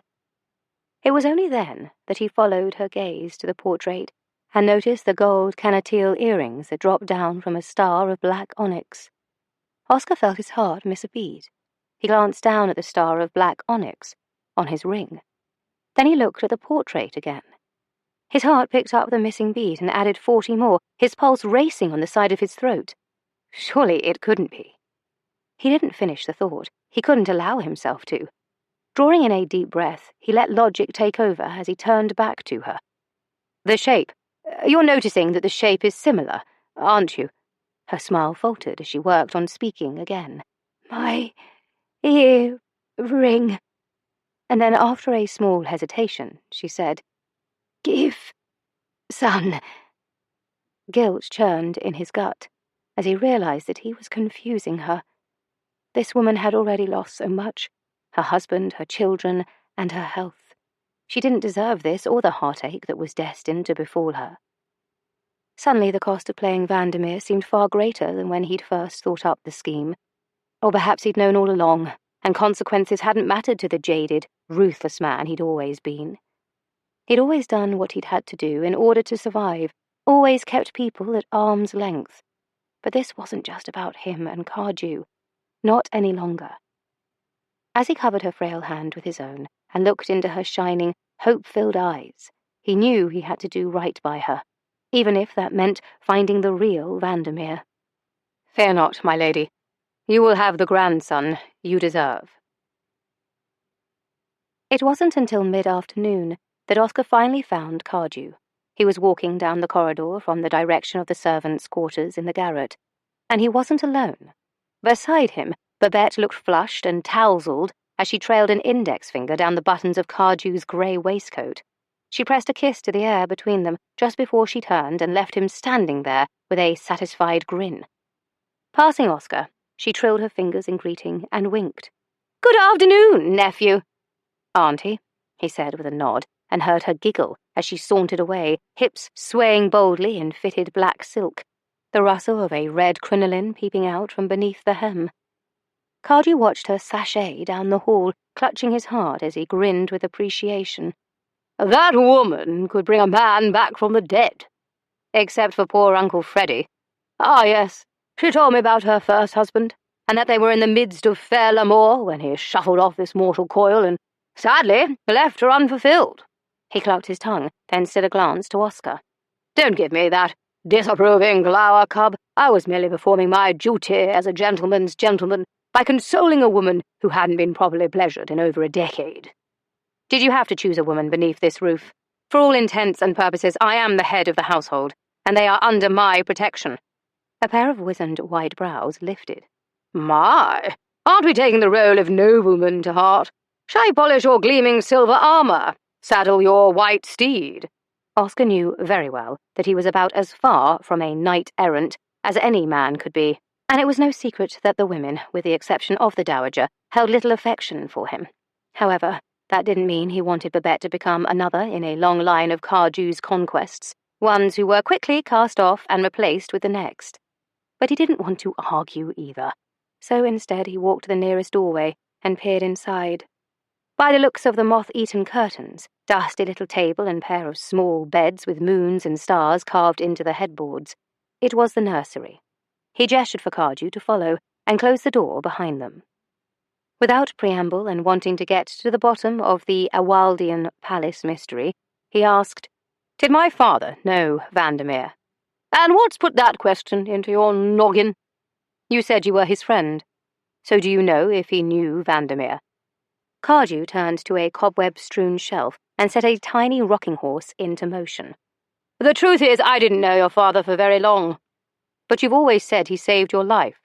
It was only then that he followed her gaze to the portrait and noticed the gold canatille earrings that dropped down from a star of black onyx. Oscar felt his heart miss a beat. He glanced down at the star of black onyx on his ring. Then he looked at the portrait again. His heart picked up the missing beat and added 40 more, his pulse racing on the side of his throat. Surely it couldn't be. He didn't finish the thought. He couldn't allow himself to. Drawing in a deep breath, he let logic take over as he turned back to her. "The shape. You're noticing that the shape is similar, aren't you?" Her smile faltered as she worked on speaking again. "My ear-ring." And then, after a small hesitation, she said, "Give, son." Guilt churned in his gut as he realized that he was confusing her. This woman had already lost so much, her husband, her children, and her health. She didn't deserve this or the heartache that was destined to befall her. Suddenly the cost of playing Vandermeer seemed far greater than when he'd first thought up the scheme. Or perhaps he'd known all along, and consequences hadn't mattered to the jaded, ruthless man he'd always been. He'd always done what he'd had to do in order to survive, always kept people at arm's length. But this wasn't just about him and Cardew. Not any longer. As he covered her frail hand with his own and looked into her shining, hope-filled eyes, he knew he had to do right by her, even if that meant finding the real Vandermeer. "Fear not, my lady. You will have the grandson you deserve." It wasn't until mid-afternoon that Oscar finally found Cardew. He was walking down the corridor from the direction of the servants' quarters in the garret, and he wasn't alone. Beside him, Babette looked flushed and tousled as she trailed an index finger down the buttons of Cardew's grey waistcoat. She pressed a kiss to the air between them just before she turned and left him standing there with a satisfied grin. Passing Oscar, she trilled her fingers in greeting and winked. "Good afternoon, nephew." "Auntie," he said with a nod, and heard her giggle as she sauntered away, hips swaying boldly in fitted black silk. the rustle of a red crinoline peeping out from beneath the hem. Cardew watched her sashay down the hall, clutching his heart as he grinned with appreciation. That woman could bring a man back from the dead. Except for poor Uncle Freddie. Ah, yes, she told me about her first husband, and that they were in the midst of fair l'amour when he shuffled off this mortal coil and, sadly, left her unfulfilled. He clucked his tongue, then slid a glance to Oscar. Don't give me that disapproving glower, cub. I was merely performing my duty as a gentleman's gentleman by consoling a woman who hadn't been properly pleasured in over a decade. Did you have to choose a woman beneath this roof? For all intents and purposes, I am the head of the household, and they are under my protection. A pair of wizened white brows lifted. My, aren't we taking the role of nobleman to heart? Shall I polish your gleaming silver armour? Saddle your white steed? Oscar knew very well that he was about as far from a knight-errant as any man could be, and it was no secret that the women, with the exception of the dowager, held little affection for him. However, that didn't mean he wanted Babette to become another in a long line of Cardew's conquests, ones who were quickly cast off and replaced with the next. But he didn't want to argue either, so instead he walked to the nearest doorway and peered inside. By the looks of the moth-eaten curtains, dusty little table and pair of small beds with moons and stars carved into the headboards, it was the nursery. He gestured for Cardew to follow and closed the door behind them. Without preamble and wanting to get to the bottom of the Awaldian palace mystery, he asked, Did my father know Vandermeer? And what's put that question into your noggin? You said you were his friend. So do you know if he knew Vandermeer? Cardew turned to a cobweb-strewn shelf and set a tiny rocking horse into motion. The truth is, I didn't know your father for very long. But you've always said he saved your life.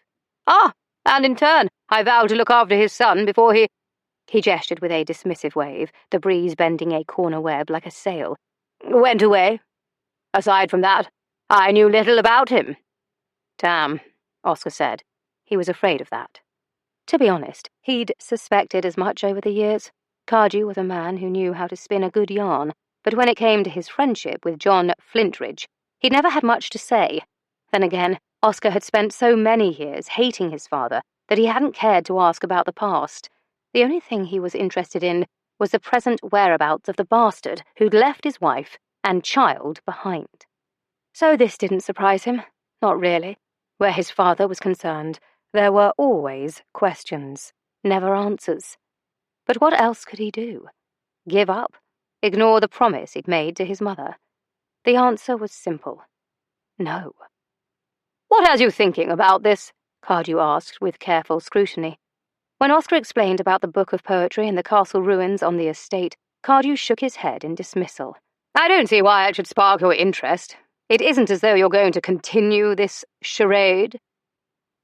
Ah, and in turn, I vowed to look after his son before he... He gestured with a dismissive wave, the breeze bending a corner web like a sail. Went away. Aside from that, I knew little about him. Damn, Oscar said. He was afraid of that. To be honest, he'd suspected as much over the years. Cardew was a man who knew how to spin a good yarn, but when it came to his friendship with John Flintridge, he'd never had much to say. Then again, Oscar had spent so many years hating his father that he hadn't cared to ask about the past. The only thing he was interested in was the present whereabouts of the bastard who'd left his wife and child behind. So this didn't surprise him. Not really. Where his father was concerned, there were always questions, never answers. But what else could he do? Give up? Ignore the promise he'd made to his mother? The answer was simple. No. What has you thinking about this? Cardew asked with careful scrutiny. When Oscar explained about the book of poetry and the castle ruins on the estate, Cardew shook his head in dismissal. I don't see why it should spark your interest. It isn't as though you're going to continue this charade.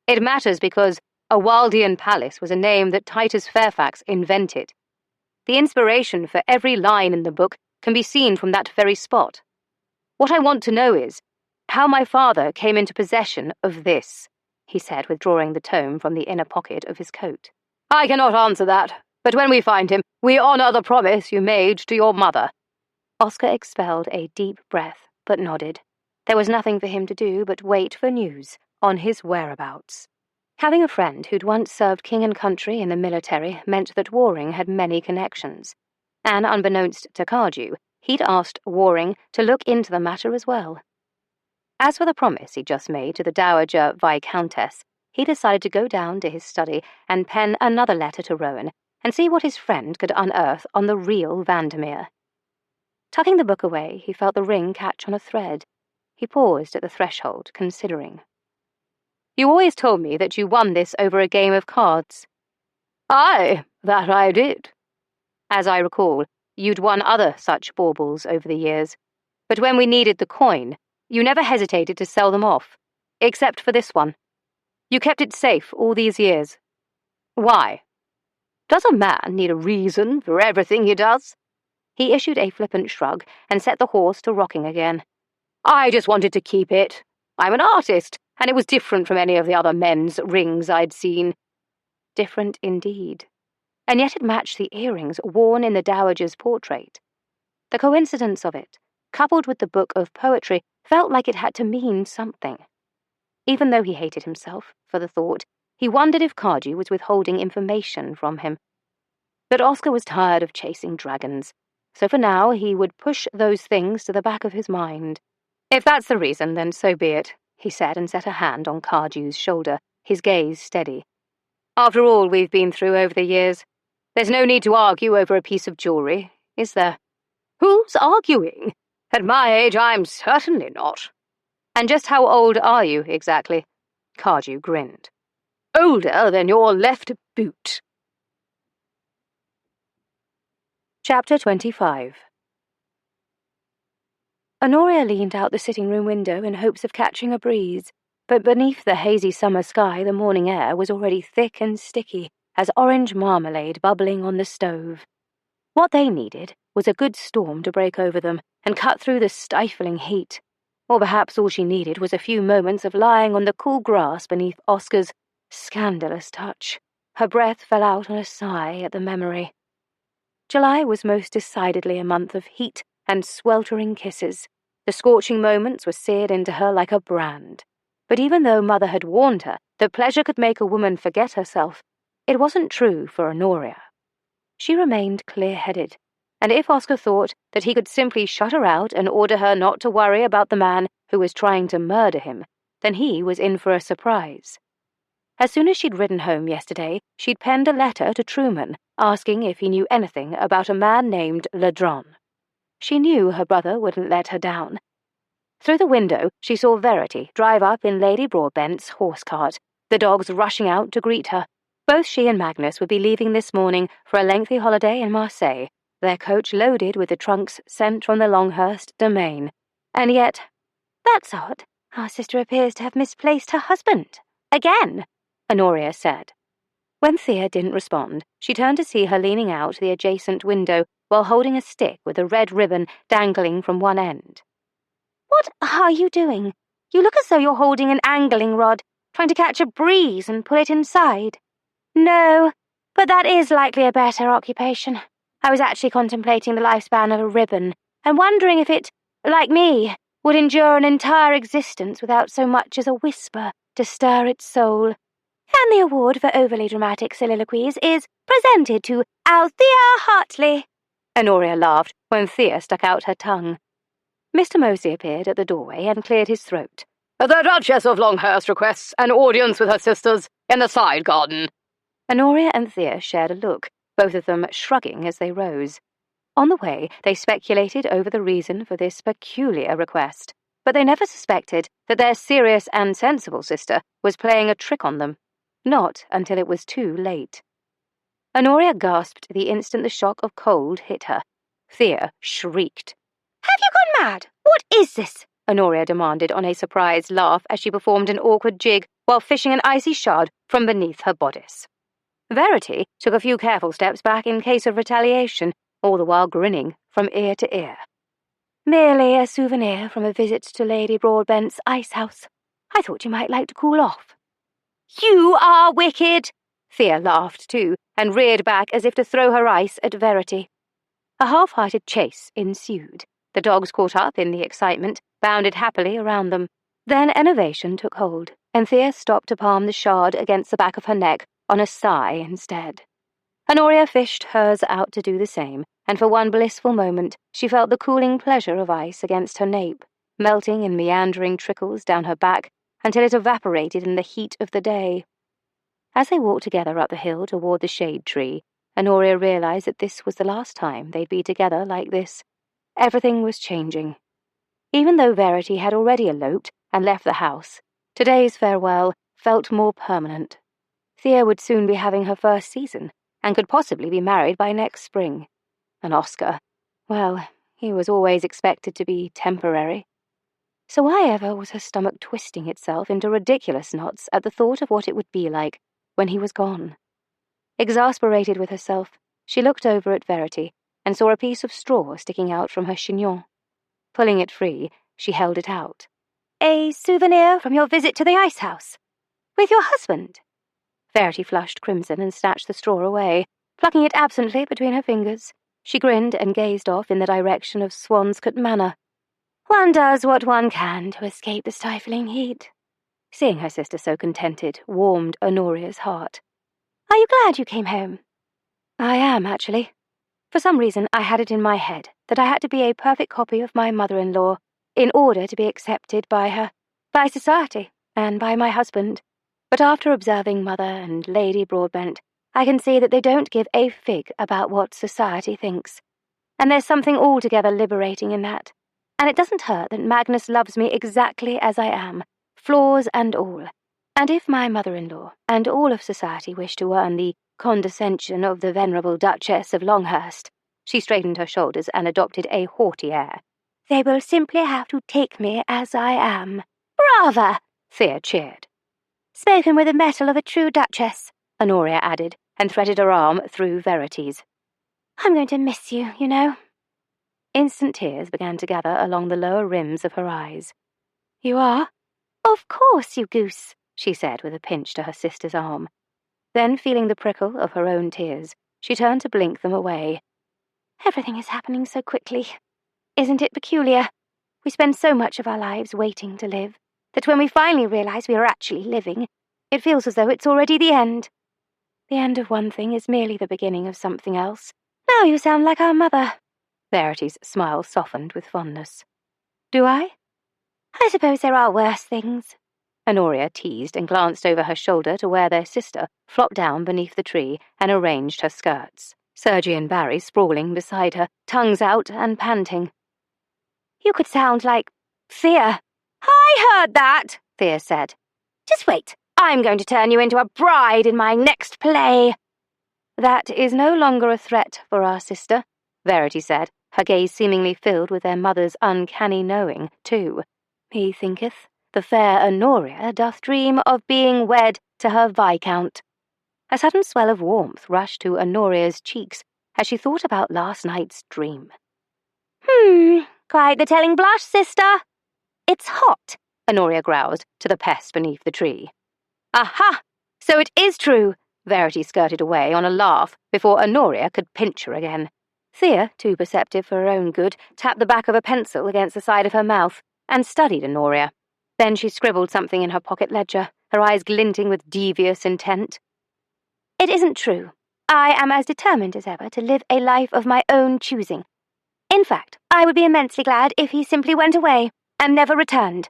It matters because Awaldian Palace was a name that Titus Fairfax invented. The inspiration for every line in the book can be seen from that very spot. What I want to know is how my father came into possession of this, he said, withdrawing the tome from the inner pocket of his coat. I cannot answer that, but when we find him, we honour the promise you made to your mother. Oscar expelled a deep breath, but nodded. There was nothing for him to do but wait for news on his whereabouts. Having a friend who'd once served king and country in the military meant that Waring had many connections, and unbeknownst to Cardew, he'd asked Waring to look into the matter as well. As for the promise he'd just made to the Dowager Viscountess, he decided to go down to his study and pen another letter to Rowan and see what his friend could unearth on the real Vandermeer. Tucking the book away, he felt the ring catch on a thread. He paused at the threshold, considering. You always told me that you won this over a game of cards. Aye, that I did. As I recall, you'd won other such baubles over the years, but when we needed the coin, you never hesitated to sell them off, except for this one. You kept it safe all these years. Why? Does a man need a reason for everything he does? He issued a flippant shrug and set the horse to rocking again. I just wanted to keep it. I'm an artist, and it was different from any of the other men's rings I'd seen. Different indeed. And yet it matched the earrings worn in the Dowager's portrait. The coincidence of it, coupled with the book of poetry, felt like it had to mean something. Even though he hated himself for the thought, he wondered if Cardew was withholding information from him. But Oscar was tired of chasing dragons, so for now he would push those things to the back of his mind. "If that's the reason, then so be it," he said, and set a hand on Cardew's shoulder, his gaze steady. "After all we've been through over the years, there's no need to argue over a piece of jewelry, is there?" "Who's arguing? At my age, I'm certainly not." "And just how old are you, exactly?" Cardew grinned. "Older than your left boot." Chapter 25. Honoria leaned out the sitting-room window in hopes of catching a breeze, but beneath the hazy summer sky the morning air was already thick and sticky as orange marmalade bubbling on the stove. What they needed was a good storm to break over them and cut through the stifling heat. Or perhaps all she needed was a few moments of lying on the cool grass beneath Oscar's scandalous touch. Her breath fell out on a sigh at the memory. July was most decidedly a month of heat and sweltering kisses. The scorching moments were seared into her like a brand. But even though Mother had warned her that pleasure could make a woman forget herself, it wasn't true for Honoria. She remained clear-headed, and if Oscar thought that he could simply shut her out and order her not to worry about the man who was trying to murder him, then he was in for a surprise. As soon as she'd ridden home yesterday, she'd penned a letter to Truman, asking if he knew anything about a man named Ledron. She knew her brother wouldn't let her down. Through the window, she saw Verity drive up in Lady Broadbent's horse cart, the dogs rushing out to greet her. Both she and Magnus would be leaving this morning for a lengthy holiday in Marseille, their coach loaded with the trunks sent from the Longhurst domain. And yet, "That's odd. Our sister appears to have misplaced her husband. Again," Honoria said. When Thea didn't respond, she turned to see her leaning out the adjacent window while holding a stick with a red ribbon dangling from one end. "What are you doing? You look as though you're holding an angling rod, trying to catch a breeze and pull it inside." "No, but that is likely a better occupation. I was actually contemplating the lifespan of a ribbon and wondering if it, like me, would endure an entire existence without so much as a whisper to stir its soul. And the award for overly dramatic soliloquies is presented to Althea Hartley." Honoria laughed when Thea stuck out her tongue. Mr. Mosey appeared at the doorway and cleared his throat. "The Duchess of Longhurst requests an audience with her sisters in the side garden." Honoria and Thea shared a look, both of them shrugging as they rose. On the way, they speculated over the reason for this peculiar request, but they never suspected that their serious and sensible sister was playing a trick on them. Not until it was too late. Honoria gasped the instant the shock of cold hit her. Thea shrieked. "Have you gone mad? What is this?" Honoria demanded on a surprised laugh as she performed an awkward jig while fishing an icy shard from beneath her bodice. Verity took a few careful steps back in case of retaliation, all the while grinning from ear to ear. "Merely a souvenir from a visit to Lady Broadbent's ice house. I thought you might like to cool off." "You are wicked!" Thea laughed too, and reared back as if to throw her ice at Verity. A half-hearted chase ensued. The dogs caught up in the excitement, bounded happily around them. Then enervation took hold, and Thea stopped to palm the shard against the back of her neck on a sigh instead. Honoria fished hers out to do the same, and for one blissful moment she felt the cooling pleasure of ice against her nape, melting in meandering trickles down her back until it evaporated in the heat of the day. As they walked together up the hill toward the shade tree, Honoria realized that this was the last time they'd be together like this. Everything was changing. Even though Verity had already eloped and left the house, today's farewell felt more permanent. Thea would soon be having her first season, and could possibly be married by next spring. And Oscar, well, he was always expected to be temporary. So why ever was her stomach twisting itself into ridiculous knots at the thought of what it would be like when he was gone? Exasperated with herself, she looked over at Verity and saw a piece of straw sticking out from her chignon. Pulling it free, she held it out. "A souvenir from your visit to the ice house? With your husband?" Verity flushed crimson and snatched the straw away, plucking it absently between her fingers. She grinned and gazed off in the direction of Swanscott Manor. "One does what one can to escape the stifling heat. Seeing her sister so contented warmed Honoria's heart. "Are you glad you came home?" "I am, actually. For some reason, I had it in my head that I had to be a perfect copy of my mother-in-law in order to be accepted by her, by society, and by my husband. But after observing Mother and Lady Broadbent, I can see that they don't give a fig about what society thinks. And there's something altogether liberating in that. And it doesn't hurt that Magnus loves me exactly as I am, flaws and all. And if my mother-in-law and all of society wish to earn the condescension of the venerable Duchess of Longhurst," she straightened her shoulders and adopted a haughty air, "they will simply have to take me as I am." "Brava!" Thea cheered. "Spoken with the mettle of a true duchess," Honoria added, and threaded her arm through Verity's. "I'm going to miss you, you know." Instant tears began to gather along the lower rims of her eyes. "You are?" "Of course, you goose," she said with a pinch to her sister's arm. Then, feeling the prickle of her own tears, she turned to blink them away. "Everything is happening so quickly. Isn't it peculiar? We spend so much of our lives waiting to live, that when we finally realize we are actually living, it feels as though it's already the end. The end of one thing is merely the beginning of something else." "Now you sound like our mother." Verity's smile softened with fondness. "Do I?" "I suppose there are worse things." Honoria teased and glanced over her shoulder to where their sister flopped down beneath the tree and arranged her skirts, Sergi and Barry sprawling beside her, tongues out and panting. "You could sound like Thea." "I heard that," Thea said. "Just wait. I'm going to turn you into a bride in my next play." "That is no longer a threat for our sister," Verity said, her gaze seemingly filled with their mother's uncanny knowing, too. "Me thinketh the fair Honoria doth dream of being wed to her Viscount." A sudden swell of warmth rushed to Honoria's cheeks as she thought about last night's dream. Quite the telling blush, sister." "It's hot," Honoria growled to the pest beneath the tree. "Aha! So it is true!" Verity skirted away on a laugh before Honoria could pinch her again. Thea, too perceptive for her own good, tapped the back of a pencil against the side of her mouth and studied Honoria. Then she scribbled something in her pocket ledger, her eyes glinting with devious intent. "It isn't true. I am as determined as ever to live a life of my own choosing. In fact, I would be immensely glad if he simply went away and never returned."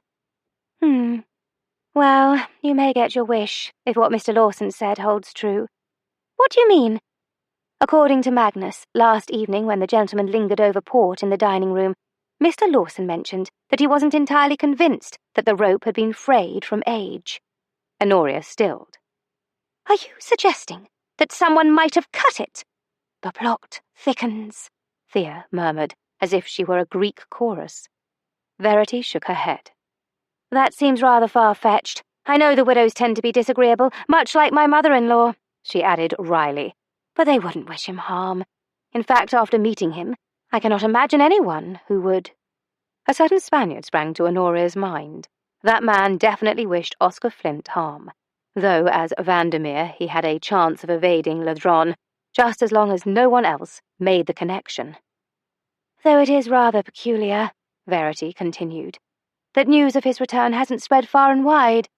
Well, you may get your wish, if what Mr. Lawson said holds true." "What do you mean?" "According to Magnus, last evening when the gentleman lingered over port in the dining room, Mr. Lawson mentioned that he wasn't entirely convinced that the rope had been frayed from age." Honoria stilled. "Are you suggesting that someone might have cut it?" "The plot thickens," Thea murmured, as if she were a Greek chorus. Verity shook her head. "That seems rather far-fetched. I know the widows tend to be disagreeable, much like my mother-in-law," she added wryly. "But they wouldn't wish him harm. In fact, after meeting him, I cannot imagine anyone who would." A certain Spaniard sprang to Honoria's mind. That man definitely wished Oscar Flint harm, though as Vandermeer he had a chance of evading Ladron, just as long as no one else made the connection. "Though it is rather peculiar," Verity continued, "that news of his return hasn't spread far and wide.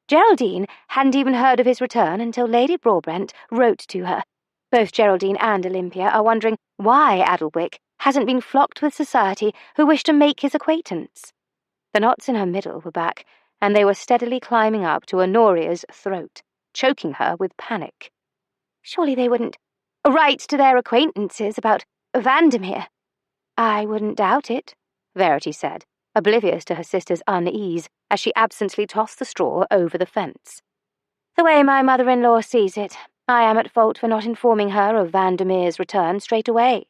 Geraldine hadn't even heard of his return until Lady Broadbent wrote to her. Both Geraldine and Olympia are wondering why Adelwick hasn't been flocked with society who wish to make his acquaintance." The knots in her middle were back, and they were steadily climbing up to Honoria's throat, choking her with panic. "Surely they wouldn't write to their acquaintances about Vandermeer?" "I wouldn't doubt it," Verity said, oblivious to her sister's unease as she absently tossed the straw over the fence. "The way my mother-in-law sees it, I am at fault for not informing her of Vandermeer's return straight away.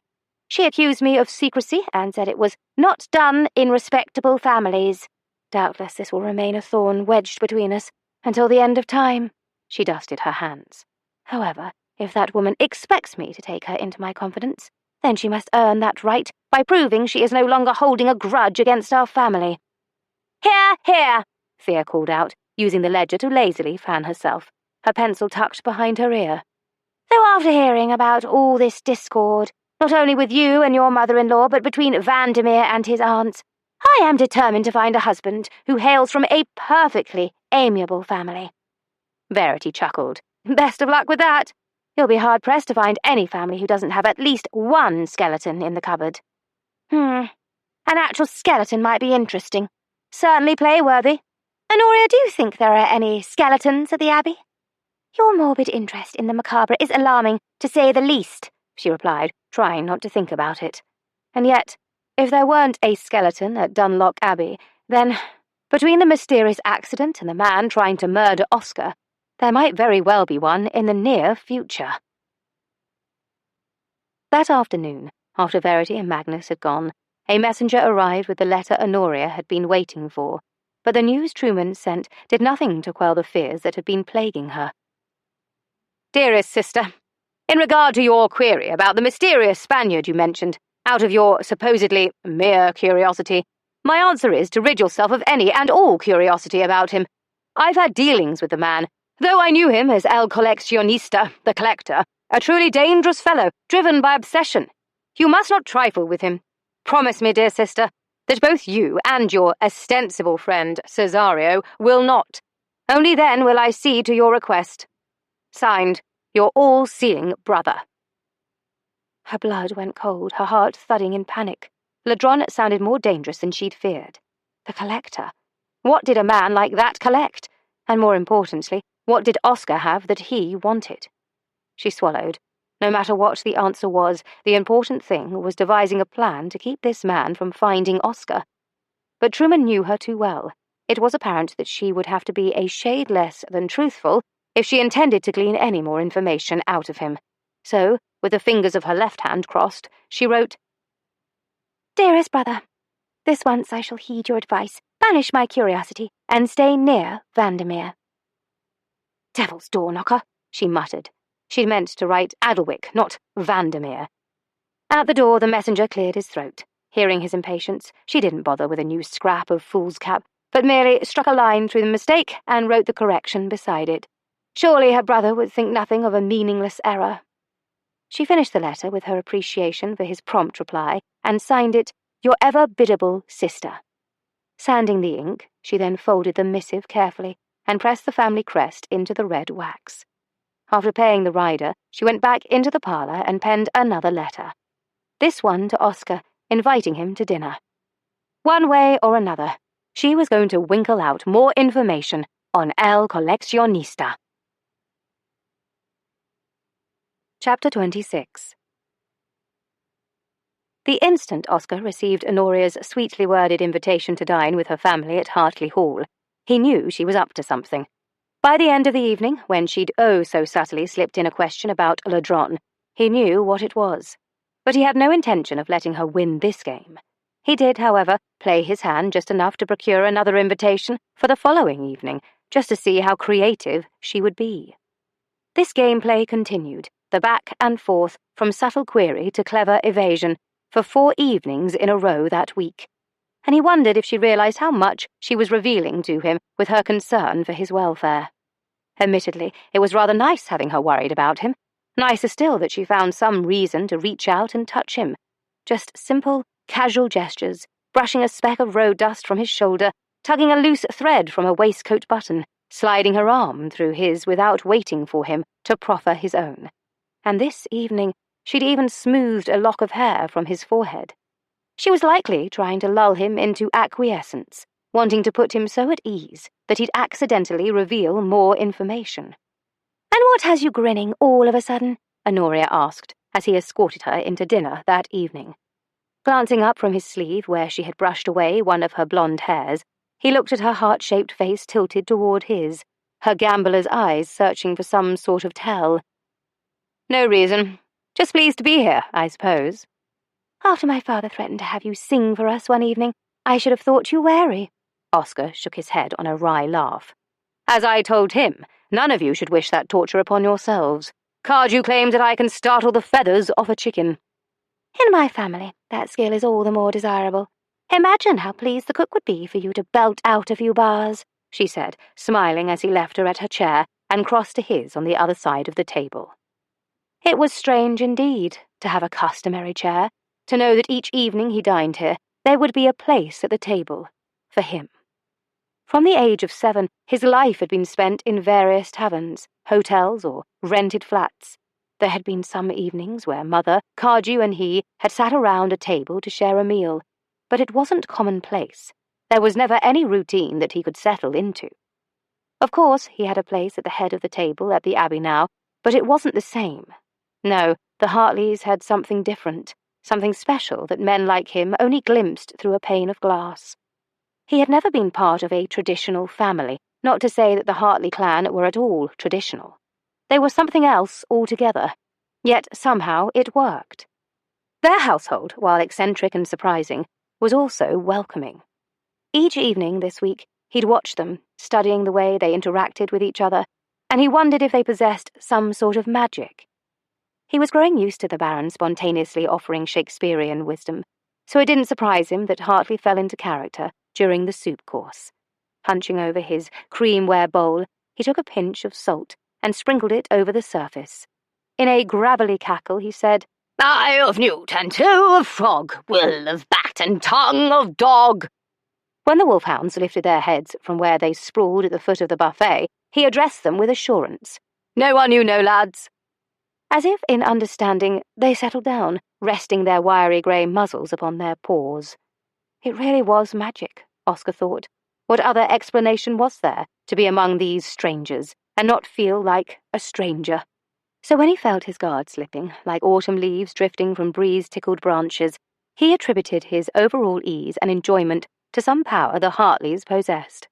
She accused me of secrecy and said it was not done in respectable families. Doubtless this will remain a thorn wedged between us until the end of time." She dusted her hands. "However, if that woman expects me to take her into my confidence, then she must earn that right by proving she is no longer holding a grudge against our family." "Here, here," Thea called out, using the ledger to lazily fan herself, her pencil tucked behind her ear. "Though after hearing about all this discord, not only with you and your mother-in-law, but between Vandermeer and his aunts, I am determined to find a husband who hails from a perfectly amiable family." Verity chuckled. "Best of luck with that. You'll be hard-pressed to find any family who doesn't have at least one skeleton in the cupboard." An actual skeleton might be interesting. Certainly play-worthy. Honoria, do you think there are any skeletons at the Abbey?" "Your morbid interest in the macabre is alarming, to say the least," she replied, trying not to think about it. And yet, if there weren't a skeleton at Dunlock Abbey, then, between the mysterious accident and the man trying to murder Oscar, there might very well be one in the near future. That afternoon, after Verity and Magnus had gone, a messenger arrived with the letter Honoria had been waiting for, but the news Truman sent did nothing to quell the fears that had been plaguing her. "Dearest sister, in regard to your query about the mysterious Spaniard you mentioned, out of your supposedly mere curiosity, my answer is to rid yourself of any and all curiosity about him. I've had dealings with the man, though I knew him as El Coleccionista, the collector, a truly dangerous fellow, driven by obsession. You must not trifle with him. Promise me, dear sister, that both you and your ostensible friend, Cesario, will not. Only then will I cede to your request. Signed, your all-seeing brother." Her blood went cold, her heart thudding in panic. Ladron sounded more dangerous than she'd feared. The collector. What did a man like that collect? And more importantly, what did Oscar have that he wanted? She swallowed. No matter what the answer was, the important thing was devising a plan to keep this man from finding Oscar. But Truman knew her too well. It was apparent that she would have to be a shade less than truthful if she intended to glean any more information out of him. So, with the fingers of her left hand crossed, she wrote, "Dearest brother, this once I shall heed your advice, banish my curiosity, and stay near Vandermeer." "Devil's door-knocker," she muttered. She'd meant to write Adelwick, not Vandermeer. At the door, the messenger cleared his throat. Hearing his impatience, she didn't bother with a new scrap of foolscap, but merely struck a line through the mistake and wrote the correction beside it. Surely her brother would think nothing of a meaningless error. She finished the letter with her appreciation for his prompt reply and signed it, "Your ever-biddable sister." Sanding the ink, she then folded the missive carefully and pressed the family crest into the red wax. After paying the rider, she went back into the parlour and penned another letter. This one to Oscar, inviting him to dinner. One way or another, she was going to winkle out more information on El Coleccionista. Chapter 26. The instant Oscar received Honoria's sweetly worded invitation to dine with her family at Hartley Hall, he knew she was up to something. By the end of the evening, when she'd so subtly slipped in a question about Ladron, he knew what it was. But he had no intention of letting her win this game. He did, however, play his hand just enough to procure another invitation for the following evening, just to see how creative she would be. This gameplay continued, the back and forth, from subtle query to clever evasion, for 4 evenings in a row that week. And he wondered if she realized how much she was revealing to him with her concern for his welfare. Admittedly, it was rather nice having her worried about him. Nicer still that she found some reason to reach out and touch him. Just simple, casual gestures, brushing a speck of road dust from his shoulder, tugging a loose thread from a waistcoat button, sliding her arm through his without waiting for him to proffer his own. And this evening, she'd even smoothed a lock of hair from his forehead. She was likely trying to lull him into acquiescence, wanting to put him so at ease that he'd accidentally reveal more information. "And what has you grinning all of a sudden?" Honoria asked, as he escorted her into dinner that evening. Glancing up from his sleeve where she had brushed away one of her blonde hairs, he looked at her heart-shaped face tilted toward his, her gambler's eyes searching for some sort of tell. "No reason. Just pleased to be here, I suppose." "After my father threatened to have you sing for us one evening, I should have thought you wary." Oscar shook his head on a wry laugh. "As I told him, none of you should wish that torture upon yourselves. Cardew claims that I can startle the feathers off a chicken." "In my family, that skill is all the more desirable. Imagine how pleased the cook would be for you to belt out a few bars," she said, smiling as he left her at her chair and crossed to his on the other side of the table. It was strange indeed to have a customary chair, to know that each evening he dined here, There would be a place at the table for him. From the age of 7, his life had been spent in various taverns, hotels, or rented flats. There had been some evenings where Mother, Cardew, and he had sat around a table to share a meal, but it wasn't commonplace. There was never any routine that he could settle into. Of course, he had a place at the head of the table at the Abbey now, but it wasn't the same. No, the Hartleys had something different, something special that men like him only glimpsed through a pane of glass. He had never been part of a traditional family, not to say that the Hartley clan were at all traditional. They were something else altogether, yet somehow it worked. Their household, while eccentric and surprising, was also welcoming. Each evening this week, he'd watch them, studying the way they interacted with each other, and he wondered if they possessed some sort of magic. He was growing used to the Baron spontaneously offering Shakespearean wisdom, so it didn't surprise him that Hartley fell into character during the soup course. Hunching over his creamware bowl, he took a pinch of salt and sprinkled it over the surface. In a gravelly cackle, he said, "Eye of newt and toe of frog, will of bat and tongue of dog." When the wolfhounds lifted their heads from where they sprawled at the foot of the buffet, he addressed them with assurance. "No one you know, lads." As if in understanding, they settled down, resting their wiry grey muzzles upon their paws. It really was magic, Oscar thought. What other explanation was there to be among these strangers and not feel like a stranger? So when he felt his guard slipping, like autumn leaves drifting from breeze-tickled branches, he attributed his overall ease and enjoyment to some power the Hartleys possessed.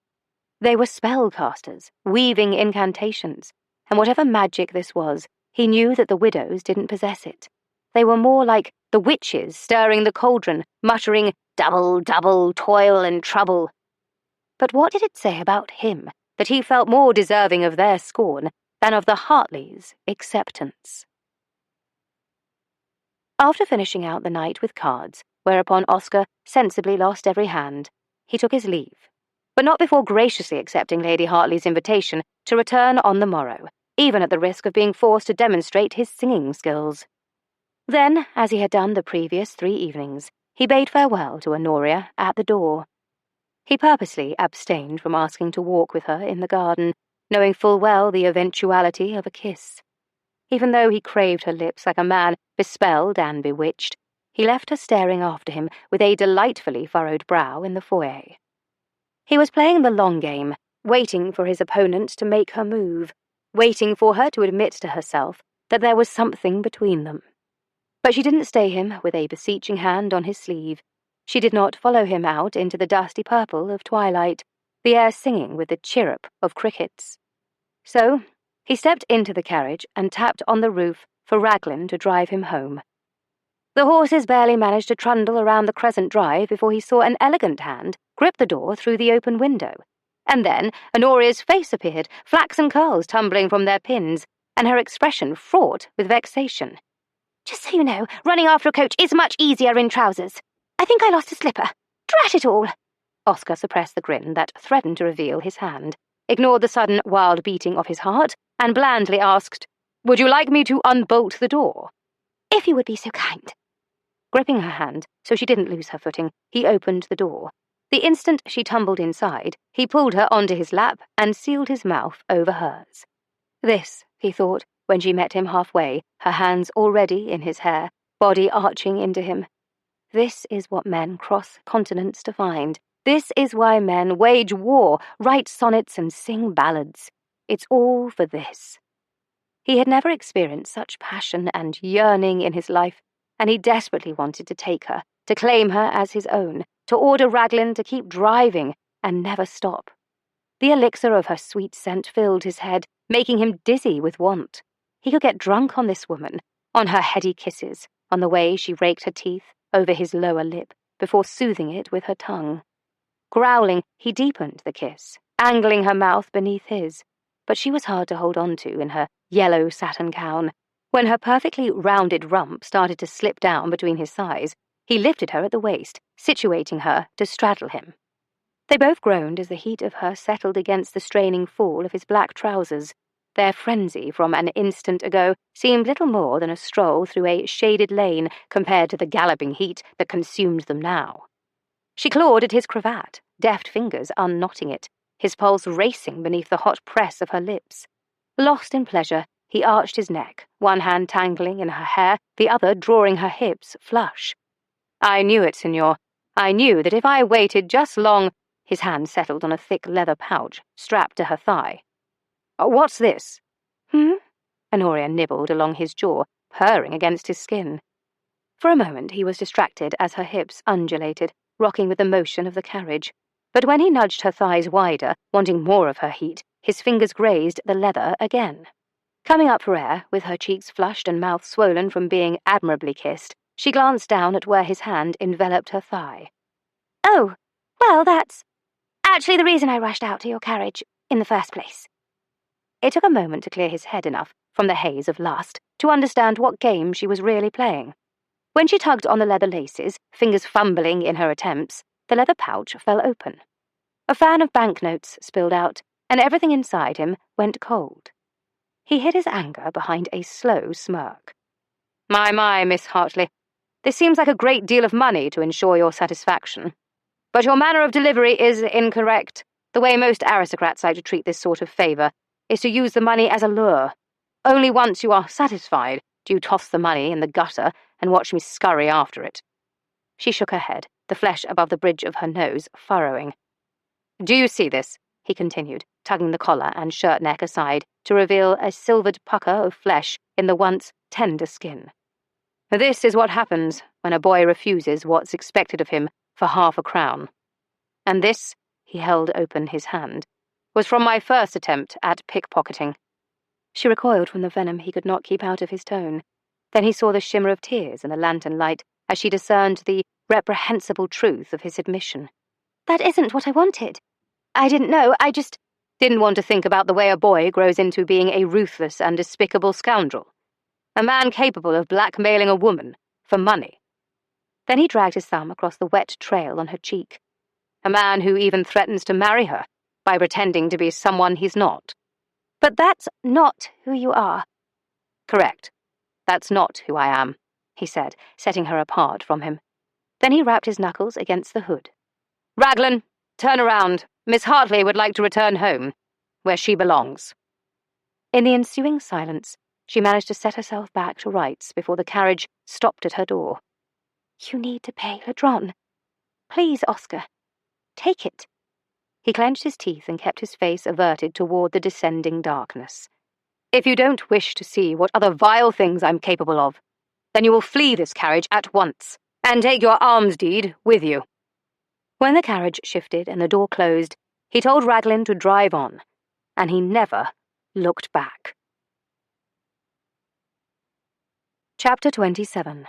They were spellcasters, weaving incantations, and whatever magic this was, he knew that the widows didn't possess it. They were more like the witches stirring the cauldron, muttering, "Double, double, toil and trouble." But what did it say about him that he felt more deserving of their scorn than of the Hartleys' acceptance? After finishing out the night with cards, whereupon Oscar sensibly lost every hand, he took his leave, but not before graciously accepting Lady Hartley's invitation to return on the morrow, even at the risk of being forced to demonstrate his singing skills. Then, as he had done the previous 3 evenings, he bade farewell to Honoria at the door. He purposely abstained from asking to walk with her in the garden, knowing full well the eventuality of a kiss. Even though he craved her lips like a man bespelled and bewitched, he left her staring after him with a delightfully furrowed brow in the foyer. He was playing the long game, waiting for his opponent to make her move, waiting for her to admit to herself that there was something between them. But she didn't stay him with a beseeching hand on his sleeve. She did not follow him out into the dusty purple of twilight, the air singing with the chirrup of crickets. So he stepped into the carriage and tapped on the roof for Raglan to drive him home. The horses barely managed to trundle around the Crescent Drive before he saw an elegant hand grip the door through the open window. And then Honoria's face appeared, flaxen curls tumbling from their pins, and her expression fraught with vexation. "Just so you know, running after a coach is much easier in trousers. I think I lost a slipper. Drat it all." Oscar suppressed the grin that threatened to reveal his hand, ignored the sudden wild beating of his heart, and blandly asked, "Would you like me to unbolt the door?" "If you would be so kind." Gripping her hand so she didn't lose her footing, he opened the door. The instant she tumbled inside, he pulled her onto his lap and sealed his mouth over hers. This, he thought, when she met him halfway, her hands already in his hair, body arching into him. This is what men cross continents to find. This is why men wage war, write sonnets, and sing ballads. It's all for this. He had never experienced such passion and yearning in his life, and he desperately wanted to take her, to claim her as his own, to order Raglan to keep driving and never stop. The elixir of her sweet scent filled his head, making him dizzy with want. He could get drunk on this woman, on her heady kisses, on the way she raked her teeth over his lower lip before soothing it with her tongue. Growling, he deepened the kiss, angling her mouth beneath his, but she was hard to hold on to in her yellow satin gown. When her perfectly rounded rump started to slip down between his thighs, he lifted her at the waist, situating her to straddle him. They both groaned as the heat of her settled against the straining fall of his black trousers. Their frenzy from an instant ago seemed little more than a stroll through a shaded lane compared to the galloping heat that consumed them now. She clawed at his cravat, deft fingers unknotting it, his pulse racing beneath the hot press of her lips. Lost in pleasure, he arched his neck, one hand tangling in her hair, the other drawing her hips flush. I knew it, Signor. I knew that if I waited just long— His hand settled on a thick leather pouch, strapped to her thigh. What's this? Honoria nibbled along his jaw, purring against his skin. For a moment he was distracted as her hips undulated, rocking with the motion of the carriage. But when he nudged her thighs wider, wanting more of her heat, his fingers grazed the leather again. Coming up for air, with her cheeks flushed and mouth swollen from being admirably kissed, she glanced down at where his hand enveloped her thigh. Oh, well, that's actually the reason I rushed out to your carriage in the first place. It took a moment to clear his head enough from the haze of lust to understand what game she was really playing. When she tugged on the leather laces, fingers fumbling in her attempts, the leather pouch fell open. A fan of banknotes spilled out, and everything inside him went cold. He hid his anger behind a slow smirk. My, Miss Hartley, this seems like a great deal of money to ensure your satisfaction. But your manner of delivery is incorrect. The way most aristocrats like to treat this sort of favour is to use the money as a lure. Only once you are satisfied do you toss the money in the gutter and watch me scurry after it. She shook her head, the flesh above the bridge of her nose furrowing. Do you see this? He continued, tugging the collar and shirt neck aside to reveal a silvered pucker of flesh in the once tender skin. This is what happens when a boy refuses what's expected of him for half a crown. And this, he held open his hand, was from my first attempt at pickpocketing. She recoiled from the venom he could not keep out of his tone. Then he saw the shimmer of tears in the lantern light as she discerned the reprehensible truth of his admission. That isn't what I wanted. I didn't know, I just didn't want to think about the way a boy grows into being a ruthless and despicable scoundrel. A man capable of blackmailing a woman for money. Then he dragged his thumb across the wet trail on her cheek. A man who even threatens to marry her by pretending to be someone he's not. But that's not who you are. Correct. That's not who I am, he said, setting her apart from him. Then he rapped his knuckles against the hood. Raglan, turn around. Miss Hartley would like to return home, where she belongs. In the ensuing silence, she managed to set herself back to rights before the carriage stopped at her door. You need to pay Ladron. Please, Oscar. Take it. He clenched his teeth and kept his face averted toward the descending darkness. If you don't wish to see what other vile things I'm capable of, then you will flee this carriage at once, and take your alms deed with you. When the carriage shifted and the door closed, he told Raglan to drive on, and he never looked back. Chapter 27.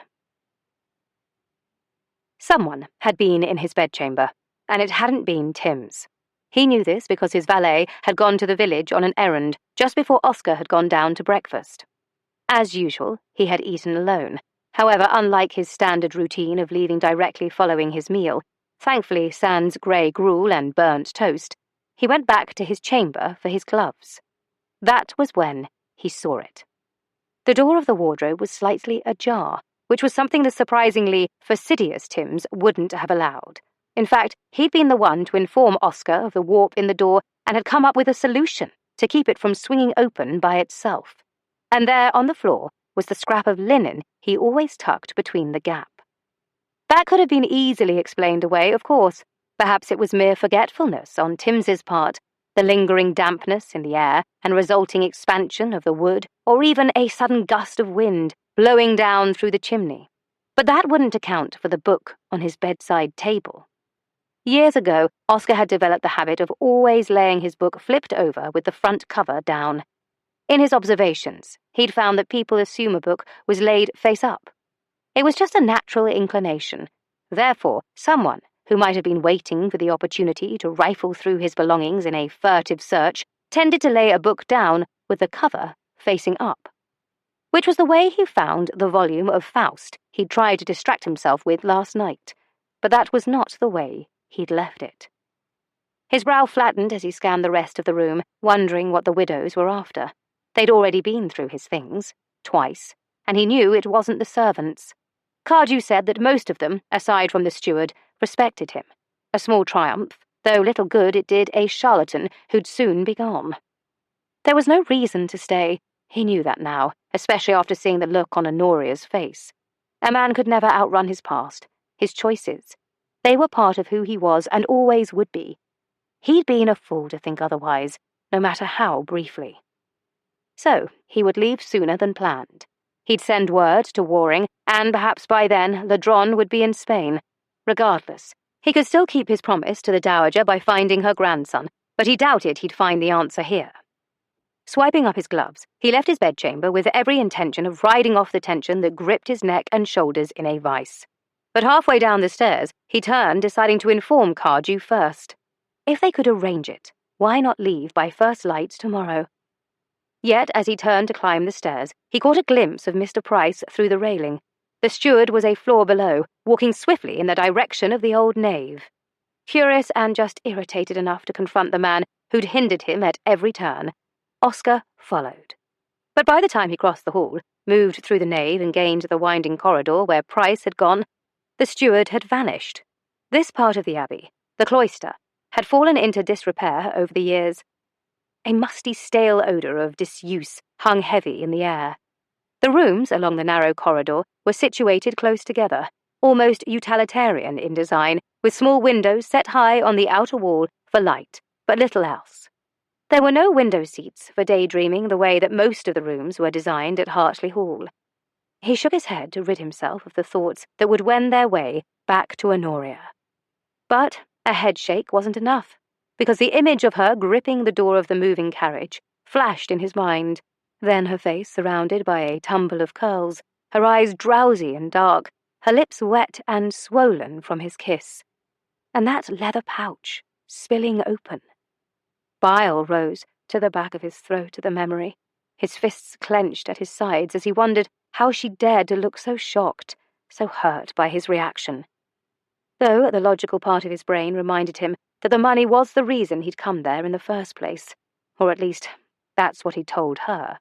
Someone had been in his bedchamber, and it hadn't been Tim's. He knew this because his valet had gone to the village on an errand just before Oscar had gone down to breakfast. As usual, he had eaten alone. However, unlike his standard routine of leaving directly following his meal, thankfully sans grey gruel and burnt toast, he went back to his chamber for his gloves. That was when he saw it. The door of the wardrobe was slightly ajar, which was something the surprisingly fastidious Tims wouldn't have allowed. In fact, he'd been the one to inform Oscar of the warp in the door and had come up with a solution to keep it from swinging open by itself. And there on the floor was the scrap of linen he always tucked between the gap. That could have been easily explained away, of course. Perhaps it was mere forgetfulness on Tims's part, the lingering dampness in the air and resulting expansion of the wood, or even a sudden gust of wind blowing down through the chimney. But that wouldn't account for the book on his bedside table. Years ago, Oscar had developed the habit of always laying his book flipped over with the front cover down. In his observations, he'd found that people assume a book was laid face up. It was just a natural inclination. Therefore, someone who might have been waiting for the opportunity to rifle through his belongings in a furtive search tended to lay a book down with the cover facing up. Which was the way he found the volume of Faust he'd tried to distract himself with last night. But that was not the way he'd left it. His brow flattened as he scanned the rest of the room, wondering what the widows were after. They'd already been through his things, twice, and he knew it wasn't the servants. Cardew said that most of them, aside from the steward, respected him, A small triumph, though little good it did a charlatan who'd soon be gone. There was no reason to stay. He knew that now, especially after seeing the look on Honoria's face. A man could never outrun his past, his choices. They were part of who he was and always would be. He'd been a fool to think otherwise, no matter how briefly. So, he would leave sooner than planned. He'd send word to Waring, and perhaps by then Ladron would be in Spain. Regardless, he could still keep his promise to the Dowager by finding her grandson, but he doubted he'd find the answer here. Swiping up his gloves, he left his bedchamber with every intention of riding off the tension that gripped his neck and shoulders in a vice. But halfway down the stairs, he turned, deciding to inform Cardew first. If they could arrange it, why not leave by first light tomorrow? Yet, as he turned to climb the stairs, he caught a glimpse of Mr. Price through the railing. The steward was a floor below, walking swiftly in the direction of the old knave. Curious and just irritated enough to confront the man who'd hindered him at every turn, Oscar followed. But by the time he crossed the hall, moved through the nave and gained the winding corridor where Price had gone, the steward had vanished. This part of the abbey, the cloister, had fallen into disrepair over the years. A musty, stale odour of disuse hung heavy in the air. The rooms along the narrow corridor were situated close together, almost utilitarian in design, with small windows set high on the outer wall for light, but little else. There were no window seats for daydreaming the way that most of the rooms were designed at Hartley Hall. He shook his head to rid himself of the thoughts that would wend their way back to Honoria. But a headshake wasn't enough, because the image of her gripping the door of the moving carriage flashed in his mind, then her face surrounded by a tumble of curls, her eyes drowsy and dark, her lips wet and swollen from his kiss, and that leather pouch spilling open. Bile rose to the back of his throat at the memory. His fists clenched at his sides as he wondered how she dared to look so shocked, so hurt by his reaction. Though the logical part of his brain reminded him that the money was the reason he'd come there in the first place, or at least that's what he'd told her.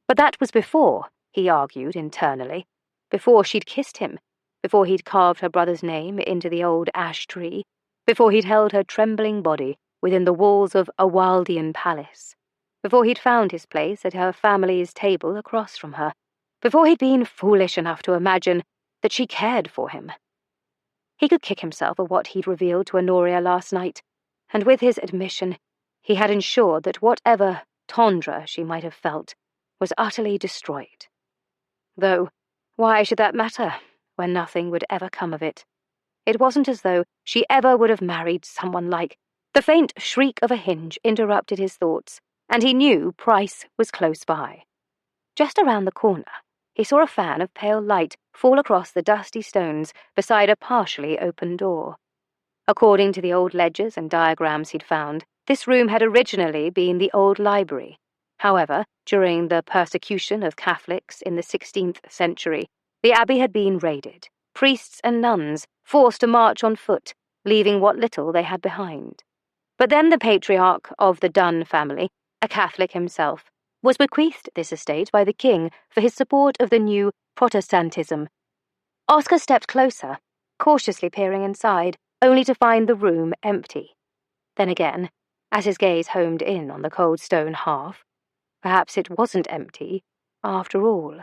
But that was before, he argued internally, before she'd kissed him, before he'd carved her brother's name into the old ash tree, before he'd held her trembling body within the walls of a Waldian palace, before he'd found his place at her family's table across from her, before he'd been foolish enough to imagine that she cared for him. He could kick himself at what he'd revealed to Honoria last night, and with his admission, he had ensured that whatever tendre she might have felt was utterly destroyed. Though, why should that matter, when nothing would ever come of it? It wasn't as though she ever would have married someone like. The faint shriek of a hinge interrupted his thoughts, and he knew Price was close by. Just around the corner, he saw a fan of pale light fall across the dusty stones beside a partially open door. According to the old ledgers and diagrams he'd found, this room had originally been the old library. However, during the persecution of Catholics in the 16th century, the abbey had been raided, priests and nuns forced to march on foot, leaving what little they had behind. But then the patriarch of the Dunn family, a Catholic himself, was bequeathed this estate by the king for his support of the new Protestantism. Oscar stepped closer, cautiously peering inside, only to find the room empty. Then again, as his gaze homed in on the cold stone hearth, perhaps it wasn't empty, after all.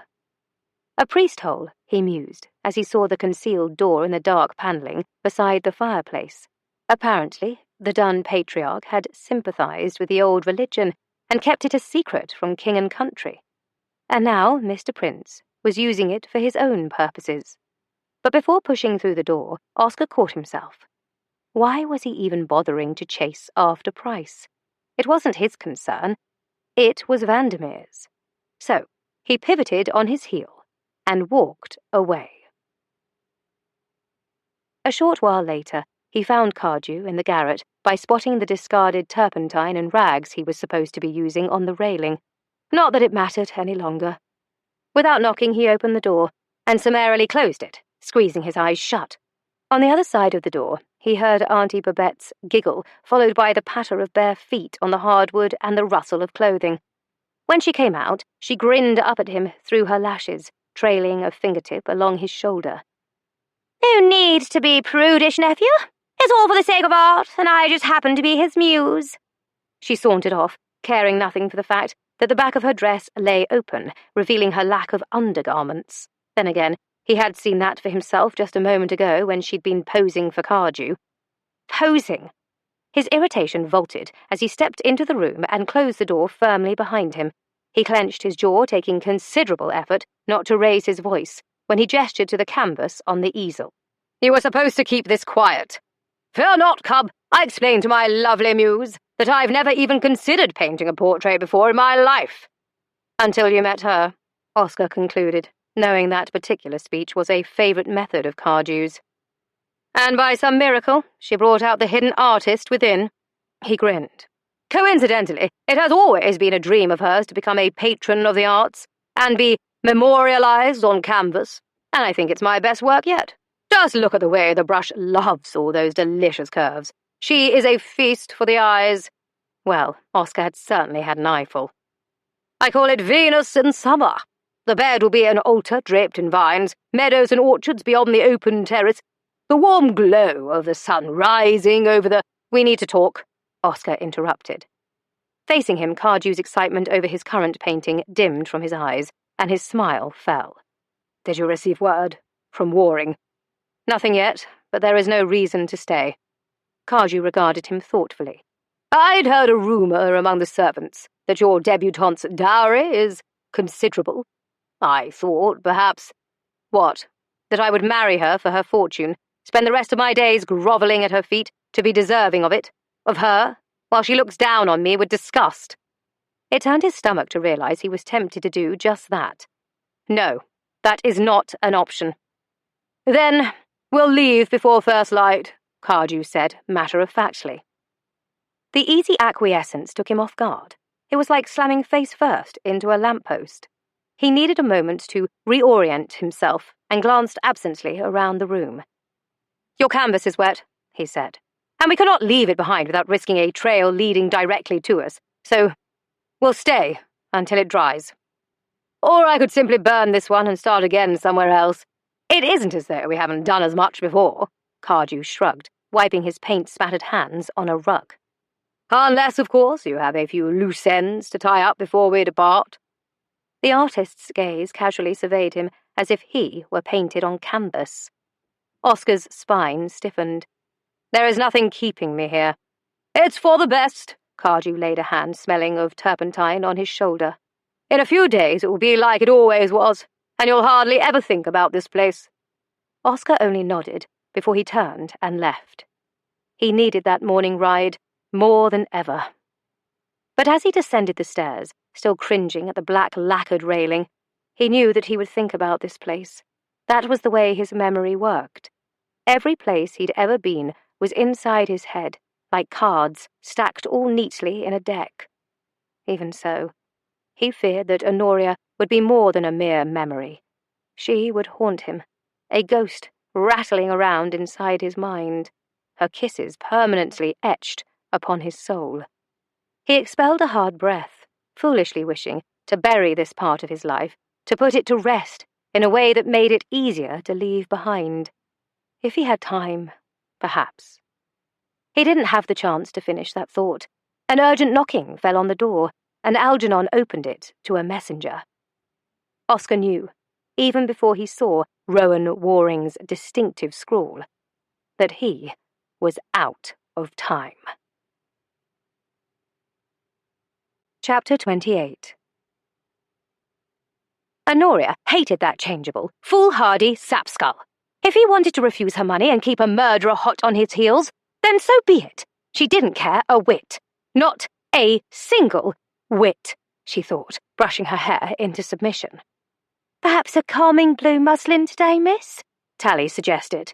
A priest hole, he mused, as he saw the concealed door in the dark panelling beside the fireplace. Apparently, the Dunn patriarch had sympathized with the old religion and kept it a secret from king and country. And now Mr. Prince was using it for his own purposes. But before pushing through the door, Oscar caught himself. Why was he even bothering to chase after Price? It wasn't his concern. It was Vandermeer's. So he pivoted on his heel and walked away. A short while later, he found Cardew in the garret by spotting the discarded turpentine and rags he was supposed to be using on the railing. Not that it mattered any longer. Without knocking, he opened the door and summarily closed it, squeezing his eyes shut. On the other side of the door, he heard Auntie Babette's giggle, followed by the patter of bare feet on the hardwood and the rustle of clothing. When she came out, she grinned up at him through her lashes, trailing a fingertip along his shoulder. "No need to be prudish, nephew. It's all for the sake of art, and I just happen to be his muse." She sauntered off, caring nothing for the fact that the back of her dress lay open, revealing her lack of undergarments. Then again, he had seen that for himself just a moment ago when she'd been posing for Cardew. Posing! His irritation vaulted as he stepped into the room and closed the door firmly behind him. He clenched his jaw, taking considerable effort not to raise his voice, when he gestured to the canvas on the easel. "You were supposed to keep this quiet. Fear not, cub. I explained to my lovely muse that I've never even considered painting a portrait before in my life." "Until you met her," Oscar concluded, knowing that particular speech was a favourite method of Cardew's. "And by some miracle, she brought out the hidden artist within." He grinned. "Coincidentally, it has always been a dream of hers to become a patron of the arts and be memorialized on canvas, and I think it's my best work yet. Just look at the way the brush loves all those delicious curves. She is a feast for the eyes." Well, Oscar had certainly had an eyeful. "I call it Venus in summer. The bed will be an altar draped in vines, meadows and orchards beyond the open terrace, the warm glow of the sun rising over the—" "We need to talk," Oscar interrupted. Facing him, Cardew's excitement over his current painting dimmed from his eyes, and his smile fell. "Did you receive word from Waring?" "Nothing yet, but there is no reason to stay." Cardew regarded him thoughtfully. "I'd heard a rumour among the servants that your debutante's dowry is considerable. I thought, perhaps—" "What? That I would marry her for her fortune, spend the rest of my days grovelling at her feet to be deserving of it, of her, while she looks down on me with disgust." It turned his stomach to realize he was tempted to do just that. "No, that is not an option." "Then we'll leave before first light," Cardew said, matter-of-factly. The easy acquiescence took him off guard. It was like slamming face first into a lamppost. He needed a moment to reorient himself and glanced absently around the room. "Your canvas is wet," he said, "and we cannot leave it behind without risking a trail leading directly to us, so we'll stay until it dries. Or I could simply burn this one and start again somewhere else. It isn't as though we haven't done as much before." Cardew shrugged, wiping his paint-spattered hands on a rug. "Unless, of course, you have a few loose ends to tie up before we depart." The artist's gaze casually surveyed him as if he were painted on canvas. Oscar's spine stiffened. "There is nothing keeping me here." "It's for the best." Cardew laid a hand smelling of turpentine on his shoulder. "In a few days it will be like it always was, and you'll hardly ever think about this place." Oscar only nodded before he turned and left. He needed that morning ride more than ever. But as he descended the stairs, still cringing at the black lacquered railing, he knew that he would think about this place. That was the way his memory worked. Every place he'd ever been was inside his head, like cards stacked all neatly in a deck. Even so, he feared that Honoria would be more than a mere memory. She would haunt him, a ghost rattling around inside his mind, her kisses permanently etched upon his soul. He expelled a hard breath, foolishly wishing to bury this part of his life, to put it to rest in a way that made it easier to leave behind. If he had time, perhaps. He didn't have the chance to finish that thought. An urgent knocking fell on the door, and Algernon opened it to a messenger. Oscar knew, even before he saw Rowan Waring's distinctive scrawl, that he was out of time. Chapter 28. Honoria hated that changeable, foolhardy sapskull. If he wanted to refuse her money and keep a murderer hot on his heels, then so be it. She didn't care a whit. Not a single whit, she thought, brushing her hair into submission. "Perhaps a calming blue muslin today, miss?" Tally suggested.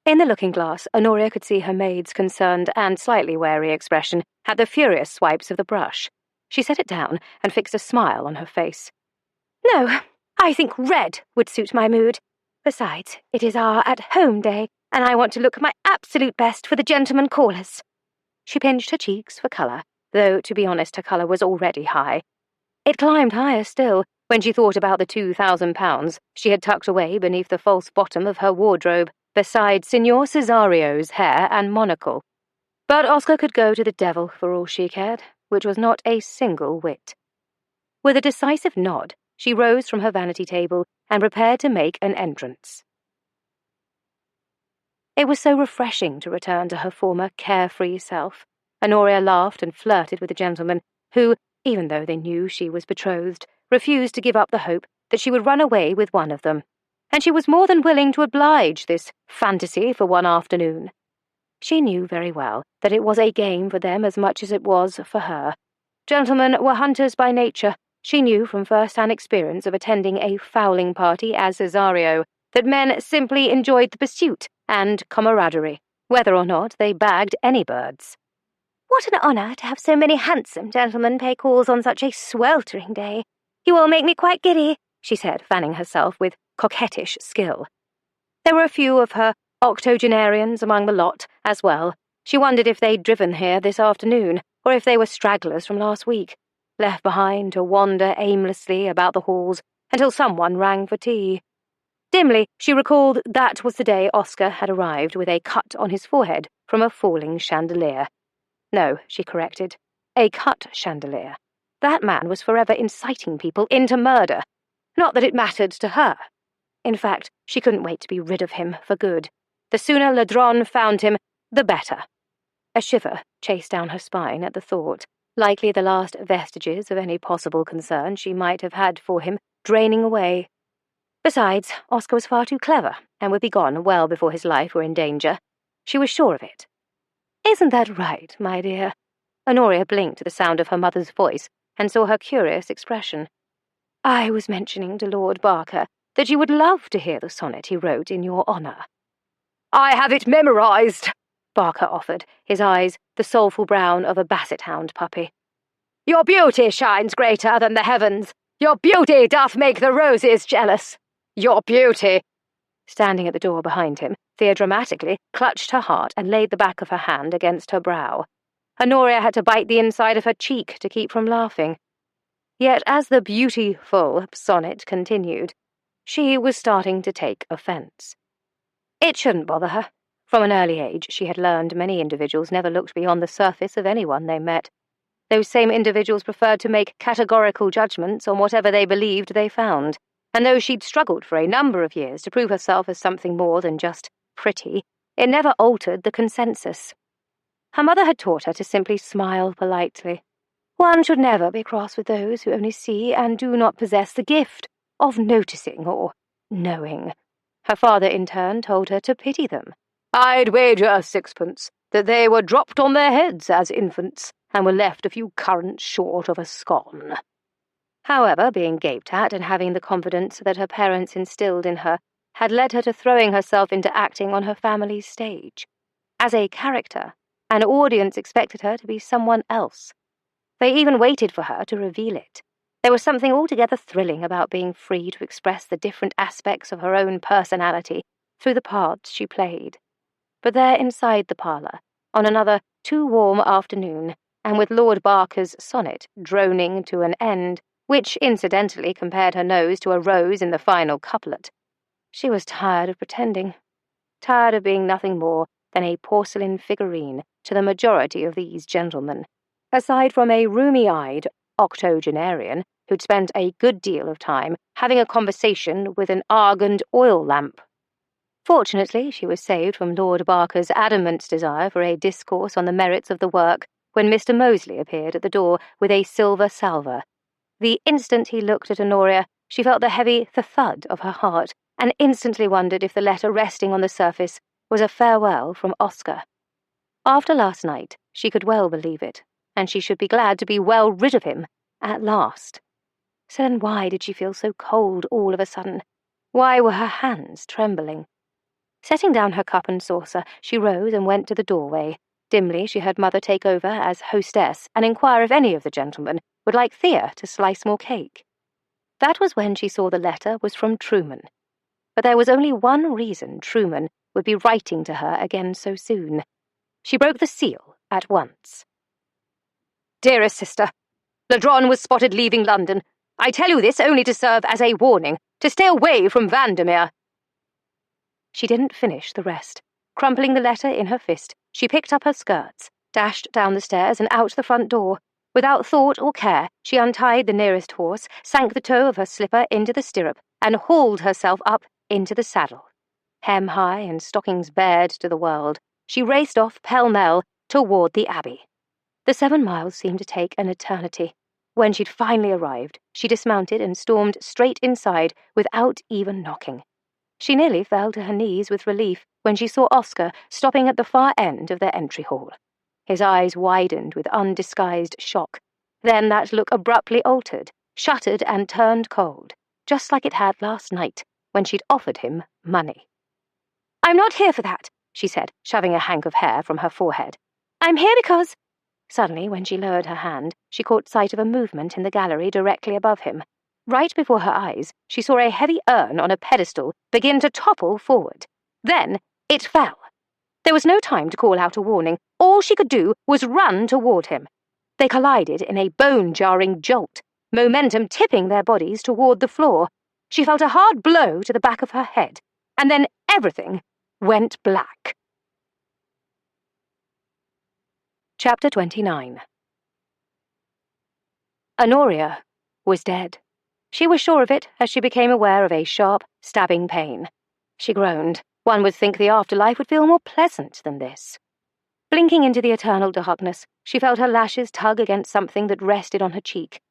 In the looking-glass, Honoria could see her maid's concerned and slightly wary expression at the furious swipes of the brush. She set it down and fixed a smile on her face. "No, I think red would suit my mood. Besides, it is our at-home day, and I want to look my absolute best for the gentlemen callers." She pinched her cheeks for colour, though, to be honest, her colour was already high. It climbed higher still when she thought about the £2,000 she had tucked away beneath the false bottom of her wardrobe, besides Signor Cesario's hair and monocle. But Oscar could go to the devil for all she cared, which was not a single whit. With a decisive nod, she rose from her vanity table and prepared to make an entrance. It was so refreshing to return to her former carefree self. Honoria laughed and flirted with the gentleman who, even though they knew she was betrothed, refused to give up the hope that she would run away with one of them, and she was more than willing to oblige this fantasy for one afternoon. She knew very well that it was a game for them as much as it was for her. Gentlemen were hunters by nature. She knew from first-hand experience of attending a fowling party as Cesario that men simply enjoyed the pursuit and camaraderie, whether or not they bagged any birds. What an honour to have so many handsome gentlemen pay calls on such a sweltering day. You all make me quite giddy, she said, fanning herself with coquettish skill. There were a few of her octogenarians among the lot as well. She wondered if they'd driven here this afternoon, or if they were stragglers from last week, left behind to wander aimlessly about the halls until someone rang for tea. Dimly, she recalled that was the day Oscar had arrived with a cut on his forehead from a falling chandelier. No, she corrected, a cut chandelier. That man was forever inciting people into murder. Not that it mattered to her. In fact, she couldn't wait to be rid of him for good. The sooner Ladron found him, the better. A shiver chased down her spine at the thought, likely the last vestiges of any possible concern she might have had for him draining away. Besides, Oscar was far too clever and would be gone well before his life were in danger. She was sure of it. "Isn't that right, my dear?" Honoria blinked at the sound of her mother's voice and saw her curious expression. "I was mentioning to Lord Barker that you would love to hear the sonnet he wrote in your honour." "I have it memorised," Barker offered, his eyes the soulful brown of a basset hound puppy. "Your beauty shines greater than the heavens. Your beauty doth make the roses jealous. Your beauty—" Standing at the door behind him, Thea dramatically clutched her heart and laid the back of her hand against her brow. Honoria had to bite the inside of her cheek to keep from laughing. Yet as the beautiful sonnet continued, she was starting to take offence. It shouldn't bother her. From an early age, she had learned many individuals never looked beyond the surface of anyone they met. Those same individuals preferred to make categorical judgments on whatever they believed they found, and though she'd struggled for a number of years to prove herself as something more than just pretty, it never altered the consensus. Her mother had taught her to simply smile politely. One should never be cross with those who only see and do not possess the gift of noticing or knowing. Her father, in turn, told her to pity them. "I'd wager 6 that they were dropped on their heads as infants and were left a few currants short of a scone." However, being gaped at and having the confidence that her parents instilled in her had led her to throwing herself into acting on her family's stage. As a character, an audience expected her to be someone else. They even waited for her to reveal it. There was something altogether thrilling about being free to express the different aspects of her own personality through the parts she played. But there inside the parlour, on another too-warm afternoon, and with Lord Barker's sonnet droning to an end, which incidentally compared her nose to a rose in the final couplet, she was tired of pretending, tired of being nothing more than a porcelain figurine to the majority of these gentlemen, aside from a rheumy-eyed octogenarian who'd spent a good deal of time having a conversation with an argand oil lamp. Fortunately, she was saved from Lord Barker's adamant desire for a discourse on the merits of the work when Mr. Moseley appeared at the door with a silver salver. The instant he looked at Honoria, she felt the heavy thud of her heart and instantly wondered if the letter resting on the surface was a farewell from Oscar. After last night, she could well believe it, and she should be glad to be well rid of him, at last. So then why did she feel so cold all of a sudden? Why were her hands trembling? Setting down her cup and saucer, she rose and went to the doorway. Dimly, she heard Mother take over as hostess and inquire if any of the gentlemen would like Thea to slice more cake. That was when she saw the letter was from Truman. But there was only one reason Truman would be writing to her again so soon. She broke the seal at once. "Dearest sister, Ladron was spotted leaving London. I tell you this only to serve as a warning, to stay away from Vandermeer." She didn't finish the rest. Crumpling the letter in her fist, she picked up her skirts, dashed down the stairs and out the front door. Without thought or care, she untied the nearest horse, sank the toe of her slipper into the stirrup, and hauled herself up into the saddle. Hem high and stockings bared to the world, she raced off pell-mell toward the Abbey. The 7 miles seemed to take an eternity. When she'd finally arrived, she dismounted and stormed straight inside without even knocking. She nearly fell to her knees with relief when she saw Oscar stopping at the far end of their entry hall. His eyes widened with undisguised shock. Then that look abruptly altered, shuttered and turned cold, just like it had last night when she'd offered him money. "I'm not here for that," she said, shoving a hank of hair from her forehead. "I'm here because—" Suddenly, when she lowered her hand, she caught sight of a movement in the gallery directly above him. Right before her eyes, she saw a heavy urn on a pedestal begin to topple forward. Then it fell. There was no time to call out a warning. All she could do was run toward him. They collided in a bone-jarring jolt, momentum tipping their bodies toward the floor. She felt a hard blow to the back of her head, and then everything went black. Chapter 29. Honoria was dead. She was sure of it as she became aware of a sharp, stabbing pain. She groaned. One would think the afterlife would feel more pleasant than this. Blinking into the eternal darkness, she felt her lashes tug against something that rested on her cheek.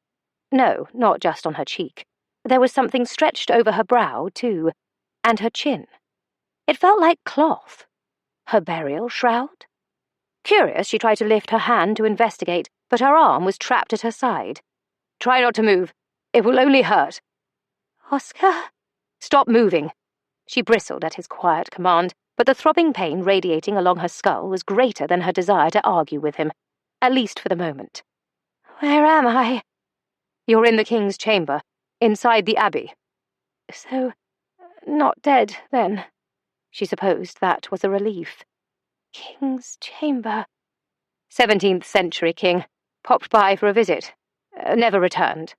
No, not just on her cheek. There was something stretched over her brow, too, and her chin. It felt like cloth. Her burial shroud? Curious, she tried to lift her hand to investigate, but her arm was trapped at her side. "Try not to move. It will only hurt." "Oscar?" "Stop moving." She bristled at his quiet command, but the throbbing pain radiating along her skull was greater than her desire to argue with him, at least for the moment. "Where am I?" "You're in the king's chamber, inside the Abbey." "So, not dead, then?" She supposed that was a relief. King's chamber. 17th century king. Popped by for a visit. Never returned.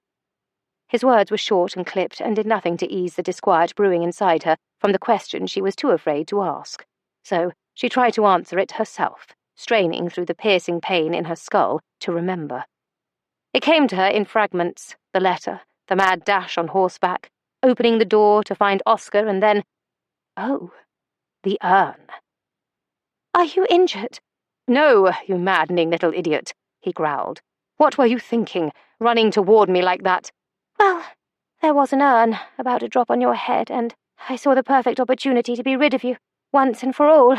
His words were short and clipped and did nothing to ease the disquiet brewing inside her from the question she was too afraid to ask. So she tried to answer it herself, straining through the piercing pain in her skull to remember. It came to her in fragments, the letter, the mad dash on horseback, opening the door to find Oscar, and then— oh, the urn. "Are you injured?" "No, you maddening little idiot," he growled. "What were you thinking, running toward me like that?" "Well, there was an urn about to drop on your head, and I saw the perfect opportunity to be rid of you, once and for all.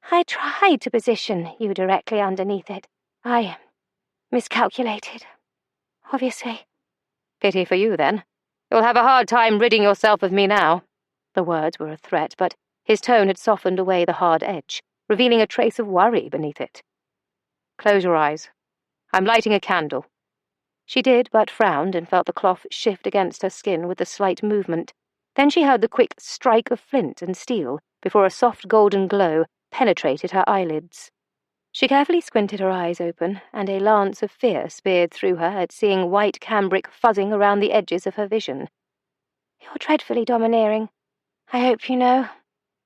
I tried to position you directly underneath it. I miscalculated, obviously." "Pity for you, then. You'll have a hard time ridding yourself of me now." The words were a threat, but his tone had softened away the hard edge, revealing a trace of worry beneath it. "Close your eyes. I'm lighting a candle." She did, but frowned and felt the cloth shift against her skin with a slight movement. Then she heard the quick strike of flint and steel before a soft golden glow penetrated her eyelids. She carefully squinted her eyes open, and a lance of fear speared through her at seeing white cambric fuzzing around the edges of her vision. "You're dreadfully domineering. I hope you know."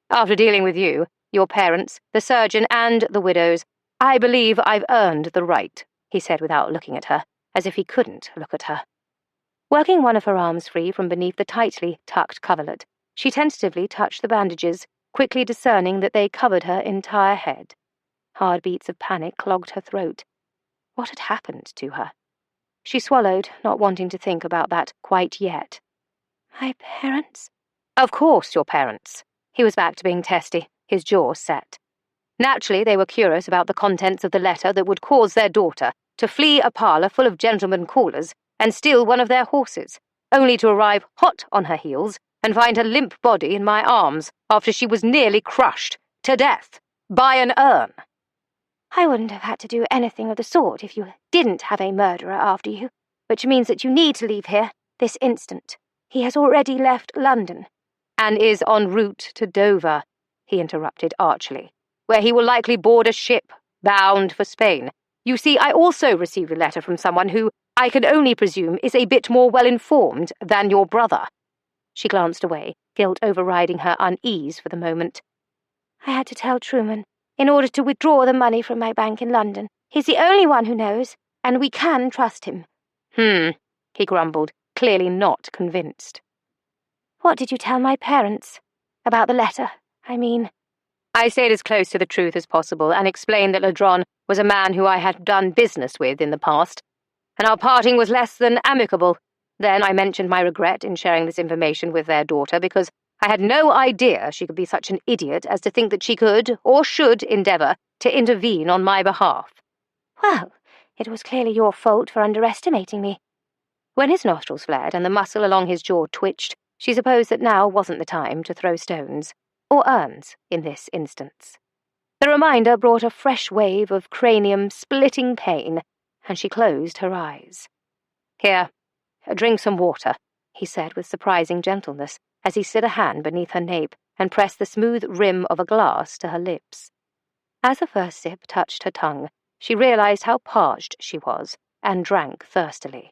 "After dealing with you, your parents, the surgeon, and the widows, I believe I've earned the right," he said without looking at her, as if he couldn't look at her. Working one of her arms free from beneath the tightly tucked coverlet, she tentatively touched the bandages, quickly discerning that they covered her entire head. Hard beats of panic clogged her throat. What had happened to her? She swallowed, not wanting to think about that quite yet. "My parents?" "Of course your parents." He was back to being testy, his jaw set. Naturally, they were curious about the contents of the letter that would cause their daughter to flee a parlour full of gentlemen callers and steal one of their horses, only to arrive hot on her heels and find her limp body in my arms after she was nearly crushed to death by an urn. "I wouldn't have had to do anything of the sort if you didn't have a murderer after you, which means that you need to leave here, this instant. He has already left London." "And is en route to Dover," he interrupted archly, "where he will likely board a ship bound for Spain. You see, I also received a letter from someone who, I can only presume, is a bit more well-informed than your brother." She glanced away, guilt overriding her unease for the moment. I had to tell Truman in order to withdraw the money from my bank in London. He's the only one who knows, and we can trust him. He grumbled, clearly not convinced. What did you tell my parents? About the letter, I mean. I stayed as close to the truth as possible and explained that Ladron was a man who I had done business with in the past, and our parting was less than amicable. Then I mentioned my regret in sharing this information with their daughter because I had no idea she could be such an idiot as to think that she could, or should, endeavour to intervene on my behalf. Well, it was clearly your fault for underestimating me. When his nostrils flared and the muscle along his jaw twitched, she supposed that now wasn't the time to throw stones, or urns in this instance. The reminder brought a fresh wave of cranium-splitting pain, and she closed her eyes. Here, drink some water, he said with surprising gentleness, as he slid a hand beneath her nape and pressed the smooth rim of a glass to her lips. As the first sip touched her tongue, she realized how parched she was, and drank thirstily.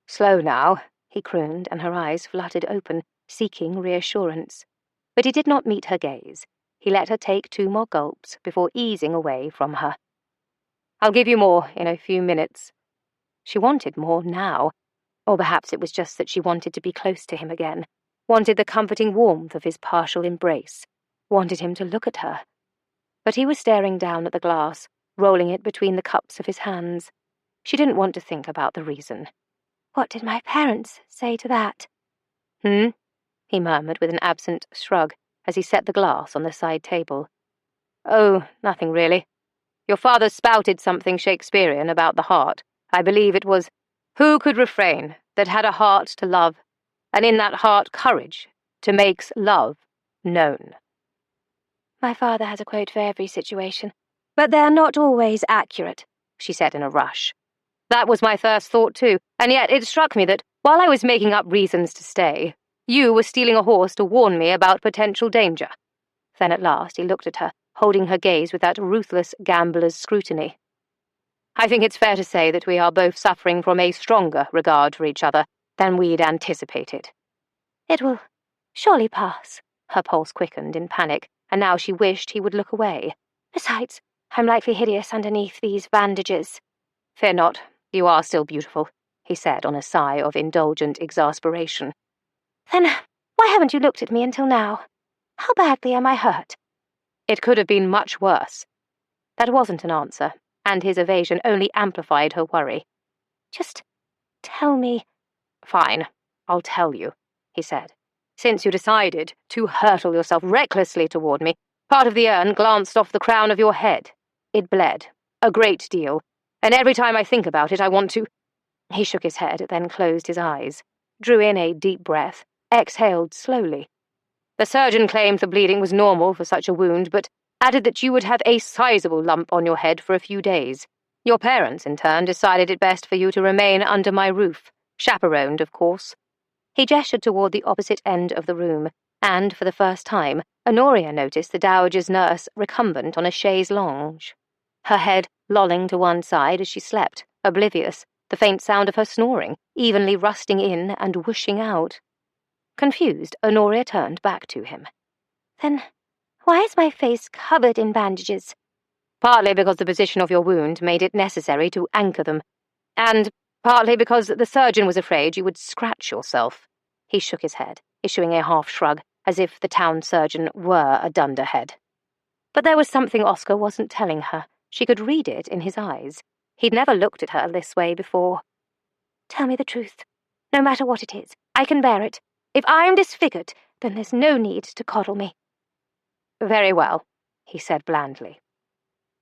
Slow now, he crooned, and her eyes fluttered open, seeking reassurance. But he did not meet her gaze. He let her take 2 more gulps before easing away from her. I'll give you more in a few minutes. She wanted more now, or perhaps it was just that she wanted to be close to him again, wanted the comforting warmth of his partial embrace, wanted him to look at her. But he was staring down at the glass, rolling it between the cups of his hands. She didn't want to think about the reason. What did my parents say to that? He murmured with an absent shrug as he set the glass on the side table. Oh, nothing really. Your father spouted something Shakespearean about the heart. I believe it was, who could refrain that had a heart to love, and in that heart courage to makes love known. My father has a quote for every situation, but they're not always accurate, she said in a rush. That was my first thought too, and yet it struck me that, while I was making up reasons to stay, you were stealing a horse to warn me about potential danger. Then at last he looked at her, holding her gaze with that ruthless gambler's scrutiny. I think it's fair to say that we are both suffering from a stronger regard for each other than we'd anticipated. It will surely pass. Her pulse quickened in panic, and now she wished he would look away. Besides, I'm likely hideous underneath these bandages. Fear not, you are still beautiful, he said on a sigh of indulgent exasperation. Then why haven't you looked at me until now? How badly am I hurt? It could have been much worse. That wasn't an answer, and his evasion only amplified her worry. Just tell me. Fine, I'll tell you, he said. Since you decided to hurtle yourself recklessly toward me, part of the urn glanced off the crown of your head. It bled, a great deal, and every time I think about it I want to— He shook his head, then closed his eyes, drew in a deep breath, exhaled slowly. The surgeon claimed the bleeding was normal for such a wound, but added that you would have a sizable lump on your head for a few days. Your parents, in turn, decided it best for you to remain under my roof, chaperoned, of course. He gestured toward the opposite end of the room, and, for the first time, Honoria noticed the dowager's nurse recumbent on a chaise longue, her head lolling to one side as she slept, oblivious, the faint sound of her snoring, evenly rusting in and whooshing out. Confused, Honoria turned back to him. Then why is my face covered in bandages? Partly because the position of your wound made it necessary to anchor them, and partly because the surgeon was afraid you would scratch yourself. He shook his head, issuing a half shrug, as if the town surgeon were a dunderhead. But there was something Oscar wasn't telling her. She could read it in his eyes. He'd never looked at her this way before. Tell me the truth. No matter what it is, I can bear it. If I'm disfigured, then there's no need to coddle me. Very well, he said blandly.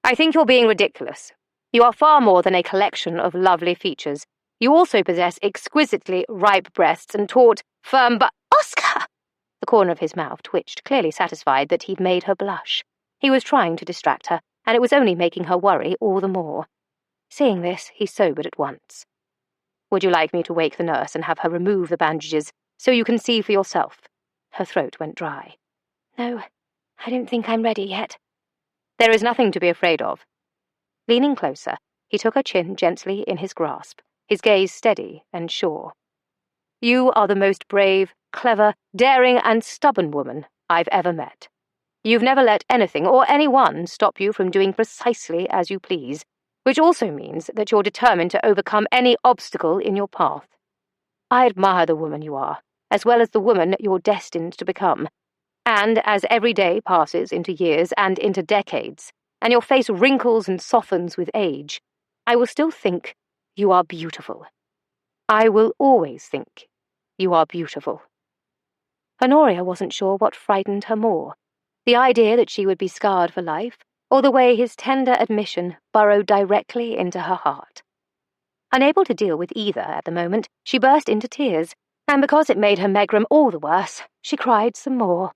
I think you're being ridiculous. You are far more than a collection of lovely features. You also possess exquisitely ripe breasts and taut, firm but— Oscar! The corner of his mouth twitched, clearly satisfied that he'd made her blush. He was trying to distract her, and it was only making her worry all the more. Seeing this, he sobered at once. Would you like me to wake the nurse and have her remove the bandages, so you can see for yourself? Her throat went dry. No, I don't think I'm ready yet. There is nothing to be afraid of. Leaning closer, he took her chin gently in his grasp, his gaze steady and sure. You are the most brave, clever, daring, and stubborn woman I've ever met. You've never let anything or anyone stop you from doing precisely as you please, which also means that you're determined to overcome any obstacle in your path. I admire the woman you are, as well as the woman you're destined to become. And as every day passes into years and into decades, and your face wrinkles and softens with age, I will still think you are beautiful. I will always think you are beautiful. Honoria wasn't sure what frightened her more, the idea that she would be scarred for life, or the way his tender admission burrowed directly into her heart. Unable to deal with either at the moment, she burst into tears, and because it made her megrim all the worse, she cried some more.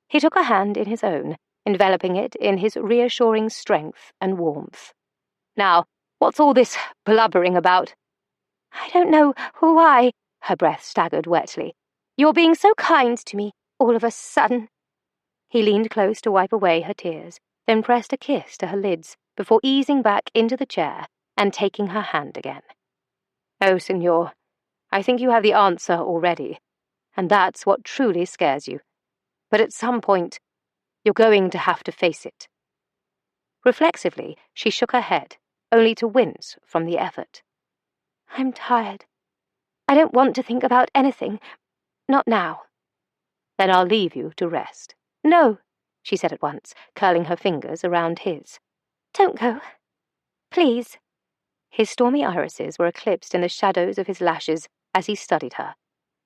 He took her hand in his own, enveloping it in his reassuring strength and warmth. Now, what's all this blubbering about? I don't know why, her breath staggered wetly. You're being so kind to me, all of a sudden. He leaned close to wipe away her tears, then pressed a kiss to her lids before easing back into the chair and taking her hand again. Oh, Signor, I think you have the answer already, and that's what truly scares you. But at some point, you're going to have to face it. Reflexively, she shook her head, only to wince from the effort. I'm tired. I don't want to think about anything. Not now. Then I'll leave you to rest. No, she said at once, curling her fingers around his. Don't go. Please. His stormy irises were eclipsed in the shadows of his lashes as he studied her.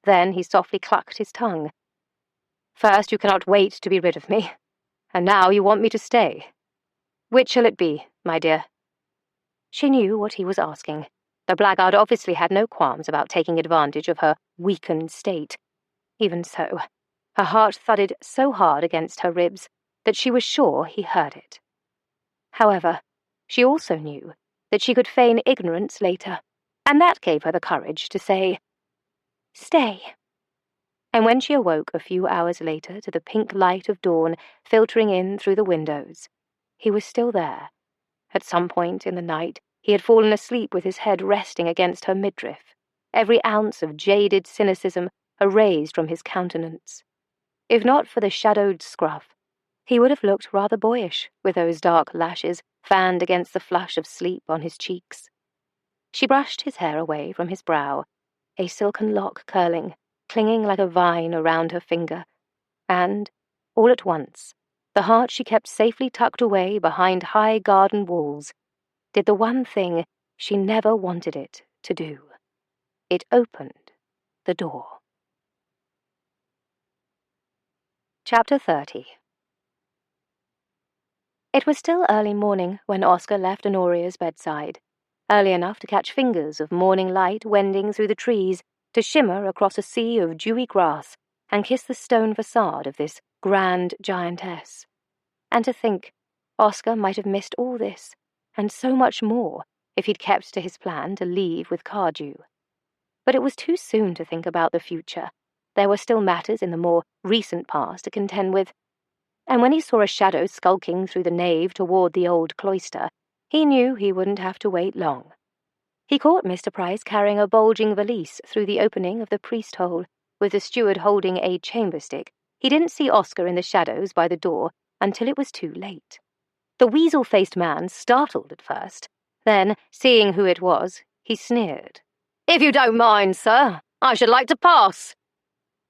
Then he softly clucked his tongue. First, you cannot wait to be rid of me, and now you want me to stay. Which shall it be, my dear? She knew what he was asking. The blackguard obviously had no qualms about taking advantage of her weakened state. Even so, her heart thudded so hard against her ribs that she was sure he heard it. However, she also knew that she could feign ignorance later, and that gave her the courage to say, "Stay." And when she awoke a few hours later to the pink light of dawn filtering in through the windows, he was still there. At some point in the night, he had fallen asleep with his head resting against her midriff, every ounce of jaded cynicism erased from his countenance. If not for the shadowed scruff, he would have looked rather boyish with those dark lashes fanned against the flush of sleep on his cheeks. She brushed his hair away from his brow, a silken lock curling, clinging like a vine around her finger, and, all at once, the heart she kept safely tucked away behind high garden walls did the one thing she never wanted it to do. It opened the door. Chapter 30. It was still early morning when Oscar left Honoria's bedside, early enough to catch fingers of morning light wending through the trees, to shimmer across a sea of dewy grass and kiss the stone facade of this grand giantess. And to think Oscar might have missed all this, and so much more, if he'd kept to his plan to leave with Cardew. But it was too soon to think about the future. There were still matters in the more recent past to contend with, and when he saw a shadow skulking through the nave toward the old cloister, he knew he wouldn't have to wait long. He caught Mr. Price carrying a bulging valise through the opening of the priest hole, with the steward holding a chamber stick. He didn't see Oscar in the shadows by the door until it was too late. The weasel-faced man startled at first. Then, seeing who it was, he sneered. "If you don't mind, sir, I should like to pass."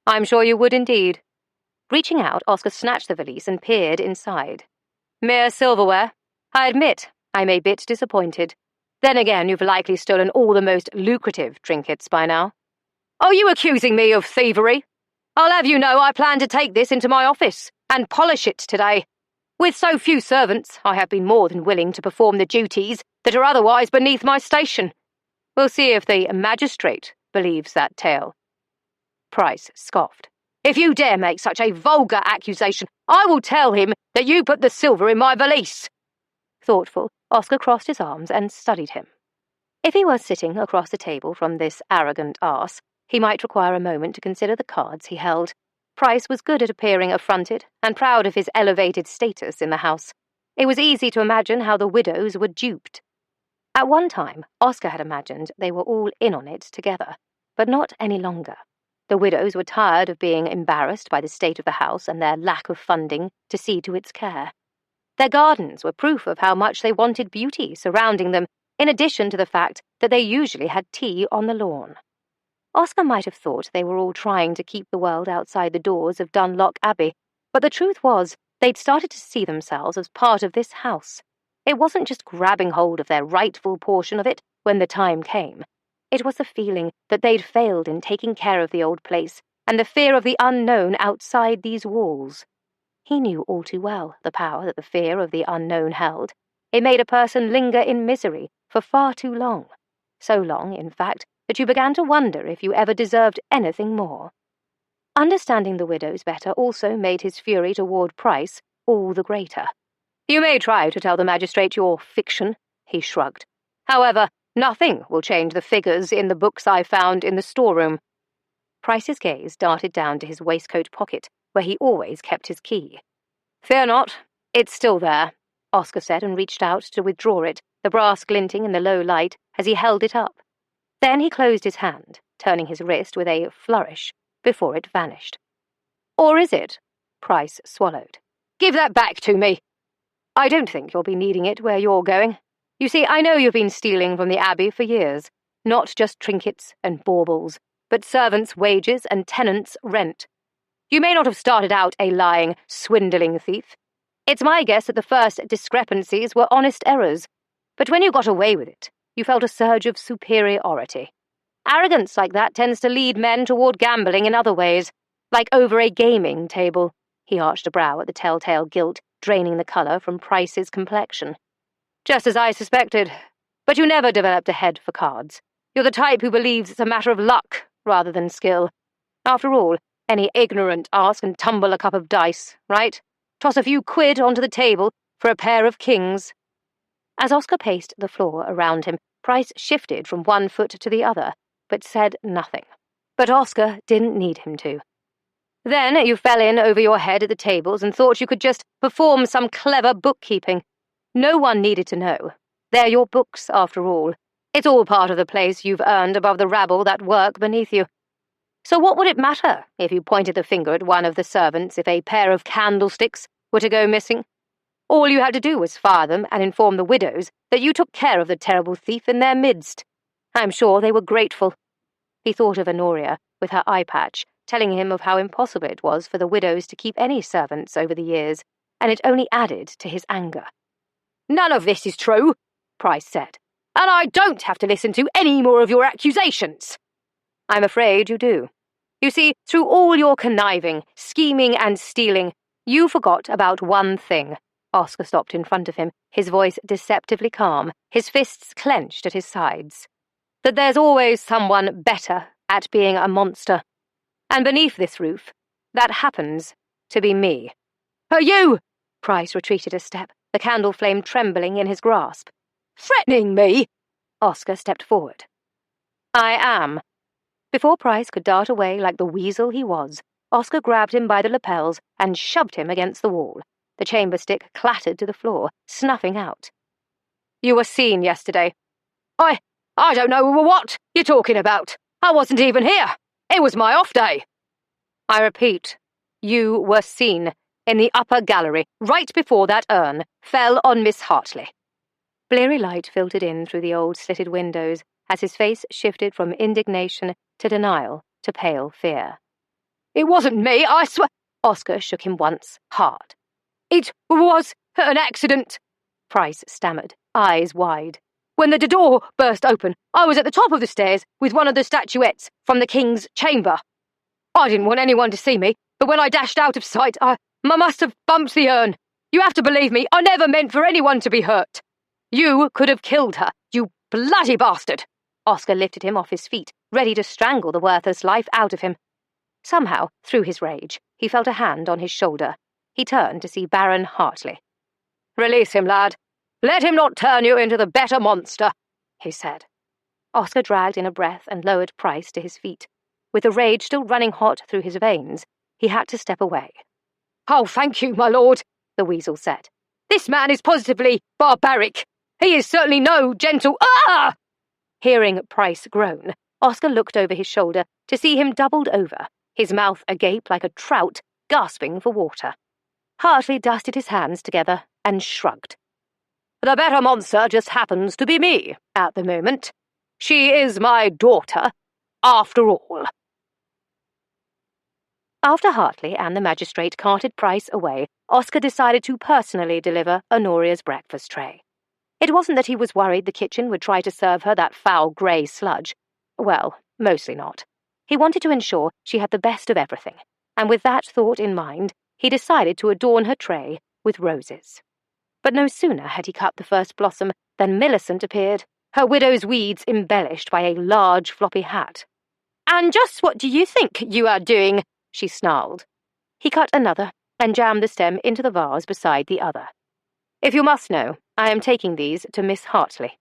"I'm sure you would indeed." Reaching out, Oscar snatched the valise and peered inside. "Mere silverware. I admit I'm a bit disappointed. Then again, you've likely stolen all the most lucrative trinkets by now." "Are you accusing me of thievery? I'll have you know I plan to take this into my office and polish it today. With so few servants, I have been more than willing to perform the duties that are otherwise beneath my station. We'll see if the magistrate believes that tale." Price scoffed. "If you dare make such a vulgar accusation, I will tell him that you put the silver in my valise." Thoughtful, Oscar crossed his arms and studied him. If he was sitting across the table from this arrogant arse, he might require a moment to consider the cards he held. Price was good at appearing affronted and proud of his elevated status in the house. It was easy to imagine how the widows were duped. At one time, Oscar had imagined they were all in on it together, but not any longer. The widows were tired of being embarrassed by the state of the house and their lack of funding to see to its care. Their gardens were proof of how much they wanted beauty surrounding them, in addition to the fact that they usually had tea on the lawn. Oscar might have thought they were all trying to keep the world outside the doors of Dunlock Abbey, but the truth was they'd started to see themselves as part of this house. It wasn't just grabbing hold of their rightful portion of it when the time came. It was the feeling that they'd failed in taking care of the old place and the fear of the unknown outside these walls. He knew all too well the power that the fear of the unknown held. It made a person linger in misery for far too long. So long, in fact, that you began to wonder if you ever deserved anything more. Understanding the widows better also made his fury toward Price all the greater. "You may try to tell the magistrate your fiction," he shrugged. "However, nothing will change the figures in the books I found in the storeroom." Price's gaze darted down to his waistcoat pocket, where he always kept his key. "Fear not, it's still there," Oscar said, and reached out to withdraw it, the brass glinting in the low light as he held it up. Then he closed his hand, turning his wrist with a flourish, before it vanished. "Or is it?" Price swallowed. "Give that back to me." "I don't think you'll be needing it where you're going. You see, I know you've been stealing from the Abbey for years, not just trinkets and baubles, but servants' wages and tenants' rent. You may not have started out a lying, swindling thief. It's my guess that the first discrepancies were honest errors, but when you got away with it, you felt a surge of superiority. Arrogance like that tends to lead men toward gambling in other ways, like over a gaming table." He arched a brow at the telltale gilt draining the colour from Price's complexion. "Just as I suspected. But you never developed a head for cards. You're the type who believes it's a matter of luck rather than skill. After all, any ignorant ass can tumble a cup of dice, right? Toss a few quid onto the table for a pair of kings." As Oscar paced the floor around him, Price shifted from one foot to the other, but said nothing. But Oscar didn't need him to. "Then you fell in over your head at the tables and thought you could just perform some clever bookkeeping. No one needed to know. They're your books, after all. It's all part of the place you've earned above the rabble that work beneath you. So what would it matter if you pointed the finger at one of the servants if a pair of candlesticks were to go missing? All you had to do was fire them and inform the widows that you took care of the terrible thief in their midst. I'm sure they were grateful." He thought of Honoria, with her eye patch, telling him of how impossible it was for the widows to keep any servants over the years, and it only added to his anger. "None of this is true," Price said, "and I don't have to listen to any more of your accusations." "I'm afraid you do. You see, through all your conniving, scheming and stealing, you forgot about one thing." Oscar stopped in front of him, his voice deceptively calm, his fists clenched at his sides. "That there's always someone better at being a monster. And beneath this roof, that happens to be me." "You?" Price retreated a step, the candle flame trembling in his grasp. "Threatening me?" Oscar stepped forward. "I am." Before Price could dart away like the weasel he was, Oscar grabbed him by the lapels and shoved him against the wall. The chamber stick clattered to the floor, snuffing out. "You were seen yesterday." I don't know what you're talking about. I wasn't even here. It was my off day." "I repeat, you were seen in the upper gallery, right before that urn fell on Miss Hartley." Bleary light filtered in through the old slitted windows as his face shifted from indignation to denial to pale fear. "It wasn't me, I swear." Oscar shook him once, hard. "It was an accident," Price stammered, eyes wide. "When the door burst open, I was at the top of the stairs with one of the statuettes from the King's chamber. I didn't want anyone to see me, but when I dashed out of sight, I must have bumped the urn. You have to believe me, I never meant for anyone to be hurt. You could have killed her, you bloody bastard." Oscar lifted him off his feet, ready to strangle the worthless life out of him. Somehow, through his rage, he felt a hand on his shoulder. He turned to see Baron Hartley. "Release him, lad. Let him not turn you into the better monster," he said. Oscar dragged in a breath and lowered Price to his feet. With the rage still running hot through his veins, he had to step away. "Oh, thank you, my lord," the weasel said. "This man is positively barbaric. He is certainly no gentle—" "Ah!" Hearing Price groan, Oscar looked over his shoulder to see him doubled over, his mouth agape like a trout, gasping for water. Hartley dusted his hands together and shrugged. The better monster just happens to be me at the moment. She is my daughter, after all. After Hartley and the magistrate carted Price away, Oscar decided to personally deliver Honoria's breakfast tray. It wasn't that he was worried the kitchen would try to serve her that foul grey sludge. Well, mostly not. He wanted to ensure she had the best of everything, and with that thought in mind, he decided to adorn her tray with roses. But no sooner had he cut the first blossom than Millicent appeared, her widow's weeds embellished by a large floppy hat. "And just what do you think you are doing?" she snarled. He cut another and jammed the stem into the vase beside the other. "If you must know, I am taking these to Miss Hartley."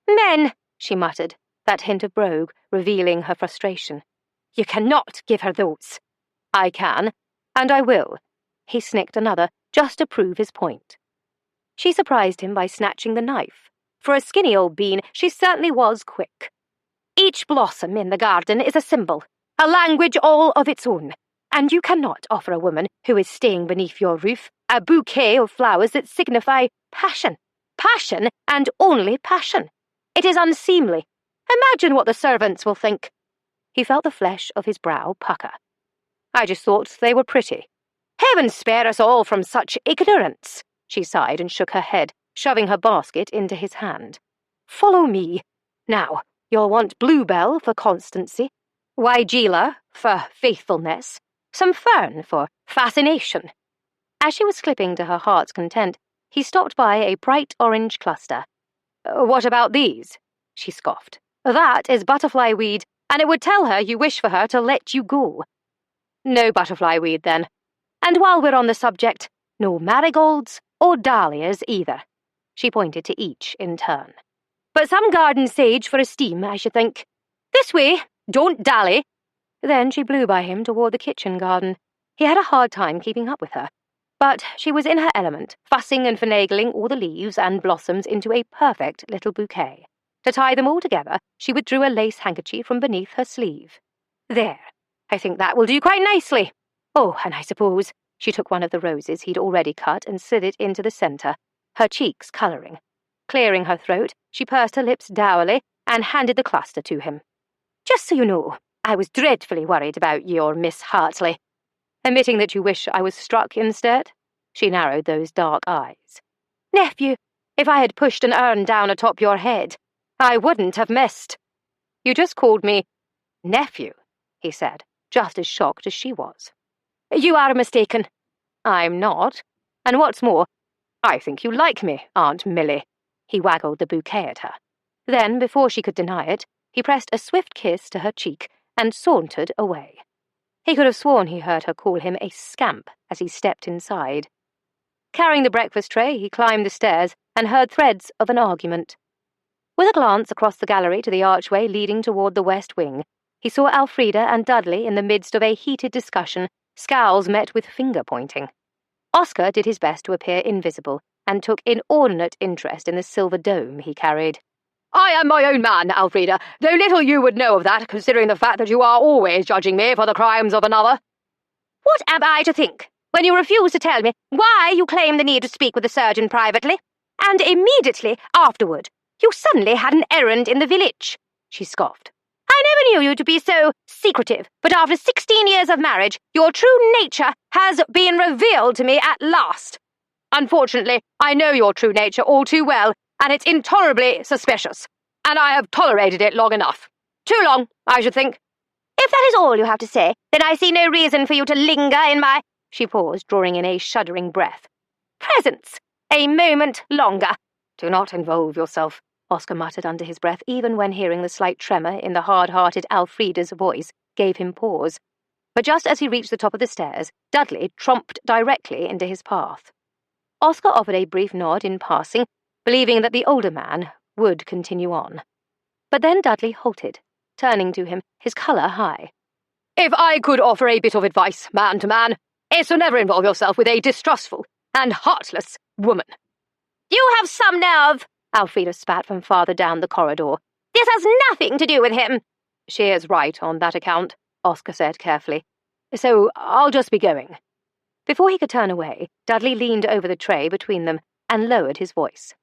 "Men," she muttered, that hint of brogue revealing her frustration. "You cannot give her those." "I can, and I will." He snicked another, just to prove his point. She surprised him by snatching the knife. For a skinny old bean, she certainly was quick. "Each blossom in the garden is a symbol, a language all of its own, and you cannot offer a woman who is staying beneath your roof a bouquet of flowers that signify passion. Passion, and only passion. It is unseemly. Imagine what the servants will think." He felt the flesh of his brow pucker. "I just thought they were pretty." "Heaven spare us all from such ignorance," she sighed and shook her head, shoving her basket into his hand. "Follow me. Now, you'll want bluebell for constancy, weigela for faithfulness, some fern for fascination." As she was clipping to her heart's content, he stopped by a bright orange cluster. "What about these?" she scoffed. "That is butterfly weed, and it would tell her you wish for her to let you go." "No butterfly weed, then. And while we're on the subject, no marigolds or dahlias either." She pointed to each in turn. "But some garden sage for a steam, I should think. This way, don't dally." Then she blew by him toward the kitchen garden. He had a hard time keeping up with her, but she was in her element, fussing and finagling all the leaves and blossoms into a perfect little bouquet. To tie them all together, she withdrew a lace handkerchief from beneath her sleeve. "There, I think that will do quite nicely. Oh, and I suppose..." She took one of the roses he'd already cut and slid it into the centre, her cheeks colouring. Clearing her throat, she pursed her lips dourly and handed the cluster to him. "Just so you know, I was dreadfully worried about your Miss Hartley." "Admitting that you wish I was struck instead?" She narrowed those dark eyes. "Nephew, if I had pushed an urn down atop your head, I wouldn't have missed." "You just called me nephew," he said, just as shocked as she was. "You are mistaken." "I'm not. And what's more, I think you like me, Aunt Millie." He waggled the bouquet at her. Then, before she could deny it, he pressed a swift kiss to her cheek and sauntered away. He could have sworn he heard her call him a scamp as he stepped inside. Carrying the breakfast tray, he climbed the stairs and heard threads of an argument. With a glance across the gallery to the archway leading toward the west wing, he saw Elfrida and Dudley in the midst of a heated discussion, scowls met with finger-pointing. Oscar did his best to appear invisible and took inordinate interest in the silver dome he carried. "I am my own man, Elfrida, though little you would know of that, considering the fact that you are always judging me for the crimes of another." "What am I to think, when you refuse to tell me why you claim the need to speak with the surgeon privately, and immediately afterward you suddenly had an errand in the village?" she scoffed. "I never knew you to be so secretive, but after 16 years of marriage, your true nature has been revealed to me at last." "Unfortunately, I know your true nature all too well, and it's intolerably suspicious, and I have tolerated it long enough. Too long, I should think." "If that is all you have to say, then I see no reason for you to linger in my—" She paused, drawing in a shuddering breath. "Presence. A moment longer." "Do not involve yourself," Oscar muttered under his breath, even when hearing the slight tremor in the hard-hearted Elfrida's voice gave him pause. But just as he reached the top of the stairs, Dudley tromped directly into his path. Oscar offered a brief nod in passing, believing that the older man would continue on. But then Dudley halted, turning to him, his colour high. "If I could offer a bit of advice, man to man, it's to never involve yourself with a distrustful and heartless woman." "You have some nerve," Elfrida spat from farther down the corridor. "This has nothing to do with him." She is right on that account, Oscar said carefully. So I'll just be going. Before he could turn away, Dudley leaned over the tray between them and lowered his voice.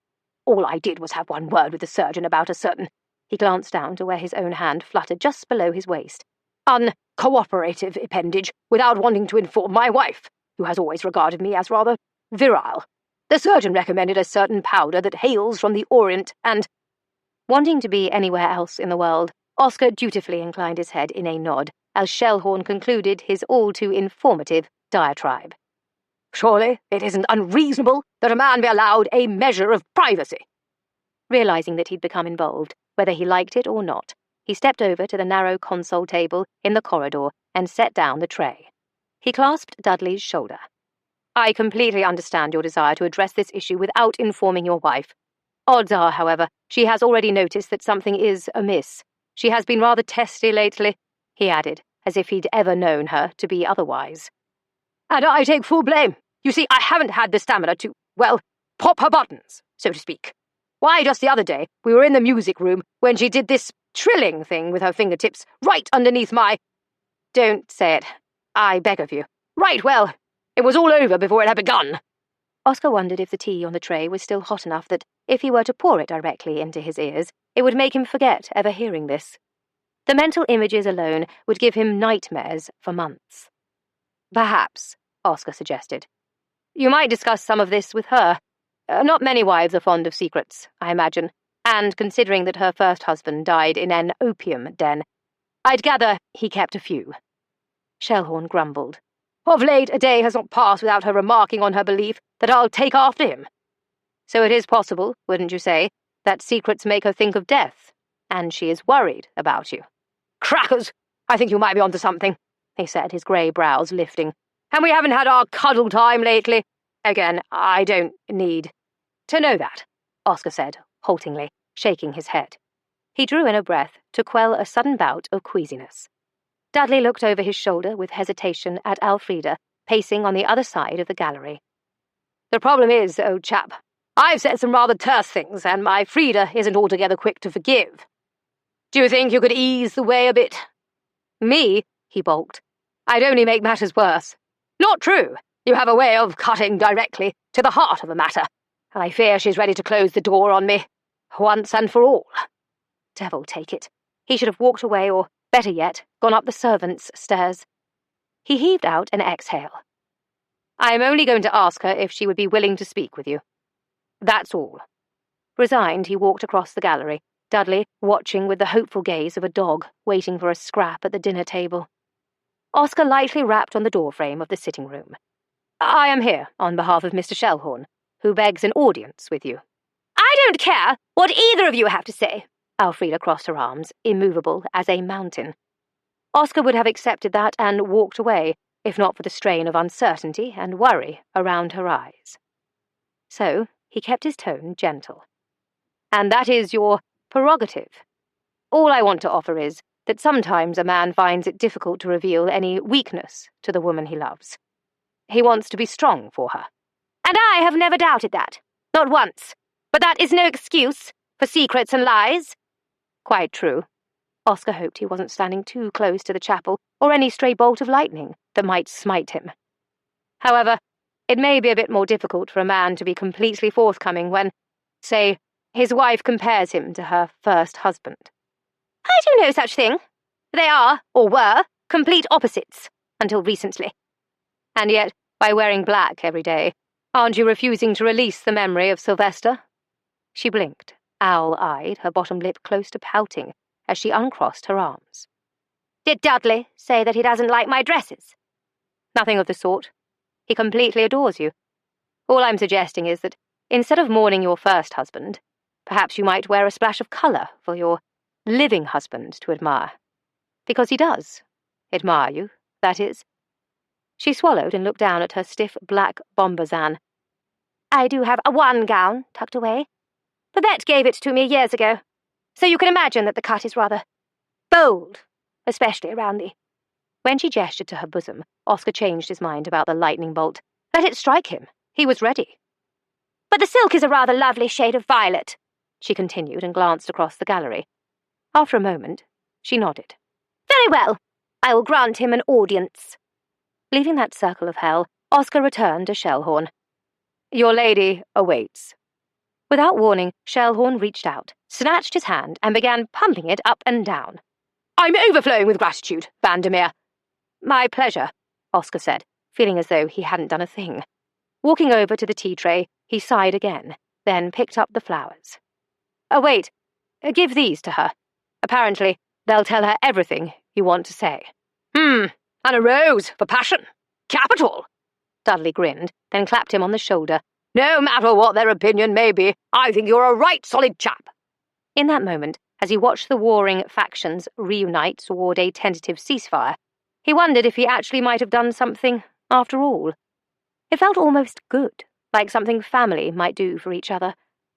All I did was have one word with the surgeon about a certain— He glanced down to where his own hand fluttered just below his waist. Uncooperative appendage, without wanting to inform my wife, who has always regarded me as rather virile. The surgeon recommended a certain powder that hails from the Orient and— Wanting to be anywhere else in the world, Oscar dutifully inclined his head in a nod as Shellhorn concluded his all-too-informative diatribe. Surely it isn't unreasonable that a man be allowed a measure of privacy. Realizing that he'd become involved, whether he liked it or not, he stepped over to the narrow console table in the corridor and set down the tray. He clasped Dudley's shoulder. I completely understand your desire to address this issue without informing your wife. Odds are, however, she has already noticed that something is amiss. She has been rather testy lately, he added, as if he'd ever known her to be otherwise. And I take full blame. You see, I haven't had the stamina to, well, pop her buttons, so to speak. Why, just the other day, we were in the music room when she did this trilling thing with her fingertips right underneath my— Don't say it, I beg of you. Right, well, it was all over before it had begun. Oscar wondered if the tea on the tray was still hot enough that, if he were to pour it directly into his ears, it would make him forget ever hearing this. The mental images alone would give him nightmares for months. Perhaps, Oscar suggested. You might discuss some of this with her. Not many wives are fond of secrets, I imagine, and considering that her first husband died in an opium den, I'd gather he kept a few. Shellhorn grumbled. Of late, a day has not passed without her remarking on her belief that I'll take after him. So it is possible, wouldn't you say, that secrets make her think of death, and she is worried about you. Crackers! I think you might be onto something, he said, his grey brows lifting. And we haven't had our cuddle time lately. Again, I don't need to know that, Oscar said, haltingly, shaking his head. He drew in a breath to quell a sudden bout of queasiness. Dudley looked over his shoulder with hesitation at Elfrida, pacing on the other side of the gallery. The problem is, old chap, I've said some rather terse things, and my Frida isn't altogether quick to forgive. Do you think you could ease the way a bit? Me? He balked. I'd only make matters worse. Not true. You have a way of cutting directly to the heart of a matter, and I fear she's ready to close the door on me, once and for all. Devil take it. He should have walked away, or, better yet, gone up the servants' stairs. He heaved out an exhale. I am only going to ask her if she would be willing to speak with you. That's all. Resigned, he walked across the gallery, Dudley watching with the hopeful gaze of a dog waiting for a scrap at the dinner table. Oscar lightly rapped on the doorframe of the sitting room. I am here on behalf of Mr. Shellhorn, who begs an audience with you. I don't care what either of you have to say. Elfrida crossed her arms, immovable as a mountain. Oscar would have accepted that and walked away, if not for the strain of uncertainty and worry around her eyes. So he kept his tone gentle. And that is your prerogative. All I want to offer is that sometimes a man finds it difficult to reveal any weakness to the woman he loves. He wants to be strong for her. And I have never doubted that. Not once. But that is no excuse for secrets and lies. Quite true. Oscar hoped he wasn't standing too close to the chapel or any stray bolt of lightning that might smite him. However, it may be a bit more difficult for a man to be completely forthcoming when, say, his wife compares him to her first husband. I do no such thing. They are, or were, complete opposites, until recently. And yet, by wearing black every day, aren't you refusing to release the memory of Sylvester? She blinked, owl-eyed, her bottom lip close to pouting, as she uncrossed her arms. Did Dudley say that he doesn't like my dresses? Nothing of the sort. He completely adores you. All I'm suggesting is that, instead of mourning your first husband, perhaps you might wear a splash of colour for your living husband to admire. Because he does. Admire you, that is. She swallowed and looked down at her stiff black bombazine. I do have one gown tucked away. Babette gave it to me years ago, so you can imagine that the cut is rather bold, especially around the— When she gestured to her bosom, Oscar changed his mind about the lightning bolt. Let it strike him. He was ready. But the silk is a rather lovely shade of violet, she continued and glanced across the gallery. After a moment, She nodded. Very well. I will grant him an audience. Leaving that circle of hell, Oscar returned to Shellhorn. Your lady awaits. Without warning, Shellhorn reached out, snatched his hand, and began pumping it up and down. I'm overflowing with gratitude, Vandermeer. My pleasure, Oscar said, feeling as though he hadn't done a thing. Walking over to the tea tray, he sighed again, then picked up the flowers. Oh, wait. Give these to her. Apparently, they'll tell her everything you want to say. And a rose for passion. Capital! Dudley grinned, then clapped him on the shoulder. No matter what their opinion may be, I think you're a right solid chap. In that moment, as he watched the warring factions reunite toward a tentative ceasefire, he wondered if he actually might have done something after all. It felt almost good, like something family might do for each other.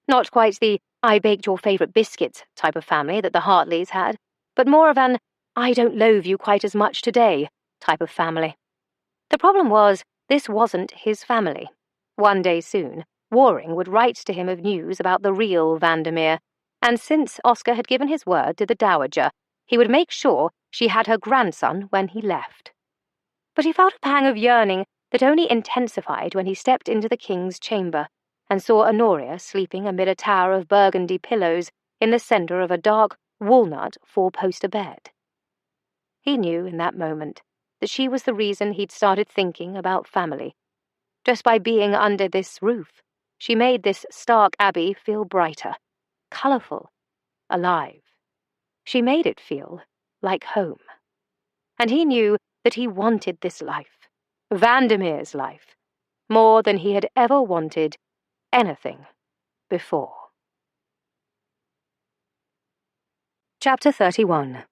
Not quite the I baked your favourite biscuits type of family that the Hartleys had, but more of an I don't loathe you quite as much today type of family. The problem was, this wasn't his family. One day soon, Waring would write to him of news about the real Vandermeer, and since Oscar had given his word to the Dowager, he would make sure she had her grandson when he left. But he felt a pang of yearning that only intensified when he stepped into the king's chamber and saw Honoria sleeping amid a tower of burgundy pillows in the centre of a dark walnut four-poster bed. He knew in that moment that she was the reason he'd started thinking about family. Just by being under this roof, she made this stark abbey feel brighter, colourful, alive. She made it feel like home. And he knew that he wanted this life, Vandermeer's life, more than he had ever wanted anything before. Chapter 31.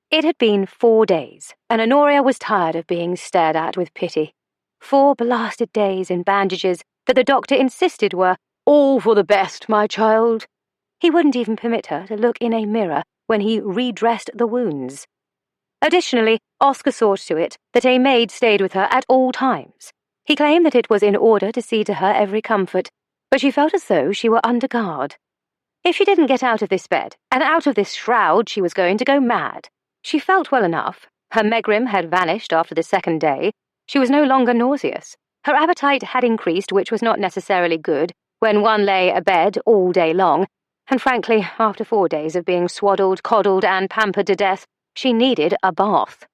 It had been 4 days, and Honoria was tired of being stared at with pity. 4 blasted days in bandages that the doctor insisted were all for the best, my child. He wouldn't even permit her to look in a mirror when he redressed the wounds. Additionally, Oscar saw to it that a maid stayed with her at all times. He claimed that it was in order to see to her every comfort, but she felt as though she were under guard. If she didn't get out of this bed, and out of this shroud, she was going to go mad. She felt well enough. Her megrim had vanished after the 2nd day. She was no longer nauseous. Her appetite had increased, which was not necessarily good, when one lay abed all day long, and frankly, after 4 days of being swaddled, coddled, and pampered to death, she needed a bath.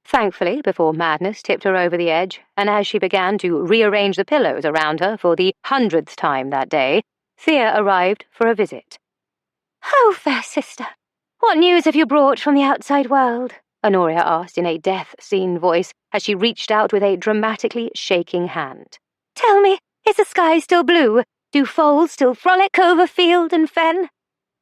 Thankfully, before madness tipped her over the edge, and as she began to rearrange the pillows around her for the 100th time that day, Thea arrived for a visit. Oh, fair sister, what news have you brought from the outside world? Honoria asked in a death-scene voice as she reached out with a dramatically shaking hand. Tell me, is the sky still blue? Do foals still frolic over field and fen?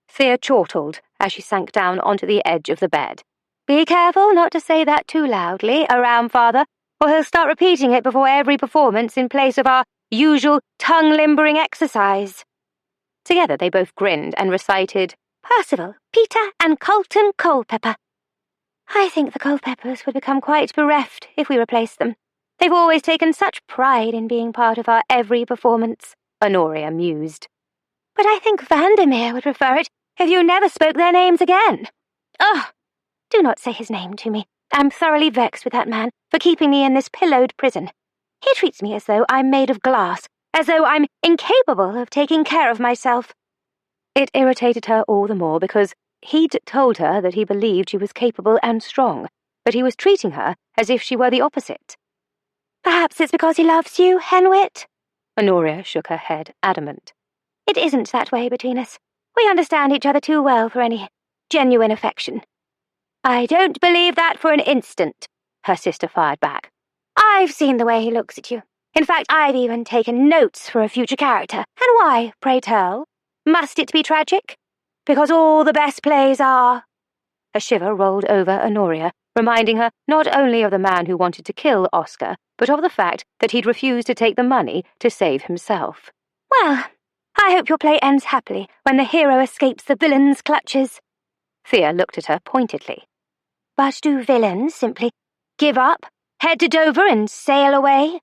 Thea chortled as she sank down onto the edge of the bed. Be careful not to say that too loudly around father, or he'll start repeating it before every performance in place of our usual tongue-limbering exercise. Together they both grinned and recited, Percival, Peter, and Colton Culpepper. I think the Culpeppers would become quite bereft if we replaced them. They've always taken such pride in being part of our every performance, Honoria mused. But I think Vandermeer would prefer it if you never spoke their names again. Ugh! Do not say his name to me. I'm thoroughly vexed with that man for keeping me in this pillowed prison. He treats me as though I'm made of glass, as though I'm incapable of taking care of myself. It irritated her all the more because he'd told her that he believed she was capable and strong, but he was treating her as if she were the opposite. Perhaps it's because he loves you, Henwit? Honoria shook her head, adamant. It isn't that way between us. We understand each other too well for any genuine affection. I don't believe that for an instant, her sister fired back. I've seen the way he looks at you. In fact, I've even taken notes for a future character. And why, pray tell? Must it be tragic? Because all the best plays are... A shiver rolled over Honoria, reminding her not only of the man who wanted to kill Oscar, but of the fact that he'd refused to take the money to save himself. Well, I hope your play ends happily when the hero escapes the villain's clutches. Thea looked at her pointedly. But do villains simply give up, head to Dover and sail away?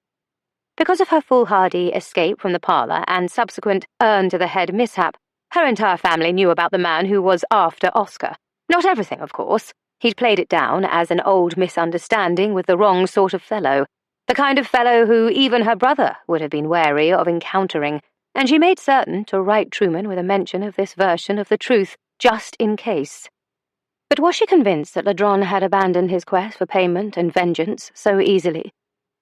Because of her foolhardy escape from the parlour and subsequent urn-to-the-head mishap, Her entire family knew about the man who was after Oscar. Not everything, of course. He'd played it down as an old misunderstanding with the wrong sort of fellow, the kind of fellow who even her brother would have been wary of encountering, and she made certain to write Truman with a mention of this version of the truth, just in case. But was she convinced that Ladron had abandoned his quest for payment and vengeance so easily?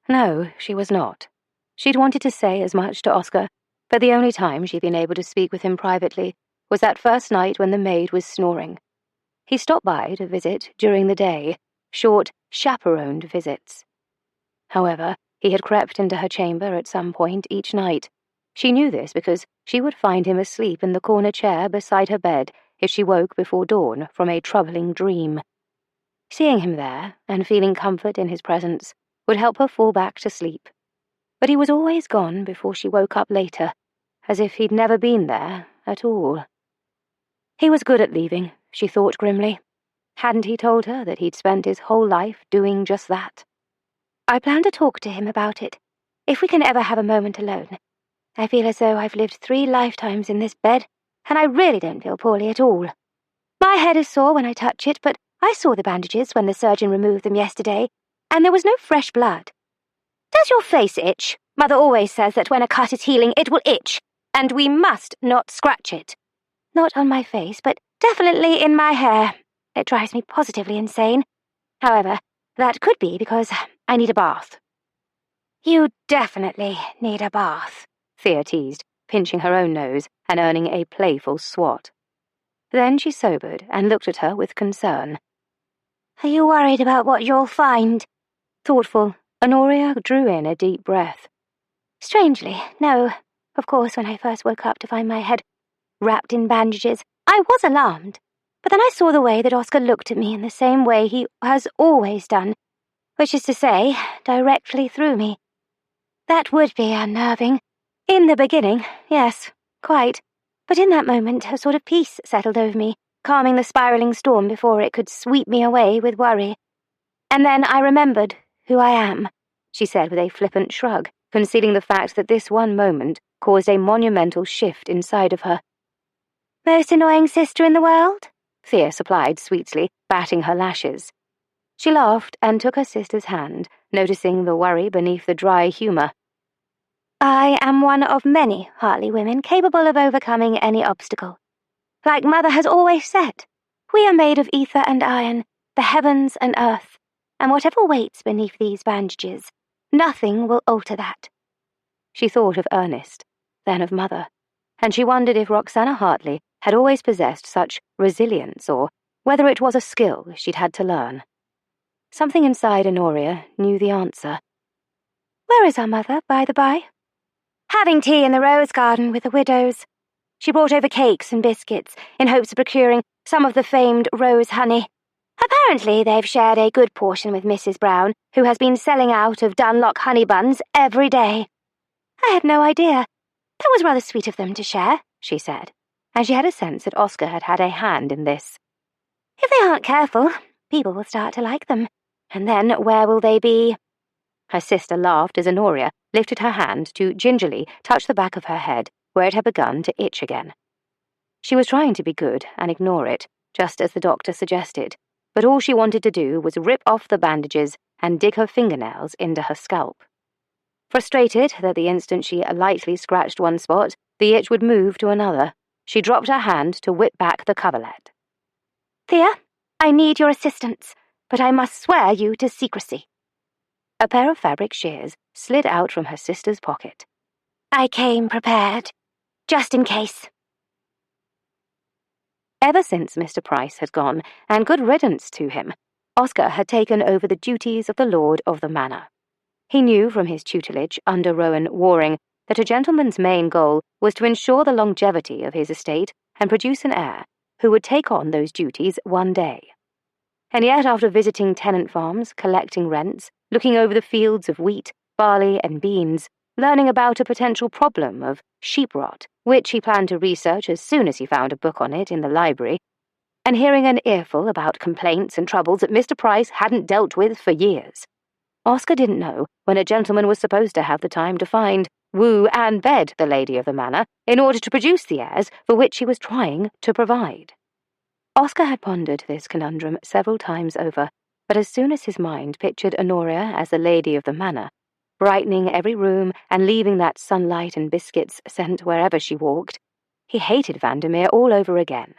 No, she was not. She'd wanted to say as much to Oscar, but the only time she'd been able to speak with him privately was that first night when the maid was snoring. He stopped by to visit during the day, short, chaperoned visits. However, he had crept into her chamber at some point each night. She knew this because she would find him asleep in the corner chair beside her bed if she woke before dawn from a troubling dream. Seeing him there, and feeling comfort in his presence, would help her fall back to sleep. But he was always gone before she woke up later, as if he'd never been there at all. He was good at leaving, she thought grimly. Hadn't he told her that he'd spent his whole life doing just that? I plan to talk to him about it, if we can ever have a moment alone. I feel as though I've lived 3 lifetimes in this bed, and I really don't feel poorly at all. My head is sore when I touch it, but I saw the bandages when the surgeon removed them yesterday, and there was no fresh blood. Does your face itch? Mother always says that when a cut is healing, it will itch, and we must not scratch it. Not on my face, but definitely in my hair. It drives me positively insane. However, that could be because I need a bath. You definitely need a bath, Thea teased, pinching her own nose and earning a playful swat. Then she sobered and looked at her with concern. Are you worried about what you'll find? Thoughtful, Honoria drew in a deep breath. Strangely, no. Of course, when I first woke up to find my head wrapped in bandages, I was alarmed. But then I saw the way that Oscar looked at me in the same way he has always done, which is to say, directly through me. That would be unnerving. In the beginning, yes, quite. But in that moment, a sort of peace settled over me, calming the spiraling storm before it could sweep me away with worry. And then I remembered who I am, she said with a flippant shrug, concealing the fact that this one moment caused a monumental shift inside of her. Most annoying sister in the world? Thea supplied sweetly, batting her lashes. She laughed and took her sister's hand, noticing the worry beneath the dry humour. I am one of many Hartley women capable of overcoming any obstacle. Like Mother has always said, we are made of ether and iron, the heavens and earth, and whatever waits beneath these bandages, nothing will alter that. She thought of Ernest, then of Mother, and she wondered if Roxana Hartley had always possessed such resilience or whether it was a skill she'd had to learn. Something inside Honoria knew the answer. Where is our mother, by the by? Having tea in the rose garden with the widows. She brought over cakes and biscuits in hopes of procuring some of the famed rose honey. Apparently they've shared a good portion with Mrs. Brown, who has been selling out of Dunlock honey buns every day. I had no idea. That was rather sweet of them to share, she said, and she had a sense that Oscar had had a hand in this. If they aren't careful, people will start to like them, and then where will they be? Her sister laughed as Honoria lifted her hand to gingerly touch the back of her head where it had begun to itch again. She was trying to be good and ignore it, just as the doctor suggested, but all she wanted to do was rip off the bandages and dig her fingernails into her scalp. Frustrated that the instant she lightly scratched one spot, the itch would move to another, she dropped her hand to whip back the coverlet. Thea, I need your assistance, but I must swear you to secrecy. A pair of fabric shears slid out from her sister's pocket. I came prepared, just in case. Ever since Mr. Price had gone, and good riddance to him, Oscar had taken over the duties of the lord of the manor. He knew from his tutelage under Rowan Waring that a gentleman's main goal was to ensure the longevity of his estate and produce an heir who would take on those duties one day. And yet, after visiting tenant farms, collecting rents, looking over the fields of wheat, barley, and beans, learning about a potential problem of sheep rot, which he planned to research as soon as he found a book on it in the library, and hearing an earful about complaints and troubles that Mr. Price hadn't dealt with for years, Oscar didn't know when a gentleman was supposed to have the time to find woo and bed the lady of the manor in order to produce the heirs for which he was trying to provide. Oscar had pondered this conundrum several times over, but as soon as his mind pictured Honoria as the lady of the manor, brightening every room and leaving that sunlight and biscuits scent wherever she walked, he hated Vandermeer all over again.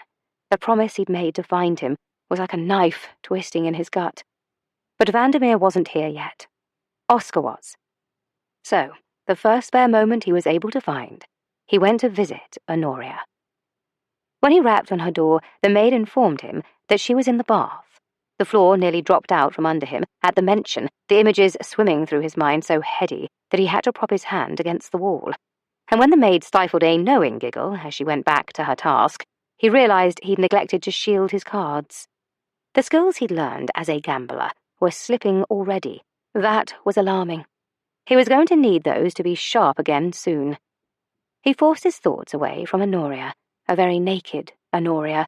The promise he'd made to find him was like a knife twisting in his gut. But Vandermeer wasn't here yet. Oscar was. So, the first spare moment he was able to find, he went to visit Honoria. When he rapped on her door, the maid informed him that she was in the bath. The floor nearly dropped out from under him at the mention, the images swimming through his mind so heady that he had to prop his hand against the wall. And when the maid stifled a knowing giggle as she went back to her task, he realized he'd neglected to shield his cards. The skills he'd learned as a gambler were slipping already. That was alarming. He was going to need those to be sharp again soon. He forced his thoughts away from Honoria, a very naked Honoria,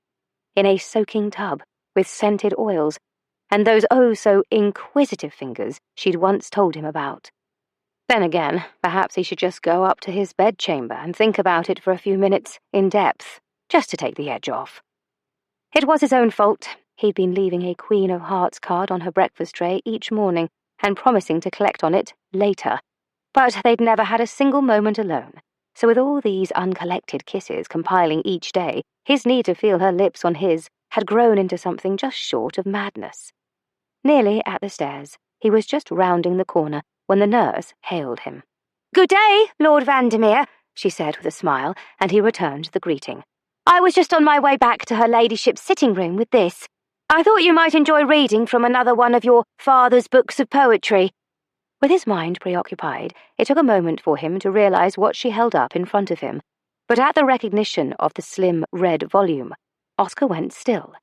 in a soaking tub with scented oils, and those oh-so-inquisitive fingers she'd once told him about. Then again, perhaps he should just go up to his bedchamber and think about it for a few minutes, in depth, just to take the edge off. It was his own fault. He'd been leaving a Queen of Hearts card on her breakfast tray each morning and promising to collect on it later. But they'd never had a single moment alone, so with all these uncollected kisses compiling each day, his need to feel her lips on his had grown into something just short of madness. Nearly at the stairs, he was just rounding the corner when the nurse hailed him. "Good day, Lord Vandermeer," she said with a smile, and he returned the greeting. "I was just on my way back to her ladyship's sitting room with this. I thought you might enjoy reading from another one of your father's books of poetry." With his mind preoccupied, it took a moment for him to realize what she held up in front of him, but at the recognition of the slim red volume, Oscar went still.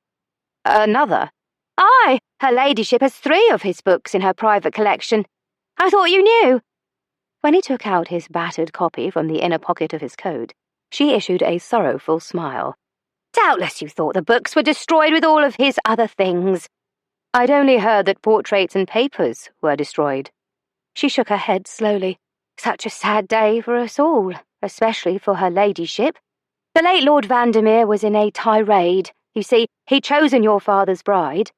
"Another?" "Aye, her ladyship has 3 of his books in her private collection. I thought you knew." When he took out his battered copy from the inner pocket of his coat, she issued a sorrowful smile. "Doubtless you thought the books were destroyed with all of his other things." "I'd only heard that portraits and papers were destroyed." She shook her head slowly. "Such a sad day for us all, especially for her ladyship. The late Lord Vandermeer was in a tirade. You see, he'd chosen your father's bride.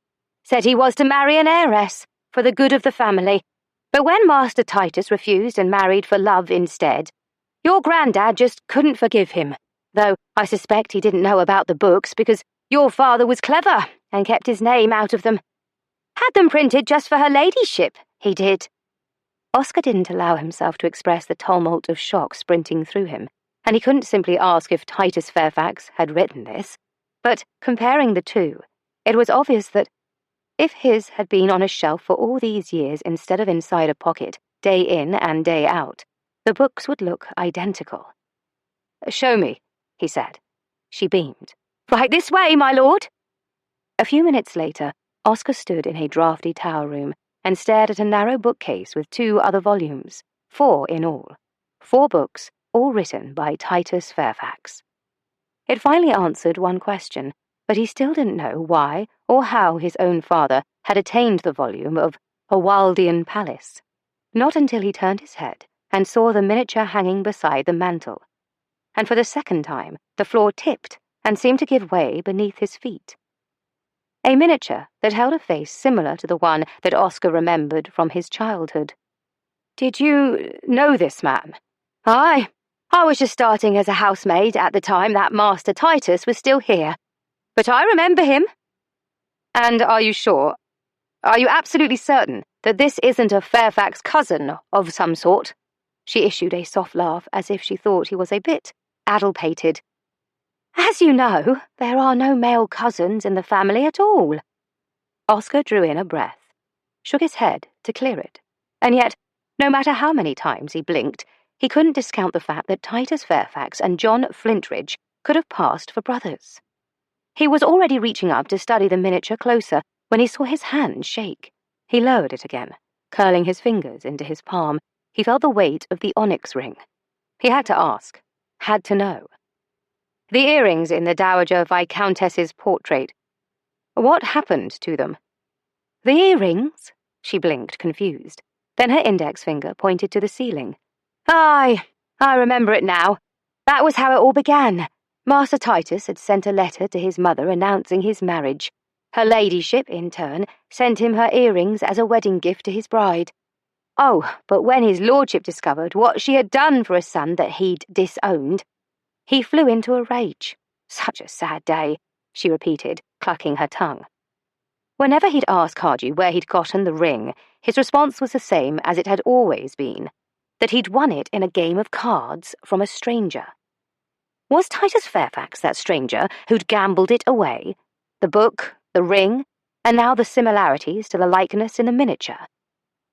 Said he was to marry an heiress, for the good of the family. But when Master Titus refused and married for love instead, your granddad just couldn't forgive him, though I suspect he didn't know about the books because your father was clever and kept his name out of them. Had them printed just for her ladyship, he did." Oscar didn't allow himself to express the tumult of shock sprinting through him, and he couldn't simply ask if Titus Fairfax had written this, but comparing the two, it was obvious that if his had been on a shelf for all these years instead of inside a pocket, day in and day out, the books would look identical. "Show me," he said. She beamed. "Right this way, my lord." A few minutes later, Oscar stood in a draughty tower room and stared at a narrow bookcase with 2 other volumes, 4 in all. 4 books, all written by Titus Fairfax. It finally answered one question, but he still didn't know why or how his own father had attained the volume of A Waldian Palace. Not until he turned his head and saw the miniature hanging beside the mantel. And for the second time, the floor tipped and seemed to give way beneath his feet. A miniature that held a face similar to the one that Oscar remembered from his childhood. "Did you know this man?" "Aye. I was just starting as a housemaid at the time that Master Titus was still here. But I remember him." "And are you sure? Are you absolutely certain that this isn't a Fairfax cousin of some sort?" She issued a soft laugh as if she thought he was a bit addle-pated. "As you know, there are no male cousins in the family at all." Oscar drew in a breath, shook his head to clear it, and yet, no matter how many times he blinked, he couldn't discount the fact that Titus Fairfax and John Flintridge could have passed for brothers. He was already reaching up to study the miniature closer when he saw his hand shake. He lowered it again, curling his fingers into his palm. He felt the weight of the onyx ring. He had to ask, had to know. "The earrings in the Dowager Viscountess's portrait. What happened to them?" "The earrings?" She blinked, confused. Then her index finger pointed to the ceiling. "Aye, I remember it now. That was how it all began. Master Titus had sent a letter to his mother announcing his marriage. Her ladyship, in turn, sent him her earrings as a wedding gift to his bride. Oh, but when his lordship discovered what she had done for a son that he'd disowned, he flew into a rage. Such a sad day, she repeated, clucking her tongue. Whenever he'd asked Cardew where he'd gotten the ring, his response was the same as it had always been, that he'd won it in a game of cards from a stranger. Was Titus Fairfax that stranger who'd gambled it away? The book, the ring, and now the similarities to the likeness in the miniature?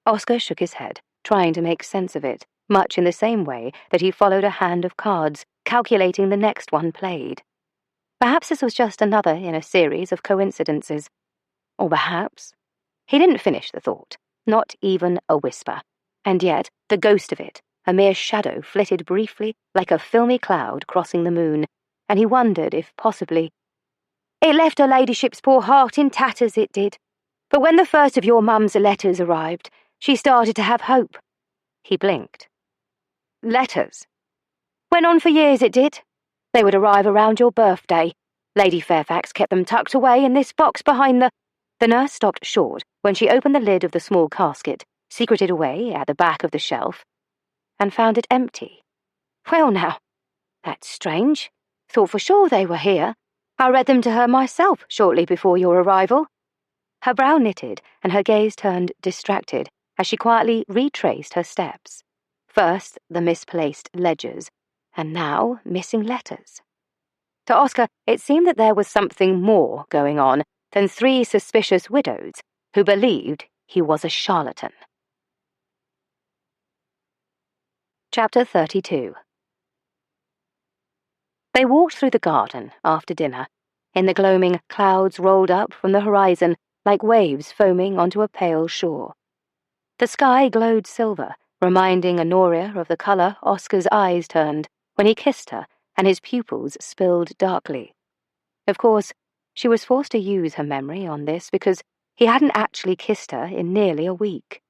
Oscar shook his head, trying to make sense of it, much in the same way that he followed a hand of cards, calculating the next one played. Perhaps this was just another in a series of coincidences. Or perhaps... He didn't finish the thought, not even a whisper, and yet the ghost of it, a mere shadow, flitted briefly like a filmy cloud crossing the moon, and he wondered if possibly... It left her ladyship's poor heart in tatters, it did. But when the first of your mum's letters arrived, she started to have hope. He blinked. Letters? Went on for years, it did. They would arrive around your birthday. Lady Fairfax kept them tucked away in this box behind the... The nurse stopped short when she opened the lid of the small casket, secreted away at the back of the shelf, and found it empty. Well now, that's strange. Thought for sure they were here. I read them to her myself shortly before your arrival. Her brow knitted and her gaze turned distracted as she quietly retraced her steps. First the misplaced ledgers, and now missing letters. To Oscar, it seemed that there was something more going on than 3 suspicious widows who believed he was a charlatan. Chapter 32. They walked through the garden after dinner. In the gloaming, clouds rolled up from the horizon like waves foaming onto a pale shore. The sky glowed silver, reminding Honoria of the colour Oscar's eyes turned when he kissed her and his pupils spilled darkly. Of course, she was forced to use her memory on this because he hadn't actually kissed her in nearly a week.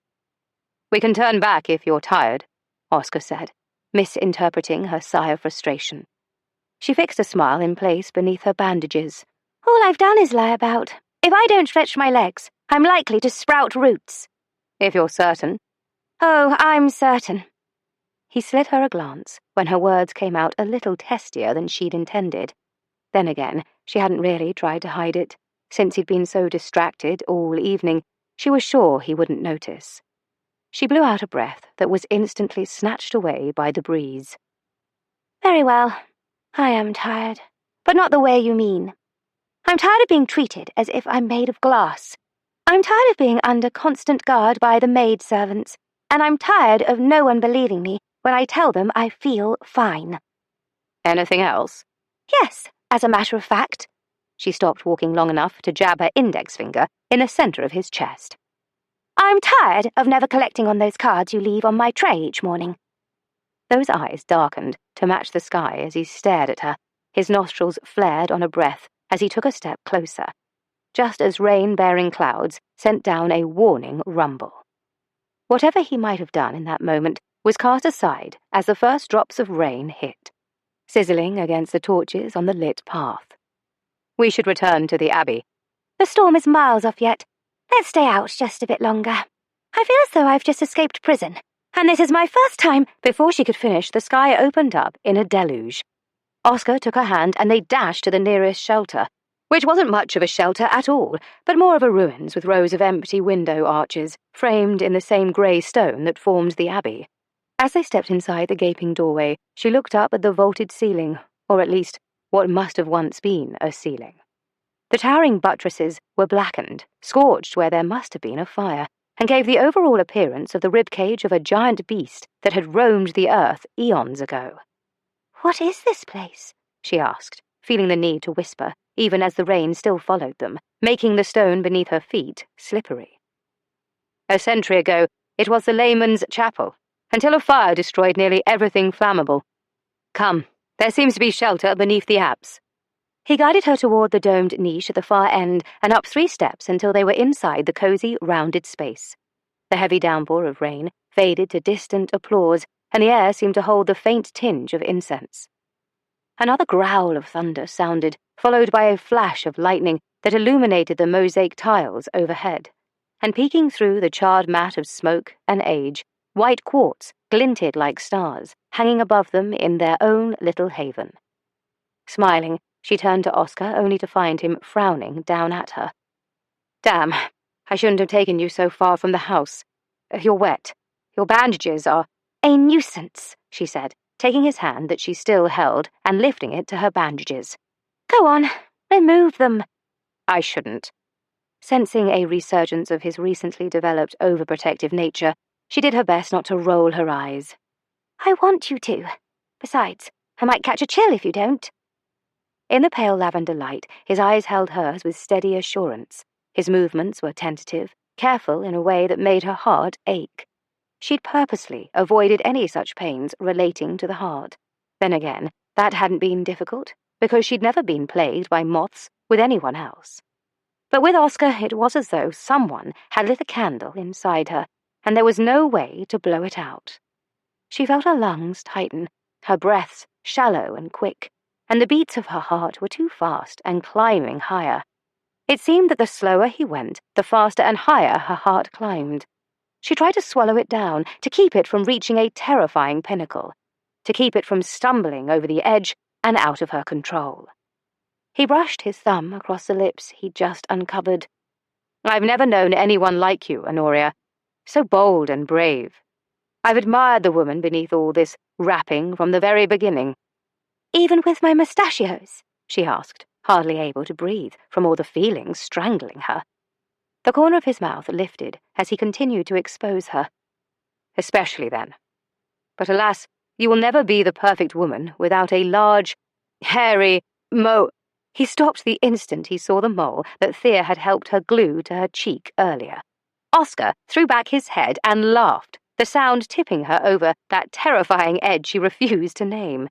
"We can turn back if you're tired," Oscar said, misinterpreting her sigh of frustration. She fixed a smile in place beneath her bandages. All I've done is lie about. If I don't stretch my legs, I'm likely to sprout roots. If you're certain. Oh, I'm certain. He slid her a glance when her words came out a little testier than she'd intended. Then again, she hadn't really tried to hide it. Since he'd been so distracted all evening, she was sure he wouldn't notice. She blew out a breath that was instantly snatched away by the breeze. Very well. I am tired, but not the way you mean. I'm tired of being treated as if I'm made of glass. I'm tired of being under constant guard by the maidservants, and I'm tired of no one believing me when I tell them I feel fine. Anything else? Yes, as a matter of fact. She stopped walking long enough to jab her index finger in the centre of his chest. I'm tired of never collecting on those cards you leave on my tray each morning. Those eyes darkened to match the sky as he stared at her. His nostrils flared on a breath as he took a step closer, just as rain-bearing clouds sent down a warning rumble. Whatever he might have done in that moment was cast aside as the first drops of rain hit, sizzling against the torches on the lit path. We should return to the Abbey. The storm is miles off yet. Let's stay out just a bit longer. I feel as though I've just escaped prison, and this is my first time. Before she could finish, the sky opened up in a deluge. Oscar took her hand and they dashed to the nearest shelter, which wasn't much of a shelter at all, but more of a ruins with rows of empty window arches, framed in the same grey stone that formed the Abbey. As they stepped inside the gaping doorway, she looked up at the vaulted ceiling, or at least what must have once been a ceiling. The towering buttresses were blackened, scorched where there must have been a fire, and gave the overall appearance of the ribcage of a giant beast that had roamed the earth eons ago. What is this place? She asked, feeling the need to whisper, even as the rain still followed them, making the stone beneath her feet slippery. A century ago, it was the layman's chapel, until a fire destroyed nearly everything flammable. Come, there seems to be shelter beneath the apse. He guided her toward the domed niche at the far end and up 3 steps until they were inside the cosy, rounded space. The heavy downpour of rain faded to distant applause and the air seemed to hold the faint tinge of incense. Another growl of thunder sounded, followed by a flash of lightning that illuminated the mosaic tiles overhead, and peeking through the charred mat of smoke and age, white quartz glinted like stars, hanging above them in their own little haven. Smiling, she turned to Oscar, only to find him frowning down at her. "Damn, I shouldn't have taken you so far from the house. You're wet. Your bandages are—" "A nuisance," she said, taking his hand that she still held and lifting it to her bandages. "Go on, remove them." "I shouldn't." Sensing a resurgence of his recently developed overprotective nature, she did her best not to roll her eyes. "I want you to. Besides, I might catch a chill if you don't." In the pale lavender light, his eyes held hers with steady assurance. His movements were tentative, careful in a way that made her heart ache. She'd purposely avoided any such pains relating to the heart. Then again, that hadn't been difficult, because she'd never been plagued by moths with anyone else. But with Oscar, it was as though someone had lit a candle inside her, and there was no way to blow it out. She felt her lungs tighten, her breaths shallow and quick, and the beats of her heart were too fast and climbing higher. It seemed that the slower he went, the faster and higher her heart climbed. She tried to swallow it down, to keep it from reaching a terrifying pinnacle, to keep it from stumbling over the edge and out of her control. He brushed his thumb across the lips he'd just uncovered. "I've never known anyone like you, Honoria. So bold and brave. I've admired the woman beneath all this wrapping from the very beginning." "Even with my mustachios?" she asked, hardly able to breathe from all the feelings strangling her. The corner of his mouth lifted as he continued to expose her. "Especially then. But alas, you will never be the perfect woman without a large, hairy, He stopped the instant he saw the mole that Thea had helped her glue to her cheek earlier. Oscar threw back his head and laughed, the sound tipping her over that terrifying edge she refused to name.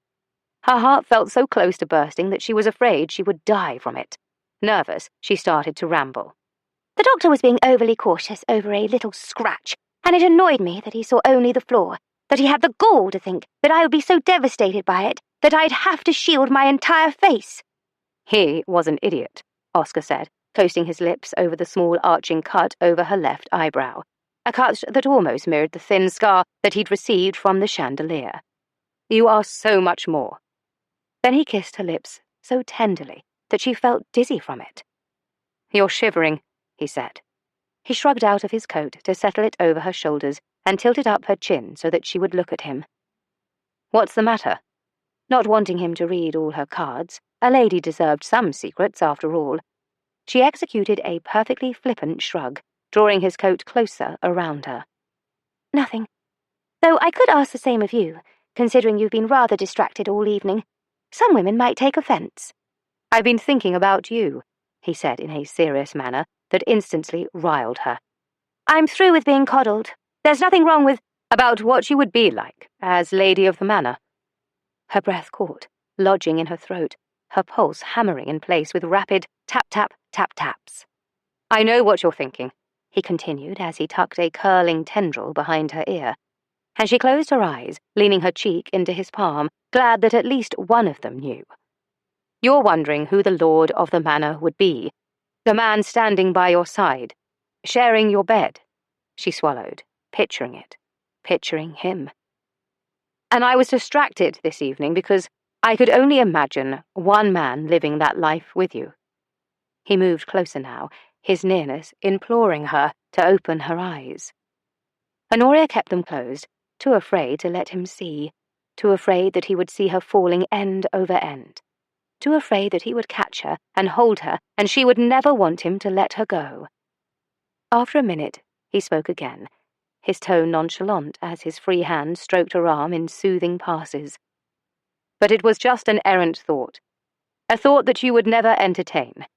Her heart felt so close to bursting that she was afraid she would die from it. Nervous, she started to ramble. "The doctor was being overly cautious over a little scratch, and it annoyed me that he saw only the floor, that he had the gall to think that I would be so devastated by it that I'd have to shield my entire face." "He was an idiot," Oscar said, coasting his lips over the small arching cut over her left eyebrow, a cut that almost mirrored the thin scar that he'd received from the chandelier. "You are so much more." Then he kissed her lips so tenderly that she felt dizzy from it. "You're shivering," he said. He shrugged out of his coat to settle it over her shoulders and tilted up her chin so that she would look at him. "What's the matter?" Not wanting him to read all her cards, a lady deserved some secrets after all. She executed a perfectly flippant shrug, drawing his coat closer around her. "Nothing. Though I could ask the same of you, considering you've been rather distracted all evening. Some women might take offence." "I've been thinking about you," he said in a serious manner that instantly riled her. "I'm through with being coddled. There's nothing wrong with—" "About what you would be like as lady of the manor." Her breath caught, lodging in her throat, her pulse hammering in place with rapid tap-tap-tap-taps. "I know what you're thinking," he continued as he tucked a curling tendril behind her ear, and she closed her eyes, leaning her cheek into his palm, glad that at least one of them knew. "You're wondering who the lord of the manor would be, the man standing by your side, sharing your bed." She swallowed, picturing it, picturing him. "And I was distracted this evening because I could only imagine one man living that life with you." He moved closer now, his nearness imploring her to open her eyes. Honoria kept them closed, too afraid to let him see, too afraid that he would see her falling end over end, too afraid that he would catch her and hold her and she would never want him to let her go. After a minute, he spoke again, his tone nonchalant as his free hand stroked her arm in soothing passes. "But it was just an errant thought, a thought that you would never entertain.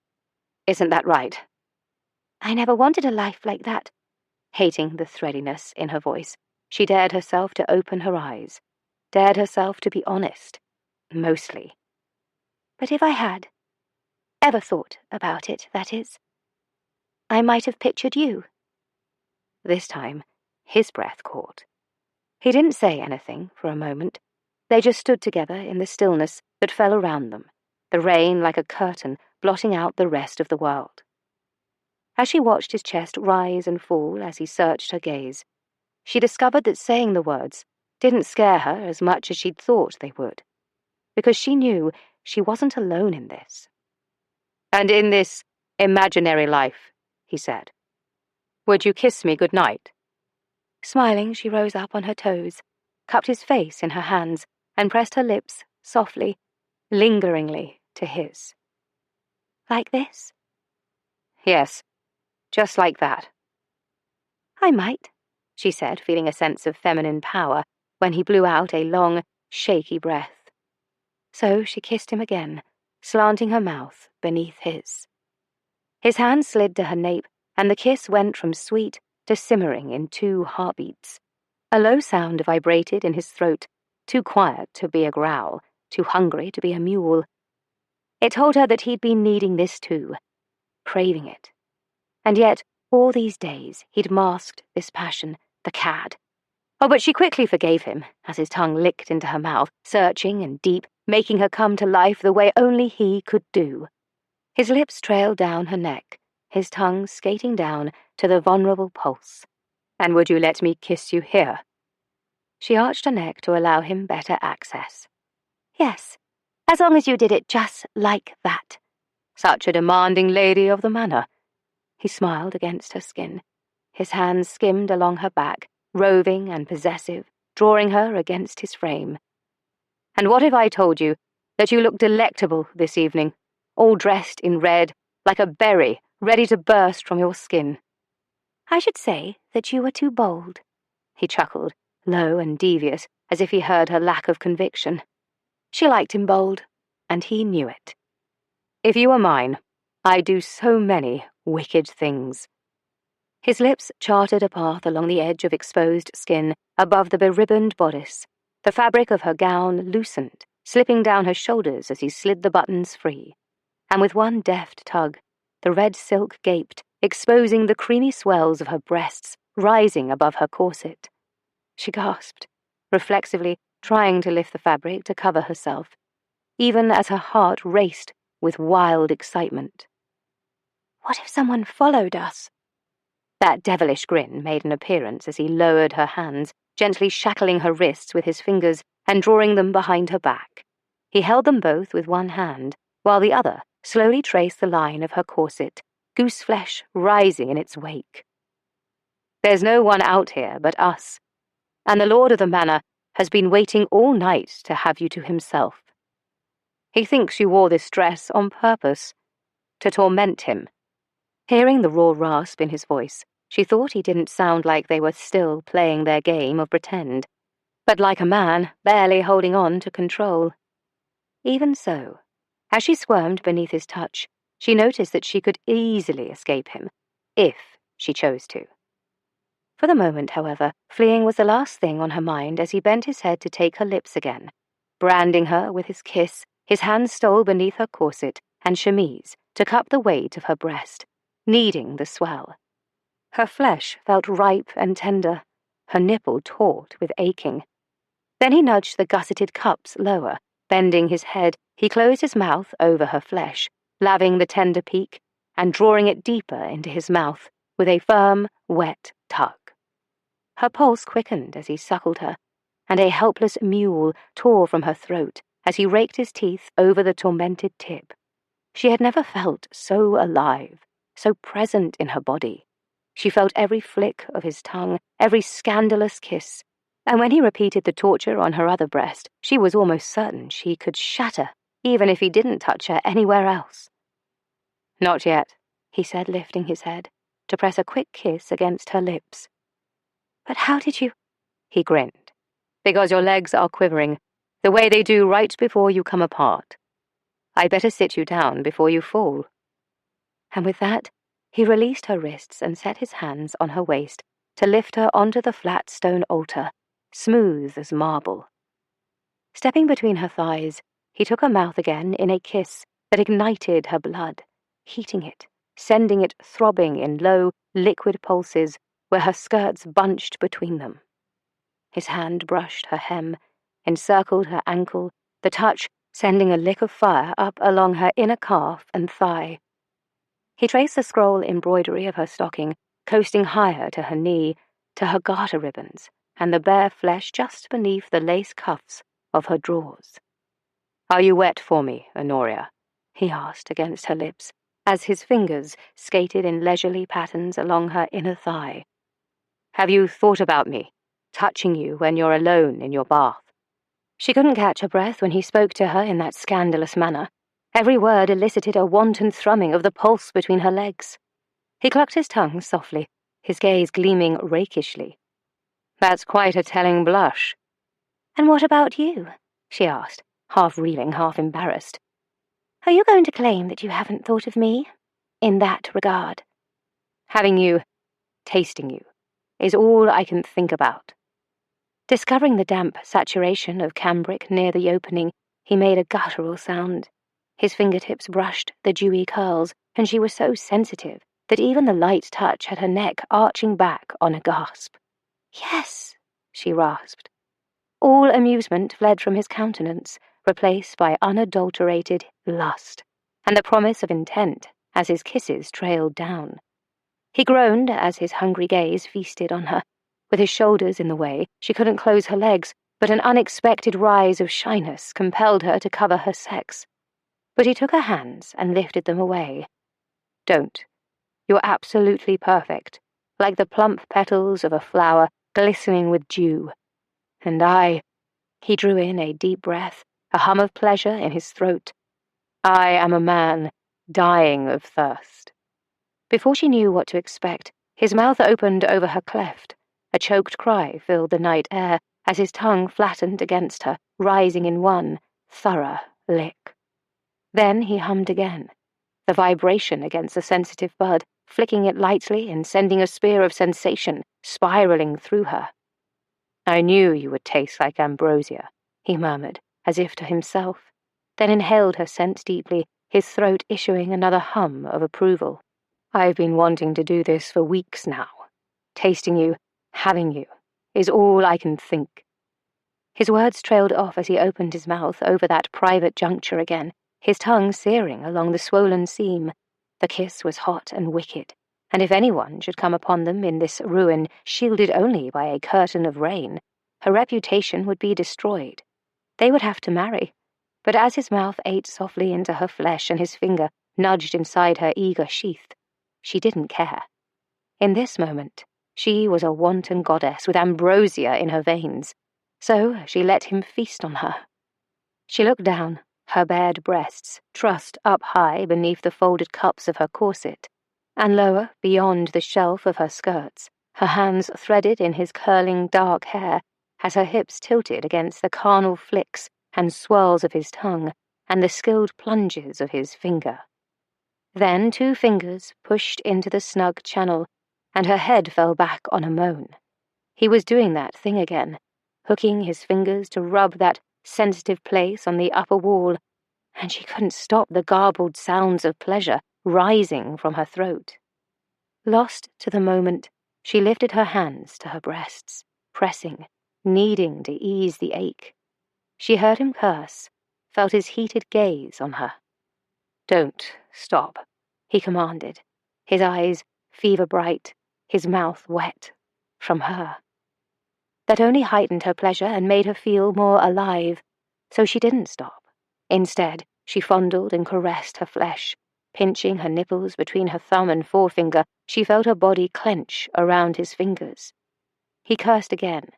Isn't that right?" "I never wanted a life like that." Hating the threadiness in her voice, she dared herself to open her eyes, dared herself to be honest, mostly. "But if I had ever thought about it, that is, I might have pictured you." This time, his breath caught. He didn't say anything for a moment. They just stood together in the stillness that fell around them, the rain like a curtain blotting out the rest of the world. As she watched his chest rise and fall as he searched her gaze, she discovered that saying the words didn't scare her as much as she'd thought they would, because she knew she wasn't alone in this. "And in this imaginary life," he said, "would you kiss me good night?" Smiling, she rose up on her toes, cupped his face in her hands, and pressed her lips softly, lingeringly to his. "Like this?" "Yes, just like that." "I might," she said, feeling a sense of feminine power when he blew out a long, shaky breath. So she kissed him again, slanting her mouth beneath his. His hand slid to her nape, and the kiss went from sweet to simmering in 2 heartbeats. A low sound vibrated in his throat, too quiet to be a growl, too hungry to be a mule. It told her that he'd been needing this too, craving it. And yet, all these days, he'd masked this passion, the cad. Oh, but she quickly forgave him, as his tongue licked into her mouth, searching and deep, making her come to life the way only he could do. His lips trailed down her neck, his tongue skating down to the vulnerable pulse. "And would you let me kiss you here?" She arched her neck to allow him better access. "Yes, as long as you did it just like that." "Such a demanding lady of the manor." He smiled against her skin. His hands skimmed along her back, roving and possessive, drawing her against his frame. "And what if I told you that you look delectable this evening, all dressed in red, like a berry ready to burst from your skin?" "I should say that you were too bold." He chuckled, low and devious, as if he heard her lack of conviction. She liked him bold, and he knew it. "If you were mine, I'd do so many wicked things." His lips charted a path along the edge of exposed skin above the beribboned bodice. The fabric of her gown loosened, slipping down her shoulders as he slid the buttons free. And with one deft tug, the red silk gaped, exposing the creamy swells of her breasts rising above her corset. She gasped, reflexively trying to lift the fabric to cover herself, even as her heart raced with wild excitement. "What if someone followed us?" That devilish grin made an appearance as he lowered her hands, gently shackling her wrists with his fingers and drawing them behind her back. He held them both with one hand, while the other slowly traced the line of her corset, gooseflesh rising in its wake. "There's no one out here but us, and the lord of the manor has been waiting all night to have you to himself. He thinks you wore this dress on purpose, to torment him." Hearing the raw rasp in his voice, she thought he didn't sound like they were still playing their game of pretend, but like a man barely holding on to control. Even so, as she squirmed beneath his touch, she noticed that she could easily escape him, if she chose to. For the moment, however, fleeing was the last thing on her mind as he bent his head to take her lips again. Branding her with his kiss, his hand stole beneath her corset and chemise to cup the weight of her breast, kneading the swell. Her flesh felt ripe and tender, her nipple taut with aching. Then he nudged the gusseted cups lower. Bending his head, he closed his mouth over her flesh, laving the tender peak and drawing it deeper into his mouth with a firm, wet tug. Her pulse quickened as he suckled her, and a helpless mewl tore from her throat as he raked his teeth over the tormented tip. She had never felt so alive, so present in her body. She felt every flick of his tongue, every scandalous kiss, and when he repeated the torture on her other breast, she was almost certain she could shatter, even if he didn't touch her anywhere else. "Not yet," he said, lifting his head, to press a quick kiss against her lips. "But how did you—" He grinned. "Because your legs are quivering, the way they do right before you come apart. I'd better sit you down before you fall." And with that, he released her wrists and set his hands on her waist to lift her onto the flat stone altar, smooth as marble. Stepping between her thighs, he took her mouth again in a kiss that ignited her blood, heating it, sending it throbbing in low, liquid pulses where her skirts bunched between them. His hand brushed her hem, encircled her ankle, the touch sending a lick of fire up along her inner calf and thigh. He traced the scroll embroidery of her stocking, coasting higher to her knee, to her garter ribbons, and the bare flesh just beneath the lace cuffs of her drawers. "Are you wet for me, Honoria?" he asked against her lips, as his fingers skated in leisurely patterns along her inner thigh. "Have you thought about me, touching you when you're alone in your bath?" She couldn't catch her breath when he spoke to her in that scandalous manner. Every word elicited a wanton thrumming of the pulse between her legs. He clucked his tongue softly, his gaze gleaming rakishly. "That's quite a telling blush." "And what about you?" she asked, half reeling, half embarrassed. "Are you going to claim that you haven't thought of me in that regard?" "Having you, tasting you, is all I can think about." Discovering the damp saturation of cambric near the opening, he made a guttural sound. His fingertips brushed the dewy curls, and she was so sensitive that even the light touch had her neck arching back on a gasp. "Yes," she rasped. All amusement fled from his countenance, replaced by unadulterated lust, and the promise of intent as his kisses trailed down. He groaned as his hungry gaze feasted on her. With his shoulders in the way, she couldn't close her legs, but an unexpected rise of shyness compelled her to cover her sex. But he took her hands and lifted them away. "Don't. You're absolutely perfect, like the plump petals of a flower glistening with dew. And he drew in a deep breath, a hum of pleasure in his throat. "I am a man dying of thirst." Before she knew what to expect, his mouth opened over her cleft. A choked cry filled the night air as his tongue flattened against her, rising in one thorough lick. Then he hummed again, the vibration against the sensitive bud, flicking it lightly and sending a spear of sensation spiraling through her. "I knew you would taste like ambrosia," he murmured, as if to himself, then inhaled her scent deeply, his throat issuing another hum of approval. "I've been wanting to do this for weeks now. Tasting you, having you, is all I can think." His words trailed off as he opened his mouth over that private juncture again, his tongue searing along the swollen seam. The kiss was hot and wicked, and if anyone should come upon them in this ruin shielded only by a curtain of rain, her reputation would be destroyed. They would have to marry. But as his mouth ate softly into her flesh and his finger nudged inside her eager sheath, she didn't care. In this moment, she was a wanton goddess with ambrosia in her veins, so she let him feast on her. She looked down, her bared breasts trussed up high beneath the folded cups of her corset, and lower beyond the shelf of her skirts, her hands threaded in his curling dark hair as her hips tilted against the carnal flicks and swirls of his tongue and the skilled plunges of his finger. Then 2 fingers pushed into the snug channel, and her head fell back on a moan. He was doing that thing again, hooking his fingers to rub that sensitive place on the upper wall, and she couldn't stop the garbled sounds of pleasure rising from her throat. Lost to the moment, she lifted her hands to her breasts, pressing, needing to ease the ache. She heard him curse, felt his heated gaze on her. "Don't stop," he commanded, his eyes fever-bright, his mouth wet from her. That only heightened her pleasure and made her feel more alive, so she didn't stop. Instead, she fondled and caressed her flesh. Pinching her nipples between her thumb and forefinger, she felt her body clench around his fingers. He cursed again,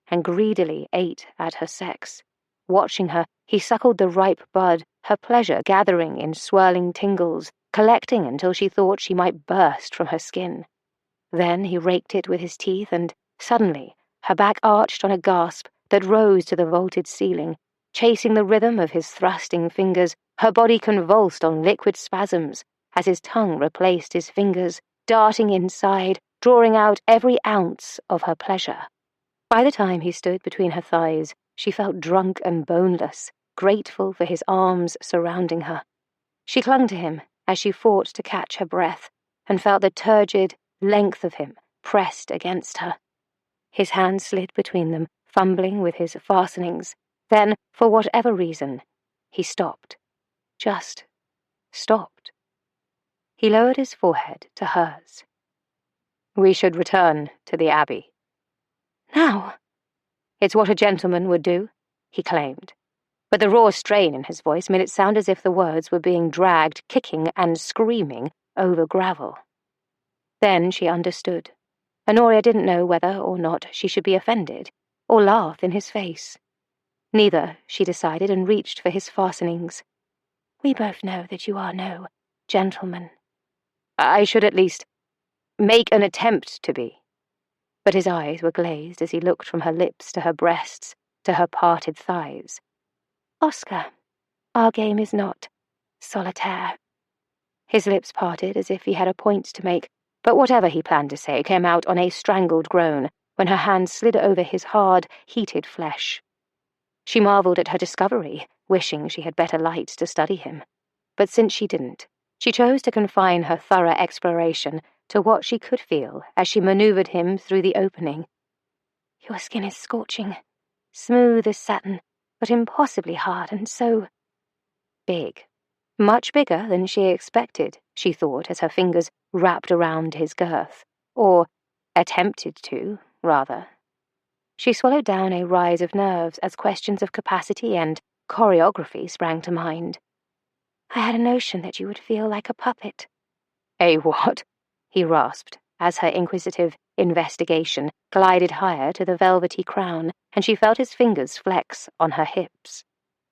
and greedily ate at her sex. Watching her, he suckled the ripe bud, her pleasure gathering in swirling tingles, collecting until she thought she might burst from her skin. Then he raked it with his teeth, and suddenly her back arched on a gasp that rose to the vaulted ceiling. Chasing the rhythm of his thrusting fingers, her body convulsed on liquid spasms as his tongue replaced his fingers, darting inside, drawing out every ounce of her pleasure. By the time he stood between her thighs, she felt drunk and boneless, grateful for his arms surrounding her. She clung to him as she fought to catch her breath, and felt the turgid length of him pressed against her. His hand slid between them, fumbling with his fastenings. Then, for whatever reason, he stopped. Just stopped. He lowered his forehead to hers. "We should return to the Abbey." "Now?" "It's what a gentleman would do," he claimed. But the raw strain in his voice made it sound as if the words were being dragged, kicking and screaming, over gravel. Then she understood. Honoria didn't know whether or not she should be offended, or laugh in his face. Neither, she decided, and reached for his fastenings. "We both know that you are no gentleman." "I should at least make an attempt to be." But his eyes were glazed as he looked from her lips to her breasts, to her parted thighs. "Oscar, our game is not solitaire." His lips parted as if he had a point to make, but whatever he planned to say came out on a strangled groan when her hand slid over his hard, heated flesh. She marvelled at her discovery, wishing she had better light to study him. But since she didn't, she chose to confine her thorough exploration to what she could feel as she manoeuvred him through the opening. "Your skin is scorching, smooth as satin, but impossibly hard and so big. Much bigger than she expected, she thought as her fingers wrapped around his girth. Or attempted to, rather. She swallowed down a rise of nerves as questions of capacity and choreography sprang to mind. "I had a notion that you would feel like a puppet." "A what?" he rasped, as her inquisitive investigation glided higher to the velvety crown, and she felt his fingers flex on her hips.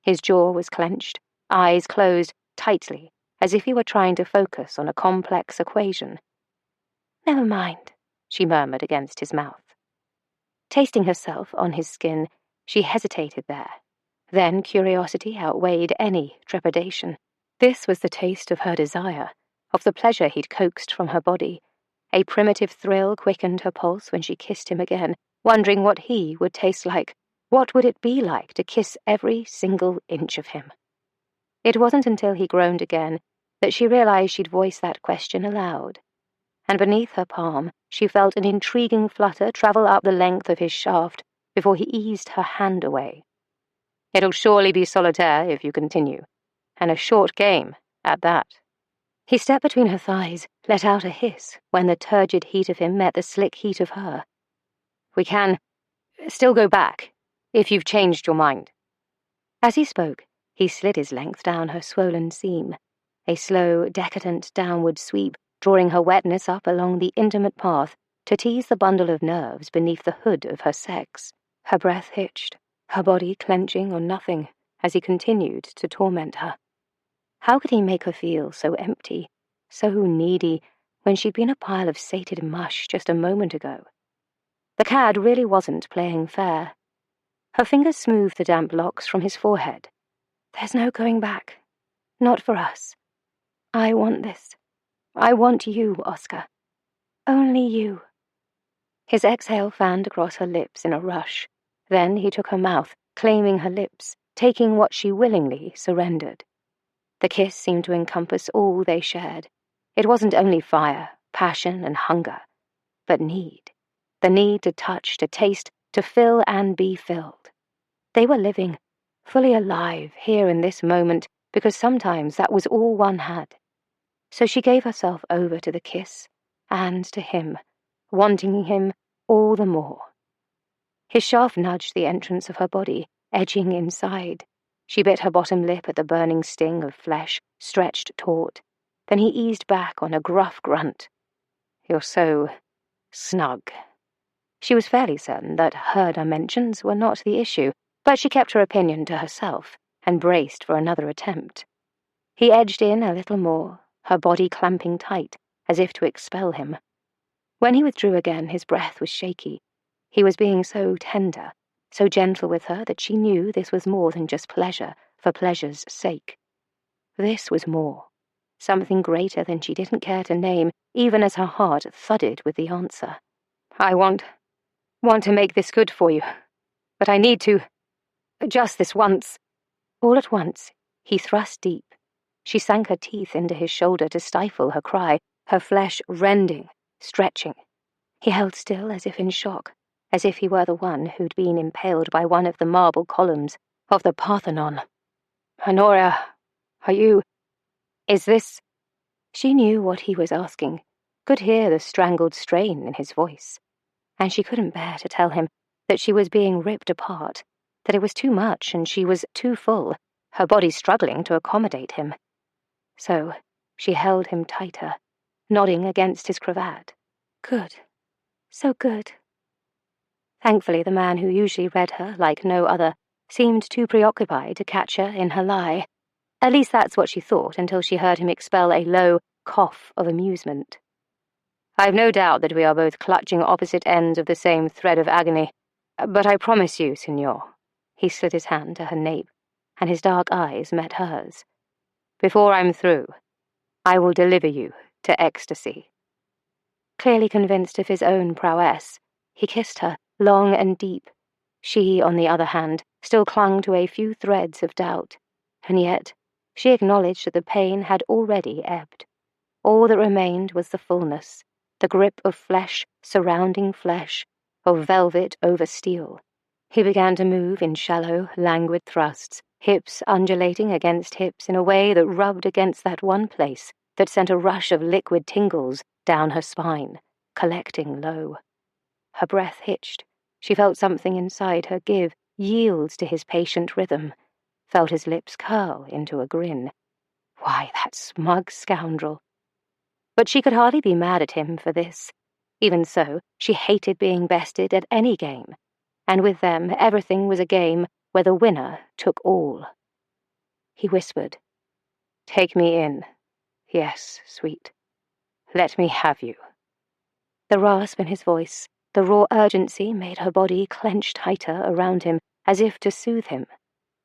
His jaw was clenched, eyes closed tightly, as if he were trying to focus on a complex equation. "Never mind," she murmured against his mouth. Tasting herself on his skin, she hesitated there. Then curiosity outweighed any trepidation. This was the taste of her desire, of the pleasure he'd coaxed from her body. A primitive thrill quickened her pulse when she kissed him again, wondering what he would taste like. What would it be like to kiss every single inch of him? It wasn't until he groaned again that she realized she'd voiced that question aloud. And beneath her palm, she felt an intriguing flutter travel up the length of his shaft before he eased her hand away. "It'll surely be solitaire if you continue, and a short game at that." He stepped between her thighs, let out a hiss when the turgid heat of him met the slick heat of her. "We can still go back, if you've changed your mind." As he spoke, he slid his length down her swollen seam, a slow, decadent downward sweep, drawing her wetness up along the intimate path to tease the bundle of nerves beneath the hood of her sex. Her breath hitched, her body clenching on nothing as he continued to torment her. How could he make her feel so empty, so needy, when she'd been a pile of sated mush just a moment ago? The cad really wasn't playing fair. Her fingers smoothed the damp locks from his forehead. "There's no going back. Not for us. I want this. I want you, Oscar. Only you." His exhale fanned across her lips in a rush. Then he took her mouth, claiming her lips, taking what she willingly surrendered. The kiss seemed to encompass all they shared. It wasn't only fire, passion, and hunger, but need. The need to touch, to taste, to fill and be filled. They were living, fully alive, here in this moment, because sometimes that was all one had. So she gave herself over to the kiss, and to him, wanting him all the more. His shaft nudged the entrance of her body, edging inside. She bit her bottom lip at the burning sting of flesh, stretched taut. Then he eased back on a gruff grunt. "You're so snug." She was fairly certain that her dimensions were not the issue, but she kept her opinion to herself and braced for another attempt. He edged in a little more, her body clamping tight, as if to expel him. When he withdrew again, his breath was shaky. He was being so tender, so gentle with her that she knew this was more than just pleasure for pleasure's sake. This was more, something greater than she didn't care to name, even as her heart thudded with the answer. "I want to make this good for you, but I need to, just this once." All at once, he thrust deep. She sank her teeth into his shoulder to stifle her cry, her flesh rending, stretching. He held still as if in shock. as if he were the one who'd been impaled by one of the marble columns of the Parthenon. "Honoria, are you... is this..." She knew what he was asking, could hear the strangled strain in his voice, and she couldn't bear to tell him that she was being ripped apart, that it was too much and she was too full, her body struggling to accommodate him. So she held him tighter, nodding against his cravat. Good. So good. Thankfully, the man who usually read her like no other seemed too preoccupied to catch her in her lie. At least that's what she thought until she heard him expel a low cough of amusement. "I've no doubt that we are both clutching opposite ends of the same thread of agony, but I promise you, Signor," he slid his hand to her nape, and his dark eyes met hers, "before I'm through, I will deliver you to ecstasy." Clearly convinced of his own prowess, he kissed her, long and deep. She, on the other hand, still clung to a few threads of doubt, and yet she acknowledged that the pain had already ebbed. All that remained was the fullness, the grip of flesh surrounding flesh, of velvet over steel. He began to move in shallow, languid thrusts, hips undulating against hips in a way that rubbed against that one place that sent a rush of liquid tingles down her spine, collecting low. Her breath hitched. She felt something inside her give, yield to his patient rhythm, felt his lips curl into a grin. Why, that smug scoundrel. But she could hardly be mad at him for this. Even so, she hated being bested at any game, and with them everything was a game where the winner took all. He whispered, "Take me in. Yes, sweet. Let me have you." The rasp in his voice, the raw urgency made her body clench tighter around him, as if to soothe him.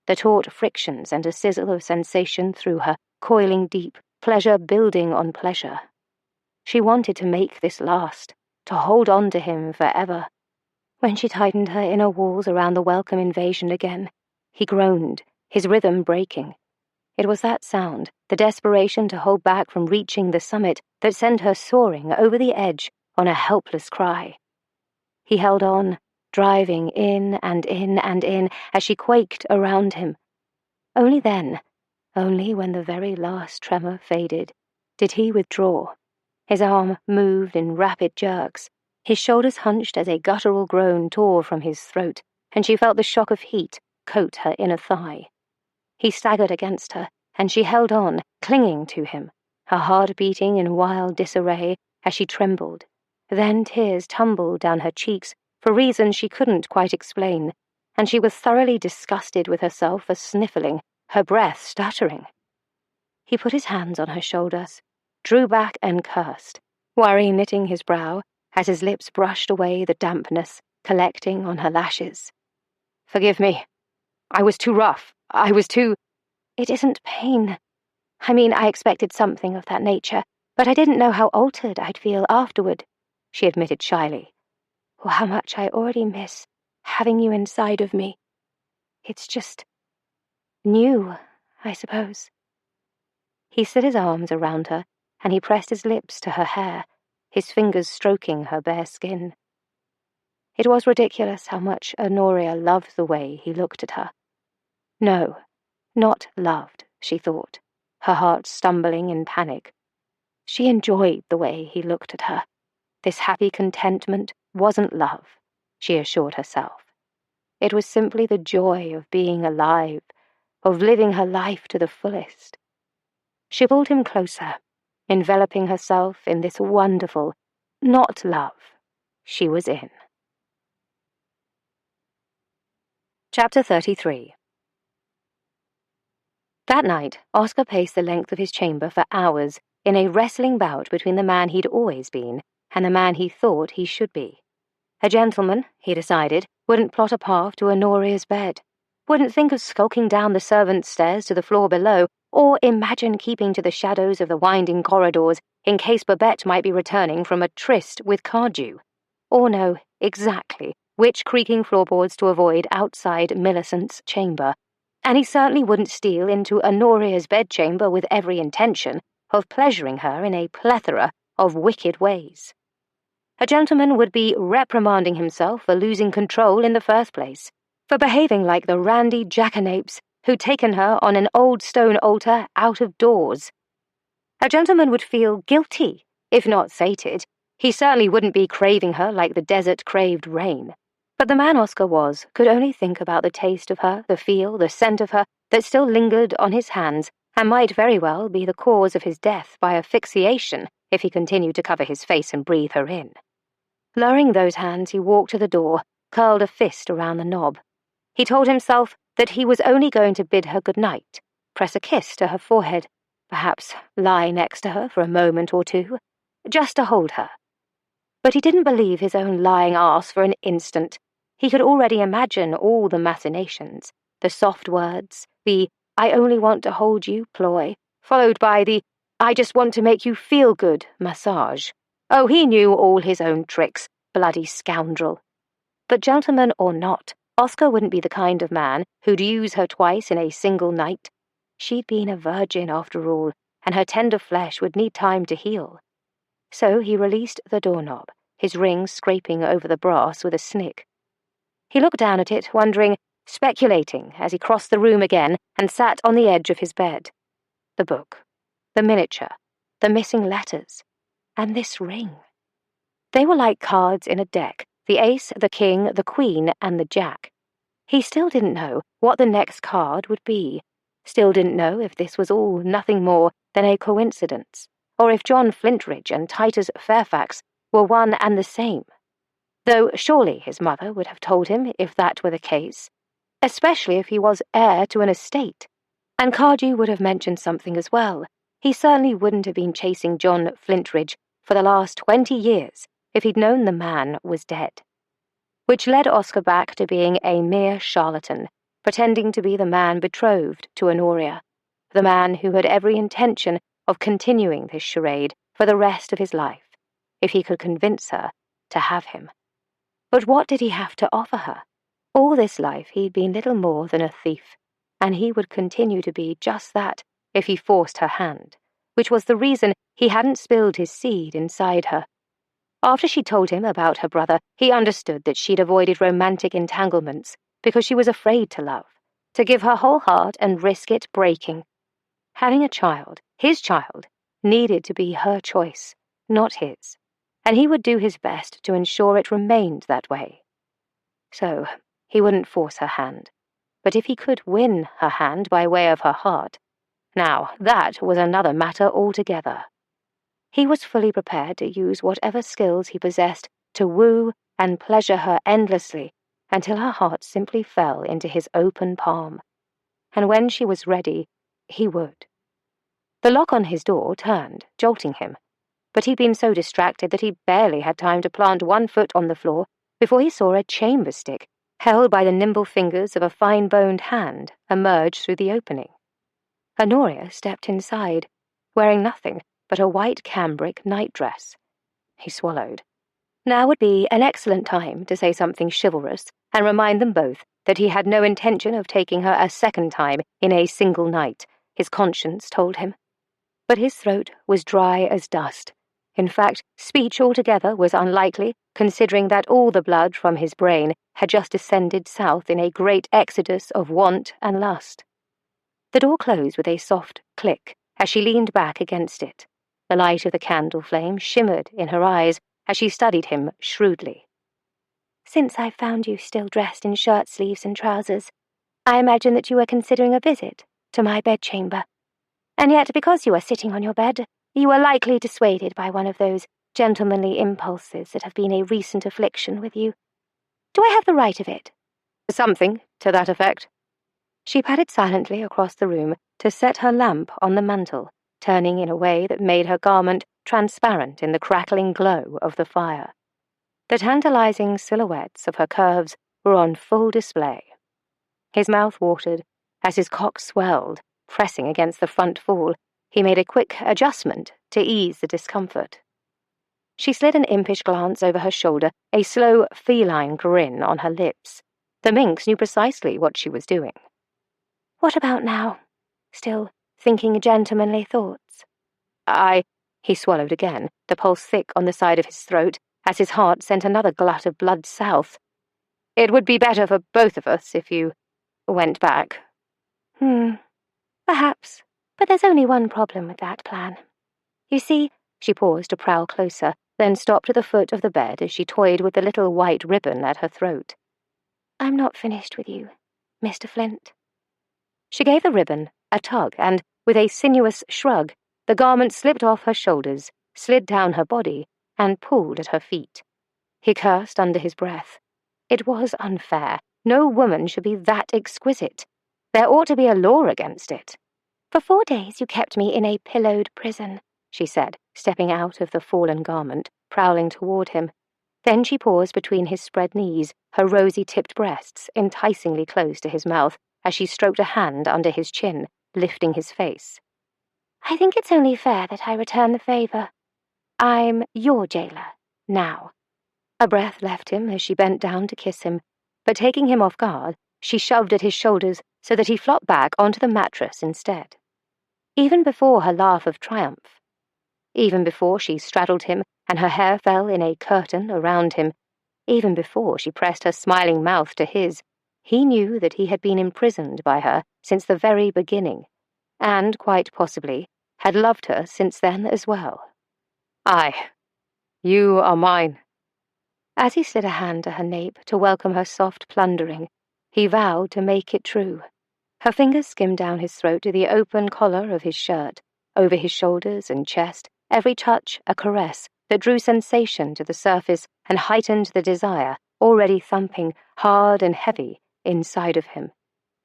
The taut frictions and a sizzle of sensation through her, coiling deep, pleasure building on pleasure. She wanted to make this last, to hold on to him forever. When she tightened her inner walls around the welcome invasion again, he groaned, his rhythm breaking. It was that sound, the desperation to hold back from reaching the summit, that sent her soaring over the edge on a helpless cry. He held on, driving in and in and in as she quaked around him. Only then, only when the very last tremor faded, did he withdraw. His arm moved in rapid jerks. His shoulders hunched as a guttural groan tore from his throat, and she felt the shock of heat coat her inner thigh. He staggered against her, and she held on, clinging to him, her heart beating in wild disarray as she trembled. Then tears tumbled down her cheeks for reasons she couldn't quite explain, and she was thoroughly disgusted with herself for sniffling, her breath stuttering. He put his hands on her shoulders, drew back and cursed, worry knitting his brow as his lips brushed away the dampness collecting on her lashes. "Forgive me. I was too rough. I was too—" "It isn't pain. I mean, I expected something of that nature, but I didn't know how altered I'd feel afterward," she admitted shyly, "or how much I already miss having you inside of me. It's just new, I suppose." He slid his arms around her, and he pressed his lips to her hair, his fingers stroking her bare skin. It was ridiculous how much Honoria loved the way he looked at her. No, not loved, she thought, her heart stumbling in panic. She enjoyed the way he looked at her. This happy contentment wasn't love, she assured herself. It was simply the joy of being alive, of living her life to the fullest. She pulled him closer, enveloping herself in this wonderful, not love, she was in. Chapter 33. That night, Oscar paced the length of his chamber for hours in a wrestling bout between the man he'd always been and the man he thought he should be. A gentleman, he decided, wouldn't plot a path to Honoria's bed, wouldn't think of skulking down the servants' stairs to the floor below, or imagine keeping to the shadows of the winding corridors in case Babette might be returning from a tryst with Cardew, or know exactly which creaking floorboards to avoid outside Millicent's chamber, and he certainly wouldn't steal into Honoria's bedchamber with every intention of pleasuring her in a plethora of wicked ways. a gentleman would be reprimanding himself for losing control in the first place, for behaving like the randy jackanapes who'd taken her on an old stone altar out of doors. A gentleman would feel guilty, if not sated. He certainly wouldn't be craving her like the desert craved rain. But the man Oscar was could only think about the taste of her, the feel, the scent of her that still lingered on his hands and might very well be the cause of his death by asphyxiation if he continued to cover his face and breathe her in. Lowering those hands, he walked to the door, curled a fist around the knob. He told himself that he was only going to bid her good night, press a kiss to her forehead, perhaps lie next to her for a moment or two, just to hold her. But he didn't believe his own lying arse for an instant. He could already imagine all the machinations, the soft words, the "I only want to hold you" ploy, followed by the "I just want to make you feel good" massage. Oh, he knew all his own tricks, bloody scoundrel. But gentleman or not, Oscar wouldn't be the kind of man who'd use her twice in a single night. She'd been a virgin after all, and her tender flesh would need time to heal. So he released the doorknob, his ring scraping over the brass with a snick. He looked down at it, wondering, speculating, as he crossed the room again and sat on the edge of his bed. The book, the miniature, the missing letters, and this ring. They were like cards in a deck, the ace, the king, the queen, and the jack. He still didn't know what the next card would be, still didn't know if this was all nothing more than a coincidence, or if John Flintridge and Titus Fairfax were one and the same. Though surely his mother would have told him if that were the case, especially if he was heir to an estate. And Cardew would have mentioned something as well. He certainly wouldn't have been chasing John Flintridge for the last 20 years if he'd known the man was dead. Which led Oscar back to being a mere charlatan, pretending to be the man betrothed to Honoria, the man who had every intention of continuing this charade for the rest of his life, if he could convince her to have him. But what did he have to offer her? All this life he'd been little more than a thief, and he would continue to be just that if he forced her hand, which was the reason he hadn't spilled his seed inside her. After she told him about her brother, he understood that she'd avoided romantic entanglements because she was afraid to love, to give her whole heart and risk it breaking. Having a child, his child, needed to be her choice, not his, and he would do his best to ensure it remained that way. So, he wouldn't force her hand, but if he could win her hand by way of her heart, now that was another matter altogether. He was fully prepared to use whatever skills he possessed to woo and pleasure her endlessly until her heart simply fell into his open palm. And when she was ready, he would. The lock on his door turned, jolting him, but he'd been so distracted that he barely had time to plant one foot on the floor before he saw a chamber stick, held by the nimble fingers of a fine-boned hand, emerge through the opening. Honoria stepped inside, wearing nothing but a white cambric nightdress. He swallowed. Now would be an excellent time to say something chivalrous and remind them both that he had no intention of taking her a second time in a single night, his conscience told him. But his throat was dry as dust. In fact, speech altogether was unlikely, considering that all the blood from his brain had just descended south in a great exodus of want and lust. The door closed with a soft click as she leaned back against it. The light of the candle flame shimmered in her eyes as she studied him shrewdly. "Since I found you still dressed in shirt sleeves and trousers, I imagine that you were considering a visit to my bedchamber. And yet, because you are sitting on your bed, you are likely dissuaded by one of those gentlemanly impulses that have been a recent affliction with you. Do I have the right of it?" "Something to that effect." She padded silently across the room to set her lamp on the mantel, turning in a way that made her garment transparent in the crackling glow of the fire. The tantalizing silhouettes of her curves were on full display. His mouth watered as his cock swelled, pressing against the front fall. He made a quick adjustment to ease the discomfort. She slid an impish glance over her shoulder, a slow feline grin on her lips. The minx knew precisely what she was doing. "What about now? Still thinking gentlemanly thoughts?" He swallowed again, the pulse thick on the side of his throat, as his heart sent another glut of blood south. "It would be better for both of us if you went back." Perhaps, but there's only one problem with that plan. You see, she paused to prowl closer, then stopped at the foot of the bed as she toyed with the little white ribbon at her throat. I'm not finished with you, Mr. Flint. She gave the ribbon a tug, and, with a sinuous shrug, the garment slipped off her shoulders, slid down her body, and pulled at her feet. He cursed under his breath. It was unfair. No woman should be that exquisite. There ought to be a law against it. For 4 days you kept me in a pillowed prison, she said, stepping out of the fallen garment, prowling toward him. Then she paused between his spread knees, her rosy-tipped breasts enticingly close to his mouth, as she stroked a hand under his chin, lifting his face. I think it's only fair that I return the favor. I'm your jailer, now. A breath left him as she bent down to kiss him, but taking him off guard, she shoved at his shoulders so that he flopped back onto the mattress instead. Even before her laugh of triumph, even before she straddled him and her hair fell in a curtain around him, even before she pressed her smiling mouth to his, he knew that he had been imprisoned by her since the very beginning, and, quite possibly, had loved her since then as well. "Aye, you are mine." As he slid a hand to her nape to welcome her soft plundering, he vowed to make it true. Her fingers skimmed down his throat to the open collar of his shirt, over his shoulders and chest, every touch a caress that drew sensation to the surface and heightened the desire, already thumping, hard and heavy, inside of him.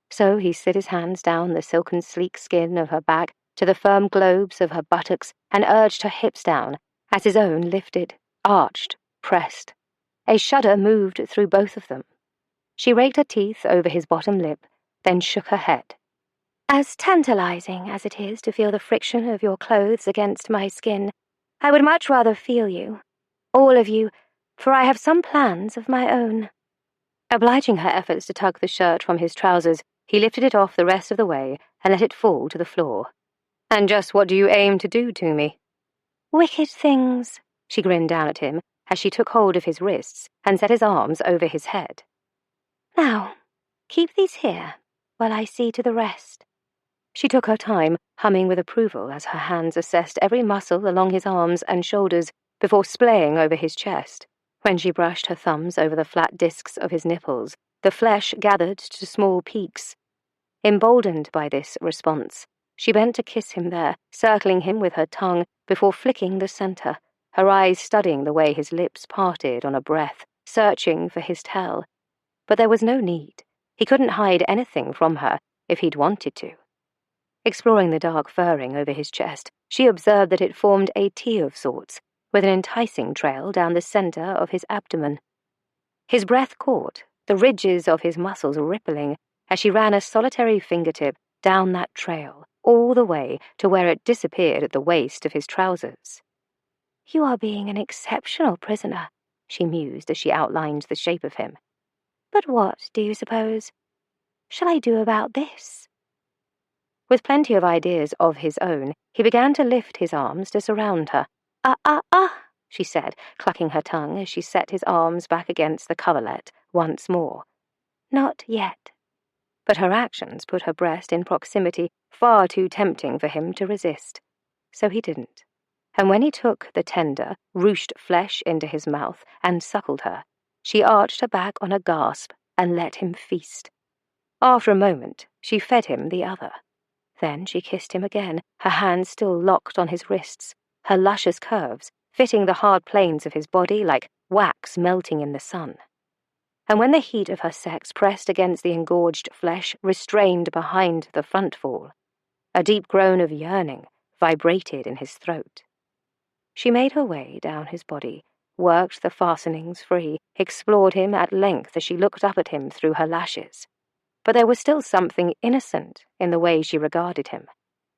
So he slid his hands down the silken sleek skin of her back to the firm globes of her buttocks and urged her hips down, as his own lifted, arched, pressed. A shudder moved through both of them. She raked her teeth over his bottom lip, then shook her head. As tantalizing as it is to feel the friction of your clothes against my skin, I would much rather feel you, all of you, for I have some plans of my own. Obliging her efforts to tug the shirt from his trousers, he lifted it off the rest of the way and let it fall to the floor. "And just what do you aim to do to me?" "Wicked things," she grinned down at him as she took hold of his wrists and set his arms over his head. "Now, keep these here while I see to the rest." She took her time, humming with approval as her hands assessed every muscle along his arms and shoulders before splaying over his chest. When she brushed her thumbs over the flat discs of his nipples, the flesh gathered to small peaks. Emboldened by this response, she bent to kiss him there, circling him with her tongue before flicking the center, her eyes studying the way his lips parted on a breath, searching for his tell. But there was no need. He couldn't hide anything from her if he'd wanted to. Exploring the dark furring over his chest, she observed that it formed a T of sorts, with an enticing trail down the center of his abdomen. His breath caught, the ridges of his muscles rippling, as she ran a solitary fingertip down that trail, all the way to where it disappeared at the waist of his trousers. "You are being an exceptional prisoner," she mused as she outlined the shape of him. "But what, do you suppose, shall I do about this?" With plenty of ideas of his own, he began to lift his arms to surround her. She said, clucking her tongue as she set his arms back against the coverlet once more. "Not yet." But her actions put her breast in proximity far too tempting for him to resist. So he didn't. And when he took the tender, ruched flesh into his mouth and suckled her, she arched her back on a gasp and let him feast. After a moment, she fed him the other. Then she kissed him again, her hands still locked on his wrists, her luscious curves fitting the hard planes of his body like wax melting in the sun. And when the heat of her sex pressed against the engorged flesh restrained behind the front fall, a deep groan of yearning vibrated in his throat. She made her way down his body, worked the fastenings free, explored him at length as she looked up at him through her lashes. But there was still something innocent in the way she regarded him.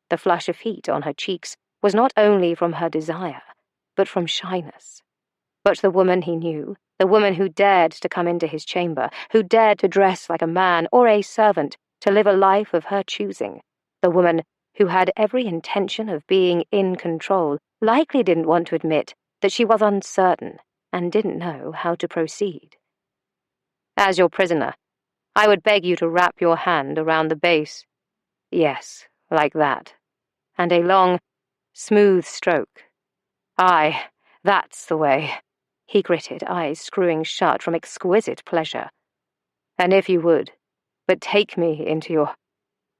The flush of heat on her cheeks was not only from her desire, but from shyness. But the woman he knew, the woman who dared to come into his chamber, who dared to dress like a man or a servant, to live a life of her choosing, the woman who had every intention of being in control, likely didn't want to admit that she was uncertain, and didn't know how to proceed. "As your prisoner, I would beg you to wrap your hand around the base. Yes, like that. And a long, smooth stroke. Aye, that's the way," he gritted, eyes screwing shut from exquisite pleasure. "And if you would, but take me into your—"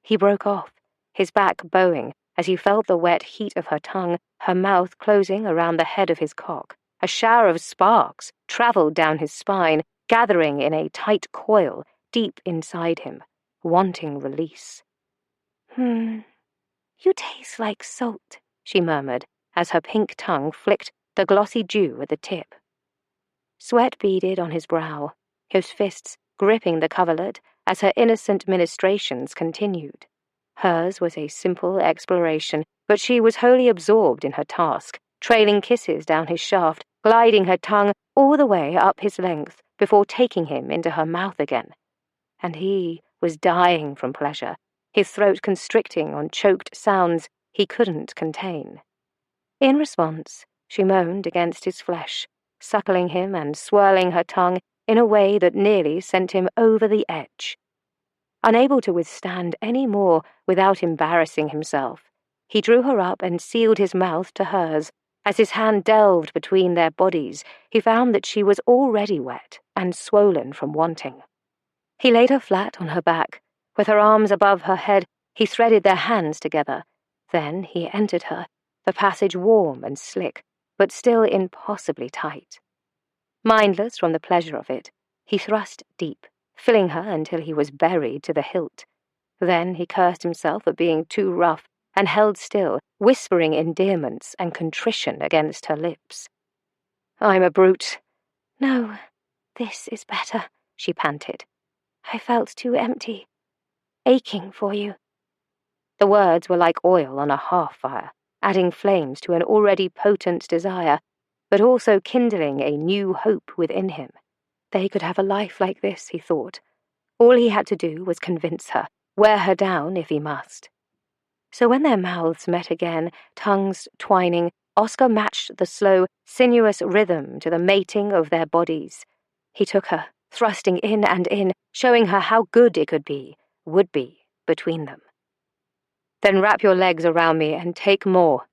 He broke off, his back bowing as he felt the wet heat of her tongue, her mouth closing around the head of his cock. A shower of sparks travelled down his spine, gathering in a tight coil deep inside him, wanting release. You taste like salt," she murmured, as her pink tongue flicked the glossy dew at the tip. Sweat beaded on his brow, his fists gripping the coverlet as her innocent ministrations continued. Hers was a simple exploration, but she was wholly absorbed in her task, trailing kisses down his shaft, gliding her tongue all the way up his length before taking him into her mouth again. And he was dying from pleasure, his throat constricting on choked sounds he couldn't contain. In response, she moaned against his flesh, suckling him and swirling her tongue in a way that nearly sent him over the edge. Unable to withstand any more without embarrassing himself, he drew her up and sealed his mouth to hers. As his hand delved between their bodies, he found that she was already wet and swollen from wanting. He laid her flat on her back. With her arms above her head, he threaded their hands together. Then he entered her, the passage warm and slick, but still impossibly tight. Mindless from the pleasure of it, he thrust deep, filling her until he was buried to the hilt. Then he cursed himself at being too rough and held still, whispering endearments and contrition against her lips. "I'm a brute." "No, this is better," she panted. "I felt too empty, aching for you." The words were like oil on a hearth-fire, adding flames to an already potent desire, but also kindling a new hope within him. They could have a life like this, he thought. All he had to do was convince her, wear her down if he must. So when their mouths met again, tongues twining, Oscar matched the slow, sinuous rhythm to the mating of their bodies. He took her, thrusting in and in, showing her how good it would be, between them. "Then wrap your legs around me and take more.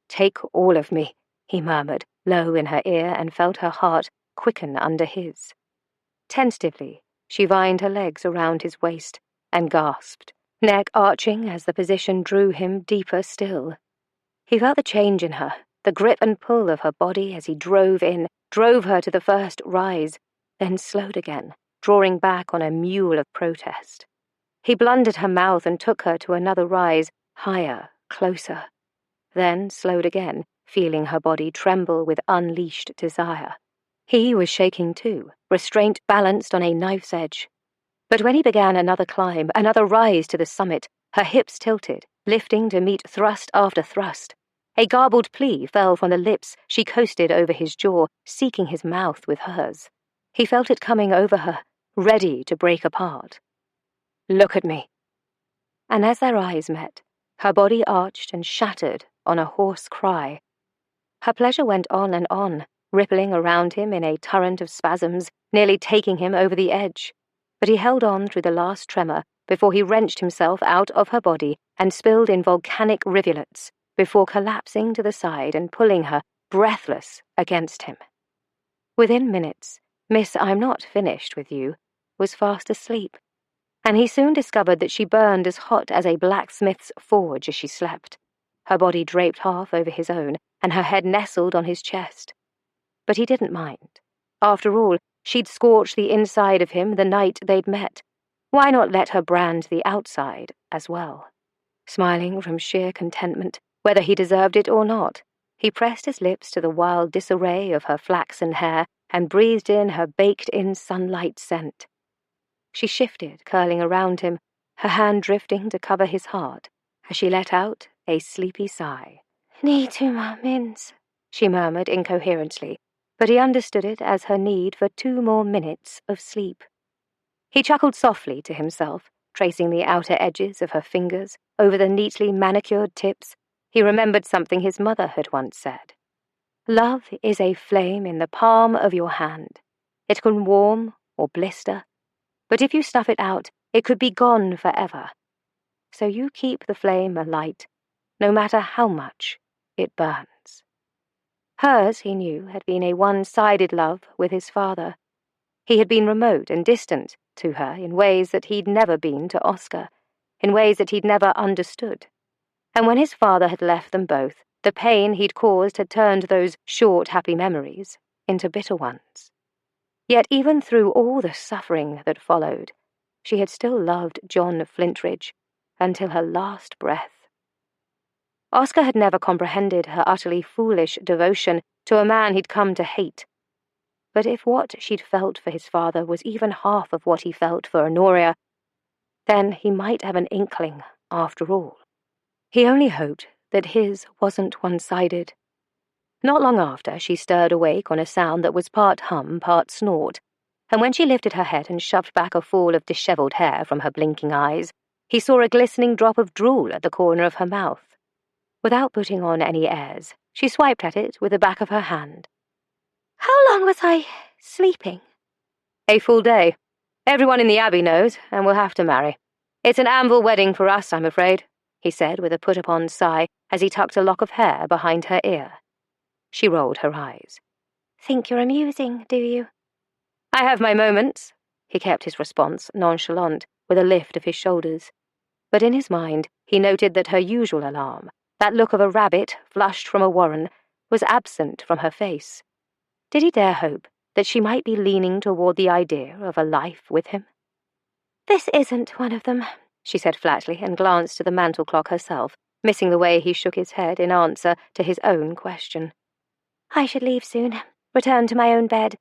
Take all of me," he murmured, low in her ear, and felt her heart quicken under his. Tentatively, she vined her legs around his waist and gasped, neck arching as the position drew him deeper still. He felt the change in her, the grip and pull of her body as he drove her to the first rise, then slowed again, drawing back on a mule of protest. He blundered her mouth and took her to another rise, higher, closer, then slowed again, feeling her body tremble with unleashed desire. He was shaking too, restraint balanced on a knife's edge. But when he began another climb, another rise to the summit, her hips tilted, lifting to meet thrust after thrust. A garbled plea fell from the lips she coasted over his jaw, seeking his mouth with hers. He felt it coming over her, ready to break apart. "Look at me." And as their eyes met, her body arched and shattered on a hoarse cry. Her pleasure went on, rippling around him in a torrent of spasms, nearly taking him over the edge. But he held on through the last tremor before he wrenched himself out of her body and spilled in volcanic rivulets before collapsing to the side and pulling her, breathless, against him. Within minutes, Miss I'm Not Finished With You was fast asleep, and he soon discovered that she burned as hot as a blacksmith's forge as she slept, her body draped half over his own and her head nestled on his chest. But he didn't mind. After all, she'd scorched the inside of him the night they'd met. Why not let her brand the outside as well? Smiling from sheer contentment, whether he deserved it or not, he pressed his lips to the wild disarray of her flaxen hair and breathed in her baked-in sunlight scent. She shifted, curling around him, her hand drifting to cover his heart, as she let out a sleepy sigh. "Need 2 more minutes," she murmured incoherently, but he understood it as her need for 2 more minutes of sleep. He chuckled softly to himself, tracing the outer edges of her fingers over the neatly manicured tips. He remembered something his mother had once said. Love is a flame in the palm of your hand. It can warm or blister, but if you snuff it out, it could be gone forever. So you keep the flame alight, no matter how much it burns. Hers, he knew, had been a one-sided love with his father. He had been remote and distant to her in ways that he'd never been to Oscar, in ways that he'd never understood. And when his father had left them both, the pain he'd caused had turned those short, happy memories into bitter ones. Yet even through all the suffering that followed, she had still loved John Flintridge until her last breath. Oscar had never comprehended her utterly foolish devotion to a man he'd come to hate. But if what she'd felt for his father was even half of what he felt for Honoria, then he might have an inkling after all. He only hoped that his wasn't one-sided. Not long after, she stirred awake on a sound that was part hum, part snort, and when she lifted her head and shoved back a fall of dishevelled hair from her blinking eyes, he saw a glistening drop of drool at the corner of her mouth. Without putting on any airs, she swiped at it with the back of her hand. How long was I sleeping? A full day. Everyone in the Abbey knows, and we'll have to marry. It's an anvil wedding for us, I'm afraid, he said with a put-upon sigh as he tucked a lock of hair behind her ear. She rolled her eyes. Think you're amusing, do you? I have my moments, he kept his response nonchalant, with a lift of his shoulders. But in his mind, he noted that her usual alarm, that look of a rabbit flushed from a warren, was absent from her face. Did he dare hope that she might be leaning toward the idea of a life with him? This isn't one of them, she said flatly and glanced to the mantel clock herself, missing the way he shook his head in answer to his own question. I should leave soon, return to my own bed.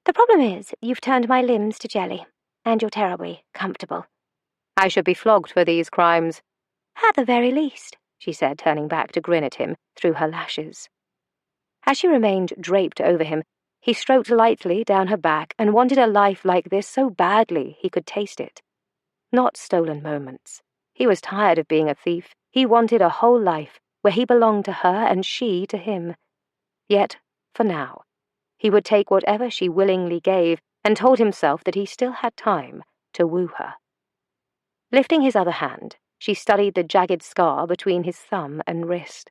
The problem is, you've turned my limbs to jelly, and you're terribly comfortable. I should be flogged for these crimes. At the very least, she said, turning back to grin at him through her lashes. As she remained draped over him, he stroked lightly down her back and wanted a life like this so badly he could taste it. Not stolen moments. He was tired of being a thief. He wanted a whole life where he belonged to her and she to him. Yet, for now, he would take whatever she willingly gave and told himself that he still had time to woo her. Lifting his other hand, she studied the jagged scar between his thumb and wrist.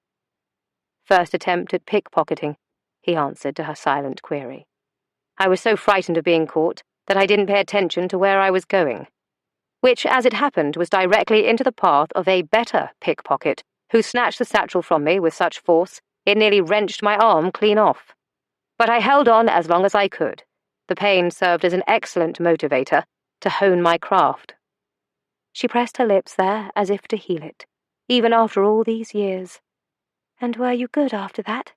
First attempt at pickpocketing, he answered to her silent query. I was so frightened of being caught that I didn't pay attention to where I was going, which, as it happened, was directly into the path of a better pickpocket, who snatched the satchel from me with such force it nearly wrenched my arm clean off. But I held on as long as I could. The pain served as an excellent motivator to hone my craft. She pressed her lips there as if to heal it, even after all these years. And were you good after that?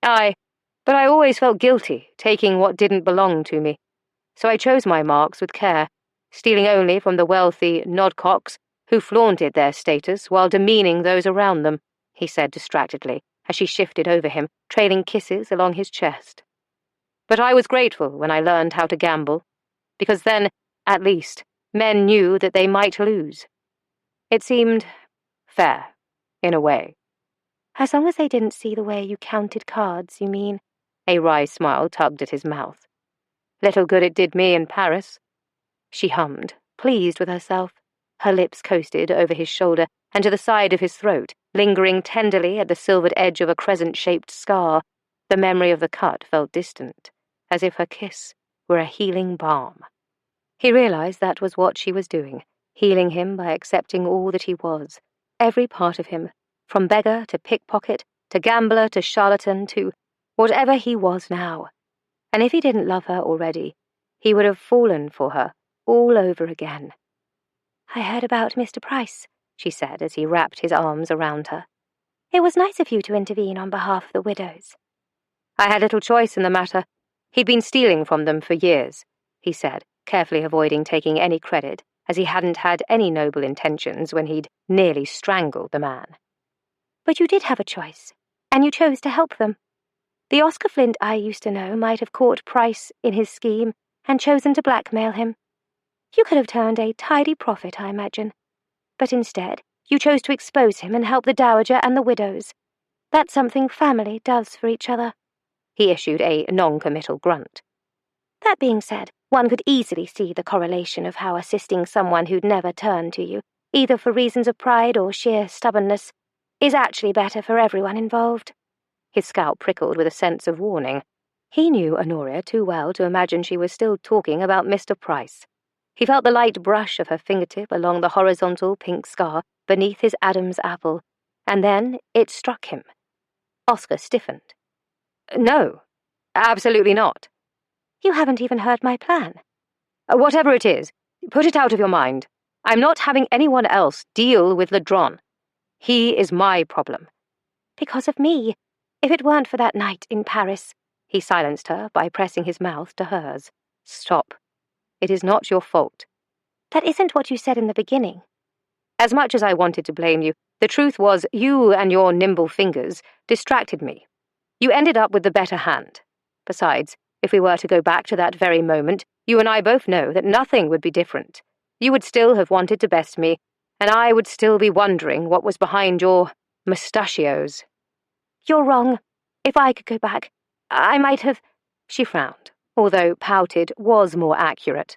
Aye, but I always felt guilty taking what didn't belong to me. So I chose my marks with care, stealing only from the wealthy nodcocks who flaunted their status while demeaning those around them, he said distractedly, as she shifted over him, trailing kisses along his chest. But I was grateful when I learned how to gamble, because then, at least, men knew that they might lose. It seemed fair, in a way. As long as they didn't see the way you counted cards, you mean? A wry smile tugged at his mouth. Little good it did me in Paris. She hummed, pleased with herself. Her lips coasted over his shoulder and to the side of his throat, lingering tenderly at the silvered edge of a crescent-shaped scar. The memory of the cut felt distant, as if her kiss were a healing balm. He realized that was what she was doing, healing him by accepting all that he was, every part of him, from beggar to pickpocket, to gambler to charlatan to whatever he was now. And if he didn't love her already, he would have fallen for her all over again. I heard about Mr. Price, she said as he wrapped his arms around her. It was nice of you to intervene on behalf of the widows. I had little choice in the matter. He'd been stealing from them for years, he said, carefully avoiding taking any credit, as he hadn't had any noble intentions when he'd nearly strangled the man. But you did have a choice, and you chose to help them. The Oscar Flint I used to know might have caught Price in his scheme and chosen to blackmail him. You could have turned a tidy profit, I imagine. But instead, you chose to expose him and help the dowager and the widows. That's something family does for each other. He issued a non-committal grunt. That being said, one could easily see the correlation of how assisting someone who'd never turned to you, either for reasons of pride or sheer stubbornness, is actually better for everyone involved. His scalp prickled with a sense of warning. He knew Honoria too well to imagine she was still talking about Mr. Price. He felt the light brush of her fingertip along the horizontal pink scar beneath his Adam's apple, and then it struck him. Oscar stiffened. No, absolutely not. You haven't even heard my plan. Whatever it is, put it out of your mind. I'm not having anyone else deal with Ladron. He is my problem. Because of me. If it weren't for that night in Paris. He silenced her by pressing his mouth to hers. Stop. It is not your fault. That isn't what you said in the beginning. As much as I wanted to blame you, the truth was you and your nimble fingers distracted me. You ended up with the better hand. Besides, if we were to go back to that very moment, you and I both know that nothing would be different. You would still have wanted to best me, and I would still be wondering what was behind your mustachios. You're wrong. If I could go back, I might have... She frowned, although pouted was more accurate.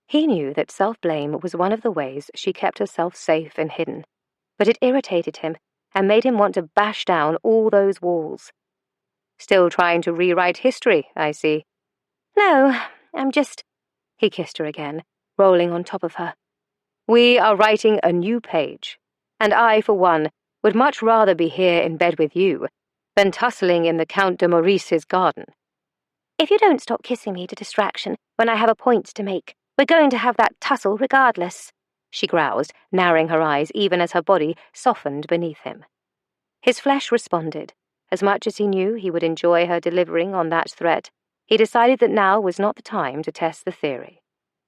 He knew that self-blame was one of the ways she kept herself safe and hidden, but it irritated him and made him want to bash down all those walls. Still trying to rewrite history, I see. No, I'm just... He kissed her again, rolling on top of her. We are writing a new page, and I, for one, would much rather be here in bed with you than tussling in the Count de Maurice's garden. If you don't stop kissing me to distraction when I have a point to make, we're going to have that tussle regardless, she groused, narrowing her eyes even as her body softened beneath him. His flesh responded. As much as he knew he would enjoy her delivering on that threat, he decided that now was not the time to test the theory.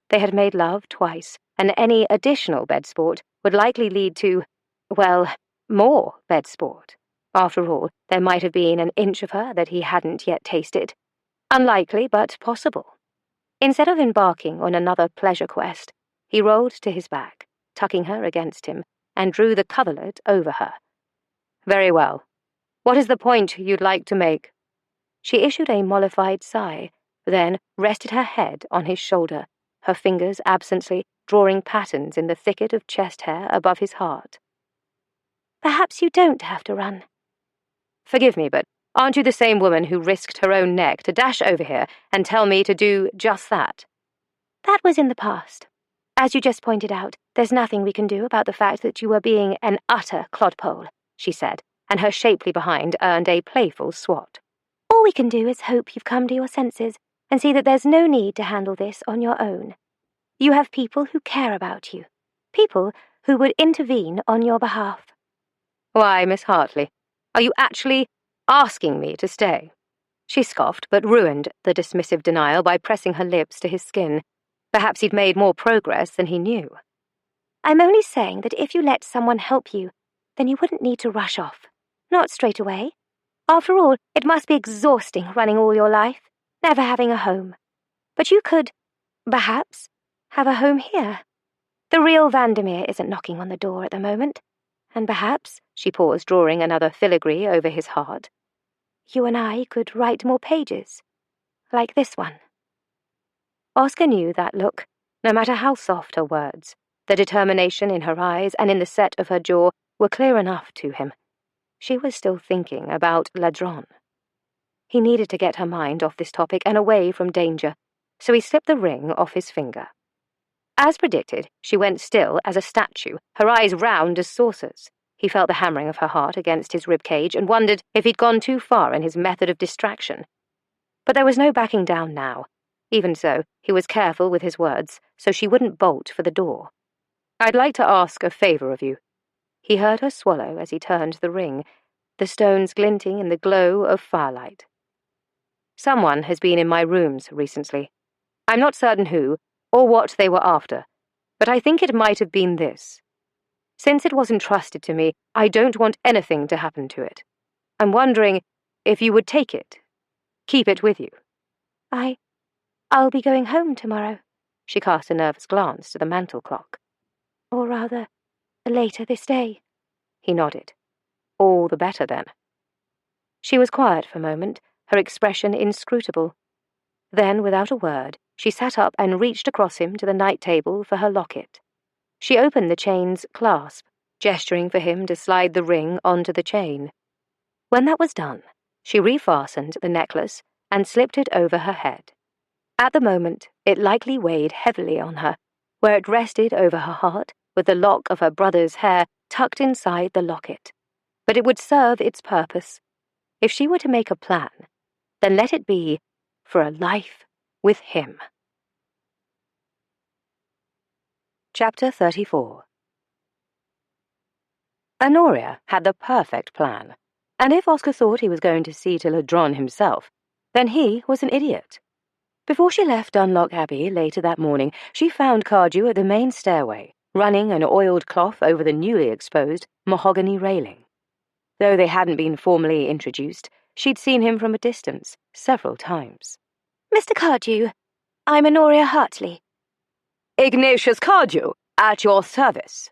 They had made love twice, and any additional bed sport would likely lead to, well, more bed sport. After all, there might have been an inch of her that he hadn't yet tasted. Unlikely, but possible. Instead of embarking on another pleasure quest, he rolled to his back, tucking her against him, and drew the coverlet over her. Very well. What is the point you'd like to make? She issued a mollified sigh, then rested her head on his shoulder, her fingers absently drawing patterns in the thicket of chest hair above his heart. Perhaps you don't have to run. Forgive me, but aren't you the same woman who risked her own neck to dash over here and tell me to do just that? That was in the past. As you just pointed out, there's nothing we can do about the fact that you were being an utter clodpole, she said, and her shapely behind earned a playful swat. All we can do is hope you've come to your senses and see that there's no need to handle this on your own. You have people who care about you, people who would intervene on your behalf. Why, Miss Hartley, are you actually asking me to stay? She scoffed, but ruined the dismissive denial by pressing her lips to his skin. Perhaps he'd made more progress than he knew. I'm only saying that if you let someone help you, then you wouldn't need to rush off. Not straight away. After all, it must be exhausting running all your life, never having a home. But you could, perhaps, have a home here. The real Vandermeer isn't knocking on the door at the moment. And perhaps, she paused, drawing another filigree over his heart, you and I could write more pages, like this one. Oscar knew that look, no matter how soft her words. The determination in her eyes and in the set of her jaw were clear enough to him. She was still thinking about Ladron. He needed to get her mind off this topic and away from danger, so he slipped the ring off his finger. As predicted, she went still as a statue, her eyes round as saucers. He felt the hammering of her heart against his ribcage and wondered if he'd gone too far in his method of distraction. But there was no backing down now. Even so, he was careful with his words, so she wouldn't bolt for the door. I'd like to ask a favor of you. He heard her swallow as he turned the ring, the stones glinting in the glow of firelight. Someone has been in my rooms recently. I'm not certain who, or what they were after, but I think it might have been this. Since it was entrusted to me, I don't want anything to happen to it. I'm wondering if you would take it. Keep it with you. I'll be going home tomorrow. She cast a nervous glance to the mantel clock. Or rather, later this day. He nodded. All the better, then. She was quiet for a moment, her expression inscrutable. Then, without a word, she sat up and reached across him to the night table for her locket. She opened the chain's clasp, gesturing for him to slide the ring onto the chain. When that was done, she refastened the necklace and slipped it over her head. At the moment, it likely weighed heavily on her, where it rested over her heart with the lock of her brother's hair tucked inside the locket. But it would serve its purpose. If she were to make a plan, then let it be for a life with him. Chapter 34. Honoria had the perfect plan, and if Oscar thought he was going to see to Ladron himself, then he was an idiot. Before she left Dunlock Abbey later that morning, she found Cardew at the main stairway, running an oiled cloth over the newly exposed mahogany railing. Though they hadn't been formally introduced, she'd seen him from a distance several times. Mr. Cardew, I'm Honoria Hartley. Ignatius Cardew, at your service.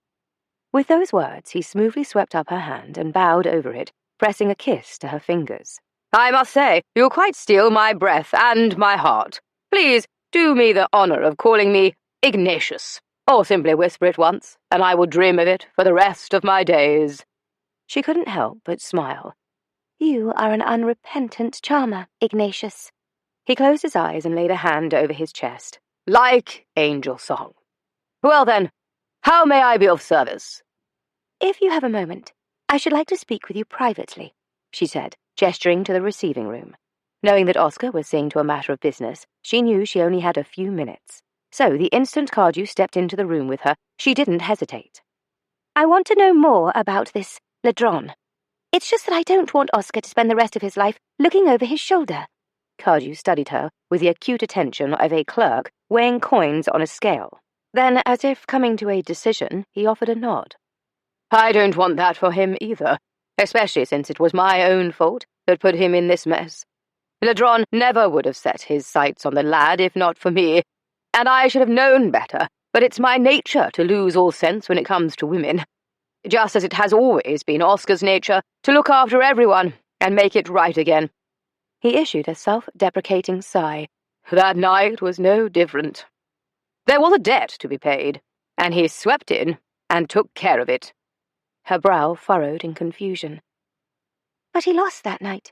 With those words, he smoothly swept up her hand and bowed over it, pressing a kiss to her fingers. I must say, you quite steal my breath and my heart. Please do me the honor of calling me Ignatius, or simply whisper it once, and I will dream of it for the rest of my days. She couldn't help but smile. You are an unrepentant charmer, Ignatius. He closed his eyes and laid a hand over his chest. Like angel song. Well then, how may I be of service? If you have a moment, I should like to speak with you privately, she said, gesturing to the receiving room. Knowing that Oscar was seeing to a matter of business, she knew she only had a few minutes. So the instant Cardew stepped into the room with her, she didn't hesitate. I want to know more about this Ladron. It's just that I don't want Oscar to spend the rest of his life looking over his shoulder. Cardew studied her with the acute attention of a clerk weighing coins on a scale. Then, as if coming to a decision, he offered a nod. I don't want that for him either, especially since it was my own fault that put him in this mess. Ladron never would have set his sights on the lad if not for me, and I should have known better, but it's my nature to lose all sense when it comes to women. Just as it has always been Oscar's nature to look after everyone and make it right again. He issued a self-deprecating sigh. That night was no different. There was a debt to be paid, and he swept in and took care of it. Her brow furrowed in confusion. But he lost that night.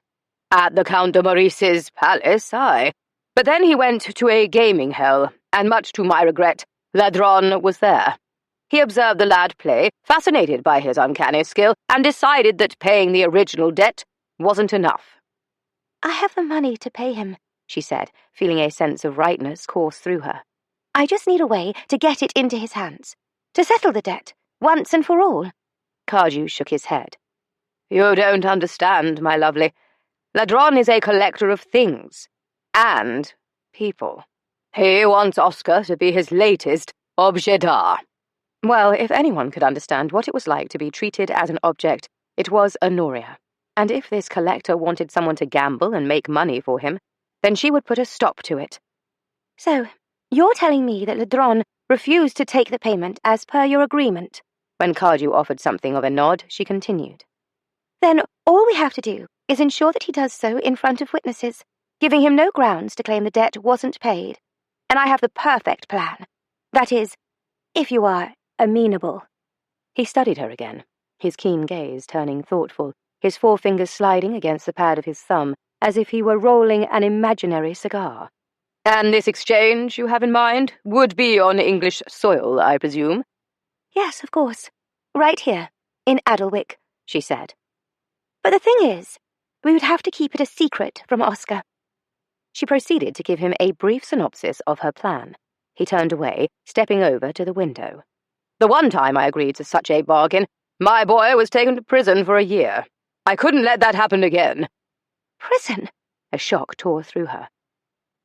At the Count de Maurice's palace, aye. But then he went to a gaming hell, and much to my regret, Ladron was there. He observed the lad play, fascinated by his uncanny skill, and decided that paying the original debt wasn't enough. I have the money to pay him, she said, feeling a sense of rightness course through her. I just need a way to get it into his hands, to settle the debt, once and for all. Cardew shook his head. You don't understand, my lovely. Ladron is a collector of things. And people. He wants Oscar to be his latest objet d'art. Well, if anyone could understand what it was like to be treated as an object, it was Honoria. And if this collector wanted someone to gamble and make money for him, then she would put a stop to it. So, you're telling me that Ladron refused to take the payment as per your agreement? When Cardew offered something of a nod, she continued. Then all we have to do is ensure that he does so in front of witnesses, giving him no grounds to claim the debt wasn't paid. And I have the perfect plan. That is, if you are amenable. He studied her again, his keen gaze turning thoughtful, his forefingers sliding against the pad of his thumb, as if he were rolling an imaginary cigar. And this exchange you have in mind would be on English soil, I presume? Yes, of course. Right here, in Adelwick, she said. But the thing is, we would have to keep it a secret from Oscar. She proceeded to give him a brief synopsis of her plan. He turned away, stepping over to the window. The one time I agreed to such a bargain, my boy was taken to prison for a year. I couldn't let that happen again. Prison? A shock tore through her.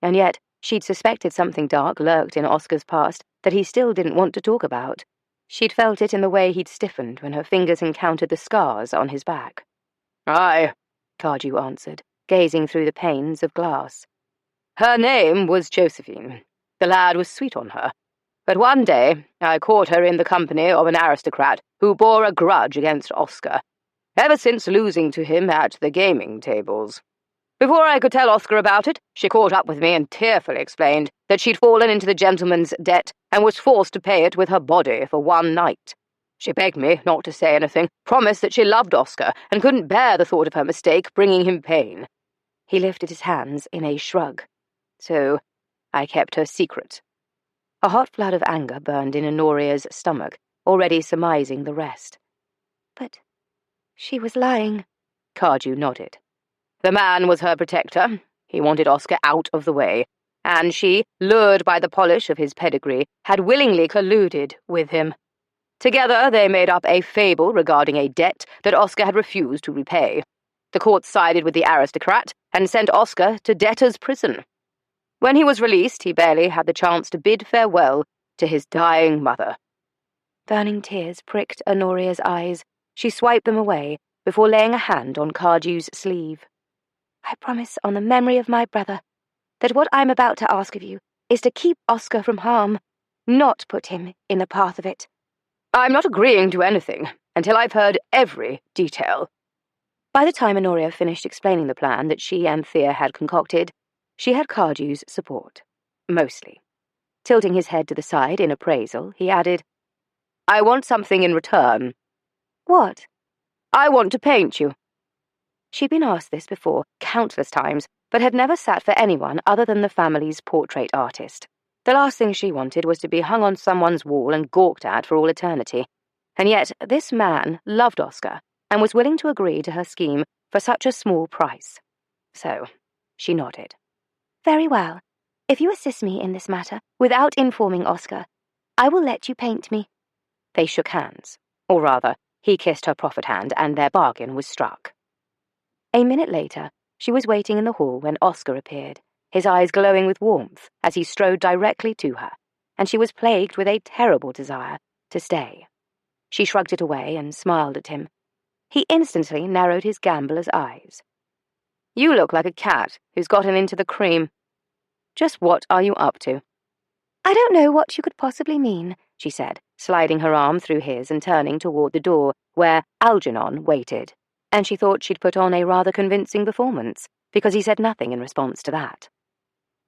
And yet, she'd suspected something dark lurked in Oscar's past that he still didn't want to talk about. She'd felt it in the way he'd stiffened when her fingers encountered the scars on his back. Aye, Cardew answered, gazing through the panes of glass. Her name was Josephine. The lad was sweet on her. But one day, I caught her in the company of an aristocrat who bore a grudge against Oscar, ever since losing to him at the gaming tables. Before I could tell Oscar about it, she caught up with me and tearfully explained that she'd fallen into the gentleman's debt and was forced to pay it with her body for one night. She begged me not to say anything, promised that she loved Oscar and couldn't bear the thought of her mistake bringing him pain. He lifted his hands in a shrug. So I kept her secret. A hot flood of anger burned in Honoria's stomach, already surmising the rest. But she was lying. Cardew nodded. The man was her protector. He wanted Oscar out of the way, and she, lured by the polish of his pedigree, had willingly colluded with him. Together they made up a fable regarding a debt that Oscar had refused to repay. The court sided with the aristocrat and sent Oscar to debtor's prison. When he was released, he barely had the chance to bid farewell to his dying mother. Burning tears pricked Honoria's eyes. She swiped them away before laying a hand on Cardew's sleeve. I promise on the memory of my brother that what I'm about to ask of you is to keep Oscar from harm, not put him in the path of it. I'm not agreeing to anything until I've heard every detail. By the time Honoria finished explaining the plan that she and Thea had concocted, she had Cardew's support. Mostly. Tilting his head to the side in appraisal, he added, I want something in return. What? I want to paint you. She'd been asked this before, countless times, but had never sat for anyone other than the family's portrait artist. The last thing she wanted was to be hung on someone's wall and gawked at for all eternity. And yet this man loved Oscar and was willing to agree to her scheme for such a small price. So she nodded. Very well. If you assist me in this matter, without informing Oscar, I will let you paint me. They shook hands. Or rather, he kissed her proffered hand and their bargain was struck. A minute later, she was waiting in the hall when Oscar appeared, his eyes glowing with warmth as he strode directly to her, and she was plagued with a terrible desire to stay. She shrugged it away and smiled at him. He instantly narrowed his gambler's eyes. You look like a cat who's gotten into the cream. Just what are you up to? I don't know what you could possibly mean, she said, sliding her arm through his and turning toward the door, where Algernon waited, and she thought she'd put on a rather convincing performance, because he said nothing in response to that.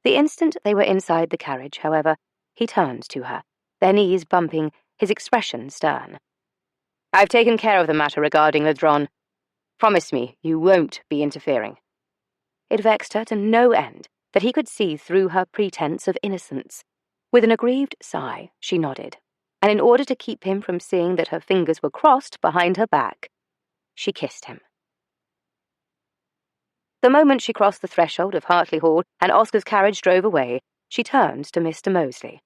The instant they were inside the carriage, however, he turned to her, their knees bumping, his expression stern. I've taken care of the matter regarding Ladron. Promise me you won't be interfering. It vexed her to no end that he could see through her pretense of innocence. With an aggrieved sigh, she nodded, and in order to keep him from seeing that her fingers were crossed behind her back, she kissed him. The moment she crossed the threshold of Hartley Hall and Oscar's carriage drove away, she turned to Mr. Moseley.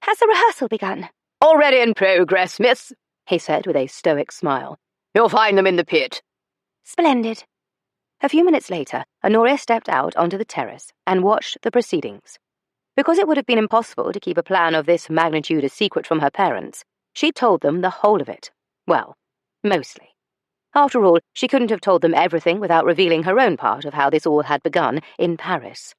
Has the rehearsal begun? Already in progress, miss, he said with a stoic smile. You'll find them in the pit. Splendid. A few minutes later, Honoria stepped out onto the terrace and watched the proceedings. Because it would have been impossible to keep a plan of this magnitude a secret from her parents, she told them the whole of it. Well, mostly. After all, she couldn't have told them everything without revealing her own part of how this all had begun in Paris.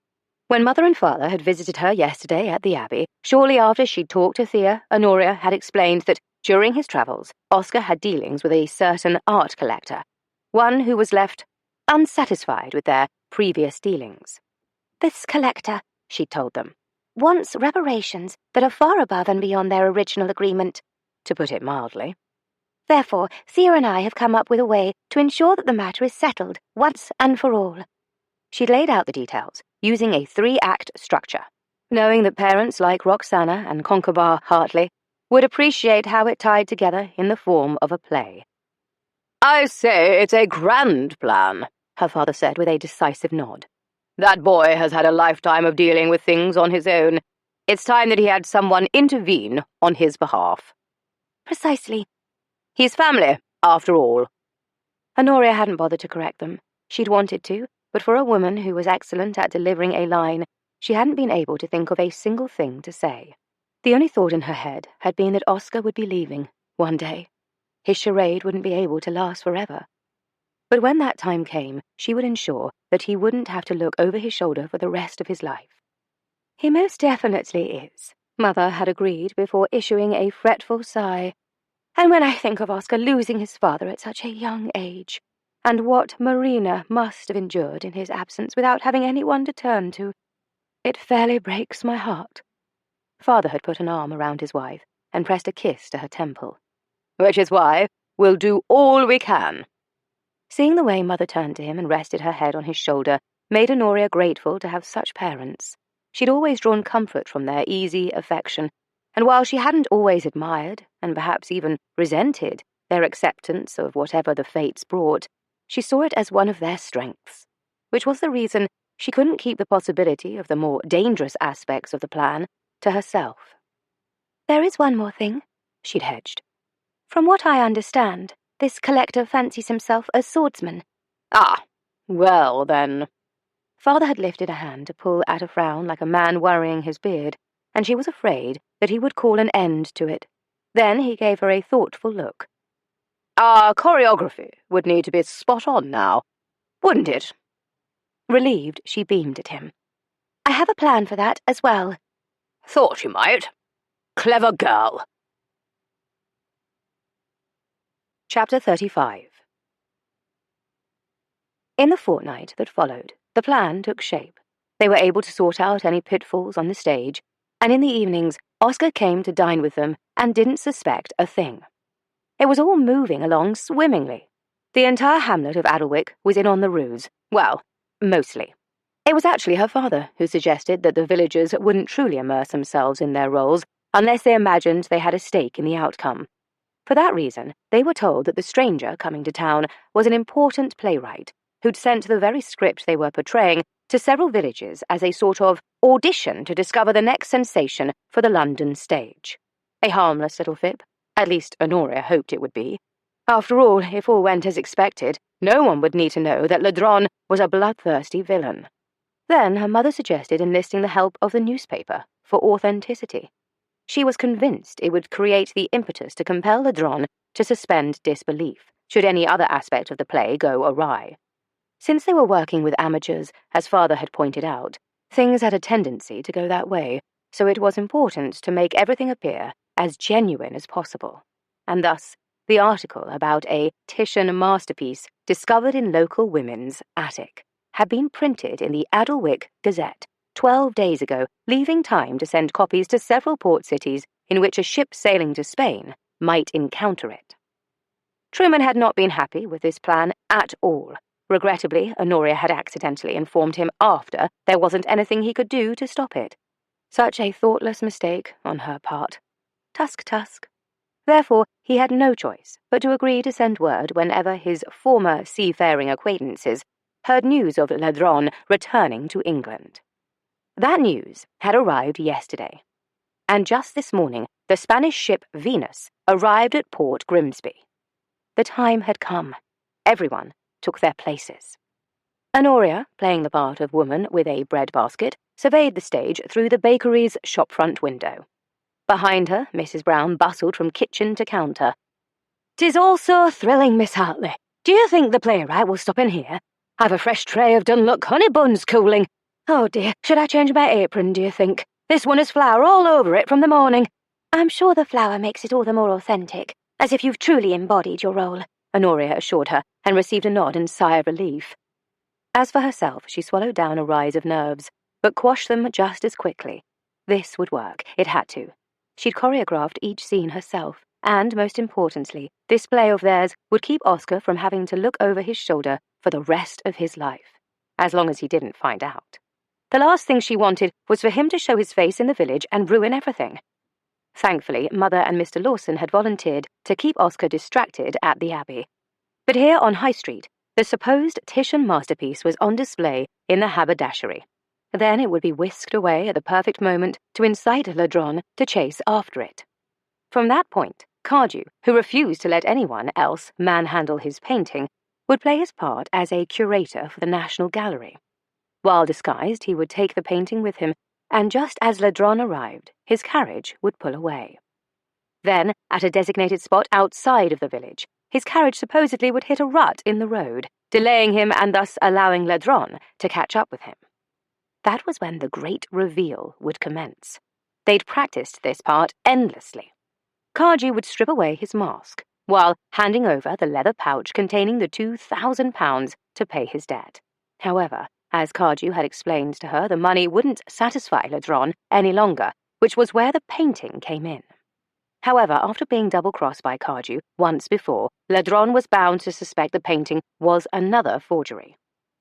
When Mother and Father had visited her yesterday at the Abbey, shortly after she'd talked to Thea, Honoria had explained that, during his travels, Oscar had dealings with a certain art collector, one who was left unsatisfied with their previous dealings. This collector, she told them, wants reparations that are far above and beyond their original agreement, to put it mildly. Therefore, Thea and I have come up with a way to ensure that the matter is settled once and for all. She'd laid out the details, using a 3-act structure, knowing that parents like Roxana and Concobar Hartley would appreciate how it tied together in the form of a play. I say it's a grand plan, her father said with a decisive nod. That boy has had a lifetime of dealing with things on his own. It's time that he had someone intervene on his behalf. Precisely. He's family, after all. Honoria hadn't bothered to correct them. She'd wanted to, but for a woman who was excellent at delivering a line, she hadn't been able to think of a single thing to say. The only thought in her head had been that Oscar would be leaving, one day. His charade wouldn't be able to last forever. But when that time came, she would ensure that he wouldn't have to look over his shoulder for the rest of his life. He most definitely is, Mother had agreed before issuing a fretful sigh. And when I think of Oscar losing his father at such a young age, and what Marina must have endured in his absence without having anyone to turn to. It fairly breaks my heart." Father had put an arm around his wife and pressed a kiss to her temple. "Which is why we'll do all we can." Seeing the way Mother turned to him and rested her head on his shoulder made Honoria grateful to have such parents. She'd always drawn comfort from their easy affection, and while she hadn't always admired, and perhaps even resented, their acceptance of whatever the fates brought, she saw it as one of their strengths, which was the reason she couldn't keep the possibility of the more dangerous aspects of the plan to herself. "There is one more thing," she'd hedged. "From what I understand, this collector fancies himself a swordsman." "Ah, well then." Father had lifted a hand to pull at a frown like a man worrying his beard, and she was afraid that he would call an end to it. Then he gave her a thoughtful look. "Our choreography would need to be spot on now, wouldn't it?" Relieved, she beamed at him. "I have a plan for that as well." "Thought you might. Clever girl." Chapter 35. In the fortnight that followed, the plan took shape. They were able to sort out any pitfalls on the stage, and in the evenings, Oscar came to dine with them and didn't suspect a thing. It was all moving along swimmingly. The entire hamlet of Adelwick was in on the ruse. Well, mostly. It was actually her father who suggested that the villagers wouldn't truly immerse themselves in their roles unless they imagined they had a stake in the outcome. For that reason, they were told that the stranger coming to town was an important playwright who'd sent the very script they were portraying to several villages as a sort of audition to discover the next sensation for the London stage. A harmless little fib. At least Honoria hoped it would be. After all, if all went as expected, no one would need to know that Ladron was a bloodthirsty villain. Then her mother suggested enlisting the help of the newspaper for authenticity. She was convinced it would create the impetus to compel Ladron to suspend disbelief, should any other aspect of the play go awry. Since they were working with amateurs, as Father had pointed out, things had a tendency to go that way, so it was important to make everything appear as genuine as possible. And thus, the article about a Titian masterpiece discovered in local women's attic had been printed in the Adelwick Gazette 12 days ago, leaving time to send copies to several port cities in which a ship sailing to Spain might encounter it. Truman had not been happy with this plan at all. Regrettably, Honoria had accidentally informed him after there wasn't anything he could do to stop it. Such a thoughtless mistake on her part. Tusk. Therefore, he had no choice but to agree to send word whenever his former seafaring acquaintances heard news of Ladron returning to England. That news had arrived yesterday, and just this morning the Spanish ship Venus arrived at Port Grimsby. The time had come. Everyone took their places. Honoria, playing the part of woman with a breadbasket, surveyed the stage through the bakery's shopfront window. Behind her, Mrs. Brown bustled from kitchen to counter. "'Tis all so thrilling, Miss Hartley. Do you think the playwright will stop in here? I've a fresh tray of Dunluck honey buns cooling. Oh dear, should I change my apron, do you think? This one has flour all over it from the morning." "I'm sure the flour makes it all the more authentic, as if you've truly embodied your role," Honoria assured her, and received a nod and sigh of relief. As for herself, she swallowed down a rise of nerves, but quashed them just as quickly. This would work. It had to. She'd choreographed each scene herself, and, most importantly, this play of theirs would keep Oscar from having to look over his shoulder for the rest of his life, as long as he didn't find out. The last thing she wanted was for him to show his face in the village and ruin everything. Thankfully, Mother and Mr. Lawson had volunteered to keep Oscar distracted at the Abbey. But here on High Street, the supposed Titian masterpiece was on display in the haberdashery. Then it would be whisked away at the perfect moment to incite Ladron to chase after it. From that point, Cardew, who refused to let anyone else manhandle his painting, would play his part as a curator for the National Gallery. While disguised, he would take the painting with him, and just as Ladron arrived, his carriage would pull away. Then, at a designated spot outside of the village, his carriage supposedly would hit a rut in the road, delaying him and thus allowing Ladron to catch up with him. That was when the great reveal would commence. They'd practiced this part endlessly. Cardew would strip away his mask, while handing over the leather pouch containing the £2,000 to pay his debt. However, as Cardew had explained to her, the money wouldn't satisfy Ladron any longer, which was where the painting came in. However, after being double-crossed by Cardew once before, Ladron was bound to suspect the painting was another forgery.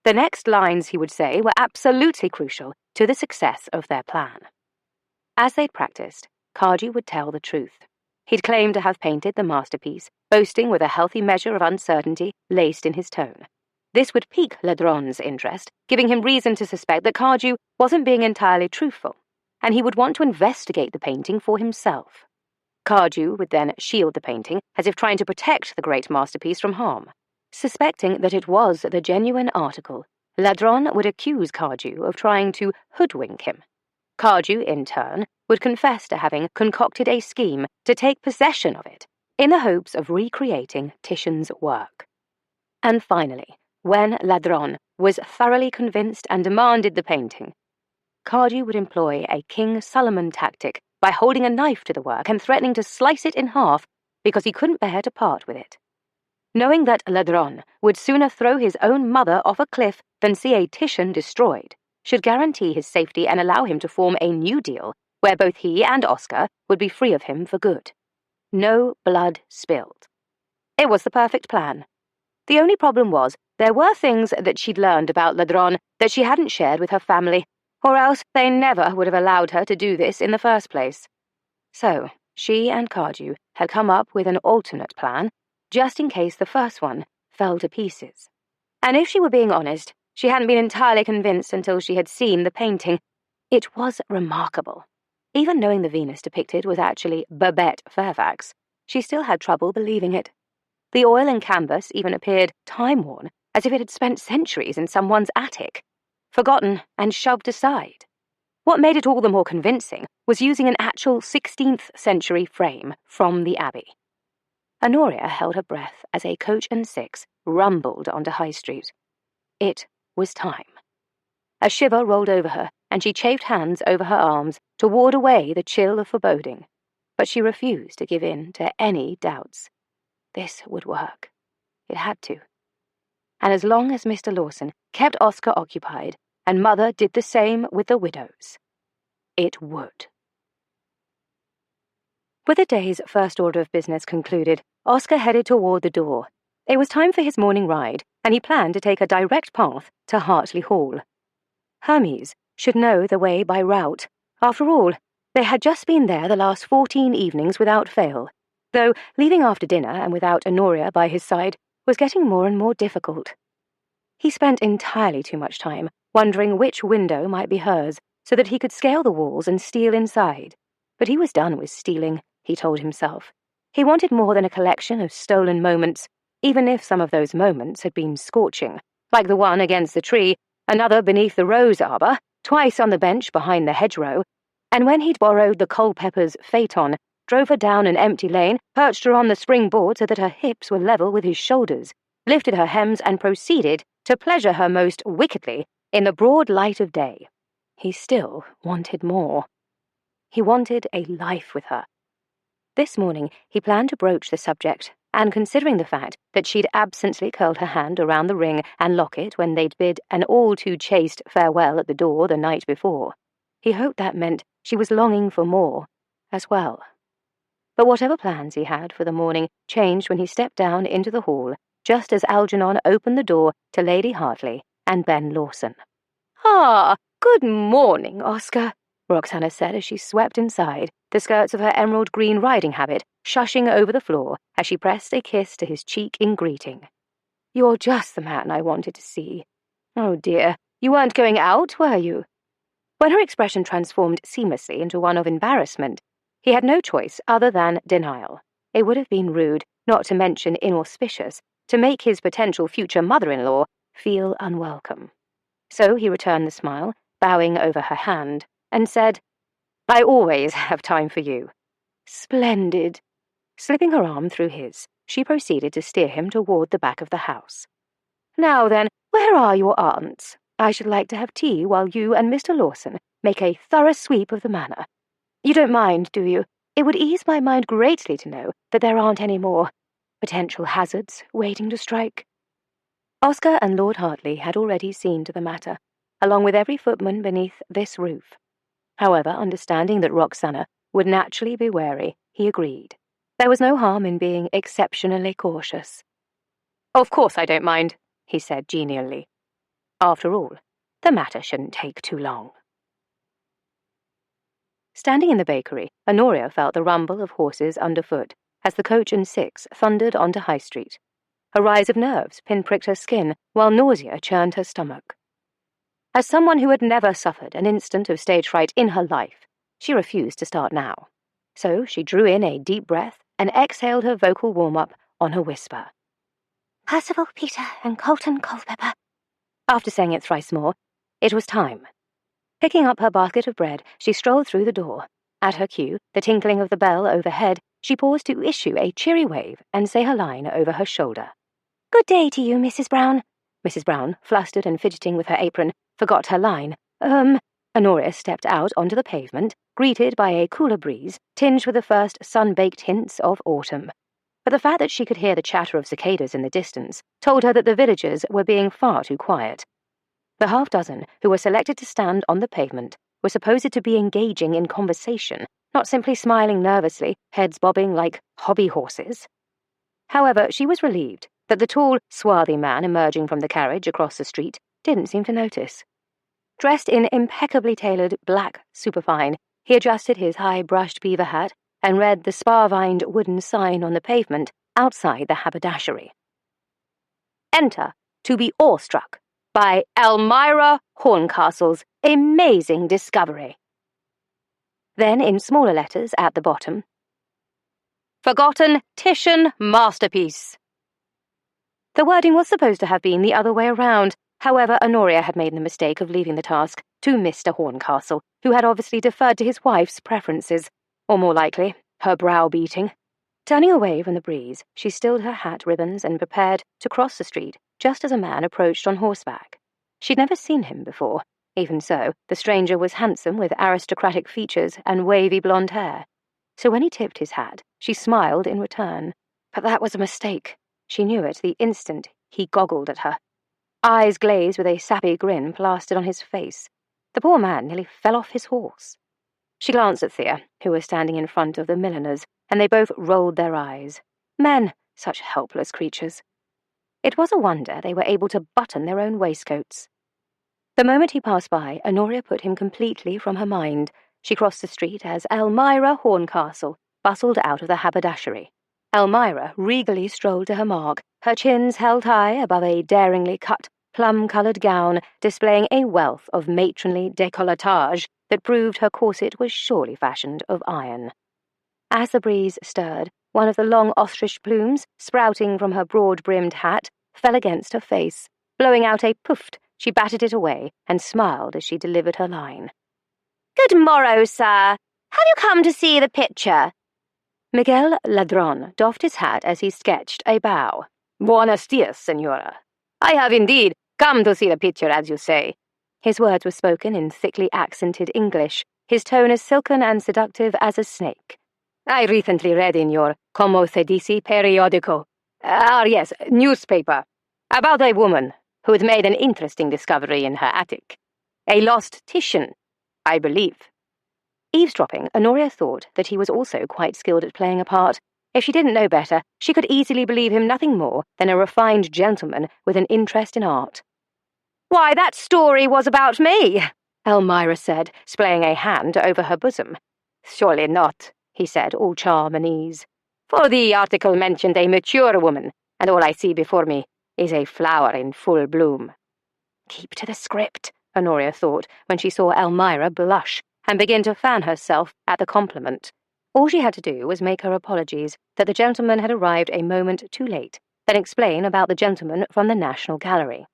The next lines he would say were absolutely crucial to the success of their plan. As they'd practiced, Cardew would tell the truth. He'd claimed to have painted the masterpiece, boasting with a healthy measure of uncertainty laced in his tone. This would pique Ladron's interest, giving him reason to suspect that Cardew wasn't being entirely truthful, and he would want to investigate the painting for himself. Cardew would then shield the painting, as if trying to protect the great masterpiece from harm. Suspecting that it was the genuine article, Ladron would accuse Cardew of trying to hoodwink him. Cardew, in turn, would confess to having concocted a scheme to take possession of it, in the hopes of recreating Titian's work. And finally, when Ladron was thoroughly convinced and demanded the painting, Cardew would employ a King Solomon tactic by holding a knife to the work and threatening to slice it in half because he couldn't bear to part with it. Knowing that Ladron would sooner throw his own mother off a cliff than see a Titian destroyed, should guarantee his safety and allow him to form a new deal where both he and Oscar would be free of him for good. No blood spilled. It was the perfect plan. The only problem was there were things that she'd learned about Ladron that she hadn't shared with her family, or else they never would have allowed her to do this in the first place. So, she and Cardew had come up with an alternate plan, just in case the first one fell to pieces. And if she were being honest, she hadn't been entirely convinced until she had seen the painting. It was remarkable. Even knowing the Venus depicted was actually Babette Fairfax, she still had trouble believing it. The oil and canvas even appeared time-worn, as if it had spent centuries in someone's attic, forgotten and shoved aside. What made it all the more convincing was using an actual 16th century frame from the Abbey. Honoria held her breath as a coach and six rumbled onto High Street. It was time. A shiver rolled over her, and she chafed hands over her arms to ward away the chill of foreboding, but she refused to give in to any doubts. This would work. It had to. And as long as Mr. Lawson kept Oscar occupied, and Mother did the same with the widows, it would. With the day's first order of business concluded, Oscar headed toward the door. It was time for his morning ride, and he planned to take a direct path to Hartley Hall. Hermes should know the way by route. After all, they had just been there the last 14 evenings without fail, though leaving after dinner and without Honoria by his side was getting more and more difficult. He spent entirely too much time wondering which window might be hers, so that he could scale the walls and steal inside. But he was done with stealing, he told himself. He wanted more than a collection of stolen moments, even if some of those moments had been scorching, like the one against the tree, another beneath the rose arbour, twice on the bench behind the hedgerow, and when he'd borrowed the Culpepper's phaeton, drove her down an empty lane, perched her on the springboard so that her hips were level with his shoulders, lifted her hems and proceeded to pleasure her most wickedly in the broad light of day. He still wanted more. He wanted a life with her. This morning he planned to broach the subject, and considering the fact that she'd absently curled her hand around the ring and locket when they'd bid an all-too-chaste farewell at the door the night before, he hoped that meant she was longing for more as well. But whatever plans he had for the morning changed when he stepped down into the hall, just as Algernon opened the door to Lady Hartley and Ben Lawson. "Ah, good morning, Oscar," Roxana said as she swept inside, the skirts of her emerald green riding habit shushing over the floor as she pressed a kiss to his cheek in greeting. "You're just the man I wanted to see. Oh dear, you weren't going out, were you?" When her expression transformed seamlessly into one of embarrassment, he had no choice other than denial. It would have been rude, not to mention inauspicious, to make his potential future mother-in-law feel unwelcome. So he returned the smile, bowing over her hand, and said, "I always have time for you." "Splendid." Slipping her arm through his, she proceeded to steer him toward the back of the house. "Now then, where are your aunts? I should like to have tea while you and Mr. Lawson make a thorough sweep of the manor. You don't mind, do you? It would ease my mind greatly to know that there aren't any more. Potential hazards waiting to strike. Oscar and Lord Hartley had already seen to the matter, along with every footman beneath this roof. However, understanding that Roxana would naturally be wary, he agreed. There was no harm in being exceptionally cautious. "Of course I don't mind," he said genially. After all, the matter shouldn't take too long. Standing in the bakery, Honoria felt the rumble of horses underfoot as the coach and six thundered onto High Street. A rise of nerves pinpricked her skin, while nausea churned her stomach. As someone who had never suffered an instant of stage fright in her life, she refused to start now. So she drew in a deep breath and exhaled her vocal warm-up on her whisper. Percival, Peter, and Colton Culpepper. After saying it thrice more, it was time. Picking up her basket of bread, she strolled through the door. At her cue, the tinkling of the bell overhead, she paused to issue a cheery wave and say her line over her shoulder. Good day to you, Mrs. Brown. Mrs. Brown, flustered and fidgeting with her apron, forgot her line. Honoria stepped out onto the pavement, greeted by a cooler breeze, tinged with the first sun-baked hints of autumn. But the fact that she could hear the chatter of cicadas in the distance told her that the villagers were being far too quiet. The half-dozen who were selected to stand on the pavement were supposed to be engaging in conversation, not simply smiling nervously, heads bobbing like hobby horses. However, she was relieved that the tall, swarthy man emerging from the carriage across the street didn't seem to notice. Dressed in impeccably tailored black superfine, he adjusted his high-brushed beaver hat and read the spar-vined wooden sign on the pavement outside the haberdashery. Enter, to be awestruck, by Elmira Horncastle's amazing discovery. Then, in smaller letters at the bottom, Forgotten Titian Masterpiece. The wording was supposed to have been the other way around. However, Honoria had made the mistake of leaving the task to Mr. Horncastle, who had obviously deferred to his wife's preferences, or more likely, her browbeating. Turning away from the breeze, she stilled her hat ribbons and prepared to cross the street just as a man approached on horseback. She'd never seen him before. Even so, the stranger was handsome with aristocratic features and wavy blonde hair. So when he tipped his hat, she smiled in return. But that was a mistake. She knew it the instant he goggled at her. Eyes glazed with a sappy grin plastered on his face. The poor man nearly fell off his horse. She glanced at Thea, who was standing in front of the milliners, and they both rolled their eyes. Men, such helpless creatures. It was a wonder they were able to button their own waistcoats. The moment he passed by, Honoria put him completely from her mind. She crossed the street as Elmira Horncastle bustled out of the haberdashery. Elmira regally strolled to her mark, her chins held high above a daringly cut, plum-coloured gown, displaying a wealth of matronly décolletage that proved her corset was surely fashioned of iron. As the breeze stirred, one of the long ostrich plumes, sprouting from her broad-brimmed hat, fell against her face. Blowing out a pooft, she batted it away and smiled as she delivered her line. Good morrow, sir. Have you come to see the picture? Miguel Ladron doffed his hat as he sketched a bow. Buenos dias, senora. I have indeed come to see the picture, as you say. His words were spoken in thickly accented English, his tone as silken and seductive as a snake. I recently read in your Como se dice periodico, newspaper, about a woman who had made an interesting discovery in her attic. A lost Titian, I believe. Eavesdropping, Honoria thought that he was also quite skilled at playing a part. If she didn't know better, she could easily believe him nothing more than a refined gentleman with an interest in art. Why, that story was about me, Elmira said, splaying a hand over her bosom. Surely not, he said, all charm and ease. For the article mentioned a mature woman, and all I see before me is a flower in full bloom. Keep to the script, Honoria thought, when she saw Elmira blush and begin to fan herself at the compliment. All she had to do was make her apologies that the gentleman had arrived a moment too late, then explain about the gentleman from the National Gallery.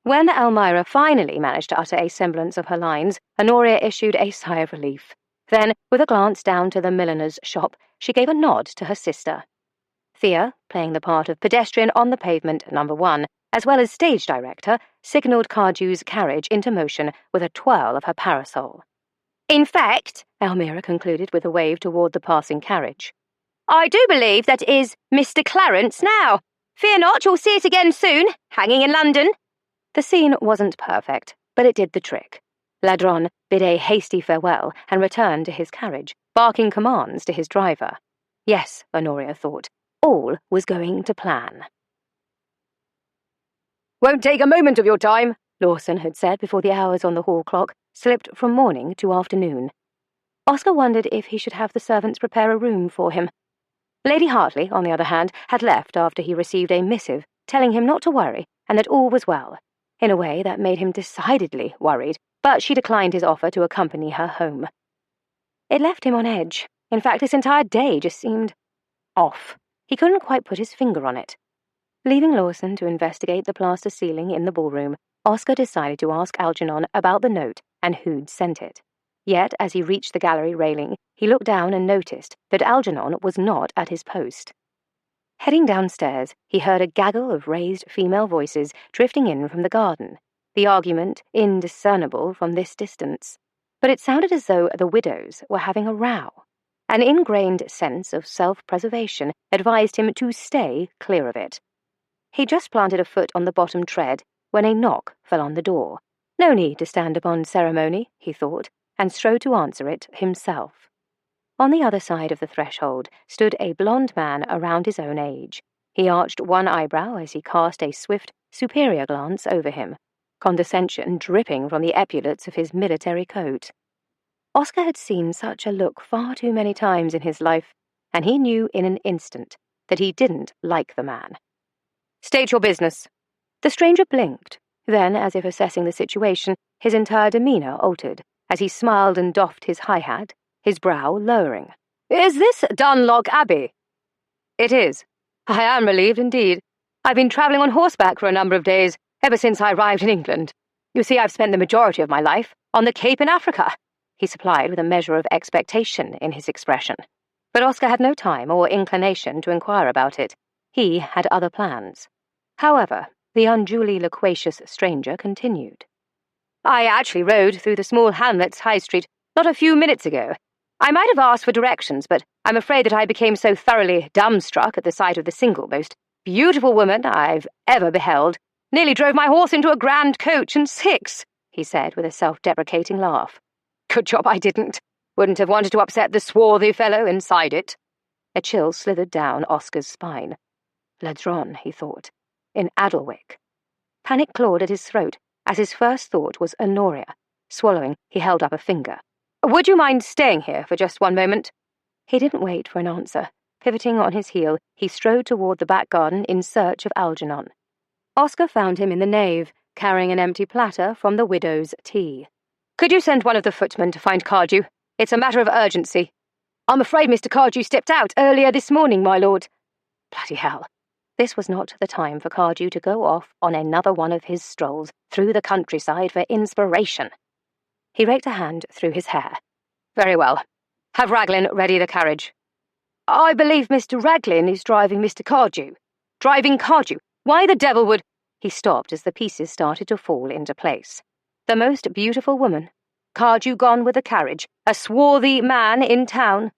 When Elmira finally managed to utter a semblance of her lines, Honoria issued a sigh of relief. Then, with a glance down to the milliner's shop, she gave a nod to her sister. Thea, playing the part of pedestrian on the pavement #1, as well as stage director, signalled Cardew's carriage into motion with a twirl of her parasol. In fact, Elmira concluded with a wave toward the passing carriage. I do believe that is Mr. Clarence now. Fear not, you'll see it again soon, hanging in London. The scene wasn't perfect, but it did the trick. Ladron bid a hasty farewell and returned to his carriage, barking commands to his driver. Yes, Honoria thought, all was going to plan. "Won't take a moment of your time," Lawson had said before the hours on the hall clock slipped from morning to afternoon. Oscar wondered if he should have the servants prepare a room for him. Lady Hartley, on the other hand, had left after he received a missive telling him not to worry and that all was well, in a way that made him decidedly worried, but she declined his offer to accompany her home. It left him on edge. In fact, this entire day just seemed off. He couldn't quite put his finger on it. Leaving Lawson to investigate the plaster ceiling in the ballroom, Oscar decided to ask Algernon about the note and who'd sent it. Yet, as he reached the gallery railing, he looked down and noticed that Algernon was not at his post. Heading downstairs, he heard a gaggle of raised female voices drifting in from the garden, the argument indiscernible from this distance. But it sounded as though the widows were having a row. An ingrained sense of self-preservation advised him to stay clear of it. He just planted a foot on the bottom tread when a knock fell on the door. No need to stand upon ceremony, he thought, and strode to answer it himself. On the other side of the threshold stood a blond man around his own age. He arched one eyebrow as he cast a swift, superior glance over him, condescension dripping from the epaulets of his military coat. Oscar had seen such a look far too many times in his life, and he knew in an instant that he didn't like the man. "State your business." The stranger blinked. Then, as if assessing the situation, his entire demeanour altered, as he smiled and doffed his high hat, his brow lowering. "Is this Dunlock Abbey?" "It is." "I am relieved indeed. I've been travelling on horseback for a number of days, ever since I arrived in England. You see, I've spent the majority of my life on the Cape in Africa," he supplied with a measure of expectation in his expression. But Oscar had no time or inclination to inquire about it. He had other plans. However, the unduly loquacious stranger continued. "I actually rode through the small hamlet's High Street not a few minutes ago. I might have asked for directions, but I'm afraid that I became so thoroughly dumbstruck at the sight of the single most beautiful woman I've ever beheld. Nearly drove my horse into a grand coach and six," he said with a self-deprecating laugh. "Good job I didn't. Wouldn't have wanted to upset the swarthy fellow inside it." A chill slithered down Oscar's spine. Ladron, he thought, in Adelwick. Panic clawed at his throat, as his first thought was Honoria. Swallowing, he held up a finger. "Would you mind staying here for just one moment?" He didn't wait for an answer. Pivoting on his heel, he strode toward the back garden in search of Algernon. Oscar found him in the nave, carrying an empty platter from the widow's tea. "Could you send one of the footmen to find Cardew? It's a matter of urgency." "I'm afraid Mr. Cardew stepped out earlier this morning, my lord." Bloody hell. This was not the time for Cardew to go off on another one of his strolls through the countryside for inspiration. He raked a hand through his hair. "Very well. Have Raglan ready the carriage." "I believe Mr. Raglan is driving Mr. Cardew." "Driving Cardew? Why the devil would—" He stopped as the pieces started to fall into place. The most beautiful woman. Cardew gone with the carriage. A swarthy man in town.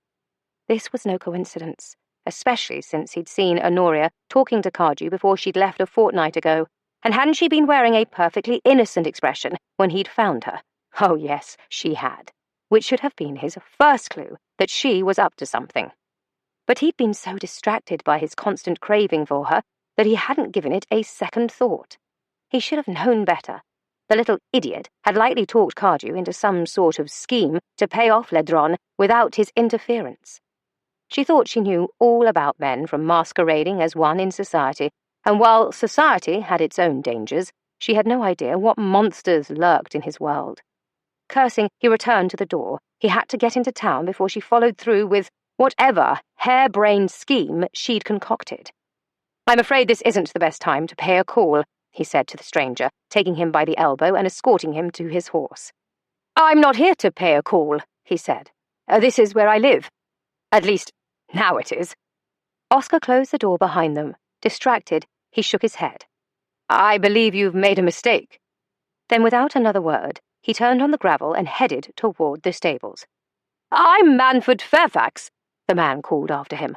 This was no coincidence, especially since he'd seen Honoria talking to Cardew before she'd left a fortnight ago, and hadn't she been wearing a perfectly innocent expression when he'd found her? Oh yes, she had, which should have been his first clue that she was up to something. But he'd been so distracted by his constant craving for her that he hadn't given it a second thought. He should have known better. The little idiot had likely talked Cardew into some sort of scheme to pay off Ladron without his interference. She thought she knew all about men from masquerading as one in society, and while society had its own dangers, she had no idea what monsters lurked in his world. Cursing, he returned to the door. He had to get into town before she followed through with whatever harebrained scheme she'd concocted. "I'm afraid this isn't the best time to pay a call," he said to the stranger, taking him by the elbow and escorting him to his horse. "I'm not here to pay a call," he said. "This is where I live. At least, now it is." Oscar closed the door behind them. Distracted, he shook his head. "I believe you've made a mistake." Then, without another word, he turned on the gravel and headed toward the stables. "I'm Manfred Fairfax," the man called after him.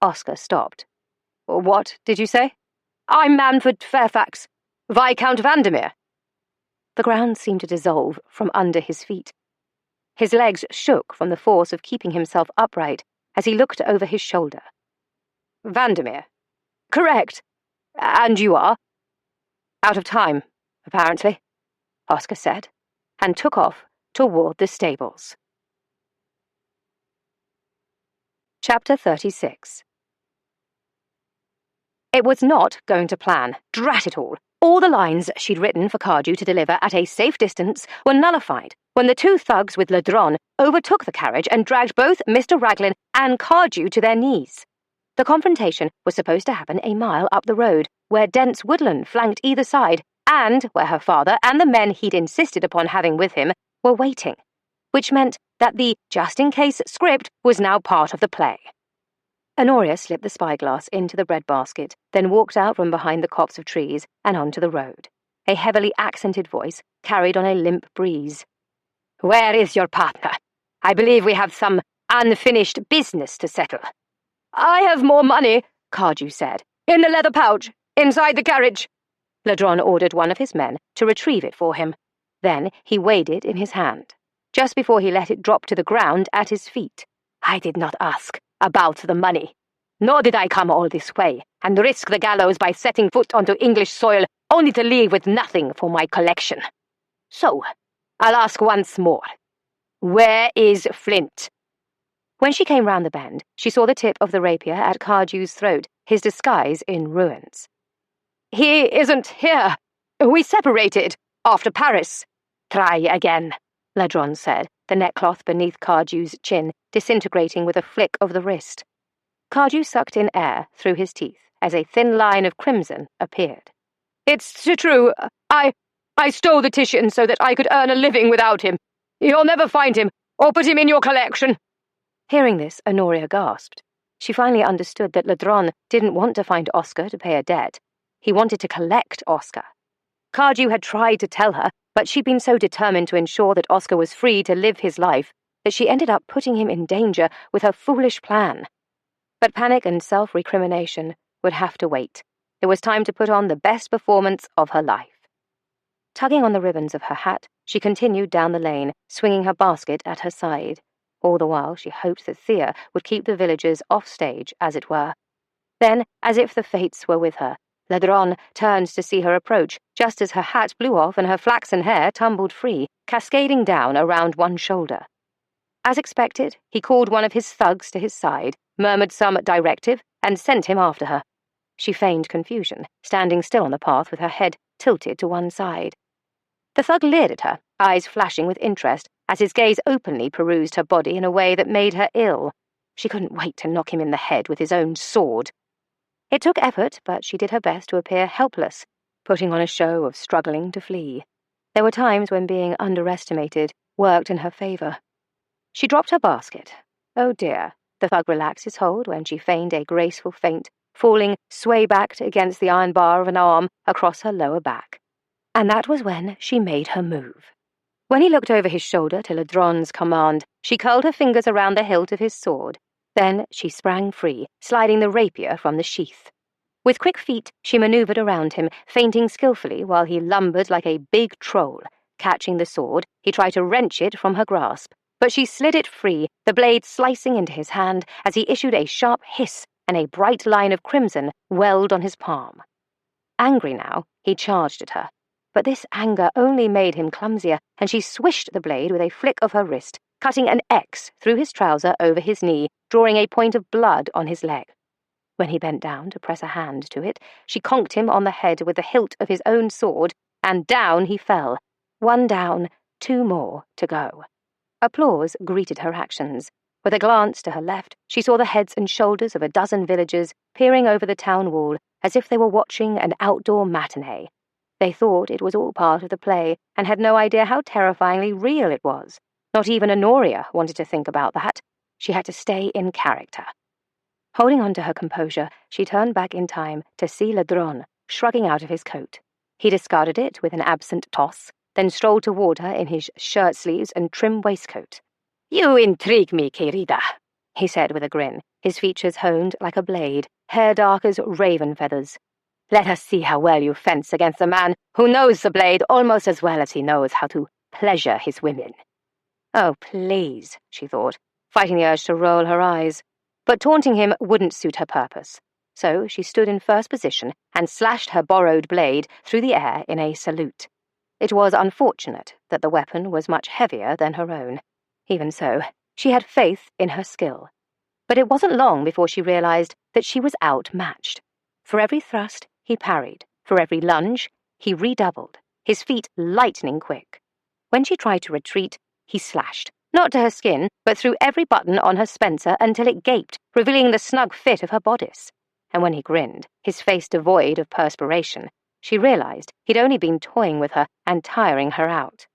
Oscar stopped. What did you say? I'm Manfred Fairfax, Viscount Vandermeer. The ground seemed to dissolve from under his feet. His legs shook from the force of keeping himself upright as he looked over his shoulder. Vandermeer. Correct. And you are? Out of time, apparently, Oscar said, and took off toward the stables. Chapter 36. It was not going to plan. Drat it all. All the lines she'd written for Cardew to deliver at a safe distance were nullified when the two thugs with Ledron overtook the carriage and dragged both Mr. Raglan and Cardew to their knees. The confrontation was supposed to happen a mile up the road, where dense woodland flanked either side, and where her father and the men he'd insisted upon having with him were waiting, which meant that the just-in-case script was now part of the play. Honoria slipped the spyglass into the breadbasket, then walked out from behind the copse of trees and onto the road. A heavily accented voice carried on a limp breeze. Where is your partner? I believe we have some unfinished business to settle. I have more money, Cardew said. In the leather pouch, inside the carriage. Ledron ordered one of his men to retrieve it for him. Then he weighed it in his hand, just before he let it drop to the ground at his feet. I did not ask about the money, nor did I come all this way and risk the gallows by setting foot onto English soil only to leave with nothing for my collection. So, I'll ask once more. Where is Flint? When she came round the bend, she saw the tip of the rapier at Cardew's throat, his disguise in ruins. He isn't here. We separated after Paris. Try again, Ledron said, the neckcloth beneath Cardew's chin disintegrating with a flick of the wrist. Cardew sucked in air through his teeth as a thin line of crimson appeared. It's true. I stole the Titian so that I could earn a living without him. You'll never find him or put him in your collection. Hearing this, Honoria gasped. She finally understood that Ledron didn't want to find Oscar to pay a debt. He wanted to collect Oscar. Cardew had tried to tell her, but she'd been so determined to ensure that Oscar was free to live his life that she ended up putting him in danger with her foolish plan. But panic and self-recrimination would have to wait. It was time to put on the best performance of her life. Tugging on the ribbons of her hat, she continued down the lane, swinging her basket at her side. All the while, she hoped that Thea would keep the villagers off-stage, as it were. Then, as if the fates were with her, Ledron turned to see her approach, just as her hat blew off and her flaxen hair tumbled free, cascading down around one shoulder. As expected, he called one of his thugs to his side, murmured some directive, and sent him after her. She feigned confusion, standing still on the path with her head tilted to one side. The thug leered at her, eyes flashing with interest, as his gaze openly perused her body in a way that made her ill. She couldn't wait to knock him in the head with his own sword. It took effort, but she did her best to appear helpless, putting on a show of struggling to flee. There were times when being underestimated worked in her favor. She dropped her basket. Oh dear, the thug relaxed his hold when she feigned a graceful feint, falling sway-backed against the iron bar of an arm across her lower back. And that was when she made her move. When he looked over his shoulder to Ledron's command, she curled her fingers around the hilt of his sword. Then she sprang free, sliding the rapier from the sheath. With quick feet, she maneuvered around him, feinting skillfully while he lumbered like a big troll. Catching the sword, he tried to wrench it from her grasp, but she slid it free, the blade slicing into his hand as he issued a sharp hiss and a bright line of crimson welled on his palm. Angry now, he charged at her. But this anger only made him clumsier, and she swished the blade with a flick of her wrist, cutting an X through his trouser over his knee, drawing a point of blood on his leg. When he bent down to press a hand to it, she conked him on the head with the hilt of his own sword, and down he fell. One down, two more to go. Applause greeted her actions. With a glance to her left, she saw the heads and shoulders of a dozen villagers peering over the town wall as if they were watching an outdoor matinee. They thought it was all part of the play and had no idea how terrifyingly real it was. Not even Honoria wanted to think about that. She had to stay in character. Holding on to her composure, she turned back in time to see Ledron shrugging out of his coat. He discarded it with an absent toss, then strolled toward her in his shirt sleeves and trim waistcoat. "You intrigue me, querida," he said with a grin. his features honed like a blade, hair dark as raven feathers. "Let us see how well you fence against a man who knows the blade almost as well as he knows how to pleasure his women." Oh, please, she thought, fighting the urge to roll her eyes. But taunting him wouldn't suit her purpose. So she stood in first position and slashed her borrowed blade through the air in a salute. It was unfortunate that the weapon was much heavier than her own. Even so, she had faith in her skill. But it wasn't long before she realized that she was outmatched. For every thrust, he parried. For every lunge, he redoubled, his feet lightning quick. When she tried to retreat, he slashed, not to her skin, but through every button on her spencer until it gaped, revealing the snug fit of her bodice. And when he grinned, his face devoid of perspiration, she realized he'd only been toying with her and tiring her out.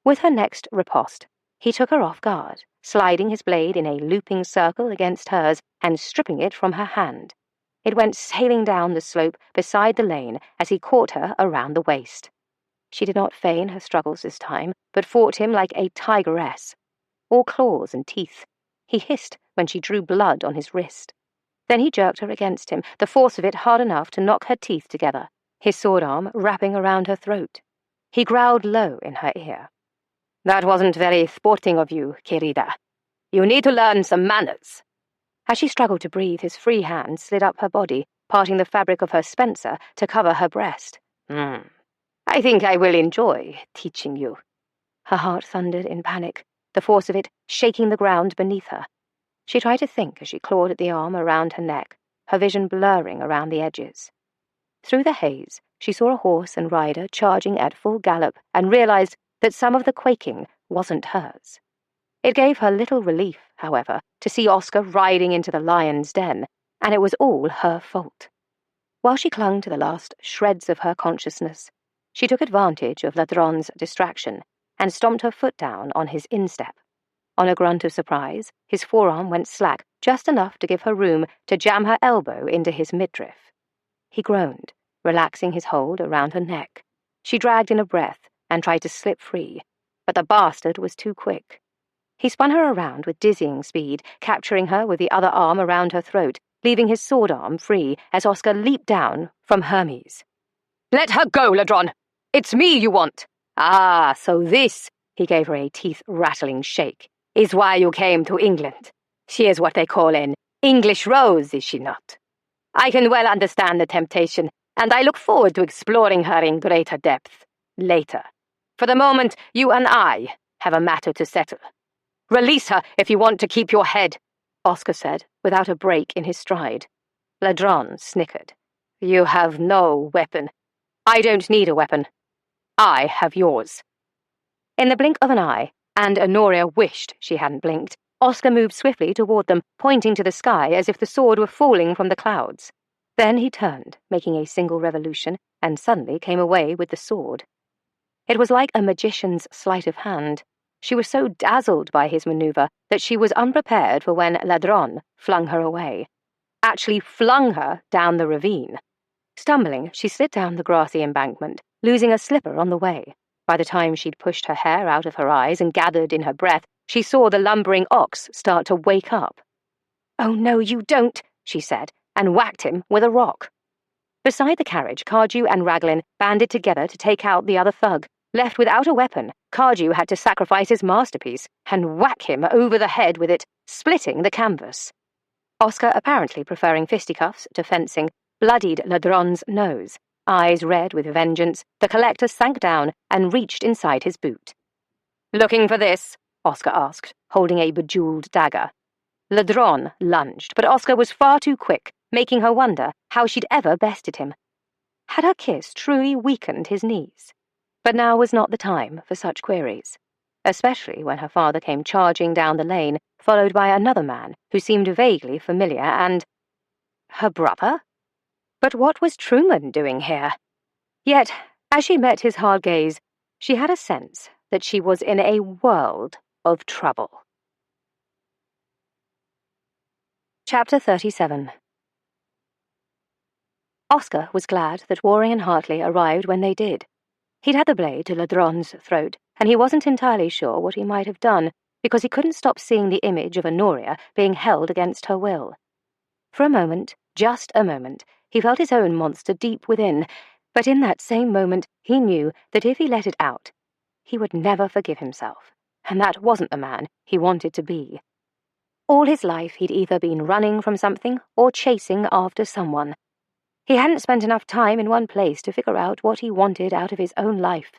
With her next riposte, he took her off guard, sliding his blade in a looping circle against hers and stripping it from her hand. It went sailing down the slope beside the lane as he caught her around the waist. She did not feign her struggles this time, but fought him like a tigress. All claws and teeth. He hissed when she drew blood on his wrist. Then he jerked her against him, the force of it hard enough to knock her teeth together, his sword arm wrapping around her throat. He growled low in her ear. "That wasn't very sporting of you, querida. You need to learn some manners." As she struggled to breathe, his free hand slid up her body, parting the fabric of her spencer to cover her breast. "I think I will enjoy teaching you." Her heart thundered in panic, the force of it shaking the ground beneath her. She tried to think as she clawed at the arm around her neck, her vision blurring around the edges. Through the haze, she saw a horse and rider charging at full gallop and realized that some of the quaking wasn't hers. It gave her little relief, however, to see Oscar riding into the lion's den, and it was all her fault. While she clung to the last shreds of her consciousness, she took advantage of Ladron's distraction and stomped her foot down on his instep. On a grunt of surprise, his forearm went slack just enough to give her room to jam her elbow into his midriff. He groaned, relaxing his hold around her neck. She dragged in a breath and tried to slip free, but the bastard was too quick. He spun her around with dizzying speed, capturing her with the other arm around her throat, leaving his sword arm free as Oscar leaped down from Hermes. "Let her go, Ladron! It's me you want! Ah, so this," he gave her a teeth-rattling shake, "is why you came to England. She is what they call an English rose, is she not? I can well understand the temptation, and I look forward to exploring her in greater depth later. For the moment, you and I have a matter to settle. Release her if you want to keep your head," Oscar said, without a break in his stride. Ladron snickered. "You have no weapon. I don't need a weapon. I have yours." In the blink of an eye, and Honoria wished she hadn't blinked, Oscar moved swiftly toward them, pointing to the sky as if the sword were falling from the clouds. Then he turned, making a single revolution, and suddenly came away with the sword. It was like a magician's sleight of hand. She was so dazzled by his maneuver that she was unprepared for when Ladron flung her away. Actually flung her down the ravine. Stumbling, she slid down the grassy embankment, losing a slipper on the way. By the time she'd pushed her hair out of her eyes and gathered in her breath, she saw the lumbering ox start to wake up. "Oh, no, you don't," she said, and whacked him with a rock. Beside the carriage, Cardew and Raglan banded together to take out the other thug. Left without a weapon, Cardew had to sacrifice his masterpiece and whack him over the head with it, splitting the canvas. Oscar, apparently preferring fisticuffs to fencing, bloodied Ladron's nose. Eyes red with vengeance, the collector sank down and reached inside his boot. "Looking for this?" Oscar asked, holding a bejeweled dagger. Ladron lunged, but Oscar was far too quick, making her wonder how she'd ever bested him. Had her kiss truly weakened his knees? But now was not the time for such queries, especially when her father came charging down the lane, followed by another man who seemed vaguely familiar and... her brother? But what was Truman doing here? Yet, as she met his hard gaze, she had a sense that she was in a world of trouble. Chapter 37. Oscar was glad that Waring and Hartley arrived when they did. He'd had the blade to Ladron's throat, and he wasn't entirely sure what he might have done, because he couldn't stop seeing the image of Honoria being held against her will. For a moment, just a moment, he felt his own monster deep within, but in that same moment he knew that if he let it out, he would never forgive himself, and that wasn't the man he wanted to be. All his life he'd either been running from something or chasing after someone. He hadn't spent enough time in one place to figure out what he wanted out of his own life.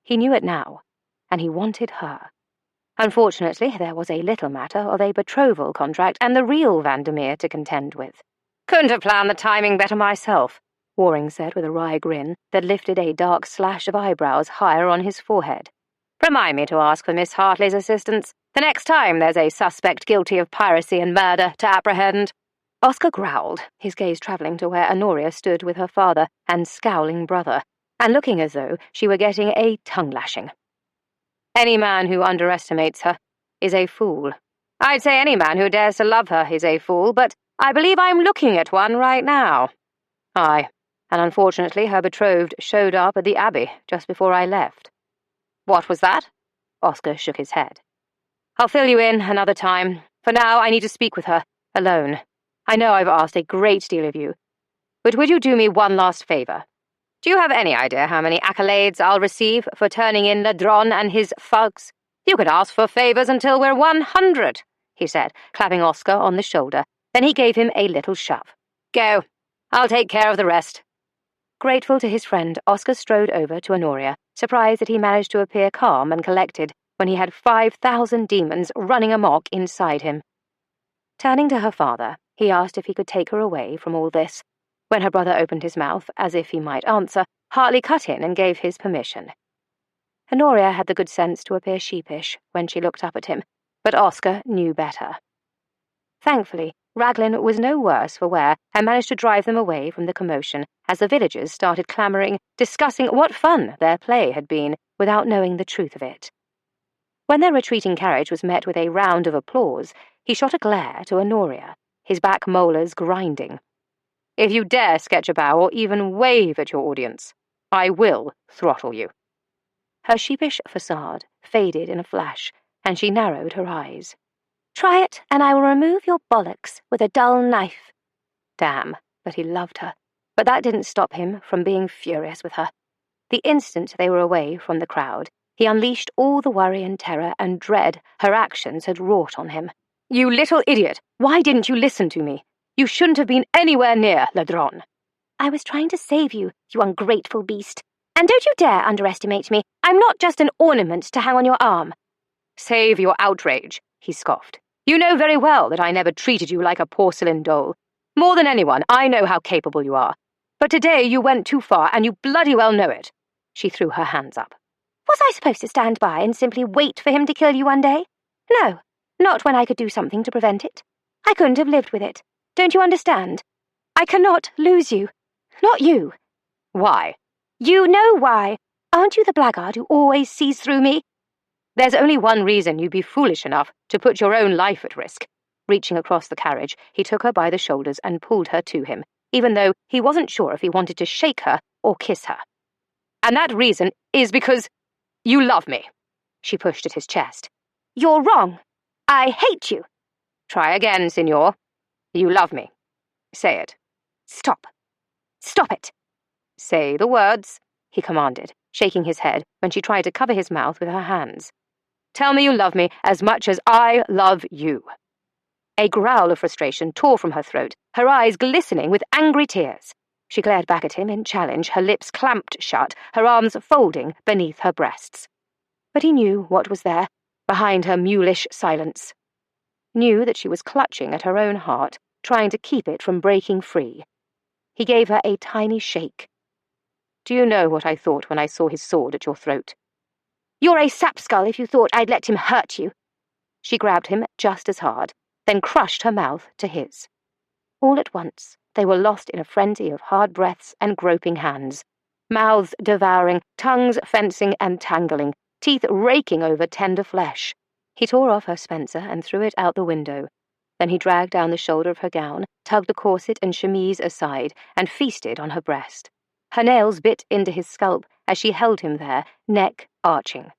He knew it now, and he wanted her. Unfortunately, there was a little matter of a betrothal contract and the real Vandermeer to contend with. "Couldn't have planned the timing better myself," Waring said with a wry grin that lifted a dark slash of eyebrows higher on his forehead. "Remind me to ask for Miss Hartley's assistance the next time there's a suspect guilty of piracy and murder to apprehend." Oscar growled, his gaze travelling to where Honoria stood with her father and scowling brother, and looking as though she were getting a tongue-lashing. "Any man who underestimates her is a fool. I'd say any man who dares to love her is a fool, but I believe I'm looking at one right now. Aye, and unfortunately her betrothed showed up at the Abbey just before I left." "What was that?" Oscar shook his head. "I'll fill you in another time. For now, I need to speak with her, alone. I know I've asked a great deal of you, but would you do me one last favour? Do you have any idea how many accolades I'll receive for turning in Ladron and his thugs? You could ask for favours until we're 100, he said, clapping Oscar on the shoulder. Then he gave him a little shove. "Go. I'll take care of the rest." Grateful to his friend, Oscar strode over to Honoria, surprised that he managed to appear calm and collected when he had 5,000 demons running amok inside him. Turning to her father, he asked if he could take her away from all this. When her brother opened his mouth, as if he might answer, Hartley cut in and gave his permission. Honoria had the good sense to appear sheepish when she looked up at him, but Oscar knew better. Thankfully, Raglan was no worse for wear and managed to drive them away from the commotion as the villagers started clamouring, discussing what fun their play had been without knowing the truth of it. When their retreating carriage was met with a round of applause, he shot a glare to Honoria, his back molars grinding. "If you dare sketch a bow or even wave at your audience, I will throttle you." Her sheepish facade faded in a flash, and she narrowed her eyes. "Try it, and I will remove your bollocks with a dull knife." Damn, but he loved her. But that didn't stop him from being furious with her. The instant they were away from the crowd, he unleashed all the worry and terror and dread her actions had wrought on him. "You little idiot! Why didn't you listen to me? You shouldn't have been anywhere near Ladron." "I was trying to save you, you ungrateful beast. And don't you dare underestimate me. I'm not just an ornament to hang on your arm." "Save your outrage," he scoffed. "You know very well that I never treated you like a porcelain doll. More than anyone, I know how capable you are. But today you went too far, and you bloody well know it." She threw her hands up. "Was I supposed to stand by and simply wait for him to kill you one day? No, not when I could do something to prevent it. I couldn't have lived with it. Don't you understand? I cannot lose you. Not you." "Why?" "You know why. Aren't you the blackguard who always sees through me?" "There's only one reason you'd be foolish enough to put your own life at risk." Reaching across the carriage, he took her by the shoulders and pulled her to him, even though he wasn't sure if he wanted to shake her or kiss her. "And that reason is because you love me." She pushed at his chest. "You're wrong. I hate you." "Try again, Signor. You love me. Say it." "Stop. Stop it." "Say the words," he commanded, shaking his head when she tried to cover his mouth with her hands. "Tell me you love me as much as I love you." A growl of frustration tore from her throat, her eyes glistening with angry tears. She glared back at him in challenge, her lips clamped shut, her arms folding beneath her breasts. But he knew what was there, behind her mulish silence. Knew that she was clutching at her own heart, trying to keep it from breaking free. He gave her a tiny shake. "Do you know what I thought when I saw his sword at your throat?" "You're a sapskull if you thought I'd let him hurt you." She grabbed him just as hard, then crushed her mouth to his. All at once, they were lost in a frenzy of hard breaths and groping hands, mouths devouring, tongues fencing and tangling, teeth raking over tender flesh. He tore off her spencer and threw it out the window. Then he dragged down the shoulder of her gown, tugged the corset and chemise aside, and feasted on her breast. Her nails bit into his scalp as she held him there, neck arching.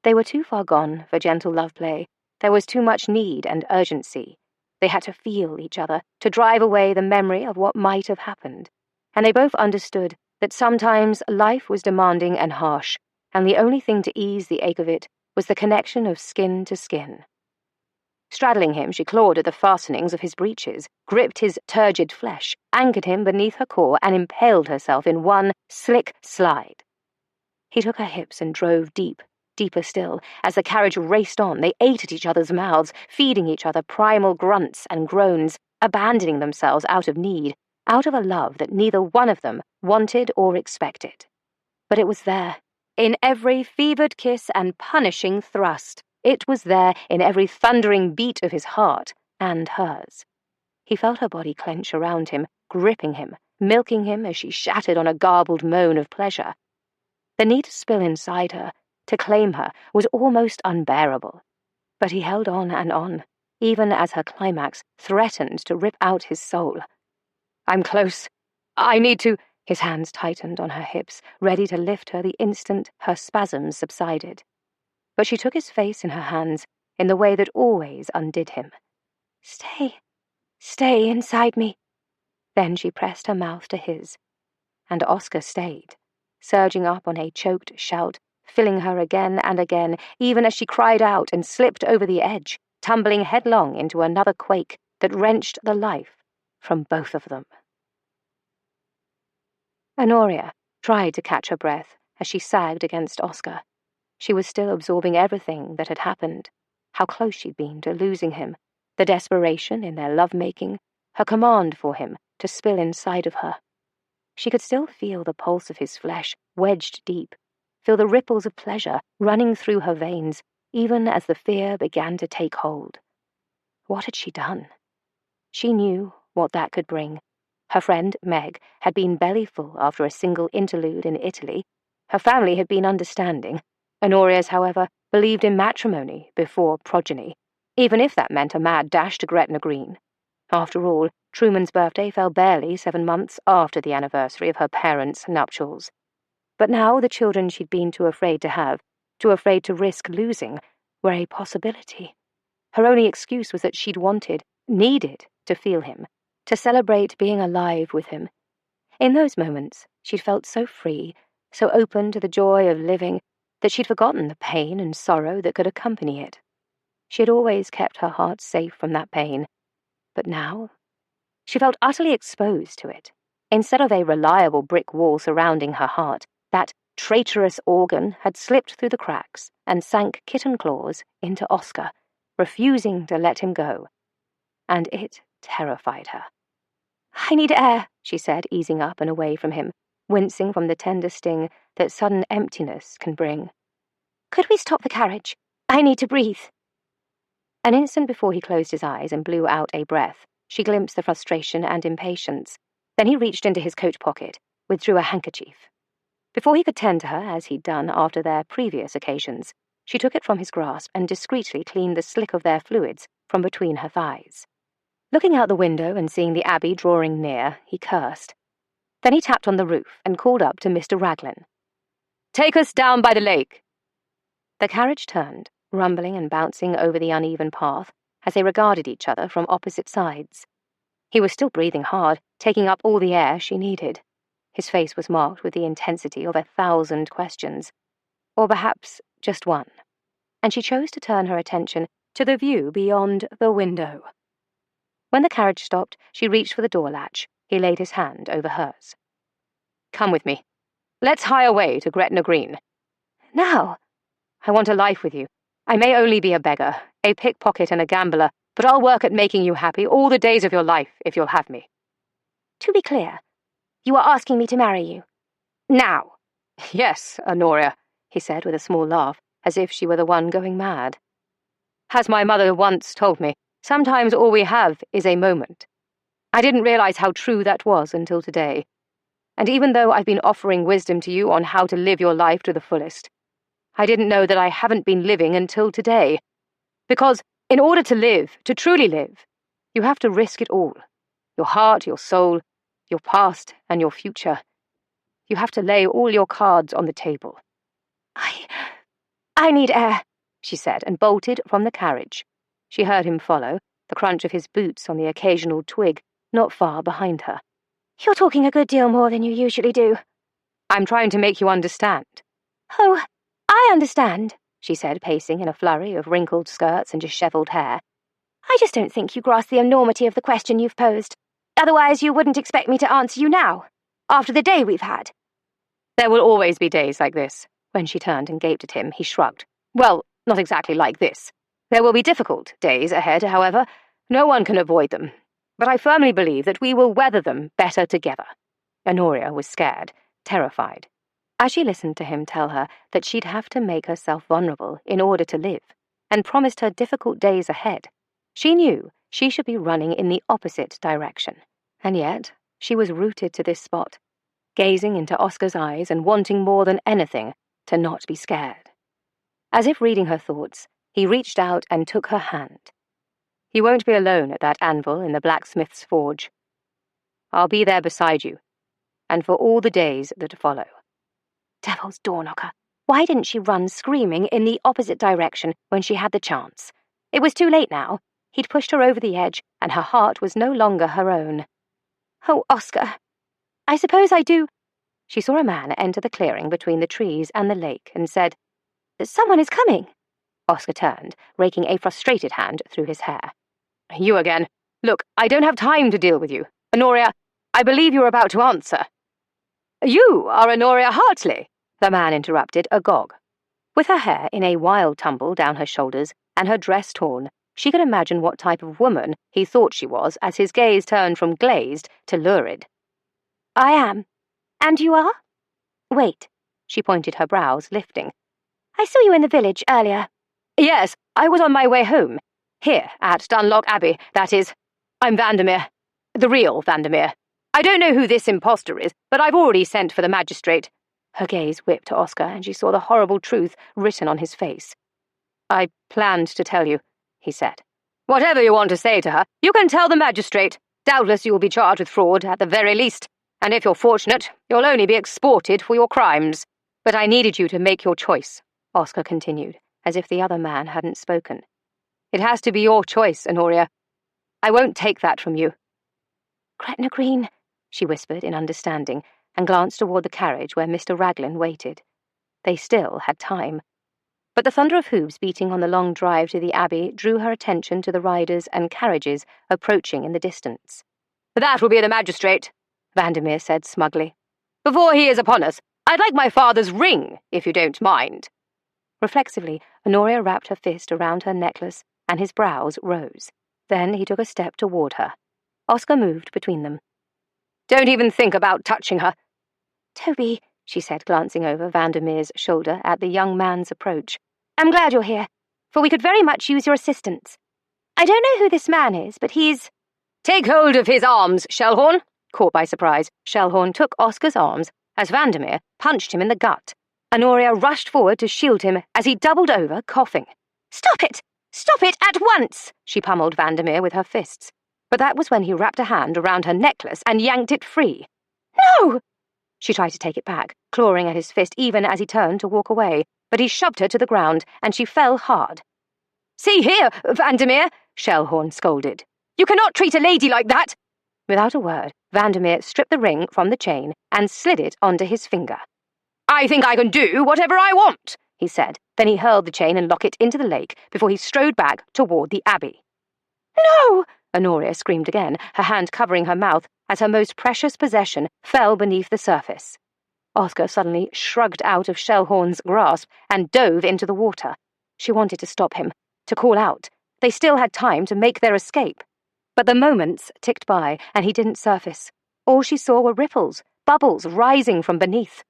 They were too far gone for gentle love play. There was too much need and urgency. They had to feel each other, to drive away the memory of what might have happened. And they both understood that sometimes life was demanding and harsh, and the only thing to ease the ache of it was the connection of skin to skin. Straddling him, she clawed at the fastenings of his breeches, gripped his turgid flesh, anchored him beneath her core, and impaled herself in one slick slide. He took her hips and drove deep, deeper still. As the carriage raced on, they ate at each other's mouths, feeding each other primal grunts and groans, abandoning themselves out of need, out of a love that neither one of them wanted or expected. But it was there, in every fevered kiss and punishing thrust. It was there in every thundering beat of his heart and hers. He felt her body clench around him, gripping him, milking him as she shattered on a garbled moan of pleasure. The need to spill inside her, to claim her, was almost unbearable. But he held on, even as her climax threatened to rip out his soul. "I'm close. I need to—" His hands tightened on her hips, ready to lift her the instant her spasms subsided. But she took his face in her hands in the way that always undid him. Stay inside me." Then she pressed her mouth to his, and Oscar stayed, surging up on a choked shout, filling her again and again, even as she cried out and slipped over the edge, tumbling headlong into another quake that wrenched the life from both of them. Honoria tried to catch her breath as she sagged against Oscar. She was still absorbing everything that had happened, how close she'd been to losing him, the desperation in their love-making, her command for him to spill inside of her. She could still feel the pulse of his flesh wedged deep, feel the ripples of pleasure running through her veins, even as the fear began to take hold. What had she done? She knew what that could bring. Her friend, Meg, had been bellyful after a single interlude in Italy. Her family had been understanding. Honoria's, however, believed in matrimony before progeny, even if that meant a mad dash to Gretna Green. After all, Truman's birthday fell barely 7 months after the anniversary of her parents' nuptials. But now the children she'd been too afraid to have, too afraid to risk losing, were a possibility. Her only excuse was that she'd needed to feel him, to celebrate being alive with him. In those moments, she'd felt so free, so open to the joy of living, that she'd forgotten the pain and sorrow that could accompany it. She had always kept her heart safe from that pain, but now she felt utterly exposed to it. Instead of a reliable brick wall surrounding her heart, that traitorous organ had slipped through the cracks and sank kitten claws into Oscar, refusing to let him go. And it terrified her. "I need air," she said, easing up and away from him, wincing from the tender sting that sudden emptiness can bring. "Could we stop the carriage? I need to breathe." An instant before he closed his eyes and blew out a breath, she glimpsed the frustration and impatience. Then he reached into his coat pocket, withdrew a handkerchief. Before he could tend to her, as he'd done after their previous occasions, she took it from his grasp and discreetly cleaned the slick of their fluids from between her thighs. Looking out the window and seeing the Abbey drawing near, he cursed. Then he tapped on the roof and called up to Mr. Raglan. "Take us down by the lake." The carriage turned, rumbling and bouncing over the uneven path as they regarded each other from opposite sides. He was still breathing hard, taking up all the air she needed. His face was marked with the intensity of 1,000 questions, or perhaps just one, and she chose to turn her attention to the view beyond the window. When the carriage stopped, she reached for the door latch. He laid his hand over hers. "Come with me. Let's hie away to Gretna Green." "Now?" "I want a life with you. I may only be a beggar, a pickpocket and a gambler, but I'll work at making you happy all the days of your life if you'll have me." "To be clear, you are asking me to marry you? Now?" "Yes, Honoria," he said with a small laugh, as if she were the one going mad. "As my mother once told me, sometimes all we have is a moment. I didn't realize how true that was until today. And even though I've been offering wisdom to you on how to live your life to the fullest, I didn't know that I haven't been living until today. Because in order to live, to truly live, you have to risk it all. Your heart, your soul, your past, and your future. You have to lay all your cards on the table." I need air, she said, and bolted from the carriage. She heard him follow, the crunch of his boots on the occasional twig not far behind her. You're talking a good deal more than you usually do. I'm trying to make you understand. Oh, I understand, she said, pacing in a flurry of wrinkled skirts and dishevelled hair. I just don't think you grasp the enormity of the question you've posed. Otherwise, you wouldn't expect me to answer you now, after the day we've had. There will always be days like this. When she turned and gaped at him, he shrugged. Well, not exactly like this. There will be difficult days ahead, however. No one can avoid them. But I firmly believe that we will weather them better together. Honoria was scared, terrified. As she listened to him tell her that she'd have to make herself vulnerable in order to live, and promised her difficult days ahead, she knew she should be running in the opposite direction. And yet, she was rooted to this spot, gazing into Oscar's eyes and wanting more than anything to not be scared. As if reading her thoughts, he reached out and took her hand. You won't be alone at that anvil in the blacksmith's forge. I'll be there beside you, and for all the days that follow. Devil's doorknocker. Why didn't she run screaming in the opposite direction when she had the chance? It was too late now. He'd pushed her over the edge, and her heart was no longer her own. Oh, Oscar, I suppose I do. She saw a man enter the clearing between the trees and the lake and said, Someone is coming. Oscar turned, raking a frustrated hand through his hair. You again. Look, I don't have time to deal with you. Honoria, I believe you're about to answer. You are Honoria Hartley, the man interrupted, agog. With her hair in a wild tumble down her shoulders and her dress torn, she could imagine what type of woman he thought she was as his gaze turned from glazed to lurid. I am. And you are? Wait, she pointed, her brows lifting. I saw you in the village earlier. Yes, I was on my way home. Here, at Dunlock Abbey, that is. I'm Vandermeer. The real Vandermeer. I don't know who this impostor is, but I've already sent for the magistrate. Her gaze whipped to Oscar, and she saw the horrible truth written on his face. I planned to tell you, he said. Whatever you want to say to her, you can tell the magistrate. Doubtless you will be charged with fraud, at the very least. And if you're fortunate, you'll only be exported for your crimes. But I needed you to make your choice, Oscar continued, as if the other man hadn't spoken. It has to be your choice, Honoria. I won't take that from you. Gretna Green, she whispered in understanding, and glanced toward the carriage where Mr. Raglan waited. They still had time. But the thunder of hooves beating on the long drive to the Abbey drew her attention to the riders and carriages approaching in the distance. That will be the magistrate, Vandermeer said smugly. Before he is upon us, I'd like my father's ring, if you don't mind. Reflexively, Honoria wrapped her fist around her necklace, and his brows rose. Then he took a step toward her. Oscar moved between them. Don't even think about touching her. Toby, she said, glancing over Vandermeer's shoulder at the young man's approach. I'm glad you're here, for we could very much use your assistance. I don't know who this man is, but he's... Take hold of his arms, Shellhorn. Caught by surprise, Shellhorn took Oscar's arms as Vandermeer punched him in the gut. Honoria rushed forward to shield him as he doubled over, coughing. Stop it! Stop it at once! She pummeled Vandermeer with her fists. But that was when he wrapped a hand around her necklace and yanked it free. No! She tried to take it back, clawing at his fist even as he turned to walk away, but he shoved her to the ground, and she fell hard. See here, Vandermeer, Shellhorn scolded. You cannot treat a lady like that! Without a word, Vandermeer stripped the ring from the chain and slid it onto his finger. I think I can do whatever I want, he said. Then he hurled the chain and locket into the lake before he strode back toward the Abbey. No! Honoria screamed again, her hand covering her mouth as her most precious possession fell beneath the surface. Oscar suddenly shrugged out of Shellhorn's grasp and dove into the water. She wanted to stop him, to call out. They still had time to make their escape. But the moments ticked by, and he didn't surface. All she saw were ripples, bubbles rising from beneath.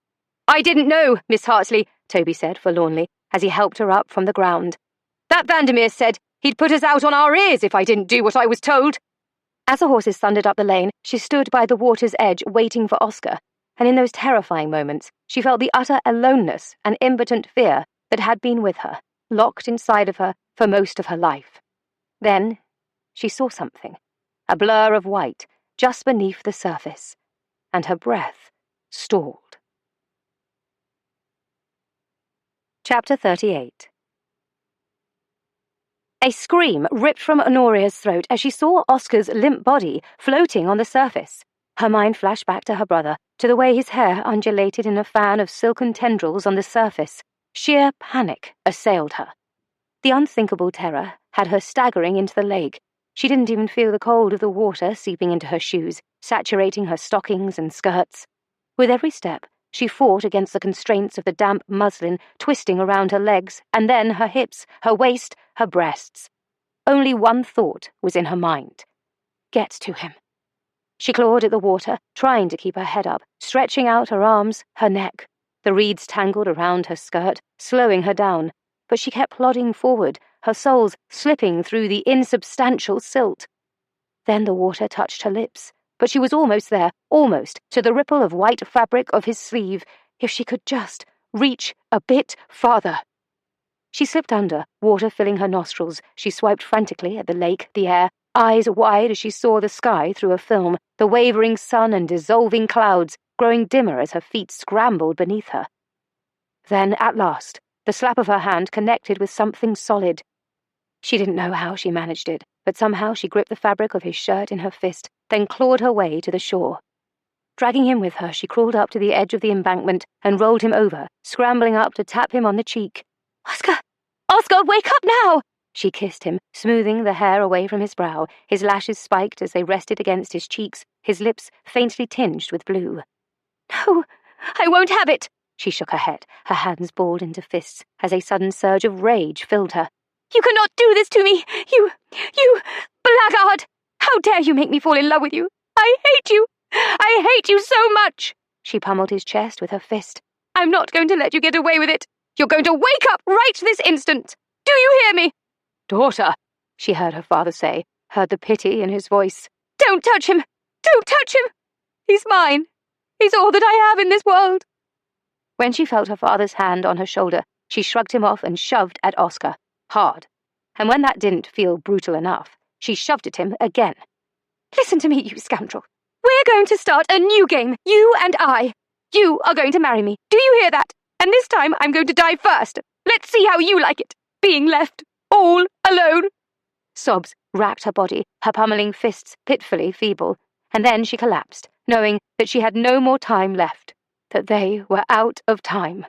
I didn't know, Miss Hartley, Toby said forlornly, as he helped her up from the ground. That Vandermeer said he'd put us out on our ears if I didn't do what I was told. As the horses thundered up the lane, she stood by the water's edge waiting for Oscar, and in those terrifying moments, she felt the utter aloneness and impotent fear that had been with her, locked inside of her for most of her life. Then she saw something, a blur of white just beneath the surface, and her breath stalled. Chapter 38. A scream ripped from Honoria's throat as she saw Oscar's limp body floating on the surface. Her mind flashed back to her brother, to the way his hair undulated in a fan of silken tendrils on the surface. Sheer panic assailed her. The unthinkable terror had her staggering into the lake. She didn't even feel the cold of the water seeping into her shoes, saturating her stockings and skirts. With every step, she fought against the constraints of the damp muslin twisting around her legs, and then her hips, her waist, her breasts. Only one thought was in her mind. Get to him. She clawed at the water, trying to keep her head up, stretching out her arms, her neck. The reeds tangled around her skirt, slowing her down, but she kept plodding forward, her soles slipping through the insubstantial silt. Then the water touched her lips, but she was almost there, almost to the ripple of white fabric of his sleeve, if she could just reach a bit farther. She slipped under, water filling her nostrils. She swiped frantically at the lake, the air, eyes wide as she saw the sky through a film, the wavering sun and dissolving clouds growing dimmer as her feet scrambled beneath her. Then, at last, the slap of her hand connected with something solid. She didn't know how she managed it, but somehow she gripped the fabric of his shirt in her fist, then clawed her way to the shore. Dragging him with her, she crawled up to the edge of the embankment and rolled him over, scrambling up to tap him on the cheek. "Oscar! Oscar, wake up now!" She kissed him, smoothing the hair away from his brow, his lashes spiked as they rested against his cheeks, his lips faintly tinged with blue. "No, I won't have it!" She shook her head, her hands balled into fists, as a sudden surge of rage filled her. "You cannot do this to me! You blackguard! How dare you make me fall in love with you? I hate you! I hate you so much!" She pummeled his chest with her fist. "I'm not going to let you get away with it! You're going to wake up right this instant! Do you hear me?" "Daughter," she heard her father say, heard the pity in his voice. "Don't touch him! Don't touch him! He's mine! He's all that I have in this world!" When she felt her father's hand on her shoulder, she shrugged him off and shoved at Oscar, hard. And when that didn't feel brutal enough, she shoved at him again. "Listen to me, you scoundrel. We're going to start a new game, you and I. You are going to marry me. Do you hear that? And this time I'm going to die first. Let's see how you like it, being left all alone." Sobs racked her body, her pummeling fists pitifully feeble, and then she collapsed, knowing that she had no more time left, that they were out of time.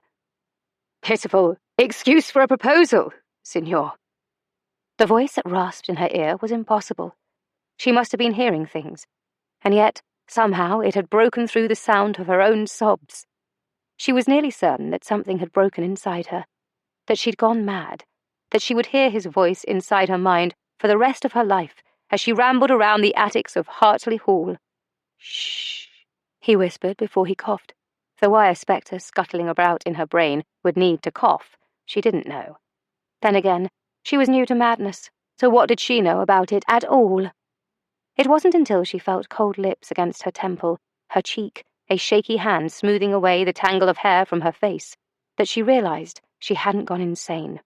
"Pitiful excuse for a proposal, Signor." The voice that rasped in her ear was impossible. She must have been hearing things, and yet, somehow, it had broken through the sound of her own sobs. She was nearly certain that something had broken inside her, that she'd gone mad, that she would hear his voice inside her mind for the rest of her life as she rambled around the attics of Hartley Hall. "Shh," he whispered before he coughed. The wire spectre scuttling about in her brain would need to cough. She didn't know. Then again, she was new to madness, so what did she know about it at all? It wasn't until she felt cold lips against her temple, her cheek, a shaky hand smoothing away the tangle of hair from her face, that she realized she hadn't gone insane.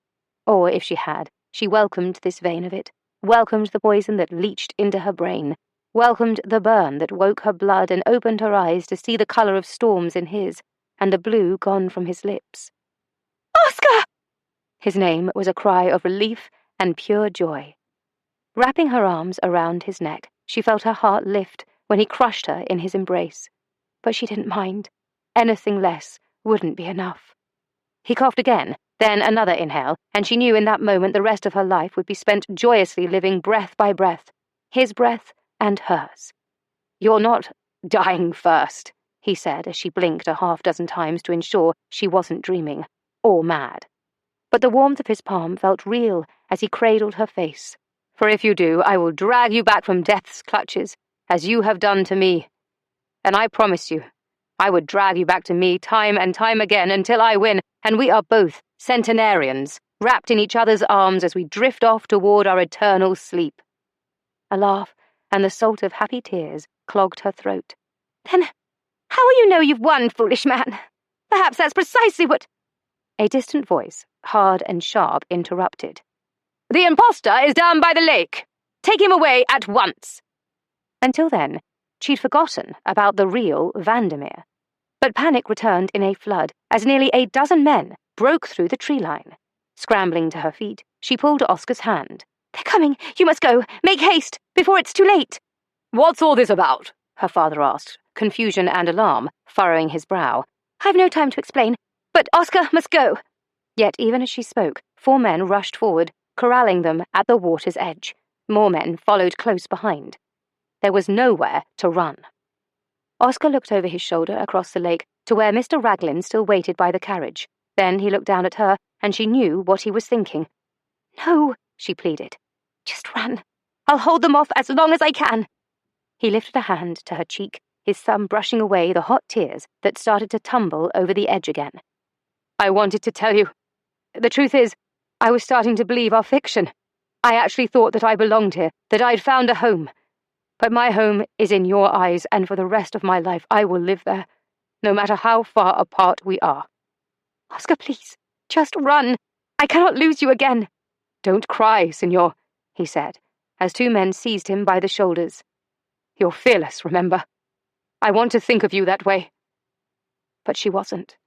Or if she had, she welcomed this vein of it, welcomed the poison that leached into her brain, welcomed the burn that woke her blood and opened her eyes to see the colour of storms in his, and the blue gone from his lips. "Oscar!" His name was a cry of relief and pure joy. Wrapping her arms around his neck, she felt her heart lift when he crushed her in his embrace. But she didn't mind. Anything less wouldn't be enough. He coughed again, then another inhale, and she knew in that moment the rest of her life would be spent joyously living breath by breath, his breath and hers. "You're not dying first," he said as she blinked a half-dozen times to ensure she wasn't dreaming, or mad. But the warmth of his palm felt real as he cradled her face. "For if you do, I will drag you back from death's clutches, as you have done to me. And I promise you, I would drag you back to me time and time again until I win, and we are both centenarians, wrapped in each other's arms as we drift off toward our eternal sleep." A laugh and the salt of happy tears clogged her throat. "Then how will you know you've won, foolish man? Perhaps that's precisely what—" A distant voice, hard and sharp, interrupted. "The impostor is down by the lake. Take him away at once." Until then, she'd forgotten about the real Vandermeer. But panic returned in a flood as nearly a dozen men, broke through the tree line. Scrambling to her feet, she pulled Oscar's hand. "They're coming! You must go! Make haste, before it's too late!" "What's all this about?" her father asked, confusion and alarm furrowing his brow. "I've no time to explain, but Oscar must go." Yet even as she spoke, 4 men rushed forward, corralling them at the water's edge. More men followed close behind. There was nowhere to run. Oscar looked over his shoulder across the lake to where Mr. Raglan still waited by the carriage. Then he looked down at her, and she knew what he was thinking. "No," she pleaded. "Just run. I'll hold them off as long as I can." He lifted a hand to her cheek, his thumb brushing away the hot tears that started to tumble over the edge again. "I wanted to tell you. The truth is, I was starting to believe our fiction. I actually thought that I belonged here, that I'd found a home. But my home is in your eyes, and for the rest of my life I will live there, no matter how far apart we are." "Oscar, please, just run. I cannot lose you again." "Don't cry, Signor," he said, as 2 men seized him by the shoulders. "You're fearless, remember? I want to think of you that way." But she wasn't,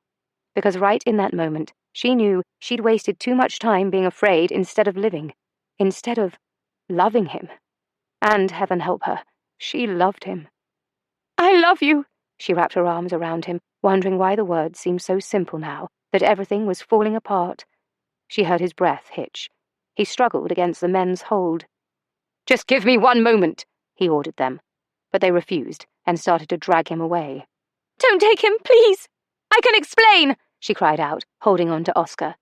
because right in that moment, she knew she'd wasted too much time being afraid instead of living, instead of loving him. And, heaven help her, she loved him. "I love you," she wrapped her arms around him, wondering why the words seemed so simple now, that everything was falling apart. She heard his breath hitch. He struggled against the men's hold. "Just give me 1 moment," he ordered them. But they refused and started to drag him away. "Don't take him, please! I can explain!" she cried out, holding on to Oscar.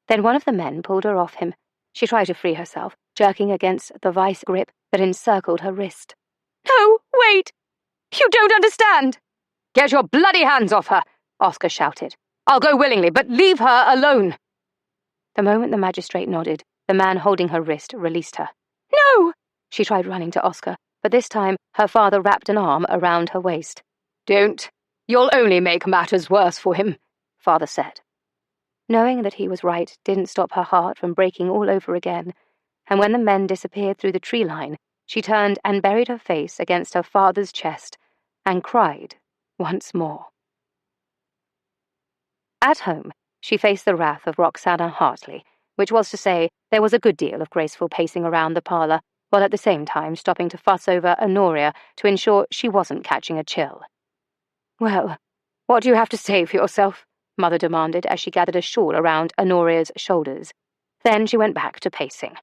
Then one of the men pulled her off him. She tried to free herself, jerking against the vice grip that encircled her wrist. "No, wait! You don't understand!" "Get your bloody hands off her!" Oscar shouted. "I'll go willingly, but leave her alone!" The moment the magistrate nodded, the man holding her wrist released her. "No!" She tried running to Oscar, but this time her father wrapped an arm around her waist. "Don't. You'll only make matters worse for him," Father said. Knowing that he was right didn't stop her heart from breaking all over again, and when the men disappeared through the tree line, she turned and buried her face against her father's chest and cried once more. At home, she faced the wrath of Roxana Hartley, which was to say there was a good deal of graceful pacing around the parlour, while at the same time stopping to fuss over Honoria to ensure she wasn't catching a chill. "Well, what do you have to say for yourself?" Mother demanded as she gathered a shawl around Honoria's shoulders. Then she went back to pacing.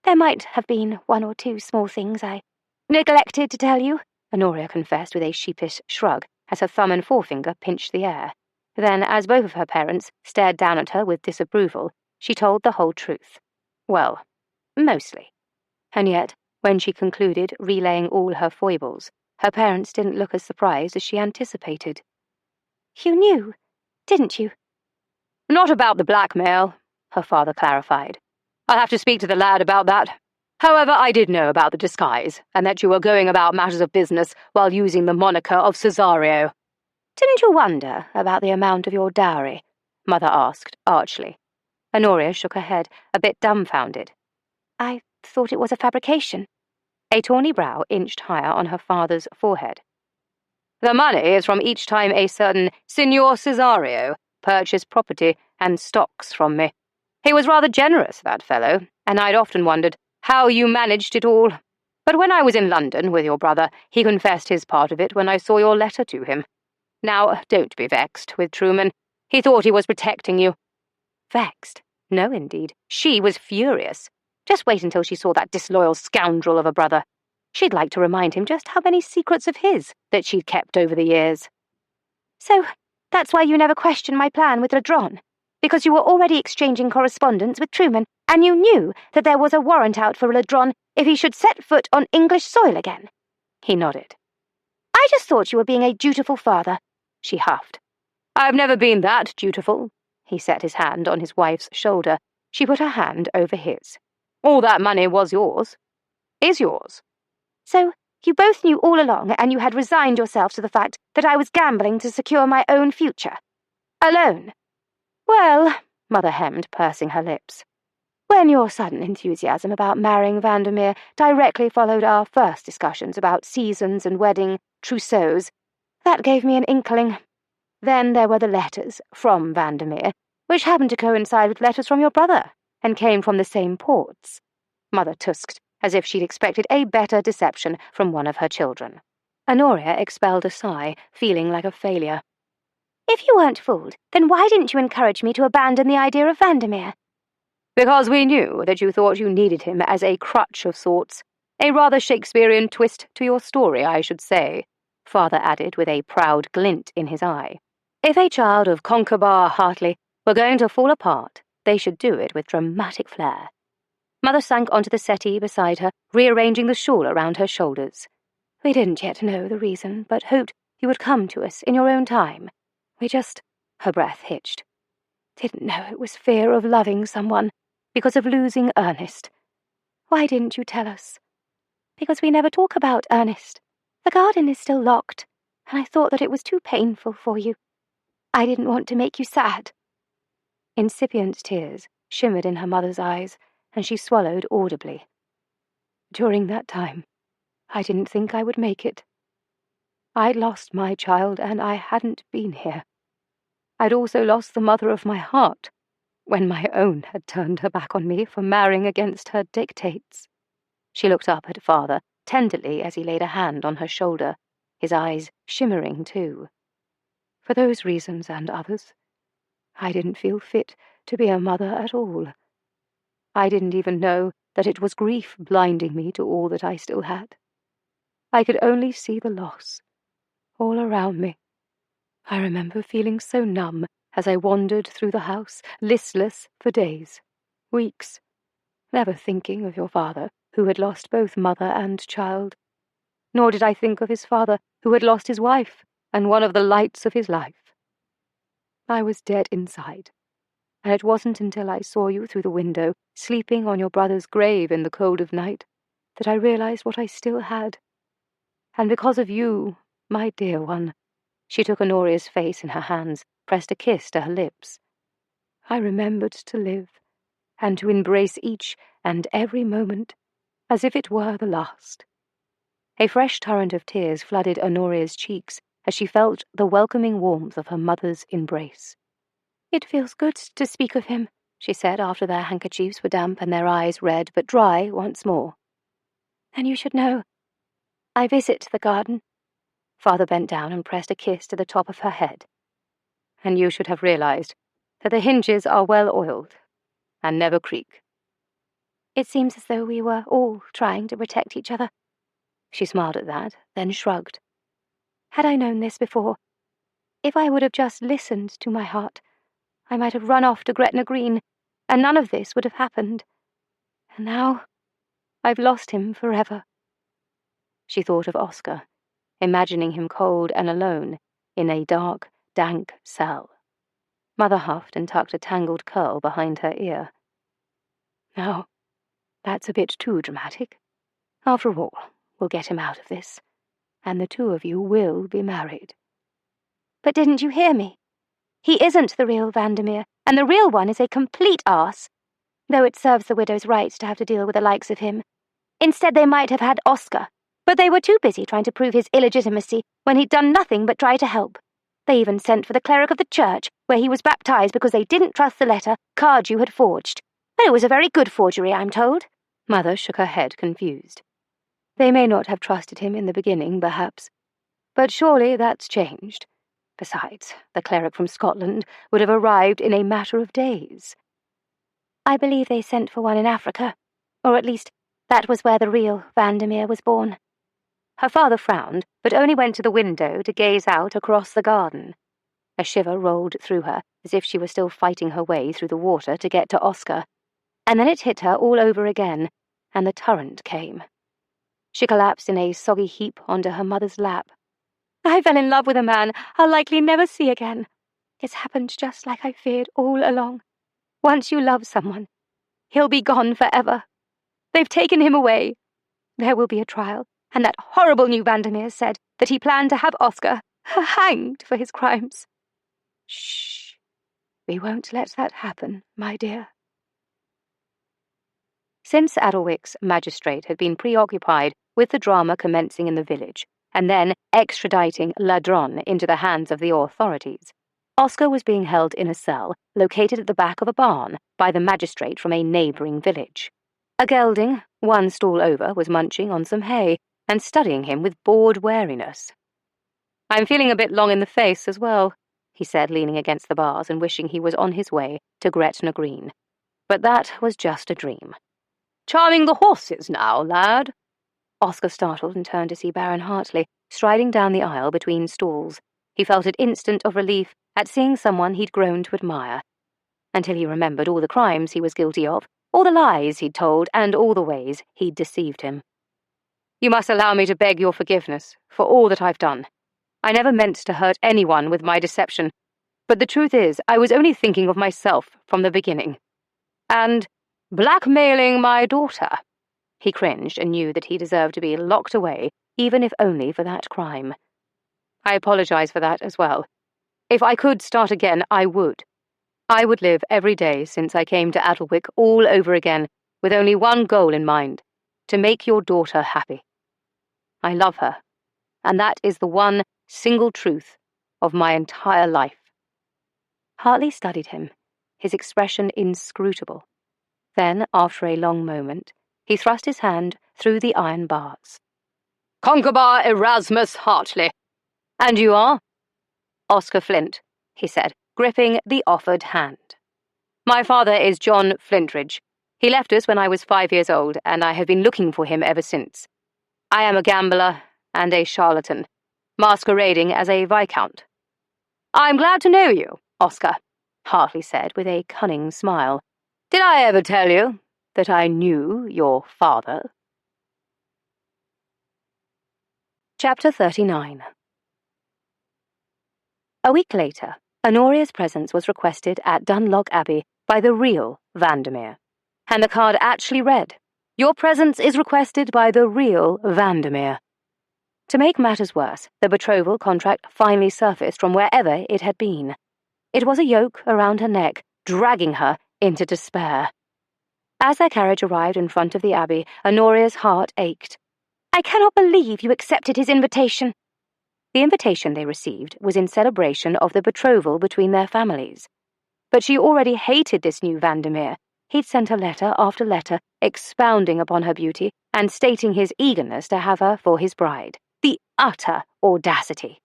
"There might have been 1 or 2 small things I neglected to tell you," Honoria confessed with a sheepish shrug as her thumb and forefinger pinched the air. Then, as both of her parents stared down at her with disapproval, she told the whole truth. Well, mostly. And yet, when she concluded relaying all her foibles, her parents didn't look as surprised as she anticipated. "You knew, didn't you?" "Not about the blackmail," her father clarified. "I'll have to speak to the lad about that. However, I did know about the disguise, and that you were going about matters of business while using the moniker of Cesario." "Didn't you wonder about the amount of your dowry?" Mother asked, archly. Honoria shook her head, a bit dumbfounded. "I thought it was a fabrication." A tawny brow inched higher on her father's forehead. "The money is from each time a certain Signor Cesario purchased property and stocks from me. He was rather generous, that fellow, and I'd often wondered how you managed it all. But when I was in London with your brother, he confessed his part of it when I saw your letter to him. Now, don't be vexed with Truman. He thought he was protecting you." Vexed? No, indeed. She was furious. Just wait until she saw that disloyal scoundrel of a brother. She'd like to remind him just how many secrets of his that she'd kept over the years. "So, that's why you never questioned my plan with Ladron? Because you were already exchanging correspondence with Truman, and you knew that there was a warrant out for Ladron if he should set foot on English soil again?" He nodded. "I just thought you were being a dutiful father," she huffed. "I've never been that dutiful." He set his hand on his wife's shoulder. She put her hand over his. "All that money was yours. Is yours." "So, you both knew all along, and you had resigned yourselves to the fact that I was gambling to secure my own future. Alone." "Well," Mother hemmed, pursing her lips. "When your sudden enthusiasm about marrying Vandermeer directly followed our first discussions about seasons and wedding trousseaux, that gave me an inkling. Then there were the letters from Vandermeer, which happened to coincide with letters from your brother, and came from the same ports. Mother tusked, as if she'd expected a better deception from one of her children. Honoria expelled a sigh, feeling like a failure. If you weren't fooled, then why didn't you encourage me to abandon the idea of Vandermeer? Because we knew that you thought you needed him as a crutch of sorts. A rather Shakespearean twist to your story, I should say, Father added with a proud glint in his eye. If a child of Concobar Hartley were going to fall apart, they should do it with dramatic flair. Mother sank onto the settee beside her, rearranging the shawl around her shoulders. We didn't yet know the reason, but hoped you would come to us in your own time. We just— her breath hitched. Didn't know it was fear of loving someone, because of losing Ernest. Why didn't you tell us? Because we never talk about Ernest. The garden is still locked, and I thought that it was too painful for you. I didn't want to make you sad. Incipient tears shimmered in her mother's eyes, and she swallowed audibly. During that time, I didn't think I would make it. I'd lost my child, and I hadn't been here. I'd also lost the mother of my heart, when my own had turned her back on me for marrying against her dictates. She looked up at Father tenderly as he laid a hand on her shoulder, his eyes shimmering too. For those reasons and others, I didn't feel fit to be a mother at all. I didn't even know that it was grief blinding me to all that I still had. I could only see the loss, all around me. I remember feeling so numb as I wandered through the house, listless for days, weeks, never thinking of your father, who had lost both mother and child. Nor did I think of his father, who had lost his wife and one of the lights of his life. I was dead inside, and it wasn't until I saw you through the window, sleeping on your brother's grave in the cold of night, that I realized what I still had. And because of you, my dear one, she took Honoria's face in her hands, pressed a kiss to her lips. I remembered to live, and to embrace each and every moment, as if it were the last. A fresh torrent of tears flooded Honoria's cheeks as she felt the welcoming warmth of her mother's embrace. It feels good to speak of him, she said after their handkerchiefs were damp and their eyes red but dry once more. And you should know, I visit the garden. Father bent down and pressed a kiss to the top of her head. And you should have realized that the hinges are well oiled and never creak. It seems as though we were all trying to protect each other. She smiled at that, then shrugged. Had I known this before, if I would have just listened to my heart, I might have run off to Gretna Green, and none of this would have happened. And now, I've lost him forever. She thought of Oscar, imagining him cold and alone in a dark, dank cell. Mother huffed and tucked a tangled curl behind her ear. Now, that's a bit too dramatic. After all, we'll get him out of this, and the two of you will be married. But didn't you hear me? He isn't the real Vandermeer, and the real one is a complete arse, though it serves the widows right to have to deal with the likes of him. Instead, they might have had Oscar, but they were too busy trying to prove his illegitimacy when he'd done nothing but try to help. They even sent for the cleric of the church, where he was baptized because they didn't trust the letter Cardew had forged. But it was a very good forgery, I'm told. Mother shook her head, confused. They may not have trusted him in the beginning, perhaps, but surely that's changed. Besides, the cleric from Scotland would have arrived in a matter of days. I believe they sent for one in Africa, or at least that was where the real Vandermeer was born. Her father frowned, but only went to the window to gaze out across the garden. A shiver rolled through her, as if she were still fighting her way through the water to get to Oscar, and then it hit her all over again, and the torrent came. She collapsed in a soggy heap onto her mother's lap. I fell in love with a man I'll likely never see again. It's happened just like I feared all along. Once you love someone, he'll be gone forever. They've taken him away. There will be a trial, and that horrible new Vandermeer said that he planned to have Oscar hanged for his crimes. Shh. We won't let that happen, my dear. Since Adelwick's magistrate had been preoccupied with the drama commencing in the village, and then extraditing Ladron into the hands of the authorities, Oscar was being held in a cell located at the back of a barn by the magistrate from a neighbouring village. A gelding, one stall over, was munching on some hay and studying him with bored wariness. "I'm feeling a bit long in the face as well," he said, leaning against the bars and wishing he was on his way to Gretna Green. But that was just a dream. "Charming the horses now, lad." Oscar startled and turned to see Baron Hartley striding down the aisle between stalls. He felt an instant of relief at seeing someone he'd grown to admire, until he remembered all the crimes he was guilty of, all the lies he'd told, and all the ways he'd deceived him. "You must allow me to beg your forgiveness for all that I've done. I never meant to hurt anyone with my deception, but the truth is I was only thinking of myself from the beginning. And blackmailing my daughter." He cringed and knew that he deserved to be locked away, even if only for that crime. "I apologize for that as well. If I could start again, I would. I would live every day since I came to Adelwick all over again, with only one goal in mind, to make your daughter happy. I love her, and that is the one single truth of my entire life." Hartley studied him, his expression inscrutable. Then, after a long moment, he thrust his hand through the iron bars. "Concobar Erasmus Hartley. And you are?" "Oscar Flint," he said, gripping the offered hand. "My father is John Flintridge. He left us when I was 5 years old, and I have been looking for him ever since. I am a gambler and a charlatan, masquerading as a Viscount." "I'm glad to know you, Oscar," Hartley said with a cunning smile. "Did I ever tell you that I knew your father?" Chapter 39. A week later, Honoria's presence was requested at Dunlock Abbey by the real Vandermeer, and the card actually read, "Your presence is requested by the real Vandermeer." To make matters worse, the betrothal contract finally surfaced from wherever it had been. It was a yoke around her neck, dragging her into despair. As their carriage arrived in front of the Abbey, Honoria's heart ached. "I cannot believe you accepted his invitation." The invitation they received was in celebration of the betrothal between their families. But she already hated this new Vandermeer. He'd sent her letter after letter, expounding upon her beauty and stating his eagerness to have her for his bride. The utter audacity!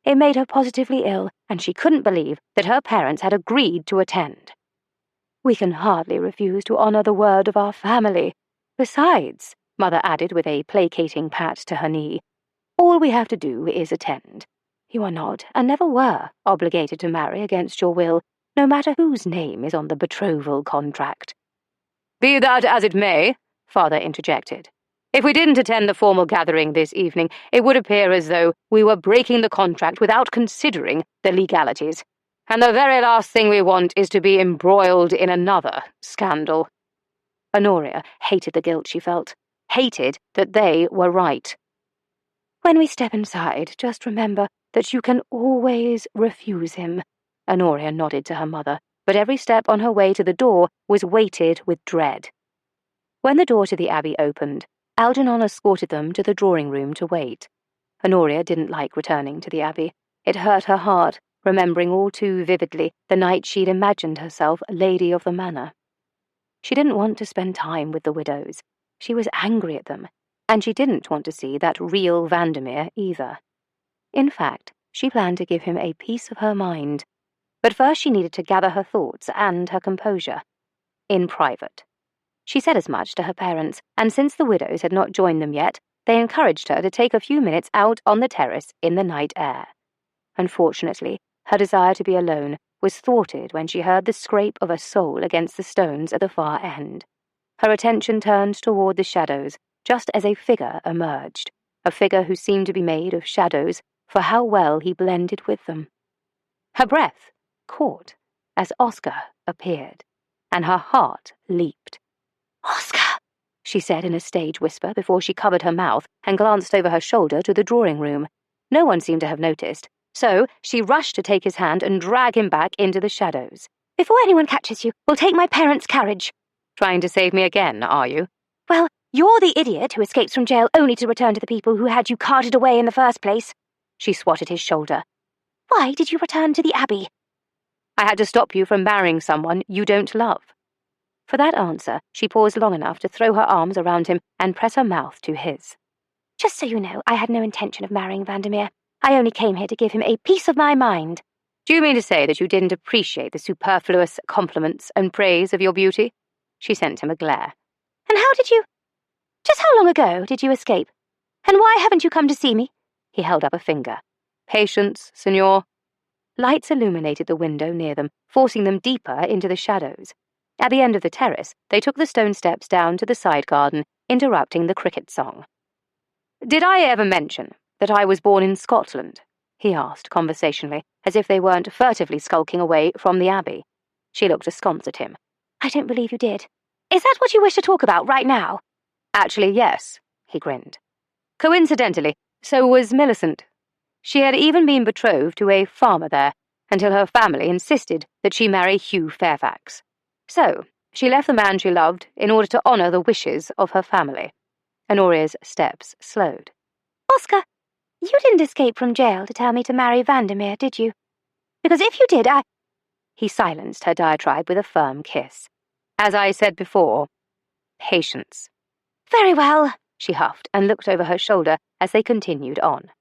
It made her positively ill, and she couldn't believe that her parents had agreed to attend. "We can hardly refuse to honor the word of our family. Besides," Mother added with a placating pat to her knee, "all we have to do is attend. You are not, and never were, obligated to marry against your will, no matter whose name is on the betrothal contract." "Be that as it may," Father interjected, "if we didn't attend the formal gathering this evening, it would appear as though we were breaking the contract without considering the legalities. And the very last thing we want is to be embroiled in another scandal." Honoria hated the guilt she felt, hated that they were right. "When we step inside, just remember that you can always refuse him." Honoria nodded to her mother, but every step on her way to the door was weighted with dread. When the door to the Abbey opened, Algernon escorted them to the drawing room to wait. Honoria didn't like returning to the Abbey. It hurt her heart, remembering all too vividly the night she'd imagined herself lady of the manor. She didn't want to spend time with the widows. She was angry at them, and she didn't want to see that real Vandermeer either. In fact, she planned to give him a piece of her mind. But first she needed to gather her thoughts and her composure. In private. She said as much to her parents, and since the widows had not joined them yet, they encouraged her to take a few minutes out on the terrace in the night air. Unfortunately, her desire to be alone was thwarted when she heard the scrape of a sole against the stones at the far end. Her attention turned toward the shadows, just as a figure emerged, a figure who seemed to be made of shadows for how well he blended with them. Her breath caught as Oscar appeared, and her heart leaped. "Oscar!" she said in a stage whisper before she covered her mouth and glanced over her shoulder to the drawing room. No one seemed to have noticed, so she rushed to take his hand and drag him back into the shadows. "Before anyone catches you, we'll take my parents' carriage." "Trying to save me again, are you?" "Well, you're the idiot who escapes from jail only to return to the people who had you carted away in the first place." She swatted his shoulder. Why did you return to the Abbey? I had to stop you from marrying someone you don't love. For that answer, she paused long enough to throw her arms around him and press her mouth to his. Just so you know, I had no intention of marrying Vandermeer. I only came here to give him a piece of my mind. Do you mean to say that you didn't appreciate the superfluous compliments and praise of your beauty? She sent him a glare. And how did you... Just how long ago did you escape? And why haven't you come to see me? He held up a finger. Patience, Signor. Lights illuminated the window near them, forcing them deeper into the shadows. At the end of the terrace, they took the stone steps down to the side garden, interrupting the cricket song. Did I ever mention that I was born in Scotland? He asked conversationally, as if they weren't furtively skulking away from the Abbey. She looked askance at him. I don't believe you did. Is that what you wish to talk about right now? Actually, yes, he grinned. Coincidentally, so was Millicent. She had even been betrothed to a farmer there, until her family insisted that she marry Hugh Fairfax. So, she left the man she loved in order to honour the wishes of her family. Honoria's steps slowed. Oscar, you didn't escape from jail to tell me to marry Vandermeer, did you? Because if you did, He silenced her diatribe with a firm kiss. As I said before, patience. Very well, she huffed and looked over her shoulder as they continued on.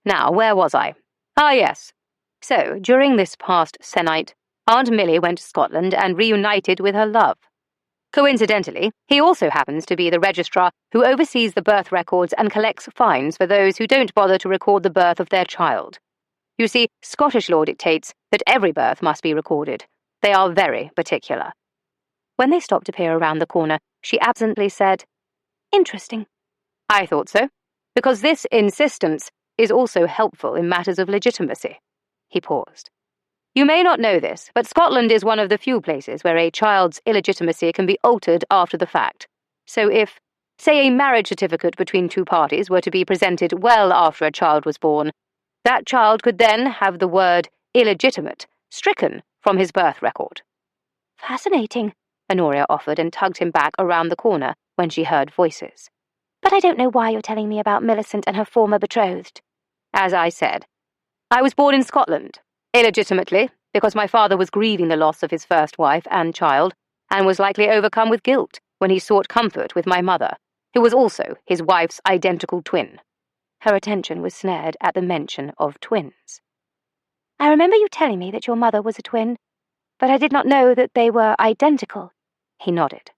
Now, where was I? Ah, yes. So, during this past sennight, Aunt Millie went to Scotland and reunited with her love. Coincidentally, he also happens to be the registrar who oversees the birth records and collects fines for those who don't bother to record the birth of their child. You see, Scottish law dictates that every birth must be recorded. They are very particular. When they stopped to peer around the corner, she absently said, Interesting. I thought so, because this insistence is also helpful in matters of legitimacy. He paused. You may not know this, but Scotland is one of the few places where a child's illegitimacy can be altered after the fact. So if, say, a marriage certificate between two parties were to be presented well after a child was born, that child could then have the word illegitimate stricken from his birth record. Fascinating, Honoria offered and tugged him back around the corner when she heard voices. But I don't know why you're telling me about Millicent and her former betrothed. As I said, I was born in Scotland, illegitimately, because my father was grieving the loss of his first wife and child, and was likely overcome with guilt when he sought comfort with my mother, who was also his wife's identical twin. Her attention was snared at the mention of twins. I remember you telling me that your mother was a twin, but I did not know that they were identical. He nodded.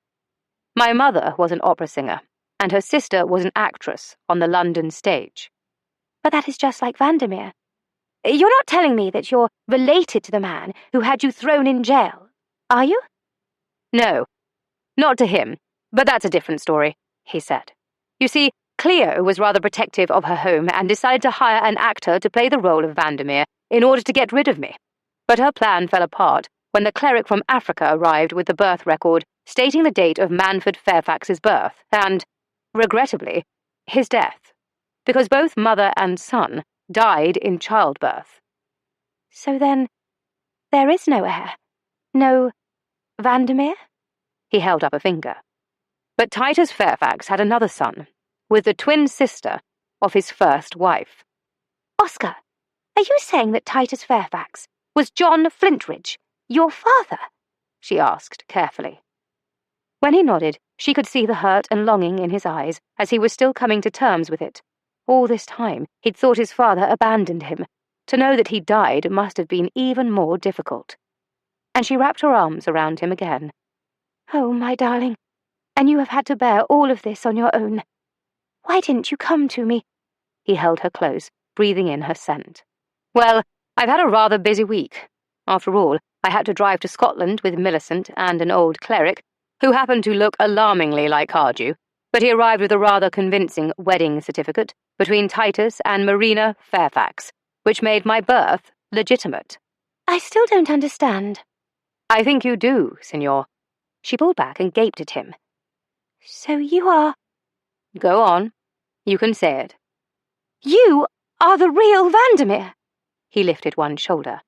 My mother was an opera singer, and her sister was an actress on the London stage. But that is just like Vandermeer. You're not telling me that you're related to the man who had you thrown in jail, are you? No, not to him, but that's a different story, he said. You see, Cleo was rather protective of her home and decided to hire an actor to play the role of Vandermeer in order to get rid of me. But her plan fell apart when the cleric from Africa arrived with the birth record stating the date of Manfred Fairfax's birth and, regrettably, his death, because both mother and son died in childbirth. So then, there is no heir? No Vandermeer? He held up a finger. But Titus Fairfax had another son, with the twin sister of his first wife. Oscar, are you saying that Titus Fairfax was John Flintridge, your father? She asked carefully. When he nodded, she could see the hurt and longing in his eyes as he was still coming to terms with it. All this time, he'd thought his father abandoned him. To know that he died must have been even more difficult. And she wrapped her arms around him again. Oh, my darling, and you have had to bear all of this on your own. Why didn't you come to me? He held her close, breathing in her scent. Well, I've had a rather busy week. After all, I had to drive to Scotland with Millicent and an old cleric, who happened to look alarmingly like Cardew, but he arrived with a rather convincing wedding certificate between Titus and Marina Fairfax, which made my birth legitimate. I still don't understand. I think you do, Signor. She pulled back and gaped at him. So you are... Go on. You can say it. You are the real Vandermeer. He lifted one shoulder.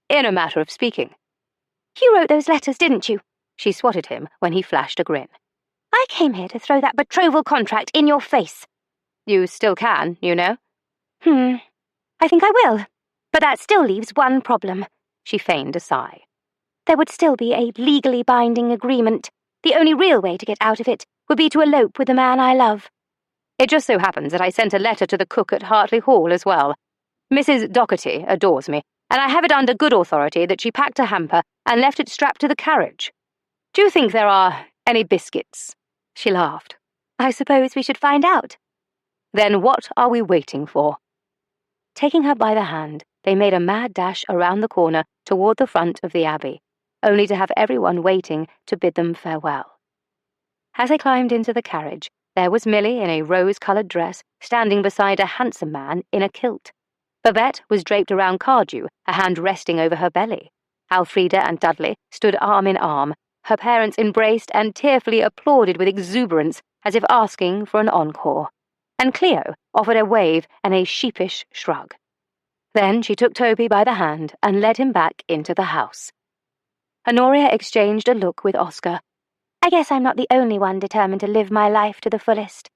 In a matter of speaking. You wrote those letters, didn't you? She swatted him when he flashed a grin. I came here to throw that betrothal contract in your face. You still can, you know. I think I will. But that still leaves one problem. She feigned a sigh. There would still be a legally binding agreement. The only real way to get out of it would be to elope with the man I love. It just so happens that I sent a letter to the cook at Hartley Hall as well. Mrs. Docherty adores me, and I have it under good authority that she packed a hamper and left it strapped to the carriage. Do you think there are any biscuits?" She laughed. "I suppose we should find out." "Then what are we waiting for?" Taking her by the hand, they made a mad dash around the corner toward the front of the Abbey, only to have everyone waiting to bid them farewell. As they climbed into the carriage, there was Milly in a rose-coloured dress, standing beside a handsome man in a kilt. Babette was draped around Cardew, a hand resting over her belly. Elfrida and Dudley stood arm in arm. Her parents embraced and tearfully applauded with exuberance, as if asking for an encore. And Cleo offered a wave and a sheepish shrug. Then she took Toby by the hand and led him back into the house. Honoria exchanged a look with Oscar. "I guess I'm not the only one determined to live my life to the fullest."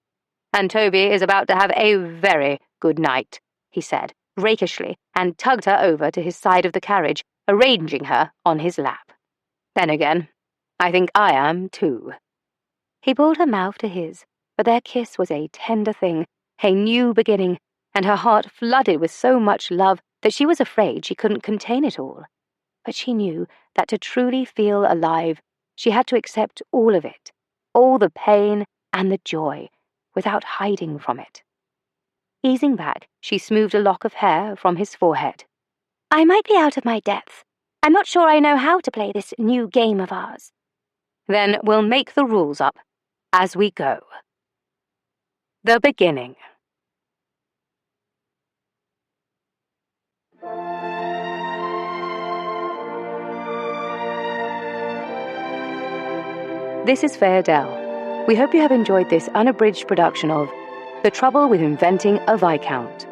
"And Toby is about to have a very good night," he said, rakishly, and tugged her over to his side of the carriage, arranging her on his lap. "Then again, I think I am, too." He pulled her mouth to his, but their kiss was a tender thing, a new beginning, and her heart flooded with so much love that she was afraid she couldn't contain it all. But she knew that to truly feel alive, she had to accept all of it, all the pain and the joy, without hiding from it. Easing back, she smoothed a lock of hair from his forehead. "I might be out of my depth. I'm not sure I know how to play this new game of ours." "Then we'll make the rules up as we go." The beginning. This is Fairytale. We hope you have enjoyed this unabridged production of The Trouble with Inventing a Viscount.